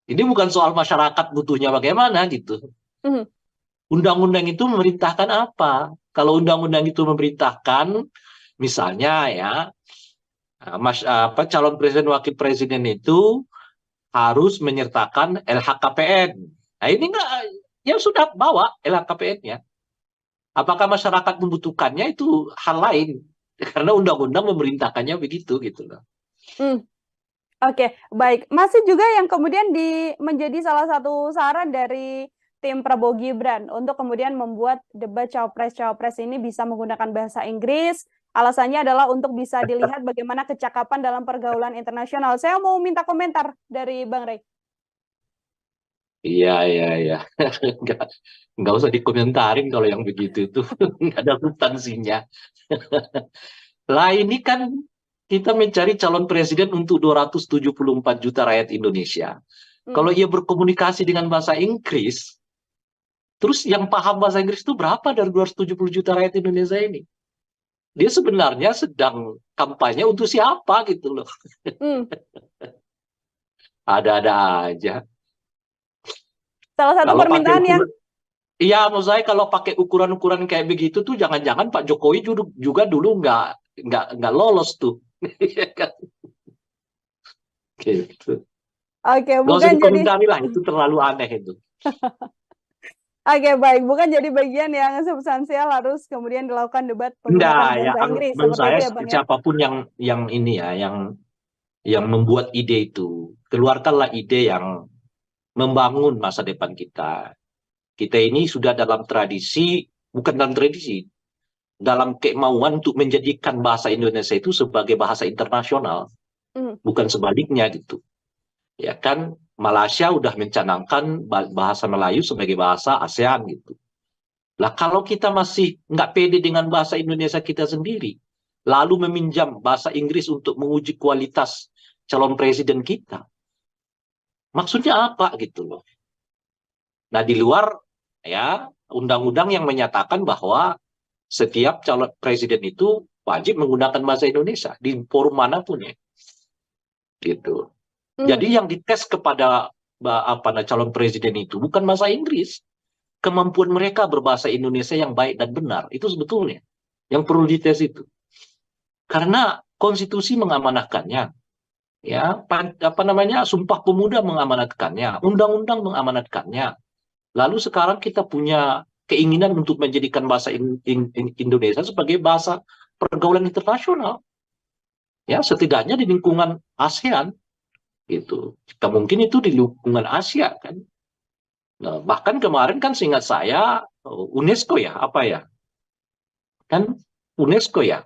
Ini bukan soal masyarakat butuhnya bagaimana gitu. Hmm. Undang-undang itu memerintahkan apa? Kalau undang-undang itu memerintahkan, misalnya ya, calon presiden wakil presiden itu harus menyertakan LHKPN. Nah ini enggak, ya sudah bawa LHKPN-nya. Apakah masyarakat membutuhkannya itu hal lain? Karena undang-undang memerintahkannya begitu gitu loh. Hmm. Oke, baik. Masih juga yang kemudian menjadi salah satu saran dari tim Prabowo Gibran untuk kemudian membuat debat cawapres-cawapres ini bisa menggunakan bahasa Inggris. Alasannya adalah untuk bisa dilihat bagaimana kecakapan dalam pergaulan internasional. Saya mau minta komentar dari Bang Rey. Iya, iya, iya. Nggak, nggak usah dikomentarin kalau yang begitu itu. Nggak ada substansinya. Lah ini kan kita mencari calon presiden untuk 274 juta rakyat Indonesia. Hmm. Kalau ia berkomunikasi dengan bahasa Inggris, terus yang paham bahasa Inggris itu berapa dari 270 juta rakyat Indonesia ini? Dia sebenarnya sedang kampanye untuk siapa gitu loh. Hmm. Ada-ada aja. Salah satu Kalau pakai permintaan yang iya, maksud saya kalau pakai ukuran-ukuran kayak begitu tuh jangan-jangan Pak Jokowi juga dulu nggak lolos tuh. Iya kan? Gitu. oke, Gak usah bukan jadi dikomentari lah, itu terlalu aneh itu. oke, baik, bukan jadi bagian yang substansial harus kemudian dilakukan debat Enggak, menggunakan ya bahasa Inggris menurut seperti saya itu ya, Bang ya. siapapun yang ini ya, yang membuat ide itu, keluarkanlah ide yang membangun masa depan kita. Kita ini sudah dalam tradisi, bukan dalam tradisi, dalam kemauan untuk menjadikan bahasa Indonesia itu sebagai bahasa internasional, Hmm. bukan sebaliknya gitu. Ya kan, Malaysia udah mencanangkan bahasa Melayu sebagai bahasa ASEAN gitu. Lah kalau kita masih nggak pede dengan bahasa Indonesia kita sendiri, lalu meminjam bahasa Inggris untuk menguji kualitas calon presiden kita, maksudnya apa gitu loh. Nah di luar ya undang-undang yang menyatakan bahwa setiap calon presiden itu wajib menggunakan bahasa Indonesia di forum manapun ya, gitu. Hmm. Jadi yang dites kepada calon presiden itu bukan bahasa Inggris, kemampuan mereka berbahasa Indonesia yang baik dan benar itu sebetulnya yang perlu dites itu. Karena konstitusi mengamanatkannya, ya Sumpah Pemuda mengamanatkannya, undang-undang mengamanatkannya. Lalu sekarang kita punya keinginan untuk menjadikan bahasa Indonesia sebagai bahasa pergaulan internasional, ya setidaknya di lingkungan ASEAN gitu. Jika mungkin itu di lingkungan Asia kan. Nah, bahkan kemarin kan seingat saya UNESCO ya, apa ya? Kan UNESCO ya,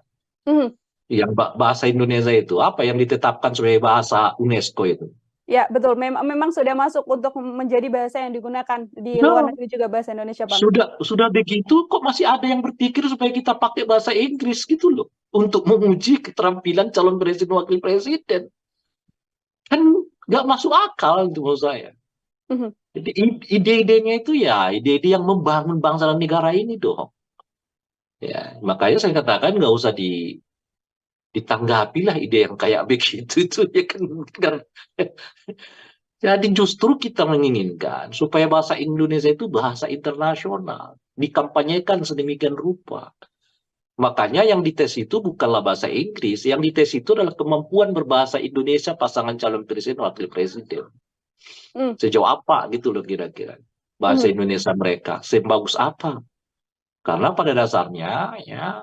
Hmm. yang bahasa Indonesia itu apa yang ditetapkan sebagai bahasa UNESCO itu. Ya, betul. Memang sudah masuk untuk menjadi bahasa yang digunakan di luar Nah, negeri juga bahasa Indonesia, Bang. sudah begitu kok masih ada yang berpikir supaya kita pakai bahasa Inggris gitu loh untuk menguji keterampilan calon presiden wakil presiden. Kan nggak masuk akal itu menurut saya. Hmm. Jadi ide-idenya itu ya ide-ide yang membangun bangsa dan negara ini dong. Ya, makanya saya katakan nggak usah ditanggapi lah ide yang kayak begitu itu ya kan. Jadi justru kita menginginkan supaya bahasa Indonesia itu bahasa internasional, dikampanyekan sedemikian rupa. Makanya yang dites itu bukanlah bahasa Inggris, yang dites itu adalah kemampuan berbahasa Indonesia pasangan calon presiden wakil presiden. Hmm. Sejauh apa gitu loh kira-kira bahasa Hmm. Indonesia mereka, sebagus apa? Karena pada dasarnya ya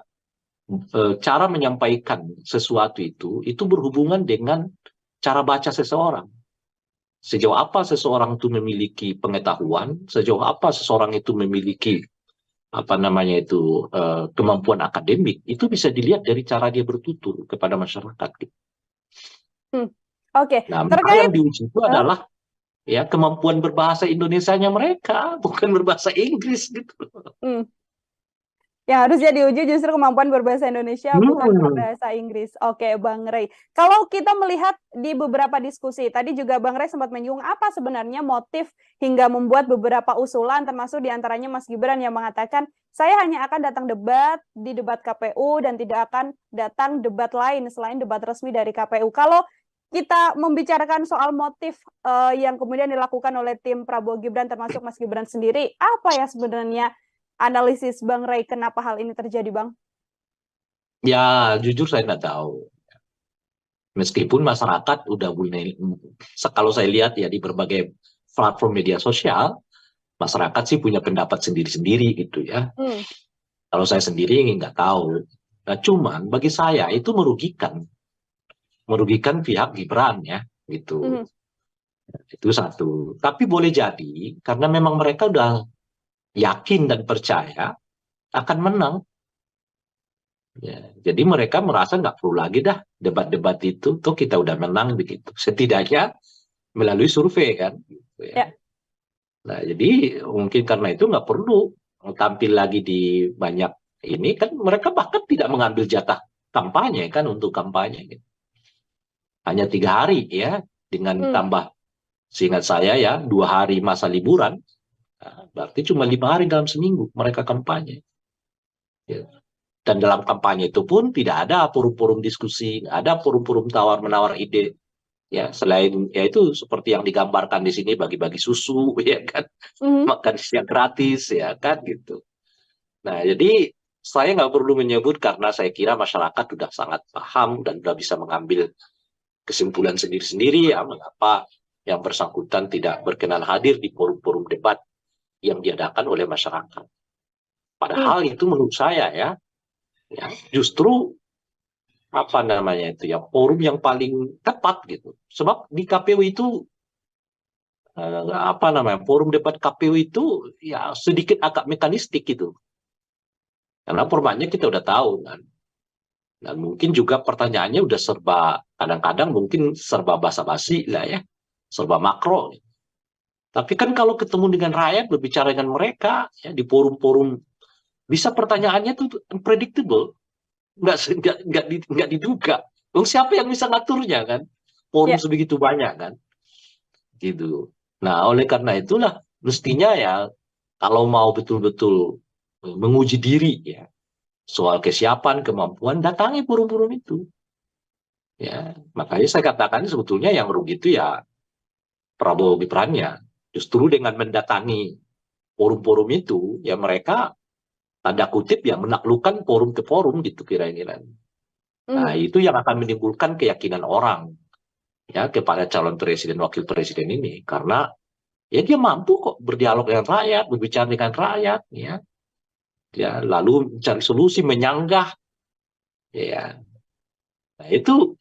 cara menyampaikan sesuatu itu berhubungan dengan cara baca seseorang. Sejauh apa seseorang itu memiliki pengetahuan, sejauh apa seseorang itu memiliki kemampuan akademik, itu bisa dilihat dari cara dia bertutur kepada masyarakat. Hmm. Oke, Nah, maka terkait yang diuji itu adalah ya kemampuan berbahasa Indonesianya mereka, bukan berbahasa Inggris gitu. hmm, yang harusnya diuji justru kemampuan berbahasa Indonesia, bukan Hmm. berbahasa Inggris. Oke, Bang Rey. Kalau kita melihat di beberapa diskusi, tadi juga Bang Rey sempat menyinggung apa sebenarnya motif hingga membuat beberapa usulan, termasuk diantaranya Mas Gibran yang mengatakan, saya hanya akan datang debat di debat KPU dan tidak akan datang debat lain selain debat resmi dari KPU. Kalau kita membicarakan soal motif yang kemudian dilakukan oleh tim Prabowo Gibran, termasuk Mas Gibran sendiri, apa ya sebenarnya analisis Bang Rey kenapa hal ini terjadi, Bang? Ya, jujur saya nggak tahu. Meskipun masyarakat udah mulai, kalau saya lihat ya di berbagai platform media sosial, masyarakat sih punya pendapat sendiri-sendiri gitu ya. Hmm. Kalau saya sendiri nggak tahu. Nah, cuman bagi saya itu merugikan pihak Gibran ya, gitu. Hmm. Itu satu. Tapi boleh jadi karena memang mereka udah yakin dan percaya akan menang. Ya, jadi mereka merasa nggak perlu lagi dah debat-debat itu, tuh kita udah menang begitu. Setidaknya melalui survei kan. Gitu ya. Ya. Nah, jadi mungkin karena itu nggak perlu tampil lagi di banyak ini kan mereka bahkan tidak mengambil jatah kampanye kan untuk kampanye. Gitu. Hanya 3 hari ya dengan Hmm. tambah seingat saya ya 2 hari masa liburan. Nah, berarti cuma 5 hari dalam seminggu mereka kampanye. Ya. Dan dalam kampanye itu pun tidak ada forum-forum diskusi, nggak ada forum-forum tawar-menawar ide. Ya, selain ya itu seperti yang digambarkan di sini bagi-bagi susu, ya kan, Hmm. makan siang gratis, ya kan gitu. Nah, jadi saya nggak perlu menyebut karena saya kira masyarakat sudah sangat paham dan sudah bisa mengambil kesimpulan sendiri-sendiri ya mengapa yang bersangkutan tidak berkenan hadir di forum-forum debat yang diadakan oleh masyarakat. Hmm. Padahal itu menurut saya ya justru apa namanya itu ya forum yang paling tepat gitu. Sebab di KPU itu apa namanya forum debat KPU itu ya sedikit agak mekanistik gitu. Karena formatnya kita udah tahu kan. Dan mungkin juga pertanyaannya udah serba kadang-kadang mungkin serba basa-basi lah ya, serba makro. Tapi kan kalau ketemu dengan rakyat berbicara dengan mereka ya di forum-forum bisa pertanyaannya tuh unpredictable, nggak diduga. Dong siapa yang bisa ngaturnya kan? Forum Ya. sebegitu banyak kan, gitu. Nah oleh karena itulah mestinya ya kalau mau betul-betul menguji diri ya soal kesiapan kemampuan datangi forum-forum itu. Ya, makanya saya katakan sebetulnya yang rugi itu ya Prabowo Gibran-nya. Justru dengan mendatangi forum-forum itu, ya mereka tanda kutip ya menaklukkan forum ke forum gitu kira-kira. Nah, Hmm. itu yang akan menimbulkan keyakinan orang ya kepada calon presiden wakil presiden ini karena ya dia mampu kok berdialog dengan rakyat, berbicara dengan rakyat ya. Ya, lalu mencari solusi, menyanggah ya. Nah, itu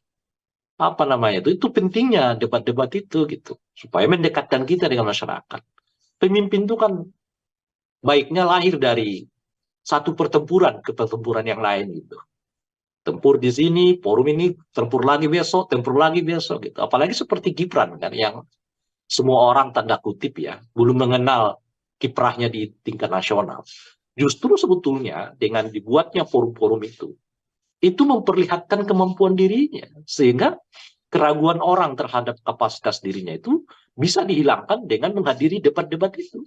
apa namanya itu pentingnya debat-debat itu gitu supaya mendekatkan kita dengan masyarakat. Pemimpin itu kan baiknya lahir dari satu pertempuran ke pertempuran yang lain gitu. Tempur di sini, forum ini, tempur lagi besok gitu. Apalagi seperti Gibran kan yang semua orang tanda kutip ya belum mengenal kiprahnya di tingkat nasional. Justru sebetulnya dengan dibuatnya forum-forum itu memperlihatkan kemampuan dirinya sehingga keraguan orang terhadap kapasitas dirinya itu bisa dihilangkan dengan menghadiri debat-debat itu,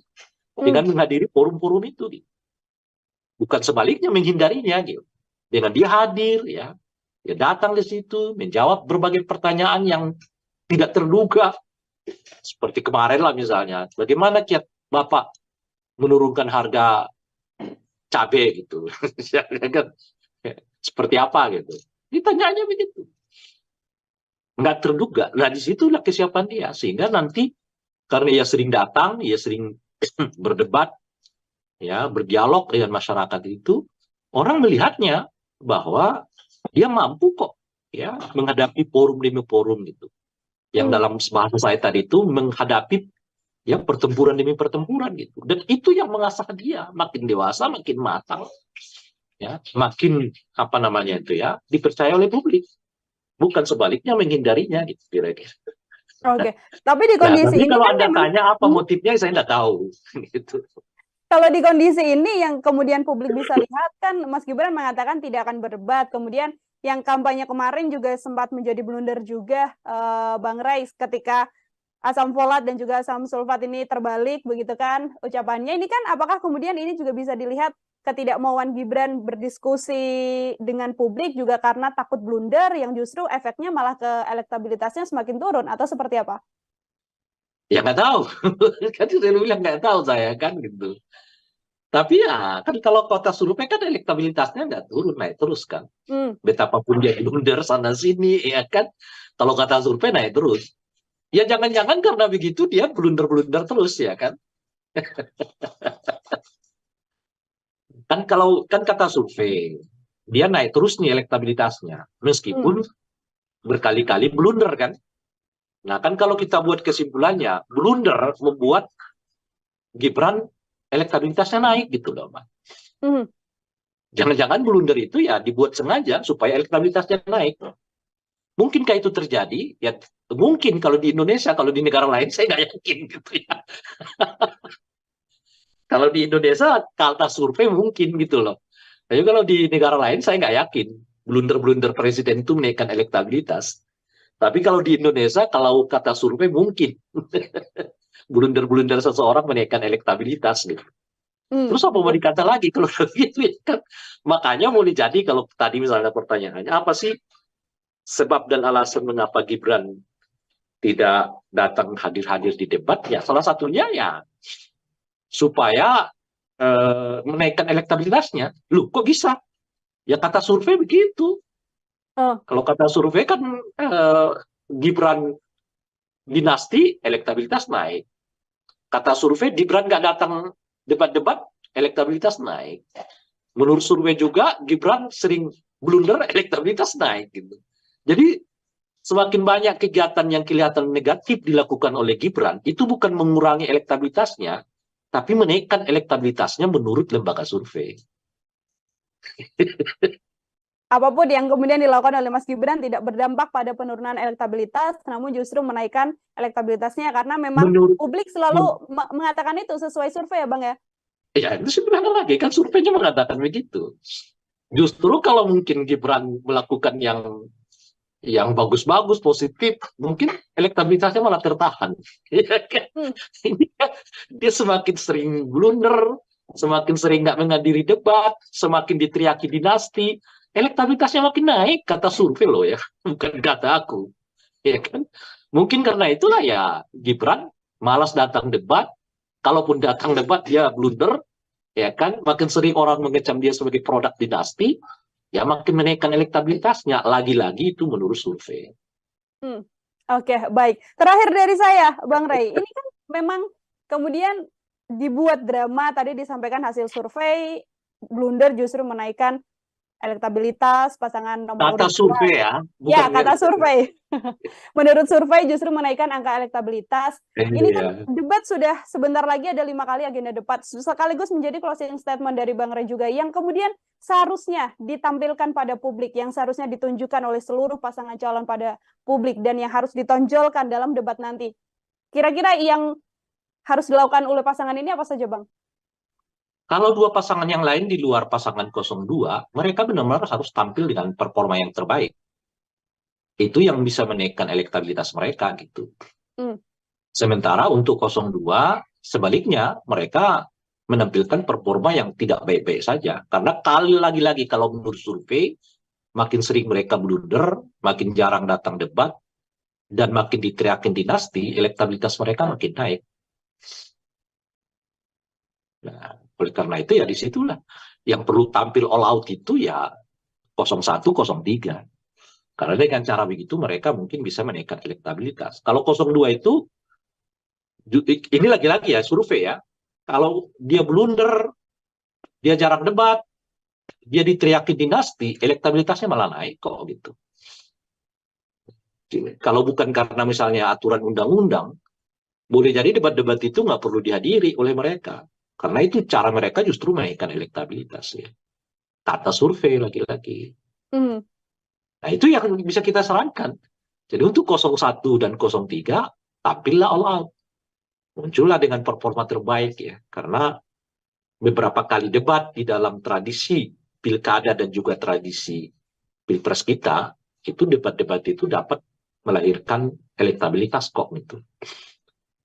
Hmm. dengan menghadiri forum-forum itu. Gitu. Bukan sebaliknya menghindarinya gitu. Dengan dia hadir ya, dia datang di situ menjawab berbagai pertanyaan yang tidak terduga seperti kemarin lah misalnya, bagaimana kiat Bapak menurunkan harga cabai gitu, seperti apa gitu. Ditanyanya begitu, nggak terduga. Nah disitulah kesiapan dia, sehingga nanti karena ia sering datang, ia sering berdebat, ya berdialog dengan masyarakat itu, orang melihatnya bahwa dia mampu kok ya menghadapi forum demi forum gitu. Yang Hmm. dalam bahasa saya tadi itu menghadapi ya pertempuran demi pertempuran gitu. Dan itu yang mengasah dia makin dewasa, makin matang, ya, makin apa namanya itu ya dipercaya oleh publik. bukan sebaliknya menghindarinya gitu kira-kira. Oke, tapi di Nah, kondisi tapi ini kalau kan Anda memang tanya apa motifnya, saya nggak tahu. Gitu. kalau di kondisi ini yang kemudian publik bisa lihat kan Mas Gibran mengatakan tidak akan berdebat. Kemudian yang kampanye kemarin juga sempat menjadi blunder juga Bang Ray ketika asam folat dan juga asam sulfat ini terbalik begitu kan ucapannya. Ini kan apakah kemudian ini juga bisa dilihat ketidakmauan Gibran berdiskusi dengan publik juga karena takut blunder yang justru efeknya malah ke elektabilitasnya semakin turun atau seperti apa? Ya nggak tahu. Kan saya bilang nggak tahu saya kan gitu. Tapi ya kan kalau kota survei kan elektabilitasnya nggak turun, naik terus kan. Hmm. Betapapun dia blunder sana sini ya kan. Kalau kata survei naik terus. Ya jangan-jangan karena begitu dia blunder-blunder terus ya kan. Kan kalau kan kata survei dia naik terus nih elektabilitasnya meskipun berkali-kali blunder kan. Nah kan kalau kita buat kesimpulannya blunder membuat Gibran elektabilitasnya naik gitu loh, Mbak. Jangan-jangan blunder itu ya dibuat sengaja supaya elektabilitasnya naik. Mungkinkah itu terjadi? Ya mungkin kalau di Indonesia, kalau di negara lain saya nggak yakin gitu ya. Kalau di Indonesia kata survei mungkin gitu loh. Tapi kalau di negara lain saya nggak yakin blunder-blunder presiden itu menaikkan elektabilitas. Tapi kalau di Indonesia kalau kata survei mungkin blunder-blunder seseorang menaikkan elektabilitas gitu. Terus apa mau dikata lagi kalau gitu ya kan? Makanya mau jadi kalau tadi misalnya pertanyaannya apa sih sebab dan alasan mengapa Gibran tidak datang hadir-hadir di debat? Ya salah satunya ya supaya menaikkan elektabilitasnya. Loh kok bisa? Ya kata survei begitu. Kalau kata survei kan Gibran dinasti elektabilitas naik. Kata survei Gibran nggak datang debat-debat elektabilitas naik. Menurut survei juga Gibran sering blunder elektabilitas naik gitu. Jadi semakin banyak kegiatan yang kelihatan negatif dilakukan oleh Gibran itu bukan mengurangi elektabilitasnya, tapi menaikkan elektabilitasnya menurut lembaga survei. Apapun yang kemudian dilakukan oleh Mas Gibran tidak berdampak pada penurunan elektabilitas, namun justru menaikkan elektabilitasnya karena memang publik selalu mengatakan itu sesuai survei ya Bang ya? Ya itu sebenarnya lagi kan surveinya mengatakan begitu. Justru kalau mungkin Gibran melakukan yang bagus-bagus, positif, mungkin elektabilitasnya malah tertahan. Dia semakin sering blunder, semakin sering nggak menghadiri debat, semakin diteriaki dinasti, elektabilitasnya makin naik, kata survei loh ya, bukan kata aku. Ya kan? Mungkin karena itulah ya Gibran malas datang debat, kalaupun datang debat dia blunder, ya kan? Makin sering orang mengecam dia sebagai produk dinasti, ya makin menaikkan elektabilitasnya. Lagi-lagi itu menurut survei. Oke, baik. Terakhir dari saya, Bang Ray, ini kan memang kemudian dibuat drama, tadi disampaikan hasil survei, blunder justru menaikkan elektabilitas pasangan nomor urut 2. Kata survei ya. Ya, kata survei. Menurut survei justru menaikkan angka elektabilitas. Ini kan debat sudah sebentar lagi ada 5 kali agenda debat. Sekaligus menjadi closing statement dari Bang Ray juga yang kemudian seharusnya ditampilkan pada publik, yang seharusnya ditunjukkan oleh seluruh pasangan calon pada publik dan yang harus ditonjolkan dalam debat nanti. Kira-kira yang harus dilakukan oleh pasangan ini apa saja, Bang? Kalau dua pasangan yang lain di luar pasangan 02, mereka benar-benar harus tampil dengan performa yang terbaik. Itu yang bisa menaikkan elektabilitas mereka gitu. Sementara untuk 02, sebaliknya mereka menampilkan performa yang tidak baik-baik saja. Karena lagi-lagi kalau menurut survei, makin sering mereka blunder, makin jarang datang debat, dan makin diteriakin dinasti, elektabilitas mereka makin naik. Nah, oleh karena itu ya disitulah yang perlu tampil all out itu ya 01, 03. Karena dengan cara begitu mereka mungkin bisa menaikkan elektabilitas. Kalau 02 itu, ini lagi-lagi ya survei ya, kalau dia blunder, dia jarang debat, dia diteriakin dinasti, elektabilitasnya malah naik kok gitu. Kalau bukan karena misalnya aturan undang-undang, boleh jadi debat-debat itu nggak perlu dihadiri oleh mereka. Karena itu cara mereka justru menaikkan elektabilitas ya. Kata survei lagi-lagi. Nah, itu yang bisa kita sarankan. Jadi untuk 01 dan 03, tampillah all out. Muncullah dengan performa terbaik ya. Karena beberapa kali debat di dalam tradisi pilkada dan juga tradisi pilpres kita, itu debat-debat itu dapat melahirkan elektabilitas kok gitu.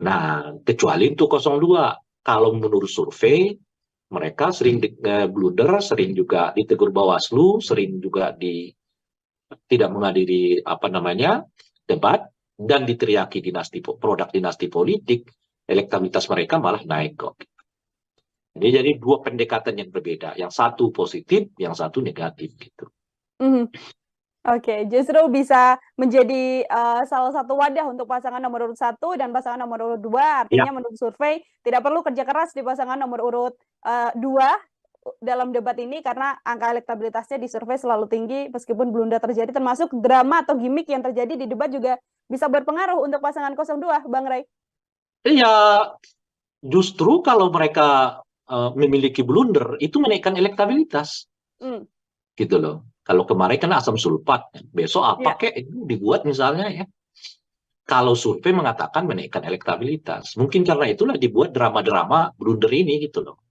Nah, kecuali untuk 02, kalau menurut survei, mereka sering blunder, sering juga ditegur Bawaslu, sering juga tidak menghadiri debat, dan diteriaki produk dinasti politik, elektabilitas mereka malah naik kok. Jadi dua pendekatan yang berbeda, yang satu positif, yang satu negatif gitu. Oke, justru bisa menjadi salah satu wadah untuk pasangan nomor urut 1 dan pasangan nomor urut 2. Artinya menurut survei tidak perlu kerja keras di pasangan nomor urut 2 dalam debat ini karena angka elektabilitasnya di survei selalu tinggi meskipun blunder terjadi, termasuk drama atau gimmick yang terjadi di debat juga bisa berpengaruh untuk pasangan 02, Bang Ray. Iya, justru kalau mereka memiliki blunder itu menaikkan elektabilitas. Gitu loh. Kalau kemarin kan asam sulfat, besok apa kek itu dibuat misalnya ya. Kalau survei mengatakan menaikkan elektabilitas, mungkin karena itulah dibuat drama-drama blunder ini gitu loh.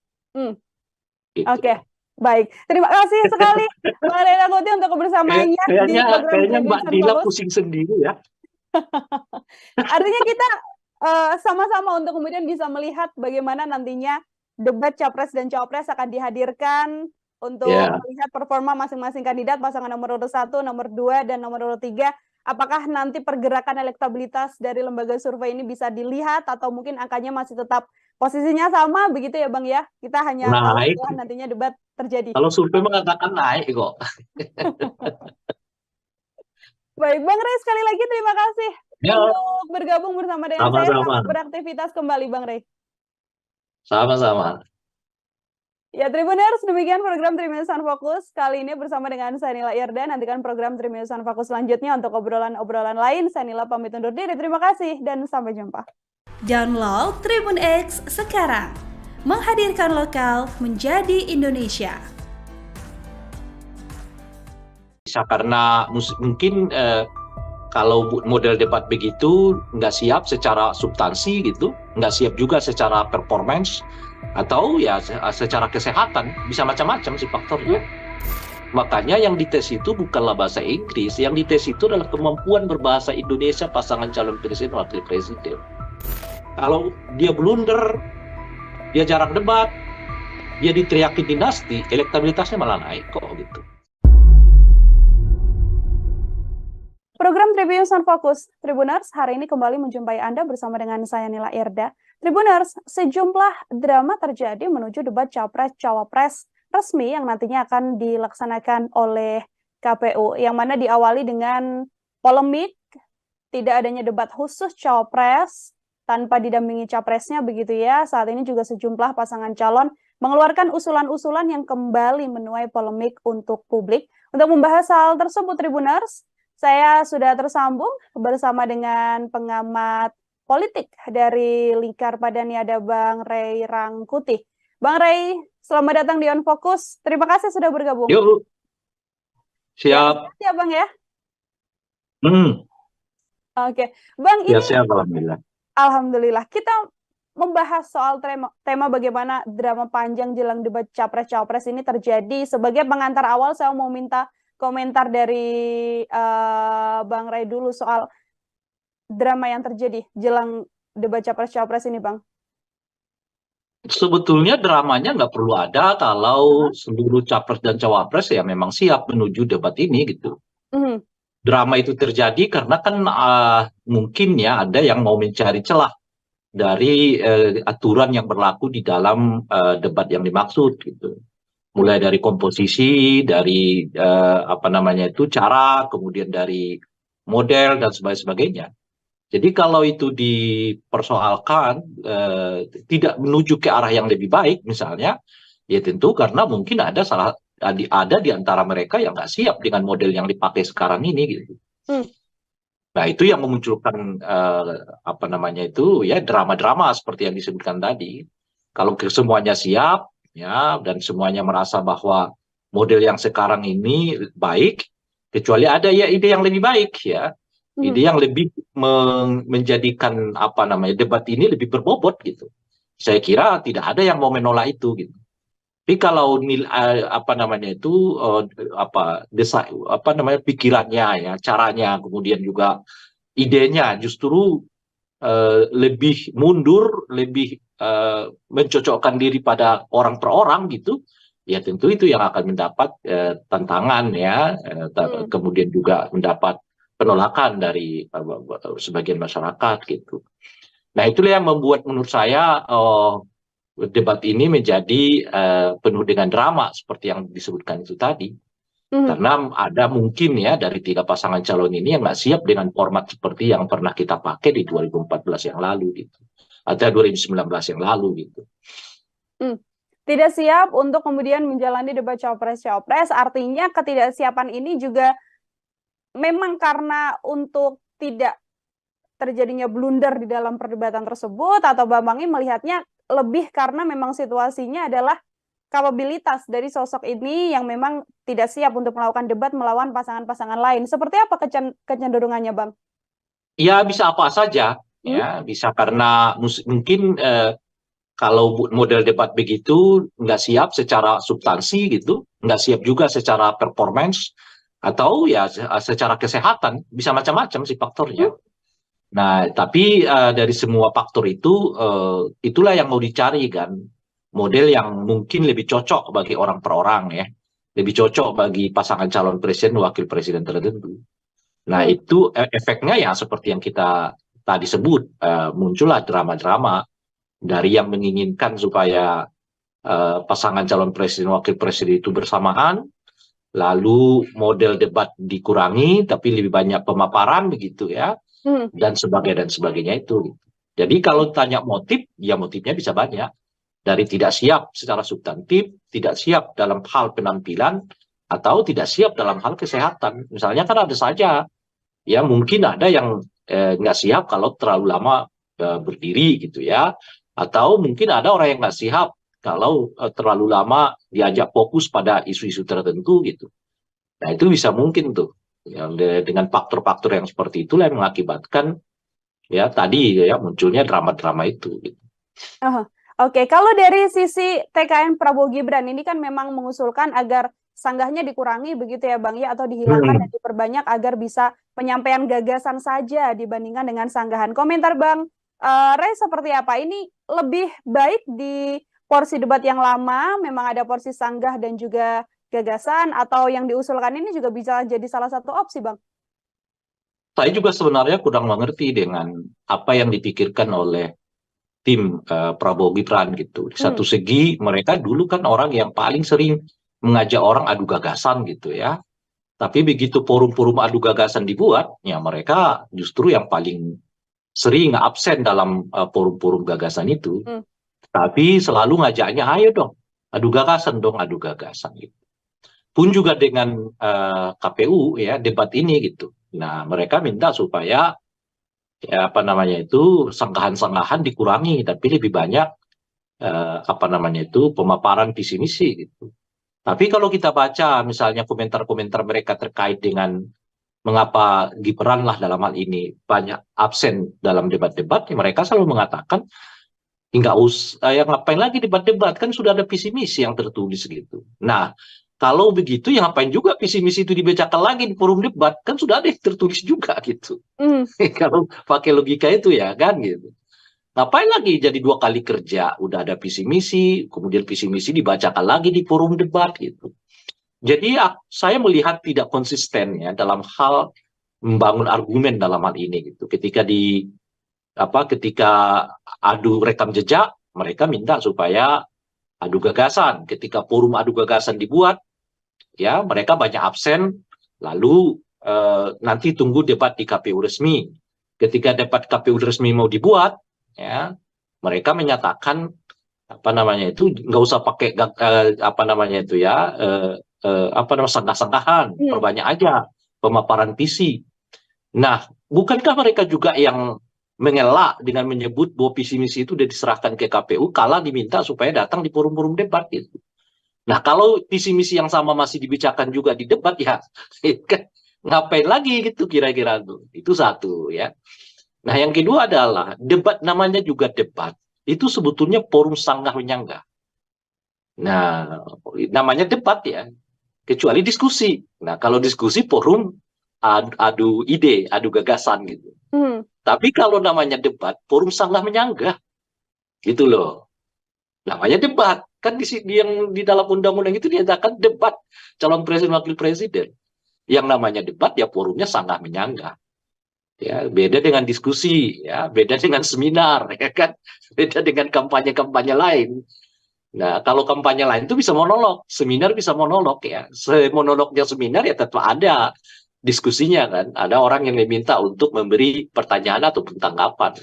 Gitu. Oke, baik. Terima kasih sekali Bang Ray Rangkuti untuk kebersamaannya di program Kayaknya Mbak Dila Fokus. pusing sendiri ya. Artinya kita sama-sama untuk kemudian bisa melihat bagaimana nantinya debat Capres dan Cawapres akan dihadirkan untuk melihat performa masing-masing kandidat, pasangan nomor urut 1, nomor 2, dan nomor urut 3. Apakah nanti pergerakan elektabilitas dari lembaga survei ini bisa dilihat atau mungkin angkanya masih tetap posisinya sama begitu ya Bang ya? Kita hanya tahu setelah nantinya debat terjadi. Kalau survei mengatakan naik kok. Baik, Bang Ray, sekali lagi terima kasih untuk bergabung bersama dengan saya. Selamat beraktivitas kembali, Bang Ray. Sama-sama. Ya, Tribuners, demikian program Triminusan Fokus. Kali ini bersama dengan saya Nila Irda. Nantikan program Triminusan Fokus selanjutnya untuk obrolan-obrolan lain. Saya Nila pamit undur diri. Terima kasih dan sampai jumpa. Download Tribun X sekarang. Menghadirkan lokal menjadi Indonesia. Bisa karena mungkin kalau model debat begitu nggak siap secara substansi gitu, nggak siap juga secara performance, atau ya secara kesehatan, bisa macam-macam sih faktornya. Makanya yang dites itu bukanlah bahasa Inggris, yang dites itu adalah kemampuan berbahasa Indonesia pasangan calon presiden wakil presiden. Kalau dia blunder, dia jarang debat, dia diteriaki dinasti, elektabilitasnya malah naik kok gitu. Program Tribuners Fokus, Tribuners, hari ini kembali menjumpai Anda bersama dengan saya Nila Irda. Tribuners, sejumlah drama terjadi menuju debat Capres-Cawapres resmi yang nantinya akan dilaksanakan oleh KPU, yang mana diawali dengan polemik, tidak adanya debat khusus Cawapres tanpa didampingi Capresnya begitu ya. Saat ini juga sejumlah pasangan calon mengeluarkan usulan-usulan yang kembali menuai polemik untuk publik. Untuk membahas hal tersebut, Tribuners, saya sudah tersambung bersama dengan pengamat politik dari Lingkar Padani, ada Bang Ray Rangkuti. Bang Ray, selamat datang di On Fokus. Terima kasih sudah bergabung. Yuk. Siap. Ya, Bang ya. Oke, Bang, ya, ini siap, alhamdulillah. Alhamdulillah. Kita membahas soal tema bagaimana drama panjang jelang debat Capres-Cawapres ini terjadi. Sebagai pengantar awal, saya mau minta komentar dari Bang Ray dulu soal drama yang terjadi jelang debat Capres-Cawapres ini, Bang. Sebetulnya dramanya nggak perlu ada kalau seluruh Capres dan Cawapres ya memang siap menuju debat ini gitu. Drama itu terjadi karena kan mungkin ya ada yang mau mencari celah dari aturan yang berlaku di dalam debat yang dimaksud gitu. Mulai dari komposisi, dari cara, kemudian dari model dan sebagainya. Jadi kalau itu dipersoalkan tidak menuju ke arah yang lebih baik misalnya, ya tentu karena mungkin ada di antara mereka yang nggak siap dengan model yang dipakai sekarang ini gitu. Nah itu yang memunculkan drama-drama seperti yang disebutkan tadi. Kalau semuanya siap ya dan semuanya merasa bahwa model yang sekarang ini baik, kecuali ada ya ide yang lebih baik ya, Mhm. ide yang lebih menjadikan apa namanya debat ini lebih berbobot gitu. Saya kira tidak ada yang mau menolak itu gitu. Tapi kalau apa namanya itu apa namanya pikirannya ya, caranya, kemudian juga idenya justru lebih mundur, lebih mencocokkan diri pada orang per orang gitu, ya tentu itu yang akan mendapat tantangan ya, kemudian juga mendapat penolakan dari sebagian masyarakat gitu. Nah itulah yang membuat menurut saya debat ini menjadi penuh dengan drama seperti yang disebutkan itu tadi. Mhm. Karena ada mungkin ya dari 3 pasangan calon ini yang nggak siap dengan format seperti yang pernah kita pakai di 2014 yang lalu gitu. Atau 2019 yang lalu gitu. Tidak siap untuk kemudian menjalani debat Cawapres-Cawapres, artinya ketidaksiapan ini juga memang karena untuk tidak terjadinya blunder di dalam perdebatan tersebut, atau Bambang ini melihatnya lebih karena memang situasinya adalah kapabilitas dari sosok ini yang memang tidak siap untuk melakukan debat melawan pasangan-pasangan lain. Seperti apa kecenderungannya, Bang? Ya bisa apa saja ya, bisa karena mungkin kalau model debat begitu nggak siap secara substansi gitu, nggak siap juga secara performance, atau ya secara kesehatan, bisa macam-macam sih faktornya. Nah, tapi dari semua faktor itu, itulah yang mau dicari kan, model yang mungkin lebih cocok bagi orang per orang ya, lebih cocok bagi pasangan calon presiden, wakil presiden tertentu. Nah, itu efeknya ya seperti yang kita tadi sebut, muncullah drama-drama dari yang menginginkan supaya pasangan calon presiden, wakil presiden itu bersamaan, lalu model debat dikurangi, tapi lebih banyak pemaparan begitu ya, dan sebagainya itu. Jadi kalau tanya motif, ya motifnya bisa banyak. Dari tidak siap secara substantif, tidak siap dalam hal penampilan, atau tidak siap dalam hal kesehatan. Misalnya kan ada saja, ya mungkin ada yang nggak siap kalau terlalu lama berdiri gitu ya, atau mungkin ada orang yang nggak siap kalau terlalu lama diajak fokus pada isu-isu tertentu gitu. Nah itu bisa mungkin tuh, ya, dengan faktor-faktor yang seperti itulah yang mengakibatkan ya tadi ya munculnya drama-drama itu. Gitu. Oke, kalau dari sisi TKN Prabowo Gibran ini kan memang mengusulkan agar sanggahnya dikurangi begitu ya Bang ya, atau dihilangkan dan diperbanyak agar bisa penyampaian gagasan saja dibandingkan dengan sanggahan. Komentar Bang Ray seperti apa? Ini lebih baik di porsi debat yang lama, memang ada porsi sanggah dan juga gagasan, atau yang diusulkan ini juga bisa jadi salah satu opsi Bang? Saya juga sebenarnya kurang mengerti dengan apa yang dipikirkan oleh tim Prabowo Gibran gitu. Di satu segi mereka dulu kan orang yang paling sering mengajak orang adu gagasan gitu ya. Tapi begitu forum-forum adu gagasan dibuat, ya mereka justru yang paling sering absen dalam forum-forum gagasan itu. Tapi selalu ngajaknya, ayo dong, adu gagasan dong, adu gagasan gitu. Pun juga dengan KPU ya debat ini gitu. Nah mereka minta supaya ya apa namanya itu sanggahan-sanggahan dikurangi, tapi lebih banyak apa namanya itu pemaparan visi misi gitu. Tapi kalau kita baca misalnya komentar-komentar mereka terkait dengan mengapa Gibran lah dalam hal ini banyak absen dalam debat-debat, mereka selalu mengatakan nggak usah, ya ngapain lagi debat-debat, kan sudah ada visi misi yang tertulis gitu. Nah kalau begitu ya ngapain juga visi misi itu dibacakan lagi di forum debat, kan sudah ada yang tertulis juga gitu. Kalau pakai logika itu ya kan gitu. Ngapain lagi jadi 2 kali kerja, udah ada visi misi, kemudian visi misi dibacakan lagi di forum debat gitu. Jadi saya melihat tidak konsisten ya dalam hal membangun argumen dalam hal ini gitu. Ketika adu rekam jejak, mereka minta supaya adu gagasan. Ketika forum adu gagasan dibuat, ya mereka banyak absen, lalu nanti tunggu debat di KPU resmi. Ketika debat KPU resmi mau dibuat, ya mereka menyatakan apa namanya itu nggak usah pakai apa namanya itu ya apa namanya sanggah-sanggahan, perbanyak aja pemaparan visi. Nah, bukankah mereka juga yang mengelak dengan menyebut bahwa visi misi itu sudah diserahkan ke KPU kala diminta supaya datang di forum-forum debat gitu. Nah, kalau visi misi yang sama masih dibicarakan juga di debat ya kan Ngapain lagi gitu kira-kira tuh. Itu satu ya. Nah, yang kedua adalah debat, namanya juga debat. Itu sebetulnya forum sanggah menyanggah. Nah, namanya debat ya, kecuali diskusi. Nah, kalau diskusi forum adu ide, adu gagasan gitu. Hmm. Tapi kalau namanya debat, forum sanggah menyanggah gitu loh. Namanya debat. Kan yang di dalam undang-undang itu dinyatakan debat calon presiden wakil presiden. Yang namanya debat ya forumnya sanggah menyanggah. Ya, beda dengan diskusi, ya, beda dengan seminar, ya kan, beda dengan kampanye-kampanye lain. Nah, kalau kampanye lain itu bisa monolog, seminar bisa monolog ya. Monolognya seminar ya tetap ada diskusinya kan. Ada orang yang diminta untuk memberi pertanyaan ataupun tanggapan.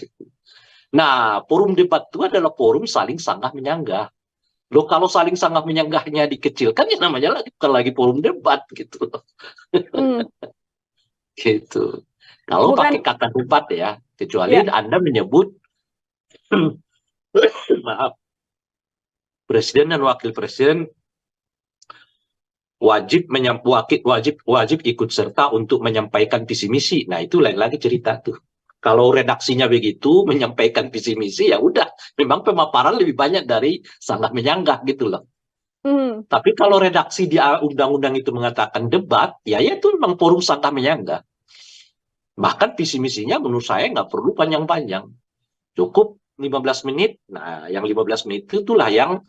Nah, forum debat itu adalah forum saling sanggah menyanggah. Loh, kalau saling sanggah menyanggahnya dikecilkan ya namanya lagi bukan lagi forum debat gitu. Hmm. Gitu. Kalau pakai Bukan, kata debat ya, kecuali ya. Anda menyebut maaf, presiden dan wakil presiden wajib ikut serta untuk menyampaikan visi misi. Nah, itu lain lagi cerita tuh. Kalau redaksinya begitu menyampaikan visi misi ya udah, memang pemaparan lebih banyak dari sanggah menyanggah gitu loh. Hmm. Tapi kalau redaksi di undang-undang itu mengatakan debat, ya itu memang forum sanggah menyanggah. Bahkan visi misinya menurut saya nggak perlu panjang-panjang. Cukup 15 menit. Nah, yang 15 menit itulah yang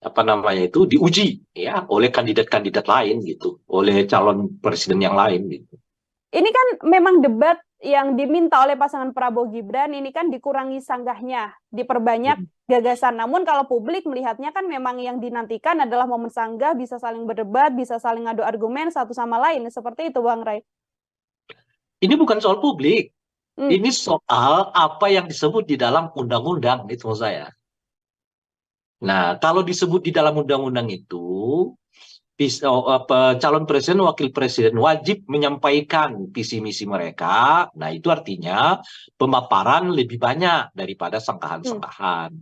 apa namanya itu diuji ya oleh kandidat-kandidat lain gitu, oleh calon presiden yang lain gitu. Ini kan memang debat yang diminta oleh pasangan Prabowo Gibran, ini kan dikurangi sanggahnya, diperbanyak gagasan. Namun kalau publik melihatnya kan memang yang dinantikan adalah momen sanggah, bisa saling berdebat, bisa saling adu argumen satu sama lain. Seperti itu, Bang Ray. Ini bukan soal publik, Hmm. ini soal apa yang disebut di dalam undang-undang itu maksud saya. Nah, kalau disebut di dalam undang-undang itu calon presiden, wakil presiden wajib menyampaikan visi misi mereka. Nah, itu artinya pemaparan lebih banyak daripada sangkahan-sangkahan.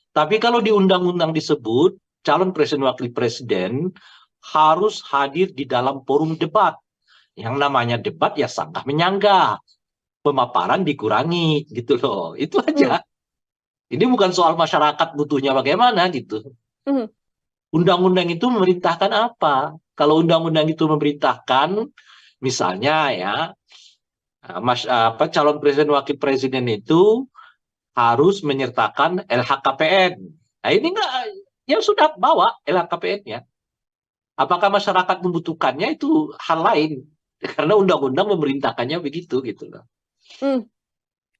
Tapi kalau di undang-undang disebut calon presiden, wakil presiden harus hadir di dalam forum debat. Yang namanya debat ya sanggah menyanggah. Pemaparan dikurangi gitu loh. Itu aja. Ini bukan soal masyarakat butuhnya bagaimana gitu. Undang-undang itu memerintahkan apa? Kalau undang-undang itu memerintahkan, misalnya ya, calon presiden wakil presiden itu harus menyertakan LHKPN. Nah ini enggak, ya sudah bawa LHKPN-nya. Apakah masyarakat membutuhkannya itu hal lain? Karena undang-undang memerintahkannya begitu gitu loh.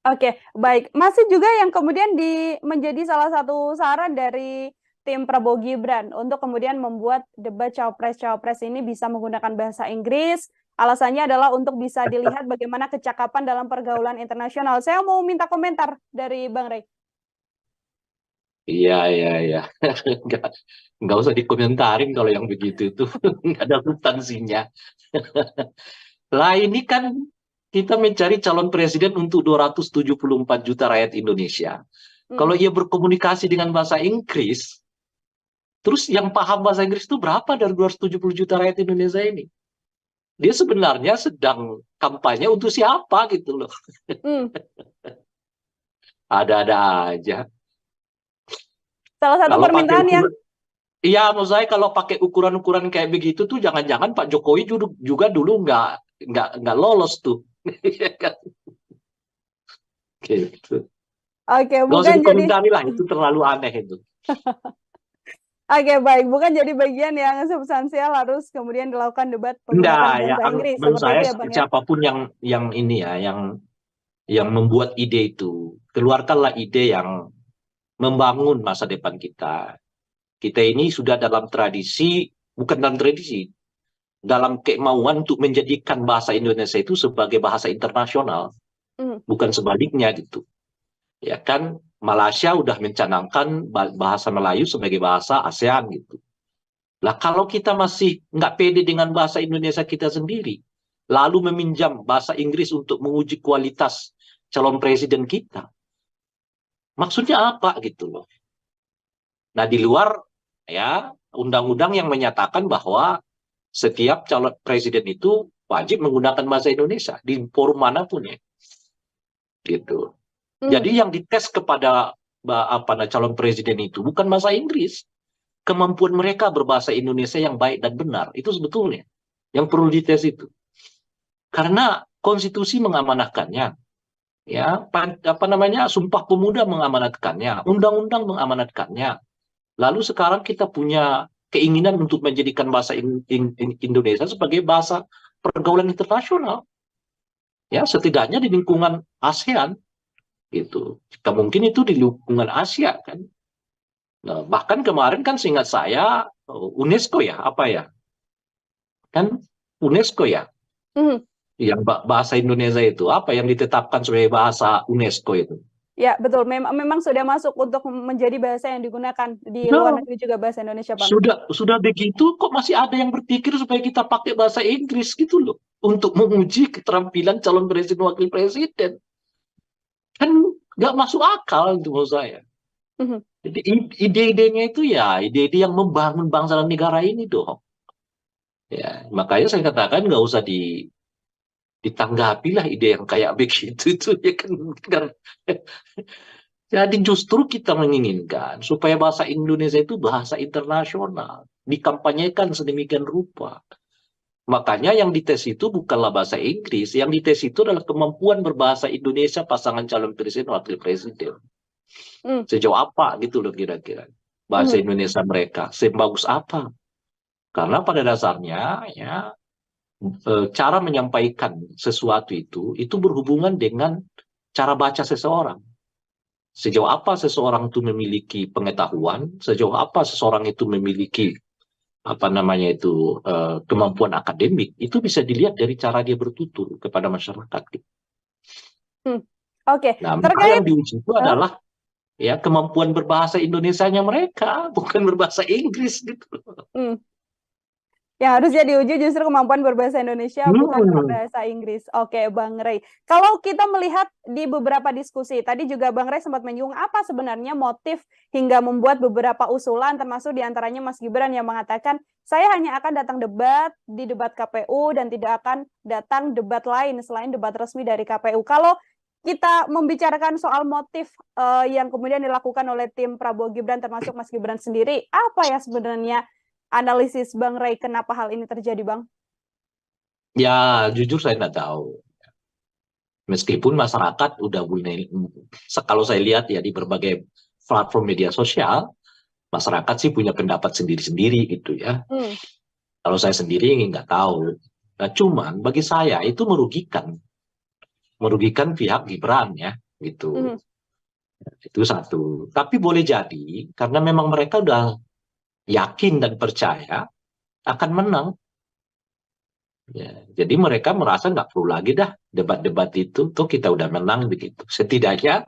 Oke, baik. Masih juga yang kemudian menjadi salah satu saran dari tim Prabowo Gibran untuk kemudian membuat debat cawapres-cawapres ini bisa menggunakan bahasa Inggris. Alasannya adalah untuk bisa dilihat bagaimana kecakapan dalam pergaulan internasional. Saya mau minta komentar dari Bang Ray. Iya. Nggak usah dikomentarin kalau yang begitu itu. Nggak ada substansinya. Lah ini kan kita mencari calon presiden untuk 274 juta rakyat Indonesia. Kalau ia berkomunikasi dengan bahasa Inggris, terus yang paham bahasa Inggris itu berapa dari 270 juta rakyat Indonesia ini? Dia sebenarnya sedang kampanye untuk siapa gitu loh. Ada-ada aja. Salah satu Kalau permintaan yang iya, menurut saya kalau pakai ukuran-ukuran kayak begitu tuh jangan-jangan Pak Jokowi juga dulu nggak lolos tuh. Gitu. Oke, Nggak usah dikomentari lah, itu terlalu aneh itu. Oke, baik. Bukan jadi bagian yang substansial harus kemudian dilakukan debat penggunaan bahasa Inggris. Menurut Seperti saya itu ya, Bang, ya? siapapun yang ini ya, yang membuat ide itu, keluarkanlah ide yang membangun masa depan kita. Kita ini sudah dalam tradisi, bukan dalam tradisi, dalam kemauan untuk menjadikan bahasa Indonesia itu sebagai bahasa internasional, bukan sebaliknya gitu. Ya kan, Malaysia udah mencanangkan bahasa Melayu sebagai bahasa ASEAN gitu. Lah kalau kita masih nggak pede dengan bahasa Indonesia kita sendiri, lalu meminjam bahasa Inggris untuk menguji kualitas calon presiden kita, maksudnya apa gitu loh. Nah di luar ya undang-undang yang menyatakan bahwa setiap calon presiden itu wajib menggunakan bahasa Indonesia di forum manapun ya, gitu. Jadi yang dites kepada calon presiden itu bukan bahasa Inggris, kemampuan mereka berbahasa Indonesia yang baik dan benar itu sebetulnya yang perlu dites itu. Karena konstitusi mengamanatkannya, ya, Sumpah Pemuda mengamanatkannya, undang-undang mengamanatkannya. Lalu sekarang kita punya keinginan untuk menjadikan bahasa Indonesia sebagai bahasa pergaulan internasional, ya, setidaknya di lingkungan ASEAN, gitu. Mungkin itu di lingkungan Asia kan. Nah, bahkan kemarin kan seingat saya UNESCO ya, kan UNESCO ya, yang bahasa Indonesia itu apa yang ditetapkan sebagai bahasa UNESCO itu. Ya, betul. Memang sudah masuk untuk menjadi bahasa yang digunakan di luar negeri juga, bahasa Indonesia, Bang. Sudah begitu kok masih ada yang berpikir supaya kita pakai bahasa Inggris gitu loh untuk menguji keterampilan calon presiden wakil presiden. Kan nggak masuk akal itu menurut saya. Jadi ide-idenya itu ya ide-ide yang membangun bangsa dan negara ini dong. Ya, makanya saya katakan nggak usah ditanggapilah ide yang kayak begitu itu ya kan. Jadi justru kita menginginkan supaya bahasa Indonesia itu bahasa internasional, dikampanyekan sedemikian rupa. Makanya yang dites itu bukanlah bahasa Inggris, yang dites itu adalah kemampuan berbahasa Indonesia pasangan calon presiden wakil presiden. Sejauh apa gitu loh kira-kira bahasa Indonesia mereka, sebagus apa? Karena pada dasarnya ya cara menyampaikan sesuatu itu berhubungan dengan cara baca seseorang. Sejauh apa seseorang itu memiliki pengetahuan, sejauh apa seseorang itu memiliki kemampuan akademik, itu bisa dilihat dari cara dia bertutur kepada masyarakat. Oke. Nah, maka yang diuji itu adalah ya kemampuan berbahasa Indonesianya mereka, bukan berbahasa Inggris gitu. Yang harusnya diuji justru kemampuan berbahasa Indonesia, bukan berbahasa Inggris. Oke, Bang Rey. Kalau kita melihat di beberapa diskusi, tadi juga Bang Rey sempat menyinggung apa sebenarnya motif hingga membuat beberapa usulan, termasuk diantaranya Mas Gibran yang mengatakan, saya hanya akan datang di debat KPU dan tidak akan datang debat lain selain debat resmi dari KPU. Kalau kita membicarakan soal motif yang kemudian dilakukan oleh tim Prabowo Gibran, termasuk Mas Gibran sendiri, apa ya sebenarnya analisis Bang Rey kenapa hal ini terjadi, Bang? Ya, jujur saya nggak tahu. Meskipun masyarakat udah mulai, kalau saya lihat ya di berbagai platform media sosial, masyarakat sih punya pendapat sendiri-sendiri gitu ya. Kalau saya sendiri nggak tahu. Nah, cuman bagi saya itu merugikan pihak Gibran ya, gitu. Itu satu. Tapi boleh jadi karena memang mereka udah yakin dan percaya akan menang. Ya, jadi mereka merasa nggak perlu lagi dah debat-debat itu, tuh kita udah menang begitu. Setidaknya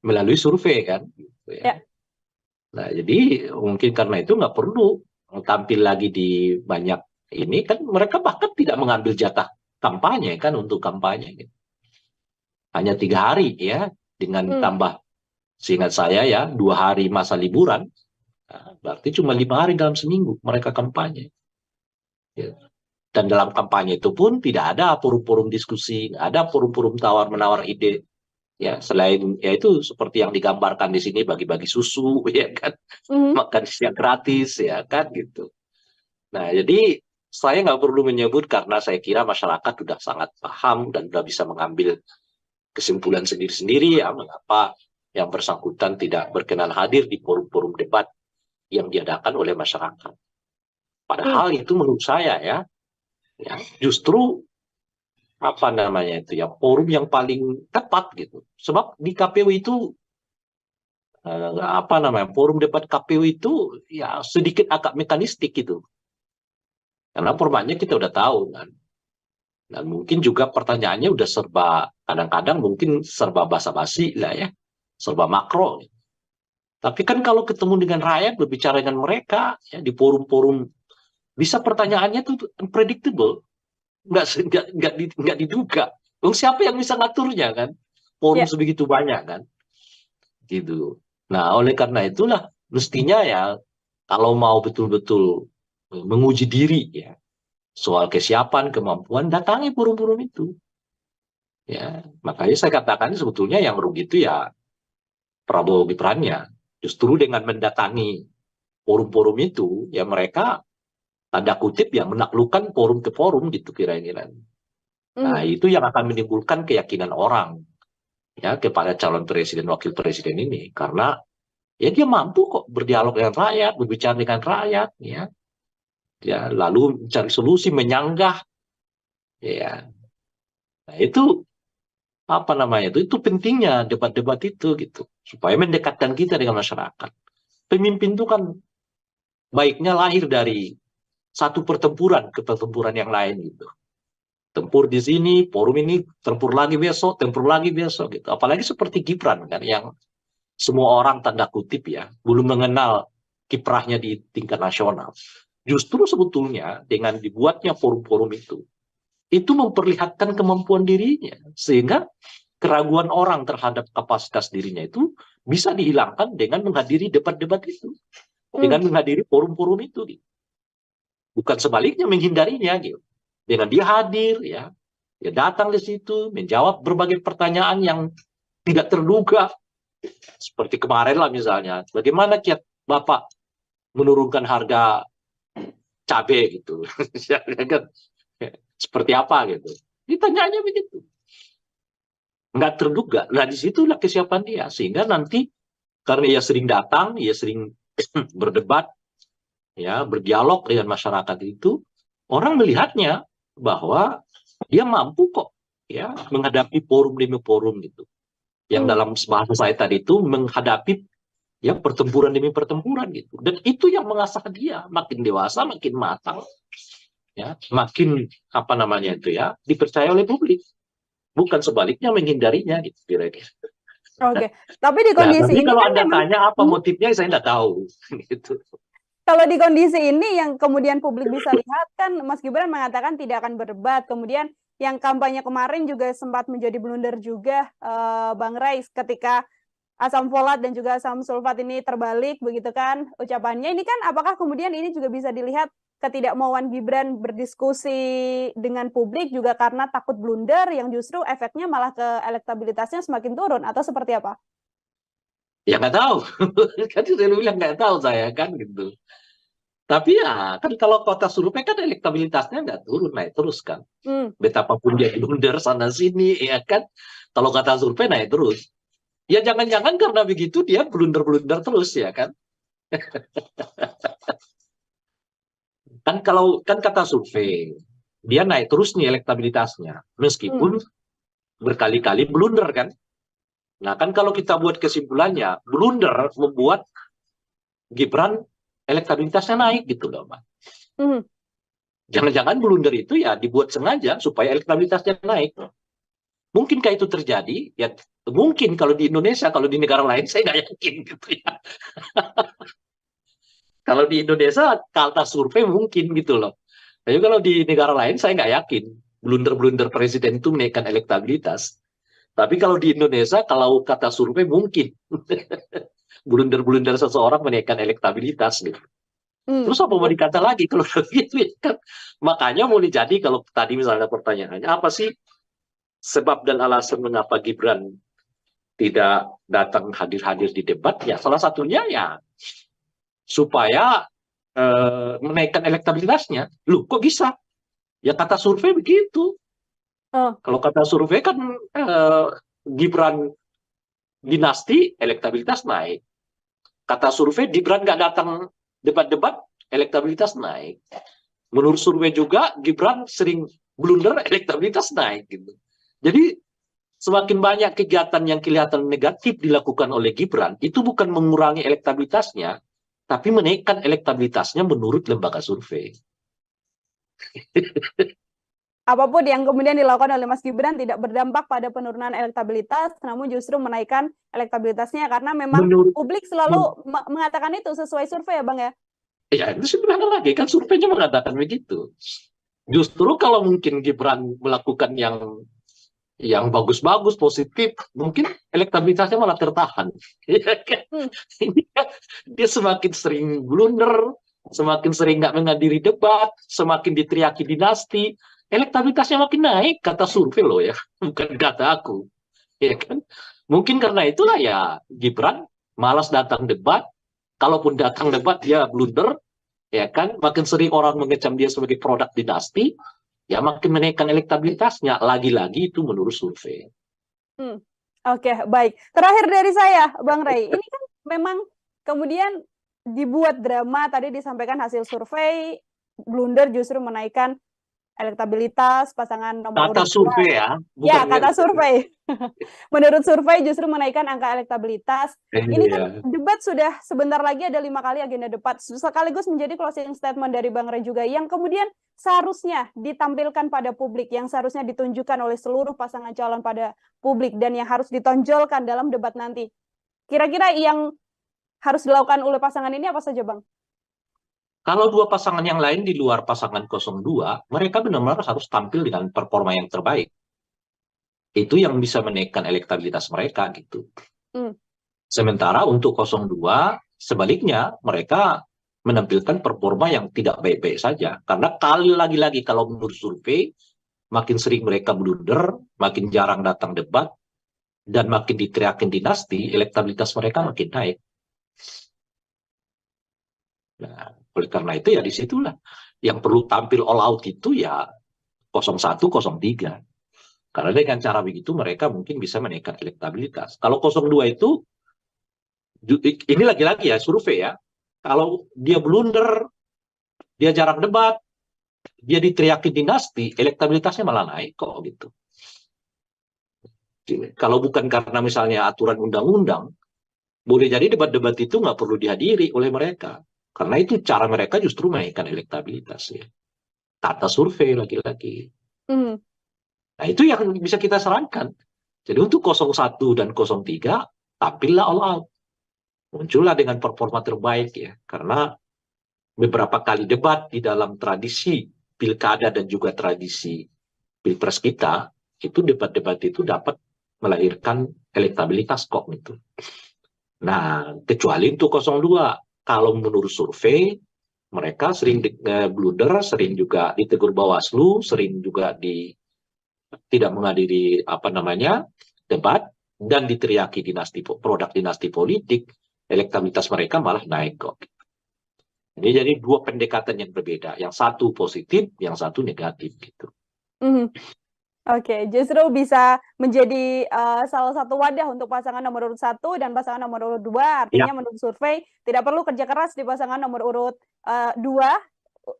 melalui survei kan. Gitu ya. Nah, jadi mungkin karena itu nggak perlu tampil lagi di banyak ini kan, mereka bahkan tidak mengambil jatah kampanye kan untuk kampanye. Gitu. Hanya 3 hari ya, dengan tambah seingat saya ya 2 hari masa liburan. Nah, berarti cuma 5 hari dalam seminggu mereka kampanye. Ya. Dan dalam kampanye itu pun tidak ada forum-forum diskusi, nggak ada forum-forum tawar-menawar ide. Ya, selain ya itu seperti yang digambarkan di sini, bagi-bagi susu, ya kan, makan siang gratis, ya kan, gitu. Nah, jadi saya nggak perlu menyebut karena saya kira masyarakat sudah sangat paham dan sudah bisa mengambil kesimpulan sendiri-sendiri ya mengapa yang bersangkutan tidak berkenan hadir di forum-forum debat yang diadakan oleh masyarakat. Padahal itu menurut saya ya justru forum yang paling tepat gitu. Sebab di KPU itu forum debat KPU itu ya sedikit agak mekanistik gitu. Karena formatnya kita udah tahu kan. Dan mungkin juga pertanyaannya udah kadang-kadang mungkin serba basa-basi lah ya. Serba makro. Tapi kan kalau ketemu dengan rakyat, berbicara dengan mereka ya, di forum bisa pertanyaannya tuh unpredictable, nggak diduga. Siapa yang bisa ngaturnya kan? Forum sebegitu banyak kan, gitu. Nah, oleh karena itulah mestinya ya kalau mau betul-betul menguji diri ya soal kesiapan, kemampuan, datangi forum-forum itu. Ya, makanya saya katakan sebetulnya yang rugi itu ya Prabowo Gibran-nya. Justru dengan mendatangi forum-forum itu, ya mereka tanda kutip ya menaklukkan forum ke forum gitu kira-kira. Nah, itu yang akan menimbulkan keyakinan orang ya kepada calon presiden wakil presiden ini, karena ya dia mampu kok berdialog dengan rakyat, berbicara dengan rakyat, ya lalu mencari solusi, menyanggah, ya. Nah, itu apa namanya itu pentingnya debat-debat itu gitu, supaya mendekatkan kita dengan masyarakat. Pemimpin itu kan baiknya lahir dari satu pertempuran ke pertempuran yang lain gitu. Tempur di sini, forum ini, tempur lagi besok gitu. Apalagi seperti Gibran kan yang semua orang tanda kutip ya belum mengenal kiprahnya di tingkat nasional. Justru sebetulnya dengan dibuatnya forum-forum itu memperlihatkan kemampuan dirinya, sehingga keraguan orang terhadap kapasitas dirinya itu bisa dihilangkan dengan menghadiri debat-debat itu, dengan menghadiri forum-forum itu, gitu. Bukan sebaliknya menghindarinya gitu. Dengan dia hadir ya datang di situ menjawab berbagai pertanyaan yang tidak terduga, seperti kemarin lah misalnya, bagaimana kiat Bapak menurunkan harga cabai gitu, seperti apa gitu, ditanyanya begitu, nggak terduga. Nah disitulah kesiapan dia, sehingga nanti karena ia sering datang, ia sering berdebat, ya berdialog dengan masyarakat itu, orang melihatnya bahwa dia mampu kok ya menghadapi forum demi forum gitu. Yang dalam bahasa saya tadi itu menghadapi ya pertempuran demi pertempuran gitu. Dan itu yang mengasah dia makin dewasa, makin matang, ya makin apa namanya itu ya dipercaya oleh publik. Bukan sebaliknya menghindarinya gitu kira-kira. Oke, tapi di kondisi tapi ini kalau kan Anda memang tanya apa motifnya, saya nggak tahu. Gitu. kalau di kondisi ini yang kemudian publik bisa lihat kan Mas Gibran mengatakan tidak akan berdebat, kemudian yang kampanye kemarin juga sempat menjadi blunder juga, Bang Ray, ketika asam folat dan juga asam sulfat ini terbalik begitu kan ucapannya. Ini kan apakah kemudian ini juga bisa dilihat ketidakmauan Gibran berdiskusi dengan publik juga karena takut blunder yang justru efeknya malah ke elektabilitasnya semakin turun, atau seperti apa? Ya nggak tahu. Kan saya bilang nggak tahu saya kan gitu. Tapi ya kan kalau kota survei kan elektabilitasnya nggak turun, naik terus kan. Betapapun dia blunder sana sini ya kan. Kalau kata survei naik terus. Ya jangan-jangan karena begitu dia blunder-blunder terus ya kan. Kan kata survei dia naik terus nih elektabilitasnya meskipun berkali-kali blunder kan. Nah kan kalau kita buat kesimpulannya, blunder membuat Gibran elektabilitasnya naik gitu loh, Mbak. Jangan-jangan blunder itu ya dibuat sengaja supaya elektabilitasnya naik. Mungkinkah itu terjadi? Ya mungkin kalau di Indonesia, kalau di negara lain saya nggak yakin gitu ya. Kalau di Indonesia kata survei mungkin gitu loh. Tapi kalau di negara lain saya nggak yakin blunder-blunder presiden itu menaikkan elektabilitas. Tapi kalau di Indonesia kalau kata survei mungkin blunder-blunder seseorang menaikkan elektabilitas gitu. Terus apa mau dikata lagi kalau gitu ya kan? Makanya boleh jadi kalau tadi misalnya pertanyaannya apa sih sebab dan alasan mengapa Gibran tidak datang hadir-hadir di debat? Ya salah satunya ya supaya menaikkan elektabilitasnya. Loh kok bisa? Ya kata survei begitu. Kalau kata survei kan Gibran dinasti elektabilitas naik. Kata survei Gibran nggak datang debat-debat elektabilitas naik. Menurut survei juga Gibran sering blunder elektabilitas naik gitu. Jadi semakin banyak kegiatan yang kelihatan negatif dilakukan oleh Gibran itu bukan mengurangi elektabilitasnya, tapi menaikkan elektabilitasnya menurut lembaga survei. Apapun yang kemudian dilakukan oleh Mas Gibran tidak berdampak pada penurunan elektabilitas, namun justru menaikkan elektabilitasnya karena memang publik selalu mengatakan itu sesuai survei ya Bang ya? Ya itu sebenarnya lagi kan surveinya mengatakan begitu. Justru kalau mungkin Gibran melakukan yang bagus-bagus, positif, mungkin elektabilitasnya malah tertahan. Ini dia semakin sering blunder, semakin sering nggak menghadiri debat, semakin diteriaki dinasti, elektabilitasnya makin naik, kata survei loh ya, bukan kata aku. Ya kan? Mungkin karena itulah ya Gibran malas datang debat, kalaupun datang debat dia blunder, ya kan? Makin sering orang mengecam dia sebagai produk dinasti, ya makin menaikkan elektabilitasnya. Lagi-lagi itu menurut survei. Oke, baik. Terakhir dari saya, Bang Rey, ini kan memang kemudian dibuat drama, tadi disampaikan hasil survei, blunder justru menaikkan elektabilitas pasangan nomor Kata urut 2. survei ya, Ya, bukan kata survei. Menurut survei justru menaikkan angka elektabilitas. Ini kan debat sudah sebentar lagi ada 5 kali agenda debat. Sekaligus menjadi closing statement dari Bang Rey juga yang kemudian seharusnya ditampilkan pada publik, yang seharusnya ditunjukkan oleh seluruh pasangan calon pada publik dan yang harus ditonjolkan dalam debat nanti. Kira-kira yang harus dilakukan oleh pasangan ini apa saja, Bang? Kalau dua pasangan yang lain di luar pasangan 02, mereka benar-benar harus tampil dengan performa yang terbaik. Itu yang bisa menaikkan elektabilitas mereka gitu. Sementara untuk 02, sebaliknya mereka menampilkan performa yang tidak baik-baik saja. Karena lagi-lagi kalau menurut survei, makin sering mereka blunder, makin jarang datang debat, dan makin diteriakin dinasti, elektabilitas mereka makin naik. Nah, oleh karena itu ya disitulah yang perlu tampil all out itu ya 01, 03. Karena dengan cara begitu mereka mungkin bisa menaikkan elektabilitas. Kalau 02 itu, ini lagi-lagi ya survei ya, kalau dia blunder, dia jarang debat, dia diteriaki dinasti, elektabilitasnya malah naik kok gitu. Kalau bukan karena misalnya aturan undang-undang, boleh jadi debat-debat itu nggak perlu dihadiri oleh mereka. Karena itu cara mereka justru menaikkan elektabilitas ya. Kata survei lagi-lagi. Nah itu yang bisa kita sarankan. Jadi untuk 01 dan 03, tampillah all out. Muncullah dengan performa terbaik ya. Karena beberapa kali debat di dalam tradisi pilkada dan juga tradisi pilpres kita, itu debat-debat itu dapat melahirkan elektabilitas kok gitu. Nah, kecuali untuk 02. Kalau menurut survei, mereka sering blunder, sering juga ditegur Bawaslu, sering juga tidak menghadiri debat, dan diteriaki produk dinasti politik, elektabilitas mereka malah naik kok. Ini jadi dua pendekatan yang berbeda, yang satu positif, yang satu negatif gitu. Oke, justru bisa menjadi salah satu wadah untuk pasangan nomor urut 1 dan pasangan nomor urut 2. Artinya menurut survei tidak perlu kerja keras di pasangan nomor urut 2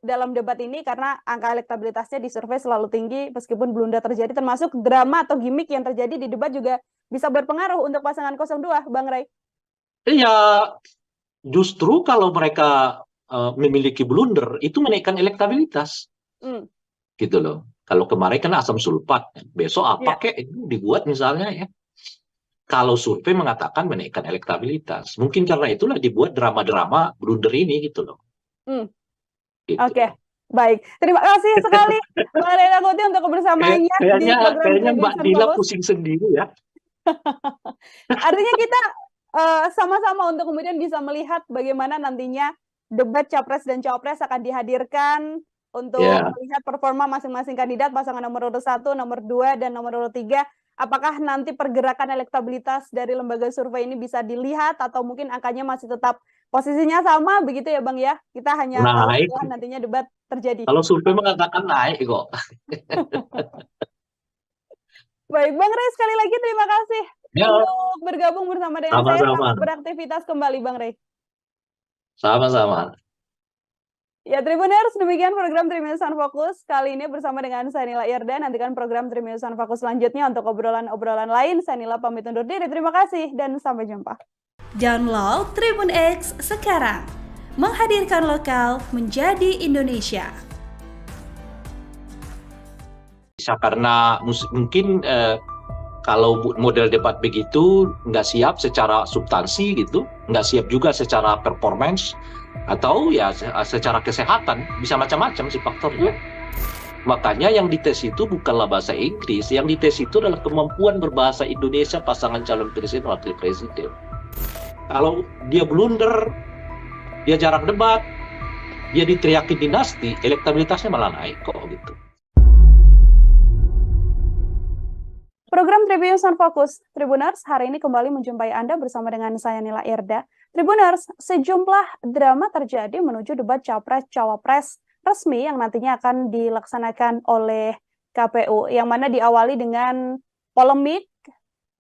dalam debat ini karena angka elektabilitasnya di survei selalu tinggi meskipun blunder terjadi, termasuk drama atau gimmick yang terjadi di debat juga bisa berpengaruh untuk pasangan 02, Bang Rey. Iya, justru kalau mereka memiliki blunder itu menaikkan elektabilitas. Gitu loh. Kalau kemarin kan asam sulfat, besok apa kek itu dibuat misalnya ya. Kalau survei mengatakan menaikkan elektabilitas, mungkin karena itulah dibuat drama-drama blunder ini gitu loh. Gitu. Oke, baik. Terima kasih sekali Mbak Rey Rangkuti untuk kebersamaannya di program Kayaknya Mbak Dila pusing sendiri ya. Artinya kita sama-sama untuk kemudian bisa melihat bagaimana nantinya debat Capres dan Cawapres akan dihadirkan untuk melihat performa masing-masing kandidat, pasangan nomor urut 1, nomor 2, dan nomor urut 3. Apakah nanti pergerakan elektabilitas dari lembaga survei ini bisa dilihat atau mungkin angkanya masih tetap posisinya sama begitu ya Bang ya? Kita hanya tahu setelah nantinya debat terjadi. Kalau survei mengatakan naik kok. Baik, Bang Rey sekali lagi terima kasih untuk bergabung bersama dengan saya. Selamat beraktivitas kembali Bang Rey. Sama-sama. Ya, Tribuners, demikian program Tribunnews on Focus kali ini bersama dengan saya Nila Irda. Nantikan program Tribunnews on Focus selanjutnya untuk obrolan-obrolan lain. Saya Nila pamit undur diri. Terima kasih dan sampai jumpa. Download Tribun X sekarang. Menghadirkan lokal menjadi Indonesia. Bisa karena mungkin kalau model debat begitu nggak siap secara substansi gitu, nggak siap juga secara performance, atau ya secara kesehatan, bisa macam-macam sih faktornya. Makanya yang dites itu bukanlah bahasa Inggris, yang dites itu adalah kemampuan berbahasa Indonesia pasangan calon presiden wakil presiden. Kalau dia blunder, dia jarang debat, dia diteriakin dinasti, elektabilitasnya malah naik kok gitu. Program Tribun Sun Fokus, Tribuners, hari ini kembali menjumpai Anda bersama dengan saya Nila Irda. Tribuners, sejumlah drama terjadi menuju debat Capres-Cawapres resmi yang nantinya akan dilaksanakan oleh KPU, yang mana diawali dengan polemik,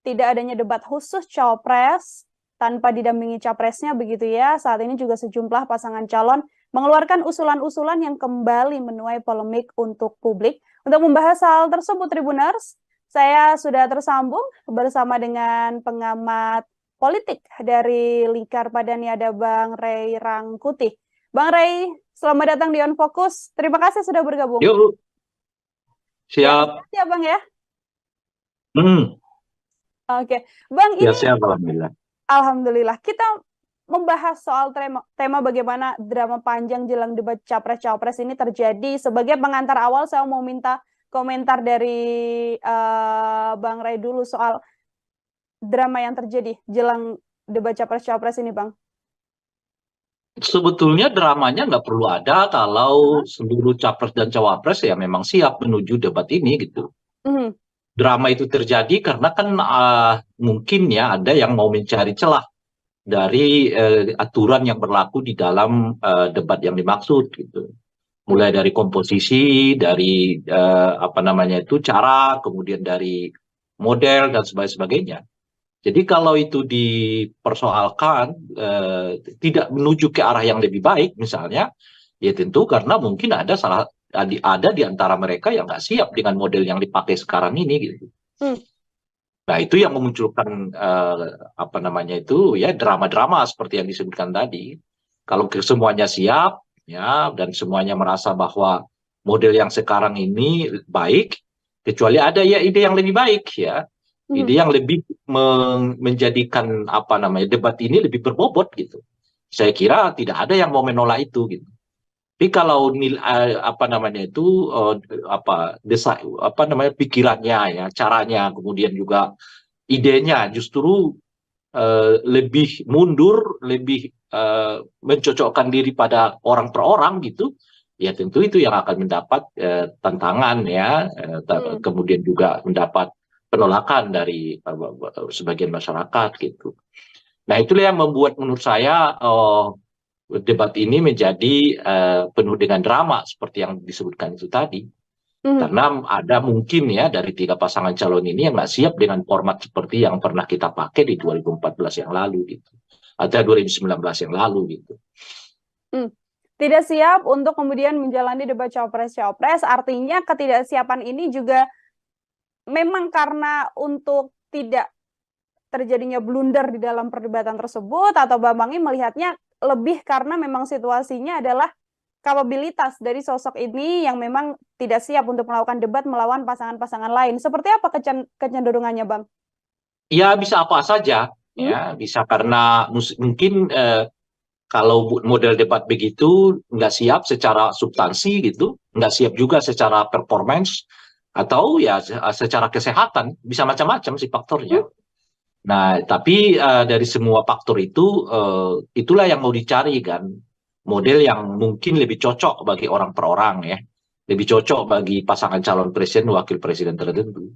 tidak adanya debat khusus Cawapres tanpa didampingi Capresnya begitu ya. Saat ini juga sejumlah pasangan calon mengeluarkan usulan-usulan yang kembali menuai polemik untuk publik. Untuk membahas hal tersebut, Tribuners, saya sudah tersambung bersama dengan pengamat politik dari Lingkar Padani, ada Bang Ray Rangkuti. Bang Ray, selamat datang di On Focus. Terima kasih sudah bergabung. Yuk, siap. Ya, Bang ya. Oke, Bang, Ya, ini siap, alhamdulillah. Alhamdulillah. Kita membahas soal tema bagaimana drama panjang jelang debat Capres-Cawapres ini terjadi. Sebagai pengantar awal, saya mau minta komentar dari Bang Ray dulu soal drama yang terjadi jelang debat Capres-Cawapres ini, Bang. Sebetulnya dramanya nggak perlu ada kalau seluruh capres dan cawapres ya memang siap menuju debat ini gitu. Drama itu terjadi karena kan mungkin ya ada yang mau mencari celah dari aturan yang berlaku di dalam debat yang dimaksud gitu. Mulai dari komposisi, dari cara, kemudian dari model dan sebagainya. Jadi kalau itu dipersoalkan tidak menuju ke arah yang lebih baik misalnya, ya tentu karena mungkin ada di antara mereka yang nggak siap dengan model yang dipakai sekarang ini gitu. Nah itu yang memunculkan drama-drama seperti yang disebutkan tadi. Kalau semuanya siap ya dan semuanya merasa bahwa model yang sekarang ini baik, kecuali ada ya ide yang lebih baik ya. Ide yang lebih menjadikan debat ini lebih berbobot gitu. Saya kira tidak ada yang mau menolak itu gitu. Tapi kalau pikirannya ya, caranya, kemudian juga idenya justru lebih mundur, lebih mencocokkan diri pada orang per orang gitu, ya tentu itu yang akan mendapat tantangan ya, kemudian juga mendapat penolakan dari sebagian masyarakat gitu. Nah itulah yang membuat menurut saya debat ini menjadi penuh dengan drama seperti yang disebutkan itu tadi. Karena ada mungkin ya dari 3 pasangan calon ini yang nggak siap dengan format seperti yang pernah kita pakai di 2014 yang lalu gitu. Atau 2019 yang lalu gitu. Tidak siap untuk kemudian menjalani debat Cawapres-Cawapres, artinya ketidaksiapan ini juga memang karena untuk tidak terjadinya blunder di dalam perdebatan tersebut, atau Bambang ini melihatnya lebih karena memang situasinya adalah kapabilitas dari sosok ini yang memang tidak siap untuk melakukan debat melawan pasangan-pasangan lain. Seperti apa kecenderungannya, Bang? Ya bisa apa saja, ya bisa karena mungkin kalau model debat begitu nggak siap secara substansi gitu, nggak siap juga secara performance, atau ya secara kesehatan, bisa macam-macam sih faktornya. Nah, tapi dari semua faktor itu, itulah yang mau dicari kan, model yang mungkin lebih cocok bagi orang per orang ya, lebih cocok bagi pasangan calon presiden, wakil presiden tertentu.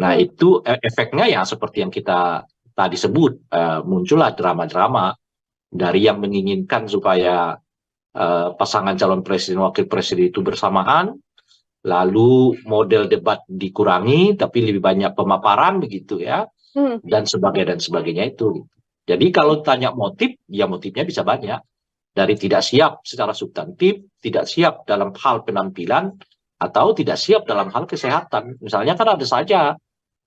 Nah, itu efeknya ya seperti yang kita tadi sebut, muncullah drama-drama dari yang menginginkan supaya pasangan calon presiden, wakil presiden itu bersamaan, lalu model debat dikurangi, tapi lebih banyak pemaparan begitu ya, dan sebagainya itu. Jadi kalau tanya motif, ya motifnya bisa banyak. Dari tidak siap secara substantif, tidak siap dalam hal penampilan, atau tidak siap dalam hal kesehatan. Misalnya kan ada saja,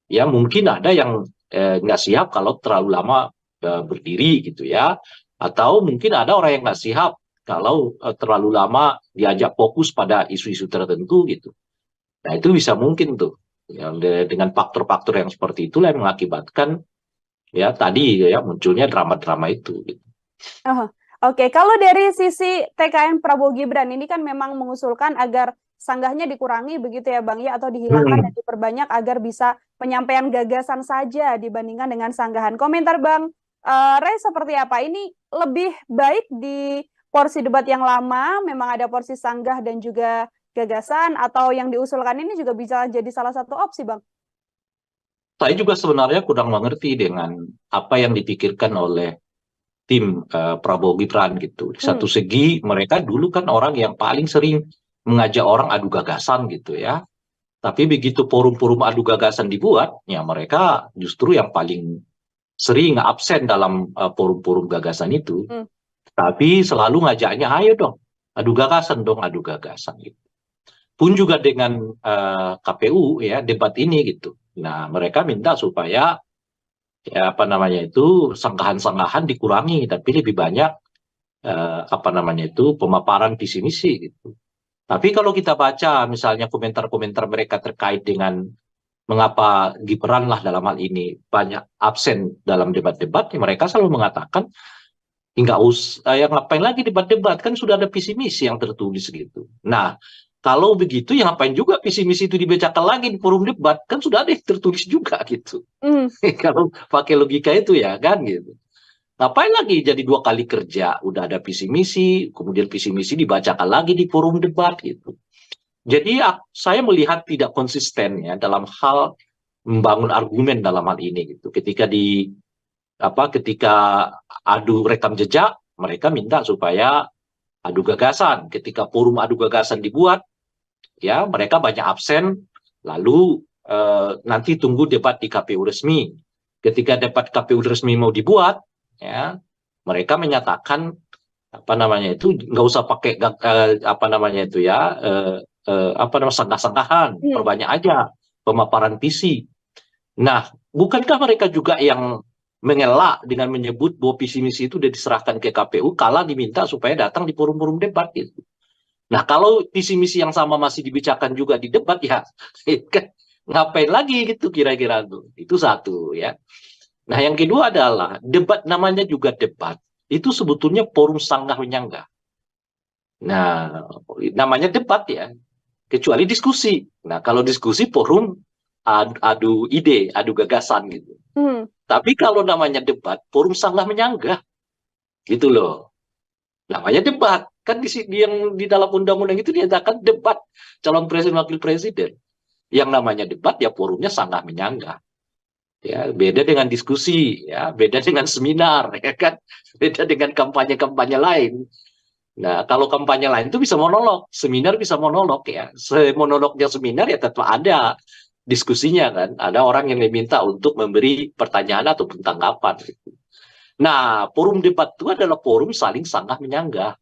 ya mungkin ada yang nggak siap kalau terlalu lama berdiri gitu ya, atau mungkin ada orang yang nggak siap kalau terlalu lama diajak fokus pada isu-isu tertentu gitu. Nah itu bisa mungkin tuh ya, dengan faktor-faktor yang seperti itulah yang mengakibatkan ya tadi ya munculnya drama-drama itu. Gitu. Oke, kalau dari sisi TKN Prabowo Gibran ini kan memang mengusulkan agar sanggahnya dikurangi begitu ya Bang ya, atau dihilangkan dan diperbanyak agar bisa penyampaian gagasan saja dibandingkan dengan sanggahan. Komentar Bang Ray seperti apa? Ini lebih baik porsi debat yang lama, memang ada porsi sanggah dan juga gagasan, atau yang diusulkan ini juga bisa jadi salah satu opsi, Bang? Saya juga sebenarnya kurang mengerti dengan apa yang dipikirkan oleh tim Prabowo Gibran gitu. Di satu segi mereka dulu kan orang yang paling sering mengajak orang adu gagasan gitu ya. Tapi begitu forum-forum adu gagasan dibuat, ya mereka justru yang paling sering absen dalam forum-forum gagasan itu. Tapi selalu ngajaknya, ayo dong, adu gagasan dong, adu gagasan gitu. Pun juga dengan KPU ya debat ini gitu. Nah mereka minta supaya ya apa namanya itu sanggahan-sanggahan dikurangi, tapi lebih banyak apa namanya itu pemaparan visi misi gitu. Tapi kalau kita baca misalnya komentar-komentar mereka terkait dengan mengapa Gibran lah dalam hal ini banyak absen dalam debat-debat, ya mereka selalu mengatakan nggak usah, ya ngapain lagi debat-debat, kan sudah ada visi misi yang tertulis gitu. Nah, kalau begitu ya ngapain juga visi misi itu dibacakan lagi di forum debat, kan sudah ada yang tertulis juga gitu. Kalau pakai logika itu ya kan gitu. Ngapain lagi jadi 2 kali kerja, udah ada visi misi, kemudian visi misi dibacakan lagi di forum debat gitu. Jadi saya melihat tidak konsisten ya dalam hal membangun argumen dalam hal ini gitu. Ketika adu rekam jejak, mereka minta supaya adu gagasan. Ketika forum adu gagasan dibuat, ya mereka banyak absen, lalu nanti tunggu debat di KPU resmi. Ketika debat KPU resmi mau dibuat, ya mereka menyatakan apa namanya itu nggak usah pakai apa namanya itu ya apa namanya sangkah-sangkahan, perbanyak aja pemaparan visi. Nah, bukankah mereka juga yang mengelak dengan menyebut bahwa visi misi itu sudah diserahkan ke KPU kala diminta supaya datang di forum-forum debat gitu. Nah, kalau visi misi yang sama masih dibicarakan juga di debat ya ngapain lagi gitu kira-kira tuh. Itu satu ya. Nah, yang kedua adalah debat, namanya juga debat. Itu sebetulnya forum sanggah menyanggah. Nah, namanya debat ya. Kecuali diskusi. Nah, kalau diskusi forum adu ide, adu gagasan gitu. Tapi kalau namanya debat, forum sanggah menyanggah. Gitu loh. Namanya debat. Kan yang di dalam undang-undang itu dinyatakan debat calon presiden wakil presiden. Yang namanya debat ya forumnya sanggah menyanggah. Ya, beda dengan diskusi, ya, beda dengan seminar, ya kan, beda dengan kampanye-kampanye lain. Nah, kalau kampanye lain itu bisa monolog, seminar bisa monolog ya. Monolognya seminar ya tetap ada diskusinya kan, ada orang yang diminta untuk memberi pertanyaan atau tanggapan. Nah, forum debat itu adalah forum saling sanggah menyanggah.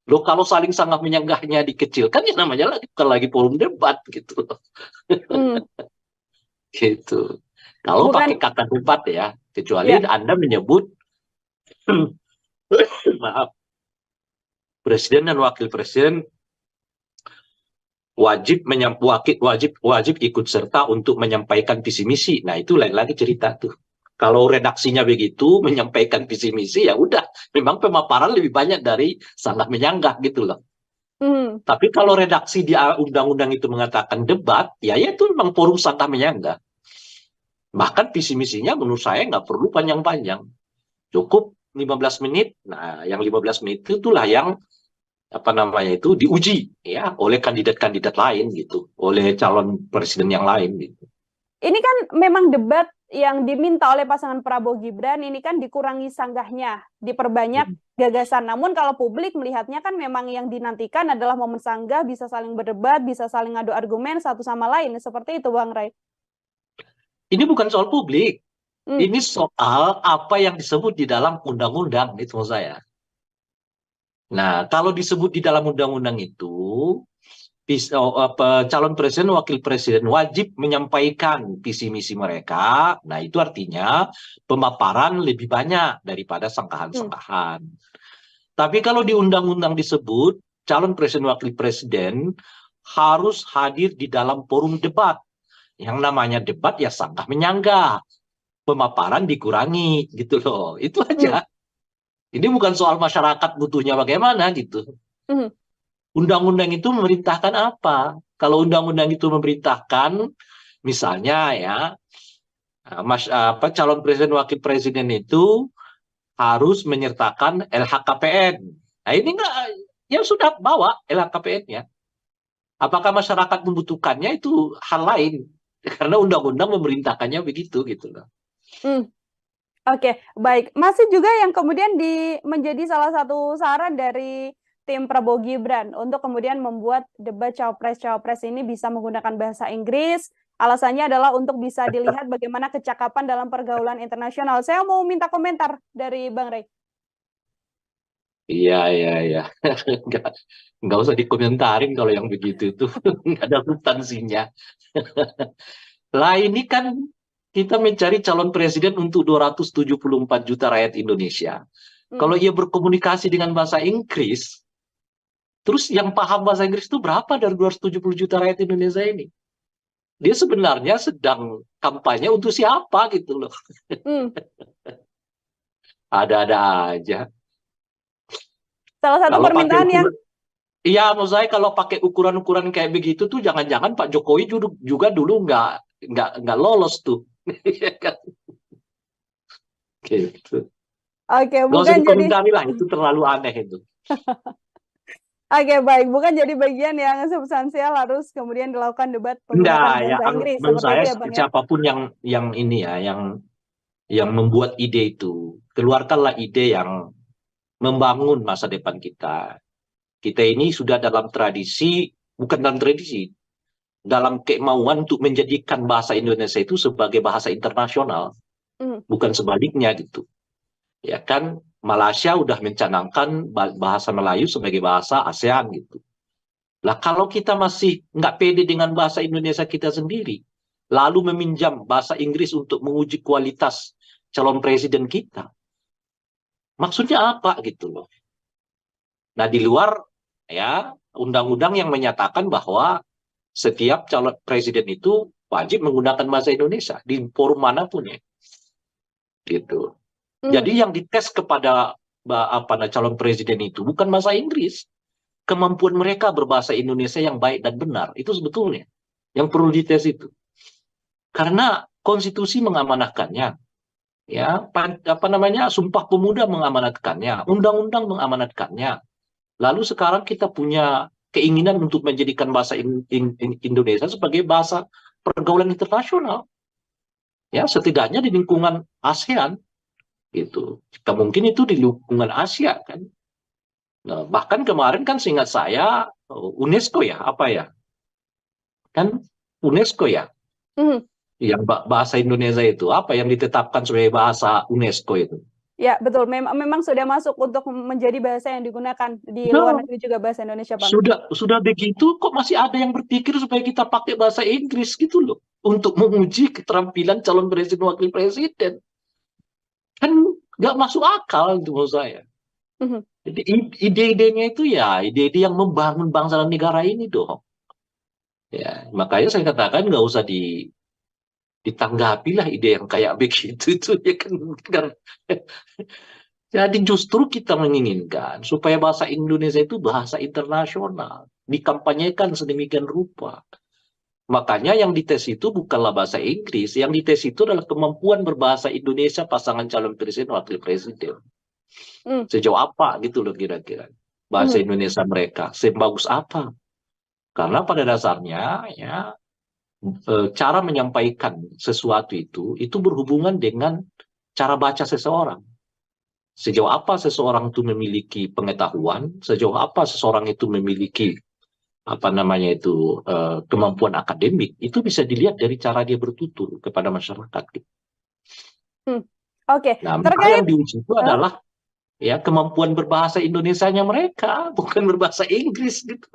Loh, kalau saling sanggah menyanggahnya dikecilkan ya namanya lagi bukan lagi forum debat gitu. Gitu. Kalau pakai kata debat ya, kecuali Anda menyebut maaf, presiden dan wakil presiden wajib ikut serta untuk menyampaikan visi misi. Nah, itu lain lagi cerita tuh. Kalau redaksinya begitu menyampaikan visi misi ya udah, memang pemaparan lebih banyak dari sanggah menyanggah gitu loh. Tapi kalau redaksi di undang-undang itu mengatakan debat, ya itu memang forum sanggah menyanggah. Bahkan visi misinya menurut saya nggak perlu panjang-panjang. Cukup 15 menit. Nah, yang 15 menit itulah yang apa namanya itu diuji ya oleh kandidat-kandidat lain gitu, oleh calon presiden yang lain gitu. Ini kan memang debat yang diminta oleh pasangan Prabowo Gibran ini kan dikurangi sanggahnya, diperbanyak gagasan. Namun kalau publik melihatnya kan memang yang dinantikan adalah momen sanggah, bisa saling berdebat, bisa saling adu argumen satu sama lain. Seperti itu, Bang Ray. Ini bukan soal publik. Ini soal apa yang disebut di dalam undang-undang, itu maksud saya. Nah, kalau disebut di dalam undang-undang itu, calon presiden, wakil presiden wajib menyampaikan visi misi mereka. Nah, itu artinya pemaparan lebih banyak daripada sangkahan-sangkahan. Tapi kalau di undang-undang disebut calon presiden, wakil presiden harus hadir di dalam forum debat. Yang namanya debat ya sanggah menyanggah, pemaparan dikurangi gitu loh, itu aja. Ini bukan soal masyarakat butuhnya bagaimana gitu. Undang-undang itu memerintahkan apa? Kalau undang-undang itu memerintahkan, misalnya ya, calon presiden wakil presiden itu harus menyertakan LHKPN. Nah ini enggak, ya sudah bawa LHKPN-nya. Apakah masyarakat membutuhkannya itu hal lain, karena undang-undang memerintahkannya begitu gitu loh. Oke, baik. Masih juga yang kemudian menjadi salah satu saran dari tim Prabowo Gibran untuk kemudian membuat debat cawapres-cawapres ini bisa menggunakan bahasa Inggris. Alasannya adalah untuk bisa dilihat bagaimana kecakapan dalam pergaulan internasional. Saya mau minta komentar dari Bang Rey. Iya. Nggak usah dikomentarin kalau yang begitu itu. Nggak ada substansinya. Lah ini kan kita mencari calon presiden untuk 274 juta rakyat Indonesia. Kalau ia berkomunikasi dengan bahasa Inggris, terus yang paham bahasa Inggris itu berapa dari 270 juta rakyat Indonesia ini? Dia sebenarnya sedang kampanye untuk siapa gitu loh. Ada-ada aja. Salah satu permintaan yang iya, maksud saya kalau pakai ukuran-ukuran kayak begitu tuh jangan-jangan Pak Jokowi juga dulu nggak lolos tuh. Gitu. Oke, Nggak usah bukan jadi dikomentari lah, itu terlalu aneh itu. Oke, baik, bukan jadi bagian yang substansial harus kemudian dilakukan debat Enggak, menggunakan ya, bahasa Inggris menurut seperti saya itu ya, Bang ya. siapapun yang ini ya, yang membuat ide itu, keluarkanlah ide yang membangun masa depan kita. Kita ini sudah dalam tradisi, bukan dalam tradisi, dalam kemauan untuk menjadikan bahasa Indonesia itu sebagai bahasa internasional, bukan sebaliknya gitu. Ya kan, Malaysia udah mencanangkan bahasa Melayu sebagai bahasa ASEAN gitu. Lah kalau kita masih nggak pede dengan bahasa Indonesia kita sendiri, lalu meminjam bahasa Inggris untuk menguji kualitas calon presiden kita, maksudnya apa gitu loh. Nah di luar ya undang-undang yang menyatakan bahwa setiap calon presiden itu wajib menggunakan bahasa Indonesia di forum manapun ya, gitu. Jadi yang dites kepada calon presiden itu bukan bahasa Inggris, kemampuan mereka berbahasa Indonesia yang baik dan benar itu sebetulnya yang perlu dites itu. Karena konstitusi mengamanatkannya, ya Sumpah Pemuda mengamanatkannya, undang-undang mengamanatkannya. Lalu sekarang kita punya keinginan untuk menjadikan bahasa Indonesia sebagai bahasa pergaulan internasional. Ya, setidaknya di lingkungan ASEAN gitu. Mungkin itu di lingkungan Asia kan. Nah, bahkan kemarin kan seingat saya UNESCO ya, apa ya? Kan UNESCO ya. Yang bahasa Indonesia itu apa yang ditetapkan sebagai bahasa UNESCO itu? Ya, betul. Memang sudah masuk untuk menjadi bahasa yang digunakan di luar negeri juga bahasa Indonesia, Bang. Sudah begitu kok masih ada yang berpikir supaya kita pakai bahasa Inggris gitu loh untuk menguji keterampilan calon presiden wakil presiden. Kan nggak masuk akal itu menurut saya. Jadi ide-idenya itu ya ide-ide yang membangun bangsa dan negara ini dong. Ya, makanya saya katakan nggak usah ditanggapilah ide yang kayak begitu itu ya kan. Jadi justru kita menginginkan supaya bahasa Indonesia itu bahasa internasional, dikampanyekan sedemikian rupa. Makanya yang dites itu bukanlah bahasa Inggris, yang dites itu adalah kemampuan berbahasa Indonesia pasangan calon presiden wakil presiden. Sejauh apa gitu loh kira-kira bahasa Indonesia mereka, sebagus apa? Karena pada dasarnya ya cara menyampaikan sesuatu itu berhubungan dengan cara baca seseorang. Sejauh apa seseorang itu memiliki pengetahuan, sejauh apa seseorang itu memiliki kemampuan akademik, itu bisa dilihat dari cara dia bertutur kepada masyarakat. Oke. Nah, maka yang diuji itu adalah ya kemampuan berbahasa Indonesianya mereka, bukan berbahasa Inggris gitu.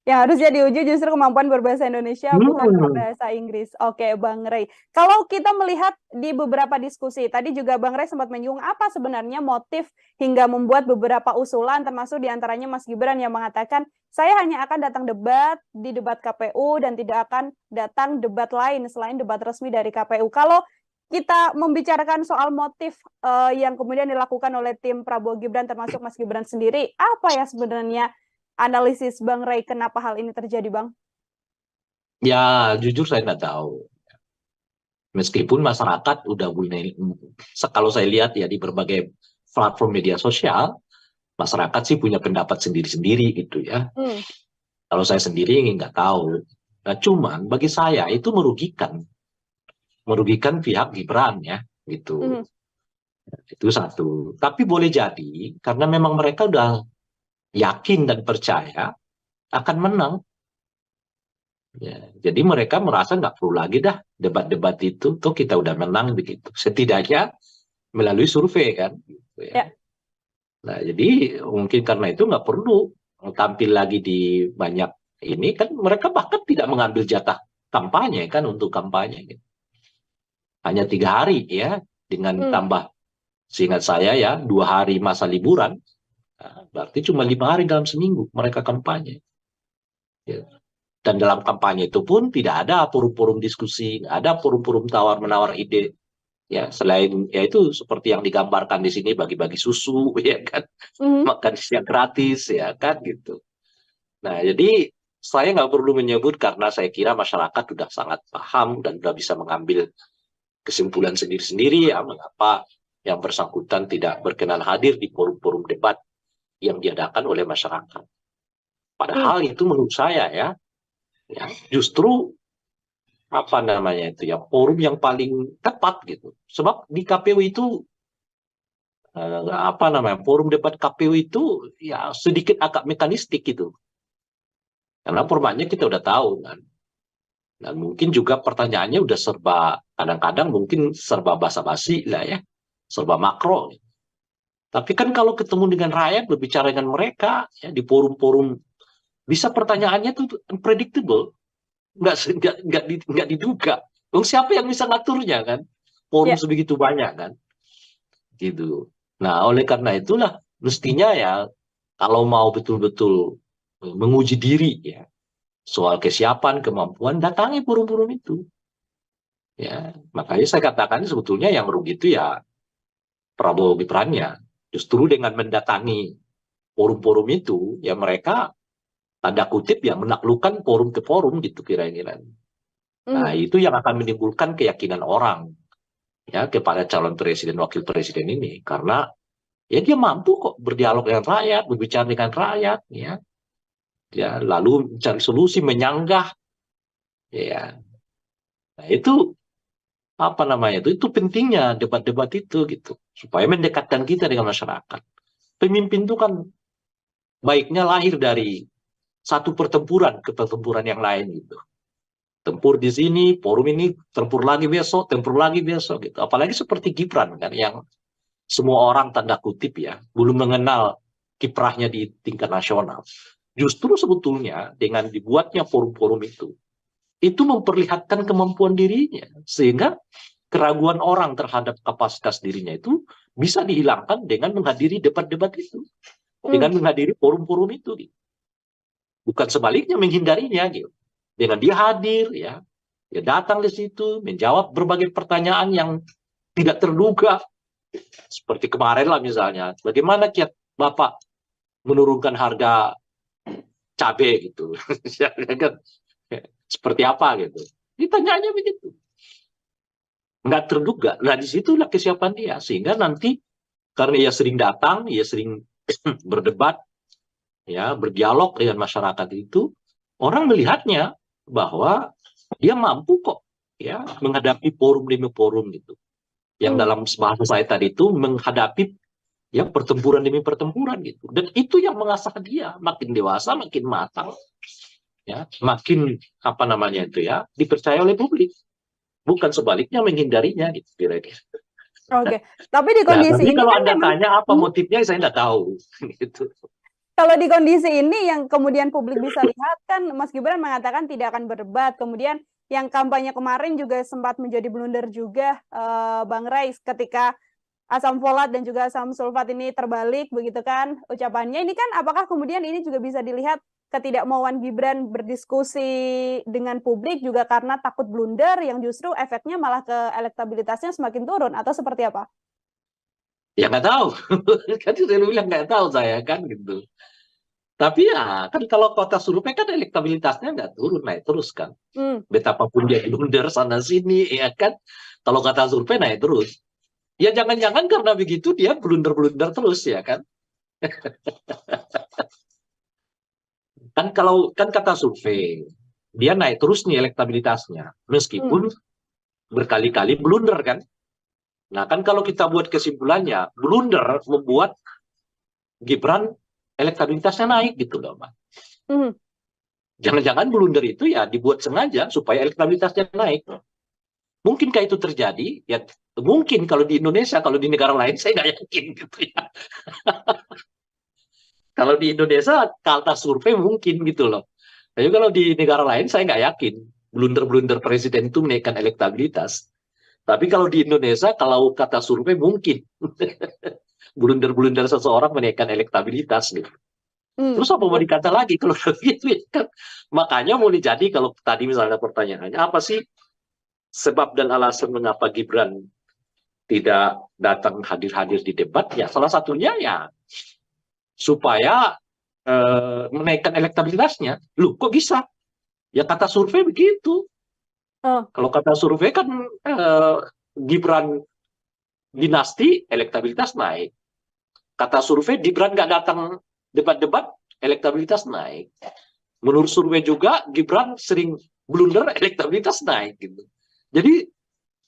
Yang harusnya diuji justru kemampuan berbahasa Indonesia, bukan berbahasa Inggris. Oke, Bang Rey. Kalau kita melihat di beberapa diskusi, tadi juga Bang Rey sempat menyinggung apa sebenarnya motif hingga membuat beberapa usulan, termasuk diantaranya Mas Gibran yang mengatakan, saya hanya akan datang debat di debat KPU dan tidak akan datang debat lain selain debat resmi dari KPU. Kalau kita membicarakan soal motif yang kemudian dilakukan oleh tim Prabowo Gibran, termasuk Mas Gibran sendiri, apa ya sebenarnya analisis Bang Rey kenapa hal ini terjadi, Bang? Ya, jujur saya nggak tahu. Meskipun masyarakat udah mulai, kalau saya lihat ya di berbagai platform media sosial, masyarakat sih punya pendapat sendiri-sendiri gitu ya. Hmm. Kalau saya sendiri nggak tahu. Nah, cuman bagi saya itu merugikan pihak Gibran ya, gitu. Hmm. Itu satu. Tapi boleh jadi karena memang mereka udah yakin dan percaya akan menang. Ya, jadi mereka merasa nggak perlu lagi dah debat-debat itu, tuh kita udah menang begitu. Setidaknya melalui survei kan. Gitu ya. Ya. Nah, jadi mungkin karena itu nggak perlu tampil lagi di banyak ini kan mereka bahkan tidak mengambil jatah kampanye kan untuk kampanye. Gitu. Hanya 3 hari ya dengan tambah seingat saya ya 2 hari masa liburan. Nah, berarti cuma 5 hari dalam seminggu mereka kampanye. Ya. Dan dalam kampanye itu pun tidak ada forum-forum diskusi, nggak ada forum-forum tawar-menawar ide. Ya, selain ya itu seperti yang digambarkan di sini bagi-bagi susu, ya kan, makan siang gratis, ya kan gitu. Nah, jadi saya nggak perlu menyebut karena saya kira masyarakat sudah sangat paham dan sudah bisa mengambil kesimpulan sendiri-sendiri ya mengapa yang bersangkutan tidak berkenan hadir di forum-forum debat yang diadakan oleh masyarakat. Padahal itu menurut saya ya justru apa namanya itu ya forum yang paling tepat gitu. Sebab di KPU itu apa namanya forum debat KPU itu ya sedikit agak mekanistik gitu. Karena formatnya kita udah tahu kan. Dan mungkin juga pertanyaannya udah serba kadang-kadang mungkin serba basa-basi lah ya. Serba makro. Tapi kan kalau ketemu dengan rakyat berbicara dengan mereka ya di forum-forum bisa pertanyaannya tuh unpredictable. Nggak diduga. Siapa yang bisa ngaturnya kan? Forum sebegitu banyak kan? Gitu. Nah, oleh karena itulah mestinya ya kalau mau betul-betul menguji diri ya soal kesiapan, kemampuan datangi forum-forum itu. Ya, makanya saya katakan sebetulnya yang rugi itu ya Prabowo Gibran-nya. Justru dengan mendatangi forum-forum itu ya mereka tanda kutip ya menaklukkan forum ke forum gitu kira-kira. Nah, itu yang akan menimbulkan keyakinan orang ya kepada calon presiden wakil presiden ini karena ya dia mampu kok berdialog dengan rakyat, berbicara dengan rakyat ya. Ya, lalu mencari solusi, menyanggah ya. Nah, itu apa namanya itu pentingnya debat-debat itu gitu supaya mendekatkan kita dengan masyarakat. Pemimpin itu kan baiknya lahir dari satu pertempuran ke pertempuran yang lain gitu. Tempur di sini, forum ini, tempur lagi besok gitu. Apalagi seperti Gibran kan yang semua orang tanda kutip ya belum mengenal kiprahnya di tingkat nasional. Justru sebetulnya dengan dibuatnya forum-forum itu memperlihatkan kemampuan dirinya sehingga keraguan orang terhadap kapasitas dirinya itu bisa dihilangkan dengan menghadiri debat-debat itu, dengan menghadiri forum-forum itu. Gitu. Bukan sebaliknya menghindarinya gitu. Dengan dia hadir ya, dia datang di situ menjawab berbagai pertanyaan yang tidak terduga. Seperti kemarin lah misalnya, bagaimana kiat Bapak menurunkan harga cabai gitu. Seperti apa gitu. Ditanyanya begitu. Nggak terduga. Nah disitulah kesiapan dia. Sehingga nanti karena ia sering datang, ia sering berdebat, ya berdialog dengan masyarakat itu, orang melihatnya bahwa dia mampu kok ya menghadapi forum demi forum gitu. Yang dalam bahasa saya tadi itu menghadapi ya pertempuran demi pertempuran gitu. Dan itu yang mengasah dia makin dewasa, makin matang. Ya, makin apa namanya itu ya dipercaya oleh publik. Bukan sebaliknya menghindarinya gitu kira-kira. Oke. Tapi di kondisi tapi ini kalau kan Anda memang tanya apa motifnya saya nggak tahu gitu. kalau di kondisi ini yang kemudian publik bisa lihat kan Mas Gibran mengatakan tidak akan berdebat. Kemudian yang kampanye kemarin juga sempat menjadi blunder juga Bang Rais ketika asam folat dan juga asam sulfat ini terbalik begitu kan ucapannya. Ini kan apakah kemudian ini juga bisa dilihat ketidakmauan Gibran berdiskusi dengan publik juga karena takut blunder yang justru efeknya malah ke elektabilitasnya semakin turun atau seperti apa? Ya nggak tahu. Kan saya bilang nggak tahu saya kan gitu. Tapi ya kan kalau kota survei kan elektabilitasnya nggak turun, naik terus kan. Betapapun dia blunder sana sini ya kan. Kalau kata survei naik terus. Ya jangan-jangan karena begitu dia blunder-blunder terus ya kan. Kan kata survei, dia naik terus nih elektabilitasnya, meskipun berkali-kali blunder kan. Nah kan kalau kita buat kesimpulannya, blunder membuat Gibran elektabilitasnya naik gitu loh, Mbak. Jangan-jangan blunder itu ya dibuat sengaja supaya elektabilitasnya naik. Mungkinkah itu terjadi? Ya mungkin kalau di Indonesia, kalau di negara lain saya nggak yakin gitu ya. Kalau di Indonesia, kata survei mungkin gitu loh. Tapi kalau di negara lain saya nggak yakin blunder-blunder presiden itu menaikkan elektabilitas. Tapi kalau di Indonesia, kalau kata survei mungkin blunder-blunder seseorang menaikkan elektabilitas gitu. Terus apa mau dikata lagi kalau gitu ya kan? Makanya mau jadi kalau tadi misalnya pertanyaannya apa sih sebab dan alasan mengapa Gibran tidak datang hadir-hadir di debat? Ya salah satunya ya supaya menaikkan elektabilitasnya. Loh kok bisa? Ya kata survei begitu. Kalau kata survei kan Gibran dinasti elektabilitas naik. Kata survei Gibran nggak datang debat-debat elektabilitas naik. Menurut survei juga Gibran sering blunder elektabilitas naik gitu. Jadi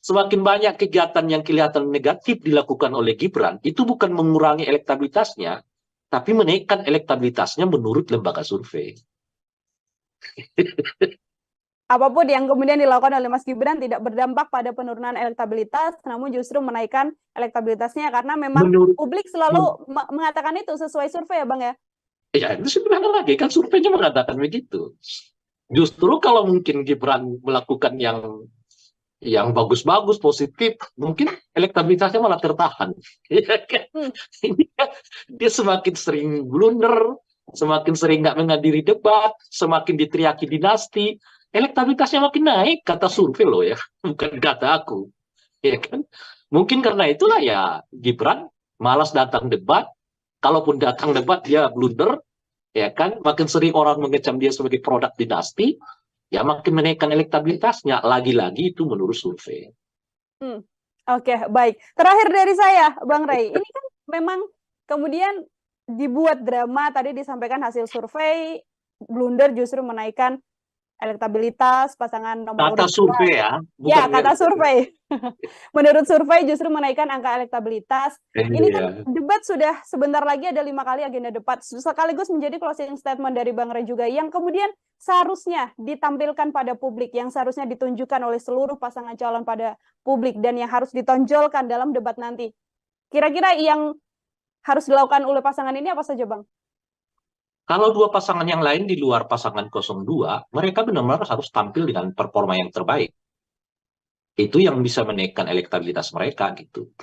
semakin banyak kegiatan yang kelihatan negatif dilakukan oleh Gibran itu bukan mengurangi elektabilitasnya, tapi menaikkan elektabilitasnya menurut lembaga survei. Apapun yang kemudian dilakukan oleh Mas Gibran tidak berdampak pada penurunan elektabilitas, namun justru menaikkan elektabilitasnya karena memang publik selalu mengatakan itu sesuai survei ya Bang ya? Ya itu sebenarnya lagi kan surveinya mengatakan begitu. Justru kalau mungkin Gibran melakukan yang bagus-bagus, positif, mungkin elektabilitasnya malah tertahan. Dia semakin sering blunder, semakin sering nggak menghadiri debat, semakin diteriaki dinasti, elektabilitasnya makin naik, kata survei loh ya, bukan kata aku. Ya kan? Mungkin karena itulah ya Gibran malas datang debat, kalaupun datang debat dia blunder, ya kan? Makin sering orang mengecam dia sebagai produk dinasti, ya makin menaikkan elektabilitasnya. Lagi-lagi itu menurut survei. Oke, baik. Terakhir dari saya, Bang Ray, ini kan memang kemudian dibuat drama, tadi disampaikan hasil survei, blunder justru menaikkan elektabilitas pasangan nomor Kata survei ya. Ya, kata survei. Menurut survei justru menaikkan angka elektabilitas. Ini kan debat sudah sebentar lagi ada 5 kali agenda debat. Sekaligus menjadi closing statement dari Bang Ray juga yang kemudian seharusnya ditampilkan pada publik, yang seharusnya ditunjukkan oleh seluruh pasangan calon pada publik dan yang harus ditonjolkan dalam debat nanti. Kira-kira yang harus dilakukan oleh pasangan ini apa saja, Bang? Kalau dua pasangan yang lain di luar pasangan 02, mereka benar-benar harus tampil dengan performa yang terbaik. Itu yang bisa menaikkan elektabilitas mereka gitu.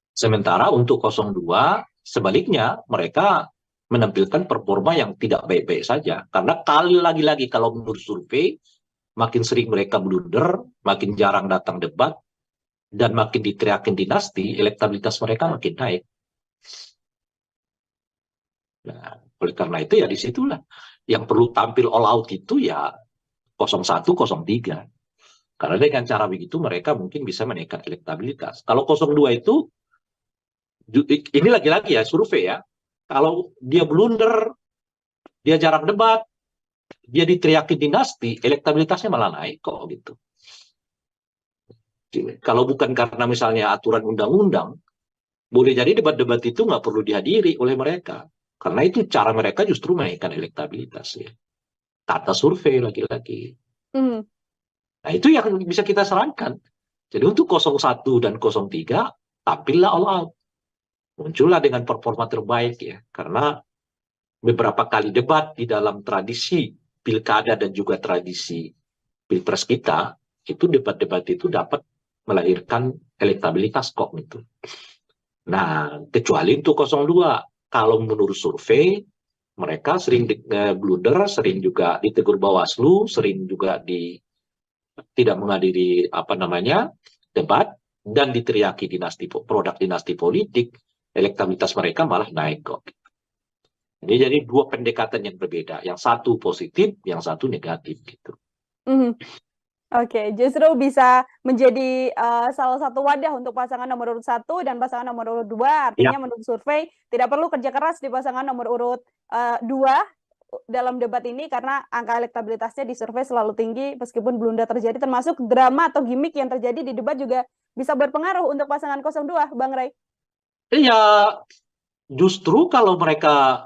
Sementara untuk 02, sebaliknya mereka menampilkan performa yang tidak baik-baik saja. Karena kali lagi-lagi kalau menurut survei, makin sering mereka blunder, makin jarang datang debat, dan makin diteriakin dinasti, elektabilitas mereka makin naik. Nah, oleh karena itu ya disitulah yang perlu tampil all out itu ya 01, 03. Karena dengan cara begitu mereka mungkin bisa menaikkan elektabilitas. Kalau 02 itu, ini lagi-lagi ya survei ya, kalau dia blunder, dia jarang debat, dia diteriaki dinasti, elektabilitasnya malah naik kok gitu. Kalau bukan karena misalnya aturan undang-undang, boleh jadi debat-debat itu nggak perlu dihadiri oleh mereka. Karena itu cara mereka justru menaikkan elektabilitas ya. Kata survei lagi-lagi. Nah itu yang bisa kita sarankan. Jadi untuk 01 dan 03, tampillah all out. Muncullah dengan performa terbaik ya. Karena beberapa kali debat di dalam tradisi pilkada dan juga tradisi pilpres kita, itu debat-debat itu dapat melahirkan elektabilitas kok gitu. Nah, kecuali untuk 02. Kalau menurut survei, mereka sering blunder, sering juga ditegur Bawaslu, sering juga tidak menghadiri debat dan diteriaki produk dinasti politik, elektabilitas mereka malah naik kok. Jadi dua pendekatan yang berbeda, yang satu positif, yang satu negatif gitu. Oke, justru bisa menjadi salah satu wadah untuk pasangan nomor urut 1 dan pasangan nomor urut 2. Ya, Artinya menurut survei tidak perlu kerja keras di pasangan nomor urut 2 dalam debat ini karena angka elektabilitasnya di survei selalu tinggi meskipun blunder terjadi, termasuk drama atau gimmick yang terjadi di debat juga bisa berpengaruh untuk pasangan 02, Bang Ray. iya, justru kalau mereka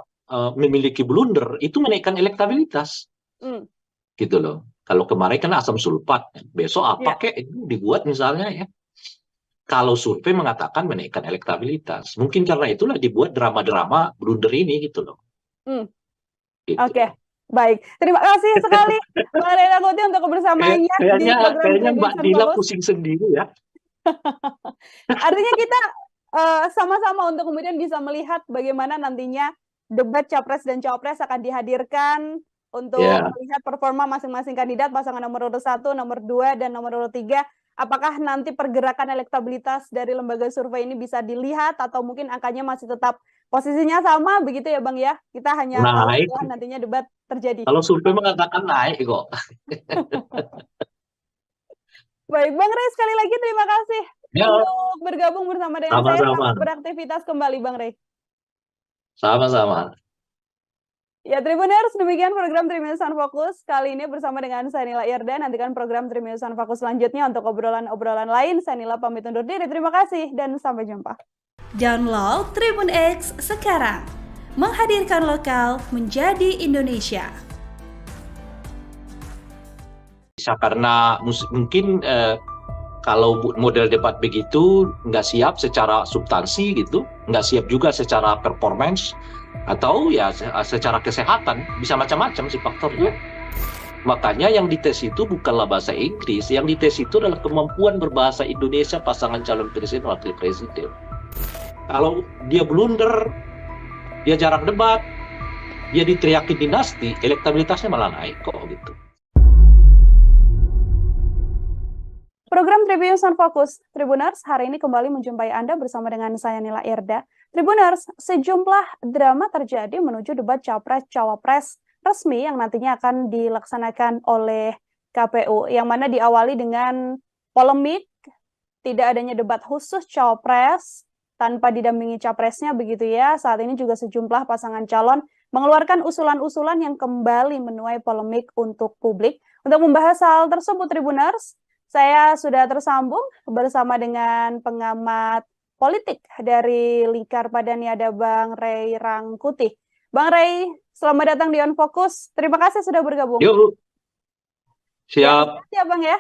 memiliki blunder itu menaikkan elektabilitas, Hmm, gitu loh. Kalau kemarin kan asam sulfat, besok apa ya. kek itu dibuat misalnya ya. Kalau survei mengatakan menaikkan elektabilitas, mungkin karena itulah dibuat drama-drama blunder ini gitu loh. Hmm, Gitu. oke, baik. Terima kasih sekali Bang Ray Rangkuti untuk kebersamaannya di Kayaknya program kayaknya Mbak Tribun Dila Fokus. pusing sendiri ya. Artinya kita sama-sama untuk kemudian bisa melihat bagaimana nantinya debat capres dan cawapres akan dihadirkan untuk Ya, melihat performa masing-masing kandidat, pasangan nomor urut 1, nomor 2, dan nomor urut 3. Apakah nanti pergerakan elektabilitas dari lembaga survei ini bisa dilihat atau mungkin angkanya masih tetap posisinya sama begitu ya Bang ya? Kita hanya tahu naik. setelah nantinya debat terjadi. Kalau survei mengatakan naik kok. Baik, Bang Rey sekali lagi terima kasih Ya, untuk bergabung bersama dengan saya. sama-sama. Selamat beraktivitas kembali Bang Rey. Sama-sama. Ya, Tribuners, demikian program Triminusan Fokus. Kali ini bersama dengan saya Nila Irda. Nantikan program Triminusan Fokus selanjutnya untuk obrolan-obrolan lain. Saya Nila pamit undur diri. Terima kasih dan sampai jumpa. Download Tribun X sekarang. Menghadirkan lokal menjadi Indonesia. Bisa karena mungkin kalau model debat begitu nggak siap secara substansi gitu, nggak siap juga secara performance, atau ya secara kesehatan, bisa macam-macam sih faktornya. Makanya yang dites itu bukanlah bahasa Inggris, yang dites itu adalah kemampuan berbahasa Indonesia pasangan calon presiden wakil presiden. Kalau dia blunder, dia jarang debat, dia diteriakin dinasti, elektabilitasnya malah naik kok gitu. Program Tribuners Fokus, Tribuners, hari ini kembali menjumpai Anda bersama dengan saya Nila Irda. Tribuners, sejumlah drama terjadi menuju debat Capres-Cawapres resmi yang nantinya akan dilaksanakan oleh KPU, yang mana diawali dengan polemik, tidak adanya debat khusus Cawapres tanpa didampingi Capresnya begitu ya. Saat ini juga sejumlah pasangan calon mengeluarkan usulan-usulan yang kembali menuai polemik untuk publik. Untuk membahas hal tersebut, Tribuners, saya sudah tersambung bersama dengan pengamat politik dari Lingkar Padani, ada Bang Ray Rangkuti. Bang Ray, selamat datang di On Focus. Terima kasih sudah bergabung. Yuk, Ya, siap. siap Bang ya.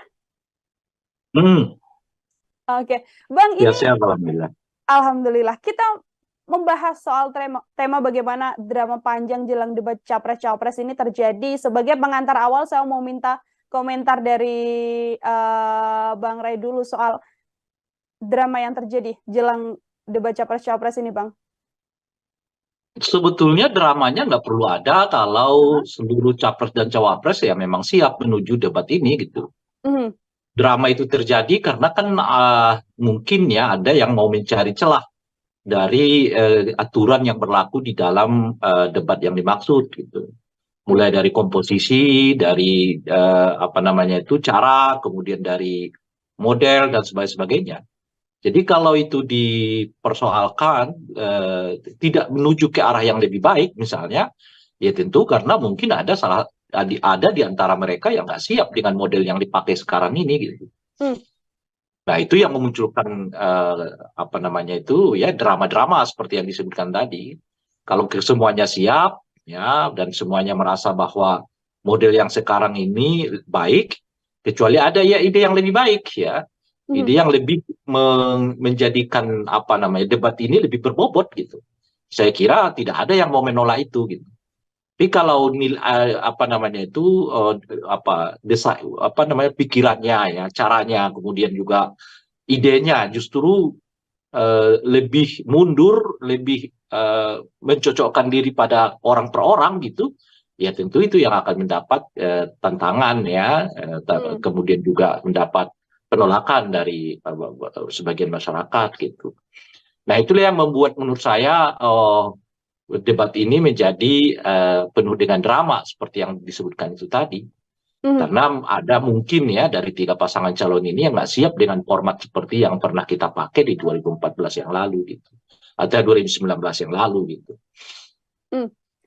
Oke, Bang, Ya ini siap, alhamdulillah. Alhamdulillah kita membahas soal tema bagaimana drama panjang jelang debat Capres-Cawapres ini terjadi. Sebagai pengantar awal, saya mau minta komentar dari Bang Ray dulu soal drama yang terjadi jelang debat Capres-Cawapres ini, Bang. Sebetulnya dramanya nggak perlu ada kalau seluruh capres dan cawapres ya memang siap menuju debat ini gitu. Drama itu terjadi karena kan mungkin ya ada yang mau mencari celah dari aturan yang berlaku di dalam debat yang dimaksud gitu. Mulai dari komposisi, dari cara, kemudian dari model dan sebagainya. Jadi kalau itu dipersoalkan tidak menuju ke arah yang lebih baik misalnya, ya tentu karena mungkin ada di antara mereka yang nggak siap dengan model yang dipakai sekarang ini gitu. Nah itu yang memunculkan drama-drama seperti yang disebutkan tadi. Kalau semuanya siap ya dan semuanya merasa bahwa model yang sekarang ini baik, kecuali ada ya ide yang lebih baik ya. Ide yang lebih menjadikan debat ini lebih berbobot gitu. Saya kira tidak ada yang mau menolak itu gitu. Tapi kalau pikirannya ya, caranya, kemudian juga idenya justru lebih mundur, lebih mencocokkan diri pada orang per orang gitu, ya tentu itu yang akan mendapat tantangan ya, kemudian juga mendapat penolakan dari sebagian masyarakat gitu. Nah itulah yang membuat menurut saya debat ini menjadi penuh dengan drama seperti yang disebutkan itu tadi. Karena ada mungkin ya dari 3 pasangan calon ini yang nggak siap dengan format seperti yang pernah kita pakai di 2014 yang lalu gitu. Atau 2019 yang lalu gitu.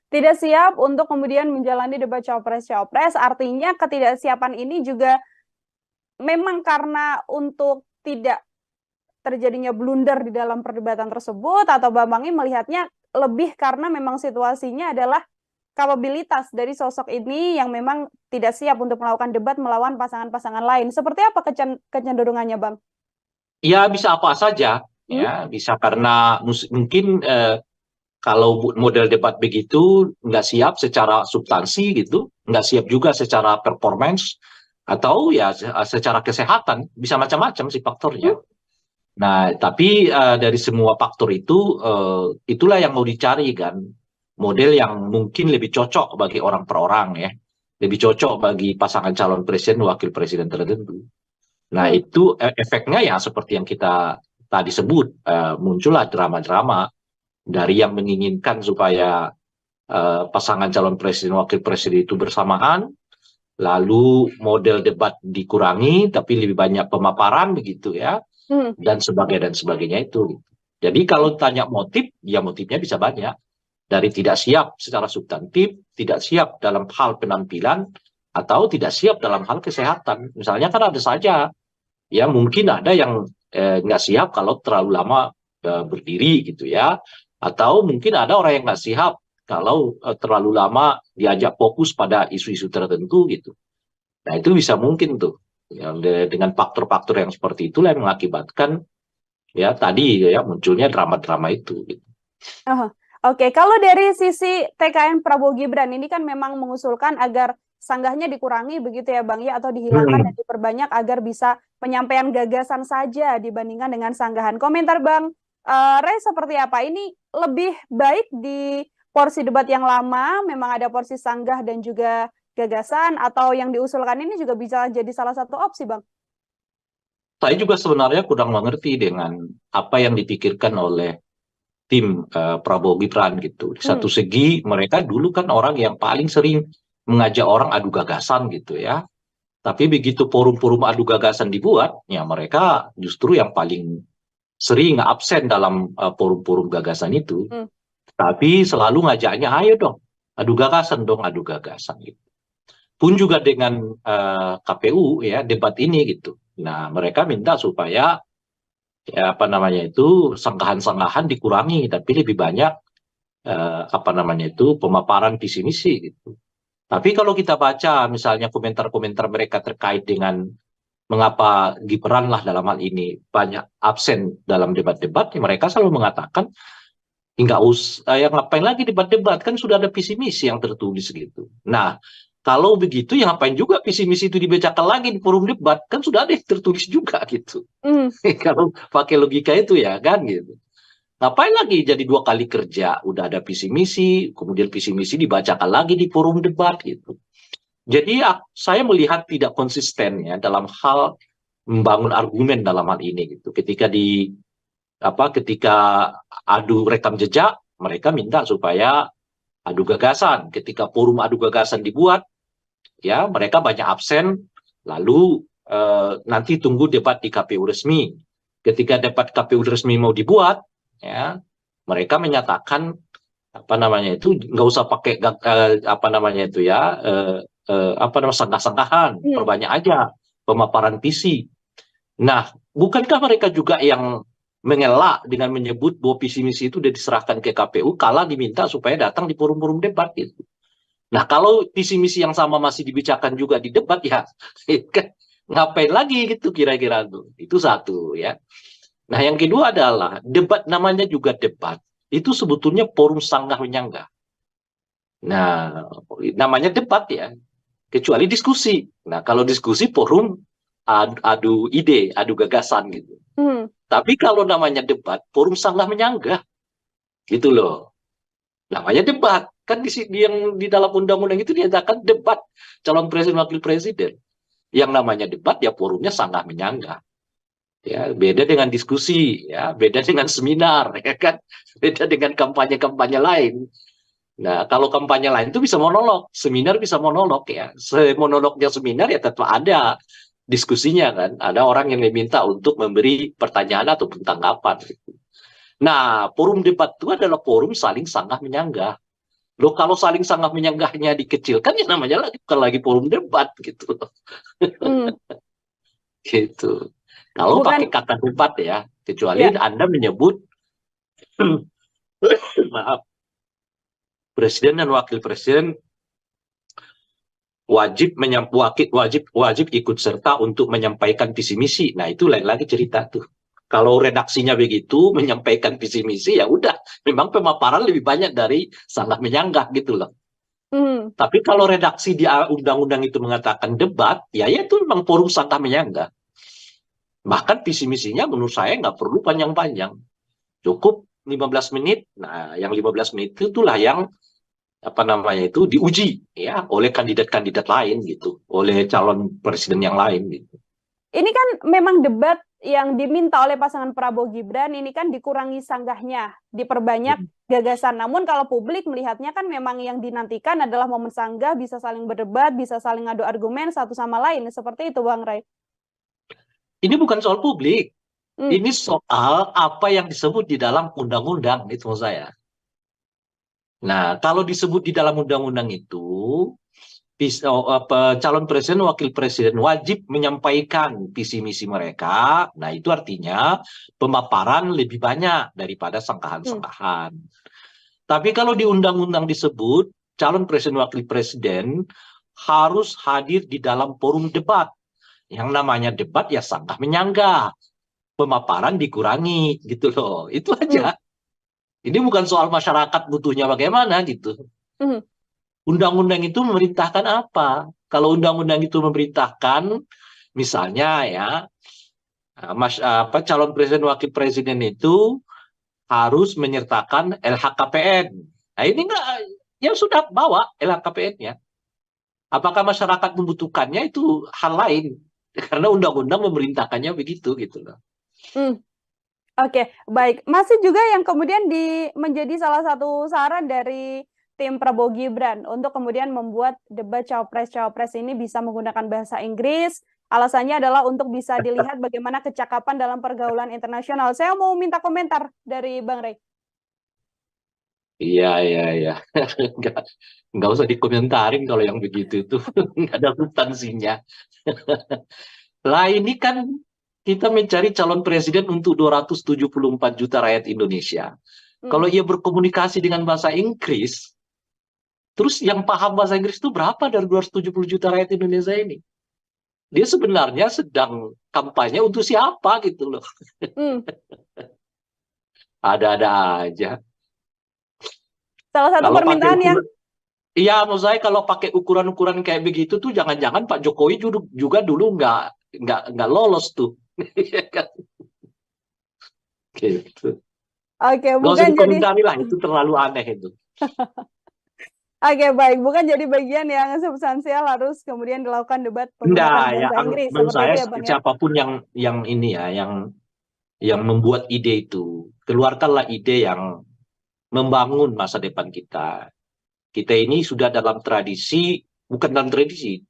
Tidak siap untuk kemudian menjalani debat Cawapres-Cawapres, artinya ketidaksiapan ini juga memang karena untuk tidak terjadinya blunder di dalam perdebatan tersebut, atau Bambang melihatnya lebih karena memang situasinya adalah kapabilitas dari sosok ini yang memang tidak siap untuk melakukan debat melawan pasangan-pasangan lain. Seperti apa kecenderungannya, Bang? Ya bisa apa saja, ya bisa karena mungkin kalau model debat begitu nggak siap secara substansi gitu, nggak siap juga secara performance, atau ya secara kesehatan, bisa macam-macam sih faktornya. Nah, tapi dari semua faktor itu, itulah yang mau dicari kan, model yang mungkin lebih cocok bagi orang per orang ya, lebih cocok bagi pasangan calon presiden, wakil presiden tertentu. Nah, itu efeknya ya seperti yang kita tadi sebut, muncullah drama-drama dari yang menginginkan supaya pasangan calon presiden, wakil presiden itu bersamaan, lalu model debat dikurangi, tapi lebih banyak pemaparan begitu ya, dan sebagainya itu. Jadi kalau tanya motif, ya motifnya bisa banyak. Dari tidak siap secara substantif, tidak siap dalam hal penampilan, atau tidak siap dalam hal kesehatan. Misalnya kan ada saja, ya mungkin ada yang nggak siap kalau terlalu lama berdiri gitu ya, atau mungkin ada orang yang nggak siap kalau terlalu lama diajak fokus pada isu-isu tertentu gitu. Nah itu bisa mungkin tuh, ya, dengan faktor-faktor yang seperti itulah yang mengakibatkan ya tadi ya munculnya drama-drama itu. Gitu. Oke, kalau dari sisi TKN Prabowo Gibran ini kan memang mengusulkan agar sanggahnya dikurangi begitu ya Bang ya, atau dihilangkan dan diperbanyak agar bisa penyampaian gagasan saja dibandingkan dengan sanggahan. Komentar Bang Ray seperti apa? Ini lebih baik di porsi debat yang lama memang ada porsi sanggah dan juga gagasan, atau yang diusulkan ini juga bisa jadi salah satu opsi Bang? Saya juga sebenarnya kurang mengerti dengan apa yang dipikirkan oleh tim Prabowo Gibran gitu. Di satu segi mereka dulu kan orang yang paling sering mengajak orang adu gagasan gitu ya. Tapi begitu forum-forum adu gagasan dibuat, ya mereka justru yang paling sering absen dalam forum-forum gagasan itu. Tapi selalu ngajaknya, ayo dong, adu gagasan dong, adu gagasan gitu. Pun juga dengan KPU ya debat ini gitu. Nah mereka minta supaya ya apa namanya itu sanggahan-sanggahan dikurangi, tapi lebih banyak apa namanya itu pemaparan visi misi gitu. Tapi kalau kita baca misalnya komentar-komentar mereka terkait dengan mengapa Gibran lah dalam hal ini banyak absen dalam debat-debat, ya mereka selalu mengatakan nggak usah, ya ngapain lagi debat-debat, kan sudah ada visi misi yang tertulis gitu. Nah kalau begitu ya ngapain juga visi misi itu dibacakan lagi di forum debat, kan sudah ada yang tertulis juga gitu. Kalau pakai logika itu ya kan gitu. Ngapain lagi jadi 2 kali kerja, udah ada visi misi, kemudian visi misi dibacakan lagi di forum debat gitu. Jadi saya melihat tidak konsisten ya dalam hal membangun argumen dalam hal ini gitu. Ketika adu rekam jejak, mereka minta supaya adu gagasan. Ketika forum adu gagasan dibuat, ya mereka banyak absen, lalu nanti tunggu debat di KPU resmi. Ketika debat KPU resmi mau dibuat, ya mereka menyatakan apa namanya itu nggak usah pakai apa namanya itu ya sanggah-sanggahan, perbanyak aja pemaparan visi. Nah, bukankah mereka juga yang mengelak dengan menyebut bahwa visi misi itu sudah diserahkan ke KPU kala diminta supaya datang di forum-forum debat gitu. Nah, kalau visi misi yang sama masih dibicarakan juga di debat ya ngapain lagi gitu kira-kira tuh. Itu satu ya. Nah, yang kedua adalah debat, namanya juga debat. Itu sebetulnya forum sanggah menyanggah. Nah, namanya debat ya. Kecuali diskusi. Nah, kalau diskusi forum adu ide, adu gagasan gitu. Tapi kalau namanya debat, forum sanggah menyanggah. Gitu loh. Namanya debat. Kan yang di dalam undang-undang itu dinyatakan debat calon presiden wakil presiden. Yang namanya debat ya forumnya sanggah menyanggah. Ya, beda dengan diskusi, ya, beda dengan seminar, ya kan, beda dengan kampanye-kampanye lain. Nah, kalau kampanye lain itu bisa monolog, seminar bisa monolog ya. Monolognya seminar ya tetap ada diskusinya kan. Ada orang yang diminta untuk memberi pertanyaan ataupun tanggapan. Nah, forum debat itu adalah forum saling sanggah menyanggah. Loh, kalau saling sanggah menyanggahnya dikecilkan ya namanya lagi bukan lagi forum debat gitu. Hmm, Gitu. Kalau pakai bukan, kata debat ya, kecuali ya. Anda menyebut maaf, presiden dan wakil presiden wajib ikut serta untuk menyampaikan visi misi. Nah, itu lain lagi cerita tuh. Kalau redaksinya begitu menyampaikan visi misi ya udah, memang pemaparan lebih banyak dari sanggah menyanggah gitu loh. Hmm, Tapi kalau redaksi di undang-undang itu mengatakan debat, ya itu memang forum sanggah menyanggah. Bahkan visi misinya menurut saya nggak perlu panjang-panjang. Cukup 15 menit. Nah, yang 15 menit itulah yang apa namanya itu diuji ya oleh kandidat-kandidat lain gitu, oleh calon presiden yang lain gitu. ini kan memang debat yang diminta oleh pasangan Prabowo Gibran ini kan dikurangi sanggahnya, diperbanyak gagasan. Namun kalau publik melihatnya kan memang yang dinantikan adalah momen sanggah, bisa saling berdebat, bisa saling adu argumen satu sama lain. Seperti itu, Bang Ray. Ini bukan soal publik, Hmm, ini soal apa yang disebut di dalam undang-undang itu maksud saya. Nah, kalau disebut di dalam undang-undang itu calon presiden, wakil presiden wajib menyampaikan visi misi mereka. Nah, itu artinya pemaparan lebih banyak daripada hmm, sangkahan-sangkahan. Tapi kalau di undang-undang disebut calon presiden, wakil presiden harus hadir di dalam forum debat. Yang namanya debat ya sanggah menyanggah, pemaparan dikurangi gitu loh. Itu hmm, aja. Ini bukan soal masyarakat butuhnya bagaimana gitu. hmm, Undang-undang itu memerintahkan apa? Kalau undang-undang itu memerintahkan, misalnya ya, calon presiden wakil presiden itu harus menyertakan LHKPN. Nah ini enggak, ya sudah bawa LHKPN-nya. Apakah masyarakat membutuhkannya itu hal lain? Karena undang-undang memerintahkannya begitu gitu loh. hmm. Oke, baik. Masih juga yang kemudian menjadi salah satu saran dari tim Prabowo Gibran untuk kemudian membuat debat cawapres-cawapres ini bisa menggunakan bahasa Inggris. Alasannya adalah untuk bisa dilihat bagaimana kecakapan dalam pergaulan internasional. Saya mau minta komentar dari Bang Rey. Iya, iya, iya. Nggak, nggak usah dikomentarin kalau yang begitu itu. Nggak ada substansinya. Lah ini kan kita mencari calon presiden untuk 274 juta rakyat Indonesia. Hmm, Kalau ia berkomunikasi dengan bahasa Inggris, terus yang paham bahasa Inggris itu berapa dari 270 juta rakyat Indonesia ini? Dia sebenarnya sedang kampanye untuk siapa gitu loh. hmm. Ada-ada aja. Salah satu Kalau pakai permintaan yang ukuran, iya menurut saya kalau pakai ukuran-ukuran kayak begitu tuh jangan-jangan Pak Jokowi juga dulu nggak lolos tuh. Iya kan? Gitu. oke, Gak usah bukan jadi dikomentari lah, itu terlalu aneh itu. oke, baik, bukan jadi bagian yang substansial harus kemudian dilakukan debat Enggak, menggunakan ya bahasa Inggris menurut seperti saya itu ya, Bang ya. siapapun yang ini ya, yang membuat ide itu, keluarkanlah ide yang membangun masa depan kita. Kita ini sudah dalam tradisi, bukan dalam tradisi,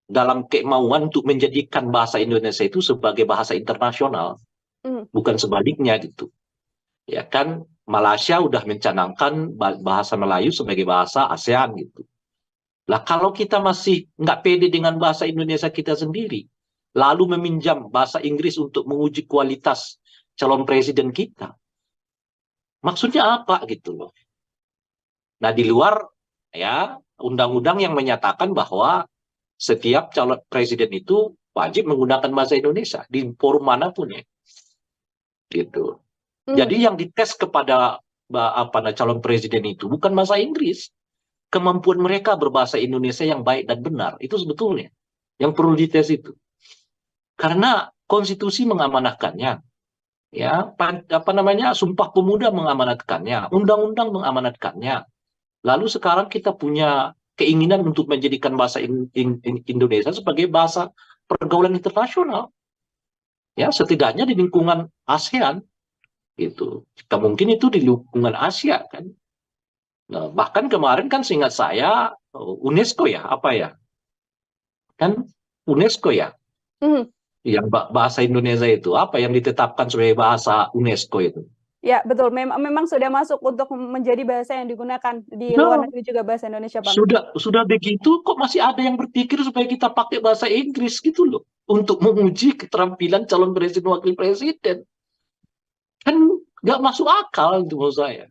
dalam kemauan untuk menjadikan bahasa Indonesia itu sebagai bahasa internasional, Hmm, bukan sebaliknya gitu. Ya kan, Malaysia udah mencanangkan bahasa Melayu sebagai bahasa ASEAN gitu. Lah kalau kita masih nggak pede dengan bahasa Indonesia kita sendiri, lalu meminjam bahasa Inggris untuk menguji kualitas calon presiden kita, maksudnya apa gitu loh. Nah di luar ya undang-undang yang menyatakan bahwa setiap calon presiden itu wajib menggunakan bahasa Indonesia di forum manapun ya, gitu. hmm. Jadi yang dites kepada calon presiden itu bukan bahasa Inggris, kemampuan mereka berbahasa Indonesia yang baik dan benar itu sebetulnya yang perlu dites itu. Karena konstitusi mengamanahkannya, ya apa namanya Sumpah Pemuda mengamanatkannya, undang-undang mengamanatkannya. Lalu sekarang kita punya keinginan untuk menjadikan bahasa Indonesia sebagai bahasa pergaulan internasional, ya setidaknya di lingkungan ASEAN gitu. Jika mungkin itu di lingkungan Asia kan. Nah, bahkan kemarin kan seingat saya UNESCO ya, apa ya? Kan UNESCO ya, Mhm. yang bahasa Indonesia itu apa yang ditetapkan sebagai bahasa UNESCO itu. Ya, betul. Memang sudah masuk untuk menjadi bahasa yang digunakan di luar Nah, negeri juga bahasa Indonesia, Bang. sudah begitu kok masih ada yang berpikir supaya kita pakai bahasa Inggris gitu loh untuk menguji keterampilan calon presiden wakil presiden. Kan nggak masuk akal itu menurut saya.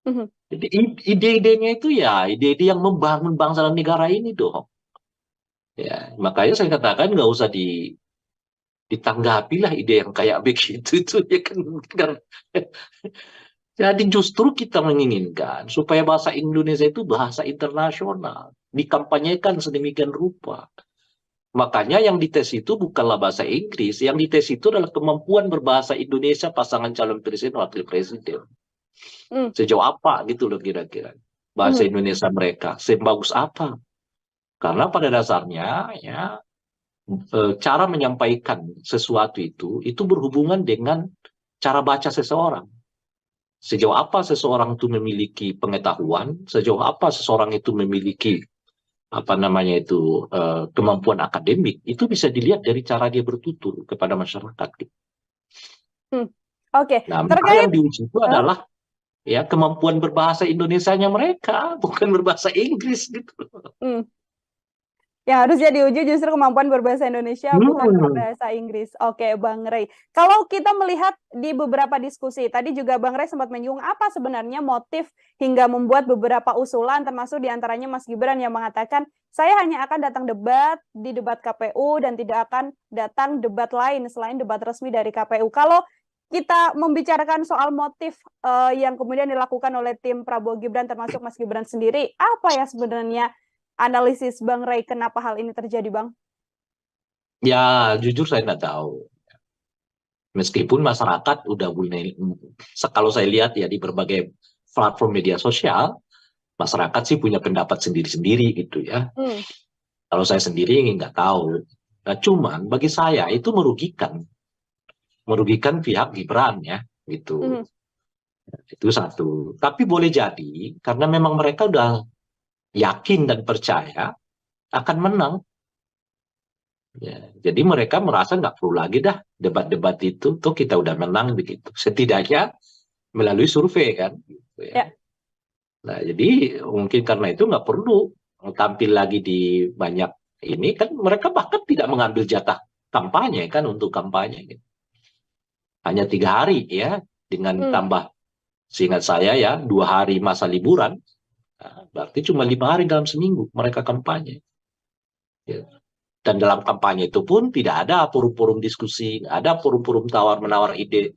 Mhm. Jadi ide-idenya itu ya ide-ide yang membangun bangsa dan negara ini dong. Ya, makanya saya katakan nggak usah ditanggapi lah ide yang kayak begitu itu ya kan. Jadi justru kita menginginkan supaya bahasa Indonesia itu bahasa internasional, dikampanyekan sedemikian rupa. Makanya yang dites itu bukanlah bahasa Inggris, yang dites itu adalah kemampuan berbahasa Indonesia pasangan calon presiden wakil presiden. Mhm. Sejauh apa gitu loh kira-kira bahasa Mhm. Indonesia mereka, sebagus apa? Karena pada dasarnya ya cara menyampaikan sesuatu itu berhubungan dengan cara baca seseorang. Sejauh apa seseorang itu memiliki pengetahuan, sejauh apa seseorang itu memiliki apa namanya itu kemampuan akademik, itu bisa dilihat dari cara dia bertutur kepada masyarakat. Mhm. Oke, Nah, maka terkait yang diuji itu adalah ya kemampuan berbahasa Indonesianya mereka, bukan berbahasa Inggris gitu. mhm. Yang harusnya diuji justru kemampuan berbahasa Indonesia, bukan Hmm. berbahasa Inggris. Oke, Bang Rey. Kalau kita melihat di beberapa diskusi, tadi juga Bang Rey sempat menyinggung apa sebenarnya motif hingga membuat beberapa usulan, termasuk diantaranya Mas Gibran yang mengatakan, saya hanya akan datang debat di debat KPU dan tidak akan datang debat lain selain debat resmi dari KPU. Kalau kita membicarakan soal motif yang kemudian dilakukan oleh tim Prabowo Gibran, termasuk Mas Gibran sendiri, apa ya sebenarnya analisis Bang Rey kenapa hal ini terjadi, Bang? Ya, jujur saya nggak tahu. Meskipun masyarakat udah mulai, kalau saya lihat ya di berbagai platform media sosial, masyarakat sih punya pendapat sendiri-sendiri gitu ya. Hmm. Kalau saya sendiri nggak tahu. Nah, cuman bagi saya itu merugikan pihak Gibran ya, gitu. Hmm. Itu satu. Tapi boleh jadi karena memang mereka udah yakin dan percaya akan menang. Ya, jadi mereka merasa nggak perlu lagi dah debat-debat itu, tuh kita udah menang begitu. Setidaknya melalui survei kan. Gitu ya. Ya. Nah, jadi mungkin karena itu nggak perlu tampil lagi di banyak ini kan mereka bahkan tidak mengambil jatah kampanye kan untuk kampanye. Gitu. Hanya 3 hari ya dengan Hmm. tambah seingat saya ya 2 hari masa liburan. Nah, berarti cuma 5 hari dalam seminggu mereka kampanye. Ya. Dan dalam kampanye itu pun tidak ada forum-forum diskusi, nggak ada forum-forum tawar-menawar ide.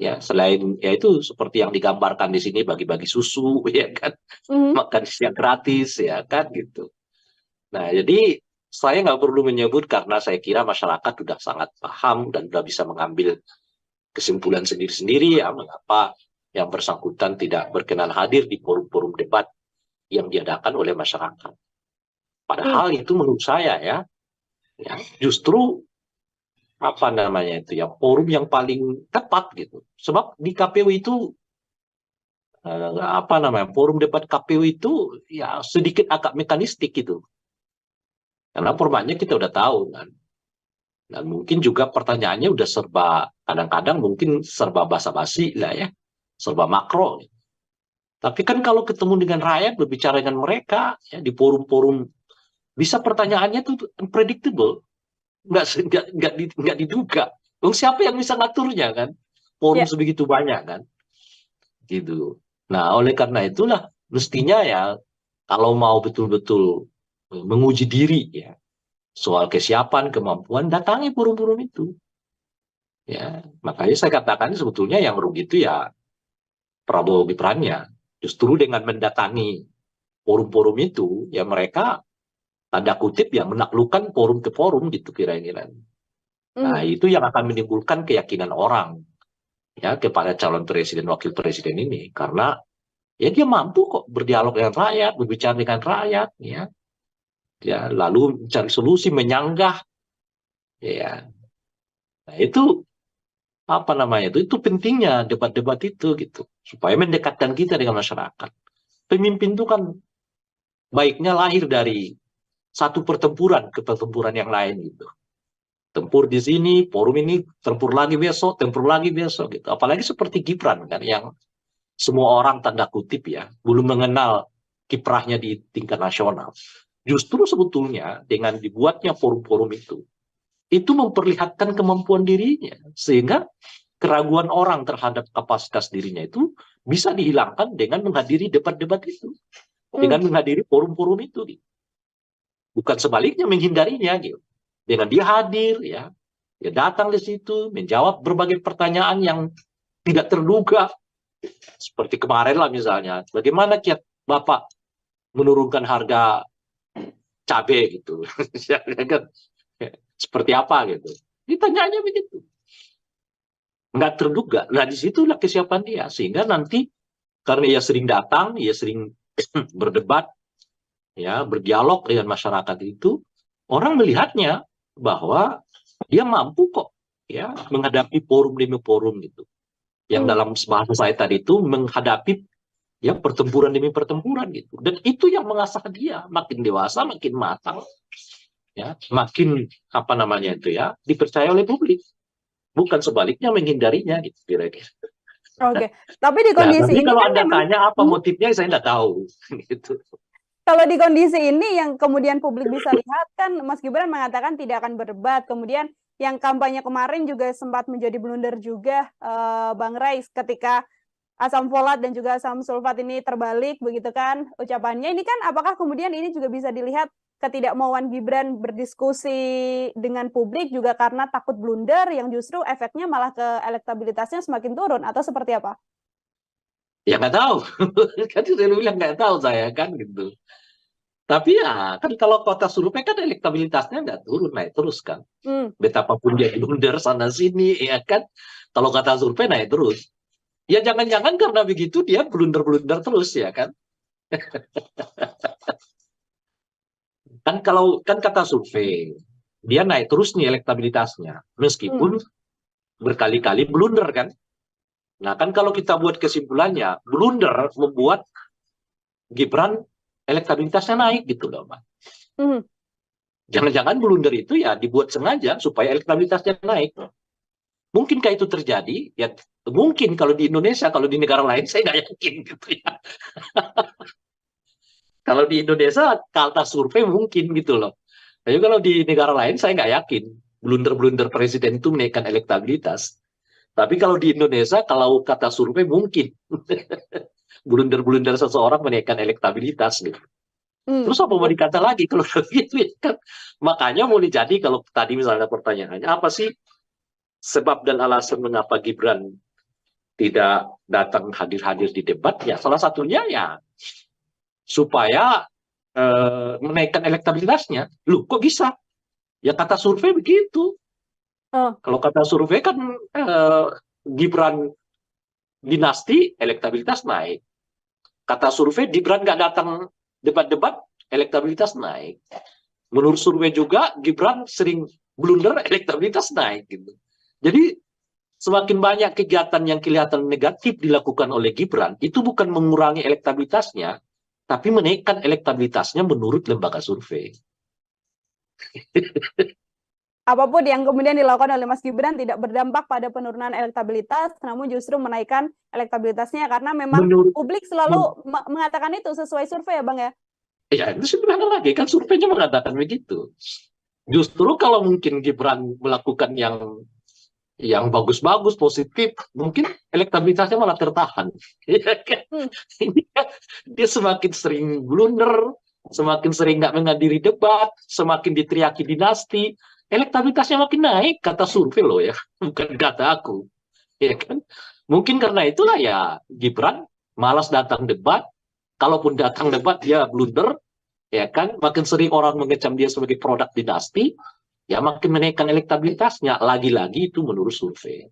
Ya, selain ya itu seperti yang digambarkan di sini bagi-bagi susu, ya kan, Hmm. makan siang gratis, ya kan gitu. Nah, jadi saya nggak perlu menyebut karena saya kira masyarakat sudah sangat paham dan sudah bisa mengambil kesimpulan sendiri-sendiri ya mengapa yang bersangkutan tidak berkenan hadir di forum-forum debat yang diadakan oleh masyarakat. Hmm. Padahal itu menurut saya ya justru apa namanya itu ya forum yang paling tepat gitu. Sebab di KPU itu apa namanya forum debat KPU itu ya sedikit agak mekanistik gitu. Karena formatnya kita udah tahu kan. Dan mungkin juga pertanyaannya udah serba kadang-kadang mungkin serba basa-basi lah ya, serba makro. Tapi kan kalau ketemu dengan rakyat berbicara dengan mereka ya di forum-forum bisa pertanyaannya tuh unpredictable, nggak diduga. Dong siapa yang bisa ngaturnya kan? Forum Ya. sebegitu banyak kan, gitu. Nah oleh karena itulah mestinya ya kalau mau betul-betul menguji diri ya soal kesiapan kemampuan datangi forum-forum itu. Ya, makanya saya katakan sebetulnya yang rugi itu ya Prabowo Gibran-nya. Justru dengan mendatangi forum-forum itu, ya mereka tanda kutip ya menaklukkan forum ke forum gitu kira-kira. Nah, Hmm. itu yang akan menimbulkan keyakinan orang ya kepada calon presiden wakil presiden ini karena ya dia mampu kok berdialog dengan rakyat, berbicara dengan rakyat ya. Ya, lalu mencari solusi, menyanggah ya. Nah, itu apa namanya itu pentingnya debat-debat itu gitu supaya mendekatkan kita dengan masyarakat. pemimpin itu kan baiknya lahir dari satu pertempuran ke pertempuran yang lain gitu. Tempur di sini, forum ini, tempur lagi besok gitu. Apalagi seperti Gibran kan yang semua orang tanda kutip ya belum mengenal kiprahnya di tingkat nasional. Justru sebetulnya dengan dibuatnya forum-forum itu memperlihatkan kemampuan dirinya sehingga keraguan orang terhadap kapasitas dirinya itu bisa dihilangkan dengan menghadiri debat-debat itu, dengan menghadiri forum-forum itu, gitu. Bukan sebaliknya menghindarinya gitu. Dengan dia hadir ya, dia datang di situ menjawab berbagai pertanyaan yang tidak terduga. Seperti kemarin lah misalnya, bagaimana kiat Bapak menurunkan harga cabai gitu. Seperti apa gitu. Ditanyanya begitu. Nggak terduga. Nah disitulah kesiapan dia. Sehingga nanti karena ia sering datang, ia sering berdebat, ya berdialog dengan masyarakat itu, orang melihatnya bahwa dia mampu kok ya menghadapi forum demi forum gitu. Yang dalam bahasa saya tadi itu menghadapi ya pertempuran demi pertempuran gitu. Dan itu yang mengasah dia makin dewasa, makin matang, ya makin apa namanya itu ya dipercaya oleh publik. Bukan sebaliknya menghindarinya gitu kira-kira. Oke, tapi di kondisi tapi ini kalau kan Anda memang tanya apa motifnya saya nggak tahu gitu. kalau di kondisi ini yang kemudian publik bisa lihat kan Mas Gibran mengatakan tidak akan berdebat. Kemudian yang kampanye kemarin juga sempat menjadi blunder juga Bang Ray ketika asam folat dan juga asam sulfat ini terbalik begitu kan ucapannya. Ini kan apakah kemudian ini juga bisa dilihat ketidakmauan Gibran berdiskusi dengan publik juga karena takut blunder yang justru efeknya malah ke elektabilitasnya semakin turun atau seperti apa? Ya nggak tahu. Kan saya bilang nggak tahu saya kan gitu. Tapi ya kan kalau kota survei kan elektabilitasnya nggak turun, naik terus kan. Betapapun dia blunder sana sini ya kan. Kalau kata survei naik terus. Ya jangan-jangan karena begitu dia blunder-blunder terus ya kan. Kan kata survei dia naik terus nih elektabilitasnya meskipun berkali-kali blunder kan. Nah kan kalau kita buat kesimpulannya blunder membuat Gibran elektabilitasnya naik gitu loh, Pak. Jangan-jangan blunder itu ya dibuat sengaja supaya elektabilitasnya naik. Mungkinkah itu terjadi? Ya mungkin kalau di Indonesia, kalau di negara lain saya nggak yakin gitu ya. Kalau di Indonesia kata survei mungkin gitu loh. Tapi kalau di negara lain saya nggak yakin blunder-blunder presiden itu menaikkan elektabilitas. Tapi kalau di Indonesia kalau kata survei mungkin blunder-blunder seseorang menaikkan elektabilitas gitu. Terus apa mau dikata lagi kalau begitu ya kan? Makanya mau jadi kalau tadi misalnya pertanyaannya apa sih sebab dan alasan mengapa Gibran tidak datang hadir-hadir di debat? Ya salah satunya ya supaya menaikkan elektabilitasnya. Loh kok bisa? Ya kata survei begitu. Kalau kata survei kan Gibran dinasti elektabilitas naik. Kata survei Gibran nggak datang debat-debat elektabilitas naik. Menurut survei juga Gibran sering blunder elektabilitas naik gitu. Jadi semakin banyak kegiatan yang kelihatan negatif dilakukan oleh Gibran itu bukan mengurangi elektabilitasnya tapi menaikkan elektabilitasnya menurut lembaga survei. Apapun yang kemudian dilakukan oleh Mas Gibran tidak berdampak pada penurunan elektabilitas, namun justru menaikkan elektabilitasnya karena memang publik selalu mengatakan itu sesuai survei ya Bang ya? Ya itu sebenarnya lagi kan surveinya mengatakan begitu. Justru kalau mungkin Gibran melakukan yang bagus-bagus, positif, mungkin elektabilitasnya malah tertahan. Dia semakin sering blunder, semakin sering nggak menghadiri debat, semakin diteriaki dinasti, elektabilitasnya makin naik, kata survei loh ya, bukan kata aku. Ya kan? Mungkin karena itulah ya Gibran malas datang debat, kalaupun datang debat dia blunder, ya kan? Makin sering orang mengecam dia sebagai produk dinasti, ya makin menaikkan elektabilitasnya. Lagi-lagi itu menurut survei.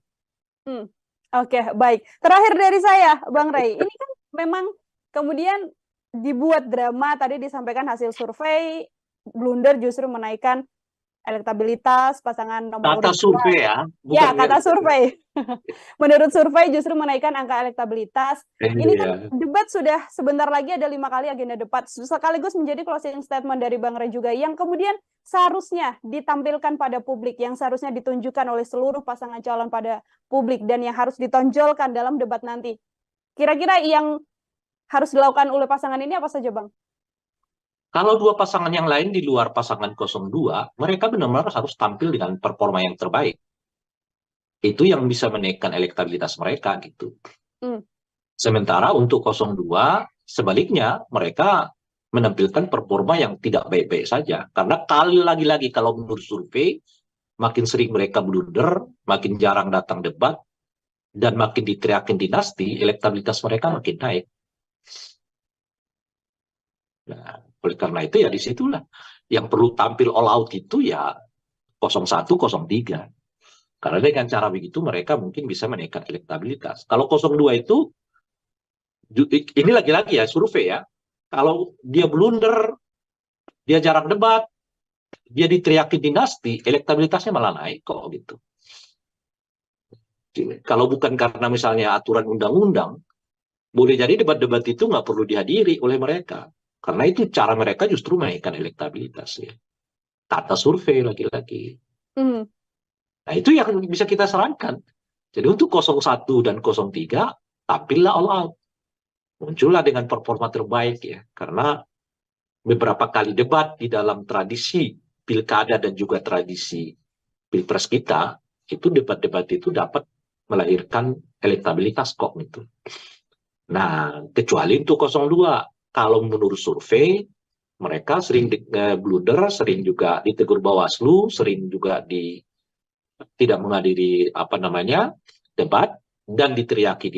Oke, baik. Terakhir dari saya, Bang Ray, ini kan memang kemudian dibuat drama, tadi disampaikan hasil survei, blunder justru menaikkan elektabilitas pasangan nomor urut 2. Kata survei ya. Ya, kata survei. Menurut survei justru menaikkan angka elektabilitas. Ini kan Iya. debat sudah sebentar lagi, ada 5 kali agenda debat, sekaligus menjadi closing statement dari Bang Ray juga, yang kemudian seharusnya ditampilkan pada publik, yang seharusnya ditunjukkan oleh seluruh pasangan calon pada publik, dan yang harus ditonjolkan dalam debat nanti. Kira-kira yang harus dilakukan oleh pasangan ini apa saja, Bang? Kalau dua pasangan yang lain di luar pasangan 02, mereka benar-benar harus tampil dengan performa yang terbaik. Itu yang bisa menaikkan elektabilitas mereka gitu. Hmm. Sementara untuk 02, sebaliknya mereka menampilkan performa yang tidak baik-baik saja. Karena kali lagi-lagi kalau menurut survei, makin sering mereka blunder, makin jarang datang debat, dan makin diteriakin dinasti, elektabilitas mereka makin naik. Nah, oleh karena itu ya disitulah yang perlu tampil all out itu ya 01, 03. Karena dengan cara begitu mereka mungkin bisa menaikkan elektabilitas. Kalau 02 itu, ini lagi-lagi ya survei ya, kalau dia blunder, dia jarang debat, dia diteriakin dinasti, elektabilitasnya malah naik kok gitu. Kalau bukan karena misalnya aturan undang-undang, boleh jadi debat-debat itu nggak perlu dihadiri oleh mereka. Karena itu cara mereka justru menaikkan elektabilitas ya. Kata survei lagi-lagi. Nah itu yang bisa kita sarankan. Jadi untuk 01 dan 03, tampillah all out. Muncullah dengan performa terbaik ya. Karena beberapa kali debat di dalam tradisi pilkada dan juga tradisi pilpres kita, itu debat-debat itu dapat melahirkan elektabilitas kok gitu. Nah, kecuali untuk 02, kalau menurut survei, mereka sering blunder, sering juga ditegur Bawaslu, sering juga tidak menghadiri debat, dan diteriaki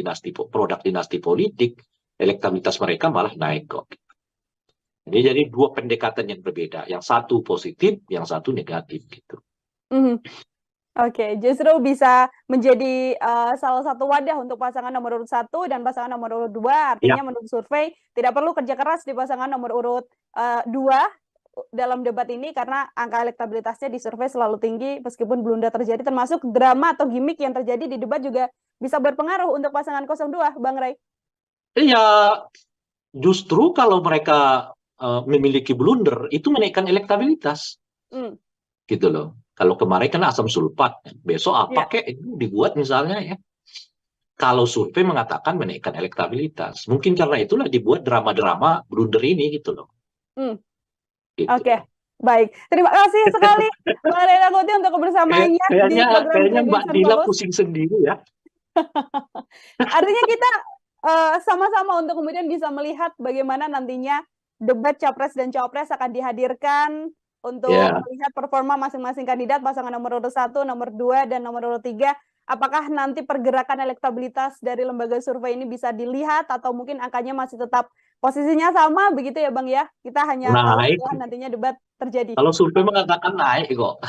produk dinasti politik, elektabilitas mereka malah naik kok. Ini jadi dua pendekatan yang berbeda, yang satu positif, yang satu negatif gitu. Oke, justru bisa menjadi salah satu wadah untuk pasangan nomor urut 1 dan pasangan nomor urut 2. Artinya menurut survei tidak perlu kerja keras di pasangan nomor urut 2 dalam debat ini, karena angka elektabilitasnya di survei selalu tinggi meskipun blunder terjadi, termasuk drama atau gimmick yang terjadi di debat juga bisa berpengaruh untuk pasangan 02, Bang Ray. Iya, justru kalau mereka memiliki blunder itu menaikkan elektabilitas. Gitu loh. Kalau kemarin kan asam sulfat, besok apa kek dibuat misalnya ya. Kalau survei mengatakan menaikkan elektabilitas, mungkin karena itulah dibuat drama-drama blunder ini gitu loh. Gitu. Oke, baik. Terima kasih sekali Mbak Ray Rangkuti untuk kebersamaannya di program Kayaknya Mbak Dila pusing sendiri ya. Artinya kita sama-sama untuk kemudian bisa melihat bagaimana nantinya debat Capres dan Cawapres akan dihadirkan untuk melihat performa masing-masing kandidat, pasangan nomor urut 1, nomor 2, dan nomor urut 3. Apakah nanti pergerakan elektabilitas dari lembaga survei ini bisa dilihat atau mungkin angkanya masih tetap posisinya sama begitu ya Bang ya? Kita hanya tahu setelah nantinya debat terjadi. Kalau survei mengatakan naik kok.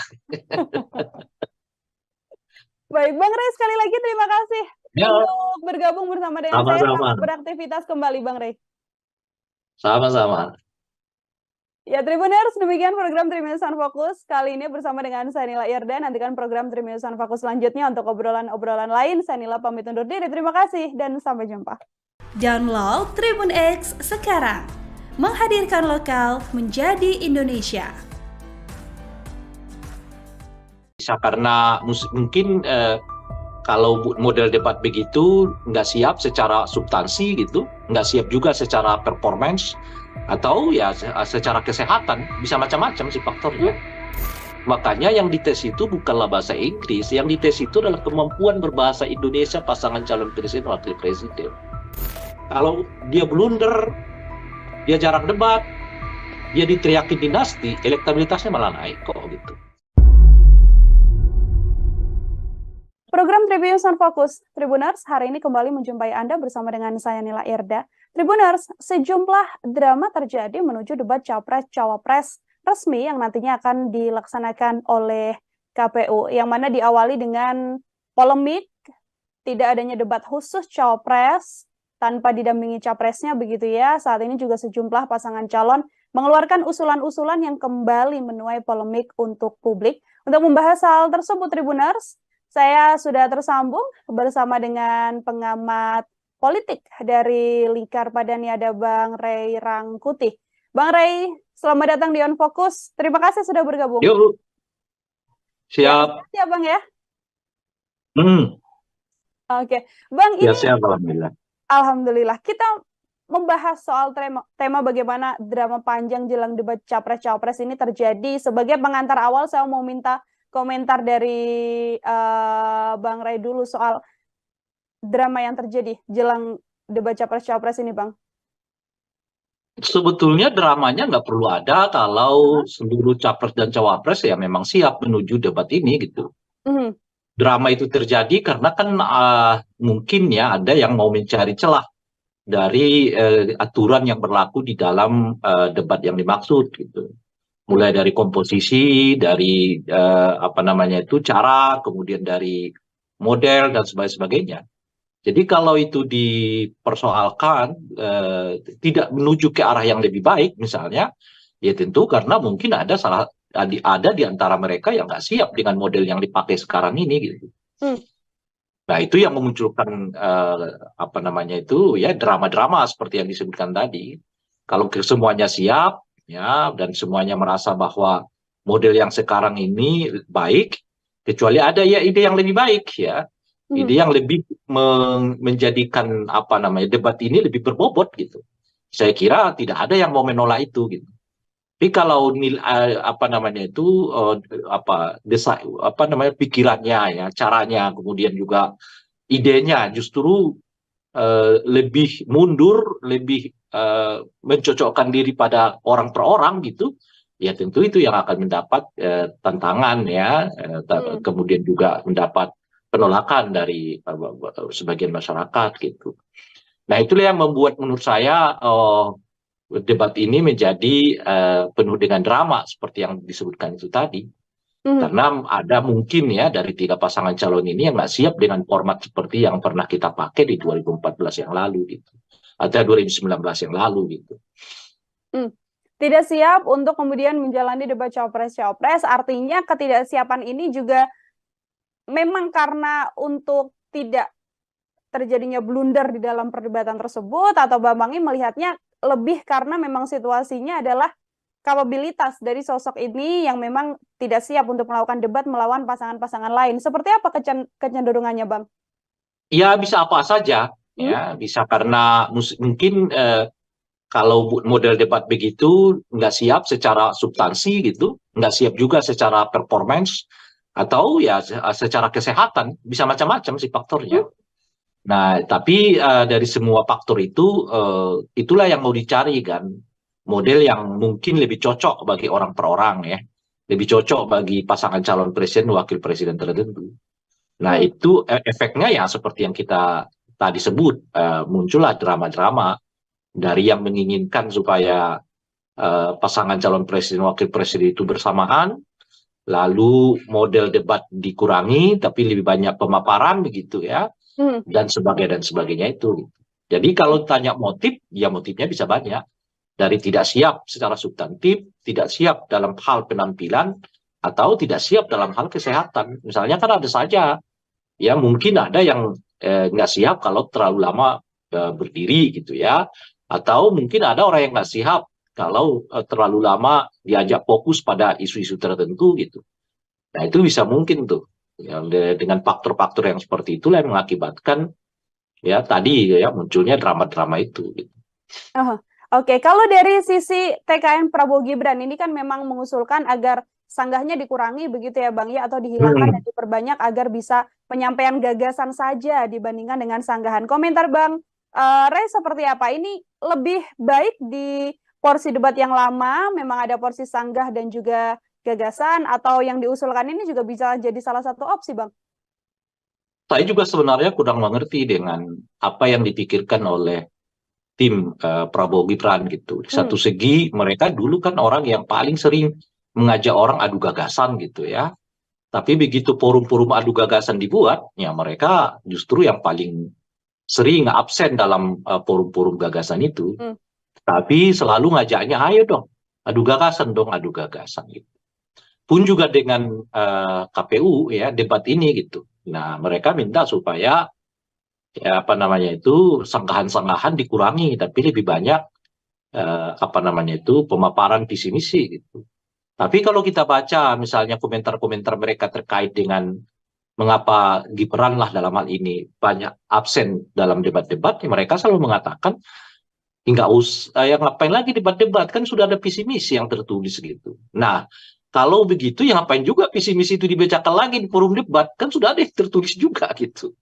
Baik, Bang Ray, sekali lagi terima kasih untuk bergabung bersama dengan saya. Selamat beraktivitas kembali, Bang Ray. Sama-sama. Ya, Tribuners, demikian program Tribunnews on Focus. Kali ini bersama dengan saya Nila Irda. Nantikan program Tribunnews on Focus selanjutnya untuk obrolan-obrolan lain. Saya Nila pamit undur diri. Terima kasih dan sampai jumpa. Download Tribun X sekarang. Menghadirkan lokal menjadi Indonesia. Bisa karena mungkin kalau model debat begitu nggak siap secara substansi gitu, nggak siap juga secara performance, atau ya secara kesehatan, bisa macam-macam sih faktornya. Makanya yang dites itu bukanlah bahasa Inggris, yang dites itu adalah kemampuan berbahasa Indonesia pasangan calon presiden wakil presiden. Kalau dia blunder, dia jarang debat, dia diteriakin dinasti, elektabilitasnya malah naik kok gitu. Program Tribunnews on Focus, Tribuners, hari ini kembali menjumpai Anda bersama dengan saya Nila Irda. Tribuners, sejumlah drama terjadi menuju debat Capres-Cawapres resmi yang nantinya akan dilaksanakan oleh KPU, yang mana diawali dengan polemik, tidak adanya debat khusus Cawapres tanpa didampingi Capresnya begitu ya. Saat ini juga sejumlah pasangan calon mengeluarkan usulan-usulan yang kembali menuai polemik untuk publik. Untuk membahas hal tersebut, Tribuners, Saya sudah tersambung bersama dengan pengamat politik dari Lingkar Padani, ada Bang Ray Rangkuti. Bang Ray, selamat datang di On Focus. Terima kasih sudah bergabung. Yuk, Ya, siap. ya Bang ya. Oke, Bang, Ya, ini siap, alhamdulillah. Alhamdulillah kita membahas soal tema bagaimana drama panjang jelang debat Capres-Cawapres ini terjadi. Sebagai pengantar awal, saya mau minta komentar dari Bang Ray dulu soal drama yang terjadi jelang debat Capres-Cawapres ini, Bang. Sebetulnya dramanya nggak perlu ada kalau seluruh capres dan cawapres ya memang siap menuju debat ini gitu. Drama itu terjadi karena kan mungkin ya ada yang mau mencari celah dari aturan yang berlaku di dalam debat yang dimaksud gitu. Mulai dari komposisi, dari cara, kemudian dari model dan sebagainya. Jadi kalau itu dipersoalkan tidak menuju ke arah yang lebih baik misalnya, ya tentu karena mungkin ada di antara mereka yang nggak siap dengan model yang dipakai sekarang ini gitu. Nah itu yang memunculkan drama-drama seperti yang disebutkan tadi. Kalau semuanya siap ya dan semuanya merasa bahwa model yang sekarang ini baik, kecuali ada ya ide yang lebih baik ya. Ide yang lebih menjadikan debat ini lebih berbobot gitu. Saya kira tidak ada yang mau menolak itu gitu. Tapi kalau pikirannya ya, caranya, kemudian juga idenya justru lebih mundur, lebih mencocokkan diri pada orang per orang gitu, ya tentu itu yang akan mendapat tantangan ya, kemudian juga mendapat penolakan dari sebagian masyarakat gitu. Nah itulah yang membuat menurut saya debat ini menjadi penuh dengan drama seperti yang disebutkan itu tadi. Karena ada mungkin ya dari 3 pasangan calon ini yang nggak siap dengan format seperti yang pernah kita pakai di 2014 yang lalu gitu. Atau 2019 yang lalu gitu. Tidak siap untuk kemudian menjalani debat Cawapres-Cawapres, artinya ketidaksiapan ini juga memang karena untuk tidak terjadinya blunder di dalam perdebatan tersebut, atau Bambang ini melihatnya lebih karena memang situasinya adalah kapabilitas dari sosok ini yang memang tidak siap untuk melakukan debat melawan pasangan-pasangan lain. Seperti apa kecenderungannya, Bang? Ya bisa apa saja, ya bisa karena mungkin kalau model debat begitu nggak siap secara substansi gitu, nggak siap juga secara performance, atau ya secara kesehatan, bisa macam-macam sih faktornya. Nah, tapi dari semua faktor itu, itulah yang mau dicari kan, model yang mungkin lebih cocok bagi orang per orang ya, lebih cocok bagi pasangan calon presiden, wakil presiden tertentu. Nah, itu efeknya ya seperti yang kita tadi sebut, muncullah drama-drama dari yang menginginkan supaya pasangan calon presiden, wakil presiden itu bersamaan, lalu model debat dikurangi, tapi lebih banyak pemaparan begitu ya, dan sebagainya itu. Jadi kalau tanya motif, ya motifnya bisa banyak. Dari tidak siap secara substantif, tidak siap dalam hal penampilan, atau tidak siap dalam hal kesehatan. Misalnya kan ada saja, ya mungkin ada yang nggak siap kalau terlalu lama berdiri gitu ya, atau mungkin ada orang yang nggak siap kalau terlalu lama diajak fokus pada isu-isu tertentu gitu. Nah itu bisa mungkin tuh ya, dengan faktor-faktor yang seperti itulah yang mengakibatkan ya tadi ya munculnya drama-drama itu. Gitu. Oke, kalau dari sisi TKN Prabowo Gibran ini kan memang mengusulkan agar sanggahnya dikurangi begitu ya Bang ya, atau dihilangkan dan diperbanyak agar bisa penyampaian gagasan saja dibandingkan dengan sanggahan. Komentar Bang Ray seperti apa? Ini lebih baik di porsi debat yang lama, memang ada porsi sanggah dan juga gagasan, atau yang diusulkan ini juga bisa jadi salah satu opsi, Bang? Saya juga sebenarnya kurang mengerti dengan apa yang dipikirkan oleh tim Prabowo Gibran gitu. Di satu segi mereka dulu kan orang yang paling sering mengajak orang adu gagasan gitu ya. Tapi begitu forum-forum adu gagasan dibuat, ya mereka justru yang paling sering absen dalam forum-forum gagasan itu. Tapi selalu ngajaknya, ayo dong, adu gagasan dong, adu gagasan gitu. Pun juga dengan KPU ya debat ini gitu. Nah, mereka minta supaya ya apa namanya itu sanggahan-sanggahan dikurangi, tapi lebih banyak apa namanya itu pemaparan visi misi gitu. Tapi kalau kita baca misalnya komentar-komentar mereka terkait dengan mengapa Gibran lah dalam hal ini banyak absen dalam debat-debat, ya mereka selalu mengatakan nggak usah, ya ngapain lagi debat-debat, kan sudah ada visi misi yang tertulis gitu. Nah, kalau begitu ya ngapain juga visi misi itu dibacakan lagi di forum debat, kan sudah ada yang tertulis juga gitu.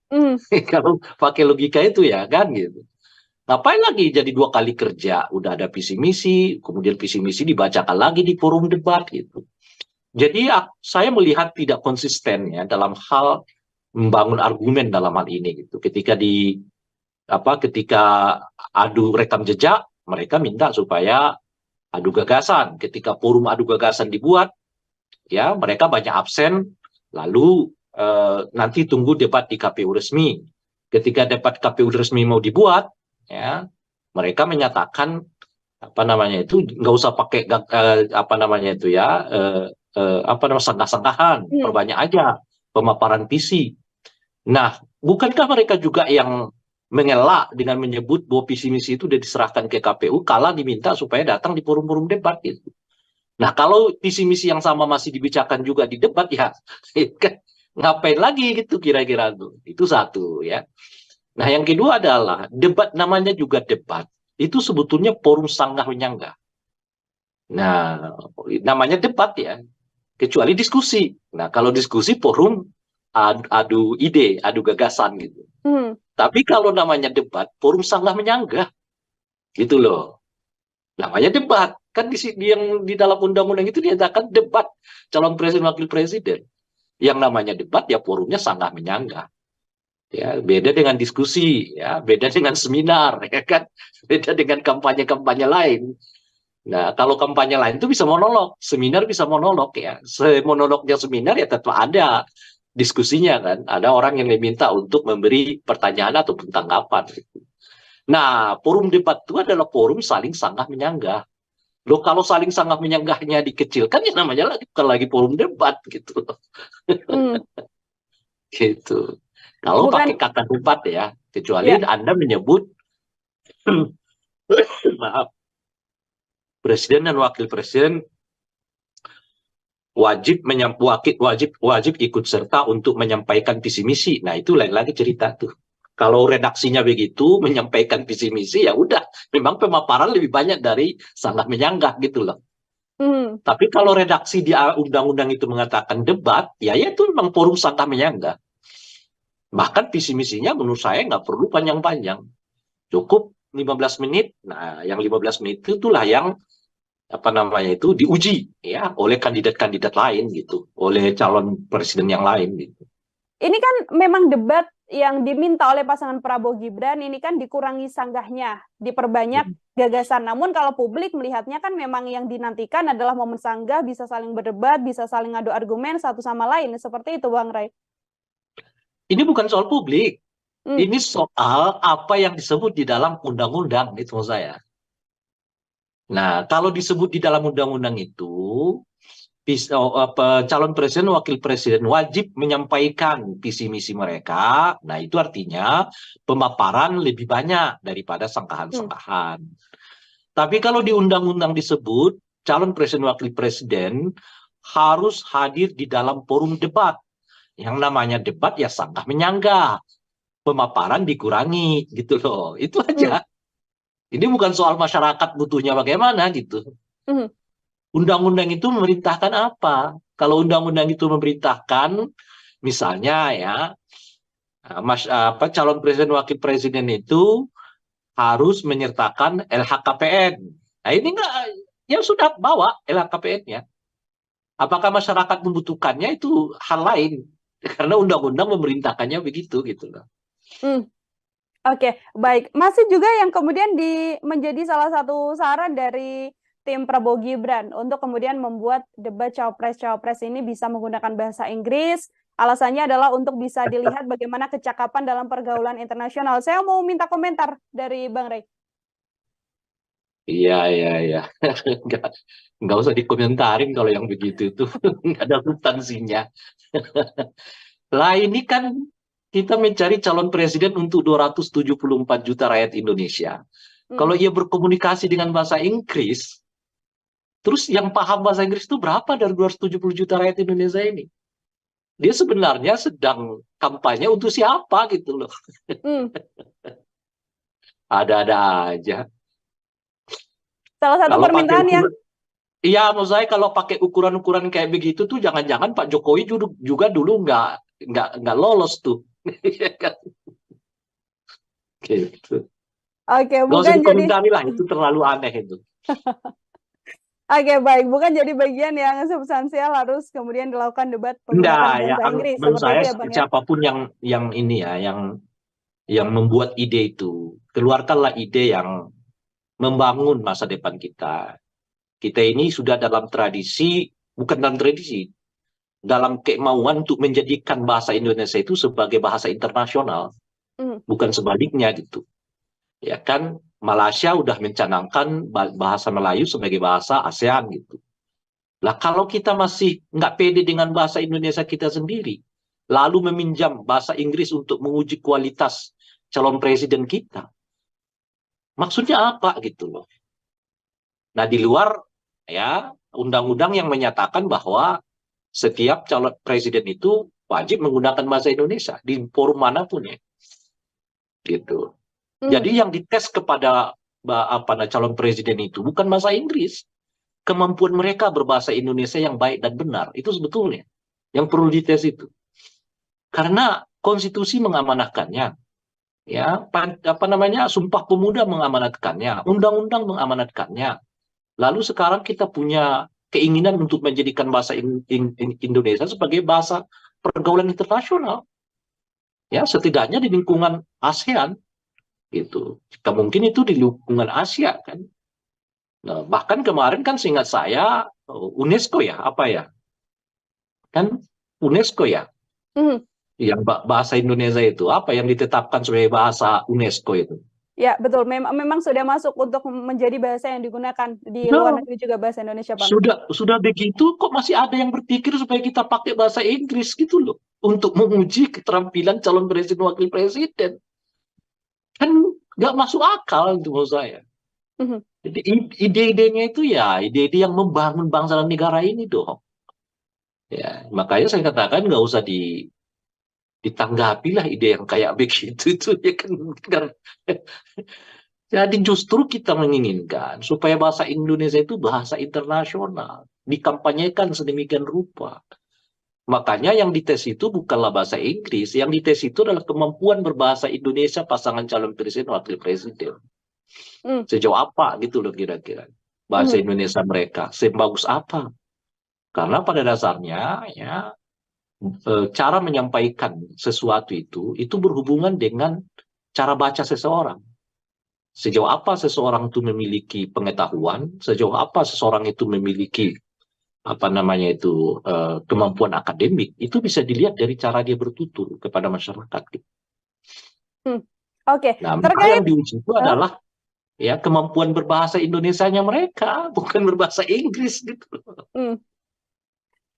Kalau pakai logika itu ya kan gitu. Ngapain lagi jadi dua kali kerja, udah ada visi misi, kemudian visi misi dibacakan lagi di forum debat gitu. Jadi saya melihat tidak konsisten ya dalam hal membangun argumen dalam hal ini gitu. Ketika adu rekam jejak, mereka minta supaya adu gagasan. Ketika forum adu gagasan dibuat, ya mereka banyak absen, lalu nanti tunggu debat di KPU resmi. Ketika debat KPU resmi mau dibuat, ya mereka menyatakan apa namanya itu nggak usah pakai apa namanya itu ya apa namanya sanggahan, perbanyak aja pemaparan visi. Nah, bukankah mereka juga yang mengelak dengan menyebut bahwa visi misi itu sudah diserahkan ke KPU kala diminta supaya datang di forum-forum debat gitu. Nah, kalau visi misi yang sama masih dibicarakan juga di debat ya ngapain lagi gitu kira-kira tuh. Itu satu ya. Nah, yang kedua adalah debat, namanya juga debat. Itu sebetulnya forum sanggah menyanggah. Nah, namanya debat ya. Kecuali diskusi. Nah, kalau diskusi forum adu ide, adu gagasan gitu. Tapi kalau namanya debat, forum sanggah menyanggah. Gitu loh. Namanya debat. Kan yang di dalam undang-undang itu dinyatakan debat calon presiden wakil presiden. Yang namanya debat ya forumnya sanggah menyanggah. Ya, beda dengan diskusi, ya, beda dengan seminar, ya kan? Beda dengan kampanye-kampanye lain. Nah, kalau kampanye lain itu bisa monolog, seminar bisa monolog ya. Monolognya seminar ya tetap ada diskusinya kan. Ada orang yang diminta untuk memberi pertanyaan ataupun tanggapan. Nah, forum debat itu adalah forum saling sanggah menyanggah. Loh, kalau saling sanggah menyanggahnya dikecilkan ya namanya bukan lagi forum debat gitu. Gitu. Kalau pakai kata debat ya, kecuali Anda menyebut maaf, presiden dan wakil presiden wajib ikut serta untuk menyampaikan visi misi. Nah, itu lain lagi cerita tuh. Kalau redaksinya begitu menyampaikan visi misi ya udah, memang pemaparan lebih banyak dari sanggah menyanggah gitu loh. Tapi kalau redaksi di undang-undang itu mengatakan debat, ya itu memang forum sanggah menyanggah. Bahkan visi misinya menurut saya nggak perlu panjang-panjang. Cukup 15 menit. Nah, yang 15 menit itulah yang apa namanya itu diuji ya oleh kandidat-kandidat lain gitu, oleh calon presiden yang lain gitu. Ini kan memang debat yang diminta oleh pasangan Prabowo Gibran ini kan dikurangi sanggahnya, diperbanyak gagasan. Namun kalau publik melihatnya kan memang yang dinantikan adalah momen sanggah, bisa saling berdebat, bisa saling adu argumen satu sama lain. Seperti itu, Bang Ray. Ini bukan soal publik. Ini soal apa yang disebut di dalam undang-undang, itu maksud saya. Nah, kalau disebut di dalam undang-undang itu, calon presiden, wakil presiden wajib menyampaikan visi misi mereka. Nah, itu artinya pemaparan lebih banyak daripada sanggahan-sanggahan. Tapi kalau di undang-undang disebut calon presiden, wakil presiden harus hadir di dalam forum debat. Yang namanya debat ya sanggah menyanggah. Pemaparan dikurangi gitu loh. Itu aja. Ini bukan soal masyarakat butuhnya bagaimana gitu. Undang-undang itu memerintahkan apa? Kalau undang-undang itu memerintahkan misalnya ya calon presiden wakil presiden itu harus menyertakan LHKPN. Nah, ini enggak, ya sudah bawa LHKPN-nya. Apakah masyarakat membutuhkannya itu hal lain? Karena undang-undang memerintahkannya begitu gitu loh. Oke, baik. Masih juga yang kemudian menjadi salah satu saran dari tim Prabowo Gibran untuk kemudian membuat debat cawapres-cawapres ini bisa menggunakan bahasa Inggris. Alasannya adalah untuk bisa dilihat bagaimana kecakapan dalam pergaulan internasional. Saya mau minta komentar dari Bang Ray. Iya. Nggak usah dikomentarin kalau yang begitu itu. Nggak ada substansinya. Lah ini kan kita mencari calon presiden untuk 274 juta rakyat Indonesia. Kalau ia berkomunikasi dengan bahasa Inggris, terus yang paham bahasa Inggris itu berapa dari 270 juta rakyat Indonesia ini? Dia sebenarnya sedang kampanye untuk siapa gitu loh. Ada-ada aja. Salah satu Kalau pakai permintaannya. iya, maksud saya kalau pakai ukuran-ukuran kayak begitu tuh jangan-jangan Pak Jokowi juga dulu nggak lolos tuh. Gitu. Oke, Gak usah bukan jadi dikomentari lah, itu terlalu aneh itu. Oke, baik, bukan jadi bagian yang substansial harus kemudian dilakukan debat Enggak, menggunakan ya bahasa Inggris menurut seperti saya itu ya, Bang ya. siapapun yang ini ya, yang membuat ide itu, keluarkanlah ide yang membangun masa depan kita. Kita ini sudah dalam tradisi, bukan dalam tradisi, dalam kemauan untuk menjadikan bahasa Indonesia itu sebagai bahasa internasional, bukan sebaliknya gitu. Ya kan, Malaysia udah mencanangkan bahasa Melayu sebagai bahasa ASEAN gitu. Lah kalau kita masih nggak pede dengan bahasa Indonesia kita sendiri, lalu meminjam bahasa Inggris untuk menguji kualitas calon presiden kita, maksudnya apa gitu loh. Nah di luar ya undang-undang yang menyatakan bahwa setiap calon presiden itu wajib menggunakan bahasa Indonesia di forum manapun ya, gitu. Jadi yang dites kepada calon presiden itu bukan bahasa Inggris, kemampuan mereka berbahasa Indonesia yang baik dan benar itu sebetulnya yang perlu dites itu. Karena konstitusi mengamanahkannya, ya Sumpah Pemuda mengamanatkannya, undang-undang mengamanatkannya. Lalu sekarang kita punya keinginan untuk menjadikan bahasa Indonesia sebagai bahasa pergaulan internasional. Ya, setidaknya di lingkungan ASEAN gitu. Jika mungkin itu di lingkungan Asia kan. Nah, bahkan kemarin kan seingat saya UNESCO ya, apa ya? Kan UNESCO ya. Yang bahasa Indonesia itu apa yang ditetapkan sebagai bahasa UNESCO itu? Ya, betul. Memang sudah masuk untuk menjadi bahasa yang digunakan di luar negeri juga bahasa Indonesia, Bang. Sudah begitu kok masih ada yang berpikir supaya kita pakai bahasa Inggris gitu loh untuk menguji keterampilan calon presiden wakil presiden. Kan nggak masuk akal itu menurut saya. Jadi ide-idenya itu ya ide-ide yang membangun bangsa dan negara ini dong. Ya, makanya saya katakan nggak usah ditanggapi lah ide yang kayak begitu itu ya kan. Jadi justru kita menginginkan supaya bahasa Indonesia itu bahasa internasional, dikampanyekan sedemikian rupa. Makanya yang dites itu bukanlah bahasa Inggris, yang dites itu adalah kemampuan berbahasa Indonesia pasangan calon presiden wakil presiden. Sejauh apa gitu loh kira-kira bahasa Indonesia mereka, sebagus apa? Karena pada dasarnya ya cara menyampaikan sesuatu itu berhubungan dengan cara baca seseorang. Sejauh apa seseorang itu memiliki pengetahuan, sejauh apa seseorang itu memiliki kemampuan akademik, itu bisa dilihat dari cara dia bertutur kepada masyarakat. Oke. Nah, maka yang diuji itu adalah ya kemampuan berbahasa Indonesianya mereka, bukan berbahasa Inggris gitu.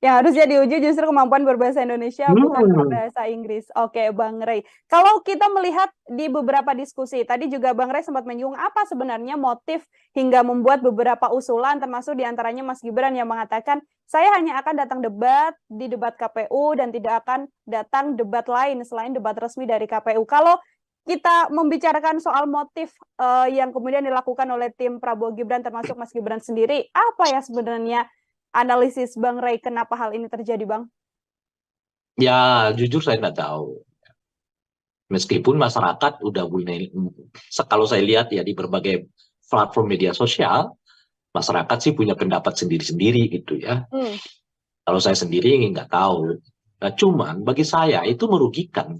Yang harus jadi uji justru kemampuan berbahasa Indonesia, bukan berbahasa Inggris. Oke, Bang Rey. Kalau kita melihat di beberapa diskusi, tadi juga Bang Rey sempat menyinggung apa sebenarnya motif hingga membuat beberapa usulan, termasuk diantaranya Mas Gibran yang mengatakan, saya hanya akan datang debat di debat KPU dan tidak akan datang debat lain selain debat resmi dari KPU. Kalau kita membicarakan soal motif yang kemudian dilakukan oleh tim Prabowo Gibran, termasuk Mas Gibran sendiri, apa ya sebenarnya analisis Bang Rey kenapa hal ini terjadi, Bang? Ya, jujur saya nggak tahu. Meskipun masyarakat udah mulai, kalau saya lihat ya di berbagai platform media sosial, masyarakat sih punya pendapat sendiri-sendiri gitu ya. Kalau saya sendiri nggak tahu. Nah, cuman bagi saya itu merugikan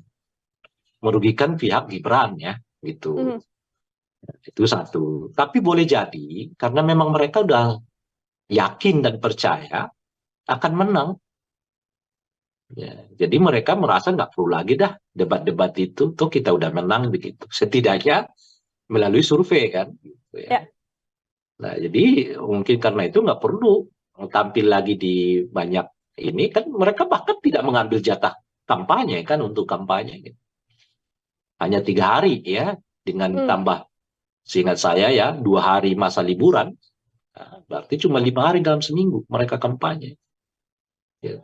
pihak Gibran ya, gitu. Itu satu. Tapi boleh jadi karena memang mereka udah yakin dan percaya akan menang. Ya, jadi mereka merasa nggak perlu lagi dah debat-debat itu, tuh kita udah menang begitu. Setidaknya melalui survei kan. Gitu ya. Nah, jadi mungkin karena itu nggak perlu tampil lagi di banyak ini kan mereka bahkan tidak mengambil jatah kampanye kan, untuk kampanye gitu. Hanya 3 hari ya, dengan tambah seingat saya ya 2 hari masa liburan. Nah, berarti cuma 5 hari dalam seminggu mereka kampanye. Ya.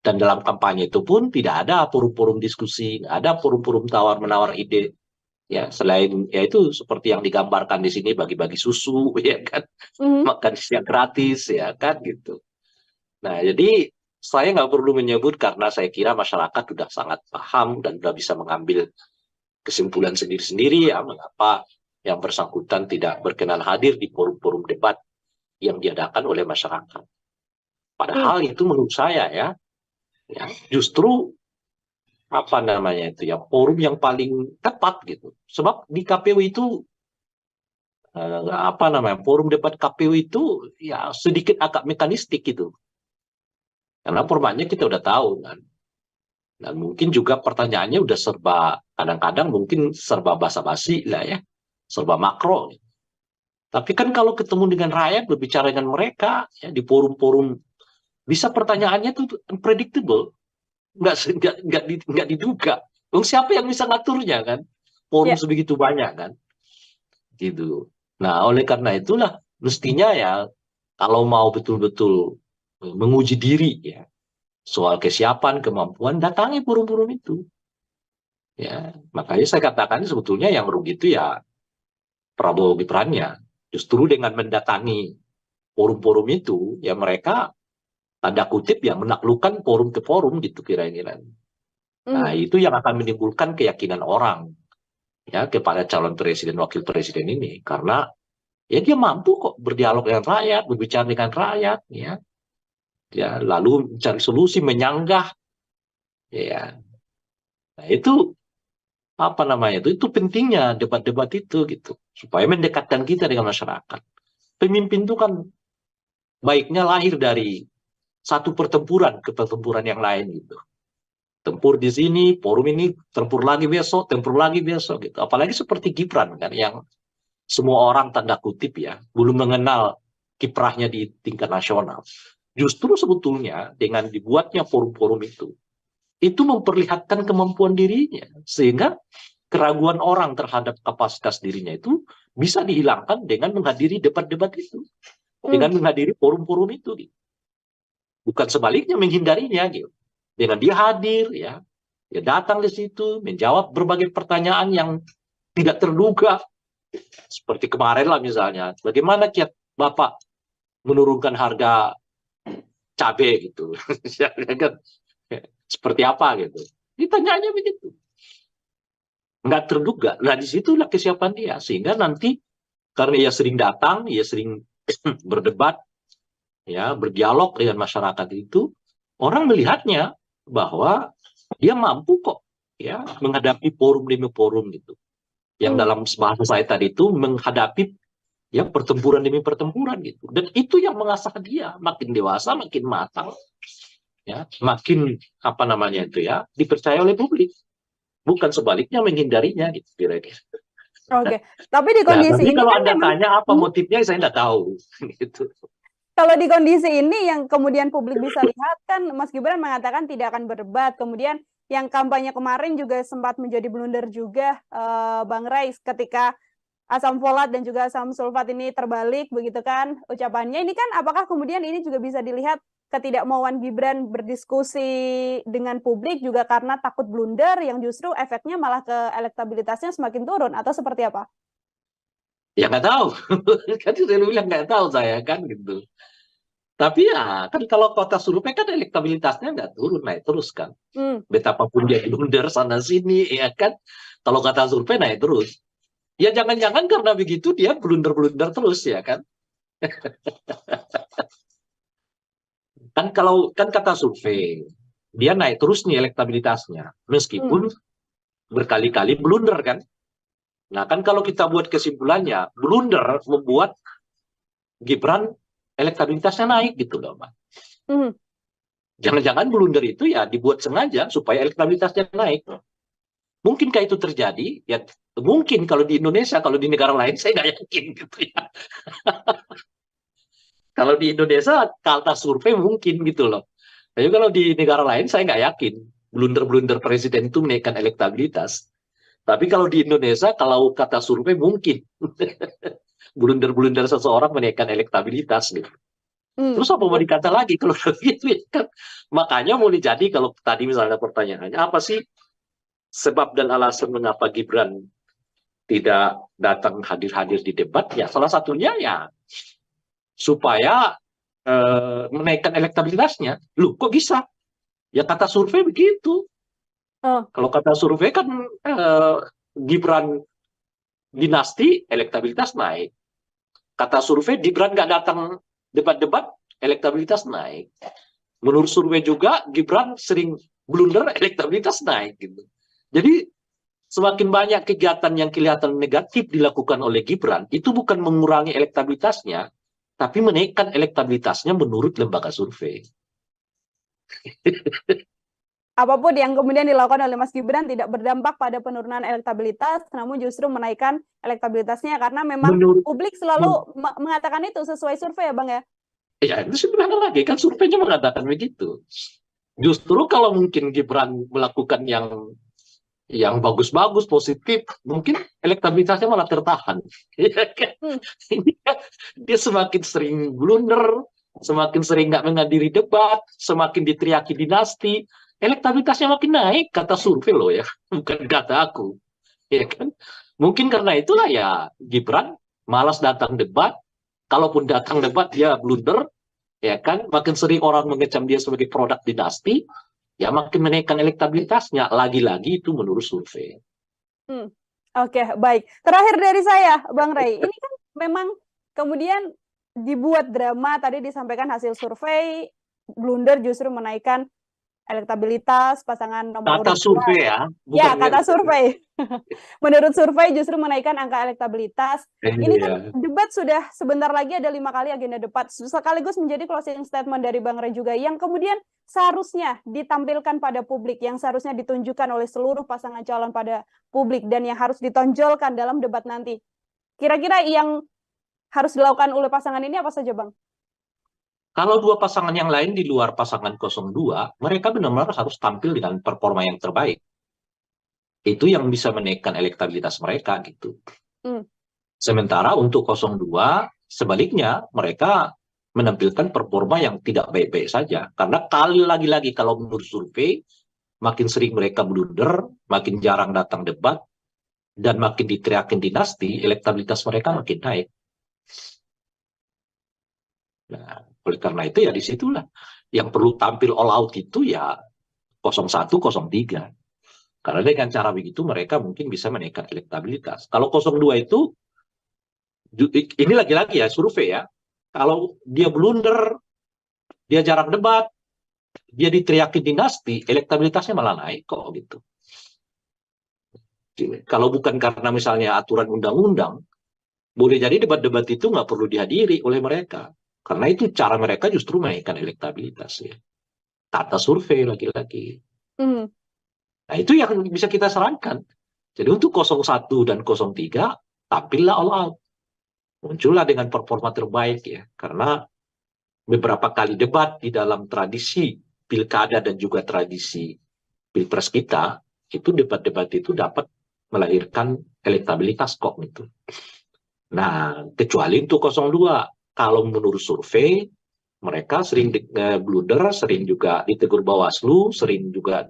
Dan dalam kampanye itu pun tidak ada forum-forum diskusi, nggak ada forum-forum tawar-menawar ide. Ya, selain ya itu seperti yang digambarkan di sini, bagi-bagi susu, ya kan, makan siang gratis, ya kan gitu. Nah, jadi saya nggak perlu menyebut karena saya kira masyarakat sudah sangat paham dan sudah bisa mengambil kesimpulan sendiri-sendiri ya mengapa yang bersangkutan tidak berkenan hadir di forum-forum debat yang diadakan oleh masyarakat. Padahal itu menurut saya ya justru apa namanya itu ya, forum yang paling tepat gitu. Sebab di KPU itu apa namanya, forum debat KPU itu ya sedikit agak mekanistik gitu. Karena formatnya kita udah tahu kan. Dan mungkin juga pertanyaannya udah serba, kadang-kadang mungkin serba basa-basi lah ya, serba makro. Tapi kan kalau ketemu dengan rakyat, berbicara dengan mereka ya, di forum-forum, bisa pertanyaannya tuh unpredictable, nggak diduga. Siapa yang bisa ngaturnya kan? Forum sebegitu banyak kan, gitu. Nah, oleh karena itulah mestinya ya, kalau mau betul-betul menguji diri ya, soal kesiapan, kemampuan, datangi forum-forum itu. Ya, makanya saya katakan sebetulnya yang rugi itu ya Prabowo Gibran-nya. Justru dengan mendatangi forum-forum itu, ya mereka tanda kutip ya menaklukkan forum ke forum gitu kira-kira. Nah, itu yang akan menimbulkan keyakinan orang ya kepada calon presiden, wakil presiden ini, karena ya dia mampu kok berdialog dengan rakyat, berbicara dengan rakyat, ya lalu mencari solusi, menyanggah, ya. Nah, itu apa namanya itu pentingnya debat-debat itu gitu, supaya mendekatkan kita dengan masyarakat. Pemimpin itu kan baiknya lahir dari satu pertempuran ke pertempuran yang lain gitu. Tempur di sini, forum ini, tempur lagi besok gitu. Apalagi seperti Gibran kan, yang semua orang tanda kutip ya belum mengenal kiprahnya di tingkat nasional. Justru sebetulnya dengan dibuatnya forum-forum itu memperlihatkan kemampuan dirinya, sehingga keraguan orang terhadap kapasitas dirinya itu bisa dihilangkan dengan menghadiri debat-debat itu, dengan menghadiri forum-forum itu, gitu. Bukan sebaliknya menghindarinya, gitu. Dengan dia hadir, ya datang di situ, menjawab berbagai pertanyaan yang tidak terduga, seperti kemarin lah misalnya, bagaimana kiat Bapak menurunkan harga cabai gitu, seperti apa gitu. Ditanyanya begitu. Nggak terduga. Nah, disitulah kesiapan dia. Sehingga nanti, karena ia sering datang, ia sering berdebat, ya berdialog dengan masyarakat itu, orang melihatnya bahwa dia mampu kok ya menghadapi forum demi forum gitu. Yang dalam bahasa saya tadi itu menghadapi ya pertempuran demi pertempuran gitu. Dan itu yang mengasah dia makin dewasa, makin matang. Ya, makin apa namanya itu ya dipercaya oleh publik, bukan sebaliknya menghindarinya gitu kira-kira. Oke, tapi di kondisi ini kalau kan Anda memang, tanya apa motifnya, saya nggak tahu gitu. kalau di kondisi ini yang kemudian publik bisa lihat kan, Mas Gibran mengatakan tidak akan berdebat, kemudian yang kampanye kemarin juga sempat menjadi blunder juga, Bang Rais, ketika asam folat dan juga asam sulfat ini terbalik begitu kan ucapannya. Ini kan apakah kemudian ini juga bisa dilihat ketidakmauan Gibran berdiskusi dengan publik juga karena takut blunder yang justru efeknya malah ke elektabilitasnya semakin turun, atau seperti apa? Ya nggak tahu, kan saya bilang nggak tahu saya kan gitu. Tapi ya kan kalau kota survei kan elektabilitasnya nggak turun, naik terus kan. Betapapun dia blunder sana sini ya kan, kalau kata survei naik terus. Ya jangan-jangan karena begitu dia blunder-blunder terus ya kan. Kan kalau kan kata survei dia naik terus nih elektabilitasnya meskipun berkali-kali blunder kan. Nah kan kalau kita buat kesimpulannya, blunder membuat Gibran elektabilitasnya naik gitu loh, Pak. Jangan-jangan blunder itu ya dibuat sengaja supaya elektabilitasnya naik. Mungkinkah itu terjadi? Ya mungkin kalau di Indonesia, kalau di negara lain saya nggak yakin gitu ya. Kalau di Indonesia kata survei mungkin gitu loh. Tapi kalau di negara lain saya nggak yakin blunder-blunder presiden itu menaikkan elektabilitas. Tapi kalau di Indonesia, kalau kata survei mungkin blunder-blunder seseorang menaikkan elektabilitas gitu. Terus apa mau dikata lagi kalau gitu ya kan? Makanya mau jadi kalau tadi misalnya pertanyaannya apa sih sebab dan alasan mengapa Gibran tidak datang hadir-hadir di debat? Ya salah satunya ya supaya menaikkan elektabilitasnya. Loh kok bisa? Ya kata survei begitu. Kalau kata survei kan Gibran dinasti elektabilitas naik. Kata survei Gibran nggak datang debat-debat elektabilitas naik. Menurut survei juga Gibran sering blunder elektabilitas naik gitu. Jadi semakin banyak kegiatan yang kelihatan negatif dilakukan oleh Gibran itu bukan mengurangi elektabilitasnya, tapi menaikkan elektabilitasnya menurut lembaga survei. Apapun yang kemudian dilakukan oleh Mas Gibran tidak berdampak pada penurunan elektabilitas, namun justru menaikkan elektabilitasnya karena memang publik selalu mengatakan itu sesuai survei ya Bang ya? Ya itu sebenarnya lagi kan surveinya mengatakan begitu. Justru kalau mungkin Gibran melakukan yang bagus-bagus, positif, mungkin elektabilitasnya malah tertahan. Dia semakin sering blunder, semakin sering nggak menghadiri debat, semakin diteriaki dinasti, elektabilitasnya makin naik, kata survei loh ya, bukan kata aku. Ya kan? Mungkin karena itulah ya Gibran malas datang debat, kalaupun datang debat dia blunder, ya kan? Makin sering orang mengecam dia sebagai produk dinasti, ya makin menaikkan elektabilitasnya. Lagi-lagi itu menurut survei. Oke, baik. Terakhir dari saya, Bang Ray, ini kan memang kemudian dibuat drama, tadi disampaikan hasil survei, blunder justru menaikkan elektabilitas pasangan nomor Kata urut survei 2. ya. Ya, kata survei. Menurut survei justru menaikkan angka elektabilitas. Ini kan debat sudah sebentar lagi ada 5 kali agenda debat. Sekaligus menjadi closing statement dari Bang Ray juga yang kemudian seharusnya ditampilkan pada publik, yang seharusnya ditunjukkan oleh seluruh pasangan calon pada publik dan yang harus ditonjolkan dalam debat nanti. Kira-kira yang harus dilakukan oleh pasangan ini apa saja, Bang? Kalau dua pasangan yang lain di luar pasangan 02, mereka benar-benar harus tampil dengan performa yang terbaik. Itu yang bisa menaikkan elektabilitas mereka gitu. Sementara untuk 02, sebaliknya mereka menampilkan performa yang tidak baik-baik saja. Karena kali lagi-lagi kalau menurut survei, makin sering mereka blunder, makin jarang datang debat, dan makin diteriakin dinasti, elektabilitas mereka makin naik. Nah, oleh karena itu ya disitulah yang perlu tampil all out itu ya 01, 03. Karena dengan cara begitu mereka mungkin bisa menaikkan elektabilitas. Kalau 02 itu, ini lagi-lagi ya survei ya, kalau dia blunder, dia jarang debat, dia diteriaki dinasti, elektabilitasnya malah naik kok gitu. Kalau bukan karena misalnya aturan undang-undang, boleh jadi debat-debat itu nggak perlu dihadiri oleh mereka. Karena itu cara mereka justru menaikkan elektabilitas ya. Kata survei lagi-lagi. Nah itu yang bisa kita sarankan. Jadi untuk 01 dan 03, tampillah all out. Muncullah dengan performa terbaik ya. Karena beberapa kali debat di dalam tradisi pilkada dan juga tradisi pilpres kita, itu debat-debat itu dapat melahirkan elektabilitas kok gitu. Nah, kecuali untuk 02. Kalau menurut survei, mereka sering blunder, sering juga ditegur Bawaslu, sering juga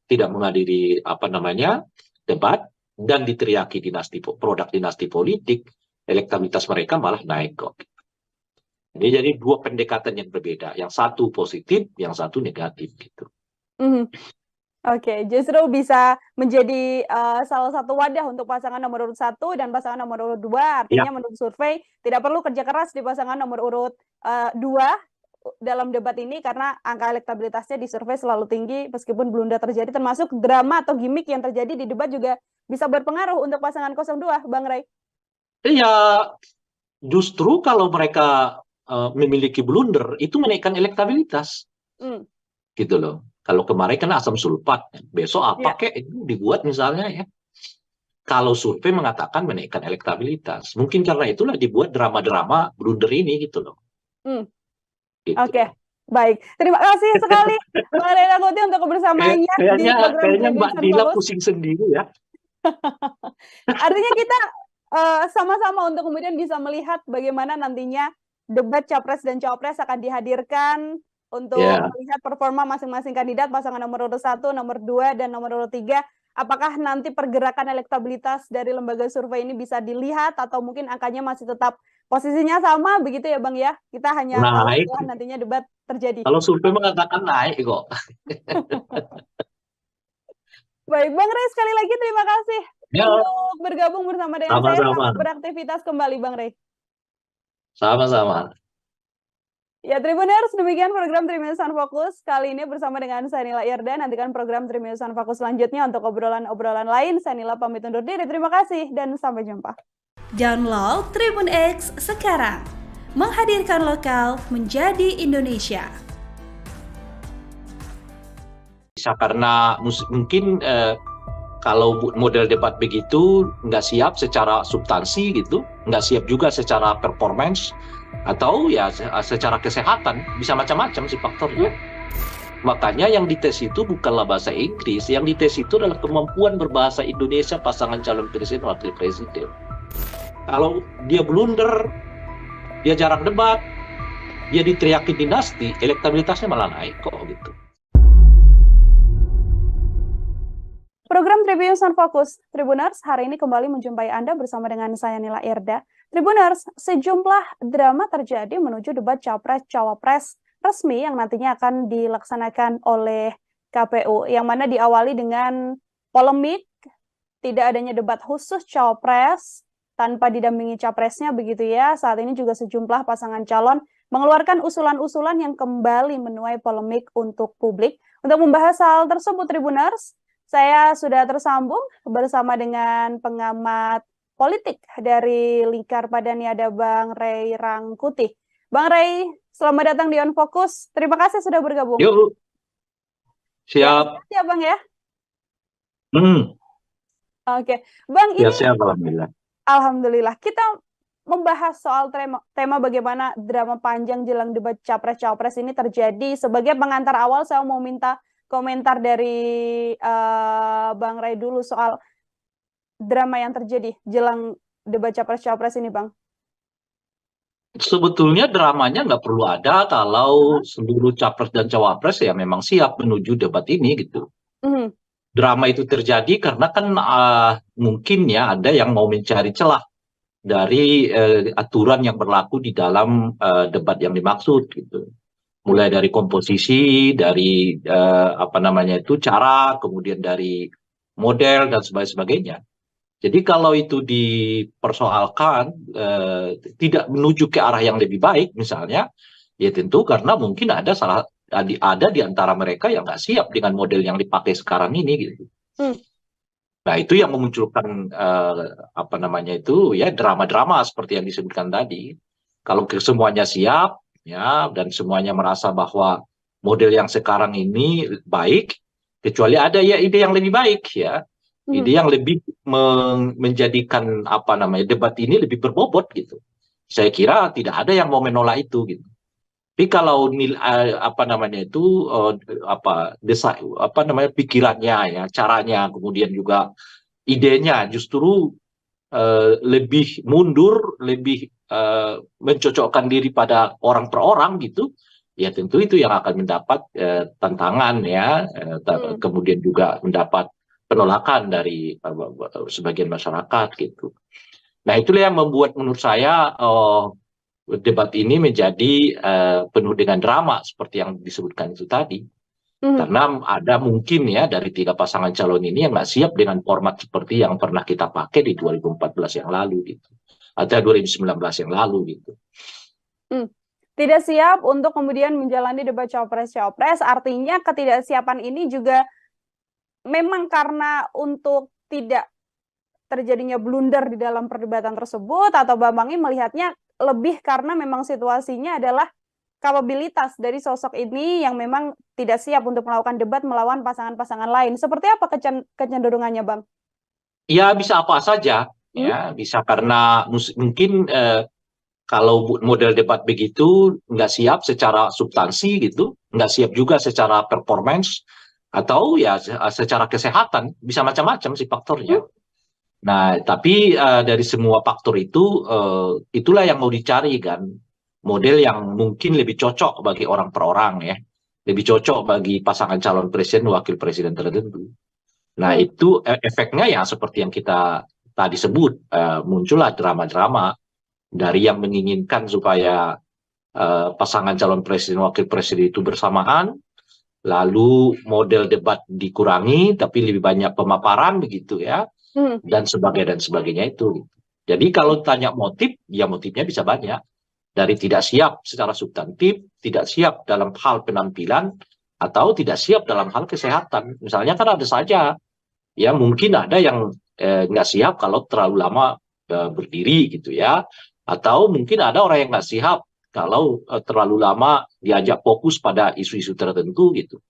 tidak menghadiri debat dan diteriaki produk dinasti politik, elektabilitas mereka malah naik kok. Ini jadi dua pendekatan yang berbeda, yang satu positif, yang satu negatif gitu. Oke, justru bisa menjadi salah satu wadah untuk pasangan nomor urut 1 dan pasangan nomor urut 2. Artinya menurut survei tidak perlu kerja keras di pasangan nomor urut 2 dalam debat ini karena angka elektabilitasnya di survei selalu tinggi meskipun blunder terjadi, termasuk drama atau gimmick yang terjadi di debat juga bisa berpengaruh untuk pasangan 02, Bang Ray. Iya, justru kalau mereka memiliki blunder itu menaikkan elektabilitas. Gitu loh. Kalau kemarin kan asam sulfat, besok apa kek itu dibuat misalnya ya. Kalau survei mengatakan menaikkan elektabilitas, mungkin karena itulah dibuat drama-drama blunder ini gitu loh. Gitu. Oke, Baik, terima kasih sekali Bang Ray Rangkuti untuk kebersamaannya di program Kayaknya Mbak Tribun Dila Fokus. pusing sendiri ya. Artinya kita sama-sama untuk kemudian bisa melihat bagaimana nantinya debat Capres dan Cawapres akan dihadirkan untuk Ya. melihat performa masing-masing kandidat, pasangan nomor urut 1, nomor 2, dan nomor urut 3. Apakah nanti pergerakan elektabilitas dari lembaga survei ini bisa dilihat atau mungkin angkanya masih tetap posisinya sama begitu ya Bang ya? Kita hanya tahu Naik. setelah nantinya debat terjadi. Kalau survei mengatakan naik kok. Baik, Bang Ray sekali lagi terima kasih Ya, untuk bergabung bersama dengan saya. sama-sama. Selamat beraktivitas kembali Bang Ray. Sama-sama. Ya, Tribuners, demikian program Triminusan Fokus. Kali ini bersama dengan saya Nila Irda. Nantikan program Triminusan Fokus selanjutnya untuk obrolan-obrolan lain. Saya Nila pamit undur diri. Terima kasih dan sampai jumpa. Download Tribun X sekarang. Menghadirkan lokal menjadi Indonesia. Bisa karena mungkin kalau model debat begitu nggak siap secara substansi gitu, nggak siap juga secara performance, atau ya secara kesehatan, bisa macam-macam sih faktornya. Makanya yang dites itu bukanlah bahasa Inggris, yang dites itu adalah kemampuan berbahasa Indonesia pasangan calon presiden wakil presiden. Kalau dia blunder, dia jarang debat, dia diteriakin dinasti, elektabilitasnya malah naik kok gitu. Program Tribun Fokus, Tribuners, hari ini kembali menjumpai Anda bersama dengan saya Nila Irda. Tribuners, sejumlah drama terjadi menuju debat Capres-Cawapres resmi yang nantinya akan dilaksanakan oleh KPU, yang mana diawali dengan polemik, tidak adanya debat khusus Cawapres tanpa didampingi Capresnya begitu ya. Saat ini juga sejumlah pasangan calon mengeluarkan usulan-usulan yang kembali menuai polemik untuk publik. Untuk membahas hal tersebut, Tribuners, saya sudah tersambung bersama dengan pengamat politik dari Lingkar Padani, ada Bang Ray Rangkuti. Bang Ray, selamat datang di On Focus. Terima kasih sudah bergabung. Yuk, siap. Ya, Bang ya. Oke, Bang. Ya, siap, alhamdulillah. Alhamdulillah. Kita membahas soal tema bagaimana drama panjang jelang debat Capres-Cawapres ini terjadi. Sebagai pengantar awal, saya mau minta komentar dari Bang Ray dulu soal drama yang terjadi jelang debat Capres-Cawapres ini, Bang. Sebetulnya dramanya nggak perlu ada kalau seluruh Capres dan Cawapres ya memang siap menuju debat ini gitu. Drama itu terjadi karena kan mungkin ya ada yang mau mencari celah dari aturan yang berlaku di dalam debat yang dimaksud gitu. Mulai dari komposisi, dari cara, kemudian dari model dan sebagainya. Jadi kalau itu dipersoalkan tidak menuju ke arah yang lebih baik misalnya, ya tentu karena mungkin ada di antara mereka yang nggak siap dengan model yang dipakai sekarang ini gitu. Nah, itu yang memunculkan drama-drama seperti yang disebutkan tadi. Kalau semuanya siap ya dan semuanya merasa bahwa model yang sekarang ini baik, kecuali ada ya ide yang lebih baik ya. Ide yang lebih menjadikan debat ini lebih berbobot gitu. Saya kira tidak ada yang mau menolak itu gitu. Tapi kalau pikirannya ya, caranya, kemudian juga idenya justru lebih mundur, lebih mencocokkan diri pada orang per orang gitu, ya tentu itu yang akan mendapat tantangan ya, kemudian juga mendapat penolakan dari sebagian masyarakat gitu. Nah, itulah yang membuat menurut saya debat ini menjadi penuh dengan drama seperti yang disebutkan itu tadi. Karena ada mungkin ya dari 3 pasangan calon ini yang nggak siap dengan format seperti yang pernah kita pakai di 2014 yang lalu gitu, atau 2019 yang lalu gitu. Tidak siap untuk kemudian menjalani debat Cawapres-Cawapres, artinya ketidaksiapan ini juga memang karena untuk tidak terjadinya blunder di dalam perdebatan tersebut, atau Bambang ini melihatnya lebih karena memang situasinya adalah kapabilitas dari sosok ini yang memang tidak siap untuk melakukan debat melawan pasangan-pasangan lain. Seperti apa kecenderungannya, Bang? Ya bisa apa saja, ya bisa karena mungkin kalau model debat begitu nggak siap secara substansi gitu, nggak siap juga secara performance, atau ya secara kesehatan, bisa macam-macam sih faktornya. Nah, tapi dari semua faktor itu, itulah yang mau dicari kan, model yang mungkin lebih cocok bagi orang per orang ya, lebih cocok bagi pasangan calon presiden, wakil presiden tertentu. Nah, itu efeknya ya seperti yang kita tadi sebut, muncullah drama-drama dari yang menginginkan supaya pasangan calon presiden, wakil presiden itu bersamaan, lalu model debat dikurangi, tapi lebih banyak pemaparan begitu ya, dan sebagainya itu. Jadi kalau tanya motif, ya motifnya bisa banyak. Dari tidak siap secara substantif, tidak siap dalam hal penampilan, atau tidak siap dalam hal kesehatan. Misalnya kan ada saja, ya mungkin ada yang nggak siap kalau terlalu lama berdiri gitu ya, atau mungkin ada orang yang nggak siap kalau terlalu lama diajak fokus pada isu-isu tertentu gitu.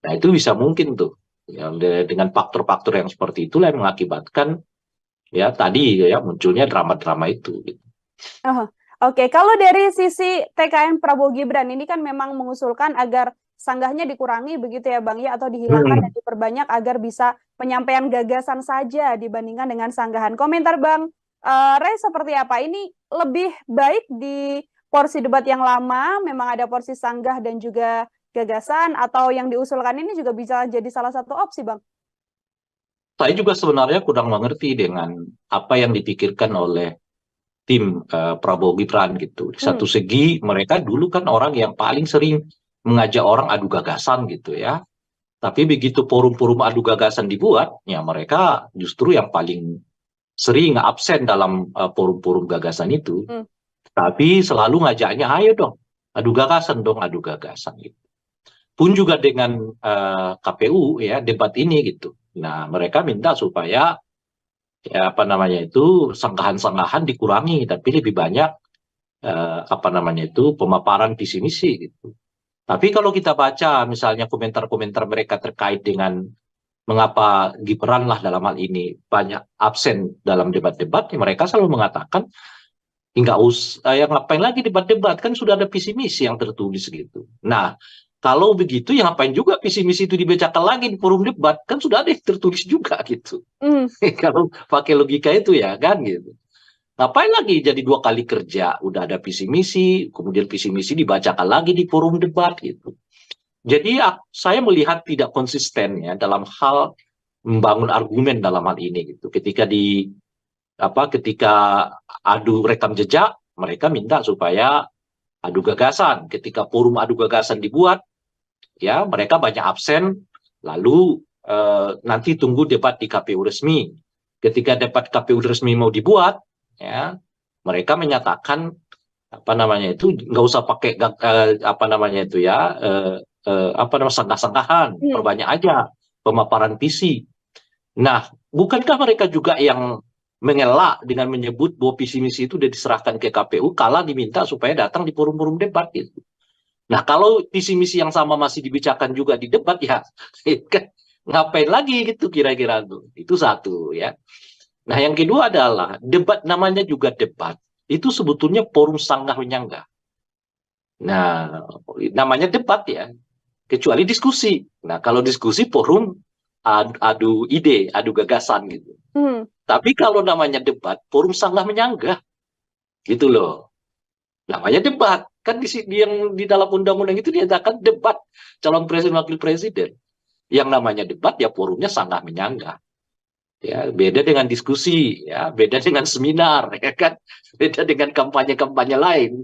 Nah itu bisa mungkin tuh, ya, dengan faktor-faktor yang seperti itulah yang mengakibatkan ya tadi ya munculnya drama-drama itu. Gitu. Oke, kalau dari sisi TKN Prabowo Gibran ini kan memang mengusulkan agar sanggahnya dikurangi begitu ya Bang ya, atau dihilangkan dan diperbanyak agar bisa penyampaian gagasan saja dibandingkan dengan sanggahan. Komentar Bang Ray seperti apa? Ini lebih baik di porsi debat yang lama, memang ada porsi sanggah dan juga gagasan, atau yang diusulkan ini juga bisa jadi salah satu opsi Bang? Saya juga sebenarnya kurang mengerti dengan apa yang dipikirkan oleh tim Prabowo Gibran gitu. Di satu segi mereka dulu kan orang yang paling sering mengajak orang adu gagasan gitu ya. Tapi begitu forum-forum adu gagasan dibuat, ya mereka justru yang paling sering absen dalam forum-forum gagasan itu. Tapi selalu ngajaknya, ayo dong, adu gagasan dong, adu gagasan gitu. Pun juga dengan KPU ya debat ini gitu. Nah mereka minta supaya ya apa namanya itu sanggahan-sanggahan dikurangi, tapi lebih banyak apa namanya itu pemaparan visi misi gitu. Tapi kalau kita baca misalnya komentar-komentar mereka terkait dengan mengapa Gibran lah dalam hal ini banyak absen dalam debat-debat, ya mereka selalu mengatakan nggak usah, yang ngapain lagi debat-debat, kan sudah ada visi misi yang tertulis gitu. Nah kalau begitu ya ngapain juga visi misi itu dibacakan lagi di forum debat, kan sudah ada yang tertulis juga gitu. Kalau pakai logika itu ya kan gitu. Ngapain lagi jadi 2 kali kerja, udah ada visi misi, kemudian visi misi dibacakan lagi di forum debat gitu. Jadi saya melihat tidak konsisten ya dalam hal membangun argumen dalam hal ini gitu. Ketika adu rekam jejak, mereka minta supaya adu gagasan. Ketika forum adu gagasan dibuat, ya mereka banyak absen, lalu nanti tunggu debat di KPU resmi. Ketika debat KPU resmi mau dibuat, ya mereka menyatakan apa namanya itu nggak usah pakai apa namanya itu ya sanggah-sanggahan, perbanyak aja pemaparan visi. Nah, bukankah mereka juga yang mengelak dengan menyebut bahwa visi misi itu sudah diserahkan ke KPU kala diminta supaya datang di forum-forum debat gitu. Nah, kalau visi misi yang sama masih dibicarakan juga di debat ya, ngapain lagi gitu kira-kira tuh. Itu satu ya. Nah, yang kedua adalah debat, namanya juga debat. Itu sebetulnya forum sanggah menyanggah. Nah, namanya debat ya. Kecuali diskusi. Nah, kalau diskusi forum adu ide, adu gagasan gitu. Tapi kalau namanya debat, forum sanggah menyanggah. Gitu loh. Namanya debat. Kan yang di dalam undang-undang itu dinyatakan debat calon presiden wakil presiden. Yang namanya debat ya forumnya sanggah menyanggah. Ya, beda dengan diskusi, ya, beda dengan seminar, ya kan, beda dengan kampanye-kampanye lain.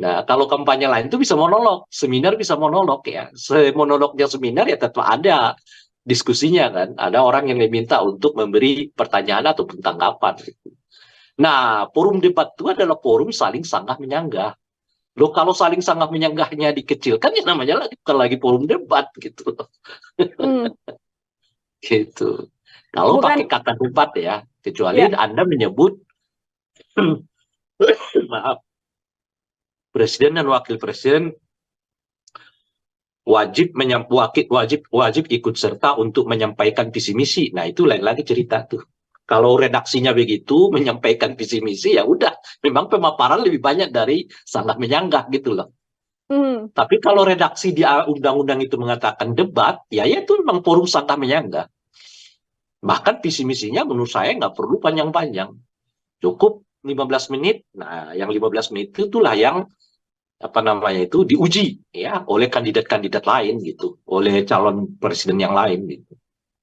Nah, kalau kampanye lain itu bisa monolog, seminar bisa monolog ya. Monolognya seminar ya tetap ada diskusinya kan, ada orang yang diminta untuk memberi pertanyaan ataupun tanggapan. Nah, forum debat itu adalah forum saling sanggah menyanggah. Loh, kalau saling sanggah menyanggahnya dikecilkan ya namanya bukan lagi forum debat gitu. Gitu. Kalau pakai kata debat ya, kecuali Anda menyebut maaf, presiden dan wakil presiden wajib ikut serta untuk menyampaikan visi misi. Nah, itu lain lagi cerita tuh. Kalau redaksinya begitu, menyampaikan visi misi, ya udah, memang pemaparan lebih banyak dari sanggah menyanggah gitu loh. Tapi kalau redaksi di undang-undang itu mengatakan debat, ya itu memang forum sanggah menyanggah. Bahkan visi misinya menurut saya nggak perlu panjang-panjang. Cukup 15 menit. Nah, yang 15 menit itulah yang apa namanya itu diuji ya oleh kandidat-kandidat lain gitu, oleh calon presiden yang lain gitu.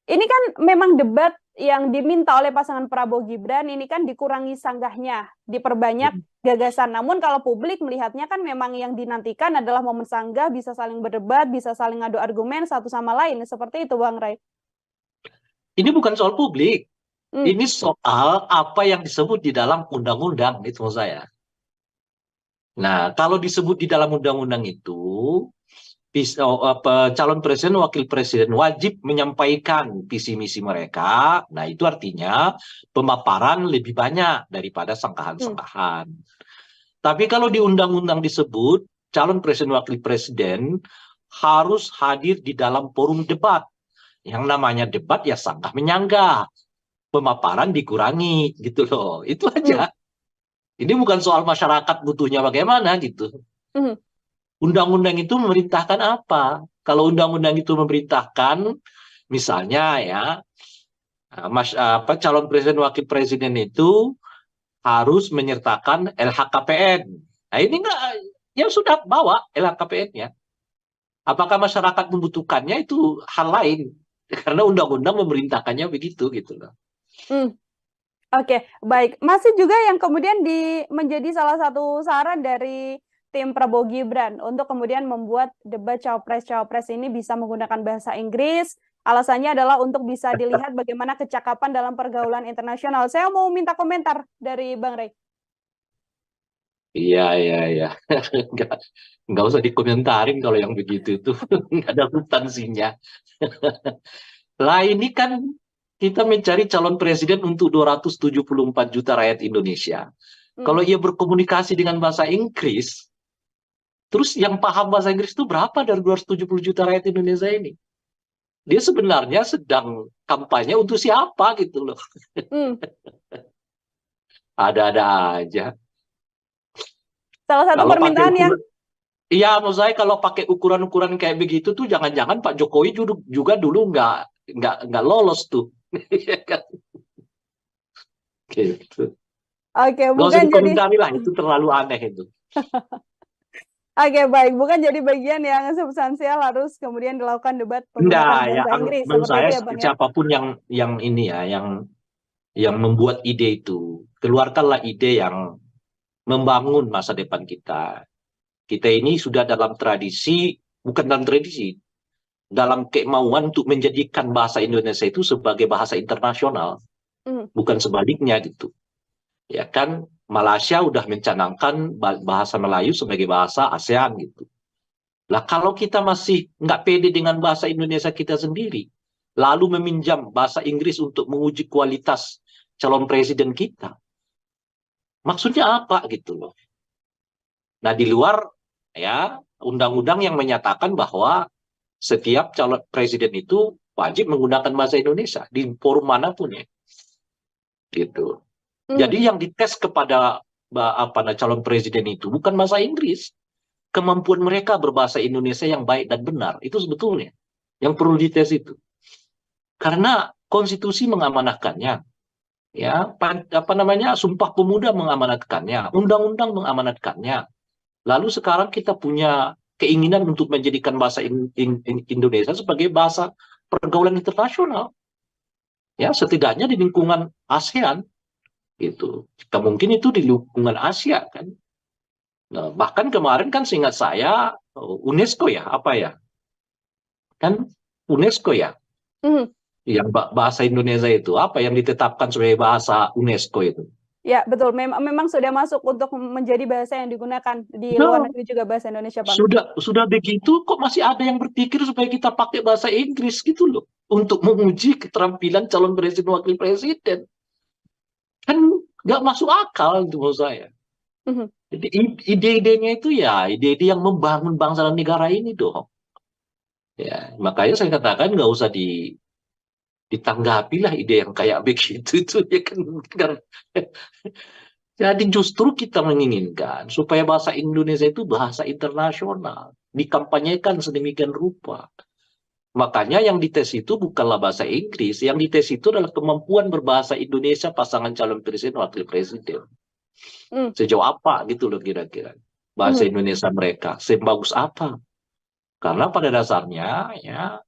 Ini kan memang debat yang diminta oleh pasangan Prabowo Gibran ini kan dikurangi sanggahnya, diperbanyak gagasan. Namun kalau publik melihatnya kan memang yang dinantikan adalah momen sanggah, bisa saling berdebat, bisa saling adu argumen satu sama lain. Seperti itu, Bang Ray. Ini bukan soal publik. Ini soal apa yang disebut di dalam undang-undang, itu maksud saya. Nah, kalau disebut di dalam undang-undang itu, calon presiden, wakil presiden wajib menyampaikan visi misi mereka. Nah, itu artinya pemaparan lebih banyak daripada sangkahan-sangkahan. Tapi kalau di undang-undang disebut calon presiden, wakil presiden harus hadir di dalam forum debat. Yang namanya debat ya sanggah menyanggah. Pemaparan dikurangi gitu loh. Itu aja. Ini bukan soal masyarakat butuhnya bagaimana gitu. Undang-undang itu memerintahkan apa? Kalau undang-undang itu memerintahkan misalnya ya calon presiden wakil presiden itu harus menyertakan LHKPN. Nah ini enggak, ya sudah bawa LHKPN-nya. Apakah masyarakat membutuhkannya itu hal lain? Karena undang-undang memerintahkannya begitu gitu loh. Oke, baik. Masih juga yang kemudian menjadi salah satu saran dari tim Prabowo Gibran untuk kemudian membuat debat cawapres-cawapres ini bisa menggunakan bahasa Inggris. Alasannya adalah untuk bisa dilihat bagaimana kecakapan dalam pergaulan internasional. Saya mau minta komentar dari Bang Ray. Iya. Nggak usah dikomentarin kalau yang begitu itu. Nggak ada substansinya. Lah ini kan kita mencari calon presiden untuk 274 juta rakyat Indonesia. Kalau ia berkomunikasi dengan bahasa Inggris, terus yang paham bahasa Inggris itu berapa dari 270 juta rakyat Indonesia ini? Dia sebenarnya sedang kampanye untuk siapa gitu loh. Ada-ada aja. Salah satu permintaan yang... Iya, maksud saya kalau pakai ukuran-ukuran kayak begitu tuh jangan-jangan Pak Jokowi juga dulu nggak lolos tuh. Gitu. Oke, bukan jadi komentari lah, itu terlalu aneh itu. Oke, baik, bukan jadi bagian yang substansial harus kemudian dilakukan debat penggunaan bahasa Inggris. Menurut saya siapapun yang ini ya, yang membuat ide itu, keluarkanlah ide yang membangun masa depan kita. Kita ini sudah dalam tradisi, bukan dalam tradisi, dalam kemauan untuk menjadikan bahasa Indonesia itu sebagai bahasa internasional, bukan sebaliknya gitu. Ya kan, Malaysia udah mencanangkan bahasa Melayu sebagai bahasa ASEAN gitu. Lah kalau kita masih nggak pede dengan bahasa Indonesia kita sendiri, lalu meminjam bahasa Inggris untuk menguji kualitas calon presiden kita, maksudnya apa gitu loh. Nah di luar ya undang-undang yang menyatakan bahwa setiap calon presiden itu wajib menggunakan bahasa Indonesia di forum manapun ya, gitu. Jadi yang dites kepada calon presiden itu bukan bahasa Inggris, kemampuan mereka berbahasa Indonesia yang baik dan benar itu sebetulnya yang perlu dites itu. Karena konstitusi mengamanatkannya, ya Sumpah Pemuda mengamanatkannya, undang-undang mengamanatkannya. Lalu sekarang kita punya keinginan untuk menjadikan bahasa Indonesia sebagai bahasa pergaulan internasional. Ya, setidaknya di lingkungan ASEAN gitu. Mungkin itu di lingkungan Asia kan. Nah, bahkan kemarin kan seingat saya UNESCO ya, apa ya? Kan UNESCO ya. Yang bahasa Indonesia itu apa yang ditetapkan sebagai bahasa UNESCO itu? Ya, betul. Memang sudah masuk untuk menjadi bahasa yang digunakan di luar negeri juga bahasa Indonesia, Bang. Sudah begitu kok masih ada yang berpikir supaya kita pakai bahasa Inggris gitu loh untuk menguji keterampilan calon presiden wakil presiden. Kan nggak masuk akal itu menurut saya. Jadi ide-idenya itu ya ide-ide yang membangun bangsa dan negara ini dong. Ya, makanya saya katakan nggak usah ditanggapilah ide yang kayak begitu itu ya kan. Jadi justru kita menginginkan supaya bahasa Indonesia itu bahasa internasional, dikampanyekan sedemikian rupa. Makanya yang dites itu bukanlah bahasa Inggris, yang dites itu adalah kemampuan berbahasa Indonesia pasangan calon presiden wakil presiden. Sejauh apa gitu loh kira-kira bahasa Indonesia mereka, sebagus apa? Karena pada dasarnya ya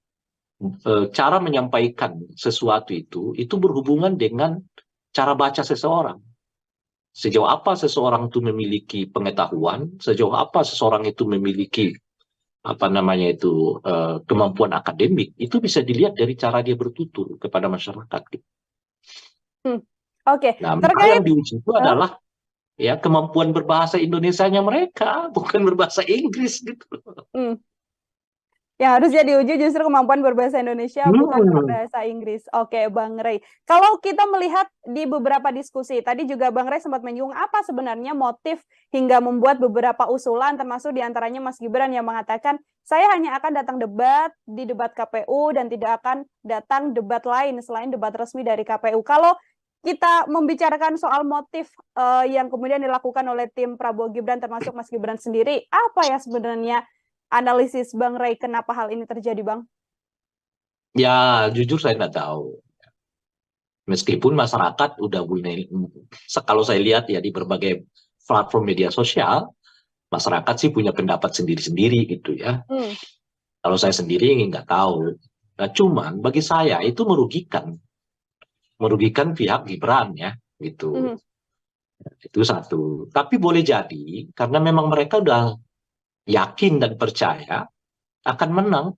cara menyampaikan sesuatu itu berhubungan dengan cara baca seseorang. Sejauh apa seseorang itu memiliki pengetahuan, sejauh apa seseorang itu memiliki kemampuan akademik, itu bisa dilihat dari cara dia bertutur kepada masyarakat. Oke, Nah, maka yang diuji itu adalah ya kemampuan berbahasa Indonesianya mereka, bukan berbahasa Inggris gitu. Yang harusnya diuji justru kemampuan berbahasa Indonesia, bukan berbahasa Inggris. Oke, Bang Rey. Kalau kita melihat di beberapa diskusi, tadi juga Bang Rey sempat menyinggung apa sebenarnya motif hingga membuat beberapa usulan, termasuk diantaranya Mas Gibran yang mengatakan, saya hanya akan datang debat di debat KPU dan tidak akan datang debat lain selain debat resmi dari KPU. Kalau kita membicarakan soal motif yang kemudian dilakukan oleh tim Prabowo Gibran, termasuk Mas Gibran sendiri, apa ya sebenarnya analisis Bang Rey kenapa hal ini terjadi, Bang? Ya, jujur saya nggak tahu. Meskipun masyarakat udah mulai, kalau saya lihat ya di berbagai platform media sosial, masyarakat sih punya pendapat sendiri-sendiri gitu ya. Kalau saya sendiri nggak tahu. Nah, cuman bagi saya itu merugikan pihak Gibran ya, gitu. Itu satu. Tapi boleh jadi karena memang mereka udah yakin dan percaya akan menang.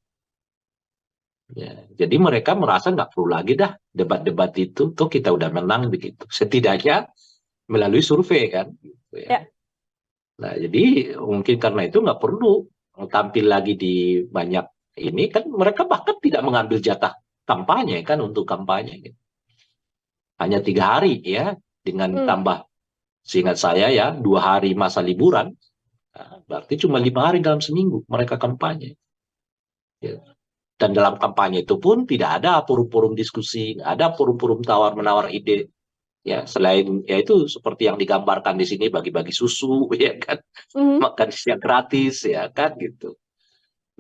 Ya, jadi mereka merasa nggak perlu lagi dah debat-debat itu, tuh kita udah menang begitu. Setidaknya melalui survei kan. Gitu ya. Nah, jadi mungkin karena itu nggak perlu tampil lagi di banyak ini kan mereka bahkan tidak mengambil jatah kampanye kan untuk kampanye. Gitu. Hanya 3 hari ya dengan tambah seingat saya ya 2 hari masa liburan. Nah, berarti cuma 5 hari dalam seminggu mereka kampanye. Ya. Dan dalam kampanye itu pun tidak ada forum-forum diskusi, nggak ada forum-forum tawar-menawar ide. Ya, selain ya itu seperti yang digambarkan di sini bagi-bagi susu, ya kan, makan siang gratis, ya kan gitu.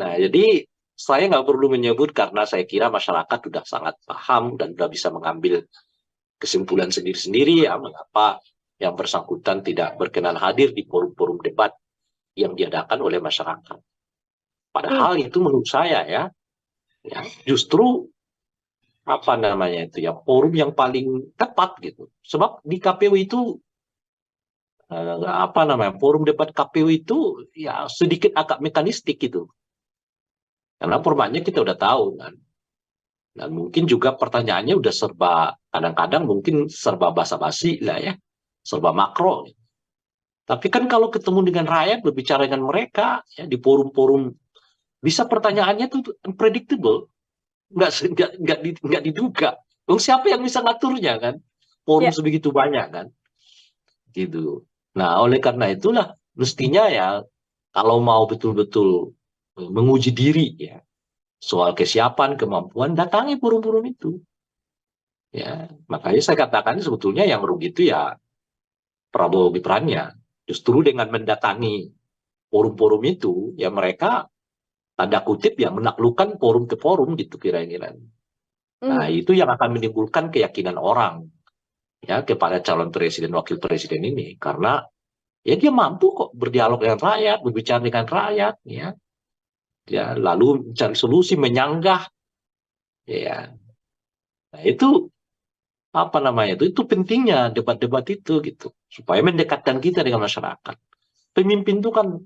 Nah, jadi saya nggak perlu menyebut karena saya kira masyarakat sudah sangat paham dan sudah bisa mengambil kesimpulan sendiri-sendiri ya mengapa yang bersangkutan tidak berkenan hadir di forum-forum debat yang diadakan oleh masyarakat. Padahal itu menurut saya ya justru forum yang paling tepat gitu. Sebab di KPU itu forum debat KPU itu ya sedikit agak mekanistik gitu. Karena formatnya kita udah tahu kan. Dan mungkin juga pertanyaannya udah kadang-kadang mungkin serba basa-basi lah ya. Serba makro. Tapi kan kalau ketemu dengan rakyat, berbicara dengan mereka, ya di forum-forum, bisa pertanyaannya tuh unpredictable. Nggak diduga. Siapa yang bisa ngaturnya kan? Forum sebegitu banyak kan? Gitu. Nah, oleh karena itulah, mestinya ya, kalau mau betul-betul menguji diri ya, soal kesiapan, kemampuan, datangi forum-forum itu. Ya, makanya saya katakan sebetulnya yang rugi itu ya Prabowo Gibran-nya. Justru dengan mendatangi forum-forum itu, ya mereka tanda kutip ya menaklukkan forum ke forum gitu kira-kira. Nah itu yang akan menimbulkan keyakinan orang ya kepada calon presiden wakil presiden ini karena ya dia mampu kok berdialog dengan rakyat, berbicara dengan rakyat ya lalu mencari solusi, menyanggah ya. Nah itu itu pentingnya debat-debat itu gitu supaya mendekatkan kita dengan masyarakat. Pemimpin itu kan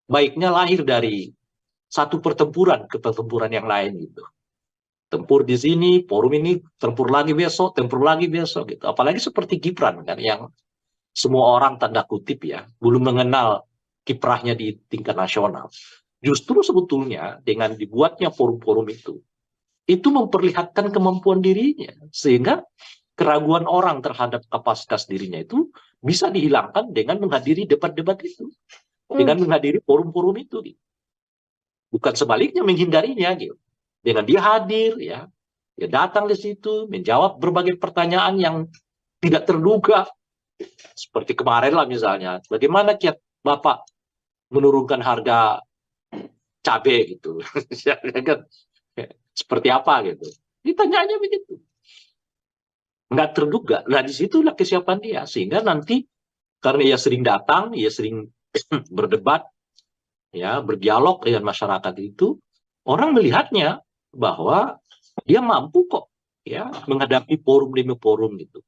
baiknya lahir dari satu pertempuran ke pertempuran yang lain gitu. Tempur di sini, forum ini, tempur lagi besok gitu. Apalagi seperti Gibran kan yang semua orang tanda kutip ya belum mengenal kiprahnya di tingkat nasional. Justru sebetulnya dengan dibuatnya forum-forum itu memperlihatkan kemampuan dirinya sehingga keraguan orang terhadap kapasitas dirinya itu bisa dihilangkan dengan menghadiri debat-debat itu, dengan menghadiri forum-forum itu. Bukan sebaliknya menghindarinya gitu. Dengan dia hadir ya, Dia datang di situ, menjawab berbagai pertanyaan yang tidak terduga. Seperti kemarin lah misalnya, bagaimana kiat Bapak menurunkan harga cabai gitu. Ya kan? Seperti apa gitu. Ditanyanya begitu. Nggak terduga. Nah disitulah kesiapan dia. Sehingga nanti karena ia sering datang, ia sering berdebat, ya berdialog dengan masyarakat itu, orang melihatnya bahwa dia mampu kok ya menghadapi forum demi forum gitu.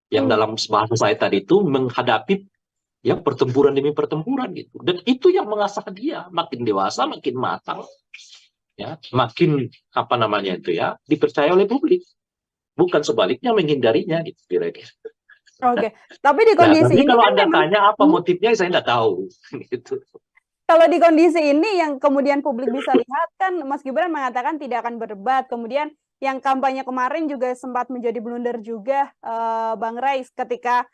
Yang dalam bahasa saya tadi itu menghadapi ya pertempuran demi pertempuran gitu. Dan itu yang mengasah dia makin dewasa, makin matang, ya makin apa namanya itu ya dipercaya oleh publik. Bukan sebaliknya menghindarinya gitu kira-kira. Oke, tapi di Nah, kondisi tapi ini kalau kan Anda memang tanya apa motifnya saya nggak tahu gitu. kalau di kondisi ini yang kemudian publik bisa lihat kan Mas Gibran mengatakan tidak akan berdebat. Kemudian yang kampanye kemarin juga sempat menjadi blunder juga Bang Ray ketika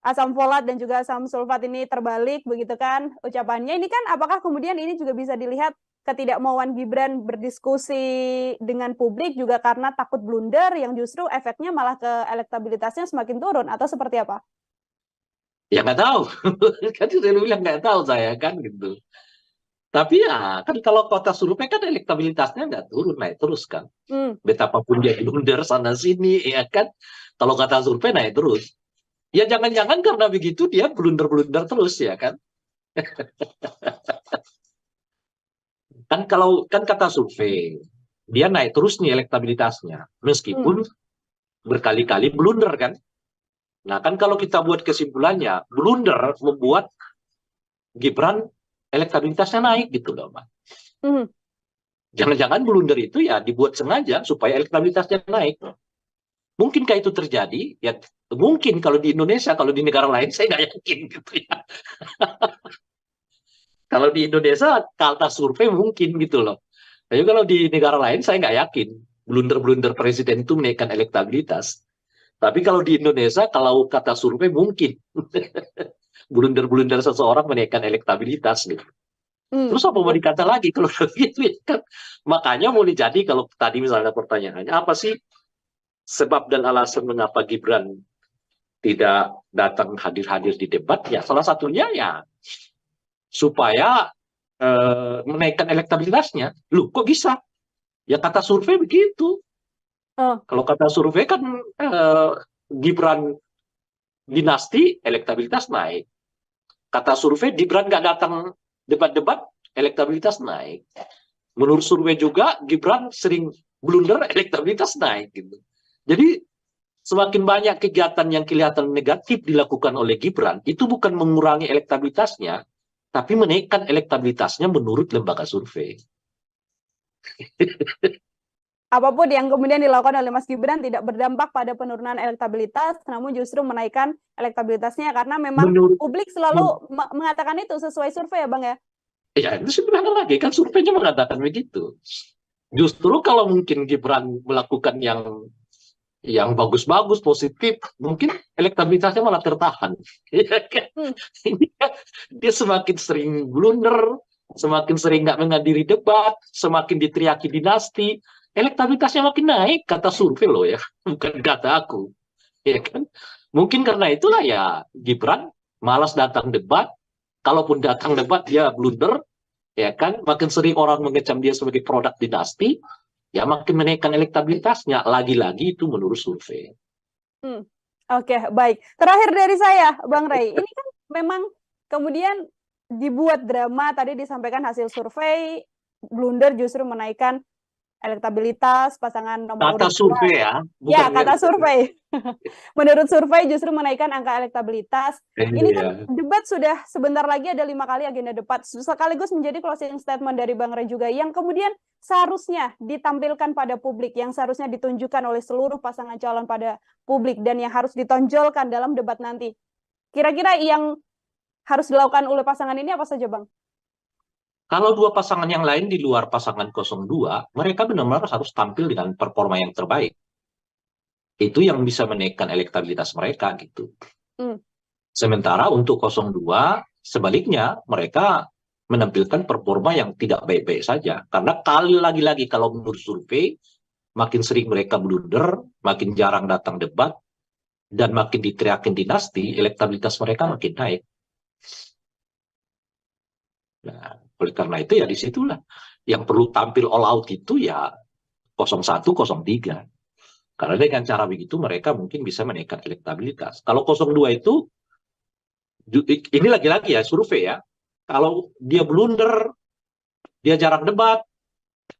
asam folat dan juga asam sulfat ini terbalik begitu kan ucapannya. Ini kan apakah kemudian ini juga bisa dilihat ketidakmauan Gibran berdiskusi dengan publik juga karena takut blunder yang justru efeknya malah ke elektabilitasnya semakin turun atau seperti apa? Ya nggak tahu. Kan saya bilang nggak tahu saya kan gitu. Tapi ya kan kalau kota survei kan elektabilitasnya nggak turun, naik terus kan. Betapapun dia blunder sana sini ya kan. Kalau kata survei naik terus. Ya jangan-jangan karena begitu dia blunder-blunder terus ya kan. Kan kalau kan kata survei dia naik terus nih elektabilitasnya meskipun berkali-kali blunder kan. Nah kan kalau kita buat kesimpulannya blunder membuat Gibran elektabilitasnya naik gitu loh, Mbak. Jangan-jangan blunder itu ya dibuat sengaja supaya elektabilitasnya naik. Mungkinkah itu terjadi? Ya mungkin kalau di Indonesia, kalau di negara lain saya nggak yakin gitu ya. Kalau di Indonesia kata survei mungkin gitu loh. Tapi kalau di negara lain saya nggak yakin blunder-blunder presiden itu menaikkan elektabilitas. Tapi kalau di Indonesia kalau kata survei mungkin blunder-blunder seseorang menaikkan elektabilitas gitu. Terus apa mau dikata lagi kalau begitu ya kan? Makanya mau jadi kalau tadi misalnya pertanyaannya apa sih sebab dan alasan mengapa Gibran tidak datang hadir-hadir di debat? Ya salah satunya ya supaya menaikkan elektabilitasnya. Loh kok bisa? Ya kata survei begitu. Kalau kata survei kan Gibran dinasti elektabilitas naik. Kata survei Gibran nggak datang debat-debat elektabilitas naik. Menurut survei juga Gibran sering blunder elektabilitas naik gitu. Jadi semakin banyak kegiatan yang kelihatan negatif dilakukan oleh Gibran itu bukan mengurangi elektabilitasnya tapi menaikkan elektabilitasnya menurut lembaga survei. Apapun yang kemudian dilakukan oleh Mas Gibran tidak berdampak pada penurunan elektabilitas, namun justru menaikkan elektabilitasnya karena memang publik selalu mengatakan itu sesuai survei ya Bang ya? Ya itu sebenarnya lagi kan surveinya mengatakan begitu. Justru kalau mungkin Gibran melakukan yang bagus-bagus, positif, mungkin elektabilitasnya malah tertahan. Dia semakin sering blunder, semakin sering nggak menghadiri debat, semakin diteriaki dinasti, elektabilitasnya makin naik, kata survei loh ya, bukan kata aku. Ya kan? Mungkin karena itulah ya Gibran malas datang debat, kalaupun datang debat dia blunder, ya kan, makin sering orang mengecam dia sebagai produk dinasti, ya makin menaikkan elektabilitasnya. Lagi-lagi itu menurut survei. Oke, baik. Terakhir dari saya, Bang Ray, ini kan memang kemudian dibuat drama, tadi disampaikan hasil survei, blunder justru menaikkan elektabilitas pasangan nomor urut 2. Kata survei ya. Ya, kata survei. Menurut survei justru menaikkan angka elektabilitas. Ini kan debat sudah sebentar lagi ada 5 kali agenda debat. Sekaligus menjadi closing statement dari Bang Ray juga yang kemudian seharusnya ditampilkan pada publik, yang seharusnya ditunjukkan oleh seluruh pasangan calon pada publik dan yang harus ditonjolkan dalam debat nanti. Kira-kira yang harus dilakukan oleh pasangan ini apa saja, Bang? Kalau dua pasangan yang lain di luar pasangan 02, mereka benar-benar harus tampil dengan performa yang terbaik. Itu yang bisa menaikkan elektabilitas mereka gitu. Sementara untuk 02, sebaliknya mereka menampilkan performa yang tidak baik-baik saja. Karena kali lagi-lagi kalau menurut survei, makin sering mereka blunder, makin jarang datang debat, dan makin diteriakin dinasti, elektabilitas mereka makin naik. Nah, oleh karena itu ya disitulah yang perlu tampil all out itu ya 01, 03. Karena dengan cara begitu mereka mungkin bisa menaikkan elektabilitas. Kalau 02 itu, ini lagi-lagi ya survei ya, kalau dia blunder, dia jarang debat,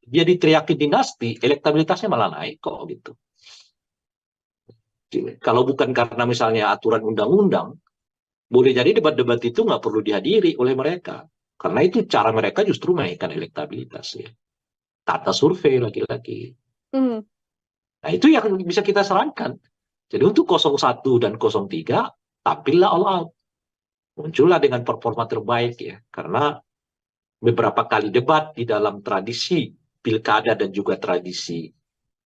dia diteriakin dinasti, elektabilitasnya malah naik kok gitu. Kalau bukan karena misalnya aturan undang-undang, boleh jadi debat-debat itu nggak perlu dihadiri oleh mereka. Karena itu cara mereka justru menaikkan elektabilitas ya. Kata survei lagi-lagi. Hmm. Nah itu yang bisa kita sarankan. Jadi untuk 01 dan 03, tampillah all out. Muncullah dengan performa terbaik ya. Karena beberapa kali debat di dalam tradisi pilkada dan juga tradisi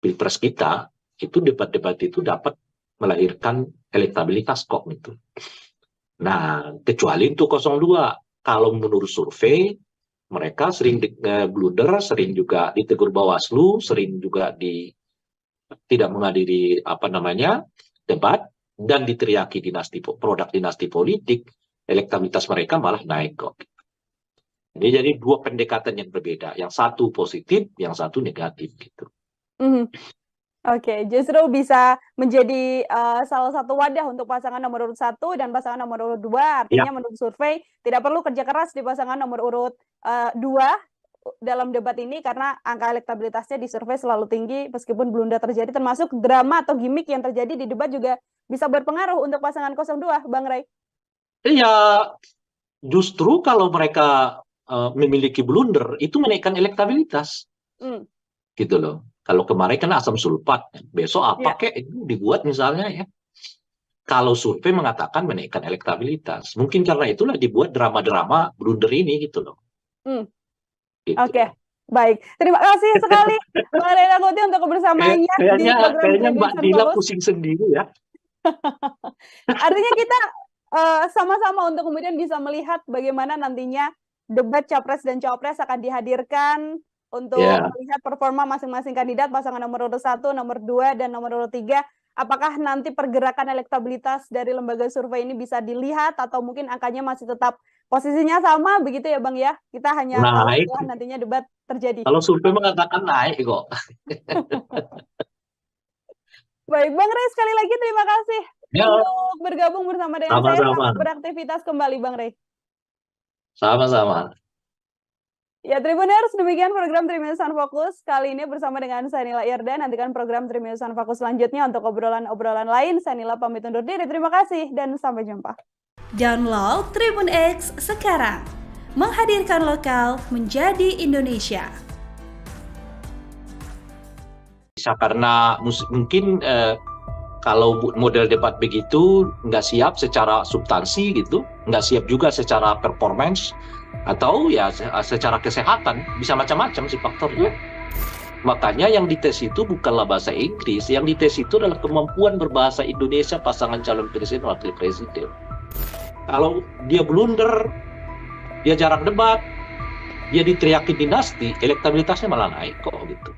pilpres kita, itu debat-debat itu dapat melahirkan elektabilitas kok gitu. Nah, kecuali untuk 02, kalau menurut survei, mereka sering blunder, sering juga ditegur Bawaslu, sering juga tidak menghadiri debat, dan diteriaki produk dinasti politik, elektabilitas mereka malah naik kok. Jadi dua pendekatan yang berbeda, yang satu positif, yang satu negatif gitu. Oke, justru bisa menjadi salah satu wadah untuk pasangan nomor urut 1 dan pasangan nomor urut 2. Artinya menurut survei tidak perlu kerja keras di pasangan nomor urut 2 dalam debat ini karena angka elektabilitasnya di survei selalu tinggi meskipun blunder terjadi, termasuk drama atau gimmick yang terjadi di debat juga bisa berpengaruh untuk pasangan 02, Bang Ray. Iya, justru kalau mereka memiliki blunder itu menaikkan elektabilitas. Gitu loh. Kalau kemarin kan asam sulfat, besok apa kek itu dibuat misalnya ya. Kalau survei mengatakan menaikkan elektabilitas, mungkin karena itulah dibuat drama-drama blunder ini gitu loh. Gitu. Oke, baik. Terima kasih sekali Bang Ray Rangkuti untuk kebersamaannya di program kayaknya Mbak Dila pusing sendiri ya. Artinya kita sama-sama untuk kemudian bisa melihat bagaimana nantinya debat Capres dan Cawapres akan dihadirkan untuk melihat performa masing-masing kandidat, pasangan nomor urut 1, nomor 2, dan nomor urut 3. Apakah nanti pergerakan elektabilitas dari lembaga survei ini bisa dilihat atau mungkin angkanya masih tetap posisinya sama begitu ya Bang ya? Kita hanya tahu setelah nantinya debat terjadi. Kalau survei mengatakan naik kok. Baik, Bang Ray, sekali lagi terima kasih untuk bergabung bersama dengan saya. Selamat beraktivitas kembali, Bang Ray. Sama-sama. Ya, Tribuners, demikian program Tribunnews Fokus kali ini bersama dengan saya Nila Irda. Nantikan program Tribunnews Fokus selanjutnya untuk obrolan-obrolan lain. Saya Nila pamit undur diri. Terima kasih dan sampai jumpa. Download Tribun X sekarang. Menghadirkan lokal menjadi Indonesia. Bisa karena mungkin kalau model debat begitu nggak siap secara substansi gitu, nggak siap juga secara performance, atau ya secara kesehatan, bisa macam-macam sih faktornya. Makanya yang dites itu bukanlah bahasa Inggris, yang dites itu adalah kemampuan berbahasa Indonesia pasangan calon presiden wakil presiden. Kalau dia blunder, dia jarang debat, dia diteriaki dinasti, elektabilitasnya malah naik kok gitu.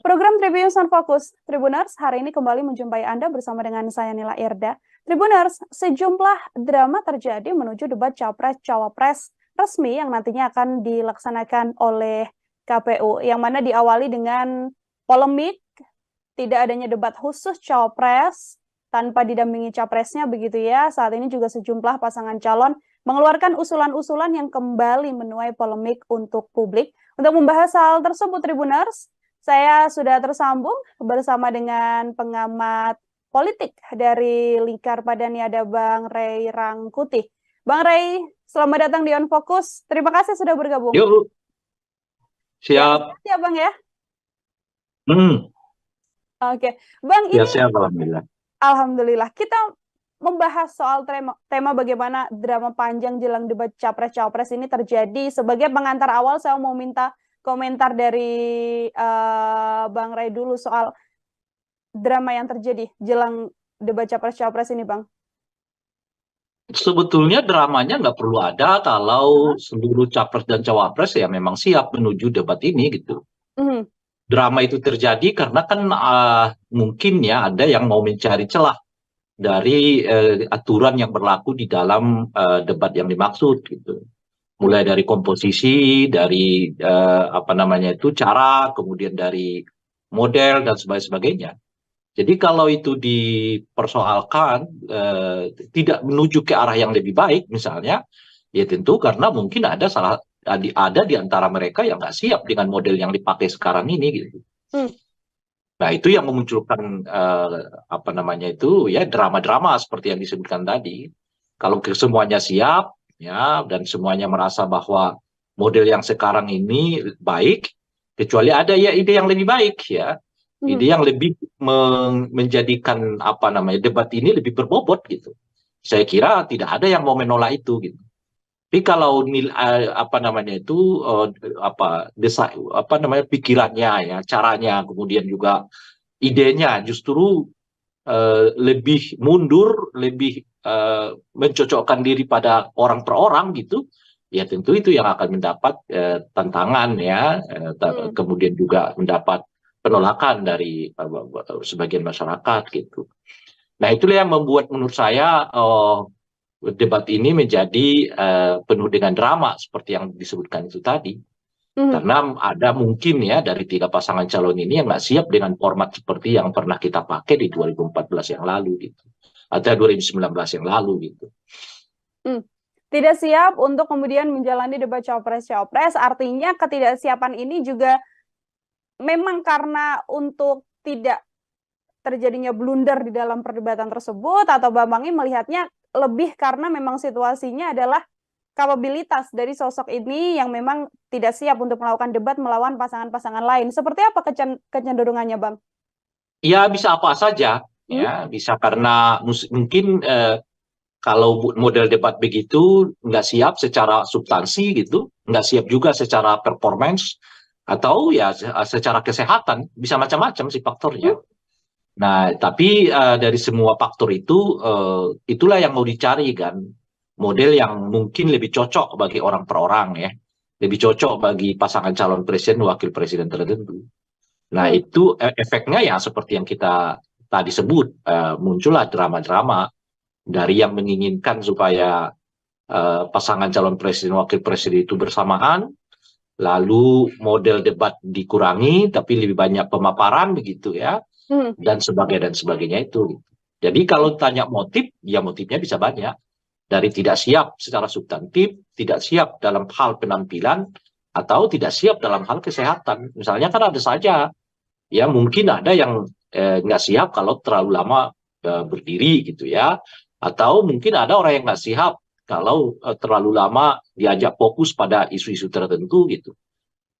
Program Tribunnews Fokus, Tribuners, hari ini kembali menjumpai Anda bersama dengan saya Nila Irda. Tribuners, sejumlah drama terjadi menuju debat Capres-Cawapres resmi yang nantinya akan dilaksanakan oleh KPU, yang mana diawali dengan polemik, tidak adanya debat khusus Cawapres tanpa didampingi Capresnya begitu ya. Saat ini juga sejumlah pasangan calon mengeluarkan usulan-usulan yang kembali menuai polemik untuk publik. Untuk membahas hal tersebut, Tribuners, saya sudah tersambung bersama dengan pengamat politik dari Lingkar Padani, ada Bang Ray Rangkuti. Bang Ray, selamat datang di On Fokus. Terima kasih sudah bergabung. Yuk. Siap. Ya, Bang ya. Oke, Bang, ya, ini siap, alhamdulillah. Alhamdulillah. Kita membahas soal tema bagaimana drama panjang jelang debat Capres-Cawapres ini terjadi. Sebagai pengantar awal, saya mau minta komentar dari Bang Ray dulu soal drama yang terjadi jelang debat Capres-Cawapres ini, Bang. Sebetulnya dramanya nggak perlu ada kalau seluruh capres dan cawapres ya memang siap menuju debat ini gitu. Mhm. Drama itu terjadi karena kan mungkin ya ada yang mau mencari celah dari aturan yang berlaku di dalam debat yang dimaksud gitu. Mulai dari komposisi, dari apa namanya itu cara, kemudian dari model dan sebagainya. Jadi kalau itu dipersoalkan tidak menuju ke arah yang lebih baik misalnya, ya tentu karena mungkin ada di antara mereka yang nggak siap dengan model yang dipakai sekarang ini gitu. Hmm. Nah itu yang memunculkan apa namanya itu ya drama-drama seperti yang disebutkan tadi. Kalau semuanya siap ya dan semuanya merasa bahwa model yang sekarang ini baik, kecuali ada ya ide yang lebih baik ya. Ide yang lebih menjadikan apa namanya debat ini lebih berbobot gitu. Saya kira tidak ada yang mau menolak itu gitu. Tapi kalau apa namanya itu apa namanya pikirannya ya, caranya, kemudian juga idenya justru lebih mundur, lebih mencocokkan diri pada orang per orang gitu, ya tentu itu yang akan mendapat tantangan ya, kemudian juga mendapat penolakan dari sebagian masyarakat gitu. Nah itulah yang membuat menurut saya debat ini menjadi penuh dengan drama seperti yang disebutkan itu tadi. Karena ada mungkin ya dari 3 pasangan calon ini yang nggak siap dengan format seperti yang pernah kita pakai di 2014 yang lalu gitu. Atau 2019 yang lalu gitu. Tidak siap untuk kemudian menjalani debat cawapres-cawapres, artinya ketidaksiapan ini juga memang karena untuk tidak terjadinya blunder di dalam perdebatan tersebut, atau Bambang ini melihatnya lebih karena memang situasinya adalah kapabilitas dari sosok ini yang memang tidak siap untuk melakukan debat melawan pasangan-pasangan lain. Seperti apa kecenderungannya, Bang? Ya bisa apa saja, ya bisa karena mungkin kalau model debat begitu nggak siap secara substansi gitu, nggak siap juga secara performance, atau ya secara kesehatan, bisa macam-macam sih faktornya. Nah, tapi dari semua faktor itu, itulah yang mau dicari kan, model yang mungkin lebih cocok bagi orang per orang ya, lebih cocok bagi pasangan calon presiden, wakil presiden tertentu. Nah, itu efeknya ya seperti yang kita tadi sebut, muncullah drama-drama dari yang menginginkan supaya pasangan calon presiden, wakil presiden itu bersamaan, lalu model debat dikurangi, tapi lebih banyak pemaparan begitu ya, dan sebagainya itu. Jadi kalau tanya motif, ya motifnya bisa banyak. Dari tidak siap secara substantif, tidak siap dalam hal penampilan, atau tidak siap dalam hal kesehatan. Misalnya kan ada saja, ya mungkin ada yang nggak siap kalau terlalu lama berdiri gitu ya, atau mungkin ada orang yang nggak siap kalau terlalu lama diajak fokus pada isu-isu tertentu gitu.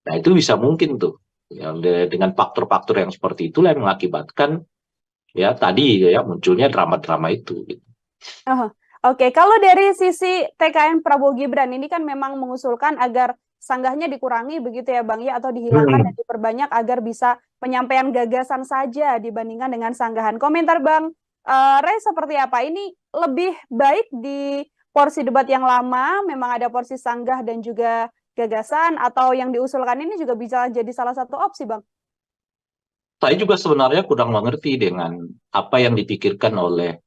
Nah itu bisa mungkin tuh ya, dengan faktor-faktor yang seperti itulah yang mengakibatkan ya tadi ya munculnya drama-drama itu. Gitu. Oke, kalau dari sisi TKN Prabowo Gibran ini kan memang mengusulkan agar sanggahnya dikurangi begitu ya Bang ya, atau dihilangkan dan diperbanyak agar bisa penyampaian gagasan saja dibandingkan dengan sanggahan. Komentar Bang Ray seperti apa? Ini lebih baik di porsi debat yang lama, memang ada porsi sanggah dan juga gagasan, atau yang diusulkan ini juga bisa jadi salah satu opsi, Bang? Saya juga sebenarnya kurang mengerti dengan apa yang dipikirkan oleh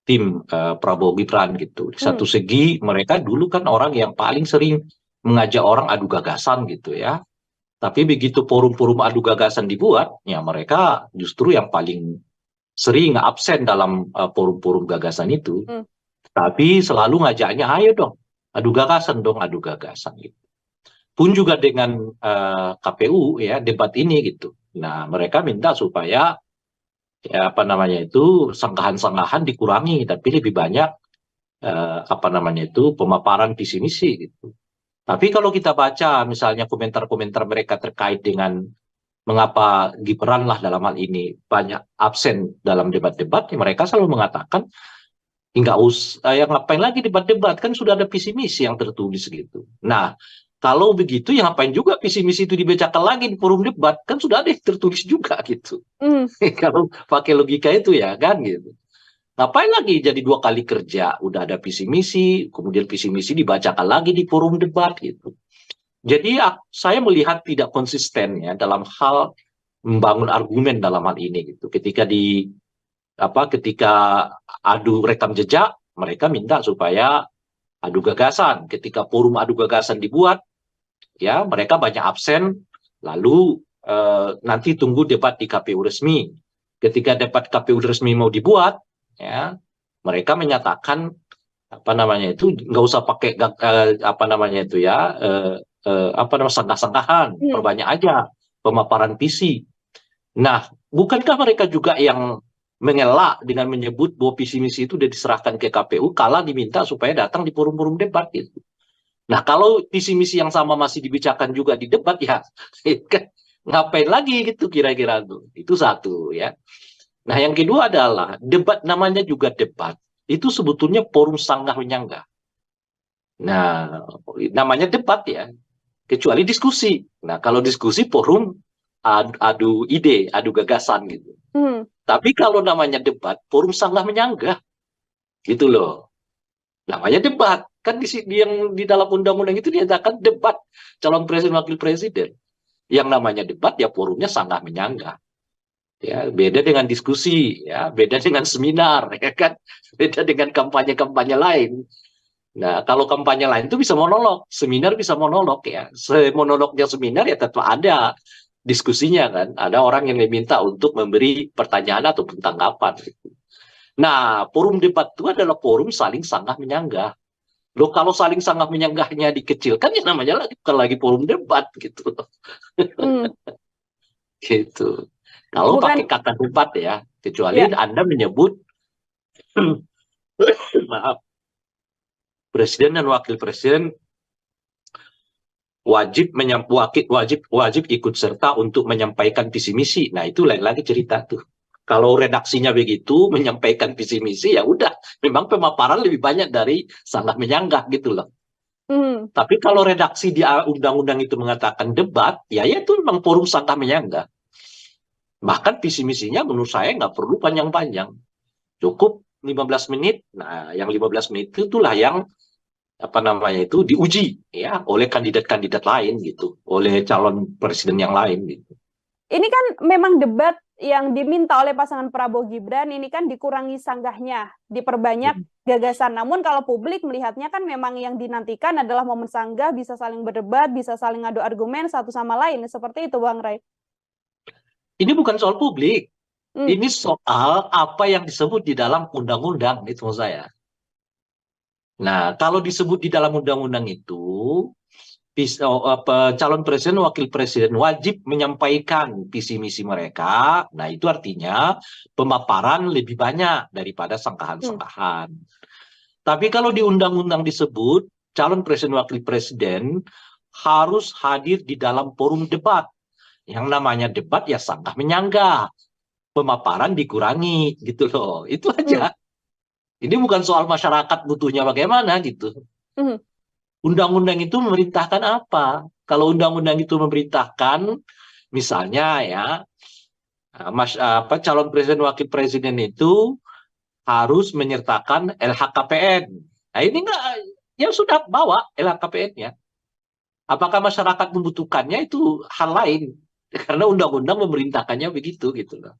tim Prabowo Gibran gitu. Di satu segi mereka dulu kan orang yang paling sering mengajak orang adu gagasan gitu ya. Tapi begitu forum-forum adu gagasan dibuat, ya mereka justru yang paling sering absen dalam forum-forum gagasan itu. Tapi selalu ngajaknya, ayo dong, adu gagasan gitu. Pun juga dengan KPU ya debat ini gitu. Nah mereka minta supaya ya apa namanya itu sanggahan-sanggahan dikurangi, tapi lebih banyak apa namanya itu pemaparan visi misi gitu. Tapi kalau kita baca misalnya komentar-komentar mereka terkait dengan mengapa Gibran lah dalam hal ini banyak absen dalam debat-debat, ya mereka selalu mengatakan nggak usah, ya ngapain lagi debat-debat, kan sudah ada visi misi yang tertulis gitu. Nah, kalau begitu ya ngapain juga visi misi itu dibacakan lagi di forum debat, kan sudah ada yang tertulis juga gitu. Kalau pakai logika itu ya kan gitu. Ngapain lagi jadi 2 kali kerja? Udah ada visi misi, kemudian visi misi dibacakan lagi di forum debat gitu. Jadi saya melihat tidak konsisten ya dalam hal membangun argumen dalam hal ini gitu. Ketika adu rekam jejak, mereka minta supaya adu gagasan. Ketika forum adu gagasan dibuat, ya mereka banyak absen, lalu nanti tunggu debat di KPU resmi. Ketika debat KPU resmi mau dibuat, ya mereka menyatakan nggak usah pakai sangkah-sangkahan, perbanyak aja pemaparan visi. Nah, bukankah mereka juga yang mengelak dengan menyebut bahwa visi misi itu sudah diserahkan ke KPU kala diminta supaya datang di forum-forum debat gitu. Nah, kalau visi misi yang sama masih dibicarakan juga di debat ya ngapain lagi gitu kira-kira tuh. Itu satu ya. Nah, yang kedua adalah debat, namanya juga debat. Itu sebetulnya forum sanggah menyanggah. Nah, namanya debat ya. Kecuali diskusi. Nah, kalau diskusi forum adu ide, adu gagasan gitu. Tapi kalau namanya debat, forum sanggah menyanggah. Gitu loh. Namanya debat. Kan yang di dalam undang-undang itu dinyatakan debat calon presiden wakil presiden. Yang namanya debat ya forumnya sanggah menyanggah. Ya, beda dengan diskusi, ya, beda dengan seminar, ya kan, beda dengan kampanye-kampanye lain. Nah, kalau kampanye lain itu bisa monolog, seminar bisa monolog ya. Monolognya seminar ya tetap ada diskusinya kan, ada orang yang diminta untuk memberi pertanyaan atau tanggapan. Nah, forum debat itu adalah forum saling sanggah menyanggah. Loh, kalau saling sanggah menyanggahnya dikecilkan ya namanya bukan lagi forum debat gitu. Gitu. Kalau pakai kata debat ya, kecuali Anda menyebut maaf, presiden dan wakil presiden wajib ikut serta untuk menyampaikan visi misi. Nah, itu lain lagi cerita tuh. Kalau redaksinya begitu menyampaikan visi misi ya udah, memang pemaparan lebih banyak dari sanggah menyanggah gitu loh. Tapi kalau redaksi di undang-undang itu mengatakan debat, ya itu memang forum sanggah menyanggah. Bahkan visi misinya menurut saya nggak perlu panjang-panjang. Cukup 15 menit. Nah, yang 15 menit itulah yang diuji ya oleh kandidat-kandidat lain gitu, oleh calon presiden yang lain gitu. Ini kan memang debat yang diminta oleh pasangan Prabowo Gibran ini kan dikurangi sanggahnya, diperbanyak gagasan. Namun kalau publik melihatnya kan memang yang dinantikan adalah momen sanggah, bisa saling berdebat, bisa saling adu argumen satu sama lain. Seperti itu, Bang Ray. Ini bukan soal publik. Ini soal apa yang disebut di dalam undang-undang, itu maksud saya. Nah, kalau disebut di dalam undang-undang itu, calon presiden, wakil presiden wajib menyampaikan visi misi mereka. Nah, itu artinya pemaparan lebih banyak daripada sangkahan-sangkahan. Tapi kalau di undang-undang disebut, calon presiden, wakil presiden harus hadir di dalam forum debat. Yang namanya debat ya sanggah menyanggah. Pemaparan dikurangi gitu loh. Itu aja. Ini bukan soal masyarakat butuhnya bagaimana gitu. Undang-undang itu memerintahkan apa? Kalau undang-undang itu memerintahkan misalnya ya calon presiden wakil presiden itu harus menyertakan LHKPN. Nah, ini enggak, ya sudah bawa LHKPN-nya. Apakah masyarakat membutuhkannya itu hal lain? Karena undang-undang memerintahkannya begitu gitu loh.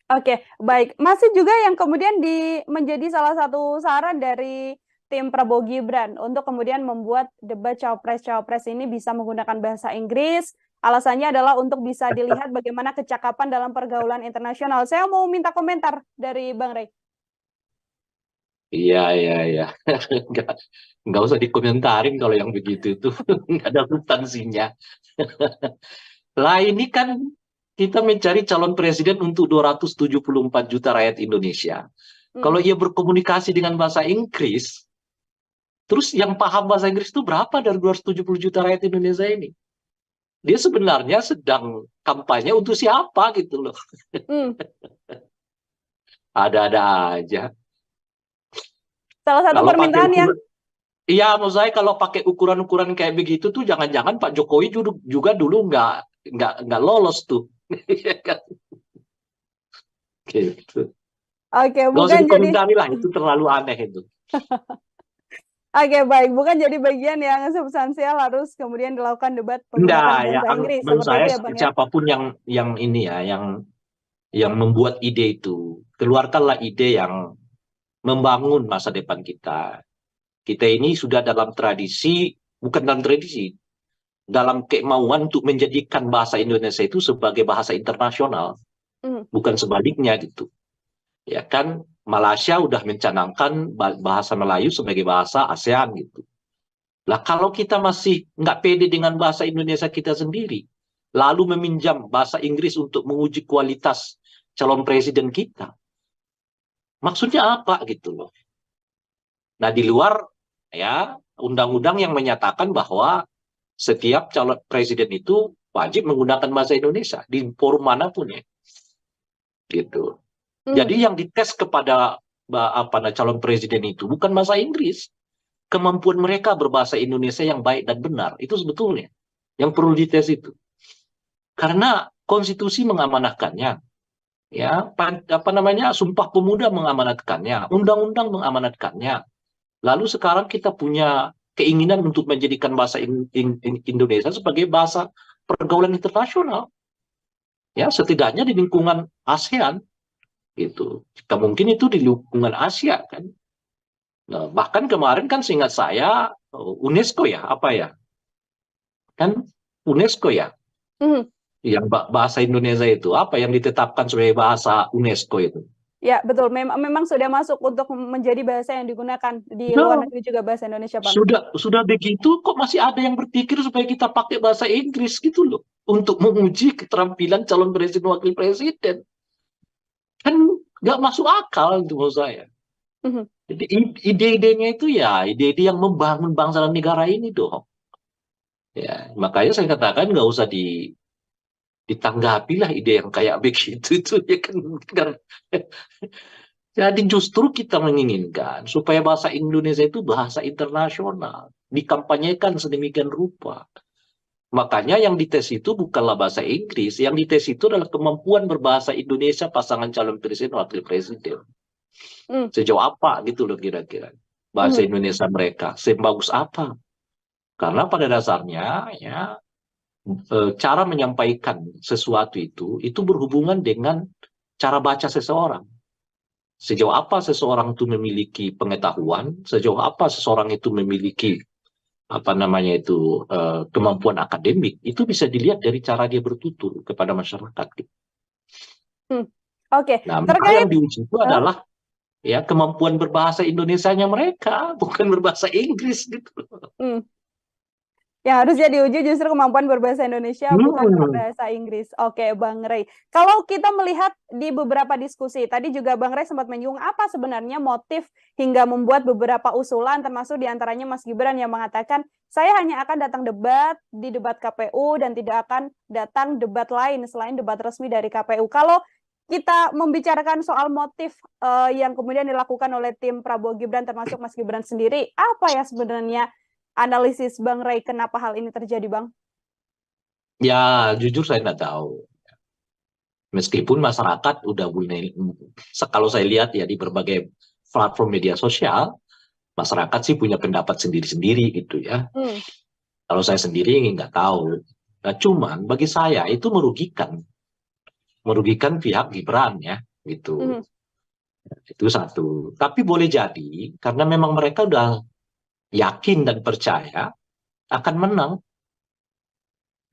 Oke, baik. Masih juga yang kemudian menjadi salah satu saran dari tim Prabowo Gibran untuk kemudian membuat debat cawapres-cawapres ini bisa menggunakan bahasa Inggris. Alasannya adalah untuk bisa dilihat bagaimana kecakapan dalam pergaulan internasional. Saya mau minta komentar dari Bang Ray. Iya. Nggak usah dikomentarin kalau yang begitu itu. Nggak ada substansinya. Lah ini kan kita mencari calon presiden untuk 274 juta rakyat Indonesia. Kalau ia berkomunikasi dengan bahasa Inggris, terus yang paham bahasa Inggris itu berapa dari 270 juta rakyat Indonesia ini? Dia sebenarnya sedang kampanye untuk siapa gitu loh. Ada-ada aja. Salah satu permintaan yang iya, maksud saya kalau pakai ukuran-ukuran kayak begitu tuh jangan-jangan Pak Jokowi juga dulu nggak lolos tuh. Gitu. Oke, Nggak usah bukan jadi dikomentari lah, itu terlalu aneh itu. Oke, baik, bukan jadi bagian yang substansial harus kemudian dilakukan debat Enggak, menggunakan ya bahasa Inggris menurut seperti saya itu ya, Bang ya. siapapun yang ini ya, yang membuat ide itu, keluarkanlah ide yang membangun masa depan kita. Kita ini sudah dalam tradisi, bukan dalam tradisi, dalam kemauan untuk menjadikan bahasa Indonesia itu sebagai bahasa internasional, Hmm. bukan sebaliknya gitu. Ya kan, Malaysia udah mencanangkan bahasa Melayu sebagai bahasa ASEAN gitu. Lah kalau kita masih nggak pede dengan bahasa Indonesia kita sendiri, lalu meminjam bahasa Inggris untuk menguji kualitas calon presiden kita, maksudnya apa gitu loh. Nah di luar ya undang-undang yang menyatakan bahwa setiap calon presiden itu wajib menggunakan bahasa Indonesia di forum manapun ya, gitu. Hmm. Jadi yang dites kepada calon presiden itu bukan bahasa Inggris, kemampuan mereka berbahasa Indonesia yang baik dan benar itu sebetulnya yang perlu dites itu. Karena konstitusi mengamanatkannya, ya Sumpah Pemuda mengamanatkannya, undang-undang mengamanatkannya. Lalu sekarang kita punya keinginan untuk menjadikan bahasa Indonesia sebagai bahasa pergaulan internasional, ya setidaknya di lingkungan ASEAN gitu. Mungkin itu di lingkungan Asia kan. Nah, bahkan kemarin kan seingat saya UNESCO ya apa ya kan UNESCO ya Hmm. yang bahasa Indonesia itu apa yang ditetapkan sebagai bahasa UNESCO itu. Ya, betul. Memang sudah masuk untuk menjadi bahasa yang digunakan di luar Nah, negeri juga bahasa Indonesia, Bang. sudah begitu kok masih ada yang berpikir supaya kita pakai bahasa Inggris gitu loh untuk menguji keterampilan calon presiden wakil presiden. Kan nggak masuk akal itu menurut saya. Mhm. Jadi ide-idenya itu ya ide-ide yang membangun bangsa dan negara ini dong. Ya, makanya saya katakan nggak usah ditanggapilah ide yang kayak begitu itu ya kan. Jadi justru kita menginginkan supaya bahasa Indonesia itu bahasa internasional, dikampanyekan sedemikian rupa. Makanya yang dites itu bukanlah bahasa Inggris, yang dites itu adalah kemampuan berbahasa Indonesia pasangan calon presiden wakil presiden. Hmm. Sejauh apa gitu loh kira-kira bahasa Indonesia mereka, sebagus apa? Karena pada dasarnya ya cara menyampaikan sesuatu itu berhubungan dengan cara baca seseorang. Sejauh apa seseorang itu memiliki pengetahuan, sejauh apa seseorang itu memiliki kemampuan akademik, itu bisa dilihat dari cara dia bertutur kepada masyarakat. Oke, Nah, maka terkait yang diuji itu adalah ya kemampuan berbahasa Indonesianya mereka, bukan berbahasa Inggris gitu. yang harusnya diuji justru kemampuan berbahasa Indonesia, bukan berbahasa Inggris. Oke, Bang Rey. Kalau kita melihat di beberapa diskusi, tadi juga Bang Rey sempat menyinggung apa sebenarnya motif hingga membuat beberapa usulan, termasuk diantaranya Mas Gibran yang mengatakan, saya hanya akan datang debat di debat KPU dan tidak akan datang debat lain selain debat resmi dari KPU. Kalau kita membicarakan soal motif yang kemudian dilakukan oleh tim Prabowo Gibran, termasuk Mas Gibran sendiri, apa ya sebenarnya analisis Bang Rey kenapa hal ini terjadi, Bang? Ya, jujur saya nggak tahu. Meskipun masyarakat udah mulai, kalau saya lihat ya di berbagai platform media sosial, masyarakat sih punya pendapat sendiri-sendiri gitu ya. Kalau saya sendiri nggak tahu. Nah, cuman bagi saya itu merugikan pihak Gibran ya, gitu. Itu satu. Tapi boleh jadi karena memang mereka udah yakin dan percaya akan menang.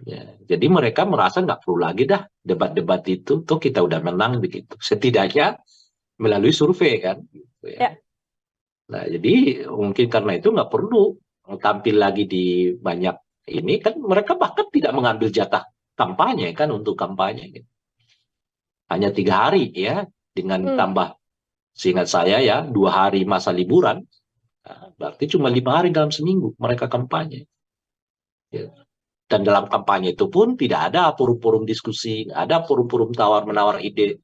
Ya, jadi mereka merasa nggak perlu lagi dah debat-debat itu, tuh kita udah menang begitu. Setidaknya melalui survei kan. Gitu ya. Nah, jadi mungkin karena itu nggak perlu tampil lagi di banyak ini kan mereka bahkan tidak mengambil jatah kampanye kan untuk kampanye. Gitu. Hanya 3 hari ya dengan tambah seingat saya ya 2 hari masa liburan. Nah, berarti cuma 5 hari dalam seminggu mereka kampanye. Ya. Dan dalam kampanye itu pun tidak ada forum-forum diskusi, ada forum-forum tawar-menawar ide.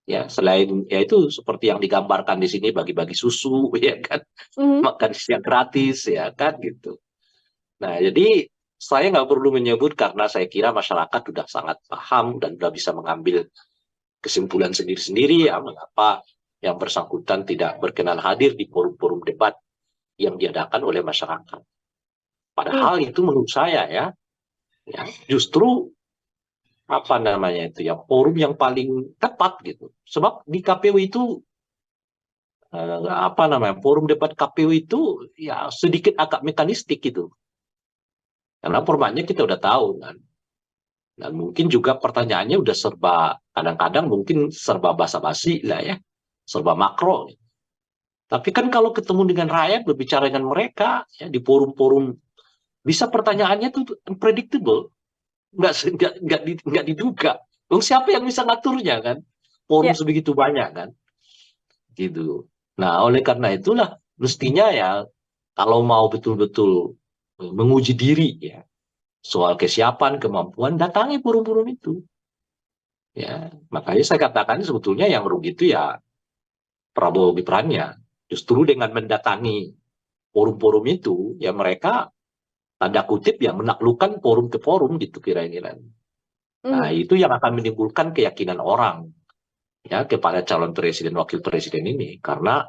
Ya, selain ya itu seperti yang digambarkan di sini bagi-bagi susu, ya kan, makan siang gratis, ya kan, gitu. Nah, jadi saya nggak perlu menyebut karena saya kira masyarakat sudah sangat paham dan sudah bisa mengambil kesimpulan sendiri-sendiri ya mengapa yang bersangkutan tidak berkenan hadir di forum-forum debat yang diadakan oleh masyarakat. Padahal itu menurut saya ya justru apa namanya itu ya forum yang paling tepat gitu. Sebab di KPU itu apa namanya forum debat KPU itu ya sedikit agak mekanistik gitu. Karena formatnya kita udah tahu kan. Dan mungkin juga pertanyaannya udah serba kadang-kadang mungkin serba basa-basi lah ya. Serba makro. Tapi kan kalau ketemu dengan rakyat berbicara dengan mereka ya di forum-forum bisa pertanyaannya tuh unpredictable. Nggak diduga. Siapa yang bisa ngaturnya kan? Forum sebegitu banyak kan? Gitu. Nah, oleh karena itulah mestinya ya kalau mau betul-betul menguji diri ya soal kesiapan, kemampuan, datangi forum-forum itu. Ya, makanya saya katakan sebetulnya yang rugi itu ya Prabowo Gibran-nya. Justru dengan mendatangi forum-forum itu, ya mereka tanda kutip ya menaklukkan forum ke forum gitu kira-kira. Nah, itu yang akan menimbulkan keyakinan orang ya kepada calon presiden wakil presiden ini karena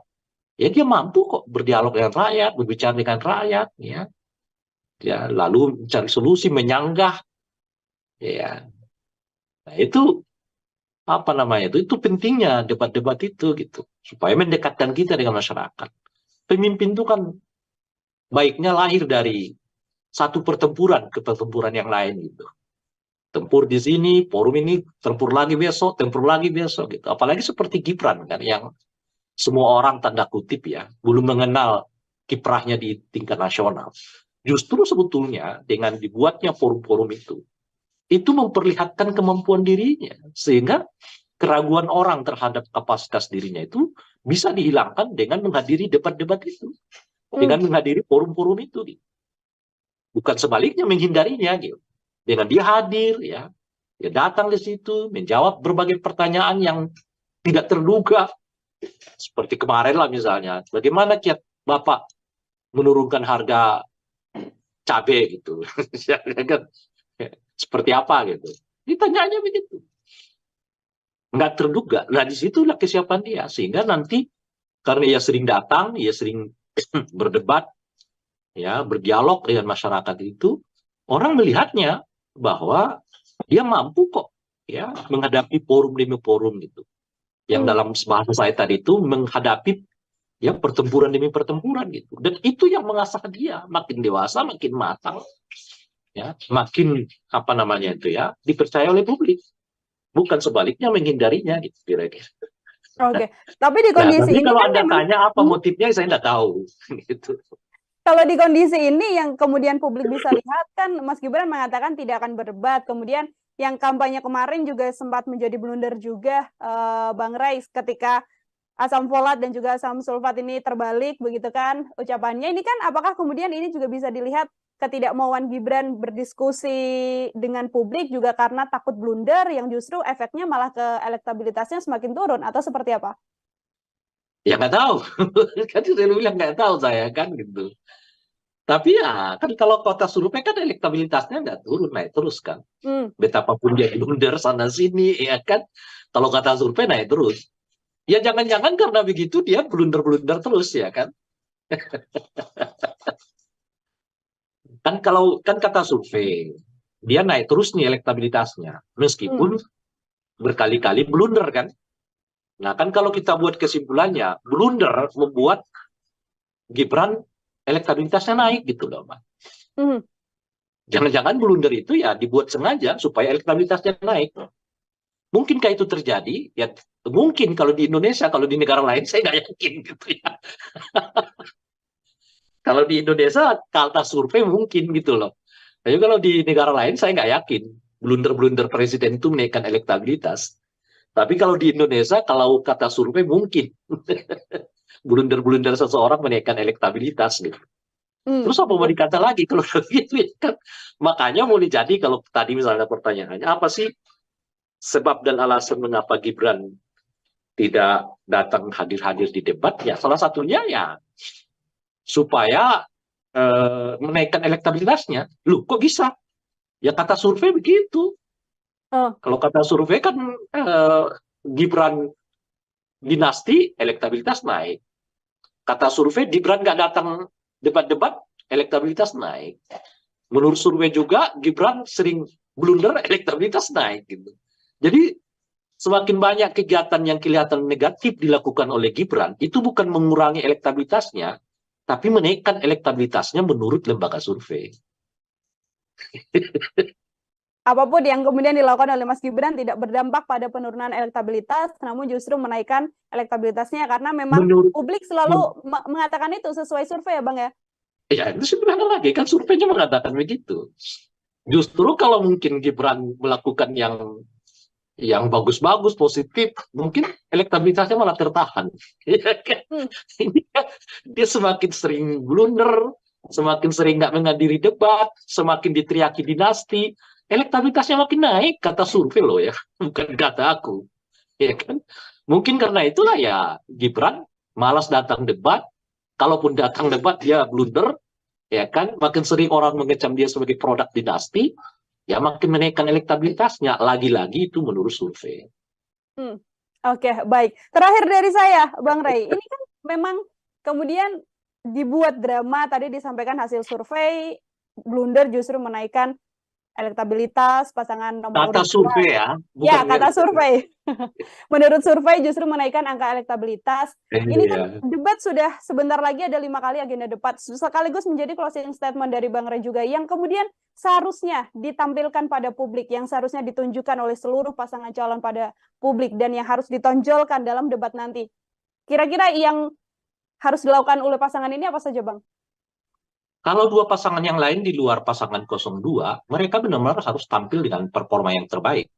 ya dia mampu kok berdialog dengan rakyat, berbicara dengan rakyat ya. Ya, lalu mencari solusi, menyanggah. Ya. Nah, itu apa namanya itu pentingnya debat-debat itu gitu supaya mendekatkan kita dengan masyarakat. Pemimpin itu kan baiknya lahir dari satu pertempuran ke pertempuran yang lain gitu. Tempur di sini, forum ini, tempur lagi besok gitu. Apalagi seperti Gibran kan yang semua orang tanda kutip ya belum mengenal kiprahnya di tingkat nasional. Justru sebetulnya dengan dibuatnya forum-forum itu memperlihatkan kemampuan dirinya sehingga keraguan orang terhadap kapasitas dirinya itu bisa dihilangkan dengan menghadiri debat-debat itu, dengan menghadiri forum-forum itu, gitu. Bukan sebaliknya menghindarinya gitu. Dengan dia hadir ya, dia datang di situ menjawab berbagai pertanyaan yang tidak terduga seperti kemarin lah misalnya, bagaimana kiat Bapak menurunkan harga cabai gitu, seperti apa gitu. Ditanyanya begitu. Nggak terduga. Nah disitulah kesiapan dia. Sehingga nanti karena ia sering datang, ia sering berdebat, ya berdialog dengan masyarakat itu, orang melihatnya bahwa dia mampu kok ya menghadapi forum demi forum gitu. Yang dalam bahasa saya tadi itu menghadapi ya pertempuran demi pertempuran gitu. Dan itu yang mengasah dia makin dewasa, makin matang. Ya, makin apa namanya itu ya dipercaya oleh publik, bukan sebaliknya menghindarinya gitu kira-kira. Oke, tapi di kondisi ini kalau kan Anda memang, tanya apa motifnya saya nggak tahu gitu. kalau di kondisi ini yang kemudian publik bisa lihat kan Mas Gibran mengatakan tidak akan berdebat, kemudian yang kampanye kemarin juga sempat menjadi blunder juga Bang Rais ketika asam folat dan juga asam sulfat ini terbalik begitu kan ucapannya. Ini kan apakah kemudian ini juga bisa dilihat ketidakmauan Gibran berdiskusi dengan publik juga karena takut blunder yang justru efeknya malah ke elektabilitasnya semakin turun atau seperti apa? Ya nggak tahu, kan saya bilang nggak tahu saya kan gitu. Tapi ya kan kalau kota survei kan elektabilitasnya nggak turun, naik terus kan. Betapapun dia blunder sana sini ya kan, kalau kata survei naik terus. Ya jangan-jangan karena begitu dia blunder-blunder terus ya kan. Kan kalau kan kata survei dia naik terus nih elektabilitasnya meskipun berkali-kali blunder kan. Nah kan kalau kita buat kesimpulannya blunder membuat Gibran elektabilitasnya naik gitu loh Pak. Jangan-jangan blunder itu ya dibuat sengaja supaya elektabilitasnya naik. Mungkinkah itu terjadi? Ya mungkin kalau di Indonesia, kalau di negara lain saya nggak yakin gitu ya. Kalau di Indonesia kata survei mungkin gitu loh. Tapi kalau di negara lain saya nggak yakin blunder-blunder presiden itu menaikkan elektabilitas. Tapi kalau di Indonesia kalau kata survei mungkin blunder-blunder seseorang menaikkan elektabilitas gitu. Terus apa mau dikata lagi kalau gitu ya kan? Makanya boleh jadi kalau tadi misalnya pertanyaannya apa sih sebab dan alasan mengapa Gibran tidak datang hadir-hadir di debat? Ya salah satunya ya supaya menaikkan elektabilitasnya. Loh kok bisa? Ya kata survei begitu. Kalau kata survei kan Gibran dinasti, elektabilitas naik. Kata survei, Gibran nggak datang debat-debat, elektabilitas naik. Menurut survei juga, Gibran sering blunder, elektabilitas naik. Gitu. Jadi, semakin banyak kegiatan yang kelihatan negatif dilakukan oleh Gibran, itu bukan mengurangi elektabilitasnya, tapi menaikkan elektabilitasnya menurut lembaga survei. Apapun yang kemudian dilakukan oleh Mas Gibran tidak berdampak pada penurunan elektabilitas, namun justru menaikkan elektabilitasnya karena memang Menurut publik selalu mengatakan itu sesuai survei ya Bang ya? Ya itu sebenarnya lagi kan surveinya mengatakan begitu. Justru kalau mungkin Gibran melakukan yang bagus-bagus, positif, mungkin elektabilitasnya malah tertahan. Ya kan? Ini kan dia semakin sering blunder, semakin sering nggak menghadiri debat, semakin diteriaki dinasti, elektabilitasnya makin naik, kata survei loh ya, bukan kata aku. Ya kan? Mungkin karena itulah ya Gibran malas datang debat, kalaupun datang debat dia blunder, ya kan, makin sering orang mengecam dia sebagai produk dinasti, ya makin menaikkan elektabilitasnya. Lagi-lagi itu menurut survei. Oke, baik. Terakhir dari saya, Bang Ray, ini kan memang kemudian dibuat drama, tadi disampaikan hasil survei, blunder justru menaikkan elektabilitas pasangan nomor Kata urut 2. survei ya, Ya, bukan kata survei. Menurut survei justru menaikkan angka elektabilitas. Ini kan debat sudah sebentar lagi ada 5 kali agenda debat. Sekaligus menjadi closing statement dari Bang Ray juga yang kemudian seharusnya ditampilkan pada publik, yang seharusnya ditunjukkan oleh seluruh pasangan calon pada publik dan yang harus ditonjolkan dalam debat nanti. Kira-kira yang harus dilakukan oleh pasangan ini apa saja, Bang? Kalau dua pasangan yang lain di luar pasangan 02, mereka benar-benar harus tampil dengan performa yang terbaik.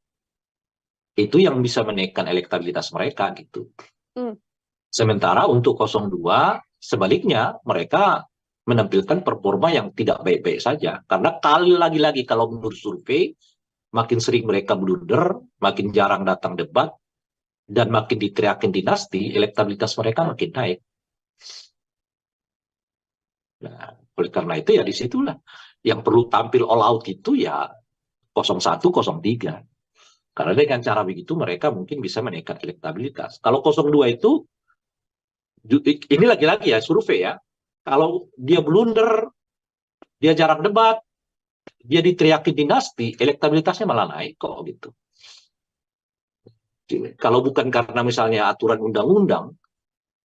Itu yang bisa menaikkan elektabilitas mereka gitu. Sementara untuk 02, sebaliknya mereka menampilkan performa yang tidak baik-baik saja. Karena kali lagi-lagi kalau menurut survei, makin sering mereka blunder, makin jarang datang debat, dan makin diteriakin dinasti, elektabilitas mereka makin naik. Nah, oleh karena itu ya disitulah yang perlu tampil all out itu ya 01, 03. Karena dengan cara begitu mereka mungkin bisa menaikkan elektabilitas. Kalau 02 itu, ini lagi-lagi ya survei ya, kalau dia blunder, dia jarang debat, dia diteriaki dinasti, elektabilitasnya malah naik kok gitu. Kalau bukan karena misalnya aturan undang-undang,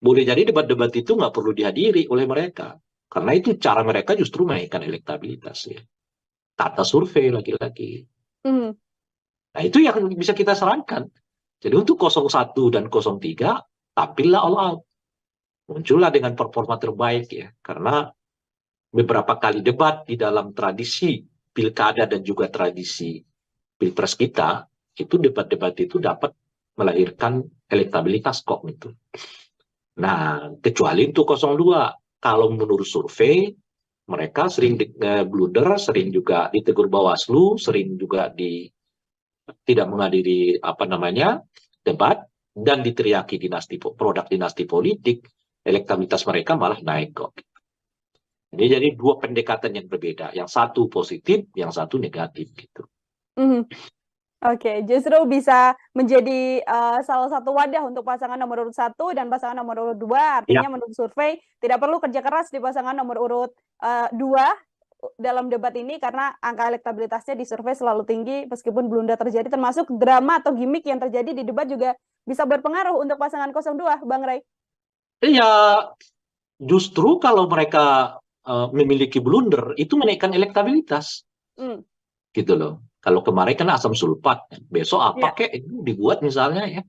boleh jadi debat-debat itu nggak perlu dihadiri oleh mereka. Karena itu cara mereka justru menaikkan elektabilitas ya. Kata survei lagi-lagi. Nah itu yang bisa kita sarankan. Jadi untuk 01 dan 03, tampillah all out. Muncullah dengan performa terbaik ya. Karena beberapa kali debat di dalam tradisi pilkada dan juga tradisi pilpres kita, itu debat-debat itu dapat melahirkan elektabilitas kok gitu. Nah, kecuali untuk 02. Kalau menurut survei, mereka sering blunder, sering juga ditegur Bawaslu, sering juga tidak menghadiri debat, dan diteriaki produk dinasti politik, elektabilitas mereka malah naik kok. Jadi dua pendekatan yang berbeda, yang satu positif, yang satu negatif gitu. Oke, justru bisa menjadi salah satu wadah untuk pasangan nomor urut 1 dan pasangan nomor urut 2. Artinya menurut survei tidak perlu kerja keras di pasangan nomor urut 2 dalam debat ini karena angka elektabilitasnya di survei selalu tinggi meskipun blunder terjadi, termasuk drama atau gimmick yang terjadi di debat juga bisa berpengaruh untuk pasangan 02, Bang Ray. Iya, justru kalau mereka memiliki blunder itu menaikkan elektabilitas. Gitu loh. Kalau kemarin kan asam sulfat, besok apa kek itu dibuat misalnya ya.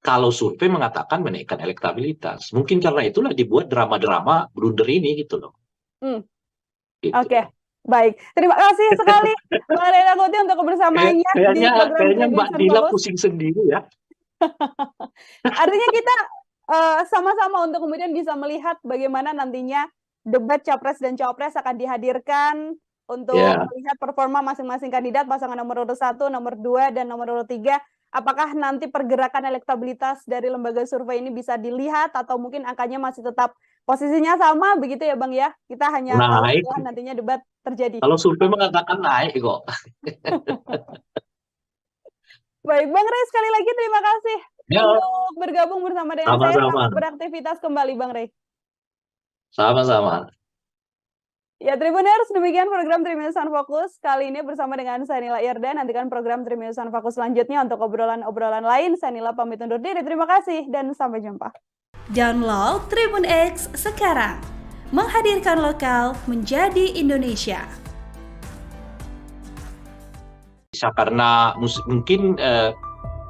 Kalau survei mengatakan menaikkan elektabilitas, mungkin karena itulah dibuat drama-drama blunder ini gitu loh. Gitu. Oke, baik. Terima kasih sekali Bang Ray Rangkuti untuk kebersamaannya di program kayaknya Mbak Dila pusing sendiri ya. Artinya kita sama-sama untuk kemudian bisa melihat bagaimana nantinya debat Capres dan Cawapres akan dihadirkan untuk melihat performa masing-masing kandidat, pasangan nomor urut 1, nomor 2, dan nomor urut 3. Apakah nanti pergerakan elektabilitas dari lembaga survei ini bisa dilihat atau mungkin angkanya masih tetap posisinya sama begitu ya Bang ya? Kita hanya tahu setelah nantinya debat terjadi. Kalau survei mengatakan naik kok. Baik, Bang Ray sekali lagi terima kasih Ya, untuk bergabung bersama dengan saya. sama-sama. Selamat beraktivitas kembali, Bang Rey. Sama-sama. Ya, Tribuners, demikian program Triminusan Fokus. Kali ini bersama dengan saya Nila Irda. Nantikan program Triminusan Fokus selanjutnya untuk obrolan-obrolan lain. Saya Nila pamit undur diri. Terima kasih dan sampai jumpa. Download Tribun X sekarang. Menghadirkan lokal menjadi Indonesia. Bisa karena mungkin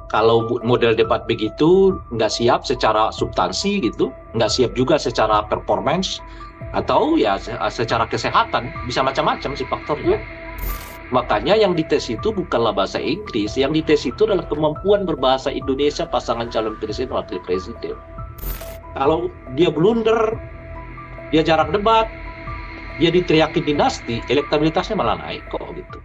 kalau model debat begitu nggak siap secara substansi gitu, nggak siap juga secara performance, atau ya secara kesehatan, bisa macam-macam sih faktornya. Makanya yang dites itu bukanlah bahasa Inggris, yang dites itu adalah kemampuan berbahasa Indonesia pasangan calon presiden wakil presiden. Kalau dia blunder, dia jarang debat, dia diteriakin dinasti, elektabilitasnya malah naik kok gitu.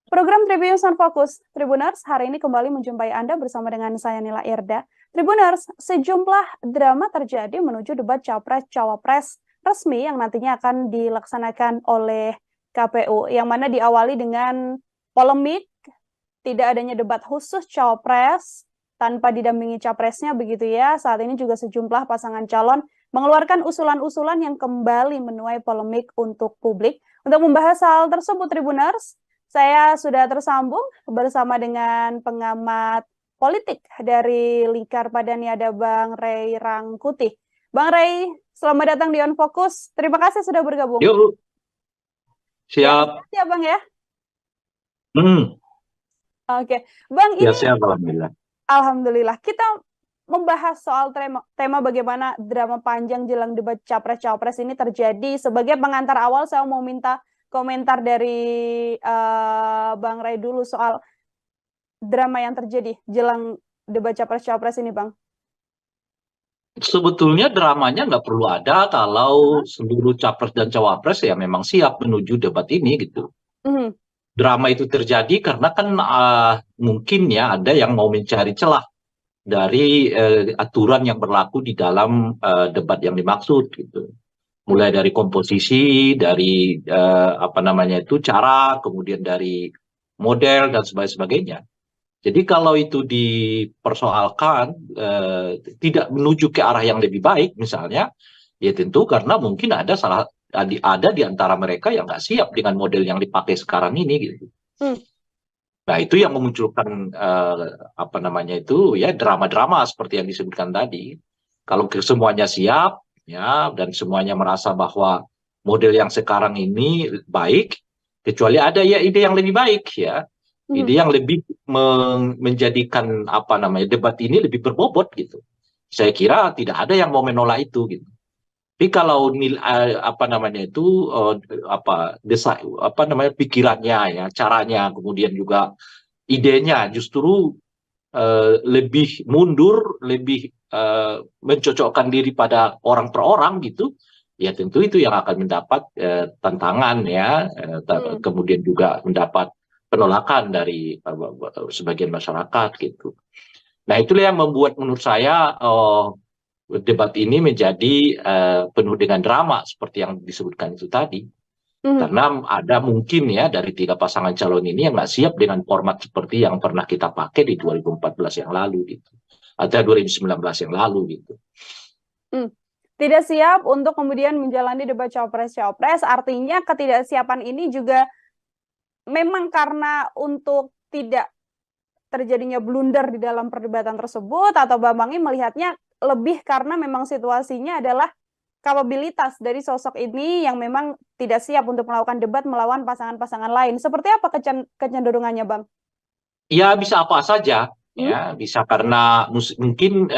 Program Tribuners Fokus, Tribuners, hari ini kembali menjumpai Anda bersama dengan saya Nila Irda. Tribuners, sejumlah drama terjadi menuju debat Capres-Cawapres resmi yang nantinya akan dilaksanakan oleh KPU, yang mana diawali dengan polemik, tidak adanya debat khusus Cawapres, tanpa didampingi Capresnya begitu ya. Saat ini juga sejumlah pasangan calon mengeluarkan usulan-usulan yang kembali menuai polemik untuk publik. Untuk membahas hal tersebut, Tribuners, saya sudah tersambung bersama dengan pengamat politik dari Lingkar Padani, ada Bang Rey Rangkuti. Bang Rey, selamat datang di On Fokus. Terima kasih sudah bergabung. Yuk, siap. Ya, Bang ya. Oke, Bang, Ya, ini siap, alhamdulillah. Alhamdulillah. Kita membahas soal tema bagaimana drama panjang jelang debat Capres-Cawapres ini terjadi. Sebagai pengantar awal, saya mau minta komentar dari Bang Rey dulu soal drama yang terjadi jelang debat Capres-Cawapres ini, Bang. Sebetulnya dramanya nggak perlu ada kalau seluruh capres dan cawapres ya memang siap menuju debat ini gitu. Drama itu terjadi karena kan mungkin ya ada yang mau mencari celah dari aturan yang berlaku di dalam debat yang dimaksud gitu. Mulai dari komposisi, dari cara, kemudian dari model dan sebagainya. Jadi kalau itu dipersoalkan tidak menuju ke arah yang lebih baik misalnya, ya tentu karena mungkin ada di antara mereka yang nggak siap dengan model yang dipakai sekarang ini gitu. Nah, itu yang memunculkan drama-drama seperti yang disebutkan tadi. Kalau semuanya siap ya dan semuanya merasa bahwa model yang sekarang ini baik, kecuali ada ya ide yang lebih baik ya. Ide yang lebih menjadikan debat ini lebih berbobot gitu. Saya kira tidak ada yang mau menolak itu gitu. Tapi kalau pikirannya ya, caranya, kemudian juga idenya justru lebih mundur, lebih mencocokkan diri pada orang per orang gitu, ya tentu itu yang akan mendapat tantangan ya, kemudian juga mendapat penolakan dari sebagian masyarakat gitu. Nah, itulah yang membuat menurut saya debat ini menjadi penuh dengan drama seperti yang disebutkan itu tadi. Karena ada mungkin ya dari 3 pasangan calon ini yang nggak siap dengan format seperti yang pernah kita pakai di 2014 yang lalu gitu. Atau 2019 yang lalu gitu. Tidak siap untuk kemudian menjalani debat Cawapres-Cawapres, artinya ketidaksiapan ini juga memang karena untuk tidak terjadinya blunder di dalam perdebatan tersebut, atau Bambang melihatnya lebih karena memang situasinya adalah kapabilitas dari sosok ini yang memang tidak siap untuk melakukan debat melawan pasangan-pasangan lain. Seperti apa kecenderungannya, Bang? Ya, bisa apa saja. Ya, bisa karena mungkin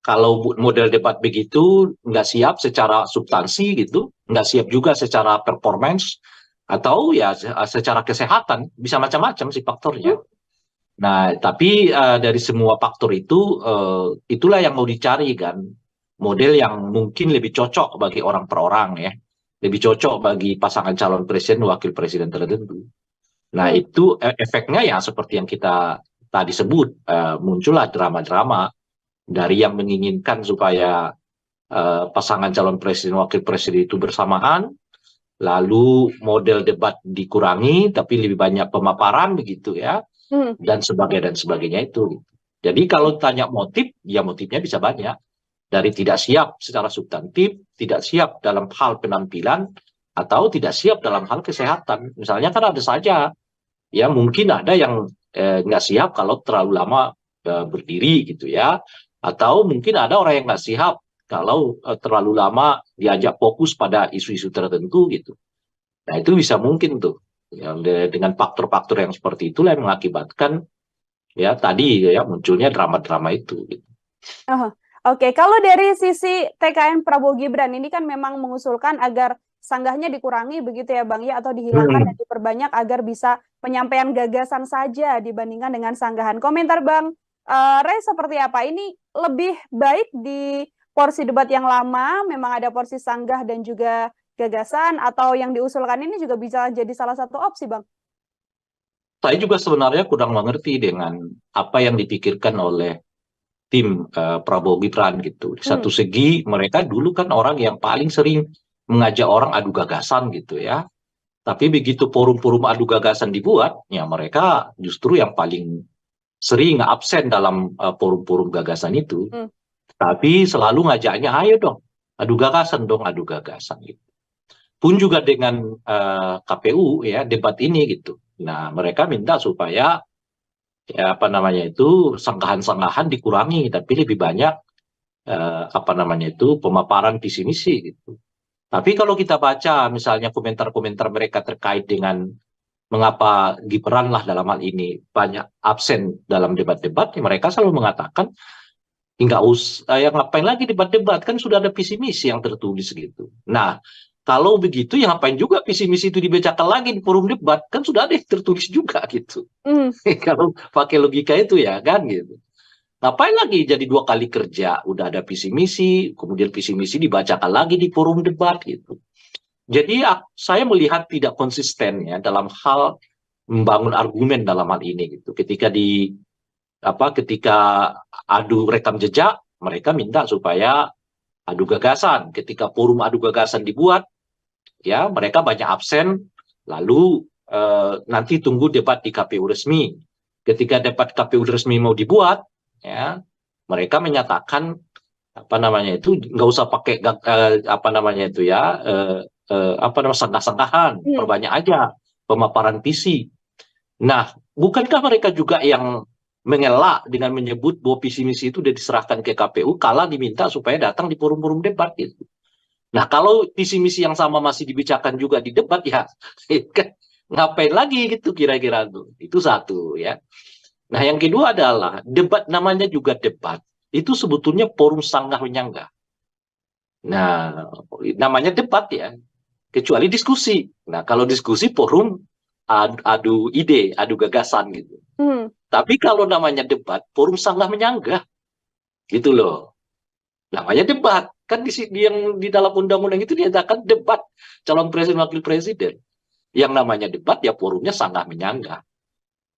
kalau model debat begitu nggak siap secara substansi gitu, nggak siap juga secara performance, atau ya secara kesehatan, bisa macam-macam sih faktornya. Nah, tapi dari semua faktor itu, itulah yang mau dicari kan, model yang mungkin lebih cocok bagi orang per orang ya, lebih cocok bagi pasangan calon presiden, wakil presiden tertentu. Nah, itu efeknya ya seperti yang kita tadi sebut, muncullah drama-drama dari yang menginginkan supaya pasangan calon presiden, wakil presiden itu bersamaan, lalu model debat dikurangi, tapi lebih banyak pemaparan begitu ya. dan sebagainya itu. Jadi kalau tanya motif, ya motifnya bisa banyak. Dari tidak siap secara substantif, tidak siap dalam hal penampilan, atau tidak siap dalam hal kesehatan. Misalnya kan ada saja, ya mungkin ada yang nggak siap kalau terlalu lama berdiri gitu ya, atau mungkin ada orang yang nggak siap kalau terlalu lama diajak fokus pada isu-isu tertentu gitu. Nah itu bisa mungkin tuh, ya, dengan faktor-faktor yang seperti itulah yang mengakibatkan ya tadi ya munculnya drama-drama itu. Gitu. Oke, kalau dari sisi TKN Prabowo Gibran ini kan memang mengusulkan agar sanggahnya dikurangi begitu ya Bang ya, atau dihilangkan dan diperbanyak agar bisa penyampaian gagasan saja dibandingkan dengan sanggahan. Komentar Bang Ray seperti apa? Ini lebih baik di porsi debat yang lama, memang ada porsi sanggah dan juga gagasan, atau yang diusulkan ini juga bisa jadi salah satu opsi Bang? Saya juga sebenarnya kurang mengerti dengan apa yang dipikirkan oleh tim Prabowo Gibran gitu. Di satu segi mereka dulu kan orang yang paling sering mengajak orang adu gagasan gitu ya. Tapi begitu forum-forum adu gagasan dibuat, ya mereka justru yang paling sering absen dalam forum-forum gagasan itu. Tapi selalu ngajaknya, ayo dong, adu gagasan dong, adu gagasan gitu. Pun juga dengan KPU ya debat ini gitu. Nah mereka minta supaya ya apa namanya itu sanggahan-sanggahan dikurangi, tapi lebih banyak apa namanya itu pemaparan visi misi gitu. Tapi kalau kita baca misalnya komentar-komentar mereka terkait dengan mengapa Gibran lah dalam hal ini banyak absen dalam debat-debat, ya mereka selalu mengatakan nggak usah, ya ngapain lagi debat-debat, kan sudah ada visi misi yang tertulis gitu. Nah kalau begitu ya ngapain juga visi misi itu dibacakan lagi di forum debat, kan sudah ada yang tertulis juga gitu. Kalau pakai logika itu ya kan gitu. Ngapain lagi jadi 2 kali kerja, udah ada visi misi, kemudian visi misi dibacakan lagi di forum debat gitu. Jadi saya melihat tidak konsisten ya dalam hal membangun argumen dalam hal ini gitu. Ketika adu rekam jejak, mereka minta supaya adu gagasan. Ketika forum adu gagasan dibuat, ya mereka banyak absen, lalu nanti tunggu debat di KPU resmi. Ketika debat KPU resmi mau dibuat, ya mereka menyatakan apa namanya itu nggak usah pakai apa namanya itu ya sanggahan, perbanyak aja pemaparan visi. Nah, bukankah mereka juga yang mengelak dengan menyebut bahwa visi misi itu sudah diserahkan ke KPU kala diminta supaya datang di forum-forum debat gitu. Nah, kalau visi misi yang sama masih dibicarakan juga di debat ya ngapain lagi gitu kira-kira tuh. Itu satu ya. Nah, yang kedua adalah debat, namanya juga debat. Itu sebetulnya forum sanggah menyanggah. Nah, namanya debat ya. Kecuali diskusi. Nah, kalau diskusi forum adu ide, adu gagasan gitu. Tapi kalau namanya debat, forum sanggah menyanggah. Gitu loh. Namanya debat. Kan yang di dalam undang-undang itu dinyatakan debat calon presiden wakil presiden. Yang namanya debat ya forumnya sanggah menyanggah.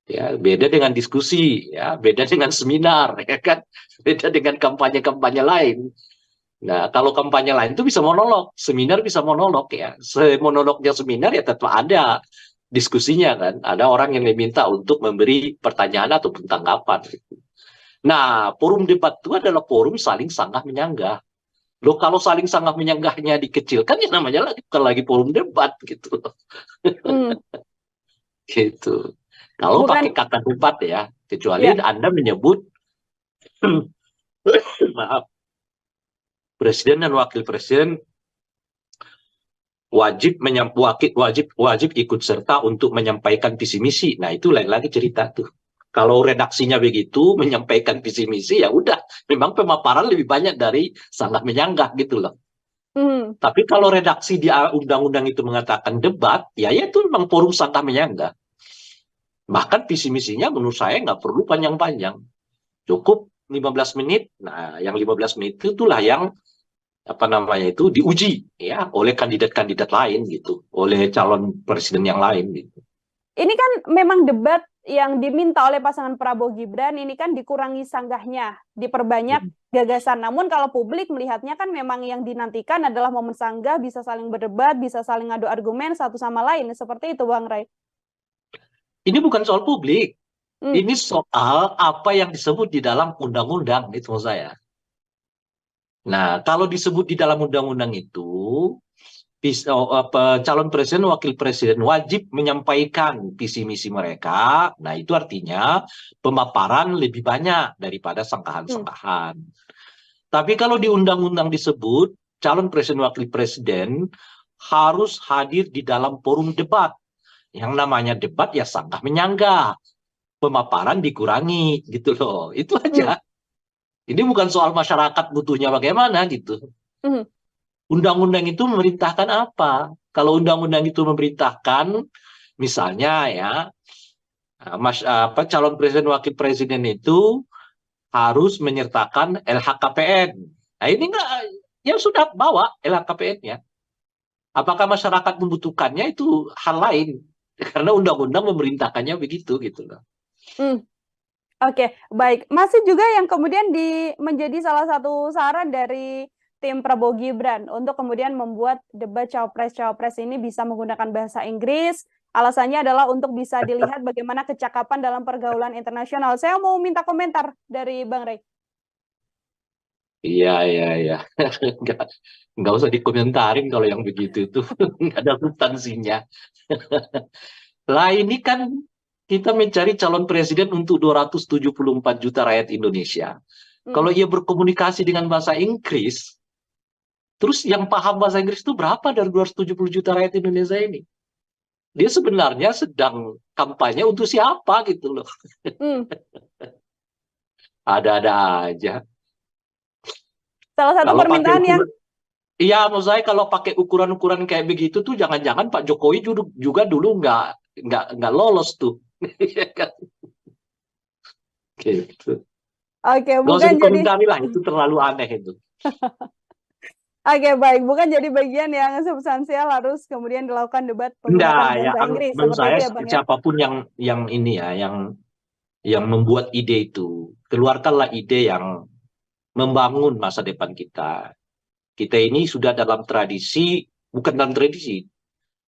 Ya, beda dengan diskusi, ya, beda dengan seminar, ya kan, beda dengan kampanye-kampanye lain. Nah, kalau kampanye lain itu bisa monolog, seminar bisa monolog ya. Monolognya seminar ya tetap ada diskusinya kan, ada orang yang diminta untuk memberi pertanyaan ataupun tanggapan. Nah, forum debat itu adalah forum saling sanggah menyanggah. Loh, kalau saling sanggah menyanggahnya dikecilkan ya namanya lagi bukan lagi forum debat gitu. Gitu. Kalau pakai kata debat ya, kecuali Anda menyebut maaf, presiden dan wakil presiden wajib ikut serta untuk menyampaikan visi misi. Nah, itu lain lagi cerita tuh. Kalau redaksinya begitu menyampaikan visi misi ya udah, memang pemaparan lebih banyak dari sanggah menyanggah gitu loh. Tapi kalau redaksi di undang-undang itu mengatakan debat, ya itu memang forum sanggah menyanggah. Bahkan visi misinya menurut saya nggak perlu panjang-panjang. Cukup 15 menit. Nah, yang 15 menit itulah yang apa namanya itu diuji ya oleh kandidat-kandidat lain gitu, oleh calon presiden yang lain gitu. Ini kan memang debat yang diminta oleh pasangan Prabowo Gibran ini kan dikurangi sanggahnya, diperbanyak gagasan. Namun kalau publik melihatnya kan memang yang dinantikan adalah momen sanggah, bisa saling berdebat, bisa saling adu argumen satu sama lain. Seperti itu Bang Ray. Ini bukan soal publik. Hmm. Ini soal apa yang disebut di dalam undang-undang, itu maksud saya. Nah, kalau disebut di dalam undang-undang itu, calon presiden, wakil presiden wajib menyampaikan visi misi mereka. Nah, itu artinya pemaparan lebih banyak daripada Hmm. sangkahan-sangkahan. Tapi kalau di undang-undang disebut calon presiden, wakil presiden harus hadir di dalam forum debat. Yang namanya debat ya sanggah menyanggah, pemaparan dikurangi gitu loh. Itu Hmm. aja. Ini bukan soal masyarakat butuhnya bagaimana gitu. Hmm. Undang-undang itu memerintahkan apa? Kalau undang-undang itu memerintahkan, misalnya ya, calon presiden wakil presiden itu harus menyertakan LHKPN. Nah ini enggak, ya sudah bawa LHKPN-nya. Apakah masyarakat membutuhkannya itu hal lain? Karena undang-undang memerintahkannya begitu gitu loh. Hmm. Oke, baik. Masih juga yang kemudian menjadi salah satu saran dari tim Prabowo Gibran untuk kemudian membuat debat cawapres-cawapres ini bisa menggunakan bahasa Inggris. Alasannya adalah untuk bisa dilihat bagaimana kecakapan dalam pergaulan internasional. Saya mau minta komentar dari Bang Rey. Iya, iya, iya. Nggak, nggak usah dikomentarin kalau yang begitu itu. Nggak ada substansinya. Lah ini kan kita mencari calon presiden untuk 274 juta rakyat Indonesia. Hmm. Kalau ia berkomunikasi dengan bahasa Inggris, terus yang paham bahasa Inggris itu berapa dari 270 juta rakyat Indonesia ini? Dia sebenarnya sedang kampanye untuk siapa gitu loh. Hmm. Ada-ada aja. Salah satu Kalau pakai permintaan yang iya, menurut saya kalau pakai ukuran-ukuran kayak begitu tuh jangan-jangan Pak Jokowi juga dulu nggak lolos tuh. Iya kan? Gitu. oke, Gak usah bukan jadi dikomentari lah, itu terlalu aneh itu. oke, baik, bukan jadi bagian yang substansial harus kemudian dilakukan debat Enggak, menggunakan ya bahasa Inggris menurut seperti saya itu ya, Bang ya. siapapun yang ini ya, yang membuat ide itu, keluarkanlah ide yang membangun masa depan kita. Kita ini sudah dalam tradisi, bukan dalam tradisi,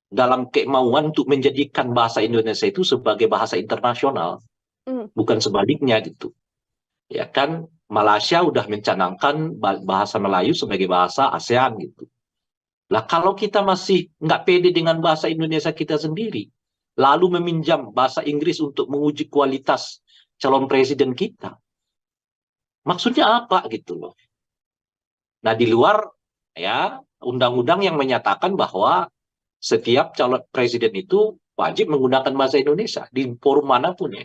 dalam kemauan untuk menjadikan bahasa Indonesia itu sebagai bahasa internasional, Hmm. bukan sebaliknya gitu. Ya kan, Malaysia udah mencanangkan bahasa Melayu sebagai bahasa ASEAN gitu. Lah kalau kita masih nggak pede dengan bahasa Indonesia kita sendiri, lalu meminjam bahasa Inggris untuk menguji kualitas calon presiden kita, maksudnya apa gitu loh. Nah di luar ya undang-undang yang menyatakan bahwa setiap calon presiden itu wajib menggunakan bahasa Indonesia di forum manapun ya,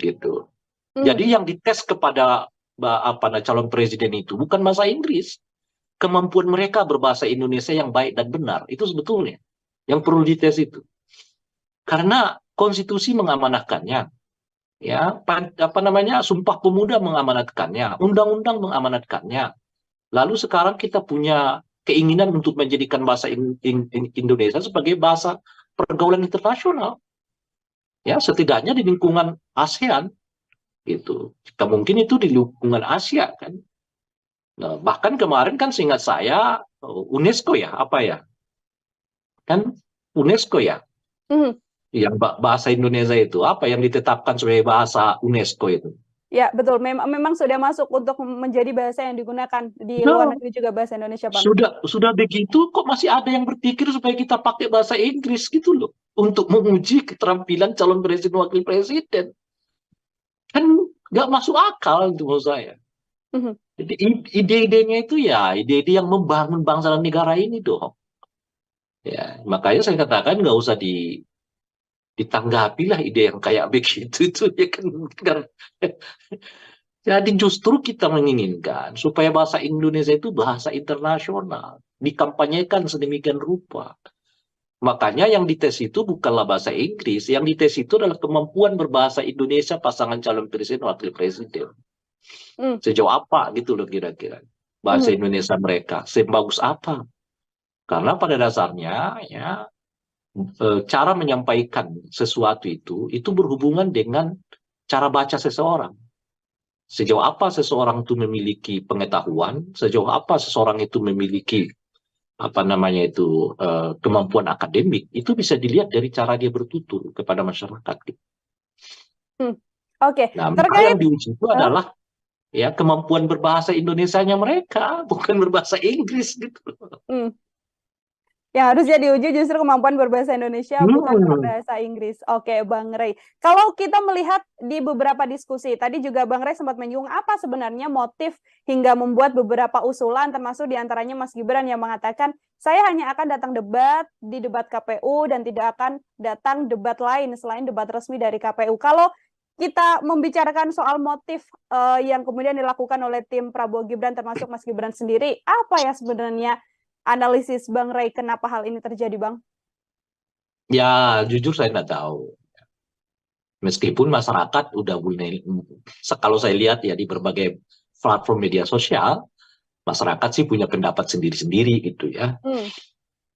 gitu. Hmm. Jadi yang dites kepada calon presiden itu bukan bahasa Inggris, kemampuan mereka berbahasa Indonesia yang baik dan benar itu sebetulnya yang perlu dites itu. Karena konstitusi mengamanatkannya, ya Sumpah Pemuda mengamanatkannya, undang-undang mengamanatkannya. Lalu sekarang kita punya keinginan untuk menjadikan bahasa Indonesia sebagai bahasa pergaulan internasional. Ya, setidaknya di lingkungan ASEAN gitu. Jika mungkin itu di lingkungan Asia kan. Nah, bahkan kemarin kan seingat saya UNESCO ya, apa ya? Kan UNESCO ya, Hmm. yang bahasa Indonesia itu apa yang ditetapkan sebagai bahasa UNESCO itu. Ya, betul. Memang sudah masuk untuk menjadi bahasa yang digunakan di luar Nah, negeri juga bahasa Indonesia, Bang. sudah begitu kok masih ada yang berpikir supaya kita pakai bahasa Inggris gitu loh untuk menguji keterampilan calon presiden wakil presiden. Kan nggak masuk akal itu menurut saya. Hmm. Jadi ide-idenya itu ya ide-ide yang membangun bangsa dan negara ini dong. Ya, makanya saya katakan nggak usah ditanggapi lah ide yang kayak begitu itu ya kan. Jadi justru kita menginginkan supaya bahasa Indonesia itu bahasa internasional, dikampanyekan sedemikian rupa. Makanya yang dites itu bukanlah bahasa Inggris, yang dites itu adalah kemampuan berbahasa Indonesia pasangan calon presiden wakil presiden. Hmm. Sejauh apa gitu loh kira-kira bahasa Hmm. Indonesia mereka, sebagus apa? Karena pada dasarnya ya cara menyampaikan sesuatu itu berhubungan dengan cara baca seseorang. Sejauh apa seseorang itu memiliki pengetahuan, sejauh apa seseorang itu memiliki kemampuan akademik, itu bisa dilihat dari cara dia bertutur kepada masyarakat. Hmm. Oke, Nah, maka terkait yang diuji itu eh, adalah ya kemampuan berbahasa Indonesianya mereka, bukan berbahasa Inggris gitu. hmm, yang harusnya diuji justru kemampuan berbahasa Indonesia, bukan Hmm. berbahasa Inggris. Oke, Bang Rey. Kalau kita melihat di beberapa diskusi, tadi juga Bang Rey sempat menyinggung apa sebenarnya motif hingga membuat beberapa usulan, termasuk diantaranya Mas Gibran yang mengatakan, saya hanya akan datang debat di debat KPU dan tidak akan datang debat lain selain debat resmi dari KPU. Kalau kita membicarakan soal motif yang kemudian dilakukan oleh tim Prabowo Gibran, termasuk Mas Gibran sendiri, apa ya sebenarnya analisis Bang Ray kenapa hal ini terjadi, Bang? Ya, jujur saya nggak tahu. Meskipun masyarakat udah mulai, kalau saya lihat ya di berbagai platform media sosial, masyarakat sih punya pendapat sendiri-sendiri gitu ya. Hmm.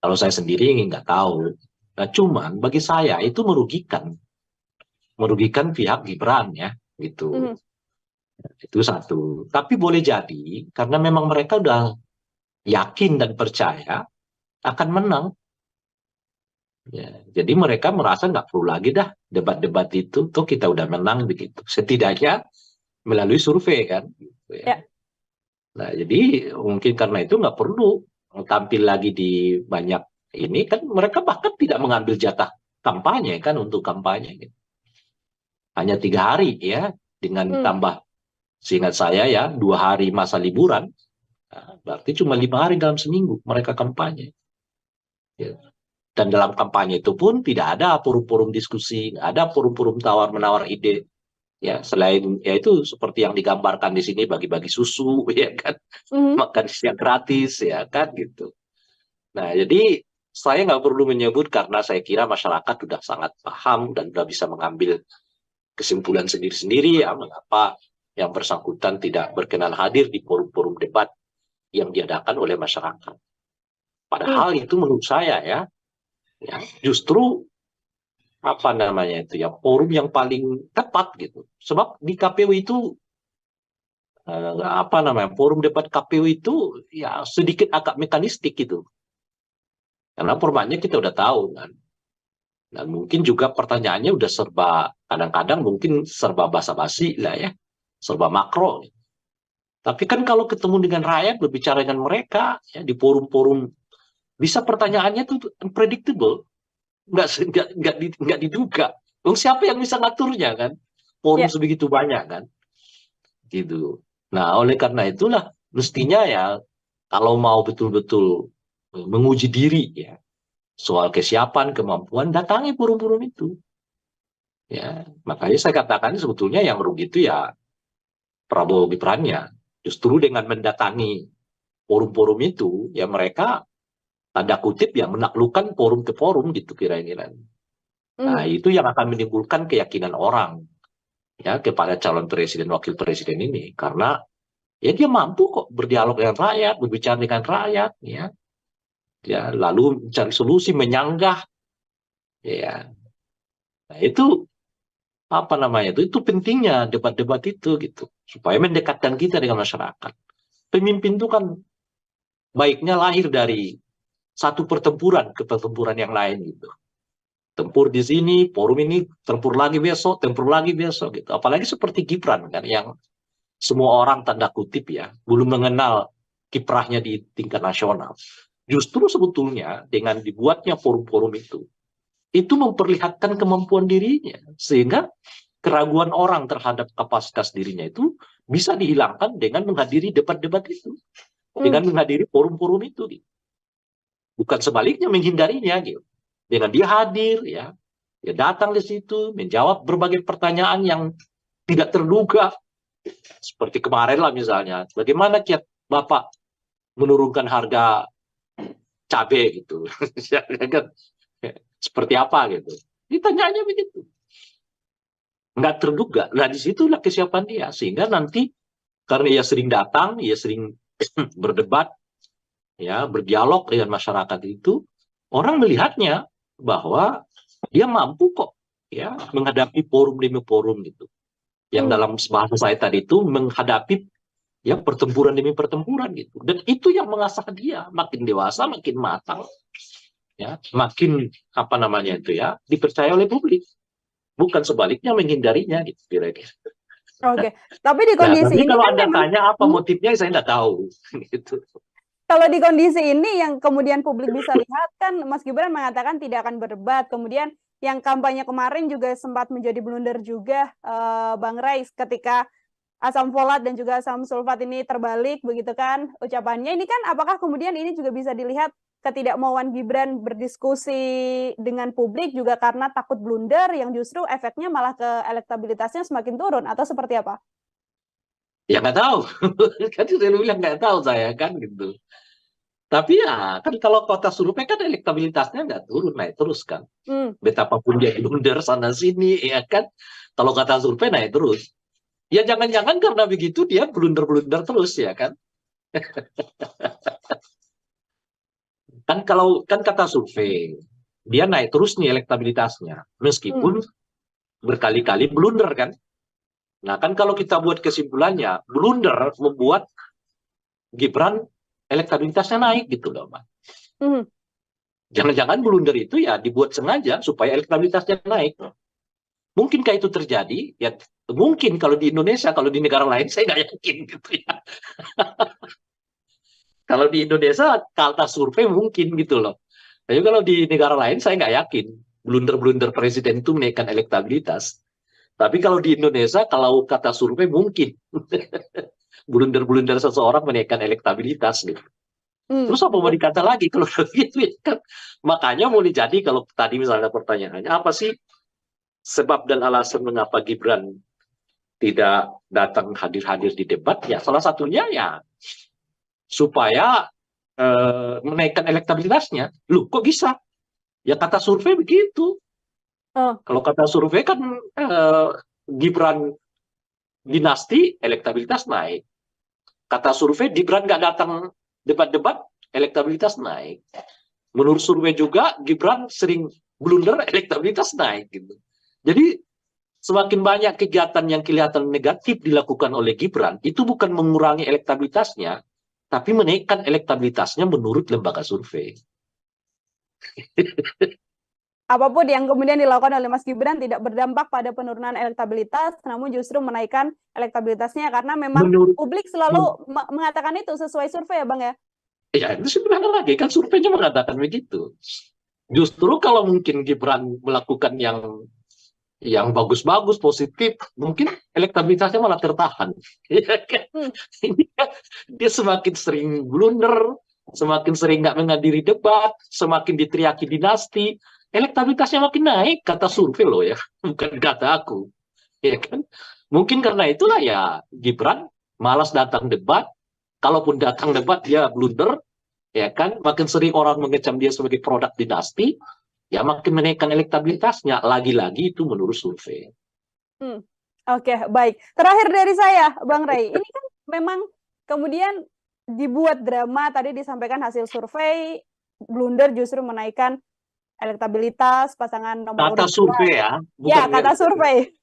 Kalau saya sendiri nggak tahu. Nah, cuman bagi saya itu merugikan pihak Gibran ya, gitu. Hmm. Itu satu. Tapi boleh jadi karena memang mereka udah yakin dan percaya akan menang. Ya, jadi mereka merasa nggak perlu lagi dah debat-debat itu, tuh kita udah menang begitu. Setidaknya melalui survei kan. Gitu ya. Ya. Nah, jadi mungkin karena itu nggak perlu tampil lagi di banyak ini kan mereka bahkan tidak mengambil jatah kampanye kan untuk kampanye. Gitu. Hanya 3 hari ya dengan Hmm. tambah seingat saya ya 2 hari masa liburan. Nah, berarti cuma 5 hari dalam seminggu mereka kampanye. Ya. Dan dalam kampanye itu pun tidak ada forum-forum diskusi, nggak ada forum-forum tawar-menawar ide. Ya, selain ya itu seperti yang digambarkan di sini bagi-bagi susu, ya kan, Hmm. makan siang gratis, ya kan gitu. Nah, jadi saya nggak perlu menyebut karena saya kira masyarakat sudah sangat paham dan sudah bisa mengambil kesimpulan sendiri-sendiri ya mengapa yang bersangkutan tidak berkenan hadir di forum-forum debat yang diadakan oleh masyarakat. Hmm. Padahal itu menurut saya ya justru apa namanya itu ya forum yang paling tepat gitu. Sebab di KPU itu apa namanya forum debat KPU itu ya sedikit agak mekanistik gitu. Karena formatnya kita udah tahu kan. Dan mungkin juga pertanyaannya udah serba kadang-kadang mungkin serba basa-basi lah ya, serba makro. Tapi kan kalau ketemu dengan rakyat berbicara dengan mereka ya di forum-forum bisa pertanyaannya tuh unpredictable, nggak diduga. Dong siapa yang bisa ngaturnya kan? Forum Ya. sebegitu banyak kan, gitu. Nah oleh karena itulah mestinya ya kalau mau betul-betul menguji diri ya soal kesiapan kemampuan datangi forum-forum itu. Ya, makanya saya katakan sebetulnya yang rugi itu ya Prabowo Gibran-nya. Justru dengan mendatangi forum-forum itu, ya mereka tanda kutip ya menaklukkan forum ke forum gitu kira-kira. Nah, Hmm. itu yang akan menimbulkan keyakinan orang ya kepada calon presiden wakil presiden ini karena ya dia mampu kok berdialog dengan rakyat, berbicara dengan rakyat ya. Ya, lalu mencari solusi, menyanggah ya. Nah, itu apa namanya itu pentingnya debat-debat itu gitu supaya mendekatkan kita dengan masyarakat. Pemimpin itu kan baiknya lahir dari satu pertempuran ke pertempuran yang lain gitu. Tempur di sini, forum ini, tempur lagi besok gitu. Apalagi seperti Gibran kan yang semua orang tanda kutip ya belum mengenal kiprahnya di tingkat nasional. Justru sebetulnya dengan dibuatnya forum-forum itu memperlihatkan kemampuan dirinya sehingga keraguan orang terhadap kapasitas dirinya itu bisa dihilangkan dengan menghadiri debat-debat itu, Hmm. dengan menghadiri forum-forum itu. Gitu. Bukan sebaliknya menghindarinya gitu. Dengan dia hadir ya, dia datang di situ menjawab berbagai pertanyaan yang tidak terduga seperti kemarin lah misalnya, bagaimana kiat Bapak menurunkan harga cabai gitu, ya kan? Seperti apa gitu. Ditanyanya begitu. Nggak terduga. Nah disitulah kesiapan dia. Sehingga nanti karena ia sering datang, ia sering berdebat, ya berdialog dengan masyarakat itu, orang melihatnya bahwa dia mampu kok ya menghadapi forum demi forum gitu. Yang Hmm. dalam bahasa saya tadi itu menghadapi ya pertempuran demi pertempuran gitu. Dan itu yang mengasah dia makin dewasa, makin matang, ya, makin apa namanya itu ya dipercaya oleh publik. bukan sebaliknya menghindarinya gitu kira-kira. Oke, tapi di Nah, kondisi tapi ini kalau kan Anda memang tanya apa motifnya, saya nggak tahu. Gitu. kalau di kondisi ini yang kemudian publik bisa lihat kan Mas Gibran mengatakan tidak akan berdebat. Kemudian yang kampanye kemarin juga sempat menjadi blunder juga Bang Ray ketika asam folat dan juga asam sulfat ini terbalik begitu kan ucapannya. Ini kan apakah kemudian ini juga bisa dilihat ketidakmauan Gibran berdiskusi dengan publik juga karena takut blunder yang justru efeknya malah ke elektabilitasnya semakin turun atau seperti apa? Ya nggak tahu. Kan saya bilang nggak tahu saya kan gitu. Tapi ya kan kalau kota survei kan elektabilitasnya nggak turun, naik terus kan. Hmm. Betapapun dia blunder sana sini ya kan. Kalau kata survei naik terus. Ya jangan-jangan karena begitu dia blunder-blunder terus ya kan. Kan kalau kan kata survei dia naik terus nih elektabilitasnya meskipun berkali-kali blunder kan. Nah kan kalau kita buat kesimpulannya blunder membuat Gibran elektabilitasnya naik gitu loh, Mbak. Jangan-jangan blunder itu ya dibuat sengaja supaya elektabilitasnya naik. Mungkinkah itu terjadi? Ya mungkin kalau di Indonesia, kalau di negara lain saya nggak yakin gitu ya. Kalau di Indonesia kata survei mungkin gitu loh. Tapi kalau di negara lain saya nggak yakin blunder-blunder presiden itu menaikkan elektabilitas. Tapi kalau di Indonesia kalau kata survei mungkin blunder-blunder seseorang menaikkan elektabilitas gitu. Terus apa mau dikata lagi kalau gitu ya kan? Makanya mau jadi kalau tadi misalnya pertanyaannya apa sih sebab dan alasan mengapa Gibran tidak datang hadir-hadir di debat? Ya salah satunya ya supaya menaikkan elektabilitasnya. Loh kok bisa? Ya kata survei begitu. Kalau kata survei kan Gibran dinasti elektabilitas naik. Kata survei Gibran nggak datang debat-debat elektabilitas naik. Menurut survei juga Gibran sering blunder elektabilitas naik gitu. Jadi semakin banyak kegiatan yang kelihatan negatif dilakukan oleh Gibran itu bukan mengurangi elektabilitasnya, tapi menaikkan elektabilitasnya menurut lembaga survei. Apapun yang kemudian dilakukan oleh Mas Gibran tidak berdampak pada penurunan elektabilitas, namun justru menaikkan elektabilitasnya karena memang publik selalu mengatakan itu sesuai survei ya Bang ya? Ya itu sebenarnya lagi kan surveinya mengatakan begitu. Justru kalau mungkin Gibran melakukan yang bagus-bagus, positif, mungkin elektabilitasnya malah tertahan. Dia semakin sering blunder, semakin sering nggak menghadiri debat, semakin diteriaki dinasti, elektabilitasnya makin naik, kata survei loh ya, bukan kata aku. Ya kan? Mungkin karena itulah ya Gibran malas datang debat, kalaupun datang debat dia blunder, ya kan, makin sering orang mengecam dia sebagai produk dinasti, ya makin menaikkan elektabilitasnya. Lagi-lagi itu menurut survei. Oke, baik. Terakhir dari saya, Bang Ray, ini kan memang kemudian dibuat drama, tadi disampaikan hasil survei, blunder justru menaikkan elektabilitas pasangan nomor Kata urut survei ya. Ya, kata survei.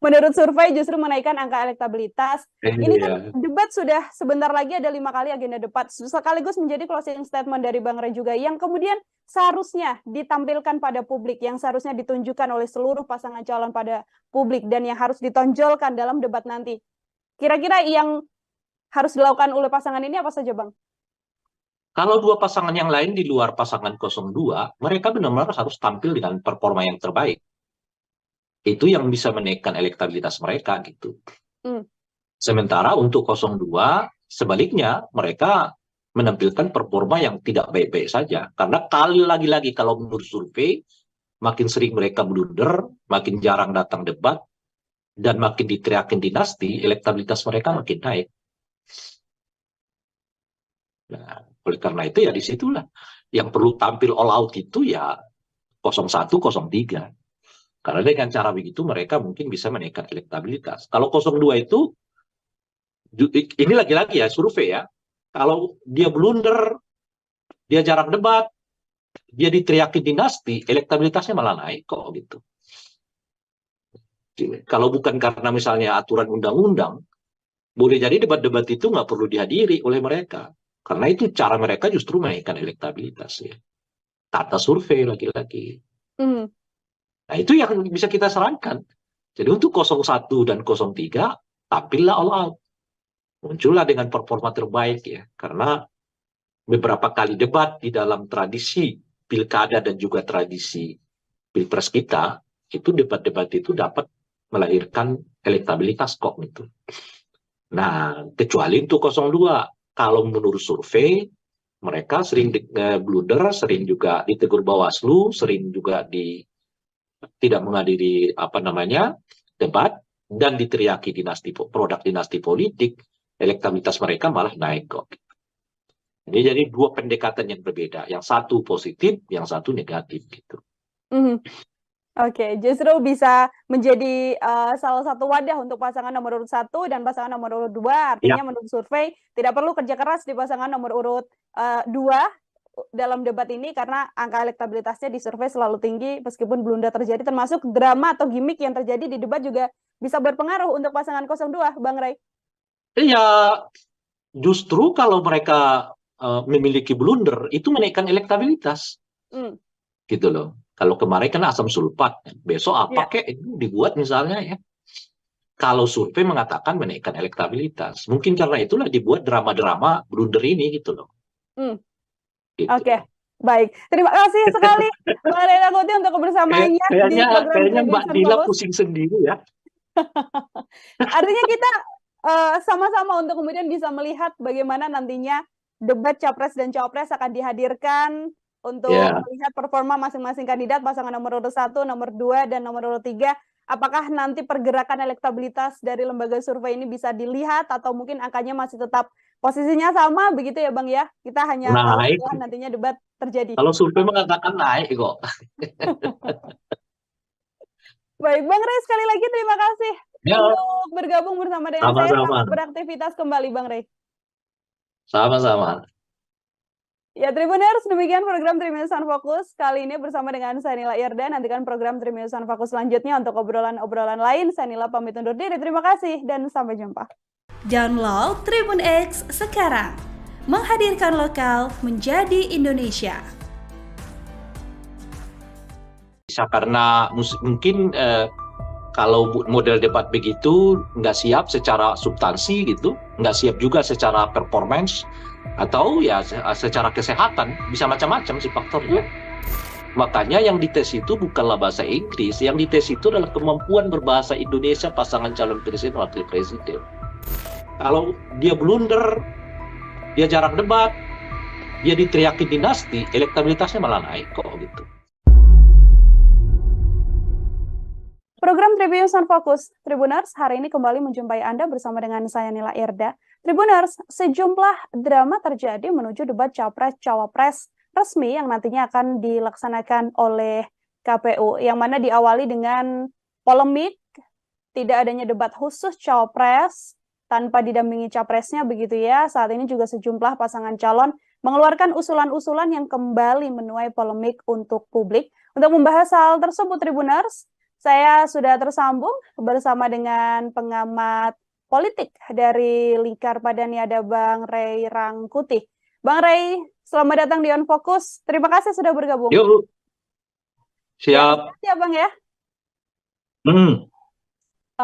Menurut survei justru menaikkan angka elektabilitas. Ini kan debat sudah sebentar lagi ada 5 kali agenda debat. Sekaligus menjadi closing statement dari Bang Ray juga yang kemudian seharusnya ditampilkan pada publik, yang seharusnya ditunjukkan oleh seluruh pasangan calon pada publik dan yang harus ditonjolkan dalam debat nanti. Kira-kira yang harus dilakukan oleh pasangan ini apa saja, Bang? Kalau dua pasangan yang lain di luar pasangan 02, mereka benar-benar harus tampil dengan performa yang terbaik. Itu yang bisa menaikkan elektabilitas mereka gitu. Sementara untuk 02, sebaliknya mereka menampilkan performa yang tidak baik-baik saja. Karena lagi-lagi kalau menurut survei, makin sering mereka blunder, makin jarang datang debat, dan makin diteriakin dinasti, elektabilitas mereka makin naik. Nah, oleh karena itu ya disitulah yang perlu tampil all out itu ya 01, 03. Karena dengan cara begitu mereka mungkin bisa menaikkan elektabilitas. Kalau 02 itu, ini lagi-lagi ya survei ya, kalau dia blunder, dia jarang debat, dia diteriaki dinasti, elektabilitasnya malah naik kok gitu. Kalau bukan karena misalnya aturan undang-undang, boleh jadi debat-debat itu nggak perlu dihadiri oleh mereka. Karena itu cara mereka justru menaikkan elektabilitas ya. Kata survei lagi-lagi. Nah, itu yang bisa kita sarankan. Jadi untuk 01 dan 03, tampillah all out. Muncullah dengan performa terbaik ya. Karena beberapa kali debat di dalam tradisi pilkada dan juga tradisi pilpres kita, itu debat-debat itu dapat melahirkan elektabilitas kok gitu. Nah, kecuali untuk 02, kalau menurut survei, mereka sering blunder, sering juga ditegur Bawaslu, sering juga tidak menghadiri debat, dan diteriaki produk dinasti politik, elektabilitas mereka malah naik kok. Jadi dua pendekatan yang berbeda, yang satu positif, yang satu negatif gitu. Oke, justru bisa menjadi salah satu wadah untuk pasangan nomor urut 1 dan pasangan nomor urut 2. Artinya menurut survei tidak perlu kerja keras di pasangan nomor urut 2 dalam debat ini karena angka elektabilitasnya di survei selalu tinggi meskipun blunder terjadi, termasuk drama atau gimmick yang terjadi di debat juga bisa berpengaruh untuk pasangan 02, Bang Ray. Iya, justru kalau mereka memiliki blunder itu menaikkan elektabilitas. Gitu loh. Kalau kemarin kan asam sulfat, besok apa kek itu dibuat misalnya ya. Kalau survei mengatakan menaikkan elektabilitas, mungkin karena itulah dibuat drama-drama blunder ini gitu loh. Gitu. Oke, baik. Terima kasih sekali Mbak Ray Rangkuti untuk kebersamaannya di program kayaknya Mbak Dila pusing sendiri ya. Artinya kita sama-sama untuk kemudian bisa melihat bagaimana nantinya debat Capres dan Cawapres akan dihadirkan untuk melihat performa masing-masing kandidat, pasangan nomor urut 1, nomor 2, dan nomor urut 3. Apakah nanti pergerakan elektabilitas dari lembaga survei ini bisa dilihat atau mungkin angkanya masih tetap posisinya sama begitu ya Bang ya? Kita hanya tahu setelah nantinya debat terjadi. Kalau survei mengatakan naik kok. Baik, Bang Ray, sekali lagi terima kasih untuk bergabung bersama dengan saya. Selamat beraktivitas kembali, Bang Ray. Sama-sama. Ya, Tribuners, demikian program Tribunnews on Focus. Kali ini bersama dengan saya Nila Irda. Nantikan program Tribunnews on Focus selanjutnya untuk obrolan-obrolan lain. Saya Nila pamit undur diri. Terima kasih dan sampai jumpa. Download Tribun X sekarang. Menghadirkan lokal menjadi Indonesia. Bisa karena mungkin kalau model debat begitu nggak siap secara substansi gitu, nggak siap juga secara performance, atau ya secara kesehatan, bisa macam-macam sih faktornya. Makanya yang dites itu bukanlah bahasa Inggris, yang dites itu adalah kemampuan berbahasa Indonesia pasangan calon presiden wakil presiden. Kalau dia blunder, dia jarang debat, dia diteriaki dinasti, elektabilitasnya malah naik kok gitu. Program Tribunnews on Focus, Tribuners, hari ini kembali menjumpai Anda bersama dengan saya Nila Irda. Tribuners, sejumlah drama terjadi menuju debat Capres-Cawapres resmi yang nantinya akan dilaksanakan oleh KPU, yang mana diawali dengan polemik, tidak adanya debat khusus Cawapres tanpa didampingi Capresnya begitu ya. Saat ini juga sejumlah pasangan calon mengeluarkan usulan-usulan yang kembali menuai polemik untuk publik. Untuk membahas hal tersebut, Tribuners, saya sudah tersambung bersama dengan pengamat politik dari Lingkar Padani, ada Bang Ray Rangkuti. Bang Ray, selamat datang di On Focus. Terima kasih sudah bergabung. Yuk. Siap. Ya, Bang ya.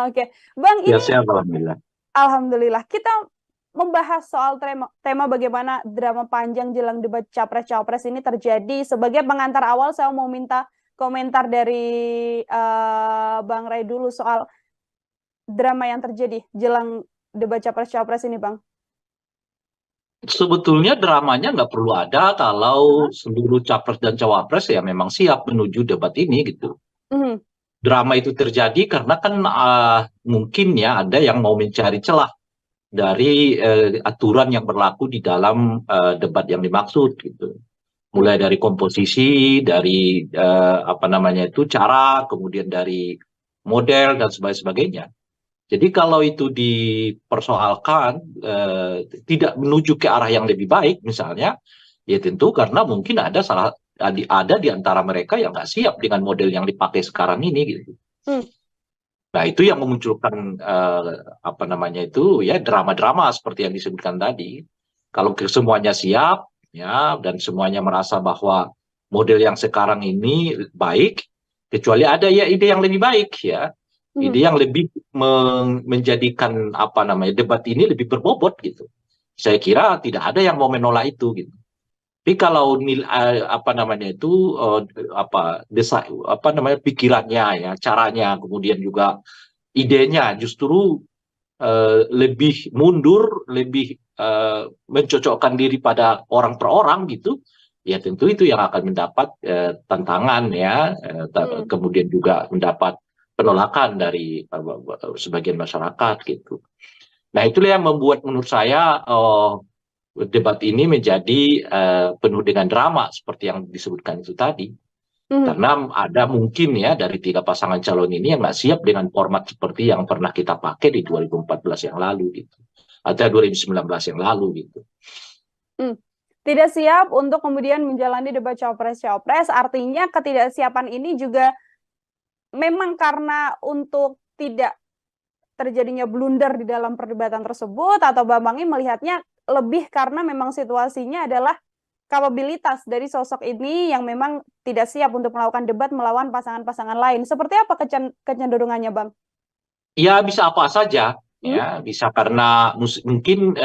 Oke, Bang, ya, ini siap, alhamdulillah. Alhamdulillah. Kita membahas soal tema bagaimana drama panjang jelang debat Capres-Cawapres ini terjadi. Sebagai pengantar awal, saya mau minta komentar dari Bang Ray dulu soal drama yang terjadi jelang debat Capres-Cawapres ini, Bang. Sebetulnya dramanya nggak perlu ada kalau seluruh Capres dan Cawapres ya memang siap menuju debat ini gitu. Drama itu terjadi karena kan mungkin ya ada yang mau mencari celah dari aturan yang berlaku di dalam debat yang dimaksud gitu. Mulai dari komposisi, dari cara, kemudian dari model dan sebagainya. Jadi kalau itu dipersoalkan tidak menuju ke arah yang lebih baik misalnya, ya tentu karena mungkin ada di antara mereka yang nggak siap dengan model yang dipakai sekarang ini gitu. Nah itu yang memunculkan drama-drama seperti yang disebutkan tadi. Kalau semuanya siap ya dan semuanya merasa bahwa model yang sekarang ini baik, kecuali ada ya ide yang lebih baik ya, Mhm. ide yang lebih menjadikan apa namanya debat ini lebih berbobot gitu. Saya kira tidak ada yang mau menolak itu gitu. Tapi kalau apa namanya itu apa namanya pikirannya ya, caranya, kemudian juga idenya justru lebih mundur, lebih mencocokkan diri pada orang per orang gitu, ya tentu itu yang akan mendapat tantangan ya, kemudian juga mendapat penolakan dari sebagian masyarakat gitu. Nah itulah yang membuat menurut saya debat ini menjadi penuh dengan drama seperti yang disebutkan itu tadi. Mhm. Karena ada mungkin ya dari tiga pasangan calon ini yang nggak siap dengan format seperti yang pernah kita pakai di 2014 yang lalu gitu. Atau 2019 yang lalu gitu. Tidak siap untuk kemudian menjalani debat Cawapres-Cawapres, artinya ketidaksiapan ini juga memang karena untuk tidak terjadinya blunder di dalam perdebatan tersebut, atau Bambang ini melihatnya lebih karena memang situasinya adalah kapabilitas dari sosok ini yang memang tidak siap untuk melakukan debat melawan pasangan-pasangan lain. Seperti apa kecenderungannya, Bang? Ya bisa apa saja ya, bisa karena mungkin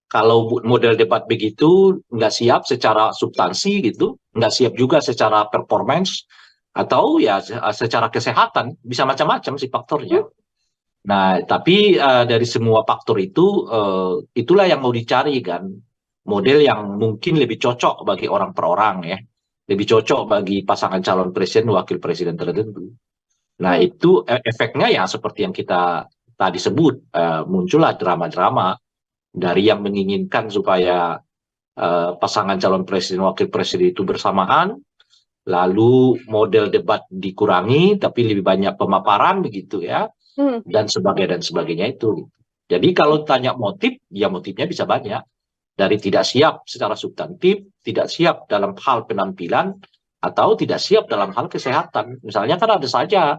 kalau model debat begitu nggak siap secara substansi gitu, nggak siap juga secara performance, atau ya secara kesehatan, bisa macam-macam sih faktornya. Nah, tapi dari semua faktor itu, itulah yang mau dicari kan, model yang mungkin lebih cocok bagi orang per orang ya, lebih cocok bagi pasangan calon presiden, wakil presiden tertentu. Nah, itu efeknya ya seperti yang kita tadi sebut, muncullah drama-drama dari yang menginginkan supaya pasangan calon presiden, wakil presiden itu bersamaan, lalu model debat dikurangi, tapi lebih banyak pemaparan begitu ya, dan sebagainya itu. Jadi kalau tanya motif, ya motifnya bisa banyak. Dari tidak siap secara substantif, tidak siap dalam hal penampilan, atau tidak siap dalam hal kesehatan. Misalnya kan ada saja,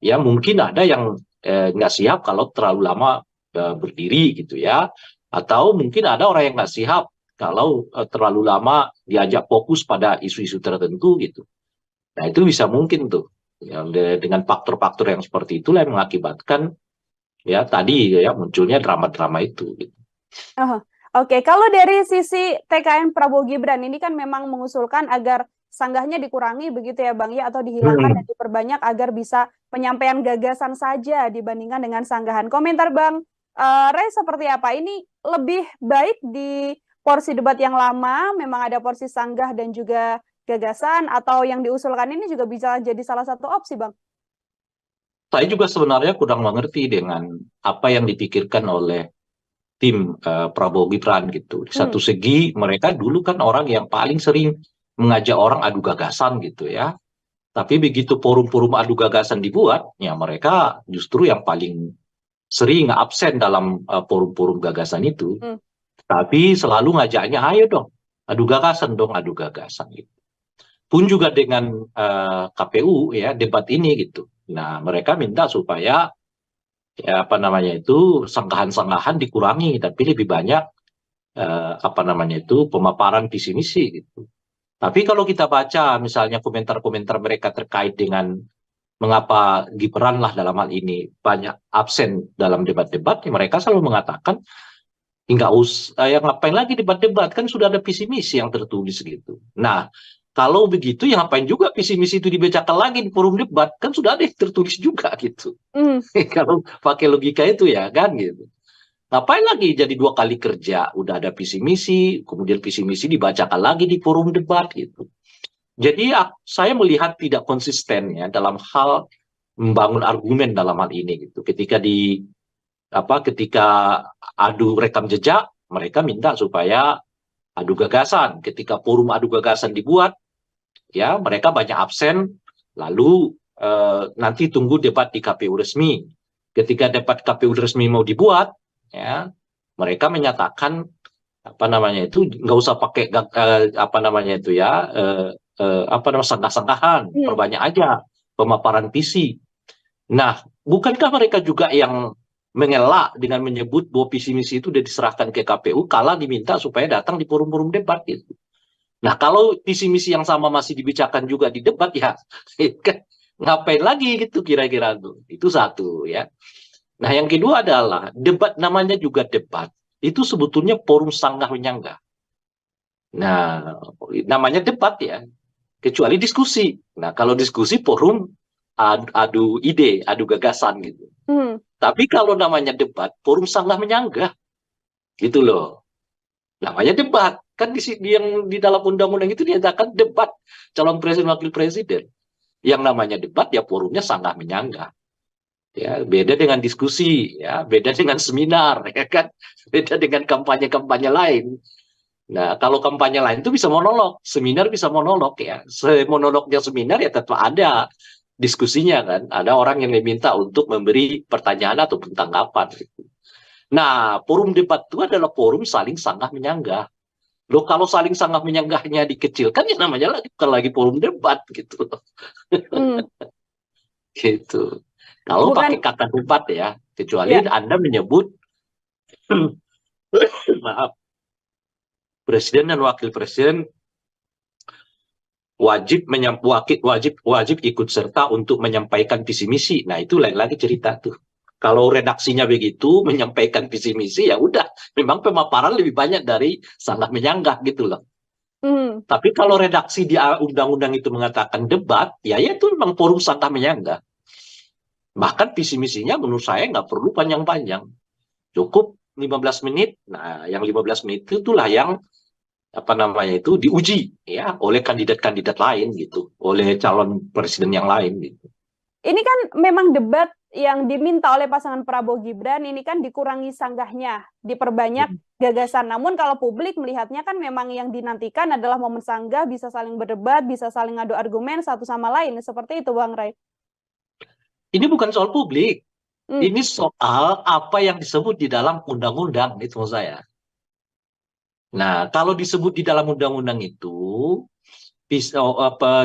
ya mungkin ada yang nggak siap kalau terlalu lama berdiri gitu ya. Atau mungkin ada orang yang nggak siap kalau terlalu lama diajak fokus pada isu-isu tertentu gitu. Nah itu bisa mungkin tuh. Ya, dengan faktor-faktor yang seperti itulah yang mengakibatkan ya tadi ya munculnya drama-drama itu. Gitu. Oke, kalau dari sisi TKN Prabowo Gibran ini kan memang mengusulkan agar sanggahnya dikurangi begitu ya Bang ya, atau dihilangkan dan diperbanyak agar bisa penyampaian gagasan saja dibandingkan dengan sanggahan. Komentar Bang Ray seperti apa? Ini lebih baik di porsi debat yang lama, memang ada porsi sanggah dan juga gagasan, atau yang diusulkan ini juga bisa jadi salah satu opsi Bang? Saya juga sebenarnya kurang mengerti dengan apa yang dipikirkan oleh tim Prabowo Gibran gitu. Di satu segi mereka dulu kan orang yang paling sering mengajak orang adu gagasan gitu ya. Tapi begitu forum-forum adu gagasan dibuat, ya mereka justru yang paling sering absen dalam forum-forum gagasan itu. Tapi selalu ngajaknya, ayo dong, adu gagasan gitu. Pun juga dengan KPU ya debat ini gitu. Nah mereka minta supaya ya apa namanya itu sanggahan-sanggahan dikurangi, tapi lebih banyak apa namanya itu pemaparan visi misi gitu. Tapi kalau kita baca misalnya komentar-komentar mereka terkait dengan mengapa Gibran lah dalam hal ini banyak absen dalam debat-debat, mereka selalu mengatakan nggak usah ya ngapain lagi debat-debat, kan sudah ada visi misi yang tertulis gitu. Nah kalau begitu ya ngapain juga visi misi itu dibacakan lagi di forum debat, kan sudah ada yang tertulis juga gitu. Kalau pakai logika itu ya kan gitu. Ngapain lagi jadi 2 kali kerja, udah ada visi misi, kemudian visi misi dibacakan lagi di forum debat gitu. Jadi saya melihat tidak konsisten ya dalam hal membangun argumen dalam hal ini gitu. Ketika adu rekam jejak, mereka minta supaya adu gagasan. Ketika forum adu gagasan dibuat, ya mereka banyak absen, lalu nanti tunggu debat di KPU resmi. Ketika debat KPU resmi mau dibuat, ya mereka menyatakan apa namanya itu nggak usah pakai apa namanya itu ya apa namanya sanggah-sanggahan, perbanyak aja pemaparan visi. Nah, bukankah mereka juga yang mengelak dengan menyebut bahwa visi misi itu sudah diserahkan ke KPU kala diminta supaya datang di forum-forum debat gitu. Nah, kalau visi misi yang sama masih dibicarakan juga di debat, ya kan ngapain lagi gitu kira-kira tuh. Itu satu ya. Nah, yang kedua adalah debat, namanya juga debat. Itu sebetulnya forum sanggah menyanggah. Nah, namanya debat ya, kecuali diskusi. Nah, kalau diskusi forum adu ide, adu gagasan gitu. Hmm. Tapi kalau namanya debat, forum sanggah menyanggah gitu loh. Namanya debat. Kan yang di dalam undang-undang itu dinyatakan debat calon presiden wakil presiden. Yang namanya debat ya forumnya sanggah menyanggah. Ya, beda dengan diskusi, ya, beda dengan seminar, ya kan, beda dengan kampanye-kampanye lain. Nah, kalau kampanye lain itu bisa monolog, seminar bisa monolog ya. Monolognya seminar ya tetap ada diskusinya kan. Ada orang yang diminta untuk memberi pertanyaan atau tanggapan. Nah, forum debat itu adalah forum saling sanggah menyanggah. Loh, kalau saling sanggah menyanggahnya dikecilkan ya namanya lagi bukan lagi forum debat gitu. Hmm. Gitu. Kalau pakai Bukan, kata debat ya, kecuali ya. Anda menyebut maaf, presiden dan wakil presiden wajib ikut serta untuk menyampaikan visi misi. Nah, itu lain lagi cerita tuh. Kalau redaksinya begitu menyampaikan visi misi ya udah, memang pemaparan lebih banyak dari sanggah menyanggah gitu loh. Hmm. Tapi kalau redaksi di undang-undang itu mengatakan debat, ya itu memang forum sanggah menyanggah. Bahkan visi misinya menurut saya nggak perlu panjang-panjang. Cukup 15 menit. Nah, yang 15 menit itulah yang apa namanya itu diuji ya oleh kandidat-kandidat lain gitu, oleh calon presiden yang lain gitu. Ini kan memang debat yang diminta oleh pasangan Prabowo Gibran, ini kan dikurangi sanggahnya, diperbanyak gagasan. Namun kalau publik melihatnya kan memang yang dinantikan adalah momen sanggah, bisa saling berdebat, bisa saling adu argumen satu sama lain. Seperti itu, Bang Ray. Ini bukan soal publik, Hmm. ini soal apa yang disebut di dalam undang-undang itu maksud saya. Nah, kalau disebut di dalam undang-undang itu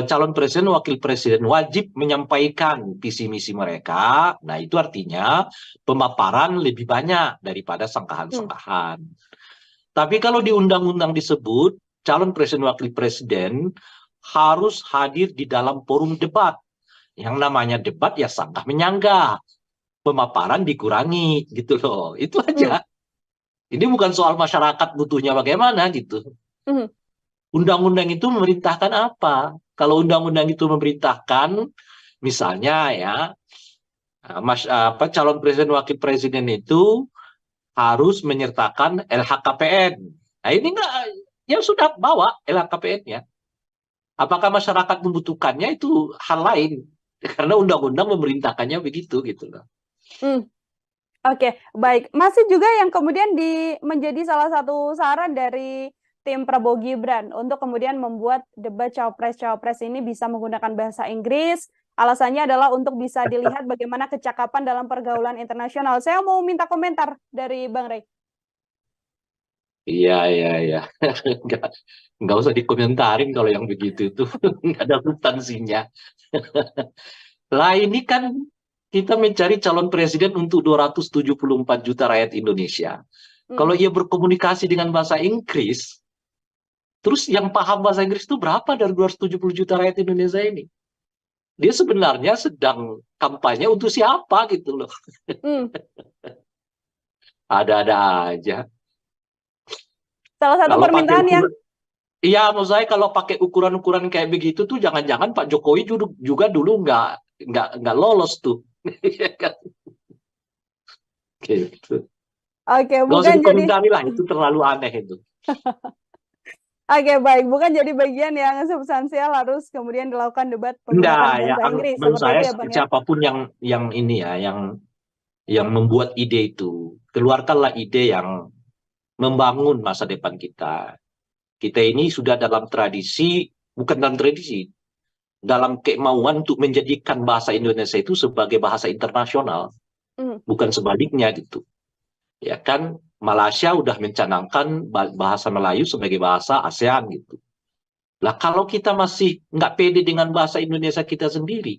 calon presiden, wakil presiden wajib menyampaikan visi misi mereka. Nah, itu artinya pemaparan lebih banyak daripada sangkahan-sangkahan. Tapi kalau di undang-undang disebut calon presiden, wakil presiden harus hadir di dalam forum debat. Yang namanya debat ya sanggah menyanggah, pemaparan dikurangi gitu loh. Itu aja. Ini bukan soal masyarakat butuhnya bagaimana gitu. Hmm. Undang-undang itu memerintahkan apa? Kalau undang-undang itu memerintahkan, misalnya ya, calon presiden wakil presiden itu harus menyertakan LHKPN. Nah ini enggak, ya sudah bawa LHKPN-nya. Apakah masyarakat membutuhkannya itu hal lain? Karena undang-undang memerintahkannya begitu gitu loh. Oke, baik. Masih juga yang kemudian menjadi salah satu saran dari tim Prabowo Gibran untuk kemudian membuat debat cawapres-cawapres ini bisa menggunakan bahasa Inggris. Alasannya adalah untuk bisa dilihat bagaimana kecakapan dalam pergaulan internasional. Saya mau minta komentar dari Bang Ray. Iya. Nggak usah dikomentarin kalau yang begitu itu. Nggak ada substansinya. Lah ini kan kita mencari calon presiden untuk 274 juta rakyat Indonesia. Kalau ia berkomunikasi dengan bahasa Inggris, terus yang paham bahasa Inggris itu berapa dari 270 juta rakyat Indonesia ini? Dia sebenarnya sedang kampanye untuk siapa gitu loh. Ada-ada aja. Salah satu Kalau permintaan yang iya, menurut saya kalau pakai ukuran-ukuran kayak begitu tuh jangan-jangan Pak Jokowi juga dulu nggak lolos tuh. Gitu. Oke, Nggak usah bukan jadi dikomentari lah, itu terlalu aneh itu. Oke, baik, bukan jadi bagian yang substansial harus kemudian dilakukan debat Enggak, menggunakan ya bahasa Inggris menurut seperti saya itu ya, Bang ya. siapapun yang ini ya, yang membuat ide itu, keluarkanlah ide yang membangun masa depan kita. Kita ini sudah dalam tradisi, bukan dalam tradisi, dalam kemauan untuk menjadikan bahasa Indonesia itu sebagai bahasa internasional, bukan sebaliknya gitu. Ya kan, Malaysia udah mencanangkan bahasa Melayu sebagai bahasa ASEAN gitu. Lah kalau kita masih nggak pede dengan bahasa Indonesia kita sendiri,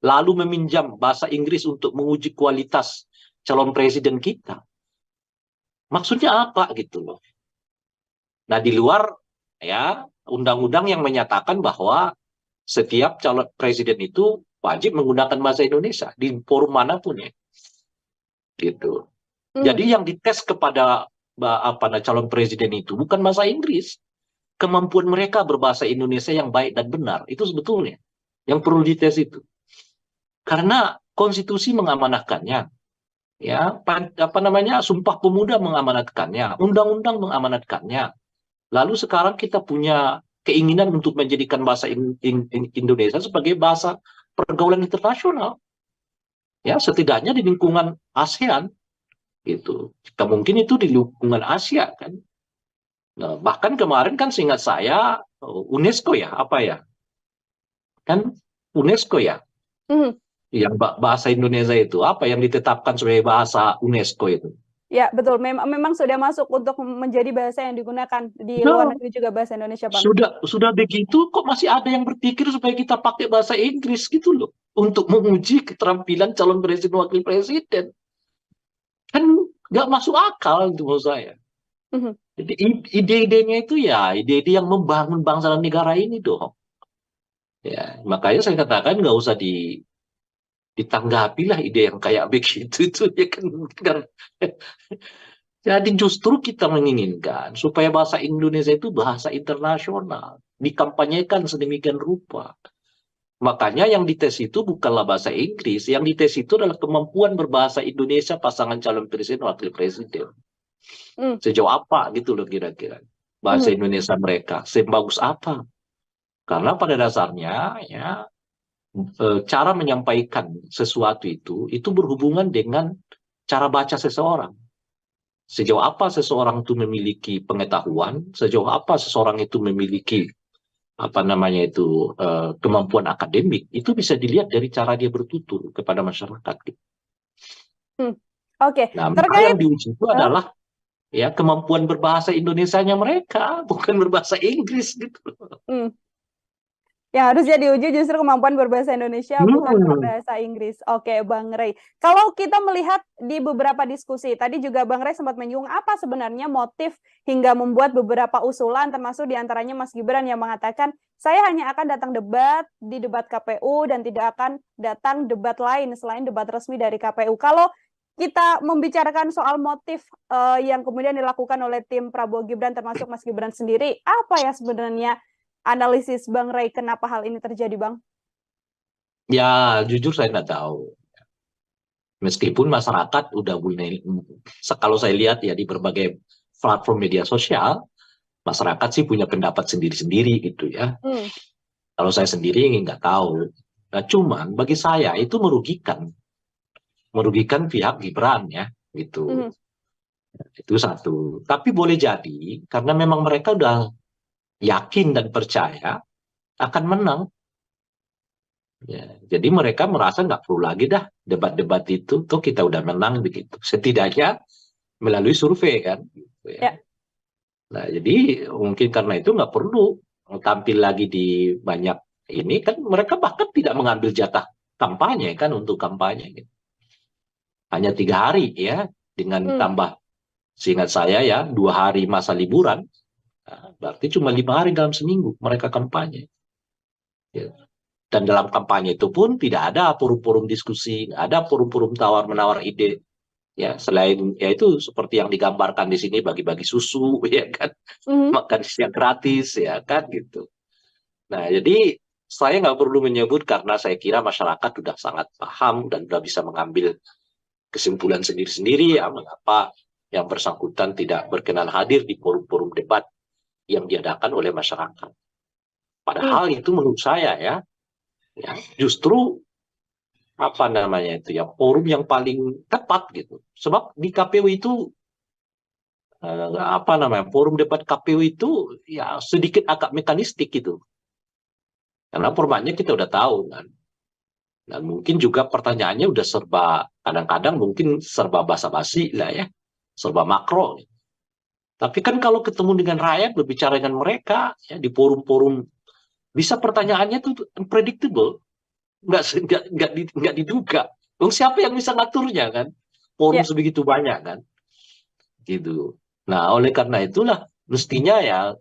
lalu meminjam bahasa Inggris untuk menguji kualitas calon presiden kita, maksudnya apa gitu loh. Nah di luar ya undang-undang yang menyatakan bahwa setiap calon presiden itu wajib menggunakan bahasa Indonesia di forum manapun ya, gitu. Jadi yang dites kepada calon presiden itu bukan bahasa Inggris, kemampuan mereka berbahasa Indonesia yang baik dan benar itu sebetulnya yang perlu dites itu. Karena konstitusi mengamanatkannya, ya, Sumpah Pemuda mengamanatkannya, undang-undang mengamanatkannya. Lalu sekarang kita punya keinginan untuk menjadikan bahasa Indonesia sebagai bahasa pergaulan internasional, ya, setidaknya di lingkungan ASEAN, gitu. Mungkin itu di lingkungan Asia kan. Nah, bahkan kemarin kan seingat saya UNESCO ya, kan UNESCO ya, yang bahasa Indonesia itu apa yang ditetapkan sebagai bahasa UNESCO itu. Ya, betul. Memang sudah masuk untuk menjadi bahasa yang digunakan di luar negeri juga, bahasa Indonesia, Bang. Sudah begitu kok masih ada yang berpikir supaya kita pakai bahasa Inggris gitu loh untuk menguji keterampilan calon presiden wakil presiden. Kan nggak masuk akal itu menurut saya. Jadi ide-idenya itu ya ide-ide yang membangun bangsa dan negara ini dong. Ya, makanya saya katakan nggak usah ditanggapilah ide yang kayak begitu itu ya kan. Jadi justru kita menginginkan supaya bahasa Indonesia itu bahasa internasional, dikampanyekan sedemikian rupa. Makanya yang dites itu bukanlah bahasa Inggris, yang dites itu adalah kemampuan berbahasa Indonesia pasangan calon presiden wakil presiden. Sejauh apa gitu loh kira-kira bahasa Indonesia mereka, sebagus apa? Karena pada dasarnya ya cara menyampaikan sesuatu itu berhubungan dengan cara baca seseorang. Sejauh apa seseorang itu memiliki pengetahuan, sejauh apa seseorang itu memiliki kemampuan akademik, itu bisa dilihat dari cara dia bertutur kepada masyarakat. Oke. Nah, maka yang diuji itu adalah ya kemampuan berbahasa Indonesianya mereka, bukan berbahasa Inggris gitu. Yang harusnya diuji justru kemampuan berbahasa Indonesia, bukan berbahasa Inggris. Oke, Bang Rey. Kalau kita melihat di beberapa diskusi, tadi juga Bang Rey sempat menyinggung apa sebenarnya motif hingga membuat beberapa usulan, termasuk diantaranya Mas Gibran yang mengatakan, saya hanya akan datang di debat KPU dan tidak akan datang debat lain selain debat resmi dari KPU. Kalau kita membicarakan soal motif yang kemudian dilakukan oleh tim Prabowo Gibran, termasuk Mas Gibran sendiri, apa ya sebenarnya analisis Bang Rey kenapa hal ini terjadi, Bang? Ya, jujur saya nggak tahu. Meskipun masyarakat udah mulai, kalau saya lihat ya di berbagai platform media sosial, masyarakat sih punya pendapat sendiri-sendiri gitu ya. Kalau saya sendiri nggak tahu. Nah, cuman bagi saya itu merugikan pihak Gibran ya, gitu. Itu satu. Tapi boleh jadi karena memang mereka udah yakin dan percaya akan menang. Ya, jadi mereka merasa nggak perlu lagi dah debat-debat itu, tuh kita udah menang begitu. Setidaknya melalui survei kan. Gitu ya. Nah, jadi mungkin karena itu nggak perlu tampil lagi di banyak ini kan, mereka bahkan tidak mengambil jatah kampanye kan untuk kampanye. Gitu. Hanya 3 hari ya, dengan tambah seingat saya ya 2 hari masa liburan. Nah, berarti cuma 5 hari dalam seminggu mereka kampanye. Ya. Dan dalam kampanye itu pun tidak ada forum-forum diskusi, nggak ada forum-forum tawar-menawar ide. Ya, selain ya itu seperti yang digambarkan di sini, bagi-bagi susu, ya kan, makan siang gratis, ya kan, gitu. Nah, jadi saya nggak perlu menyebut karena saya kira masyarakat sudah sangat paham dan sudah bisa mengambil kesimpulan sendiri-sendiri ya mengapa yang bersangkutan tidak berkenan hadir di forum-forum debat yang diadakan oleh masyarakat. Padahal itu menurut saya ya justru forum yang paling tepat gitu. Sebab di KPU itu forum debat KPU itu ya sedikit agak mekanistik gitu. Karena formatnya kita udah tahu kan. Dan mungkin juga pertanyaannya udah kadang-kadang mungkin serba basa-basi lah ya. Serba makro. Tapi kan kalau ketemu dengan rakyat, berbicara dengan mereka ya di forum bisa pertanyaannya tuh unpredictable, nggak diduga. Siapa yang bisa ngaturnya kan? Forum sebegitu banyak kan, gitu. Nah oleh karena itulah mestinya ya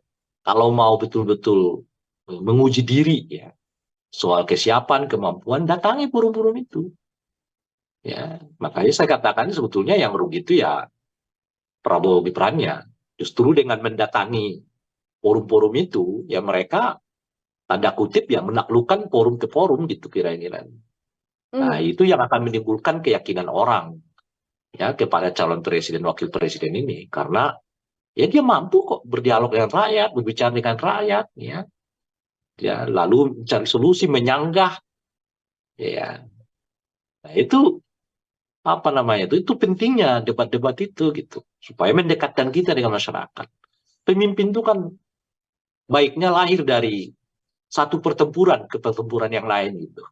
kalau mau betul-betul menguji diri ya soal kesiapan, kemampuan, datangi forum-forum itu. Ya, makanya saya katakan sebetulnya yang rugi itu ya Prabowo Gibran-nya. Justru dengan mendatangi forum-forum itu, ya mereka tanda kutip ya menaklukkan forum ke forum gitu kira-kira. Nah, itu yang akan menimbulkan keyakinan orang ya kepada calon presiden wakil presiden ini karena ya dia mampu kok berdialog dengan rakyat, berbicara dengan rakyat ya. Ya, lalu mencari solusi, menyanggah ya. Nah, itu apa namanya itu pentingnya debat-debat itu gitu supaya mendekatkan kita dengan masyarakat. Pemimpin itu kan baiknya lahir dari satu pertempuran ke pertempuran yang lain gitu.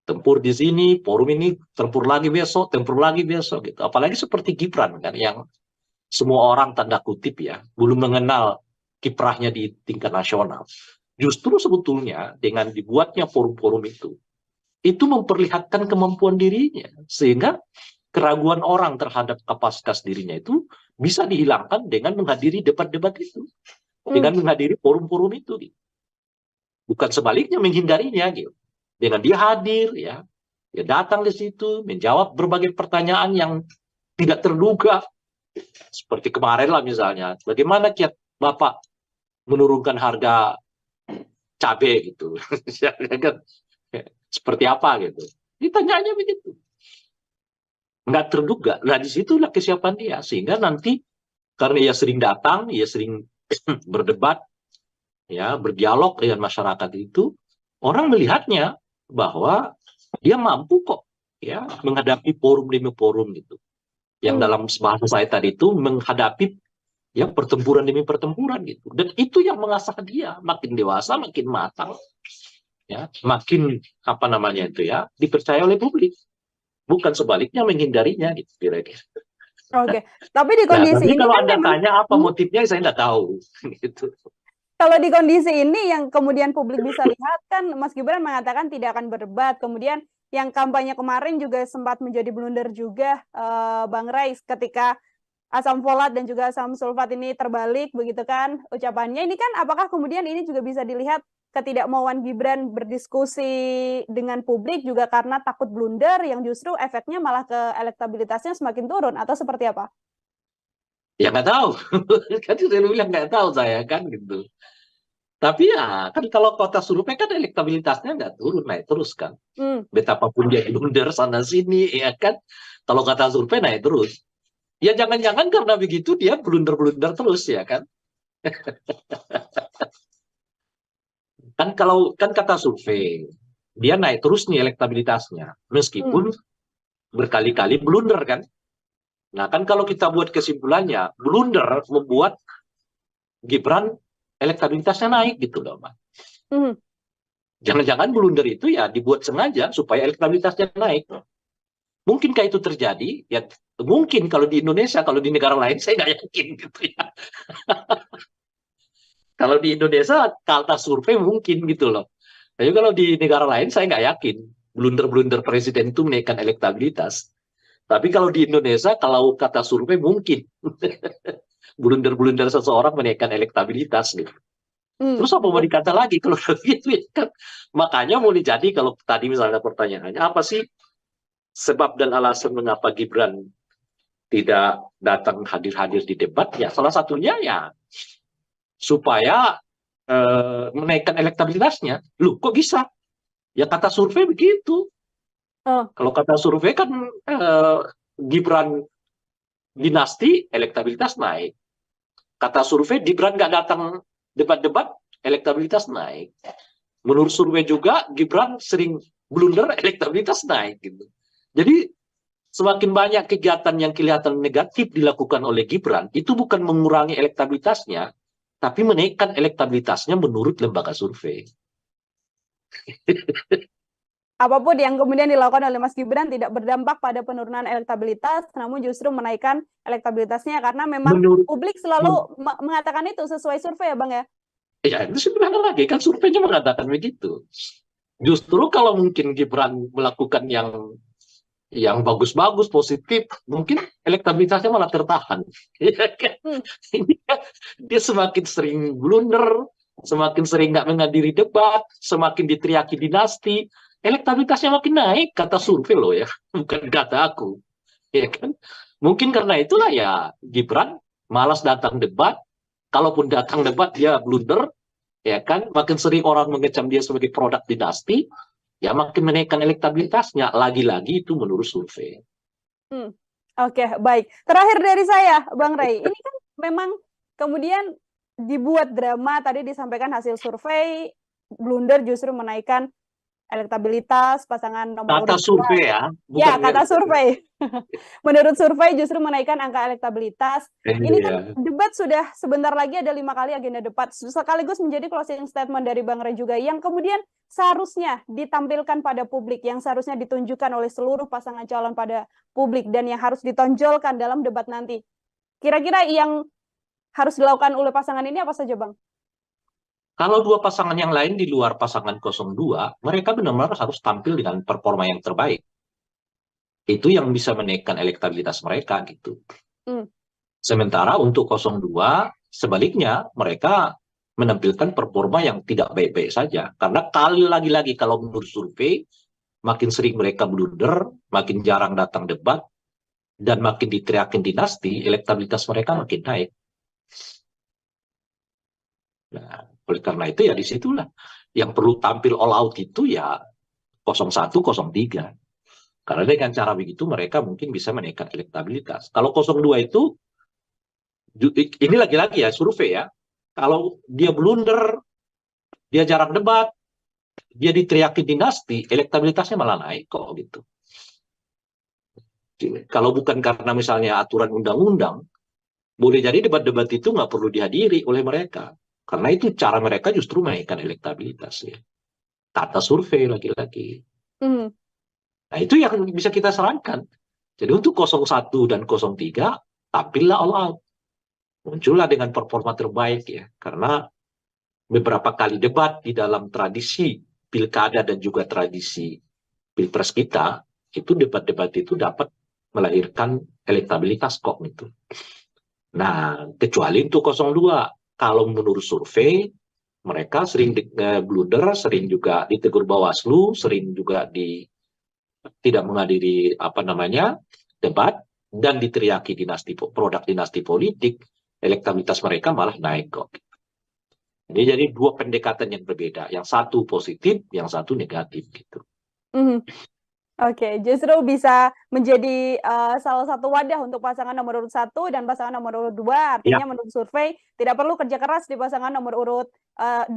Tempur di sini, forum ini, tempur lagi besok gitu. Apalagi seperti Gibran kan yang semua orang tanda kutip ya belum mengenal kiprahnya di tingkat nasional. Justru sebetulnya dengan dibuatnya forum-forum itu memperlihatkan kemampuan dirinya sehingga keraguan orang terhadap kapasitas dirinya itu bisa dihilangkan dengan menghadiri debat-debat itu, dengan menghadiri forum-forum itu, gitu. Bukan sebaliknya menghindarinya, gitu. Dengan dia hadir, ya, dia datang di situ, menjawab berbagai pertanyaan yang tidak terduga, seperti kemarin lah misalnya, bagaimana kiat Bapak menurunkan harga cabai gitu, seperti apa gitu, ditanyanya begitu. Nggak terduga. Nah, disitulah kesiapan dia. Sehingga nanti, karena ia sering datang, ia sering berdebat, ya, berdialog dengan masyarakat itu, orang melihatnya bahwa dia mampu kok, ya, menghadapi forum demi forum gitu. Yang dalam bahasa saya tadi itu menghadapi ya pertempuran demi pertempuran gitu. Dan itu yang mengasah dia makin dewasa, makin matang, ya, makin apa namanya itu ya dipercaya oleh publik. Bukan sebaliknya menghindarinya gitu kira-kira. Oke, tapi di kondisi ini kalau kan Anda memang, tanya apa motifnya saya nggak tahu. Gitu. kalau di kondisi ini yang kemudian publik bisa lihat kan Mas Gibran mengatakan tidak akan berdebat, kemudian yang kampanye kemarin juga sempat menjadi blunder juga Bang Rais ketika asam folat dan juga asam sulfat ini terbalik begitu kan ucapannya. Ini kan apakah kemudian ini juga bisa dilihat ketidakmauan Gibran berdiskusi dengan publik juga karena takut blunder yang justru efeknya malah ke elektabilitasnya semakin turun atau seperti apa? Ya nggak tahu. Kan saya bilang nggak tahu saya kan gitu. Tapi ya kan kalau kota survei kan elektabilitasnya nggak turun, naik terus kan. Betapapun dia blunder sana sini ya kan. Kalau kata survei naik terus. Ya jangan-jangan karena begitu dia blunder-blunder terus ya kan. Kan kata survei dia naik terus nih elektabilitasnya meskipun berkali-kali blunder kan. Nah kan kalau kita buat kesimpulannya blunder membuat Gibran elektabilitasnya naik gitu loh Pak. Jangan-jangan blunder itu ya dibuat sengaja supaya elektabilitasnya naik. Mungkinkah itu terjadi? Ya mungkin kalau di Indonesia, kalau di negara lain saya nggak yakin gitu ya. Kalau di Indonesia kata survei mungkin gitu loh. Tapi kalau di negara lain saya nggak yakin blunder-blunder presiden itu menaikkan elektabilitas. Tapi kalau di Indonesia kalau kata survei mungkin blunder-blunder seseorang menaikkan elektabilitas gitu. Terus apa mau dikata lagi kalau gitu ya kan? Makanya boleh jadi kalau tadi misalnya pertanyaannya apa sih sebab dan alasan mengapa Gibran tidak datang hadir-hadir di debat? Ya salah satunya ya supaya menaikkan elektabilitasnya. Loh kok bisa? Ya kata survei begitu. Kalau kata survei kan Gibran dinasti elektabilitas naik. Kata survei Gibran nggak datang debat-debat elektabilitas naik. Menurut survei juga Gibran sering blunder elektabilitas naik gitu. Jadi semakin banyak kegiatan yang kelihatan negatif dilakukan oleh Gibran itu bukan mengurangi elektabilitasnya, tapi menaikkan elektabilitasnya menurut lembaga survei. Apapun yang kemudian dilakukan oleh Mas Gibran tidak berdampak pada penurunan elektabilitas, namun justru menaikkan elektabilitasnya karena memang publik selalu mengatakan itu sesuai survei ya Bang ya? Ya itu sebenarnya lagi kan surveinya mengatakan begitu. Justru kalau mungkin Gibran melakukan yang yang bagus-bagus, positif, mungkin elektabilitasnya malah tertahan. Ya kan? Ini kan dia semakin sering blunder, semakin sering nggak menghadiri debat, semakin diteriaki dinasti, elektabilitasnya makin naik, kata survei loh ya, bukan kata aku. Ya kan? Mungkin karena itulah ya Gibran malas datang debat, kalaupun datang debat dia blunder, ya kan? Makin sering orang mengecam dia sebagai produk dinasti, ya makin menaikkan elektabilitasnya. Lagi-lagi itu menurut survei. Oke, baik. Terakhir dari saya, Bang Rey, ini kan memang kemudian dibuat drama, tadi disampaikan hasil survei, blunder justru menaikkan elektabilitas pasangan nomor Kata urut 2. survei ya, Ya, bukan kata survei. Menurut survei justru menaikkan angka elektabilitas. Ini kan debat sudah sebentar lagi, ada 5 kali agenda debat, sekaligus menjadi closing statement dari Bang Rey juga, yang kemudian seharusnya ditampilkan pada publik, yang seharusnya ditunjukkan oleh seluruh pasangan calon pada publik, dan yang harus ditonjolkan dalam debat nanti. Kira-kira yang harus dilakukan oleh pasangan ini apa saja, Bang? Kalau dua pasangan yang lain di luar pasangan 02, mereka benar-benar harus tampil dengan performa yang terbaik. Itu yang bisa menaikkan elektabilitas mereka gitu. Sementara untuk 02, sebaliknya mereka menampilkan performa yang tidak baik-baik saja. Karena lagi-lagi kalau menurut survei, makin sering mereka blunder, makin jarang datang debat, dan makin diteriakin dinasti, elektabilitas mereka makin naik. Nah, oleh karena itu ya disitulah yang perlu tampil all out itu ya 01, 03. Karena dengan cara begitu mereka mungkin bisa menaikkan elektabilitas. Kalau 02 itu, ini lagi-lagi ya survei ya, kalau dia blunder, dia jarang debat, dia diteriaki dinasti, elektabilitasnya malah naik kok gitu. Kalau bukan karena misalnya aturan undang-undang, boleh jadi debat-debat itu nggak perlu dihadiri oleh mereka. Karena itu cara mereka justru menaikkan elektabilitas ya. Kata survei lagi-lagi. Nah itu yang bisa kita sarankan. Jadi untuk 01 dan 03, tampillah all out. Muncullah dengan performa terbaik ya. Karena beberapa kali debat di dalam tradisi pilkada dan juga tradisi pilpres kita, itu debat-debat itu dapat melahirkan elektabilitas kok gitu. Nah, kecuali untuk 02. Kalau menurut survei, mereka sering blunder, sering juga ditegur Bawaslu, sering juga tidak menghadiri debat, dan diteriaki produk dinasti politik, elektabilitas mereka malah naik kok. Ini jadi dua pendekatan yang berbeda, yang satu positif, yang satu negatif gitu. Oke, justru bisa menjadi salah satu wadah untuk pasangan nomor urut 1 dan pasangan nomor urut 2. Artinya menurut survei tidak perlu kerja keras di pasangan nomor urut 2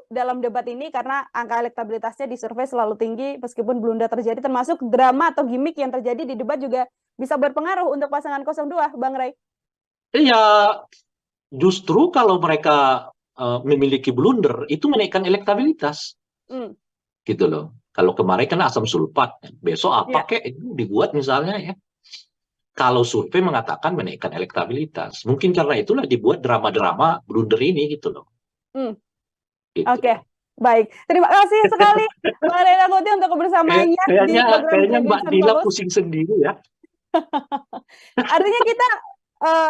dalam debat ini, karena angka elektabilitasnya di survei selalu tinggi meskipun blunder terjadi, termasuk drama atau gimmick yang terjadi di debat juga bisa berpengaruh untuk pasangan 02, Bang Rey. Iya, justru kalau mereka memiliki blunder itu menaikkan elektabilitas. Gitu loh. Kalau kemarin kan asam sulfat, besok apa kek itu dibuat misalnya ya. Kalau survei mengatakan menaikkan elektabilitas, mungkin karena itulah dibuat drama-drama blunder ini gitu loh. Gitu. Oke, baik. Terima kasih sekali Mbak Rey Rangkuti untuk kebersamaannya di program Kayaknya Mbak Dila pusing sendiri ya. Artinya kita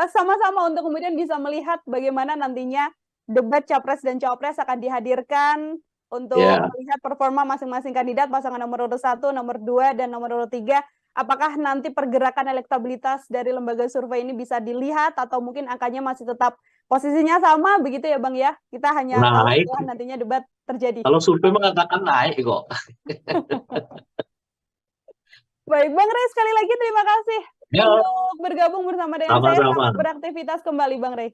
sama-sama untuk kemudian bisa melihat bagaimana nantinya debat Capres dan Cawapres akan dihadirkan untuk melihat performa masing-masing kandidat, pasangan nomor urut 1, nomor 2, dan nomor urut 3. Apakah nanti pergerakan elektabilitas dari lembaga survei ini bisa dilihat atau mungkin angkanya masih tetap posisinya sama begitu ya Bang ya? Kita hanya tahu setelah nantinya debat terjadi. Kalau survei mengatakan naik kok. Baik, Bang Rey, sekali lagi terima kasih untuk bergabung bersama dengan saya. Selamat beraktivitas kembali, Bang Rey.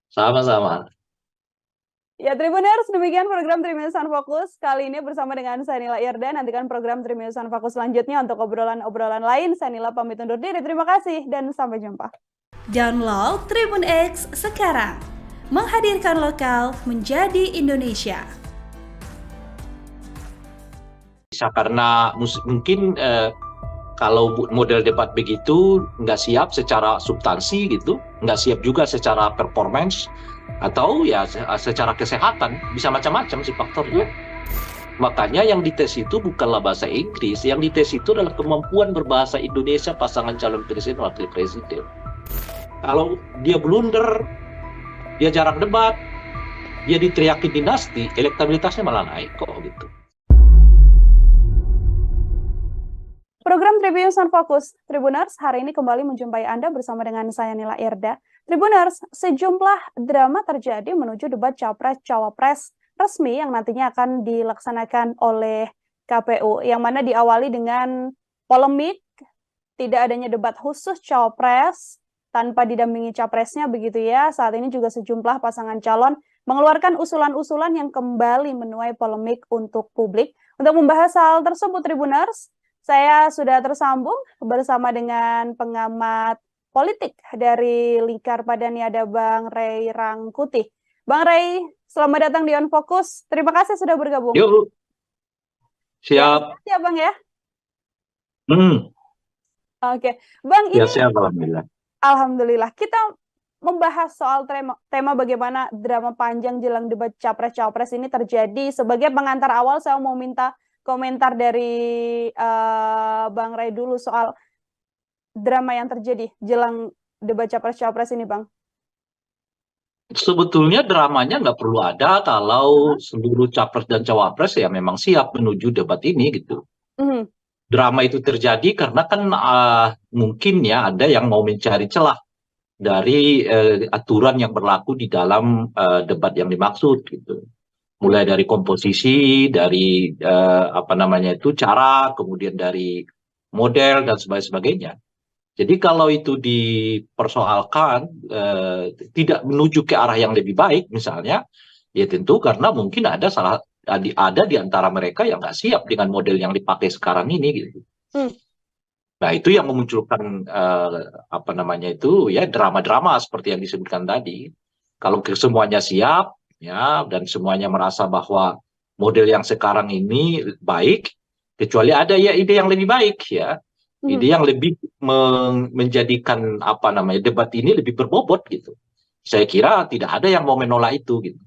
Sama-sama. Ya, Tribuners, demikian program Tribuners on Focus kali ini bersama dengan saya Nila Irda. Nantikan program Tribuners on Focus selanjutnya untuk obrolan-obrolan lain. Saya Nila pamit undur diri. Terima kasih dan sampai jumpa. Download Tribun X sekarang. Menghadirkan lokal menjadi Indonesia. Bisa karena mungkin kalau model debat begitu nggak siap secara substansi gitu, nggak siap juga secara performance, atau ya secara kesehatan, bisa macam-macam sih faktornya. Makanya yang dites itu bukanlah bahasa Inggris, yang dites itu adalah kemampuan berbahasa Indonesia pasangan calon presiden wakil presiden. Kalau dia blunder, dia jarang debat, dia diteriakin dinasti, elektabilitasnya malah naik kok gitu. Program Tribun Sun Fokus, Tribuners, hari ini kembali menjumpai Anda bersama dengan saya Nila Irda. Tribuners, sejumlah drama terjadi menuju debat Capres-Cawapres resmi yang nantinya akan dilaksanakan oleh KPU, yang mana diawali dengan polemik, tidak adanya debat khusus Cawapres, tanpa didampingi Capresnya begitu ya. Saat ini juga sejumlah pasangan calon mengeluarkan usulan-usulan yang kembali menuai polemik untuk publik. Untuk membahas hal tersebut, Tribuners, saya sudah tersambung bersama dengan pengamat politik dari Lingkar Padani, ada Bang Ray Rangkuti. Bang Ray, selamat datang di On Focus. Terima kasih sudah bergabung. Yuk, siap. Ya, Bang ya. Oke, Bang, Ya, ini siap, alhamdulillah. Alhamdulillah. Kita membahas soal tema bagaimana drama panjang jelang debat Capres-Cawapres ini terjadi. Sebagai pengantar awal, saya mau minta komentar dari Bang Ray dulu soal drama yang terjadi jelang debat Capres-Cawapres ini, Bang. Sebetulnya dramanya nggak perlu ada kalau seluruh capres dan cawapres ya memang siap menuju debat ini gitu. Drama itu terjadi karena kan mungkin ya ada yang mau mencari celah dari aturan yang berlaku di dalam debat yang dimaksud gitu. Mulai dari komposisi, dari cara, kemudian dari model dan sebagainya. Jadi kalau itu dipersoalkan tidak menuju ke arah yang lebih baik misalnya, ya tentu karena mungkin ada di antara mereka yang nggak siap dengan model yang dipakai sekarang ini gitu. Nah itu yang memunculkan drama-drama seperti yang disebutkan tadi. Kalau semuanya siap ya dan semuanya merasa bahwa model yang sekarang ini baik, kecuali ada ya ide yang lebih baik ya. Ide yang lebih menjadikan debat ini lebih berbobot gitu. Saya kira tidak ada yang mau menolak itu gitu.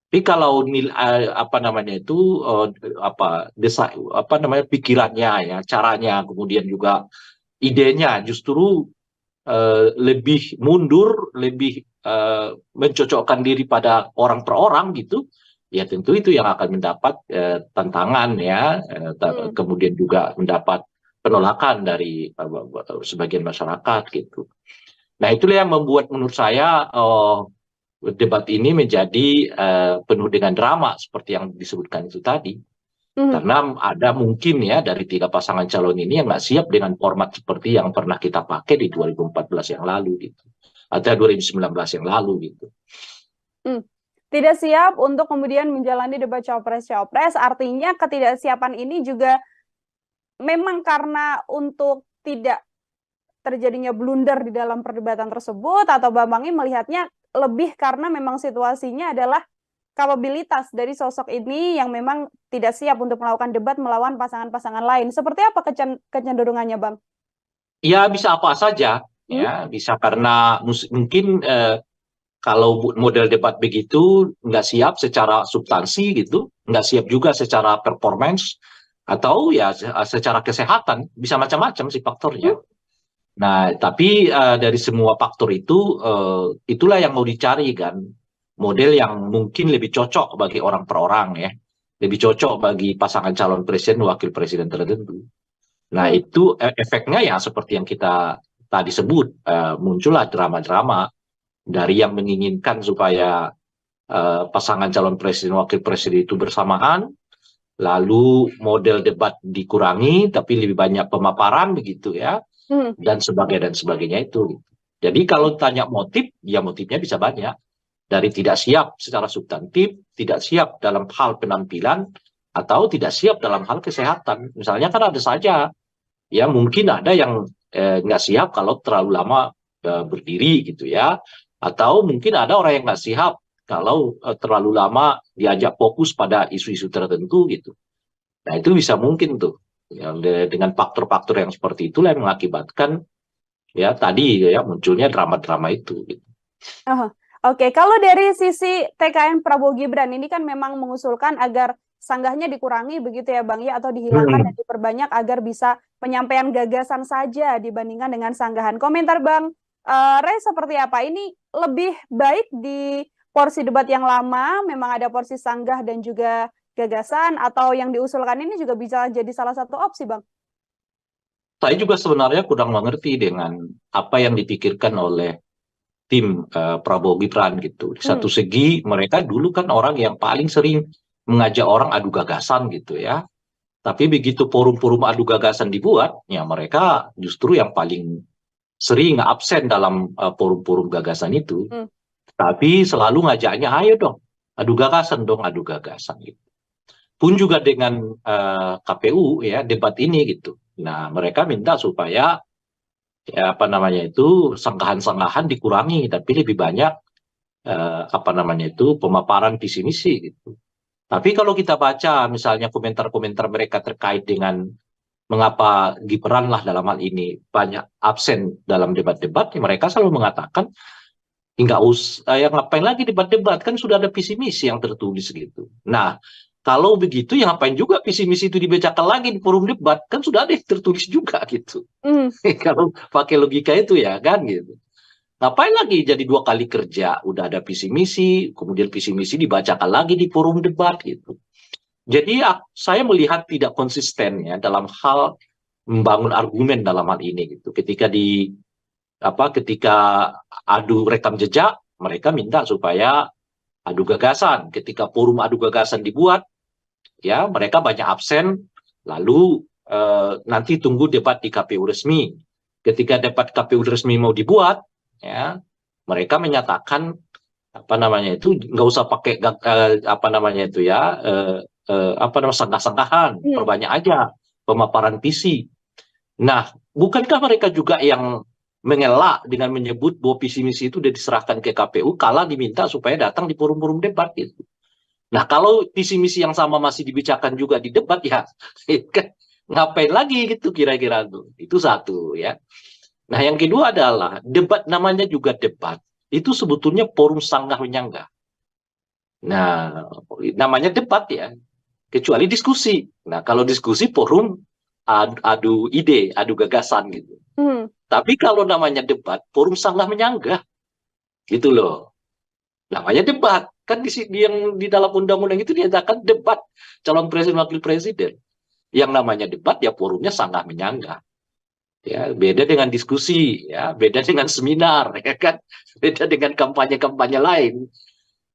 Tapi kalau pikirannya ya, caranya, kemudian juga idenya justru lebih mundur, lebih mencocokkan diri pada orang per orang gitu, ya tentu itu yang akan mendapat tantangan ya, kemudian juga mendapat penolakan dari sebagian masyarakat gitu. Nah itulah yang membuat menurut saya debat ini menjadi penuh dengan drama seperti yang disebutkan itu tadi. Karena ada mungkin ya dari 3 pasangan calon ini yang nggak siap dengan format seperti yang pernah kita pakai di 2014 yang lalu gitu. Atau 2019 yang lalu gitu. Tidak siap untuk kemudian menjalani debat Cawapres-Cawapres, artinya ketidaksiapan ini juga memang karena untuk tidak terjadinya blunder di dalam perdebatan tersebut, atau Bambang ini melihatnya lebih karena memang situasinya adalah kapabilitas dari sosok ini yang memang tidak siap untuk melakukan debat melawan pasangan-pasangan lain. Seperti apa kecenderungannya, Bang? Ya bisa apa saja, ya bisa karena mungkin kalau model debat begitu nggak siap secara substansi gitu, nggak siap juga secara performance, atau ya secara kesehatan, bisa macam-macam sih faktornya. Nah, tapi dari semua faktor itu, itulah yang mau dicari kan, model yang mungkin lebih cocok bagi orang per orang ya, lebih cocok bagi pasangan calon presiden, wakil presiden tertentu. Nah, itu efeknya ya seperti yang kita tadi sebut, muncullah drama-drama dari yang menginginkan supaya pasangan calon presiden, wakil presiden itu bersamaan, lalu model debat dikurangi, tapi lebih banyak pemaparan begitu ya, dan sebagainya itu. Jadi kalau tanya motif, ya motifnya bisa banyak. Dari tidak siap secara substantif, tidak siap dalam hal penampilan, atau tidak siap dalam hal kesehatan. Misalnya kan ada saja, ya mungkin ada yang nggak siap kalau terlalu lama berdiri gitu ya, atau mungkin ada orang yang nggak siap kalau terlalu lama diajak fokus pada isu-isu tertentu gitu. Nah itu bisa mungkin tuh ya, dengan faktor-faktor yang seperti itulah yang mengakibatkan ya tadi ya munculnya drama-drama itu. Gitu. Oke, kalau dari sisi TKN Prabowo Gibran ini kan memang mengusulkan agar sanggahnya dikurangi begitu ya Bang ya, atau dihilangkan dan diperbanyak agar bisa penyampaian gagasan saja dibandingkan dengan sanggahan. Komentar Bang Ray seperti apa? Ini lebih baik di porsi debat yang lama, memang ada porsi sanggah dan juga gagasan, atau yang diusulkan ini juga bisa jadi salah satu opsi Bang? Saya juga sebenarnya kurang mengerti dengan apa yang dipikirkan oleh tim Prabowo Gibran gitu. Di satu segi mereka dulu kan orang yang paling sering mengajak orang adu gagasan gitu ya. Tapi begitu forum-forum adu gagasan dibuat, ya mereka justru yang paling sering absen dalam forum-forum gagasan itu. Tapi selalu ngajaknya, ayo dong, adu gagasan dong, adu gagasan gitu. Pun juga dengan KPU ya debat ini gitu. Nah mereka minta supaya ya apa namanya itu sanggahan-sanggahan dikurangi, tapi lebih banyak apa namanya itu pemaparan visi misi gitu. Tapi kalau kita baca misalnya komentar-komentar mereka terkait dengan mengapa Gibran lah dalam hal ini banyak absen dalam debat-debat, ya mereka selalu mengatakan nggak usah, yang ngapain lagi debat-debat, kan sudah ada visi misi yang tertulis gitu. Nah kalau begitu, ya ngapain juga visi misi itu dibacakan lagi di forum debat, kan sudah ada yang tertulis juga gitu. Kalau pakai logika itu ya kan gitu. Ngapain lagi jadi 2 kali kerja, udah ada visi misi, kemudian visi misi dibacakan lagi di forum debat gitu. Jadi saya melihat tidak konsisten ya dalam hal membangun argumen dalam hal ini gitu. Ketika adu rekam jejak, mereka minta supaya adu gagasan. Ketika forum adu gagasan dibuat, ya mereka banyak absen, lalu nanti tunggu debat di KPU resmi. Ketika debat KPU resmi mau dibuat, ya mereka menyatakan apa namanya itu nggak usah pakai apa namanya itu ya sanggah-sanggahan, perbanyak aja pemaparan visi. Nah, bukankah mereka juga yang mengelak dengan menyebut bahwa visi misi itu sudah diserahkan ke KPU kala diminta supaya datang di forum-forum debat gitu. Nah, kalau visi misi yang sama masih dibicarakan juga di debat ya ngapain lagi gitu kira-kira tuh. Itu satu ya. Nah, yang kedua adalah debat, namanya juga debat. Itu sebetulnya forum sanggah menyanggah. Nah, namanya debat ya. Kecuali diskusi. Nah, kalau diskusi forum adu ide, adu gagasan gitu. Tapi kalau namanya debat, forum sanggah menyanggah. Gitu loh. Namanya debat. Kan yang di dalam undang-undang itu dinyatakan debat calon presiden wakil presiden. Yang namanya debat ya forumnya sanggah menyanggah. Ya, beda dengan diskusi, ya, beda dengan seminar, ya kan? Beda dengan kampanye-kampanye lain.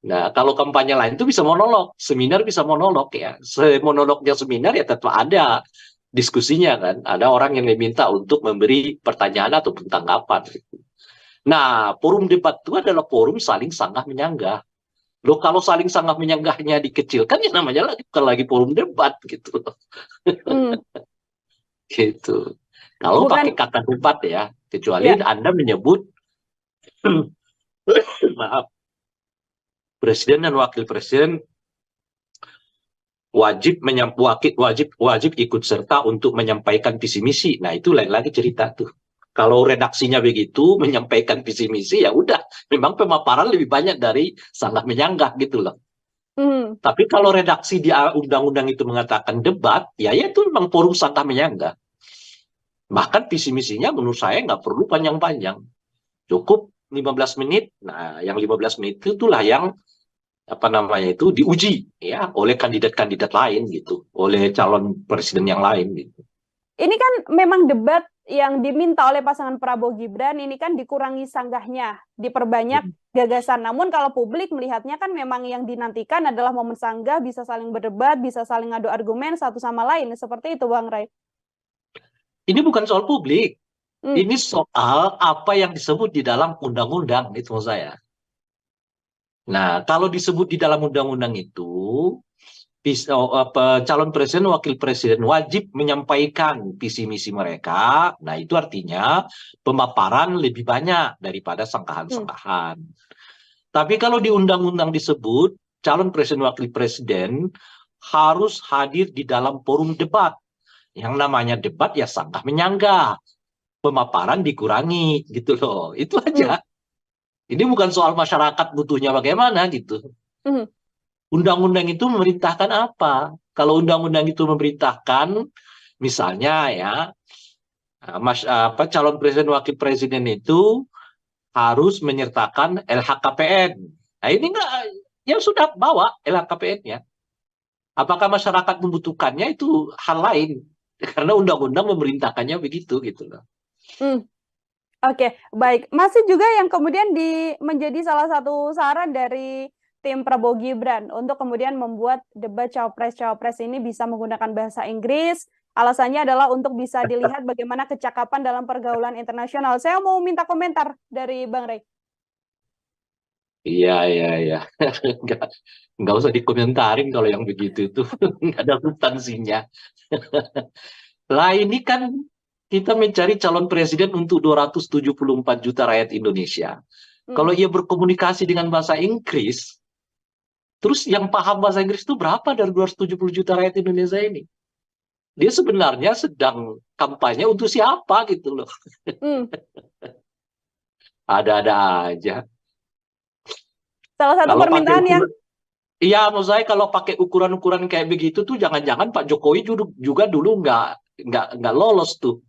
Nah, kalau kampanye lain itu bisa monolog, seminar bisa monolog ya. Monolognya seminar ya tetap ada diskusinya kan. Ada orang yang diminta untuk memberi pertanyaan atau tanggapan. Nah, forum debat itu adalah forum saling sanggah menyanggah. Loh, kalau saling sanggah menyanggahnya dikecilkan, ya namanya lagi bukan lagi forum debat gitu. Gitu. Kalau pakai kata debat ya, kecuali Anda menyebut maaf, presiden dan wakil presiden wajib ikut serta untuk menyampaikan visi misi. Nah, itu lain lagi cerita tuh. Kalau redaksinya begitu, menyampaikan visi misi, ya udah, memang pemaparan lebih banyak dari sanggah menyanggah gitu loh. Tapi kalau redaksi di undang-undang itu mengatakan debat, ya itu memang forum sanggah menyanggah. Bahkan visi misinya menurut saya nggak perlu panjang-panjang. Cukup 15 menit. Nah, yang 15 menit itulah yang apa namanya itu diuji ya oleh kandidat-kandidat lain gitu, oleh calon presiden yang lain gitu. Ini kan memang debat yang diminta oleh pasangan Prabowo Gibran ini kan dikurangi sanggahnya, diperbanyak gagasan. Namun kalau publik melihatnya kan memang yang dinantikan adalah momen sanggah, bisa saling berdebat, bisa saling adu argumen satu sama lain. Seperti itu Bang Ray. Ini bukan soal publik. Ini soal apa yang disebut di dalam undang-undang, itu maksud saya. Nah, kalau disebut di dalam undang-undang itu, calon presiden, wakil presiden wajib menyampaikan visi misi mereka. Nah, itu artinya pemaparan lebih banyak daripada sanggahan-sanggahan. Tapi kalau di undang-undang disebut calon presiden, wakil presiden harus hadir di dalam forum debat. Yang namanya debat ya sanggah menyanggah. Pemaparan dikurangi gitu loh. Itu aja. Ini bukan soal masyarakat butuhnya bagaimana gitu. undang-undang itu memerintahkan apa? Kalau undang-undang itu memerintahkan, misalnya ya, calon presiden wakil presiden itu harus menyertakan LHKPN. Nah ini enggak, ya sudah bawa LHKPN-nya. Apakah masyarakat membutuhkannya itu hal lain? Karena undang-undang memerintahkannya begitu gitu loh. Oke, baik. Masih juga yang kemudian menjadi salah satu saran dari tim Prabowo Gibran untuk kemudian membuat debat cawapres-cawapres ini bisa menggunakan bahasa Inggris. Alasannya adalah untuk bisa dilihat bagaimana kecakapan dalam pergaulan internasional. Saya mau minta komentar dari Bang Rey. Iya. Nggak usah dikomentarin kalau yang begitu itu. Nggak ada substansinya. Lah ini kan kita mencari calon presiden untuk 274 juta rakyat Indonesia. Kalau ia berkomunikasi dengan bahasa Inggris, terus yang paham bahasa Inggris itu berapa dari 270 juta rakyat Indonesia ini? Dia sebenarnya sedang kampanye untuk siapa gitu loh. Ada-ada aja. Salah satu permintaan yang... Iya, maksud saya kalau pakai ukuran-ukuran kayak begitu tuh jangan-jangan Pak Jokowi juga dulu nggak lolos tuh.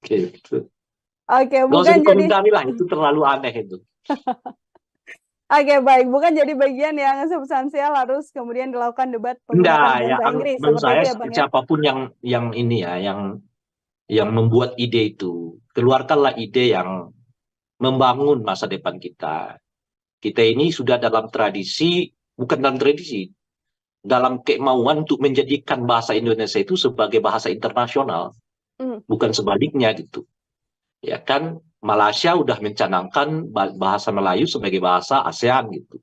Gitu. Oke, Nggak usah dikomentari lah, itu terlalu aneh itu. Oke, baik. Bukan jadi bagian yang substansial harus kemudian dilakukan debat penggunaan bahasa Inggris. Menurut saya itu ya, Bang, siapapun yang ini ya, yang membuat ide itu, keluarkanlah ide yang membangun masa depan kita. Kita ini sudah dalam tradisi, bukan dalam tradisi, dalam kemauan untuk menjadikan bahasa Indonesia itu sebagai bahasa internasional, bukan sebaliknya gitu. Ya kan, Malaysia udah mencanangkan bahasa Melayu sebagai bahasa ASEAN gitu.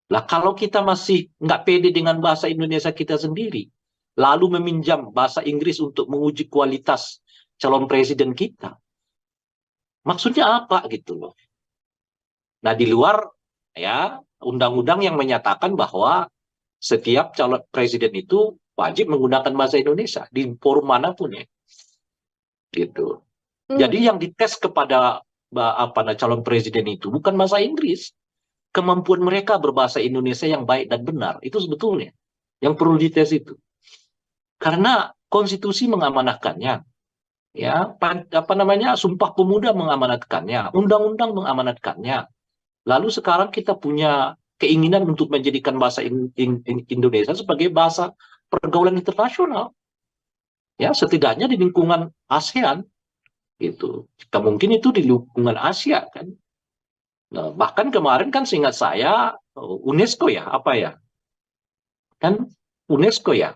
Lah kalau kita masih nggak pede dengan bahasa Indonesia kita sendiri, lalu meminjam bahasa Inggris untuk menguji kualitas calon presiden kita, maksudnya apa gitu loh. Nah di luar ya undang-undang yang menyatakan bahwa setiap calon presiden itu wajib menggunakan bahasa Indonesia di forum manapun ya, gitu. Jadi yang dites kepada calon presiden itu bukan bahasa Inggris, kemampuan mereka berbahasa Indonesia yang baik dan benar itu sebetulnya yang perlu dites itu. Karena konstitusi mengamanatkannya, ya Sumpah Pemuda mengamanatkannya, undang-undang mengamanatkannya. Lalu sekarang kita punya keinginan untuk menjadikan bahasa Indonesia sebagai bahasa pergaulan internasional. Ya, setidaknya di lingkungan ASEAN gitu. Mungkin itu di lingkungan Asia kan. Nah, bahkan kemarin kan seingat saya UNESCO ya, apa ya? Kan UNESCO ya.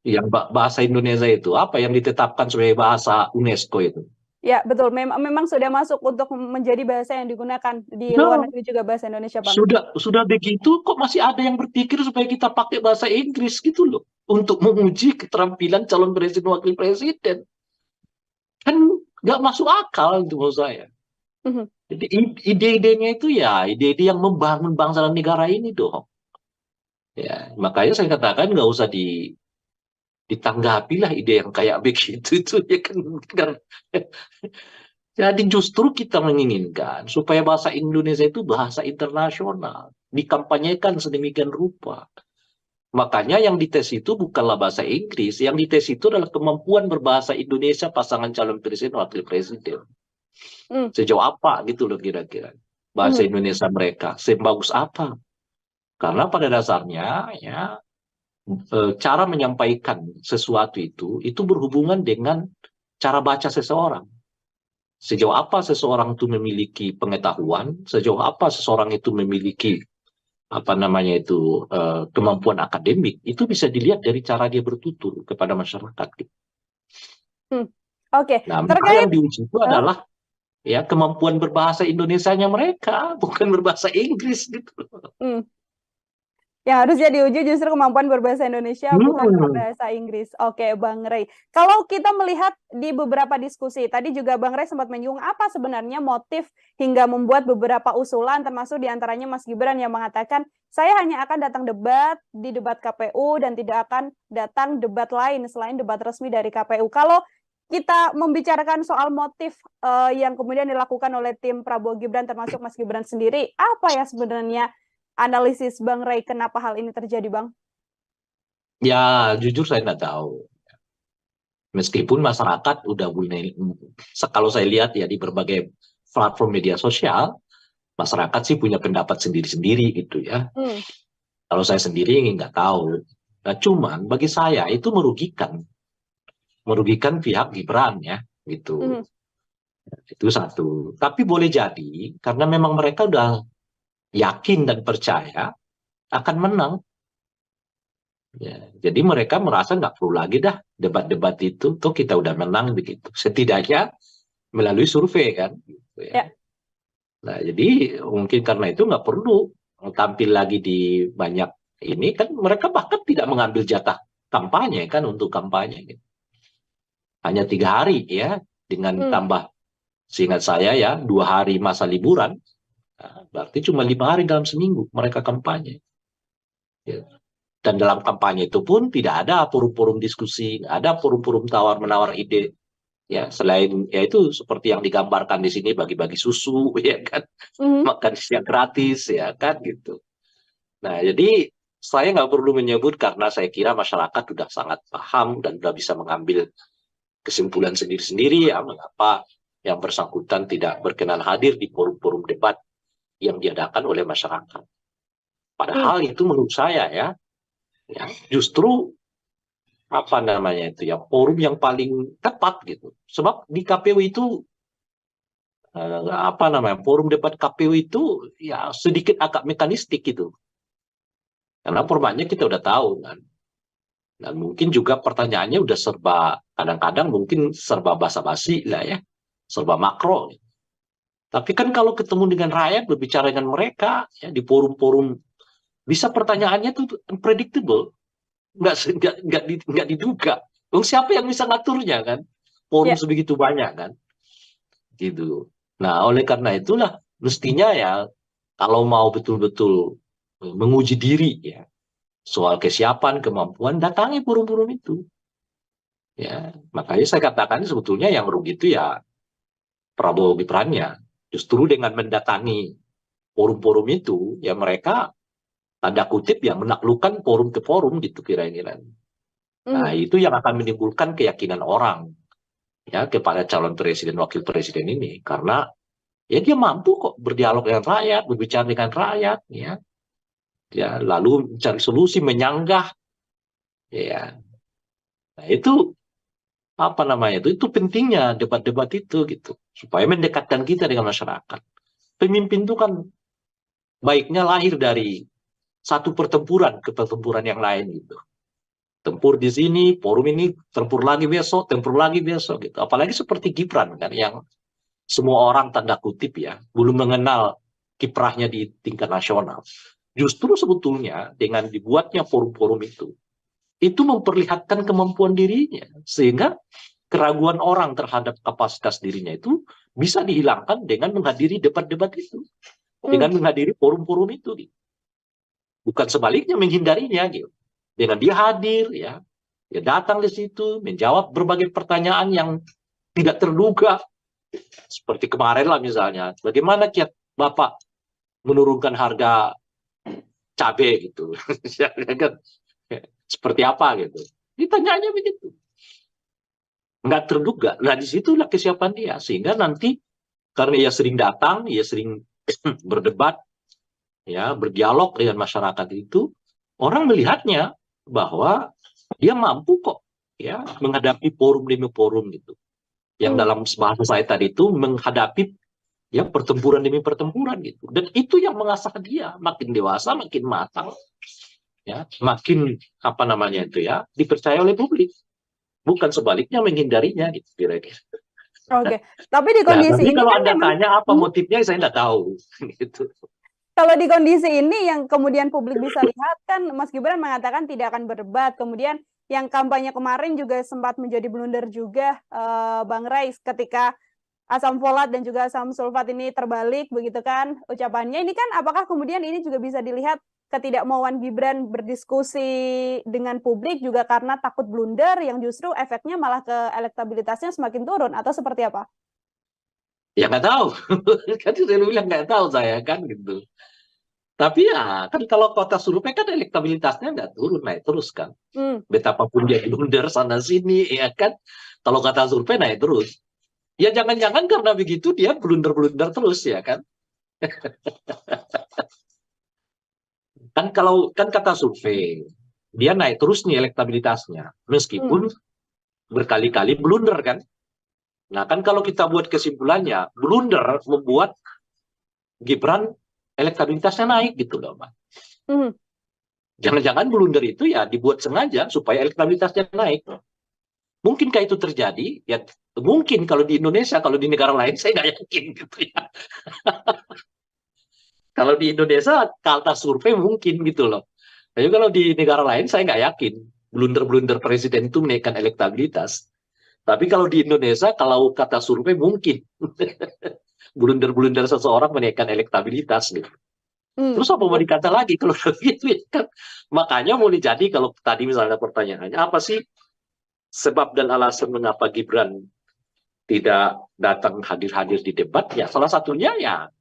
Yang bahasa Indonesia itu apa yang ditetapkan sebagai bahasa UNESCO itu? Ya, betul. Memang sudah masuk untuk menjadi bahasa yang digunakan di luar negeri juga bahasa Indonesia, Bang. Sudah begitu kok masih ada yang berpikir supaya kita pakai bahasa Inggris gitu loh untuk menguji keterampilan calon presiden wakil presiden. Kan nggak masuk akal itu menurut saya. Jadi ide-idenya itu ya ide-ide yang membangun bangsa dan negara ini dong. Ya, makanya saya katakan nggak usah ditanggapilah ide yang kayak begitu itu ya kan. Jadi justru kita menginginkan supaya bahasa Indonesia itu bahasa internasional, dikampanyekan sedemikian rupa. Makanya yang dites itu bukanlah bahasa Inggris, yang dites itu adalah kemampuan berbahasa Indonesia pasangan calon presiden wakil presiden. Sejauh apa gitu loh kira-kira bahasa Indonesia mereka, sebagus apa? Karena pada dasarnya ya cara menyampaikan sesuatu itu berhubungan dengan cara baca seseorang. Sejauh apa seseorang itu memiliki pengetahuan, sejauh apa seseorang itu memiliki kemampuan akademik, itu bisa dilihat dari cara dia bertutur kepada masyarakat. Oke. Nah, maka yang diuji itu adalah ya kemampuan berbahasa Indonesianya mereka, bukan berbahasa Inggris gitu. Yang harusnya diuji justru kemampuan berbahasa Indonesia, bukan berbahasa Inggris. Oke, Bang Rey. Kalau kita melihat di beberapa diskusi, tadi juga Bang Rey sempat menyinggung apa sebenarnya motif hingga membuat beberapa usulan, termasuk diantaranya Mas Gibran yang mengatakan, saya hanya akan datang debat di debat KPU dan tidak akan datang debat lain selain debat resmi dari KPU. Kalau kita membicarakan soal motif yang kemudian dilakukan oleh tim Prabowo Gibran termasuk Mas Gibran sendiri, apa ya sebenarnya analisis Bang Ray kenapa hal ini terjadi, Bang? Ya, jujur saya nggak tahu. Meskipun masyarakat udah mulai, kalau saya lihat ya di berbagai platform media sosial, masyarakat sih punya pendapat sendiri-sendiri gitu ya. Kalau saya sendiri nggak tahu. Nah, cuman bagi saya itu merugikan pihak Gibran ya, gitu. Itu satu. Tapi boleh jadi karena memang mereka udah yakin dan percaya akan menang. Ya, jadi mereka merasa nggak perlu lagi dah debat-debat itu, tuh kita udah menang begitu. Setidaknya melalui survei kan. Gitu ya. Ya. Nah, jadi mungkin karena itu nggak perlu tampil lagi di banyak ini kan mereka bahkan tidak mengambil jatah kampanye kan untuk kampanye. Gitu. Hanya 3 hari ya dengan tambah seingat saya ya 2 hari masa liburan. Nah, berarti cuma 5 hari dalam seminggu mereka kampanye. Ya. Dan dalam kampanye itu pun tidak ada forum-forum diskusi, nggak ada forum-forum tawar-menawar ide. Ya, selain ya itu seperti yang digambarkan di sini bagi-bagi susu, ya kan, makan siang gratis, ya kan gitu. Nah, jadi saya nggak perlu menyebut karena saya kira masyarakat sudah sangat paham dan sudah bisa mengambil kesimpulan sendiri-sendiri ya mengapa yang bersangkutan tidak berkenan hadir di forum-forum debat yang diadakan oleh masyarakat. Padahal itu menurut saya ya justru apa namanya itu ya forum yang paling tepat gitu. Sebab di KPU itu apa namanya forum debat KPU itu ya sedikit agak mekanistik gitu. Karena formatnya kita udah tahu kan. Dan mungkin juga pertanyaannya udah serba kadang-kadang mungkin serba basa-basi lah ya. Serba makro. Tapi kan kalau ketemu dengan rakyat berbicara dengan mereka ya di forum-forum bisa pertanyaannya tuh unpredictable. Nggak diduga. Siapa yang bisa ngaturnya kan? Forum sebegitu banyak kan? Gitu. Nah, oleh karena itulah mestinya ya kalau mau betul-betul menguji diri ya soal kesiapan, kemampuan datangi forum-forum itu. Ya, makanya saya katakan sebetulnya yang rugi itu ya Prabowo Gibran-nya. Justru dengan mendatangi forum-forum itu ya mereka tanda kutip ya menaklukkan forum ke forum gitu kira-kira. Nah, itu yang akan menimbulkan keyakinan orang ya kepada calon presiden wakil presiden ini karena ya dia mampu kok berdialog dengan rakyat, berbicara dengan rakyat ya. Ya, lalu mencari solusi, menyanggah ya. Nah, itu apa namanya itu pentingnya debat-debat itu gitu supaya mendekatkan kita dengan masyarakat. Pemimpin itu kan baiknya lahir dari satu pertempuran ke pertempuran yang lain gitu. Tempur di sini, forum ini, tempur lagi besok gitu. Apalagi seperti Gibran kan yang semua orang tanda kutip ya belum mengenal kiprahnya di tingkat nasional. Justru sebetulnya dengan dibuatnya forum-forum itu memperlihatkan kemampuan dirinya sehingga keraguan orang terhadap kapasitas dirinya itu bisa dihilangkan dengan menghadiri debat-debat itu, dengan menghadiri forum-forum itu. Gitu. Bukan sebaliknya menghindarinya gitu. Dengan dia hadir ya, dia datang di situ menjawab berbagai pertanyaan yang tidak terduga. Seperti kemarin lah misalnya, bagaimana kiat Bapak menurunkan harga cabai gitu. Seperti apa gitu. Ditanyanya begitu. Nggak terduga. Nah disitulah kesiapan dia. Sehingga nanti karena ia sering datang, ia sering berdebat, ya berdialog dengan masyarakat itu, orang melihatnya bahwa dia mampu kok ya menghadapi forum demi forum gitu. Yang dalam bahasa saya tadi itu menghadapi ya pertempuran demi pertempuran gitu. Dan itu yang mengasah dia makin dewasa, makin matang. Ya, makin apa namanya itu ya dipercaya oleh publik, bukan sebaliknya menghindarinya gitu kira-kira. Oke, tapi di kondisi ini kalau kan Anda memang, tanya apa motifnya saya nggak tahu gitu. Kalau di kondisi ini yang kemudian publik bisa lihat kan Mas Gibran mengatakan tidak akan berdebat, kemudian yang kampanye kemarin juga sempat menjadi blunder juga Bang Ray ketika asam folat dan juga asam sulfat ini terbalik begitu kan ucapannya. Ini kan apakah kemudian ini juga bisa dilihat ketidakmauan Gibran berdiskusi dengan publik juga karena takut blunder yang justru efeknya malah ke elektabilitasnya semakin turun atau seperti apa? Ya nggak tahu. Kan saya bilang nggak tahu saya kan gitu. Tapi ya kan kalau kota survei kan elektabilitasnya nggak turun, naik terus kan. Hmm. Betapapun dia blunder sana sini ya kan. Kalau kata survei naik terus. Ya jangan-jangan karena begitu dia blunder-blunder terus ya kan. Kan kalau kan kata survei dia naik terus nih elektabilitasnya meskipun berkali-kali blunder kan. Nah kan kalau kita buat kesimpulannya blunder membuat Gibran elektabilitasnya naik gitu loh, Mbak. Jangan-jangan blunder itu ya dibuat sengaja supaya elektabilitasnya naik. Mungkinkah itu terjadi? Ya mungkin kalau di Indonesia, kalau di negara lain saya nggak yakin gitu ya. Kalau di Indonesia kata survei mungkin gitu loh. Tapi kalau di negara lain saya nggak yakin blunder-blunder presiden itu menaikkan elektabilitas. Tapi kalau di Indonesia kalau kata survei mungkin blunder-blunder seseorang menaikkan elektabilitas gitu. Terus apa mau dikata lagi kalau gitu ya kan? Makanya mau jadi kalau tadi misalnya pertanyaannya apa sih sebab dan alasan mengapa Gibran tidak datang hadir-hadir di debat? Ya salah satunya ya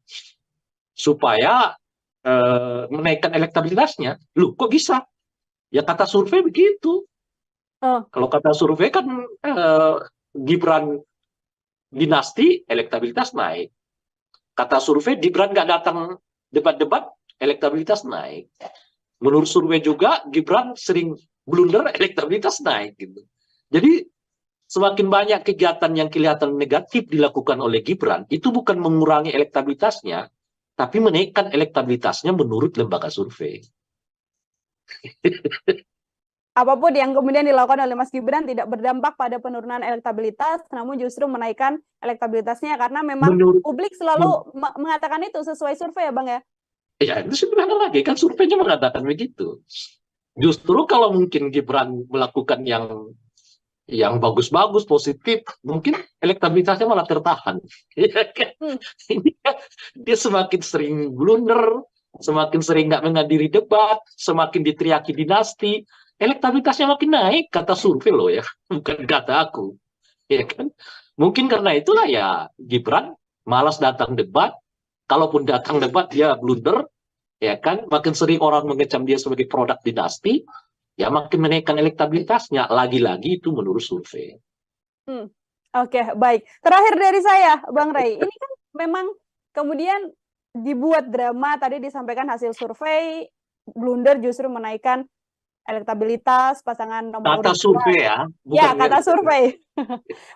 supaya menaikkan elektabilitasnya. Loh kok bisa? Ya kata survei begitu. Kalau kata survei kan Gibran dinasti elektabilitas naik. Kata survei Gibran nggak datang debat-debat elektabilitas naik. Menurut survei juga Gibran sering blunder elektabilitas naik gitu. Jadi semakin banyak kegiatan yang kelihatan negatif dilakukan oleh Gibran itu bukan mengurangi elektabilitasnya, tapi menaikkan elektabilitasnya menurut lembaga survei. Apapun yang kemudian dilakukan oleh Mas Gibran tidak berdampak pada penurunan elektabilitas, namun justru menaikkan elektabilitasnya karena memang publik selalu mengatakan itu sesuai survei ya Bang ya? Ya itu sebenarnya lagi kan surveinya mengatakan begitu. Justru kalau mungkin Gibran melakukan yang bagus-bagus, positif, mungkin elektabilitasnya malah tertahan. Ini dia semakin sering blunder, semakin sering nggak menghadiri debat, semakin diteriaki dinasti, elektabilitasnya makin naik, kata survei loh ya, bukan kata aku. Ya kan? Mungkin karena itulah ya Gibran malas datang debat, kalaupun datang debat dia blunder, ya kan? Makin sering orang mengecam dia sebagai produk dinasti, ya makin menaikkan elektabilitasnya. Lagi-lagi itu menurut survei. Oke, baik. Terakhir dari saya, Bang Ray, ini kan memang kemudian dibuat drama, tadi disampaikan hasil survei, blunder justru menaikkan elektabilitas pasangan nomor Kata survei ya. Ya, kata survei.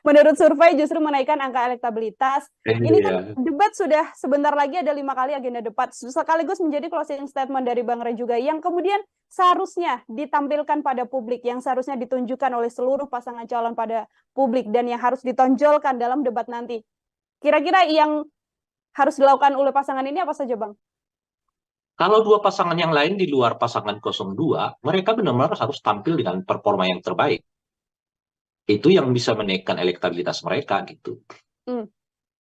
Menurut survei justru menaikkan angka elektabilitas. Ini kan debat sudah sebentar lagi ada 5 kali agenda debat. Sekaligus menjadi closing statement dari Bang Ray juga yang kemudian seharusnya ditampilkan pada publik, yang seharusnya ditunjukkan oleh seluruh pasangan calon pada publik dan yang harus ditonjolkan dalam debat nanti. Kira-kira yang harus dilakukan oleh pasangan ini apa saja, Bang? Kalau dua pasangan yang lain di luar pasangan 02, mereka benar-benar harus tampil dengan performa yang terbaik. Itu yang bisa menaikkan elektabilitas mereka gitu.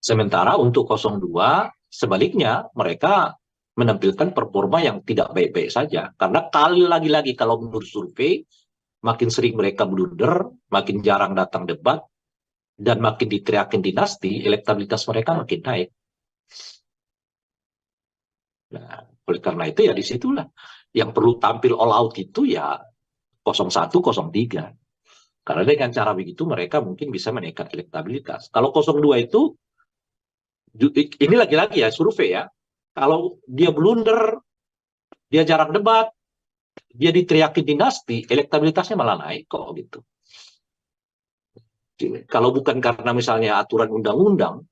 Sementara untuk 02, sebaliknya mereka menampilkan performa yang tidak baik-baik saja. Karena lagi-lagi kalau menurut survei, makin sering mereka blunder, makin jarang datang debat, dan makin diteriakin dinasti, elektabilitas mereka makin naik. Nah, oleh karena itu ya disitulah yang perlu tampil all out itu ya 01, 03. Karena dengan cara begitu mereka mungkin bisa menaikkan elektabilitas. Kalau 02 itu, ini lagi-lagi ya survei ya, kalau dia blunder, dia jarang debat, dia diteriaki dinasti, elektabilitasnya malah naik kok gitu. Kalau bukan karena misalnya aturan undang-undang,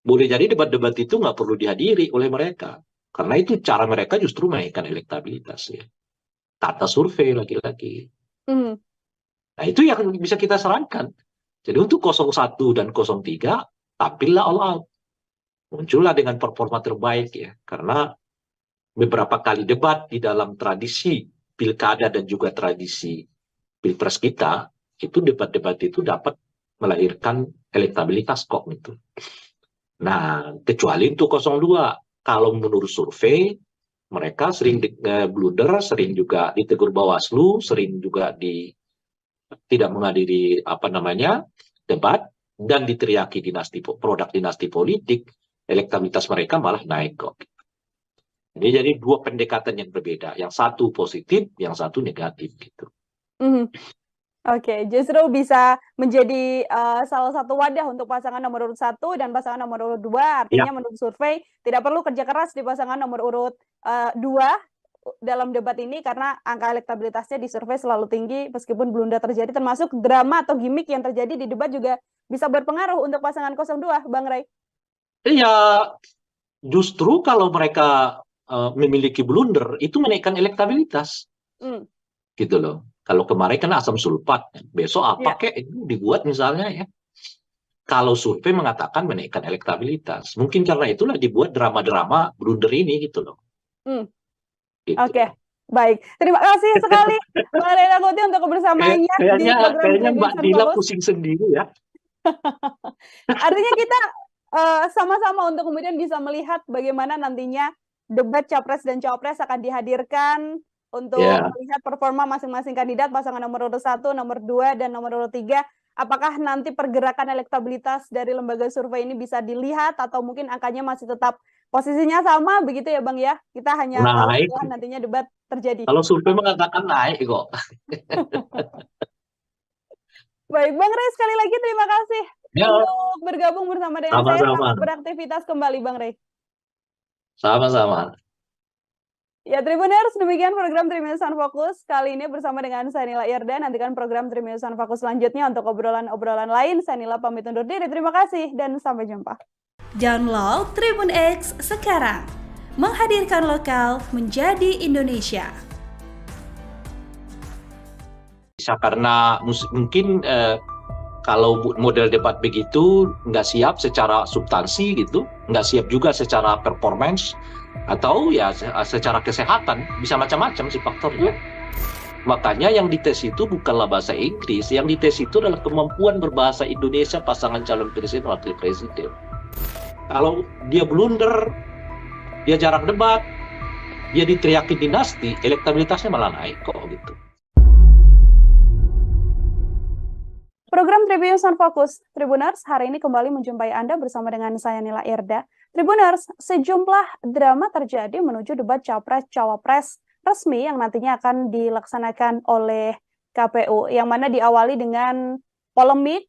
boleh jadi debat-debat itu nggak perlu dihadiri oleh mereka. Karena itu cara mereka justru menaikkan elektabilitas ya. Kata survei lagi-lagi. Nah itu yang bisa kita sarankan. Jadi untuk 01 dan 03, tampillah all out. Muncullah dengan performa terbaik ya. Karena beberapa kali debat di dalam tradisi pilkada dan juga tradisi pilpres kita, itu debat-debat itu dapat melahirkan elektabilitas kok gitu. Nah, kecuali untuk 02. Kalau menurut survei, mereka sering blunder, sering juga ditegur Bawaslu, sering juga tidak menghadiri debat dan diteriaki produk dinasti politik, elektabilitas mereka malah naik kok. Jadi dua pendekatan yang berbeda, yang satu positif, yang satu negatif gitu. Oke, justru bisa menjadi salah satu wadah untuk pasangan nomor urut 1 dan pasangan nomor urut 2. Artinya menurut survei tidak perlu kerja keras di pasangan nomor urut 2 dalam debat ini karena angka elektabilitasnya di survei selalu tinggi meskipun blunder terjadi, termasuk drama atau gimmick yang terjadi di debat juga bisa berpengaruh untuk pasangan 02, Bang Ray. Iya, justru kalau mereka memiliki blunder itu menaikkan elektabilitas. Gitu loh. Kalau kemarin kan asam sulfat, besok apa kek itu dibuat misalnya ya. Kalau survei mengatakan menaikkan elektabilitas, mungkin karena itulah dibuat drama-drama blunder ini gitu loh. Gitu. Oke, baik. Terima kasih sekali Bang Ray Rangkuti untuk kebersamaannya di program Kayaknya Mbak Tribun Dila Fokus. pusing sendiri ya. Artinya kita sama-sama untuk kemudian bisa melihat bagaimana nantinya debat Capres dan Cawapres akan dihadirkan untuk melihat performa masing-masing kandidat, pasangan nomor urut 1, nomor 2, dan nomor urut 3. Apakah nanti pergerakan elektabilitas dari lembaga survei ini bisa dilihat atau mungkin angkanya masih tetap posisinya sama begitu ya Bang ya? Kita hanya tahu setelah nantinya debat terjadi. Kalau survei mengatakan naik kok. Baik, Bang Ray, sekali lagi terima kasih untuk bergabung bersama dengan saya. Selamat beraktivitas kembali, Bang Ray. Sama-sama. Ya, Tribuners, demikian program Triminusan Fokus. Kali ini bersama dengan saya Nila Irda. Nantikan program Triminusan Fokus selanjutnya untuk obrolan-obrolan lain. Saya Nila pamit undur diri. Terima kasih dan sampai jumpa. Download Tribun X sekarang. Menghadirkan lokal menjadi Indonesia. Bisa karena mungkin kalau model debat begitu nggak siap secara substansi gitu, nggak siap juga secara performance, atau ya secara kesehatan, bisa macam-macam sih faktornya. Makanya yang dites itu bukanlah bahasa Inggris, yang dites itu adalah kemampuan berbahasa Indonesia pasangan calon presiden wakil presiden. Kalau dia blunder, dia jarang debat, dia diteriaki dinasti, elektabilitasnya malah naik kok gitu. Program Tribun Fokus, Tribuners, hari ini kembali menjumpai Anda bersama dengan saya Nila Irda. Tribuners, sejumlah drama terjadi menuju debat Capres-Cawapres resmi yang nantinya akan dilaksanakan oleh KPU, yang mana diawali dengan polemik,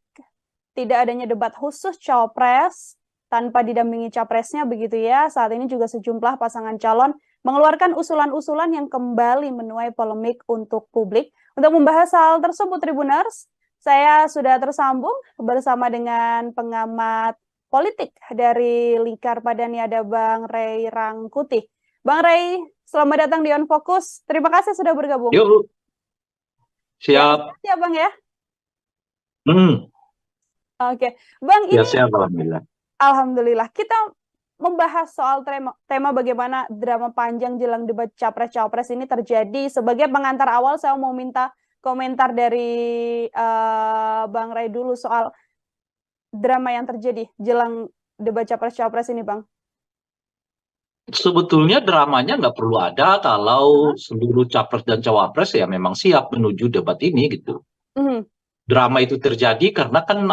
tidak adanya debat khusus Cawapres tanpa didampingi Capresnya begitu ya. Saat ini juga sejumlah pasangan calon mengeluarkan usulan-usulan yang kembali menuai polemik untuk publik. Untuk membahas hal tersebut, Tribuners, saya sudah tersambung bersama dengan pengamat politik dari Lingkar Padani, ada Bang Ray Rangkuti. Bang Ray, selamat datang di On Fokus. Terima kasih sudah bergabung. Yuk, siap. Ya, Bang ya. Oke, Bang, ya, ini siap, alhamdulillah. Alhamdulillah. Kita membahas soal tema bagaimana drama panjang jelang debat Capres-Cawapres ini terjadi. Sebagai pengantar awal, saya mau minta komentar dari Bang Ray dulu soal drama yang terjadi jelang debat Capres-Cawapres ini, Bang. Sebetulnya dramanya nggak perlu ada kalau seluruh Capres dan Cawapres ya memang siap menuju debat ini gitu. Drama itu terjadi karena kan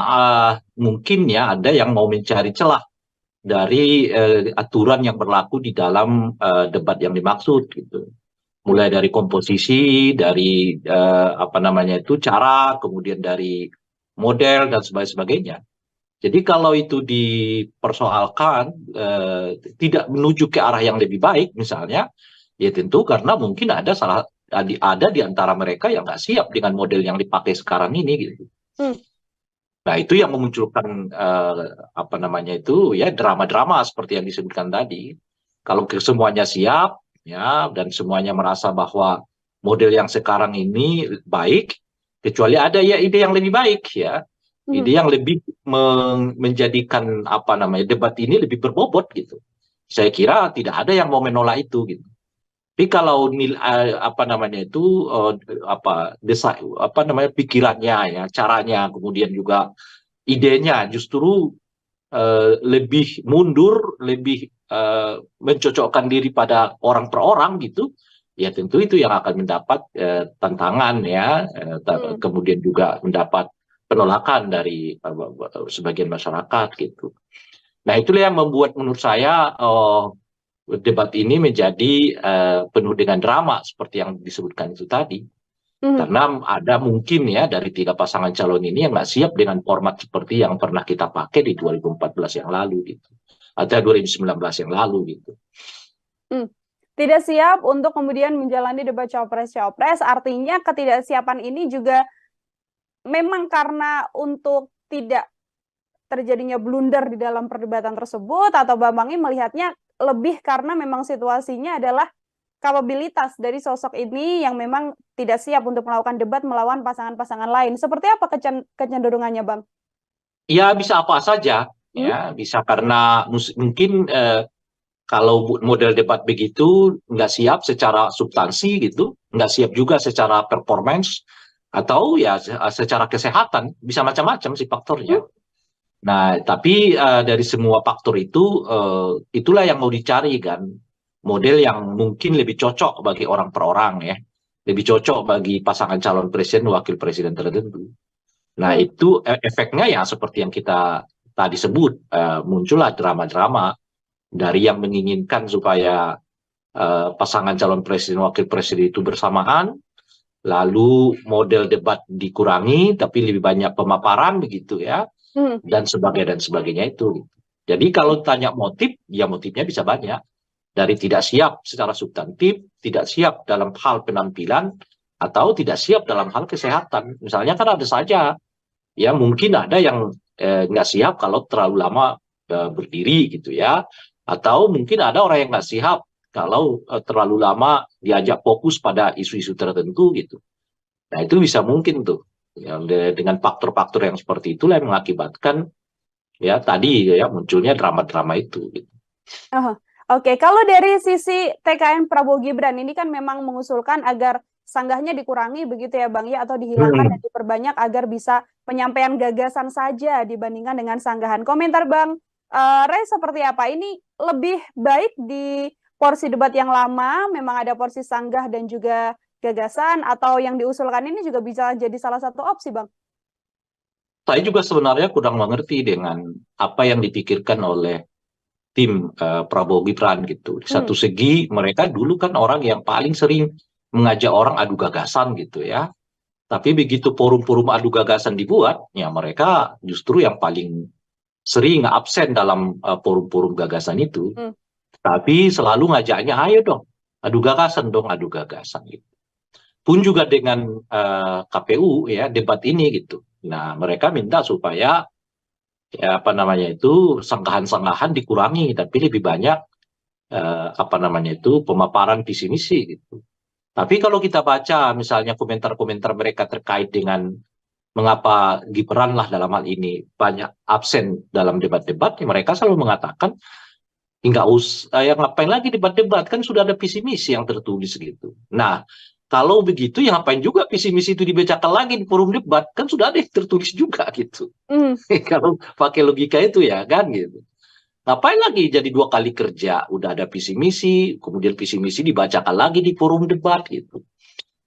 mungkin ya ada yang mau mencari celah dari aturan yang berlaku di dalam debat yang dimaksud gitu. Mulai dari komposisi, dari cara, kemudian dari model dan sebagainya. Jadi kalau itu dipersoalkan tidak menuju ke arah yang lebih baik misalnya, ya tentu karena mungkin ada di antara mereka yang nggak siap dengan model yang dipakai sekarang ini gitu. Nah itu yang memunculkan drama-drama seperti yang disebutkan tadi. Kalau semuanya siap ya dan semuanya merasa bahwa model yang sekarang ini baik, kecuali ada ya ide yang lebih baik ya. Ide yang lebih menjadikan debat ini lebih berbobot gitu. Saya kira tidak ada yang mau menolak itu gitu. Tapi kalau pikirannya ya, caranya, kemudian juga idenya justru lebih mundur, lebih mencocokkan diri pada orang per orang gitu, ya tentu itu yang akan mendapat tantangan ya, kemudian juga mendapat penolakan dari sebagian masyarakat gitu. Nah itulah yang membuat menurut saya debat ini menjadi penuh dengan drama seperti yang disebutkan itu tadi. Karena ada mungkin ya dari 3 pasangan calon ini yang nggak siap dengan format seperti yang pernah kita pakai di 2014 yang lalu gitu, atau 2019 yang lalu gitu. Tidak siap untuk kemudian menjalani debat cawapres-cawapres, artinya ketidaksiapan ini juga memang karena untuk tidak terjadinya blunder di dalam perdebatan tersebut, atau Bambang ini melihatnya lebih karena memang situasinya adalah kapabilitas dari sosok ini yang memang tidak siap untuk melakukan debat melawan pasangan-pasangan lain. Seperti apa kecenderungannya, Bang? Ya bisa apa saja, ya bisa karena mungkin kalau model debat begitu nggak siap secara substansi gitu, nggak siap juga secara performance, atau ya secara kesehatan, bisa macam-macam sih faktornya. Nah, tapi dari semua faktor itu, itulah yang mau dicari kan, model yang mungkin lebih cocok bagi orang per orang ya, lebih cocok bagi pasangan calon presiden, wakil presiden tertentu. Nah, itu efeknya ya seperti yang kita tadi sebut, muncullah drama-drama dari yang menginginkan supaya pasangan calon presiden, wakil presiden itu bersamaan, lalu model debat dikurangi, tapi lebih banyak pemaparan begitu ya, dan sebagainya itu. Jadi kalau tanya motif, ya motifnya bisa banyak. Dari tidak siap secara substantif, tidak siap dalam hal penampilan, atau tidak siap dalam hal kesehatan. Misalnya kan ada saja, ya mungkin ada yang nggak siap kalau terlalu lama berdiri gitu ya, atau mungkin ada orang yang nggak siap kalau terlalu lama diajak fokus pada isu-isu tertentu gitu. Nah itu bisa mungkin tuh, ya, dengan faktor-faktor yang seperti itulah yang mengakibatkan ya tadi ya munculnya drama-drama itu. Gitu. Oke, kalau dari sisi TKN Prabowo Gibran ini kan memang mengusulkan agar sanggahnya dikurangi begitu ya Bang ya, atau dihilangkan dan diperbanyak agar bisa penyampaian gagasan saja dibandingkan dengan sanggahan. Komentar Bang Ray seperti apa? Ini lebih baik di porsi debat yang lama, memang ada porsi sanggah dan juga gagasan, atau yang diusulkan ini juga bisa jadi salah satu opsi Bang? Saya juga sebenarnya kurang mengerti dengan apa yang dipikirkan oleh tim Prabowo Gibran gitu. Di satu segi mereka dulu kan orang yang paling sering mengajak orang adu gagasan gitu ya. Tapi begitu forum-forum adu gagasan dibuat, ya mereka justru yang paling sering absen dalam forum-forum gagasan itu. Tapi selalu ngajaknya, ayo dong, adu gagasan gitu. Pun juga dengan KPU ya debat ini gitu. Nah mereka minta supaya ya apa namanya itu sanggahan-sanggahan dikurangi, tapi lebih banyak apa namanya itu pemaparan visi misi gitu. Tapi kalau kita baca misalnya komentar-komentar mereka terkait dengan mengapa Gibran lah dalam hal ini banyak absen dalam debat-debat, mereka selalu mengatakan nggak usah ya ngapain lagi debat-debat, kan sudah ada visi misi yang tertulis gitu. Nah kalau begitu ya ngapain juga visi misi itu dibacakan lagi di forum debat, kan sudah ada yang tertulis juga gitu. Kalau pakai logika itu ya kan gitu. Ngapain lagi jadi 2 kali kerja, udah ada visi misi, kemudian visi misi dibacakan lagi di forum debat gitu.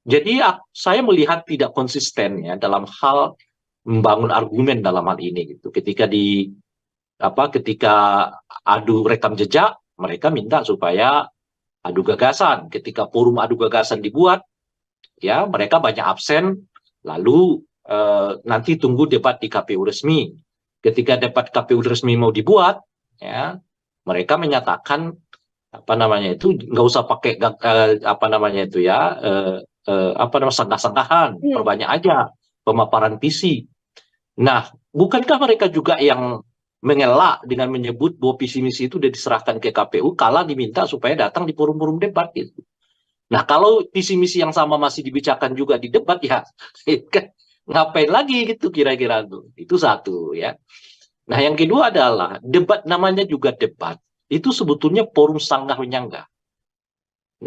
Jadi saya melihat tidak konsisten ya dalam hal membangun argumen dalam hal ini gitu. Ketika adu rekam jejak, mereka minta supaya adu gagasan. Ketika forum adu gagasan dibuat, ya mereka banyak absen, lalu nanti tunggu debat di KPU resmi. Ketika debat KPU resmi mau dibuat, ya mereka menyatakan apa namanya itu nggak usah pakai apa namanya itu ya sanggah-sanggahan, perbanyak aja pemaparan visi. Nah, bukankah mereka juga yang mengelak dengan menyebut bahwa visi misi itu sudah diserahkan ke KPU kala diminta supaya datang di forum-forum debat gitu. Nah, kalau visi misi yang sama masih dibicarakan juga di debat ya ngapain lagi gitu kira-kira tuh. Itu satu ya. Nah, yang kedua adalah debat, namanya juga debat. Itu sebetulnya forum sanggah menyanggah.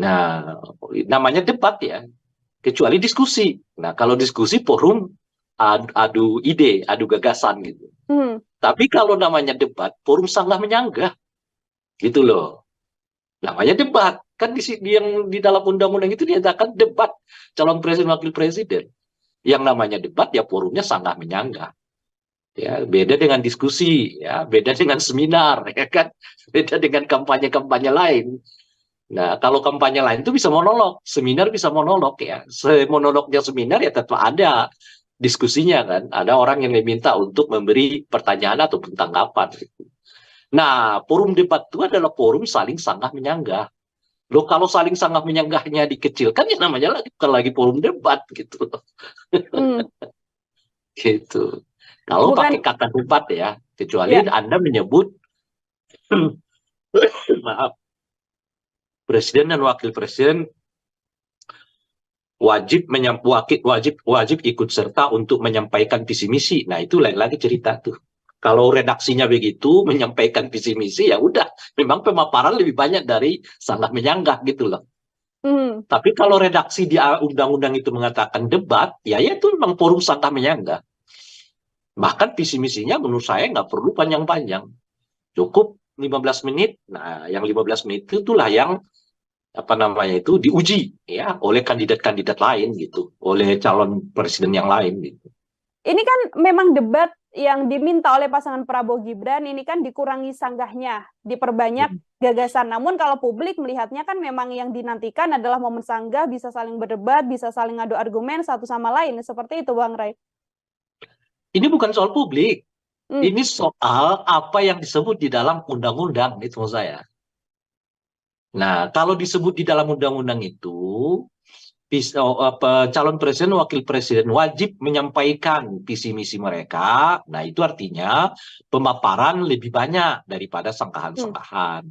Nah, namanya debat ya. Kecuali diskusi. Nah, kalau diskusi forum adu ide, adu gagasan gitu. Tapi kalau namanya debat, forum sanggah menyanggah. gitu loh. Namanya debat. Kan yang di dalam undang-undang itu dinyatakan debat calon presiden wakil presiden. Yang namanya debat ya forumnya sangat menyanggah. Ya, beda dengan diskusi, ya, beda dengan seminar, ya kan, beda dengan kampanye-kampanye lain. Nah, kalau kampanye lain itu bisa monolog, seminar bisa monolog ya. Monolognya seminar ya tetap ada diskusinya kan. Ada orang yang diminta untuk memberi pertanyaan ataupun tanggapan. Nah, forum debat itu adalah forum saling sanggah menyanggah. Loh, kalau saling sanggah menyanggahnya dikecilkan ya namanya lagi bukan lagi forum debat gitu. Hmm. Gitu. Kalau pakai Bukan, kata debat ya, kecuali ya. Anda menyebut maaf, presiden dan wakil presiden wajib ikut serta untuk menyampaikan visi misi. Nah, itu lain lagi cerita tuh. Kalau redaksinya begitu menyampaikan visi misi ya udah, memang pemaparan lebih banyak dari sanggah menyanggah gitu loh. Hmm. Tapi kalau redaksi di undang-undang itu mengatakan debat, ya itu memang forum sanggah menyanggah. Bahkan visi misinya menurut saya nggak perlu panjang-panjang. Cukup 15 menit. Nah, yang 15 menit itulah yang apa namanya itu diuji ya oleh kandidat-kandidat lain gitu, oleh calon presiden yang lain gitu. Ini kan memang debat yang diminta oleh pasangan Prabowo Gibran, ini kan dikurangi sanggahnya, diperbanyak gagasan. Namun kalau publik melihatnya kan memang yang dinantikan adalah momen sanggah, bisa saling berdebat, bisa saling adu argumen satu sama lain. Seperti itu, Bang Ray. Ini bukan soal publik, Hmm. ini soal apa yang disebut di dalam undang-undang itu maksud saya. Nah, kalau disebut di dalam undang-undang itu calon presiden, wakil presiden wajib menyampaikan visi misi mereka. Nah, itu artinya pemaparan lebih banyak daripada sangkahan-sangkahan.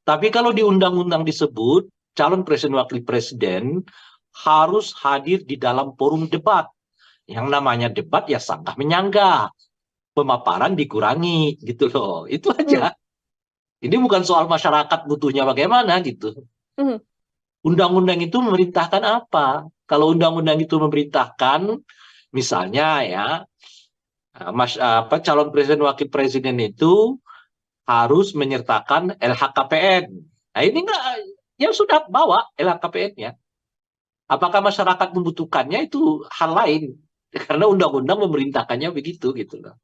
Tapi kalau di undang-undang disebut calon presiden, wakil presiden harus hadir di dalam forum debat. Yang namanya debat ya sanggah menyanggah. Pemaparan dikurangi gitu loh. Itu aja. Ini bukan soal masyarakat butuhnya bagaimana gitu. Hmm. Undang-undang itu memerintahkan apa? Kalau undang-undang itu memerintahkan, misalnya ya, calon presiden wakil presiden itu harus menyertakan LHKPN. Nah ini enggak, ya sudah bawa LHKPN-nya. Apakah masyarakat membutuhkannya itu hal lain? Karena undang-undang memerintahkannya begitu gitu loh.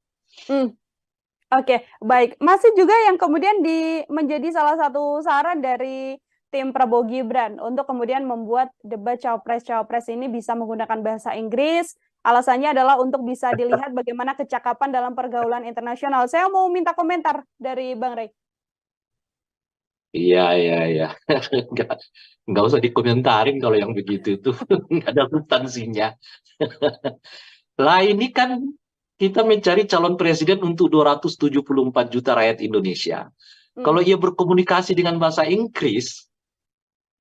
Oke, baik. Masih juga yang kemudian menjadi salah satu saran dari tim Prabowo Gibran untuk kemudian membuat debat cawapres-cawapres ini bisa menggunakan bahasa Inggris. Alasannya adalah untuk bisa dilihat bagaimana kecakapan dalam pergaulan internasional. Saya mau minta komentar dari Bang Ray. Iya, iya, iya. Nggak usah dikomentarin kalau yang begitu itu. Nggak ada substansinya. Lah ini kan kita mencari calon presiden untuk 274 juta rakyat Indonesia. Kalau ia berkomunikasi dengan bahasa Inggris,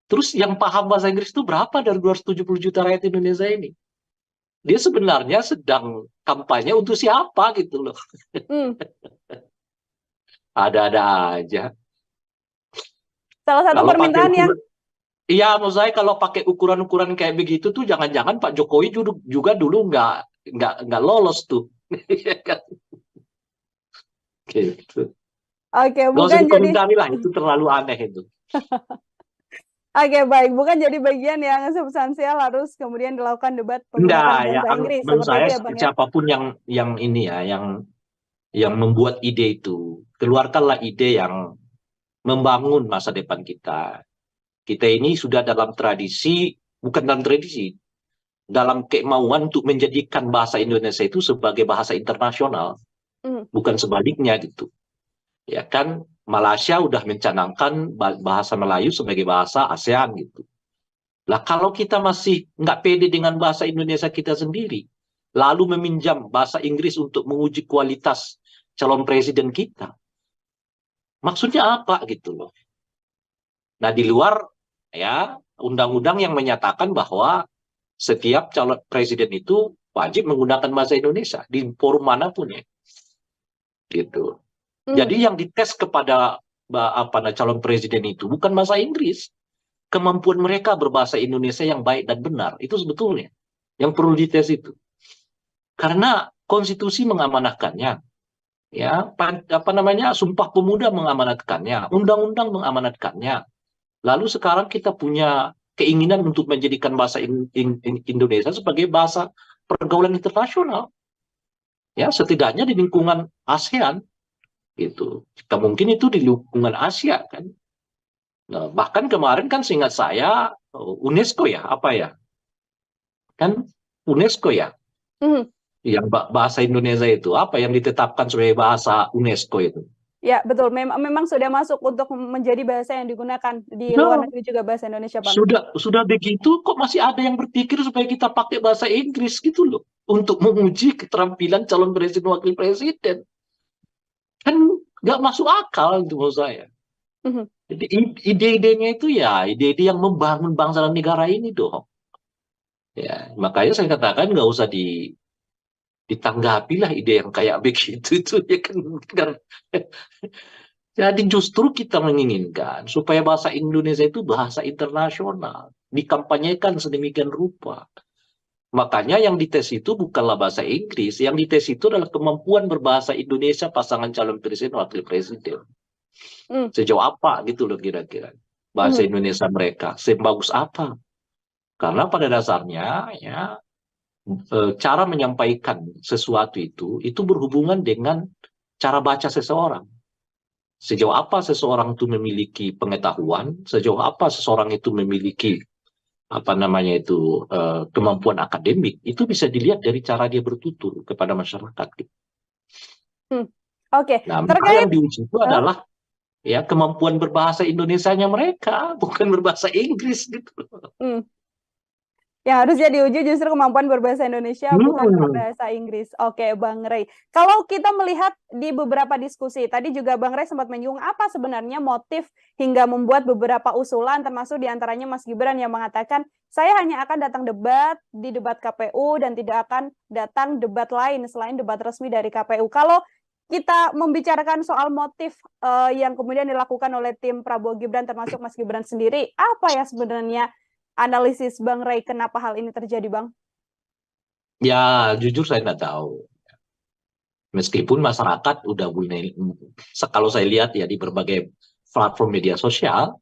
terus yang paham bahasa Inggris itu berapa dari 270 juta rakyat Indonesia ini? Dia sebenarnya sedang kampanye untuk siapa gitu loh. Ada-ada aja. Salah satu Kalau permintaan yang iya, menurut saya kalau pakai ukuran-ukuran kayak begitu tuh jangan-jangan Pak Jokowi juga dulu nggak lolos tuh. Gitu. Oke, Nggak usah bukan jadi dikomentari lah, itu terlalu aneh itu. Oke, baik, bukan jadi bagian yang substansial harus kemudian dilakukan debat Enggak, menggunakan ya bahasa Inggris menurut seperti saya itu ya, Bang ya. siapapun yang ini ya, yang membuat ide itu, keluarkanlah ide yang membangun masa depan kita. Kita ini sudah dalam tradisi, bukan dalam tradisi, dalam kemauan untuk menjadikan bahasa Indonesia itu sebagai bahasa internasional, bukan sebaliknya gitu. Ya kan, Malaysia udah mencanangkan bahasa Melayu sebagai bahasa ASEAN gitu. Lah kalau kita masih nggak pede dengan bahasa Indonesia kita sendiri, lalu meminjam bahasa Inggris untuk menguji kualitas calon presiden kita, maksudnya apa gitu loh. Nah di luar ya undang-undang yang menyatakan bahwa setiap calon presiden itu wajib menggunakan bahasa Indonesia di forum manapun ya, gitu. Jadi yang dites kepada calon presiden itu bukan bahasa Inggris, kemampuan mereka berbahasa Indonesia yang baik dan benar itu sebetulnya yang perlu dites itu. Karena konstitusi mengamanahkannya. ya apa namanya, Sumpah Pemuda mengamanatkannya, undang-undang mengamanatkannya. Lalu sekarang kita punya keinginan untuk menjadikan bahasa Indonesia sebagai bahasa pergaulan internasional. Ya, setidaknya di lingkungan ASEAN gitu. Mungkin itu di lingkungan Asia kan. Nah, bahkan kemarin kan seingat saya UNESCO ya, apa ya? Kan UNESCO ya, Mhm. yang bahasa Indonesia itu apa yang ditetapkan sebagai bahasa UNESCO itu. Ya, betul. Memang sudah masuk untuk menjadi bahasa yang digunakan di luar Nah, negeri juga, bahasa Indonesia, Bang. sudah begitu kok masih ada yang berpikir supaya kita pakai bahasa Inggris gitu loh untuk menguji keterampilan calon presiden wakil presiden. Kan nggak masuk akal itu menurut saya. Mhm. Jadi ide-idenya itu ya ide-ide yang membangun bangsa dan negara ini dong. Ya, makanya saya katakan nggak usah ditanggapilah ide yang kayak begitu itu ya kan. Jadi justru kita menginginkan supaya bahasa Indonesia itu bahasa internasional, dikampanyekan sedemikian rupa. Makanya yang dites itu bukanlah bahasa Inggris, yang dites itu adalah kemampuan berbahasa Indonesia pasangan calon presiden wakil presiden. Mhm. Sejauh apa gitu loh kira-kira bahasa Mhm. Indonesia mereka, sebagus apa? Karena pada dasarnya ya cara menyampaikan sesuatu itu berhubungan dengan cara baca seseorang. Sejauh apa seseorang itu memiliki pengetahuan, sejauh apa seseorang itu memiliki apa namanya itu kemampuan akademik, itu bisa dilihat dari cara dia bertutur kepada masyarakat. Mhm. Oke, Nah, maka terkait yang diuji itu adalah ya kemampuan berbahasa Indonesianya mereka, bukan berbahasa Inggris gitu. mhm. Yang harusnya diuji justru kemampuan berbahasa Indonesia, bukan Hmm. berbahasa Inggris. Oke, Bang Rey. Kalau kita melihat di beberapa diskusi, tadi juga Bang Rey sempat menyinggung apa sebenarnya motif hingga membuat beberapa usulan, termasuk diantaranya Mas Gibran yang mengatakan, saya hanya akan datang debat di debat KPU dan tidak akan datang debat lain selain debat resmi dari KPU. Kalau kita membicarakan soal motif yang kemudian dilakukan oleh tim Prabowo Gibran, termasuk Mas Gibran sendiri, apa ya sebenarnya analisis Bang Rey kenapa hal ini terjadi, Bang? Ya, jujur saya nggak tahu. Meskipun masyarakat udah mulai, kalau saya lihat ya di berbagai platform media sosial,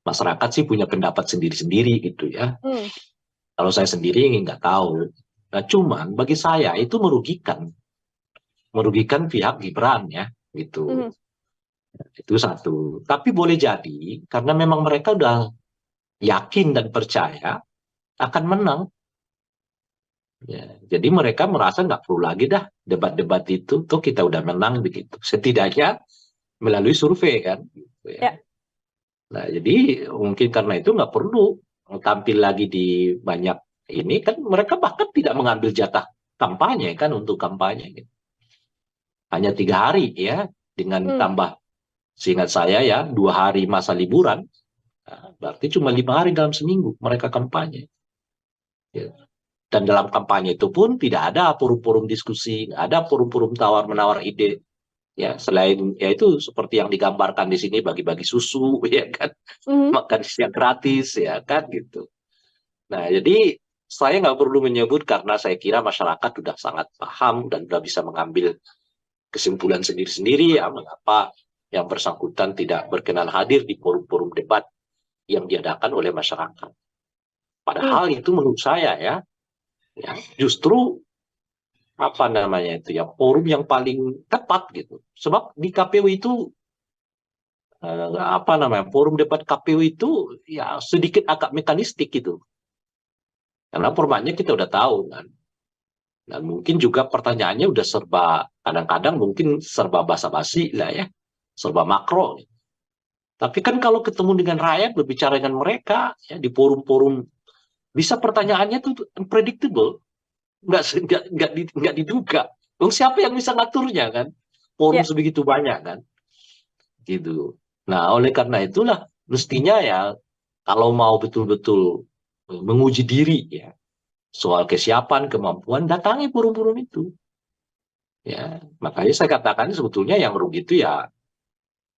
masyarakat sih punya pendapat sendiri-sendiri gitu ya. Hmm. Kalau saya sendiri nggak tahu. Nah, cuman bagi saya itu merugikan pihak Gibran ya, gitu. Mhm. Itu satu. Tapi boleh jadi karena memang mereka udah yakin dan percaya akan menang. Ya, jadi mereka merasa nggak perlu lagi dah debat-debat itu, tuh kita udah menang begitu. Setidaknya melalui survei kan. Gitu ya. Ya. Nah, jadi mungkin karena itu nggak perlu tampil lagi di banyak ini kan mereka bahkan tidak mengambil jatah kampanye kan untuk kampanye. Gitu. Hanya 3 hari ya dengan Hmm. tambah seingat saya ya 2 hari masa liburan. Nah, berarti cuma 5 hari dalam seminggu mereka kampanye. Ya. Dan dalam kampanye itu pun tidak ada forum-forum diskusi, nggak ada forum-forum tawar-menawar ide. Ya, selain ya itu seperti yang digambarkan di sini bagi-bagi susu, ya kan, Mhm. makan siang gratis, ya kan gitu. Nah, jadi saya nggak perlu menyebut karena saya kira masyarakat sudah sangat paham dan sudah bisa mengambil kesimpulan sendiri-sendiri ya mengapa yang bersangkutan tidak berkenan hadir di forum-forum debat yang diadakan oleh masyarakat. Padahal itu menurut saya ya justru apa namanya itu ya forum yang paling tepat gitu. Sebab di KPU itu apa namanya forum debat KPU itu ya sedikit agak mekanistik gitu. Karena formatnya kita udah tahu kan. Dan mungkin juga pertanyaannya udah serba kadang-kadang mungkin serba basa-basi lah ya, serba makro. Tapi kan kalau ketemu dengan rakyat berbicara dengan mereka ya di forum-forum bisa pertanyaannya tuh unpredictable, nggak diduga. Dong siapa yang bisa ngaturnya kan? Forum Ya. sebegitu banyak kan, gitu. Nah oleh karena itulah mestinya ya kalau mau betul-betul menguji diri ya soal kesiapan kemampuan datangi forum-forum itu. Ya, makanya saya katakan sebetulnya yang rugi itu ya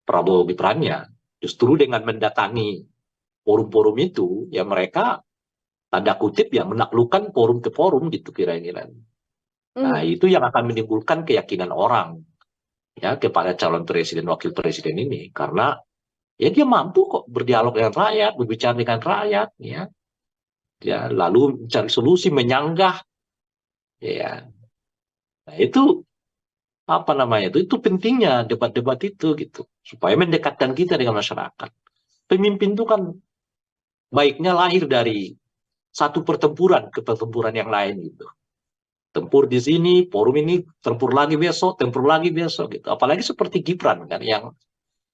Prabowo Gibran-nya. Justru dengan mendatangi forum-forum itu, ya mereka tanda kutip ya menaklukkan forum ke forum gitu kira-kira. Nah, itu yang akan menimbulkan keyakinan orang. ya kepada calon presiden wakil presiden ini, karena ya dia mampu kok berdialog dengan rakyat, berbicara dengan rakyat, ya lalu mencari solusi, menyanggah, ya. Nah, itu apa namanya itu pentingnya debat-debat itu gitu, supaya mendekatkan kita dengan masyarakat. Pemimpin itu kan baiknya lahir dari satu pertempuran ke pertempuran yang lain gitu. Tempur di sini, forum ini, tempur lagi besok gitu. Apalagi seperti Gibran kan, yang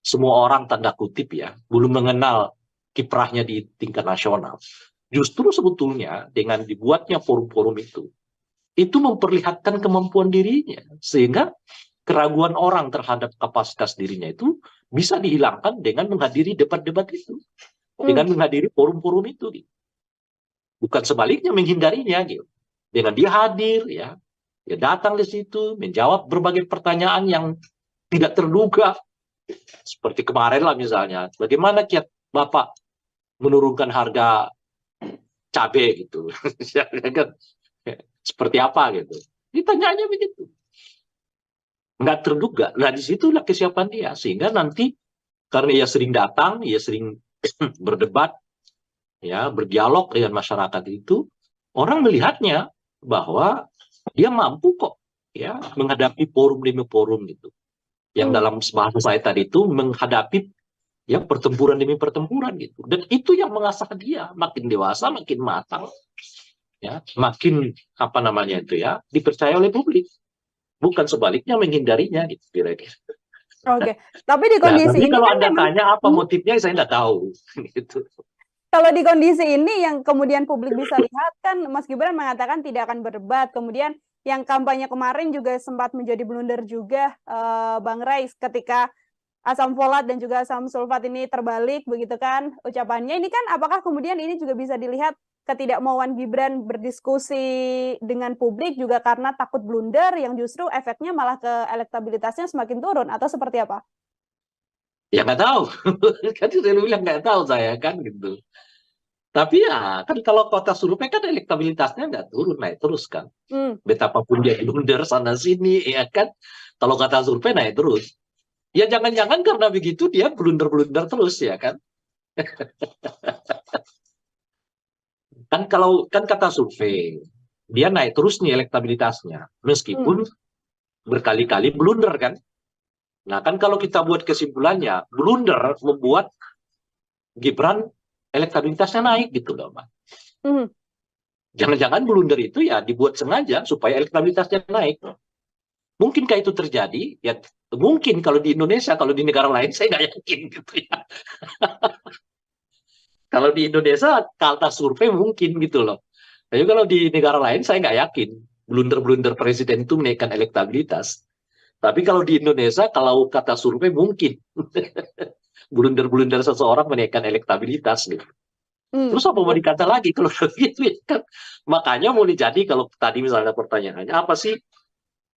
semua orang tanda kutip ya, belum mengenal kiprahnya di tingkat nasional. Justru sebetulnya dengan dibuatnya forum-forum itu memperlihatkan kemampuan dirinya. Sehingga keraguan orang terhadap kapasitas dirinya itu bisa dihilangkan dengan menghadiri debat-debat itu. Dengan menghadiri forum-forum itu. Gitu. Bukan sebaliknya menghindarinya gitu. Dengan dia hadir, ya datang di situ, menjawab berbagai pertanyaan yang tidak terduga. Seperti kemarin lah misalnya, bagaimana kiat Bapak menurunkan harga cabai gitu. Seperti apa gitu. Ditanyanya begitu. Nggak terduga. Nah disitulah kesiapan dia. Sehingga nanti, karena ia sering datang, ia sering berdebat, ya berdialog dengan masyarakat itu, orang melihatnya bahwa dia mampu kok ya menghadapi forum demi forum gitu. Yang dalam bahasa saya tadi itu menghadapi ya pertempuran demi pertempuran gitu. Dan itu yang mengasah dia makin dewasa, makin matang. Ya, makin apa namanya itu ya dipercaya oleh publik. Bukan sebaliknya menghindarinya gitu kira-kira. Oke. Tapi di kondisi ini kalau kan Anda memang, tanya apa motifnya saya nggak tahu gitu. kalau di kondisi ini yang kemudian publik bisa lihat kan Mas Gibran mengatakan tidak akan berdebat. Kemudian yang kampanye kemarin juga sempat menjadi blunder juga, Bang Rais, ketika asam folat dan juga asam sulfat ini terbalik begitu kan ucapannya. Ini kan apakah kemudian ini juga bisa dilihat ketidakmauan Gibran berdiskusi dengan publik juga karena takut blunder yang justru efeknya malah ke elektabilitasnya semakin turun atau seperti apa? Ya nggak tahu. Kan saya bilang nggak tahu saya kan gitu. Tapi ya kan kalau kota survei kan elektabilitasnya nggak turun, naik terus kan. Betapapun dia blunder sana sini ya kan. Kalau kata survei naik terus. Ya jangan-jangan karena begitu dia blunder-blunder terus ya kan. Kan kata survei dia naik terus nih elektabilitasnya meskipun berkali-kali blunder kan. Nah kan kalau kita buat kesimpulannya blunder membuat Gibran elektabilitasnya naik gitu loh, Mbak. Jangan-jangan blunder itu ya dibuat sengaja supaya elektabilitasnya naik. Mungkinkah itu terjadi? Ya mungkin kalau di Indonesia, kalau di negara lain saya nggak yakin gitu ya. Kalau di Indonesia kata survei mungkin gitu loh. Tapi kalau di negara lain saya nggak yakin blunder-blunder presiden itu menaikkan elektabilitas. Tapi kalau di Indonesia kalau kata survei mungkin blunder-blunder seseorang menaikkan elektabilitas gitu. Terus apa mau dikata lagi kalau gitu ya kan? Makanya boleh jadi kalau tadi misalnya pertanyaannya apa sih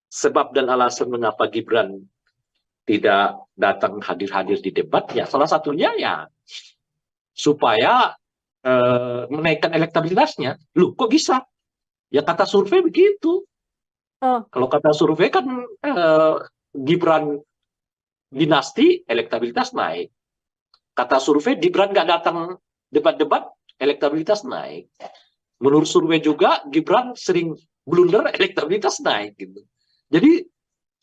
sebab dan alasan mengapa Gibran tidak datang hadir-hadir di debat? Ya salah satunya ya supaya menaikkan elektabilitasnya. Loh kok bisa? Ya kata survei begitu. Kalau kata survei kan Gibran dinasti elektabilitas naik. Kata survei Gibran nggak datang debat-debat elektabilitas naik. Menurut survei juga Gibran sering blunder elektabilitas naik gitu. Jadi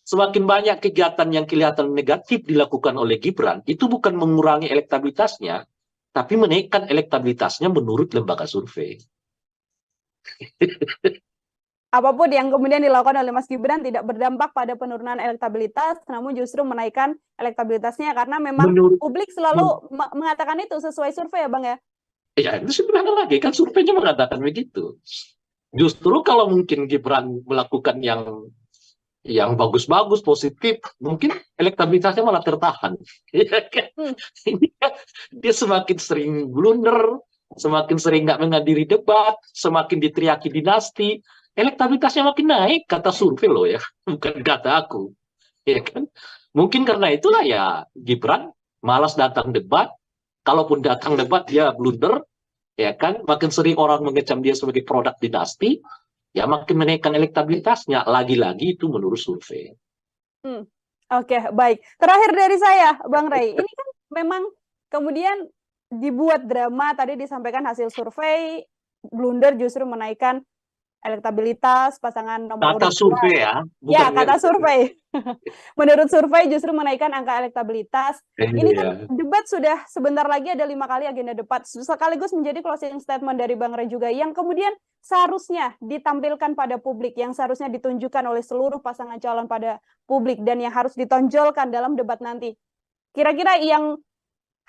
semakin banyak kegiatan yang kelihatan negatif dilakukan oleh Gibran itu bukan mengurangi elektabilitasnya, tapi menaikkan elektabilitasnya menurut lembaga survei. Apapun yang kemudian dilakukan oleh Mas Gibran tidak berdampak pada penurunan elektabilitas, namun justru menaikkan elektabilitasnya karena memang publik selalu mengatakan itu sesuai survei ya Bang ya? Ya itu sebenarnya lagi kan surveinya mengatakan begitu. Justru kalau mungkin Gibran melakukan yang bagus-bagus, positif, mungkin elektabilitasnya malah tertahan. Ini dia semakin sering blunder, semakin sering nggak menghadiri debat, semakin diteriaki dinasti, elektabilitasnya makin naik, kata survei loh ya, bukan kata aku. Ya kan? Mungkin karena itulah ya Gibran malas datang debat, kalaupun datang debat dia blunder, ya kan? Makin sering orang mengecam dia sebagai produk dinasti, ya makin menaikkan elektabilitasnya. Lagi-lagi itu menurut survei. Oke, baik. Terakhir dari saya, Bang Rey. Ini kan memang kemudian dibuat drama, tadi disampaikan hasil survei, blunder justru menaikkan elektabilitas pasangan nomor Kata urut 2. survei ya, Ya, bukan kata survei. Menurut survei justru menaikkan angka elektabilitas. Ini kan iya. debat sudah sebentar lagi ada 5 kali agenda debat. Sekaligus menjadi closing statement dari Bang Rey juga yang kemudian seharusnya ditampilkan pada publik, yang seharusnya ditunjukkan oleh seluruh pasangan calon pada publik dan yang harus ditonjolkan dalam debat nanti. Kira-kira yang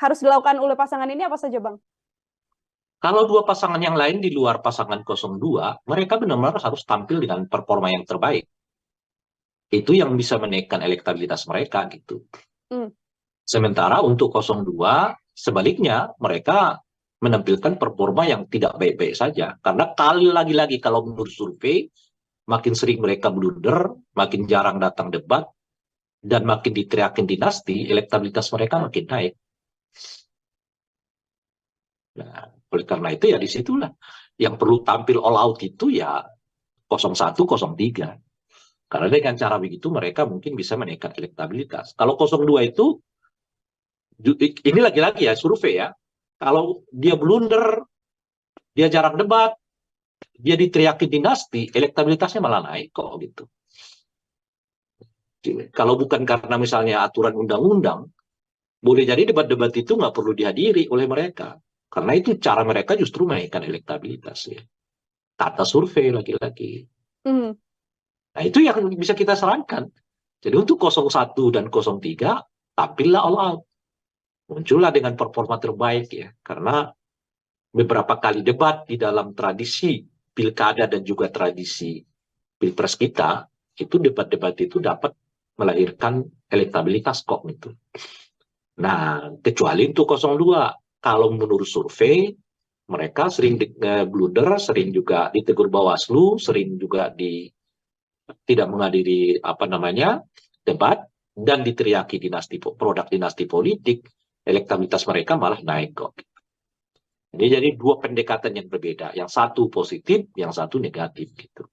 harus dilakukan oleh pasangan ini apa saja, Bang? Kalau dua pasangan yang lain di luar pasangan 02, mereka benar-benar harus tampil dengan performa yang terbaik. Itu yang bisa menaikkan elektabilitas mereka gitu. Sementara untuk 02, sebaliknya mereka menampilkan performa yang tidak baik-baik saja. Karena kali lagi-lagi kalau menurut survei, makin sering mereka blunder, makin jarang datang debat, dan makin diteriakin dinasti, elektabilitas mereka makin naik. Nah, oleh karena itu ya disitulah yang perlu tampil all out itu ya 01, 03. Karena dengan cara begitu mereka mungkin bisa menaikkan elektabilitas. Kalau 02 itu, ini lagi-lagi ya survei ya, kalau dia blunder, dia jarang debat, dia diteriakin dinasti, elektabilitasnya malah naik kok gitu. Kalau bukan karena misalnya aturan undang-undang, boleh jadi debat-debat itu nggak perlu dihadiri oleh mereka. Karena itu cara mereka justru menaikkan elektabilitas ya. Kata survei lagi-lagi. Nah itu yang bisa kita sarankan. Jadi untuk 01 dan 03, tampillah all out. Muncullah dengan performa terbaik ya. Karena beberapa kali debat di dalam tradisi pilkada dan juga tradisi pilpres kita, itu debat-debat itu dapat melahirkan elektabilitas kok gitu. Nah, kecuali untuk 02, kalau menurut survei, mereka sering blunder, sering juga ditegur Bawaslu, sering juga tidak menghadiri debat, dan diteriaki produk dinasti politik, elektabilitas mereka malah naik kok. Ini jadi dua pendekatan yang berbeda, yang satu positif, yang satu negatif gitu.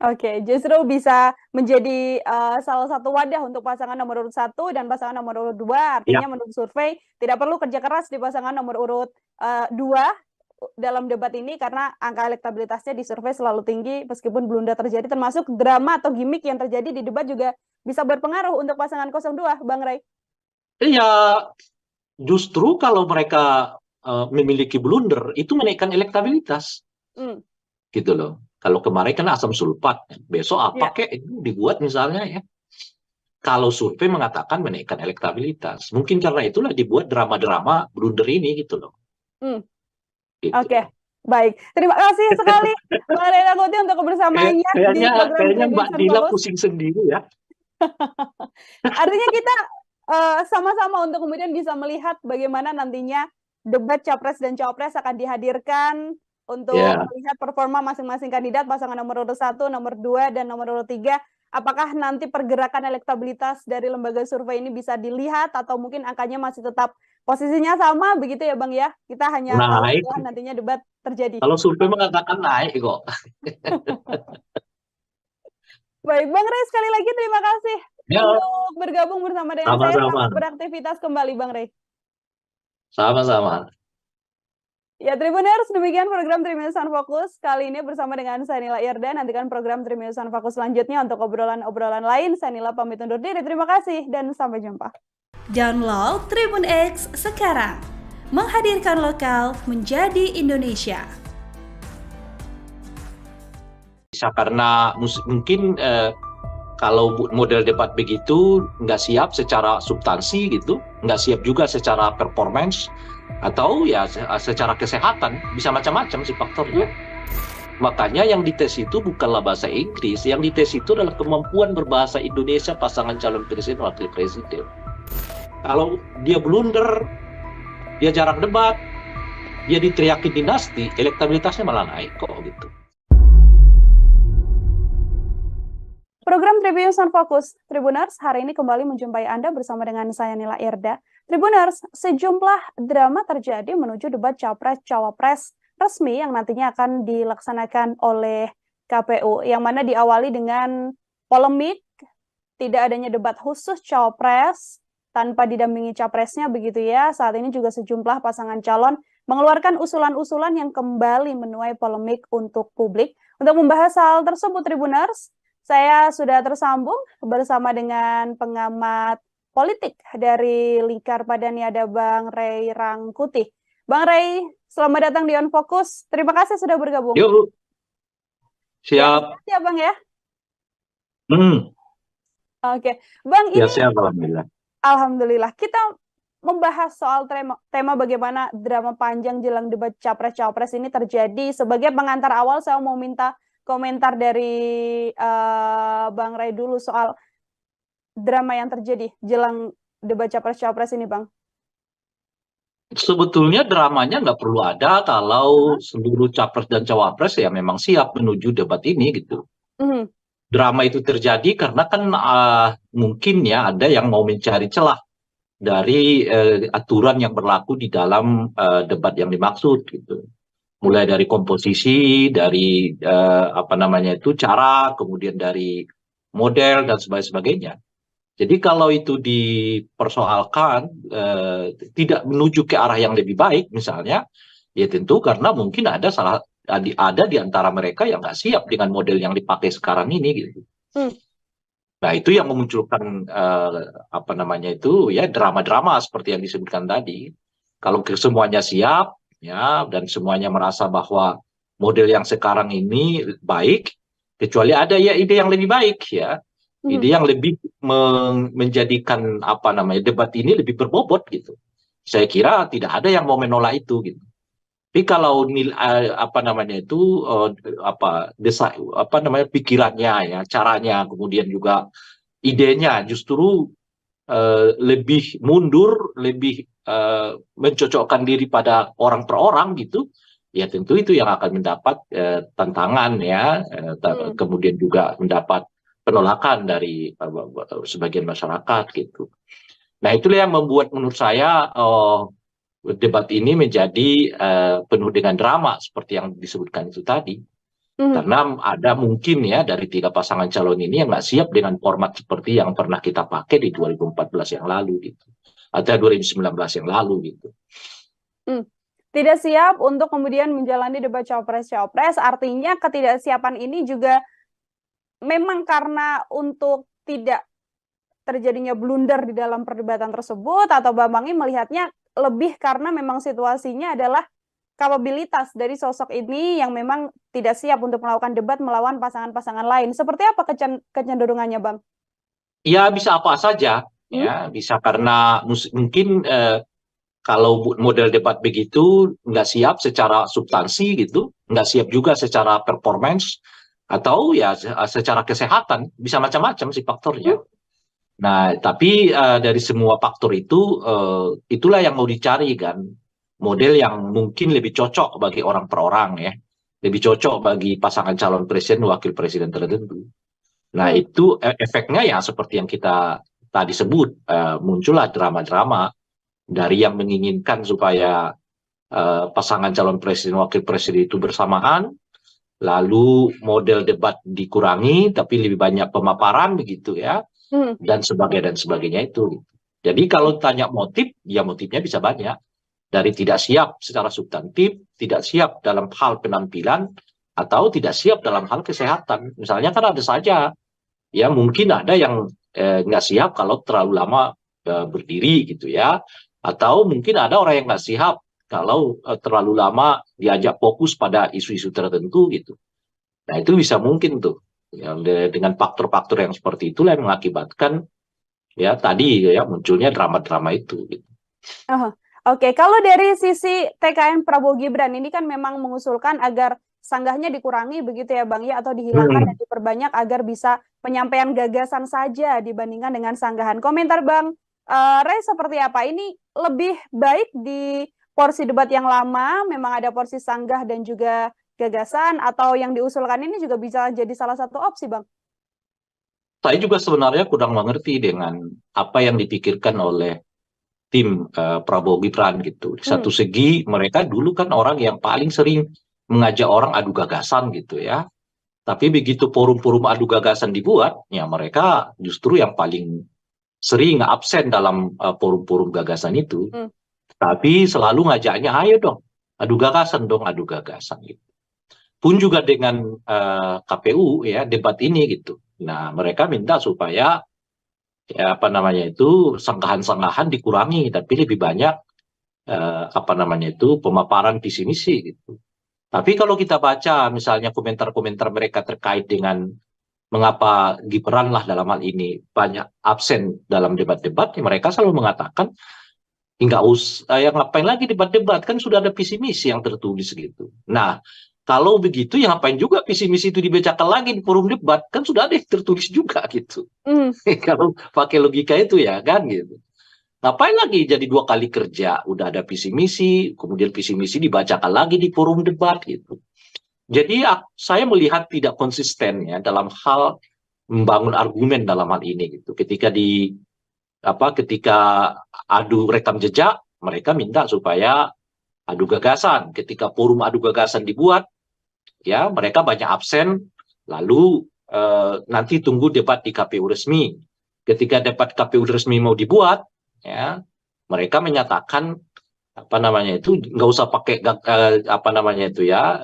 Oke, justru bisa menjadi salah satu wadah untuk pasangan nomor urut 1 dan pasangan nomor urut 2. Artinya menurut survei tidak perlu kerja keras di pasangan nomor urut 2 dalam debat ini karena angka elektabilitasnya di survei selalu tinggi meskipun blunder terjadi, termasuk drama atau gimmick yang terjadi di debat juga bisa berpengaruh untuk pasangan 02, Bang Rey. Iya, justru kalau mereka memiliki blunder itu menaikkan elektabilitas. Gitu loh. Kalau kemarin kan asam sulfat, besok apa kek itu dibuat misalnya ya. Kalau survei mengatakan menaikkan elektabilitas, mungkin karena itulah dibuat drama-drama blunder ini gitu loh. Gitu. Oke, baik. Terima kasih sekali Mbak Rena Kuti untuk kebersamaannya di program Kayaknya Mbak Dila pusing sendiri ya. Artinya kita sama-sama untuk kemudian bisa melihat bagaimana nantinya debat Capres dan Cawapres akan dihadirkan untuk melihat performa masing-masing kandidat, pasangan nomor urut 1, nomor 2, dan nomor urut 3. Apakah nanti pergerakan elektabilitas dari lembaga survei ini bisa dilihat atau mungkin angkanya masih tetap posisinya sama begitu ya Bang ya? Kita hanya tahu setelah nantinya debat terjadi. Kalau survei mengatakan naik kok. Baik, Bang Rey, sekali lagi terima kasih untuk bergabung bersama dengan saya. Selamat beraktivitas kembali, Bang Rey. Sama-sama. Ya, Tribuners, demikian program Tribuners on Focus. Kali ini bersama dengan saya Nila Irda. Nantikan program Tribuners on Focus selanjutnya untuk obrolan-obrolan lain. Saya Nila pamit undur diri. Terima kasih dan sampai jumpa. Download Tribun X sekarang. Menghadirkan lokal menjadi Indonesia. Bisa karena mungkin kalau model debat begitu nggak siap secara substansi gitu, nggak siap juga secara performance, atau ya secara kesehatan, bisa macam-macam sih faktornya. Makanya yang dites itu bukanlah bahasa Inggris, yang dites itu adalah kemampuan berbahasa Indonesia pasangan calon presiden wakil presiden. Kalau dia blunder, dia jarang debat, dia diteriakin dinasti, elektabilitasnya malah naik kok gitu. Program Tribuners on Focus, Tribuners, hari ini kembali menjumpai Anda bersama dengan saya Nila Irda. Tribuners, sejumlah drama terjadi menuju debat Capres-Cawapres resmi yang nantinya akan dilaksanakan oleh KPU, yang mana diawali dengan polemik tidak adanya debat khusus cawapres tanpa didampingi capresnya begitu ya. Saat ini juga sejumlah pasangan calon mengeluarkan usulan-usulan yang kembali menuai polemik untuk publik. Untuk membahas hal tersebut, Tribuners, saya sudah tersambung bersama dengan pengamat politik dari Lingkar Padani, ada Bang Ray Rangkuti. Bang Ray, selamat datang di On Focus. Terima kasih sudah bergabung. Yuk, Ya, siap. ya Bang ya. Oke, Bang, Ya, ini siap, alhamdulillah. Alhamdulillah kita membahas soal tema bagaimana drama panjang jelang debat capres-cawapres ini terjadi. Sebagai pengantar awal, saya mau minta komentar dari Bang Ray dulu soal drama yang terjadi jelang debat capres-cawapres ini, Bang. Sebetulnya dramanya nggak perlu ada kalau seluruh capres dan cawapres ya memang siap menuju debat ini gitu. Drama itu terjadi karena kan mungkin ya ada yang mau mencari celah dari aturan yang berlaku di dalam debat yang dimaksud gitu. Mulai dari komposisi, dari cara, kemudian dari model dan sebagainya. Jadi kalau itu dipersoalkan tidak menuju ke arah yang lebih baik misalnya, ya tentu karena mungkin ada di antara mereka yang nggak siap dengan model yang dipakai sekarang ini gitu. Nah, itu yang memunculkan drama-drama seperti yang disebutkan tadi. Kalau semuanya siap ya dan semuanya merasa bahwa model yang sekarang ini baik, kecuali ada ya ide yang lebih baik ya. Ide yang lebih menjadikan debat ini lebih berbobot gitu. Saya kira tidak ada yang mau menolak itu gitu. Tapi kalau pikirannya ya, caranya, kemudian juga idenya justru lebih mundur, lebih mencocokkan diri pada orang per orang gitu, ya tentu itu yang akan mendapat tantangan ya, kemudian juga mendapat penolakan dari sebagian masyarakat gitu. Nah, itulah yang membuat menurut saya debat ini menjadi penuh dengan drama seperti yang disebutkan itu tadi. Karena ada mungkin ya dari 3 pasangan calon ini yang nggak siap dengan format seperti yang pernah kita pakai di 2014 yang lalu gitu. Atau 2019 yang lalu gitu. Tidak siap untuk kemudian menjalani debat cawapres-cawapres, artinya ketidaksiapan ini juga memang karena untuk tidak terjadinya blunder di dalam perdebatan tersebut, atau Bambang ini melihatnya lebih karena memang situasinya adalah kapabilitas dari sosok ini yang memang tidak siap untuk melakukan debat melawan pasangan-pasangan lain. Seperti apa kecenderungannya, Bang? Ya bisa apa saja, ya bisa karena mungkin kalau model debat begitu nggak siap secara substansi gitu, nggak siap juga secara performance, atau ya secara kesehatan, bisa macam-macam sih faktornya. Nah, tapi dari semua faktor itu, itulah yang mau dicari kan, model yang mungkin lebih cocok bagi orang per orang ya, lebih cocok bagi pasangan calon presiden, wakil presiden tertentu. Nah, itu efeknya ya seperti yang kita tadi sebut, muncullah drama-drama dari yang menginginkan supaya pasangan calon presiden, wakil presiden itu bersamaan, lalu model debat dikurangi, tapi lebih banyak pemaparan begitu ya, dan sebagainya itu. Jadi kalau tanya motif, ya motifnya bisa banyak. Dari tidak siap secara substantif, tidak siap dalam hal penampilan, atau tidak siap dalam hal kesehatan. Misalnya kan ada saja, ya mungkin ada yang nggak siap kalau terlalu lama berdiri gitu ya, atau mungkin ada orang yang nggak siap kalau terlalu lama diajak fokus pada isu-isu tertentu gitu. Nah, itu bisa mungkin tuh ya, dengan faktor-faktor yang seperti itulah yang mengakibatkan ya tadi ya munculnya drama-drama itu gitu. Oke, kalau dari sisi TKN Prabowo Gibran ini kan memang mengusulkan agar sanggahnya dikurangi begitu ya Bang ya, atau dihilangkan dan diperbanyak agar bisa penyampaian gagasan saja dibandingkan dengan sanggahan. Komentar Bang Ray seperti apa? Ini lebih baik di porsi debat yang lama, memang ada porsi sanggah dan juga gagasan, atau yang diusulkan ini juga bisa jadi salah satu opsi, Bang? Saya juga sebenarnya kurang mengerti dengan apa yang dipikirkan oleh tim Prabowo Gibran gitu. Di satu segi mereka dulu kan orang yang paling sering mengajak orang adu gagasan gitu ya. Tapi begitu forum-forum adu gagasan dibuat, ya mereka justru yang paling sering absen dalam forum-forum gagasan itu. Tapi selalu ngajaknya, ayo dong, adu gagasan dong, adu gagasan gitu. Pun juga dengan KPU ya debat ini gitu. Nah mereka minta supaya ya apa namanya itu sanggahan-sanggahan dikurangi, tapi lebih banyak apa namanya itu pemaparan visi misi gitu. Tapi kalau kita baca misalnya komentar-komentar mereka terkait dengan mengapa Gibran lah dalam hal ini banyak absen dalam debat-debat, ya mereka selalu mengatakan nggak usah, yang ngapain lagi debat-debat, kan sudah ada visi misi yang tertulis gitu. Nah, kalau begitu ya ngapain juga visi misi itu dibacakan lagi di forum debat, kan sudah ada yang tertulis juga gitu. Kalau pakai logika itu ya kan gitu. Ngapain lagi jadi 2 kali kerja, udah ada visi misi, kemudian visi misi dibacakan lagi di forum debat gitu. Jadi saya melihat tidak konsisten ya dalam hal membangun argumen dalam hal ini gitu. Ketika adu rekam jejak, mereka minta supaya adu gagasan. Ketika forum adu gagasan dibuat, ya mereka banyak absen, lalu nanti tunggu debat di KPU resmi. Ketika debat KPU resmi mau dibuat, ya mereka menyatakan apa namanya itu nggak usah pakai apa namanya itu ya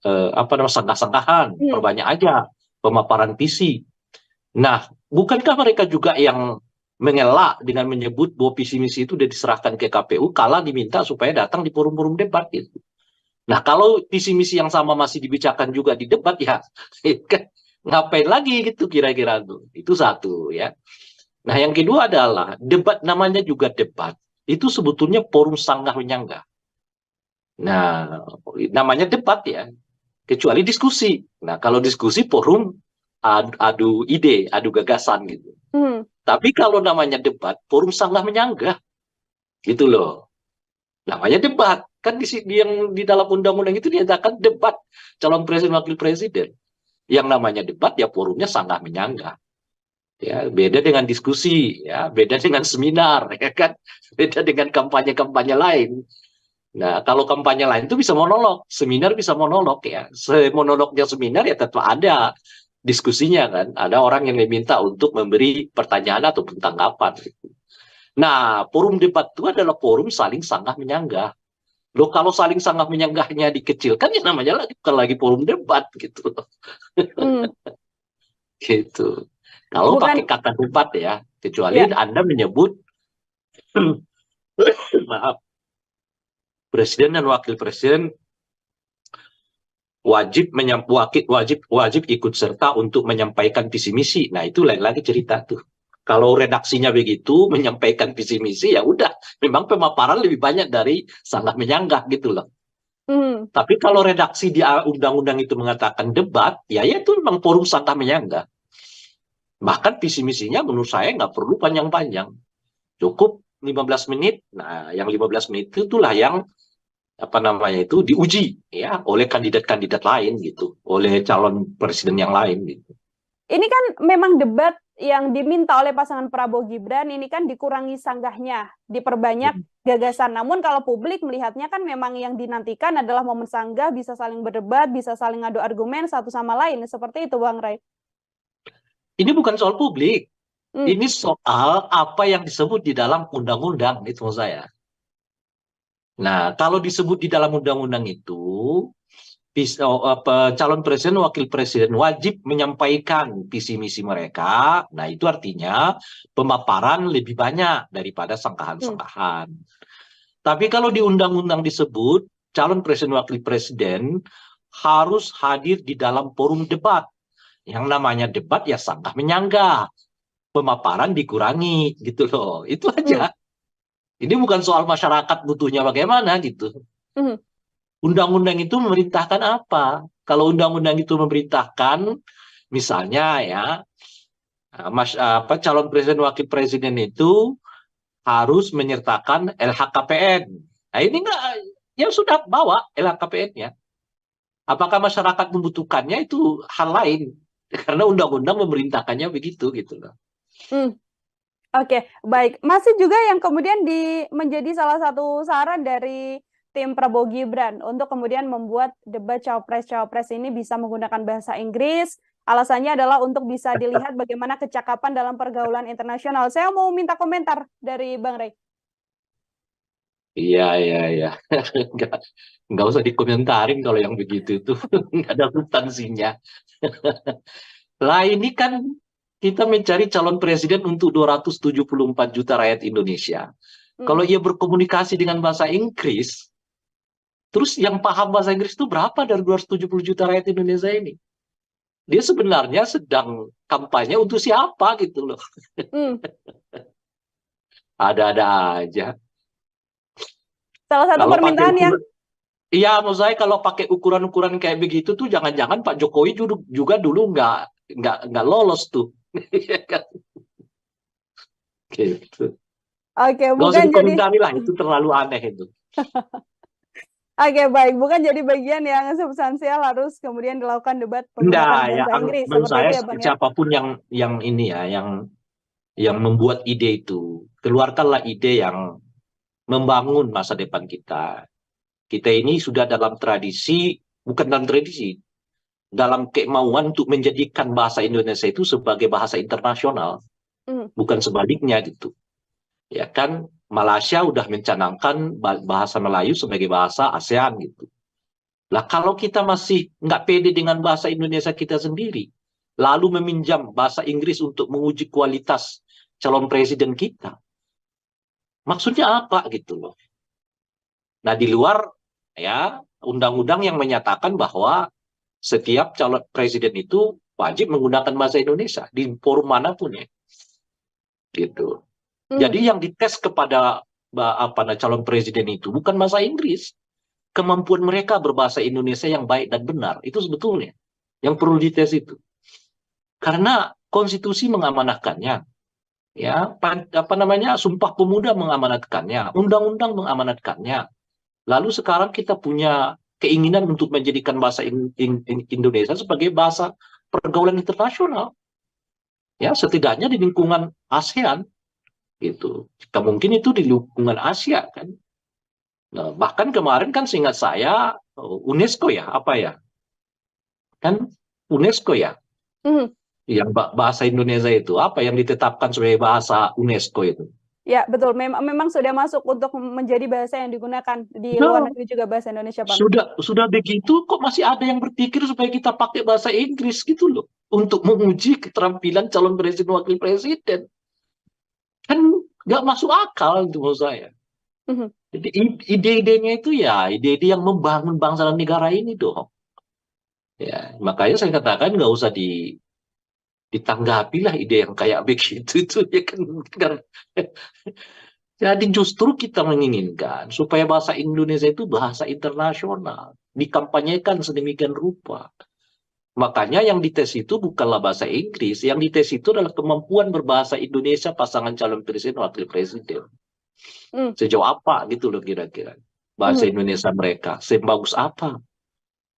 sangkah-sangkahan, perbanyak aja pemaparan visi. Nah, bukankah mereka juga yang mengelak dengan menyebut bahwa visi misi itu sudah diserahkan ke KPU kala diminta supaya datang di forum-forum debat gitu. Nah, kalau visi misi yang sama masih dibicarakan juga di debat ya ngapain lagi gitu kira-kira tuh. Itu satu ya. Nah, yang kedua adalah debat, namanya juga debat. Itu sebetulnya forum sanggah menyanggah. Nah, namanya debat ya. Kecuali diskusi. Nah, kalau diskusi forum adu ide, adu gagasan gitu. Tapi kalau namanya debat, forum sanggah menyanggah. Gitu loh. Namanya debat. Kan yang di dalam undang-undang itu dinyatakan debat calon presiden wakil presiden. Yang namanya debat ya forumnya sanggah menyanggah. Ya, beda dengan diskusi, ya, beda dengan seminar, ya kan, beda dengan kampanye-kampanye lain. Nah, kalau kampanye lain itu bisa monolog, seminar bisa monolog ya. Monolognya seminar ya tetap ada diskusinya kan, ada orang yang diminta untuk memberi pertanyaan ataupun tanggapan. Nah, forum debat itu adalah forum saling sanggah menyanggah. Loh, kalau saling sanggah menyanggahnya dikecilkan ya namanya lagi bukan lagi forum debat gitu. Gitu. Kalau pakai kata debat ya, kecuali Anda menyebut maaf, presiden dan wakil presiden wajib ikut serta untuk menyampaikan visi misi. Nah, itu lain lagi cerita tuh. Kalau redaksinya begitu menyampaikan visi misi ya udah, memang pemaparan lebih banyak dari sanggah menyanggah gitu loh. Tapi kalau redaksi di undang-undang itu mengatakan debat, ya itu memang forum sanggah menyanggah. Bahkan visi misinya menurut saya nggak perlu panjang-panjang. Cukup 15 menit. Nah, yang 15 menit itulah yang apa namanya itu diuji ya oleh kandidat-kandidat lain gitu, oleh calon presiden yang lain gitu. Ini kan memang debat yang diminta oleh pasangan Prabowo Gibran ini kan dikurangi sanggahnya, diperbanyak gagasan. Namun kalau publik melihatnya kan memang yang dinantikan adalah momen sanggah, bisa saling berdebat, bisa saling adu argumen satu sama lain. Seperti itu Bang Ray. Ini bukan soal publik. Ini soal apa yang disebut di dalam undang-undang, itu maksud saya. Nah, kalau disebut di dalam undang-undang itu, calon presiden, wakil presiden wajib menyampaikan visi misi mereka. Nah, itu artinya pemaparan lebih banyak daripada sangkahan-sangkahan. Tapi kalau di undang-undang disebut, calon presiden, wakil presiden harus hadir di dalam forum debat. Yang namanya debat ya sanggah menyanggah, pemaparan dikurangi gitu loh, itu aja. Ini bukan soal masyarakat butuhnya bagaimana gitu. Undang-undang itu memerintahkan apa? Kalau undang-undang itu memerintahkan, misalnya ya, calon presiden wakil presiden itu harus menyertakan LHKPN. Nah ini enggak, ya sudah bawa LHKPN-nya. Apakah masyarakat membutuhkannya itu hal lain? Karena undang-undang memerintahkannya begitu gitu loh. Oke, baik. Masih juga yang kemudian menjadi salah satu saran dari tim Prabowo Gibran untuk kemudian membuat debat cawapres-cawapres ini bisa menggunakan bahasa Inggris. Alasannya adalah untuk bisa dilihat bagaimana kecakapan dalam pergaulan internasional. Saya mau minta komentar dari Bang Rey. Iya, iya, iya. Nggak usah dikomentarin kalau yang begitu itu. Nggak ada substansinya. Lah ini kan kita mencari calon presiden untuk 274 juta rakyat Indonesia. Kalau ia berkomunikasi dengan bahasa Inggris, terus yang paham bahasa Inggris itu berapa dari 270 juta rakyat Indonesia ini? Dia sebenarnya sedang kampanye untuk siapa gitu loh. Ada-ada aja. Salah satu Kalau permintaan pakai yang iya, maksud saya kalau pakai ukuran-ukuran kayak begitu tuh jangan-jangan Pak Jokowi juga dulu nggak lolos tuh. Iya kan? Gitu. oke, Nggak usah bukan jadi dikomentari lah, itu terlalu aneh itu. oke, baik, bukan jadi bagian yang substansial harus kemudian dilakukan debat Enggak, menggunakan ya, bahasa Inggris menurut seperti saya itu ya, Bang ya. siapapun yang ini ya, yang membuat ide itu, keluarkanlah ide yang membangun masa depan kita. Kita ini sudah dalam tradisi, bukan dalam tradisi, dalam kemauan untuk menjadikan bahasa Indonesia itu sebagai bahasa internasional, bukan sebaliknya gitu. Ya kan, Malaysia udah mencanangkan bahasa Melayu sebagai bahasa ASEAN gitu. Lah kalau kita masih nggak pede dengan bahasa Indonesia kita sendiri, lalu meminjam bahasa Inggris untuk menguji kualitas calon presiden kita, maksudnya apa gitu loh. Nah di luar ya undang-undang yang menyatakan bahwa setiap calon presiden itu wajib menggunakan bahasa Indonesia di forum manapun ya, gitu. Jadi yang dites kepada calon presiden itu bukan bahasa Inggris, kemampuan mereka berbahasa Indonesia yang baik dan benar itu sebetulnya yang perlu dites itu. Karena konstitusi mengamanatkannya, ya Sumpah Pemuda mengamanatkannya, undang-undang mengamanatkannya. Lalu sekarang kita punya keinginan untuk menjadikan bahasa Indonesia sebagai bahasa pergaulan internasional. Ya, setidaknya di lingkungan ASEAN gitu. Mungkin itu di lingkungan Asia kan. Nah, bahkan kemarin kan seingat saya UNESCO ya, apa ya? Kan UNESCO ya. Yang bahasa Indonesia itu apa yang ditetapkan sebagai bahasa UNESCO itu? Ya, betul. Memang sudah masuk untuk menjadi bahasa yang digunakan di luar negeri juga bahasa Indonesia, Bang. Sudah begitu kok masih ada yang berpikir supaya kita pakai bahasa Inggris gitu loh untuk menguji keterampilan calon presiden wakil presiden. Kan nggak masuk akal itu menurut saya. Jadi ide-idenya itu ya ide-ide yang membangun bangsa dan negara ini dong. Ya, makanya saya katakan nggak usah ditanggapi lah ide yang kayak begitu itu ya kan. Jadi justru kita menginginkan supaya bahasa Indonesia itu bahasa internasional, dikampanyekan sedemikian rupa. Makanya yang dites itu bukanlah bahasa Inggris, yang dites itu adalah kemampuan berbahasa Indonesia pasangan calon presiden wakil presiden. Sejauh apa gitu loh kira-kira bahasa Indonesia mereka, sebagus apa?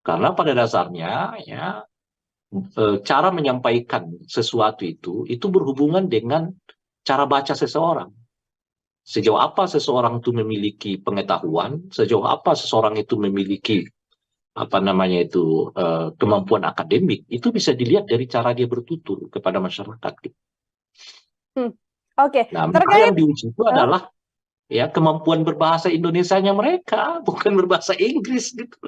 Karena pada dasarnya ya cara menyampaikan sesuatu itu berhubungan dengan cara baca seseorang. Sejauh apa seseorang itu memiliki pengetahuan, sejauh apa seseorang itu memiliki kemampuan akademik, itu bisa dilihat dari cara dia bertutur kepada masyarakat. Oke. Nah, maka yang diuji itu adalah ya kemampuan berbahasa Indonesianya mereka, bukan berbahasa Inggris gitu.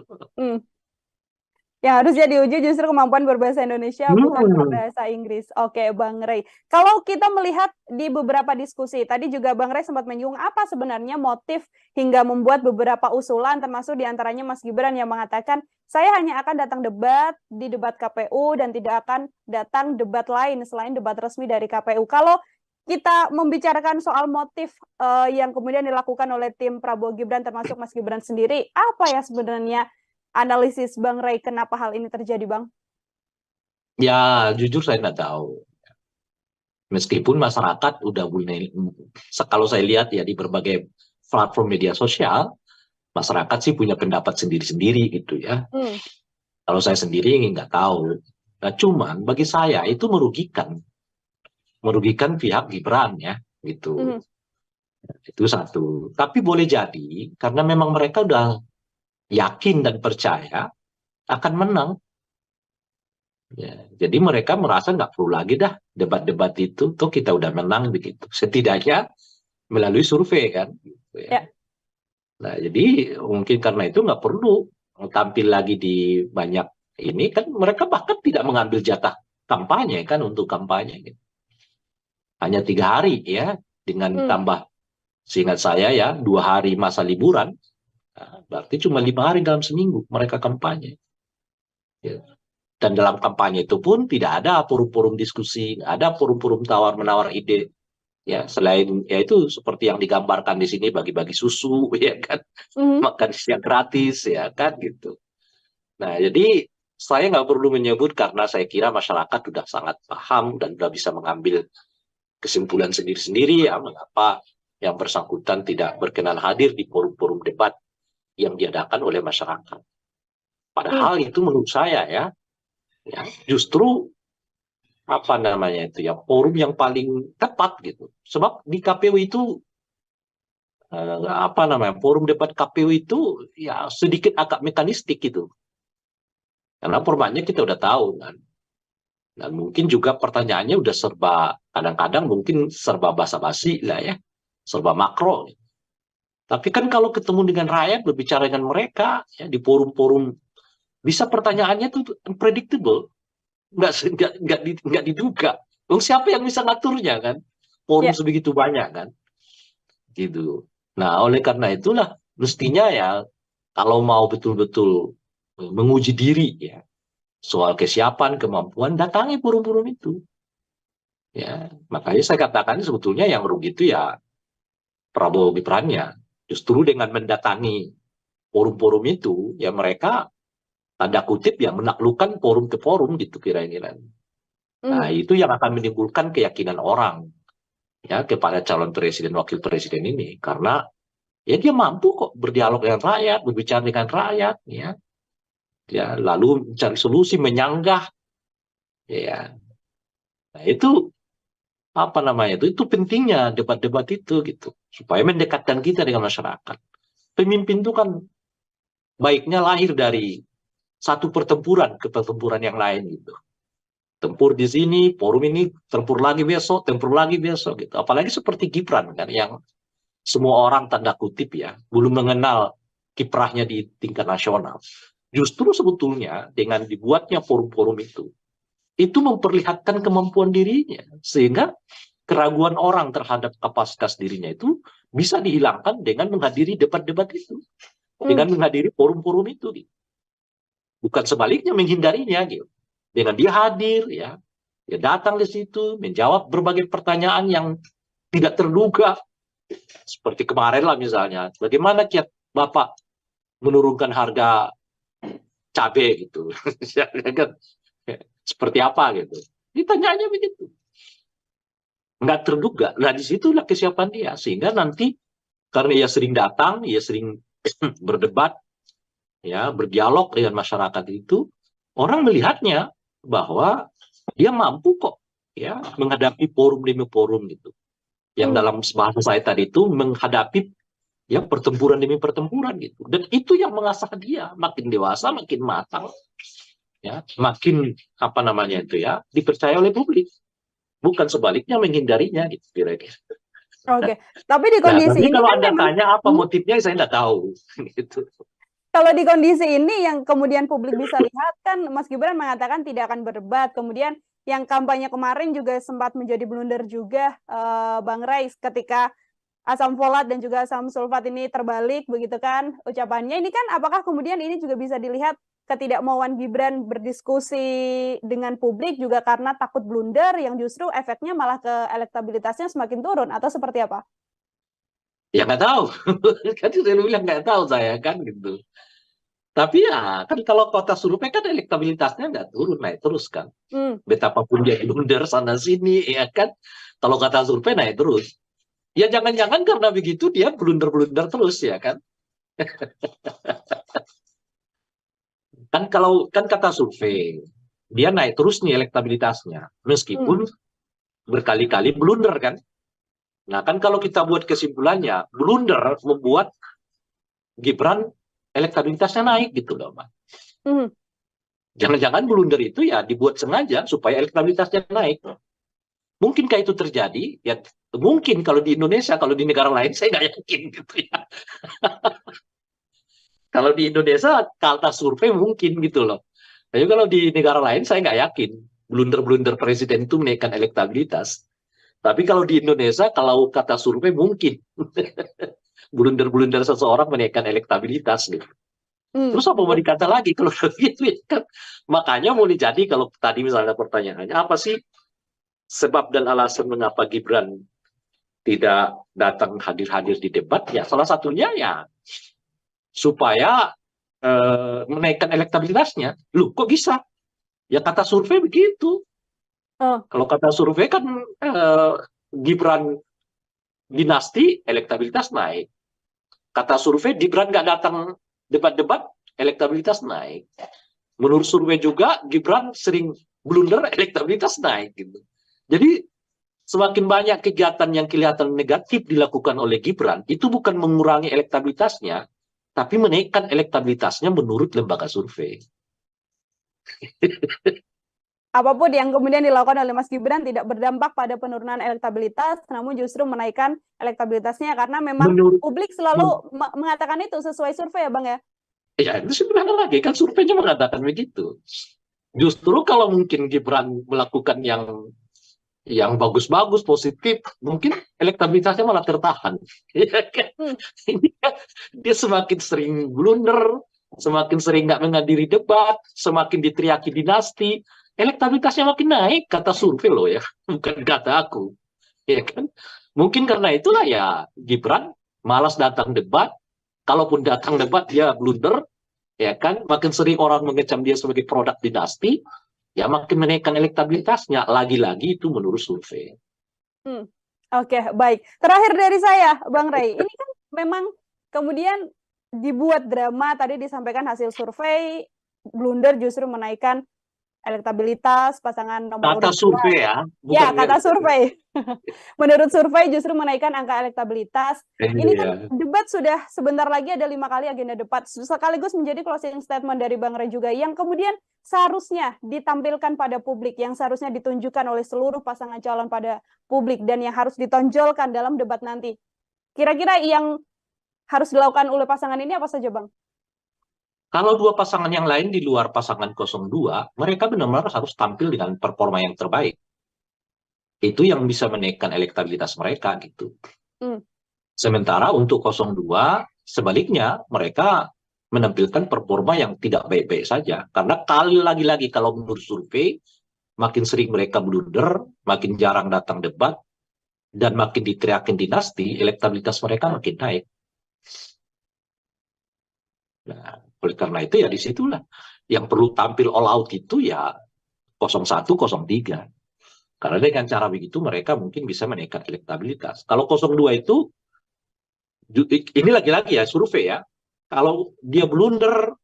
Yang harusnya diuji justru kemampuan berbahasa Indonesia, bukan berbahasa Inggris. Oke, Bang Rey. Kalau kita melihat di beberapa diskusi, tadi juga Bang Rey sempat menyinggung apa sebenarnya motif hingga membuat beberapa usulan, termasuk diantaranya Mas Gibran yang mengatakan, saya hanya akan datang debat di debat KPU dan tidak akan datang debat lain selain debat resmi dari KPU. Kalau kita membicarakan soal motif yang kemudian dilakukan oleh tim Prabowo Gibran, termasuk Mas Gibran sendiri, apa ya sebenarnya analisis Bang Rey kenapa hal ini terjadi, Bang? Ya, jujur saya nggak tahu. Meskipun masyarakat udah mulai, kalau saya lihat ya di berbagai platform media sosial, masyarakat sih punya pendapat sendiri-sendiri gitu ya. Kalau saya sendiri nggak tahu. Nah, cuman bagi saya itu merugikan pihak Gibran ya gitu. Itu satu. Tapi boleh jadi karena memang mereka udah yakin dan percaya akan menang. Ya, jadi mereka merasa nggak perlu lagi dah debat-debat itu, tuh kita udah menang begitu. Setidaknya melalui survei kan. Gitu Ya. ya. Nah, jadi mungkin karena itu nggak perlu tampil lagi di banyak ini kan mereka bahkan tidak mengambil jatah kampanye kan untuk kampanye. Gitu. Hanya 3 hari ya dengan Hmm. tambah seingat saya ya 2 hari masa liburan. Nah, berarti cuma 5 hari dalam seminggu mereka kampanye. Ya. Dan dalam kampanye itu pun tidak ada forum-forum diskusi, nggak ada forum-forum tawar-menawar ide. Ya, selain ya itu seperti yang digambarkan di sini bagi-bagi susu, ya kan, Mhm. makan siang gratis, ya kan gitu. Nah, jadi saya nggak perlu menyebut karena saya kira masyarakat sudah sangat paham dan sudah bisa mengambil kesimpulan sendiri-sendiri ya mengapa yang bersangkutan tidak berkenan hadir di forum-forum debat yang diadakan oleh masyarakat. Hmm. Padahal itu menurut saya ya justru apa namanya itu ya forum yang paling tepat gitu. Sebab di KPU itu apa namanya forum debat KPU itu ya sedikit agak mekanistik gitu. Karena formatnya kita udah tahu kan. Dan mungkin juga pertanyaannya udah serba kadang-kadang mungkin serba basa-basi lah ya, serba makro. Tapi kan kalau ketemu dengan rakyat berbicara dengan mereka ya di forum-forum bisa pertanyaannya tuh unpredictable, nggak diduga. Dong siapa yang bisa ngaturnya kan? Forum Ya. sebegitu banyak kan, gitu. Nah oleh karena itulah mestinya ya kalau mau betul-betul menguji diri ya soal kesiapan kemampuan datangi forum-forum itu. Ya, makanya saya katakan sebetulnya yang rugi itu ya Prabowo Gibran-nya. Justru dengan mendatangi forum-forum itu, ya mereka tanda kutip ya menaklukkan forum ke forum gitu kira-kira. Nah, Mhm. itu yang akan menimbulkan keyakinan orang ya kepada calon presiden wakil presiden ini karena ya dia mampu kok berdialog dengan rakyat, berbicara dengan rakyat ya. Ya, lalu mencari solusi menyanggah ya. Nah, itu apa namanya itu pentingnya debat-debat itu gitu supaya mendekatkan kita dengan masyarakat. Pemimpin itu kan baiknya lahir dari satu pertempuran ke pertempuran yang lain gitu. Tempur di sini, forum ini, tempur lagi besok gitu. Apalagi seperti Gibran kan yang semua orang tanda kutip ya belum mengenal kiprahnya di tingkat nasional. Justru sebetulnya dengan dibuatnya forum-forum itu memperlihatkan kemampuan dirinya sehingga keraguan orang terhadap kapasitas dirinya itu bisa dihilangkan dengan menghadiri debat-debat itu, Hmm. dengan menghadiri forum-forum itu. Gitu. Bukan sebaliknya menghindarinya gitu. Dengan dia hadir ya, dia datang di situ menjawab berbagai pertanyaan yang tidak terduga seperti kemarin lah misalnya, bagaimana kiat Bapak menurunkan harga cabai gitu, seperti apa gitu. Ditanyanya begitu, nggak terduga. Nah disitulah kesiapan dia sehingga nanti karena ia sering datang, ia sering berdebat, ya berdialog dengan masyarakat itu, orang melihatnya bahwa dia mampu kok ya menghadapi forum demi forum gitu. Yang Hmm. dalam bahasa saya tadi itu menghadapi ya pertempuran demi pertempuran gitu. Dan itu yang mengasah dia makin dewasa, makin matang, ya, makin apa namanya itu ya dipercaya oleh publik. Bukan sebaliknya menghindarinya gitu kira-kira. Oke. Tapi di Nah, kondisi tapi ini kalau kan Anda memang tanya apa Mhm. motifnya, saya nggak tahu. Gitu. Kalau di kondisi ini yang kemudian publik bisa lihat kan Mas Gibran mengatakan tidak akan berdebat, kemudian yang kampanye kemarin juga sempat menjadi blunder juga, Bang Rais ketika asam folat dan juga asam sulfat ini terbalik begitu kan ucapannya. Ini kan apakah kemudian ini juga bisa dilihat ketidakmauan Gibran berdiskusi dengan publik juga karena takut blunder yang justru efeknya malah ke elektabilitasnya semakin turun atau seperti apa? Ya nggak tahu. Kan saya bilang nggak tahu saya kan gitu. Tapi ya kan kalau kota survei kan elektabilitasnya nggak turun naik terus kan. Hmm. Betapapun dia blunder sana sini ya kan. Kalau kata survei naik terus. Ya jangan-jangan karena begitu dia blunder-blunder terus ya kan. Kan kalau kan kata survei dia naik terus nih elektabilitasnya Hmm. meskipun berkali-kali blunder kan. Nah kan kalau kita buat kesimpulannya, blunder membuat Gibran elektabilitasnya naik gitu loh, Mbak. Mhm. Jangan-jangan blunder itu ya dibuat sengaja supaya elektabilitasnya naik. Mungkinkah itu terjadi? Ya mungkin kalau di Indonesia, kalau di negara lain saya nggak yakin gitu ya. Kalau di Indonesia kata survei mungkin gitu loh. Tapi kalau di negara lain saya nggak yakin blunder-blunder presiden itu menaikkan elektabilitas. Tapi kalau di Indonesia kalau kata survei mungkin blunder-blunder seseorang menaikkan elektabilitas gitu. Hmm. Terus apa mau dikata lagi kalau gitu ya kan? Makanya mau jadi kalau tadi misalnya pertanyaannya apa sih sebab dan alasan mengapa Gibran tidak datang hadir-hadir di debat? Ya salah satunya ya supaya menaikkan elektabilitasnya. Loh kok bisa? Ya kata survei begitu. Oh. Kalau kata survei kan Gibran dinasti elektabilitas naik. Kata survei Gibran nggak datang debat-debat elektabilitas naik. Menurut survei juga Gibran sering blunder elektabilitas naik gitu. Jadi semakin banyak kegiatan yang kelihatan negatif dilakukan oleh Gibran itu bukan mengurangi elektabilitasnya, tapi menaikkan elektabilitasnya menurut lembaga survei. Apapun yang kemudian dilakukan oleh Mas Gibran tidak berdampak pada penurunan elektabilitas, namun justru menaikkan elektabilitasnya karena memang Menurut publik selalu mengatakan itu sesuai survei ya Bang ya? ya itu sebenarnya lagi kan surveinya mengatakan begitu. Justru kalau mungkin Gibran melakukan yang bagus-bagus, positif, mungkin elektabilitasnya malah tertahan. Ya kan? Ini kan dia semakin sering blunder, semakin sering nggak menghadiri debat, semakin diteriaki dinasti, elektabilitasnya makin naik, kata survei loh ya, bukan kata aku. Ya kan? Mungkin karena itulah ya Gibran malas datang debat, kalaupun datang debat dia blunder, ya kan? Makin sering orang mengecam dia sebagai produk dinasti, ya makin menaikkan elektabilitasnya. Lagi-lagi itu menurut survei. Oke, baik. Terakhir dari saya, Bang Ray, ini kan memang kemudian dibuat drama, tadi disampaikan hasil survei, blunder justru menaikkan elektabilitas pasangan nomor Kata urut 2. survei ya, Ya, bukan kata survei. Menurut survei justru menaikkan angka elektabilitas. Ini kan debat sudah sebentar lagi ada 5 kali agenda debat, sekaligus menjadi closing statement dari Bang Ray juga, yang kemudian seharusnya ditampilkan pada publik, yang seharusnya ditunjukkan oleh seluruh pasangan calon pada publik, dan yang harus ditonjolkan dalam debat nanti. Kira-kira yang harus dilakukan oleh pasangan ini apa saja, Bang? Kalau dua pasangan yang lain di luar pasangan 02, mereka benar-benar harus tampil dengan performa yang terbaik. Itu yang bisa menaikkan elektabilitas mereka gitu. Sementara untuk 02, sebaliknya mereka menampilkan performa yang tidak baik-baik saja. Karena kali lagi-lagi kalau menurut survei, makin sering mereka blunder, makin jarang datang debat, dan makin diteriakin dinasti, elektabilitas mereka makin naik. Nah, oleh karena itu ya disitulah yang perlu tampil all out itu ya 01, 03. Karena dengan cara begitu mereka mungkin bisa menaikkan elektabilitas. Kalau 02 itu, ini lagi-lagi ya survei ya, kalau dia blunder,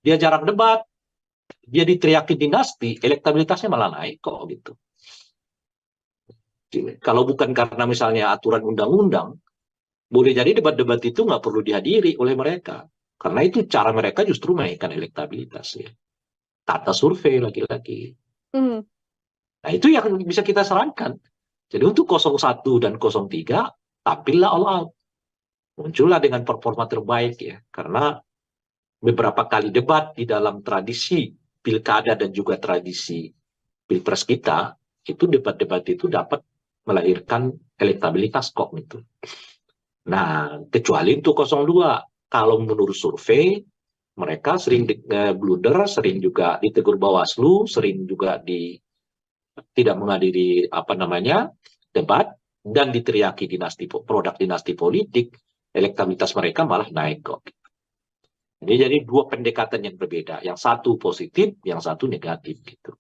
dia jarang debat, dia diteriaki dinasti, elektabilitasnya malah naik kok gitu. Kalau bukan karena misalnya aturan undang-undang, boleh jadi debat-debat itu nggak perlu dihadiri oleh mereka. Karena itu cara mereka justru menaikkan elektabilitas ya. Kata survei lagi-lagi. Nah itu yang bisa kita sarankan. Jadi untuk 01 dan 03, tampillah all out. Muncullah dengan performa terbaik ya. Karena beberapa kali debat di dalam tradisi pilkada dan juga tradisi pilpres kita, itu debat-debat itu dapat melahirkan elektabilitas kok gitu. Nah, kecuali untuk 02, kalau menurut survei, mereka sering blunder, sering juga ditegur Bawaslu, sering juga tidak menghadiri debat, dan diteriaki produk dinasti politik, elektabilitas mereka malah naik kok. Jadi dua pendekatan yang berbeda, yang satu positif, yang satu negatif gitu.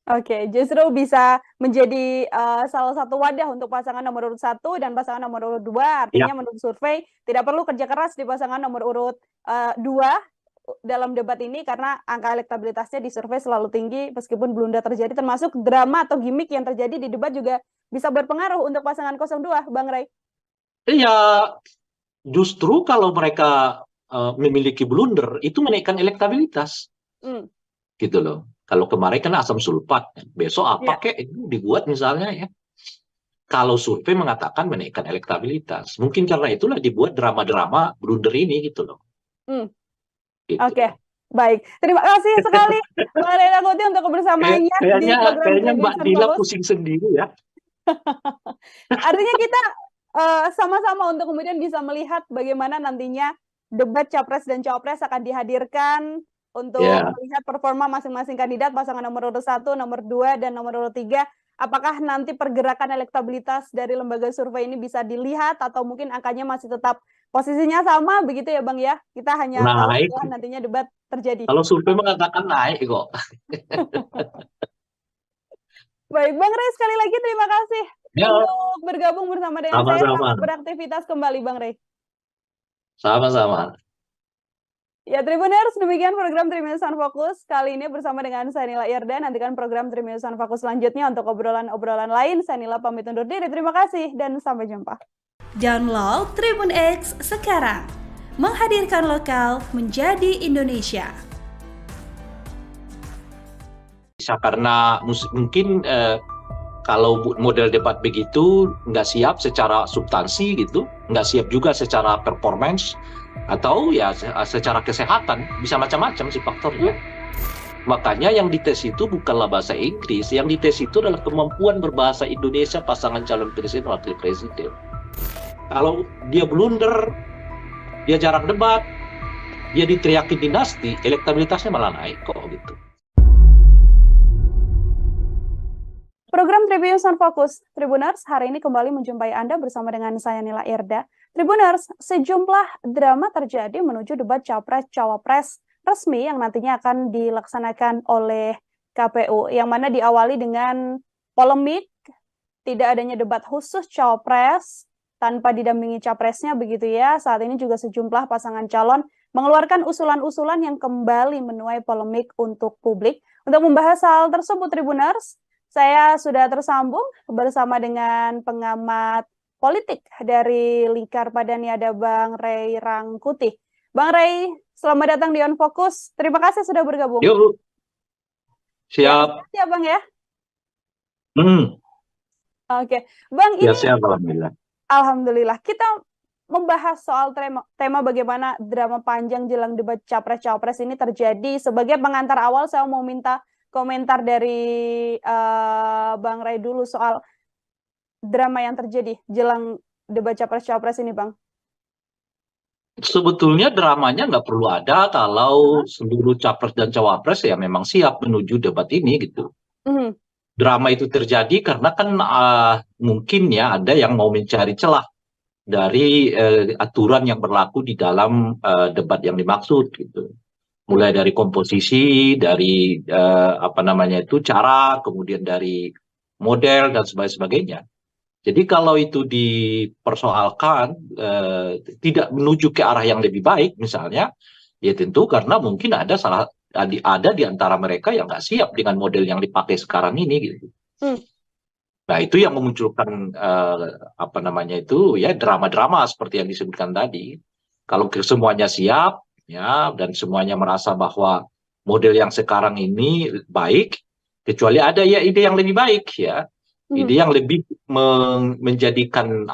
Oke, justru bisa menjadi salah satu wadah untuk pasangan nomor urut 1 dan pasangan nomor urut 2. Artinya menurut survei tidak perlu kerja keras di pasangan nomor urut 2, dalam debat ini karena angka elektabilitasnya di survei selalu tinggi meskipun blunder terjadi, termasuk drama atau gimmick yang terjadi di debat juga bisa berpengaruh untuk pasangan 02, Bang Ray. Ya, justru kalau mereka memiliki blunder itu menaikkan elektabilitas, gitu loh. Kalau kemarin kan asam sulfat, besok apa kek itu dibuat misalnya ya. Kalau survei mengatakan menaikkan elektabilitas, mungkin karena itulah dibuat drama-drama blunder ini gitu loh. Gitu. Oke, baik. Terima kasih sekali Bang Ray Rangkuti untuk kebersamaannya di program Kayaknya Mbak Tribun Dila Fokus. pusing sendiri ya. Artinya kita sama-sama untuk kemudian bisa melihat bagaimana nantinya debat Capres dan Cawapres akan dihadirkan untuk melihat performa masing-masing kandidat, pasangan nomor urut 1, nomor 2, dan nomor urut 3. Apakah nanti pergerakan elektabilitas dari lembaga survei ini bisa dilihat atau mungkin angkanya masih tetap posisinya sama begitu ya Bang ya? Kita hanya tahu setelah nantinya debat terjadi. Kalau survei mengatakan naik kok. Baik, Bang Ray sekali lagi terima kasih untuk bergabung bersama dengan saya. Selamat beraktivitas kembali Bang Ray. Sama-sama. Ya Tribuners, demikian program Triminusan Fokus kali ini bersama dengan saya Nila Irda. Nantikan program Triminusan Fokus selanjutnya untuk obrolan-obrolan lain. Saya Nila pamit undur diri. Terima kasih dan sampai jumpa. Download Tribun X sekarang. Menghadirkan lokal menjadi Indonesia. Bisa karena mungkin kalau model debat begitu nggak siap secara substansi gitu, nggak siap juga secara performance, atau ya secara kesehatan, bisa macam-macam sih faktornya. Makanya yang dites itu bukanlah bahasa Inggris, yang dites itu adalah kemampuan berbahasa Indonesia pasangan calon presiden wakil presiden. Kalau dia blunder, dia jarang debat, dia diteriakin dinasti, elektabilitasnya malah naik kok gitu. Program Tribun Fokus, Tribuners, hari ini kembali menjumpai Anda bersama dengan saya Nila Irda. Tribuners, sejumlah drama terjadi menuju debat Capres-Cawapres resmi yang nantinya akan dilaksanakan oleh KPU, yang mana diawali dengan polemik, tidak adanya debat khusus Cawapres tanpa didampingi Capresnya begitu ya. Saat ini juga sejumlah pasangan calon mengeluarkan usulan-usulan yang kembali menuai polemik untuk publik. Untuk membahas hal tersebut, Tribuners, saya sudah tersambung bersama dengan pengamat politik dari Lingkar Padani, ada Bang Ray Rangkuti. Bang Ray, selamat datang di On Focus. Terima kasih sudah bergabung. Yuk, siap. Ya, Bang ya. Oke, Bang, ya, ini siap, alhamdulillah. Alhamdulillah. Kita membahas soal tema bagaimana drama panjang jelang debat Capres-Cawapres ini terjadi. Sebagai pengantar awal, saya mau minta komentar dari Bang Ray dulu soal drama yang terjadi jelang debat Capres-Cawapres ini, Bang. Sebetulnya dramanya nggak perlu ada kalau seluruh Capres dan Cawapres ya memang siap menuju debat ini gitu. Drama itu terjadi karena kan mungkin ya ada yang mau mencari celah dari aturan yang berlaku di dalam debat yang dimaksud gitu. Mulai dari komposisi, dari cara, kemudian dari model dan sebagainya. Jadi kalau itu dipersoalkan tidak menuju ke arah yang lebih baik misalnya, ya tentu karena mungkin ada di antara mereka yang nggak siap dengan model yang dipakai sekarang ini gitu. Nah itu yang memunculkan drama-drama seperti yang disebutkan tadi. Kalau semuanya siap ya dan semuanya merasa bahwa model yang sekarang ini baik, kecuali ada ya ide yang lebih baik ya. Ide yang lebih menjadikan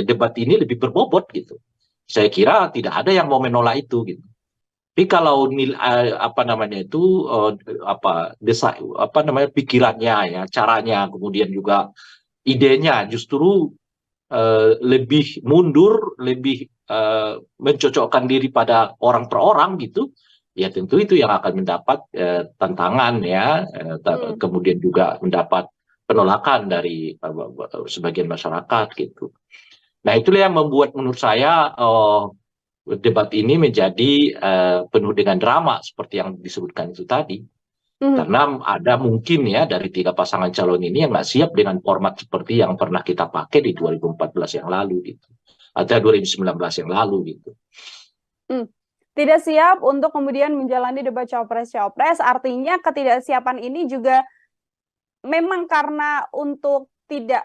debat ini lebih berbobot gitu. Saya kira tidak ada yang mau menolak itu gitu. Tapi kalau pikirannya ya, caranya, kemudian juga idenya justru lebih mundur, lebih mencocokkan diri pada orang per orang gitu, ya tentu itu yang akan mendapat tantangan ya, kemudian juga mendapat penolakan dari sebagian masyarakat gitu. Nah itulah yang membuat menurut saya debat ini menjadi penuh dengan drama seperti yang disebutkan itu tadi. Karena ada mungkin ya dari 3 pasangan calon ini yang nggak siap dengan format seperti yang pernah kita pakai di 2014 yang lalu gitu, atau 2019 yang lalu gitu. tidak siap untuk kemudian menjalani debat cawapres-cawapres. Artinya ketidaksiapan ini juga memang karena untuk tidak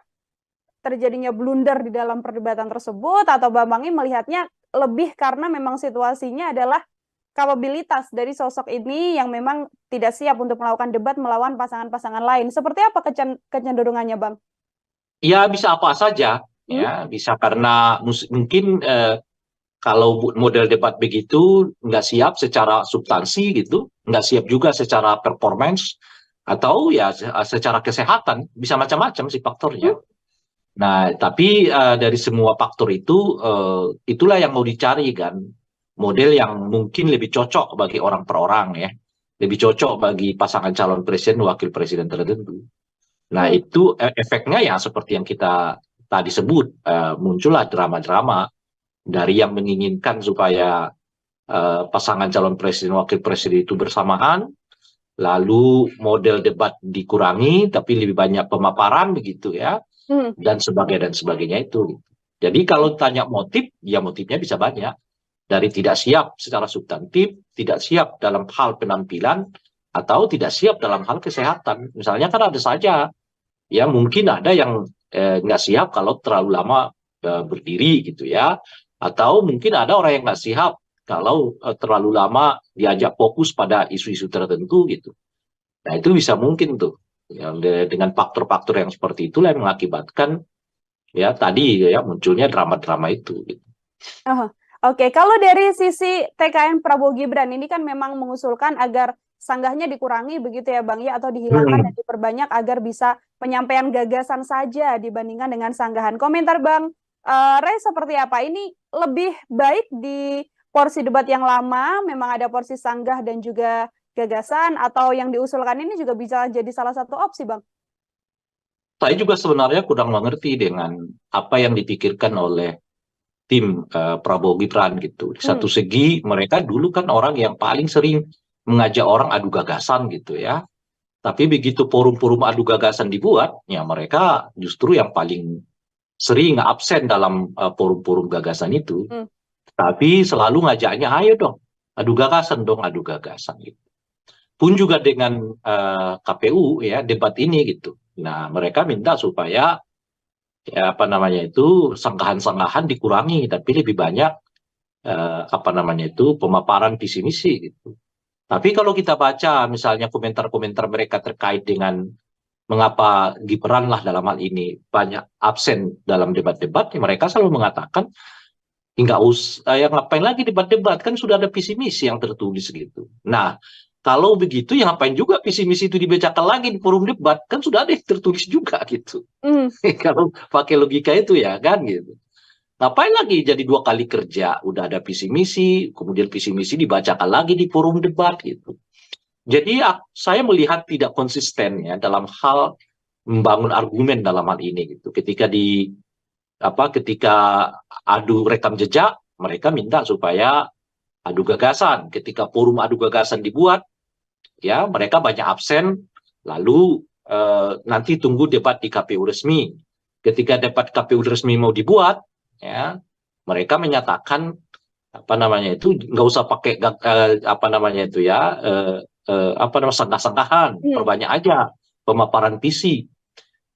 terjadinya blunder di dalam perdebatan tersebut, atau Bambang ini melihatnya lebih karena memang situasinya adalah kapabilitas dari sosok ini yang memang tidak siap untuk melakukan debat melawan pasangan-pasangan lain. Seperti apa kecenderungannya, Bang? Ya bisa apa saja, ya bisa karena mungkin kalau model debat begitu nggak siap secara substansi gitu, nggak siap juga secara performance, atau ya secara kesehatan, bisa macam-macam sih faktornya. Nah, tapi dari semua faktor itu, itulah yang mau dicari kan, model yang mungkin lebih cocok bagi orang per orang ya, lebih cocok bagi pasangan calon presiden, wakil presiden tertentu. Nah, itu efeknya ya seperti yang kita tadi sebut, muncullah drama-drama dari yang menginginkan supaya pasangan calon presiden, wakil presiden itu bersamaan, lalu model debat dikurangi, tapi lebih banyak pemaparan begitu ya, dan sebagainya itu. Jadi kalau tanya motif, ya motifnya bisa banyak. Dari tidak siap secara substantif, tidak siap dalam hal penampilan, atau tidak siap dalam hal kesehatan. Misalnya kan ada saja, ya mungkin ada yang nggak siap kalau terlalu lama berdiri gitu ya, atau mungkin ada orang yang nggak siap kalau terlalu lama diajak fokus pada isu-isu tertentu gitu. Nah itu bisa mungkin tuh, yang dengan faktor-faktor yang seperti itulah yang mengakibatkan ya tadi ya munculnya drama-drama itu. Gitu. Oke, kalau dari sisi TKN Prabowo Gibran ini kan memang mengusulkan agar sanggahnya dikurangi begitu ya Bang ya, atau dihilangkan dan diperbanyak agar bisa penyampaian gagasan saja dibandingkan dengan sanggahan. Komentar Bang Ray seperti apa? Ini lebih baik di porsi debat yang lama, memang ada porsi sanggah dan juga gagasan, atau yang diusulkan ini juga bisa jadi salah satu opsi Bang? Saya juga sebenarnya kurang mengerti dengan apa yang dipikirkan oleh tim Prabowo Gibran gitu. Di satu segi mereka dulu kan orang yang paling sering mengajak orang adu gagasan gitu ya. Tapi begitu forum-forum adu gagasan dibuat, ya mereka justru yang paling sering absen dalam forum-forum gagasan itu. Tapi selalu ngajaknya, ayo dong, adu gagasan gitu. Pun juga dengan KPU ya debat ini gitu. Nah mereka minta supaya ya apa namanya itu sanggahan-sanggahan dikurangi, tapi lebih banyak apa namanya itu pemaparan visi misi gitu. Tapi kalau kita baca misalnya komentar-komentar mereka terkait dengan mengapa Gibran lah dalam hal ini banyak absen dalam debat-debat, mereka selalu mengatakan nggak usah, ya ngapain lagi debat-debat, kan sudah ada visi misi yang tertulis gitu. Nah kalau begitu ya ngapain juga visi misi itu dibacakan lagi di forum debat, kan sudah ada yang tertulis juga gitu. Kalau pakai logika itu ya kan gitu. Ngapain lagi jadi 2 kali kerja, udah ada visi misi, kemudian visi misi dibacakan lagi di forum debat gitu. Jadi saya melihat tidak konsisten ya dalam hal membangun argumen dalam hal ini gitu. Ketika adu rekam jejak, mereka minta supaya adu gagasan. Ketika forum adu gagasan dibuat, ya mereka banyak absen, lalu nanti tunggu debat di KPU resmi. Ketika debat KPU resmi mau dibuat, ya mereka menyatakan apa namanya itu nggak usah pakai apa namanya itu ya sanggah-sanggahan, perbanyak aja pemaparan visi.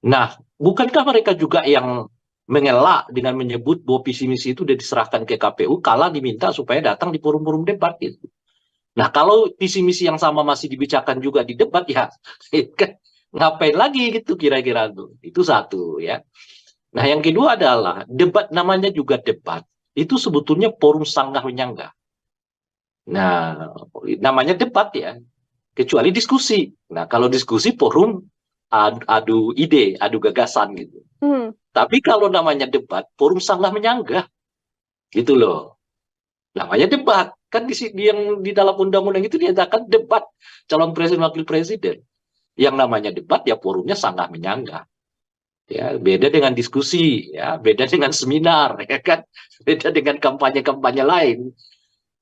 Nah, bukankah mereka juga yang mengelak dengan menyebut bahwa visi misi itu sudah diserahkan ke KPU kala diminta supaya datang di forum-forum debat gitu. Nah, kalau visi misi yang sama masih dibicarakan juga di debat ya ngapain lagi gitu kira-kira tuh. Itu satu ya. Nah, yang kedua adalah debat, namanya juga debat. Itu sebetulnya forum sanggah menyanggah. Nah, namanya debat ya. Kecuali diskusi. Nah, kalau diskusi forum adu ide, adu gagasan gitu. Tapi kalau namanya debat, forum sanggah menyanggah. Gitu loh. Namanya debat. Kan yang di dalam undang-undang itu dinyatakan debat calon presiden wakil presiden. Yang namanya debat ya forumnya sanggah menyanggah. Ya, beda dengan diskusi, ya, beda dengan seminar, ya kan, beda dengan kampanye-kampanye lain.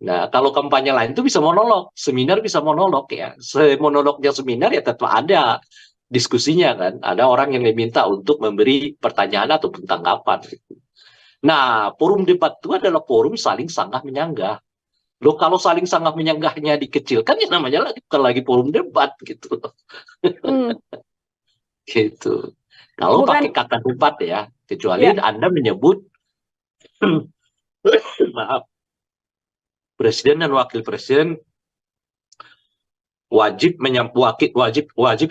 Nah, kalau kampanye lain itu bisa monolog, seminar bisa monolog ya. Monolognya seminar ya tetap ada diskusinya kan. Ada orang yang diminta untuk memberi pertanyaan ataupun tanggapan. Nah, forum debat itu adalah forum saling sanggah menyanggah. Loh kalau saling sangat menyanggahnya dikecilkan, ya namanya lagi bukan lagi forum debat gitu. Hmm. Gitu. Kalau pakai Bukan, kata debat ya, kecuali ya. Anda menyebut maaf, presiden dan wakil presiden wajib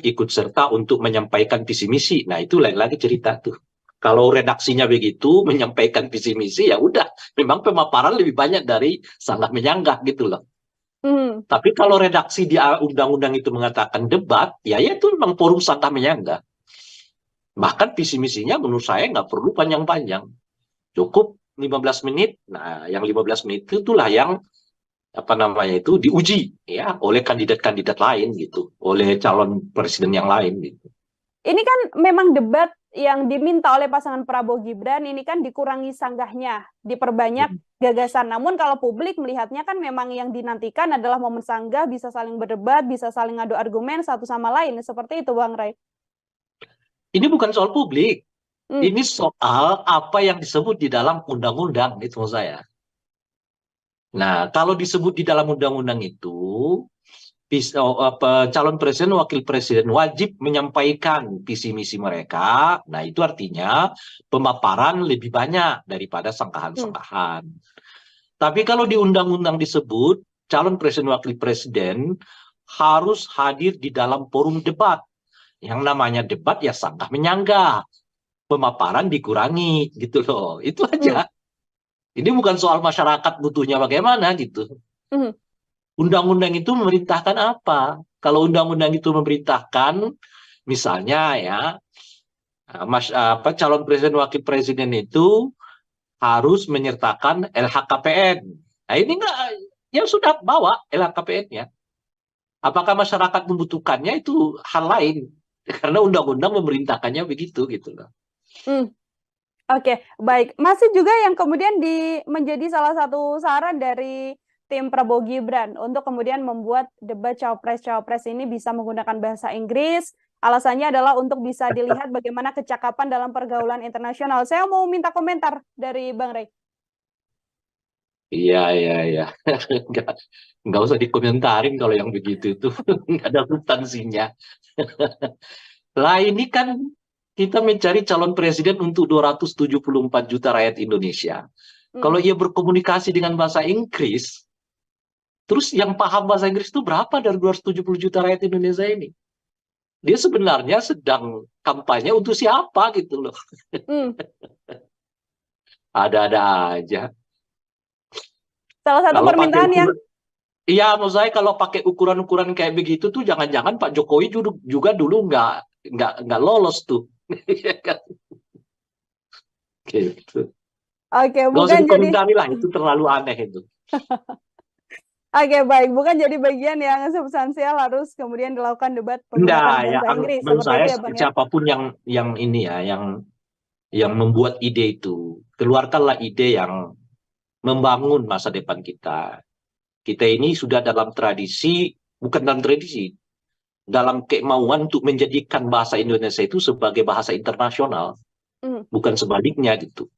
ikut serta untuk menyampaikan visi misi. Nah, itu lain lagi cerita tuh. Kalau redaksinya begitu, menyampaikan visi misi, ya udah, memang pemaparan lebih banyak dari sangat menyanggah gitu loh. Hmm. Tapi kalau redaksi di undang-undang itu mengatakan debat, ya itu memang forum sangat menyanggah. Bahkan visi misinya menurut saya nggak perlu panjang-panjang. Cukup 15 menit. Nah, yang 15 menit itulah yang apa namanya itu diuji ya oleh kandidat-kandidat lain gitu, oleh calon presiden yang lain gitu. Ini kan memang debat yang diminta oleh pasangan Prabowo Gibran, ini kan dikurangi sanggahnya, diperbanyak gagasan. Namun kalau publik melihatnya kan memang yang dinantikan adalah momen sanggah, bisa saling berdebat, bisa saling adu argumen satu sama lain. Seperti itu, Bang Ray. Ini bukan soal publik, Hmm. ini soal apa yang disebut di dalam undang-undang itu maksud saya. Nah, kalau disebut di dalam undang-undang itu calon presiden, wakil presiden wajib menyampaikan visi misi mereka. Nah, itu artinya pemaparan lebih banyak daripada sangkahan-sangkahan. Tapi kalau di undang-undang disebut calon presiden, wakil presiden harus hadir di dalam forum debat. Yang namanya debat ya sanggah menyanggah. Pemaparan dikurangi gitu loh. Itu aja. Ini bukan soal masyarakat butuhnya bagaimana gitu. Undang-undang itu memerintahkan apa? Kalau undang-undang itu memerintahkan, misalnya ya, calon presiden wakil presiden itu harus menyertakan LHKPN. Nah ini enggak, ya sudah bawa LHKPN-nya. Apakah masyarakat membutuhkannya itu hal lain? Karena undang-undang memerintahkannya begitu gitu loh. Oke, baik. Masih juga yang kemudian menjadi salah satu saran dari tim Prabowo Gibran untuk kemudian membuat debat cawapres-cawapres ini bisa menggunakan bahasa Inggris. Alasannya adalah untuk bisa dilihat bagaimana kecakapan dalam pergaulan internasional. Saya mau minta komentar dari Bang Ray. Iya. Nggak usah dikomentarin kalau yang begitu itu. Nggak ada substansinya. Lah ini kan kita mencari calon presiden untuk 274 juta rakyat Indonesia. Kalau ia berkomunikasi dengan bahasa Inggris, terus yang paham bahasa Inggris itu berapa dari 270 juta rakyat Indonesia ini? Dia sebenarnya sedang kampanye untuk siapa gitu loh. Ada-ada aja. Salah satu Kalau permintaan yang iya, menurut saya kalau pakai ukuran-ukuran kayak begitu tuh jangan-jangan Pak Jokowi juga dulu nggak lolos tuh. Gitu. Oke, Nggak usah bukan jadi dikomentari lah, itu terlalu aneh itu. Oke, baik. Bukan jadi bagian yang substansial harus kemudian dilakukan debat Enggak, menggunakan ya bahasa Inggris. menurut Seperti saya itu ya, Bang ya? siapapun yang ini ya, yang membuat ide itu, keluarkanlah ide yang membangun masa depan kita. Kita ini sudah dalam tradisi, bukan dalam tradisi, dalam kemauan untuk menjadikan bahasa Indonesia itu sebagai bahasa internasional, bukan sebaliknya gitu.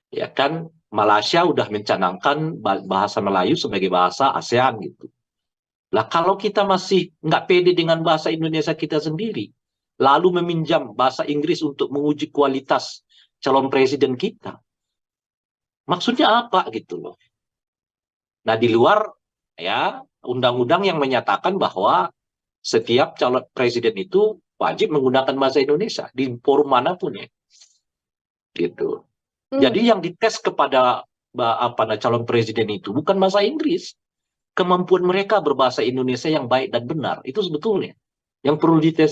Ya kan, Malaysia udah mencanangkan bahasa Melayu sebagai bahasa ASEAN gitu. Lah kalau kita masih nggak pede dengan bahasa Indonesia kita sendiri, lalu meminjam bahasa Inggris untuk menguji kualitas calon presiden kita, maksudnya apa gitu loh. Nah di luar ya undang-undang yang menyatakan bahwa setiap calon presiden itu wajib menggunakan bahasa Indonesia di forum manapun ya, gitu. Jadi yang dites kepada calon presiden itu bukan bahasa Inggris, kemampuan mereka berbahasa Indonesia yang baik dan benar itu sebetulnya yang perlu dites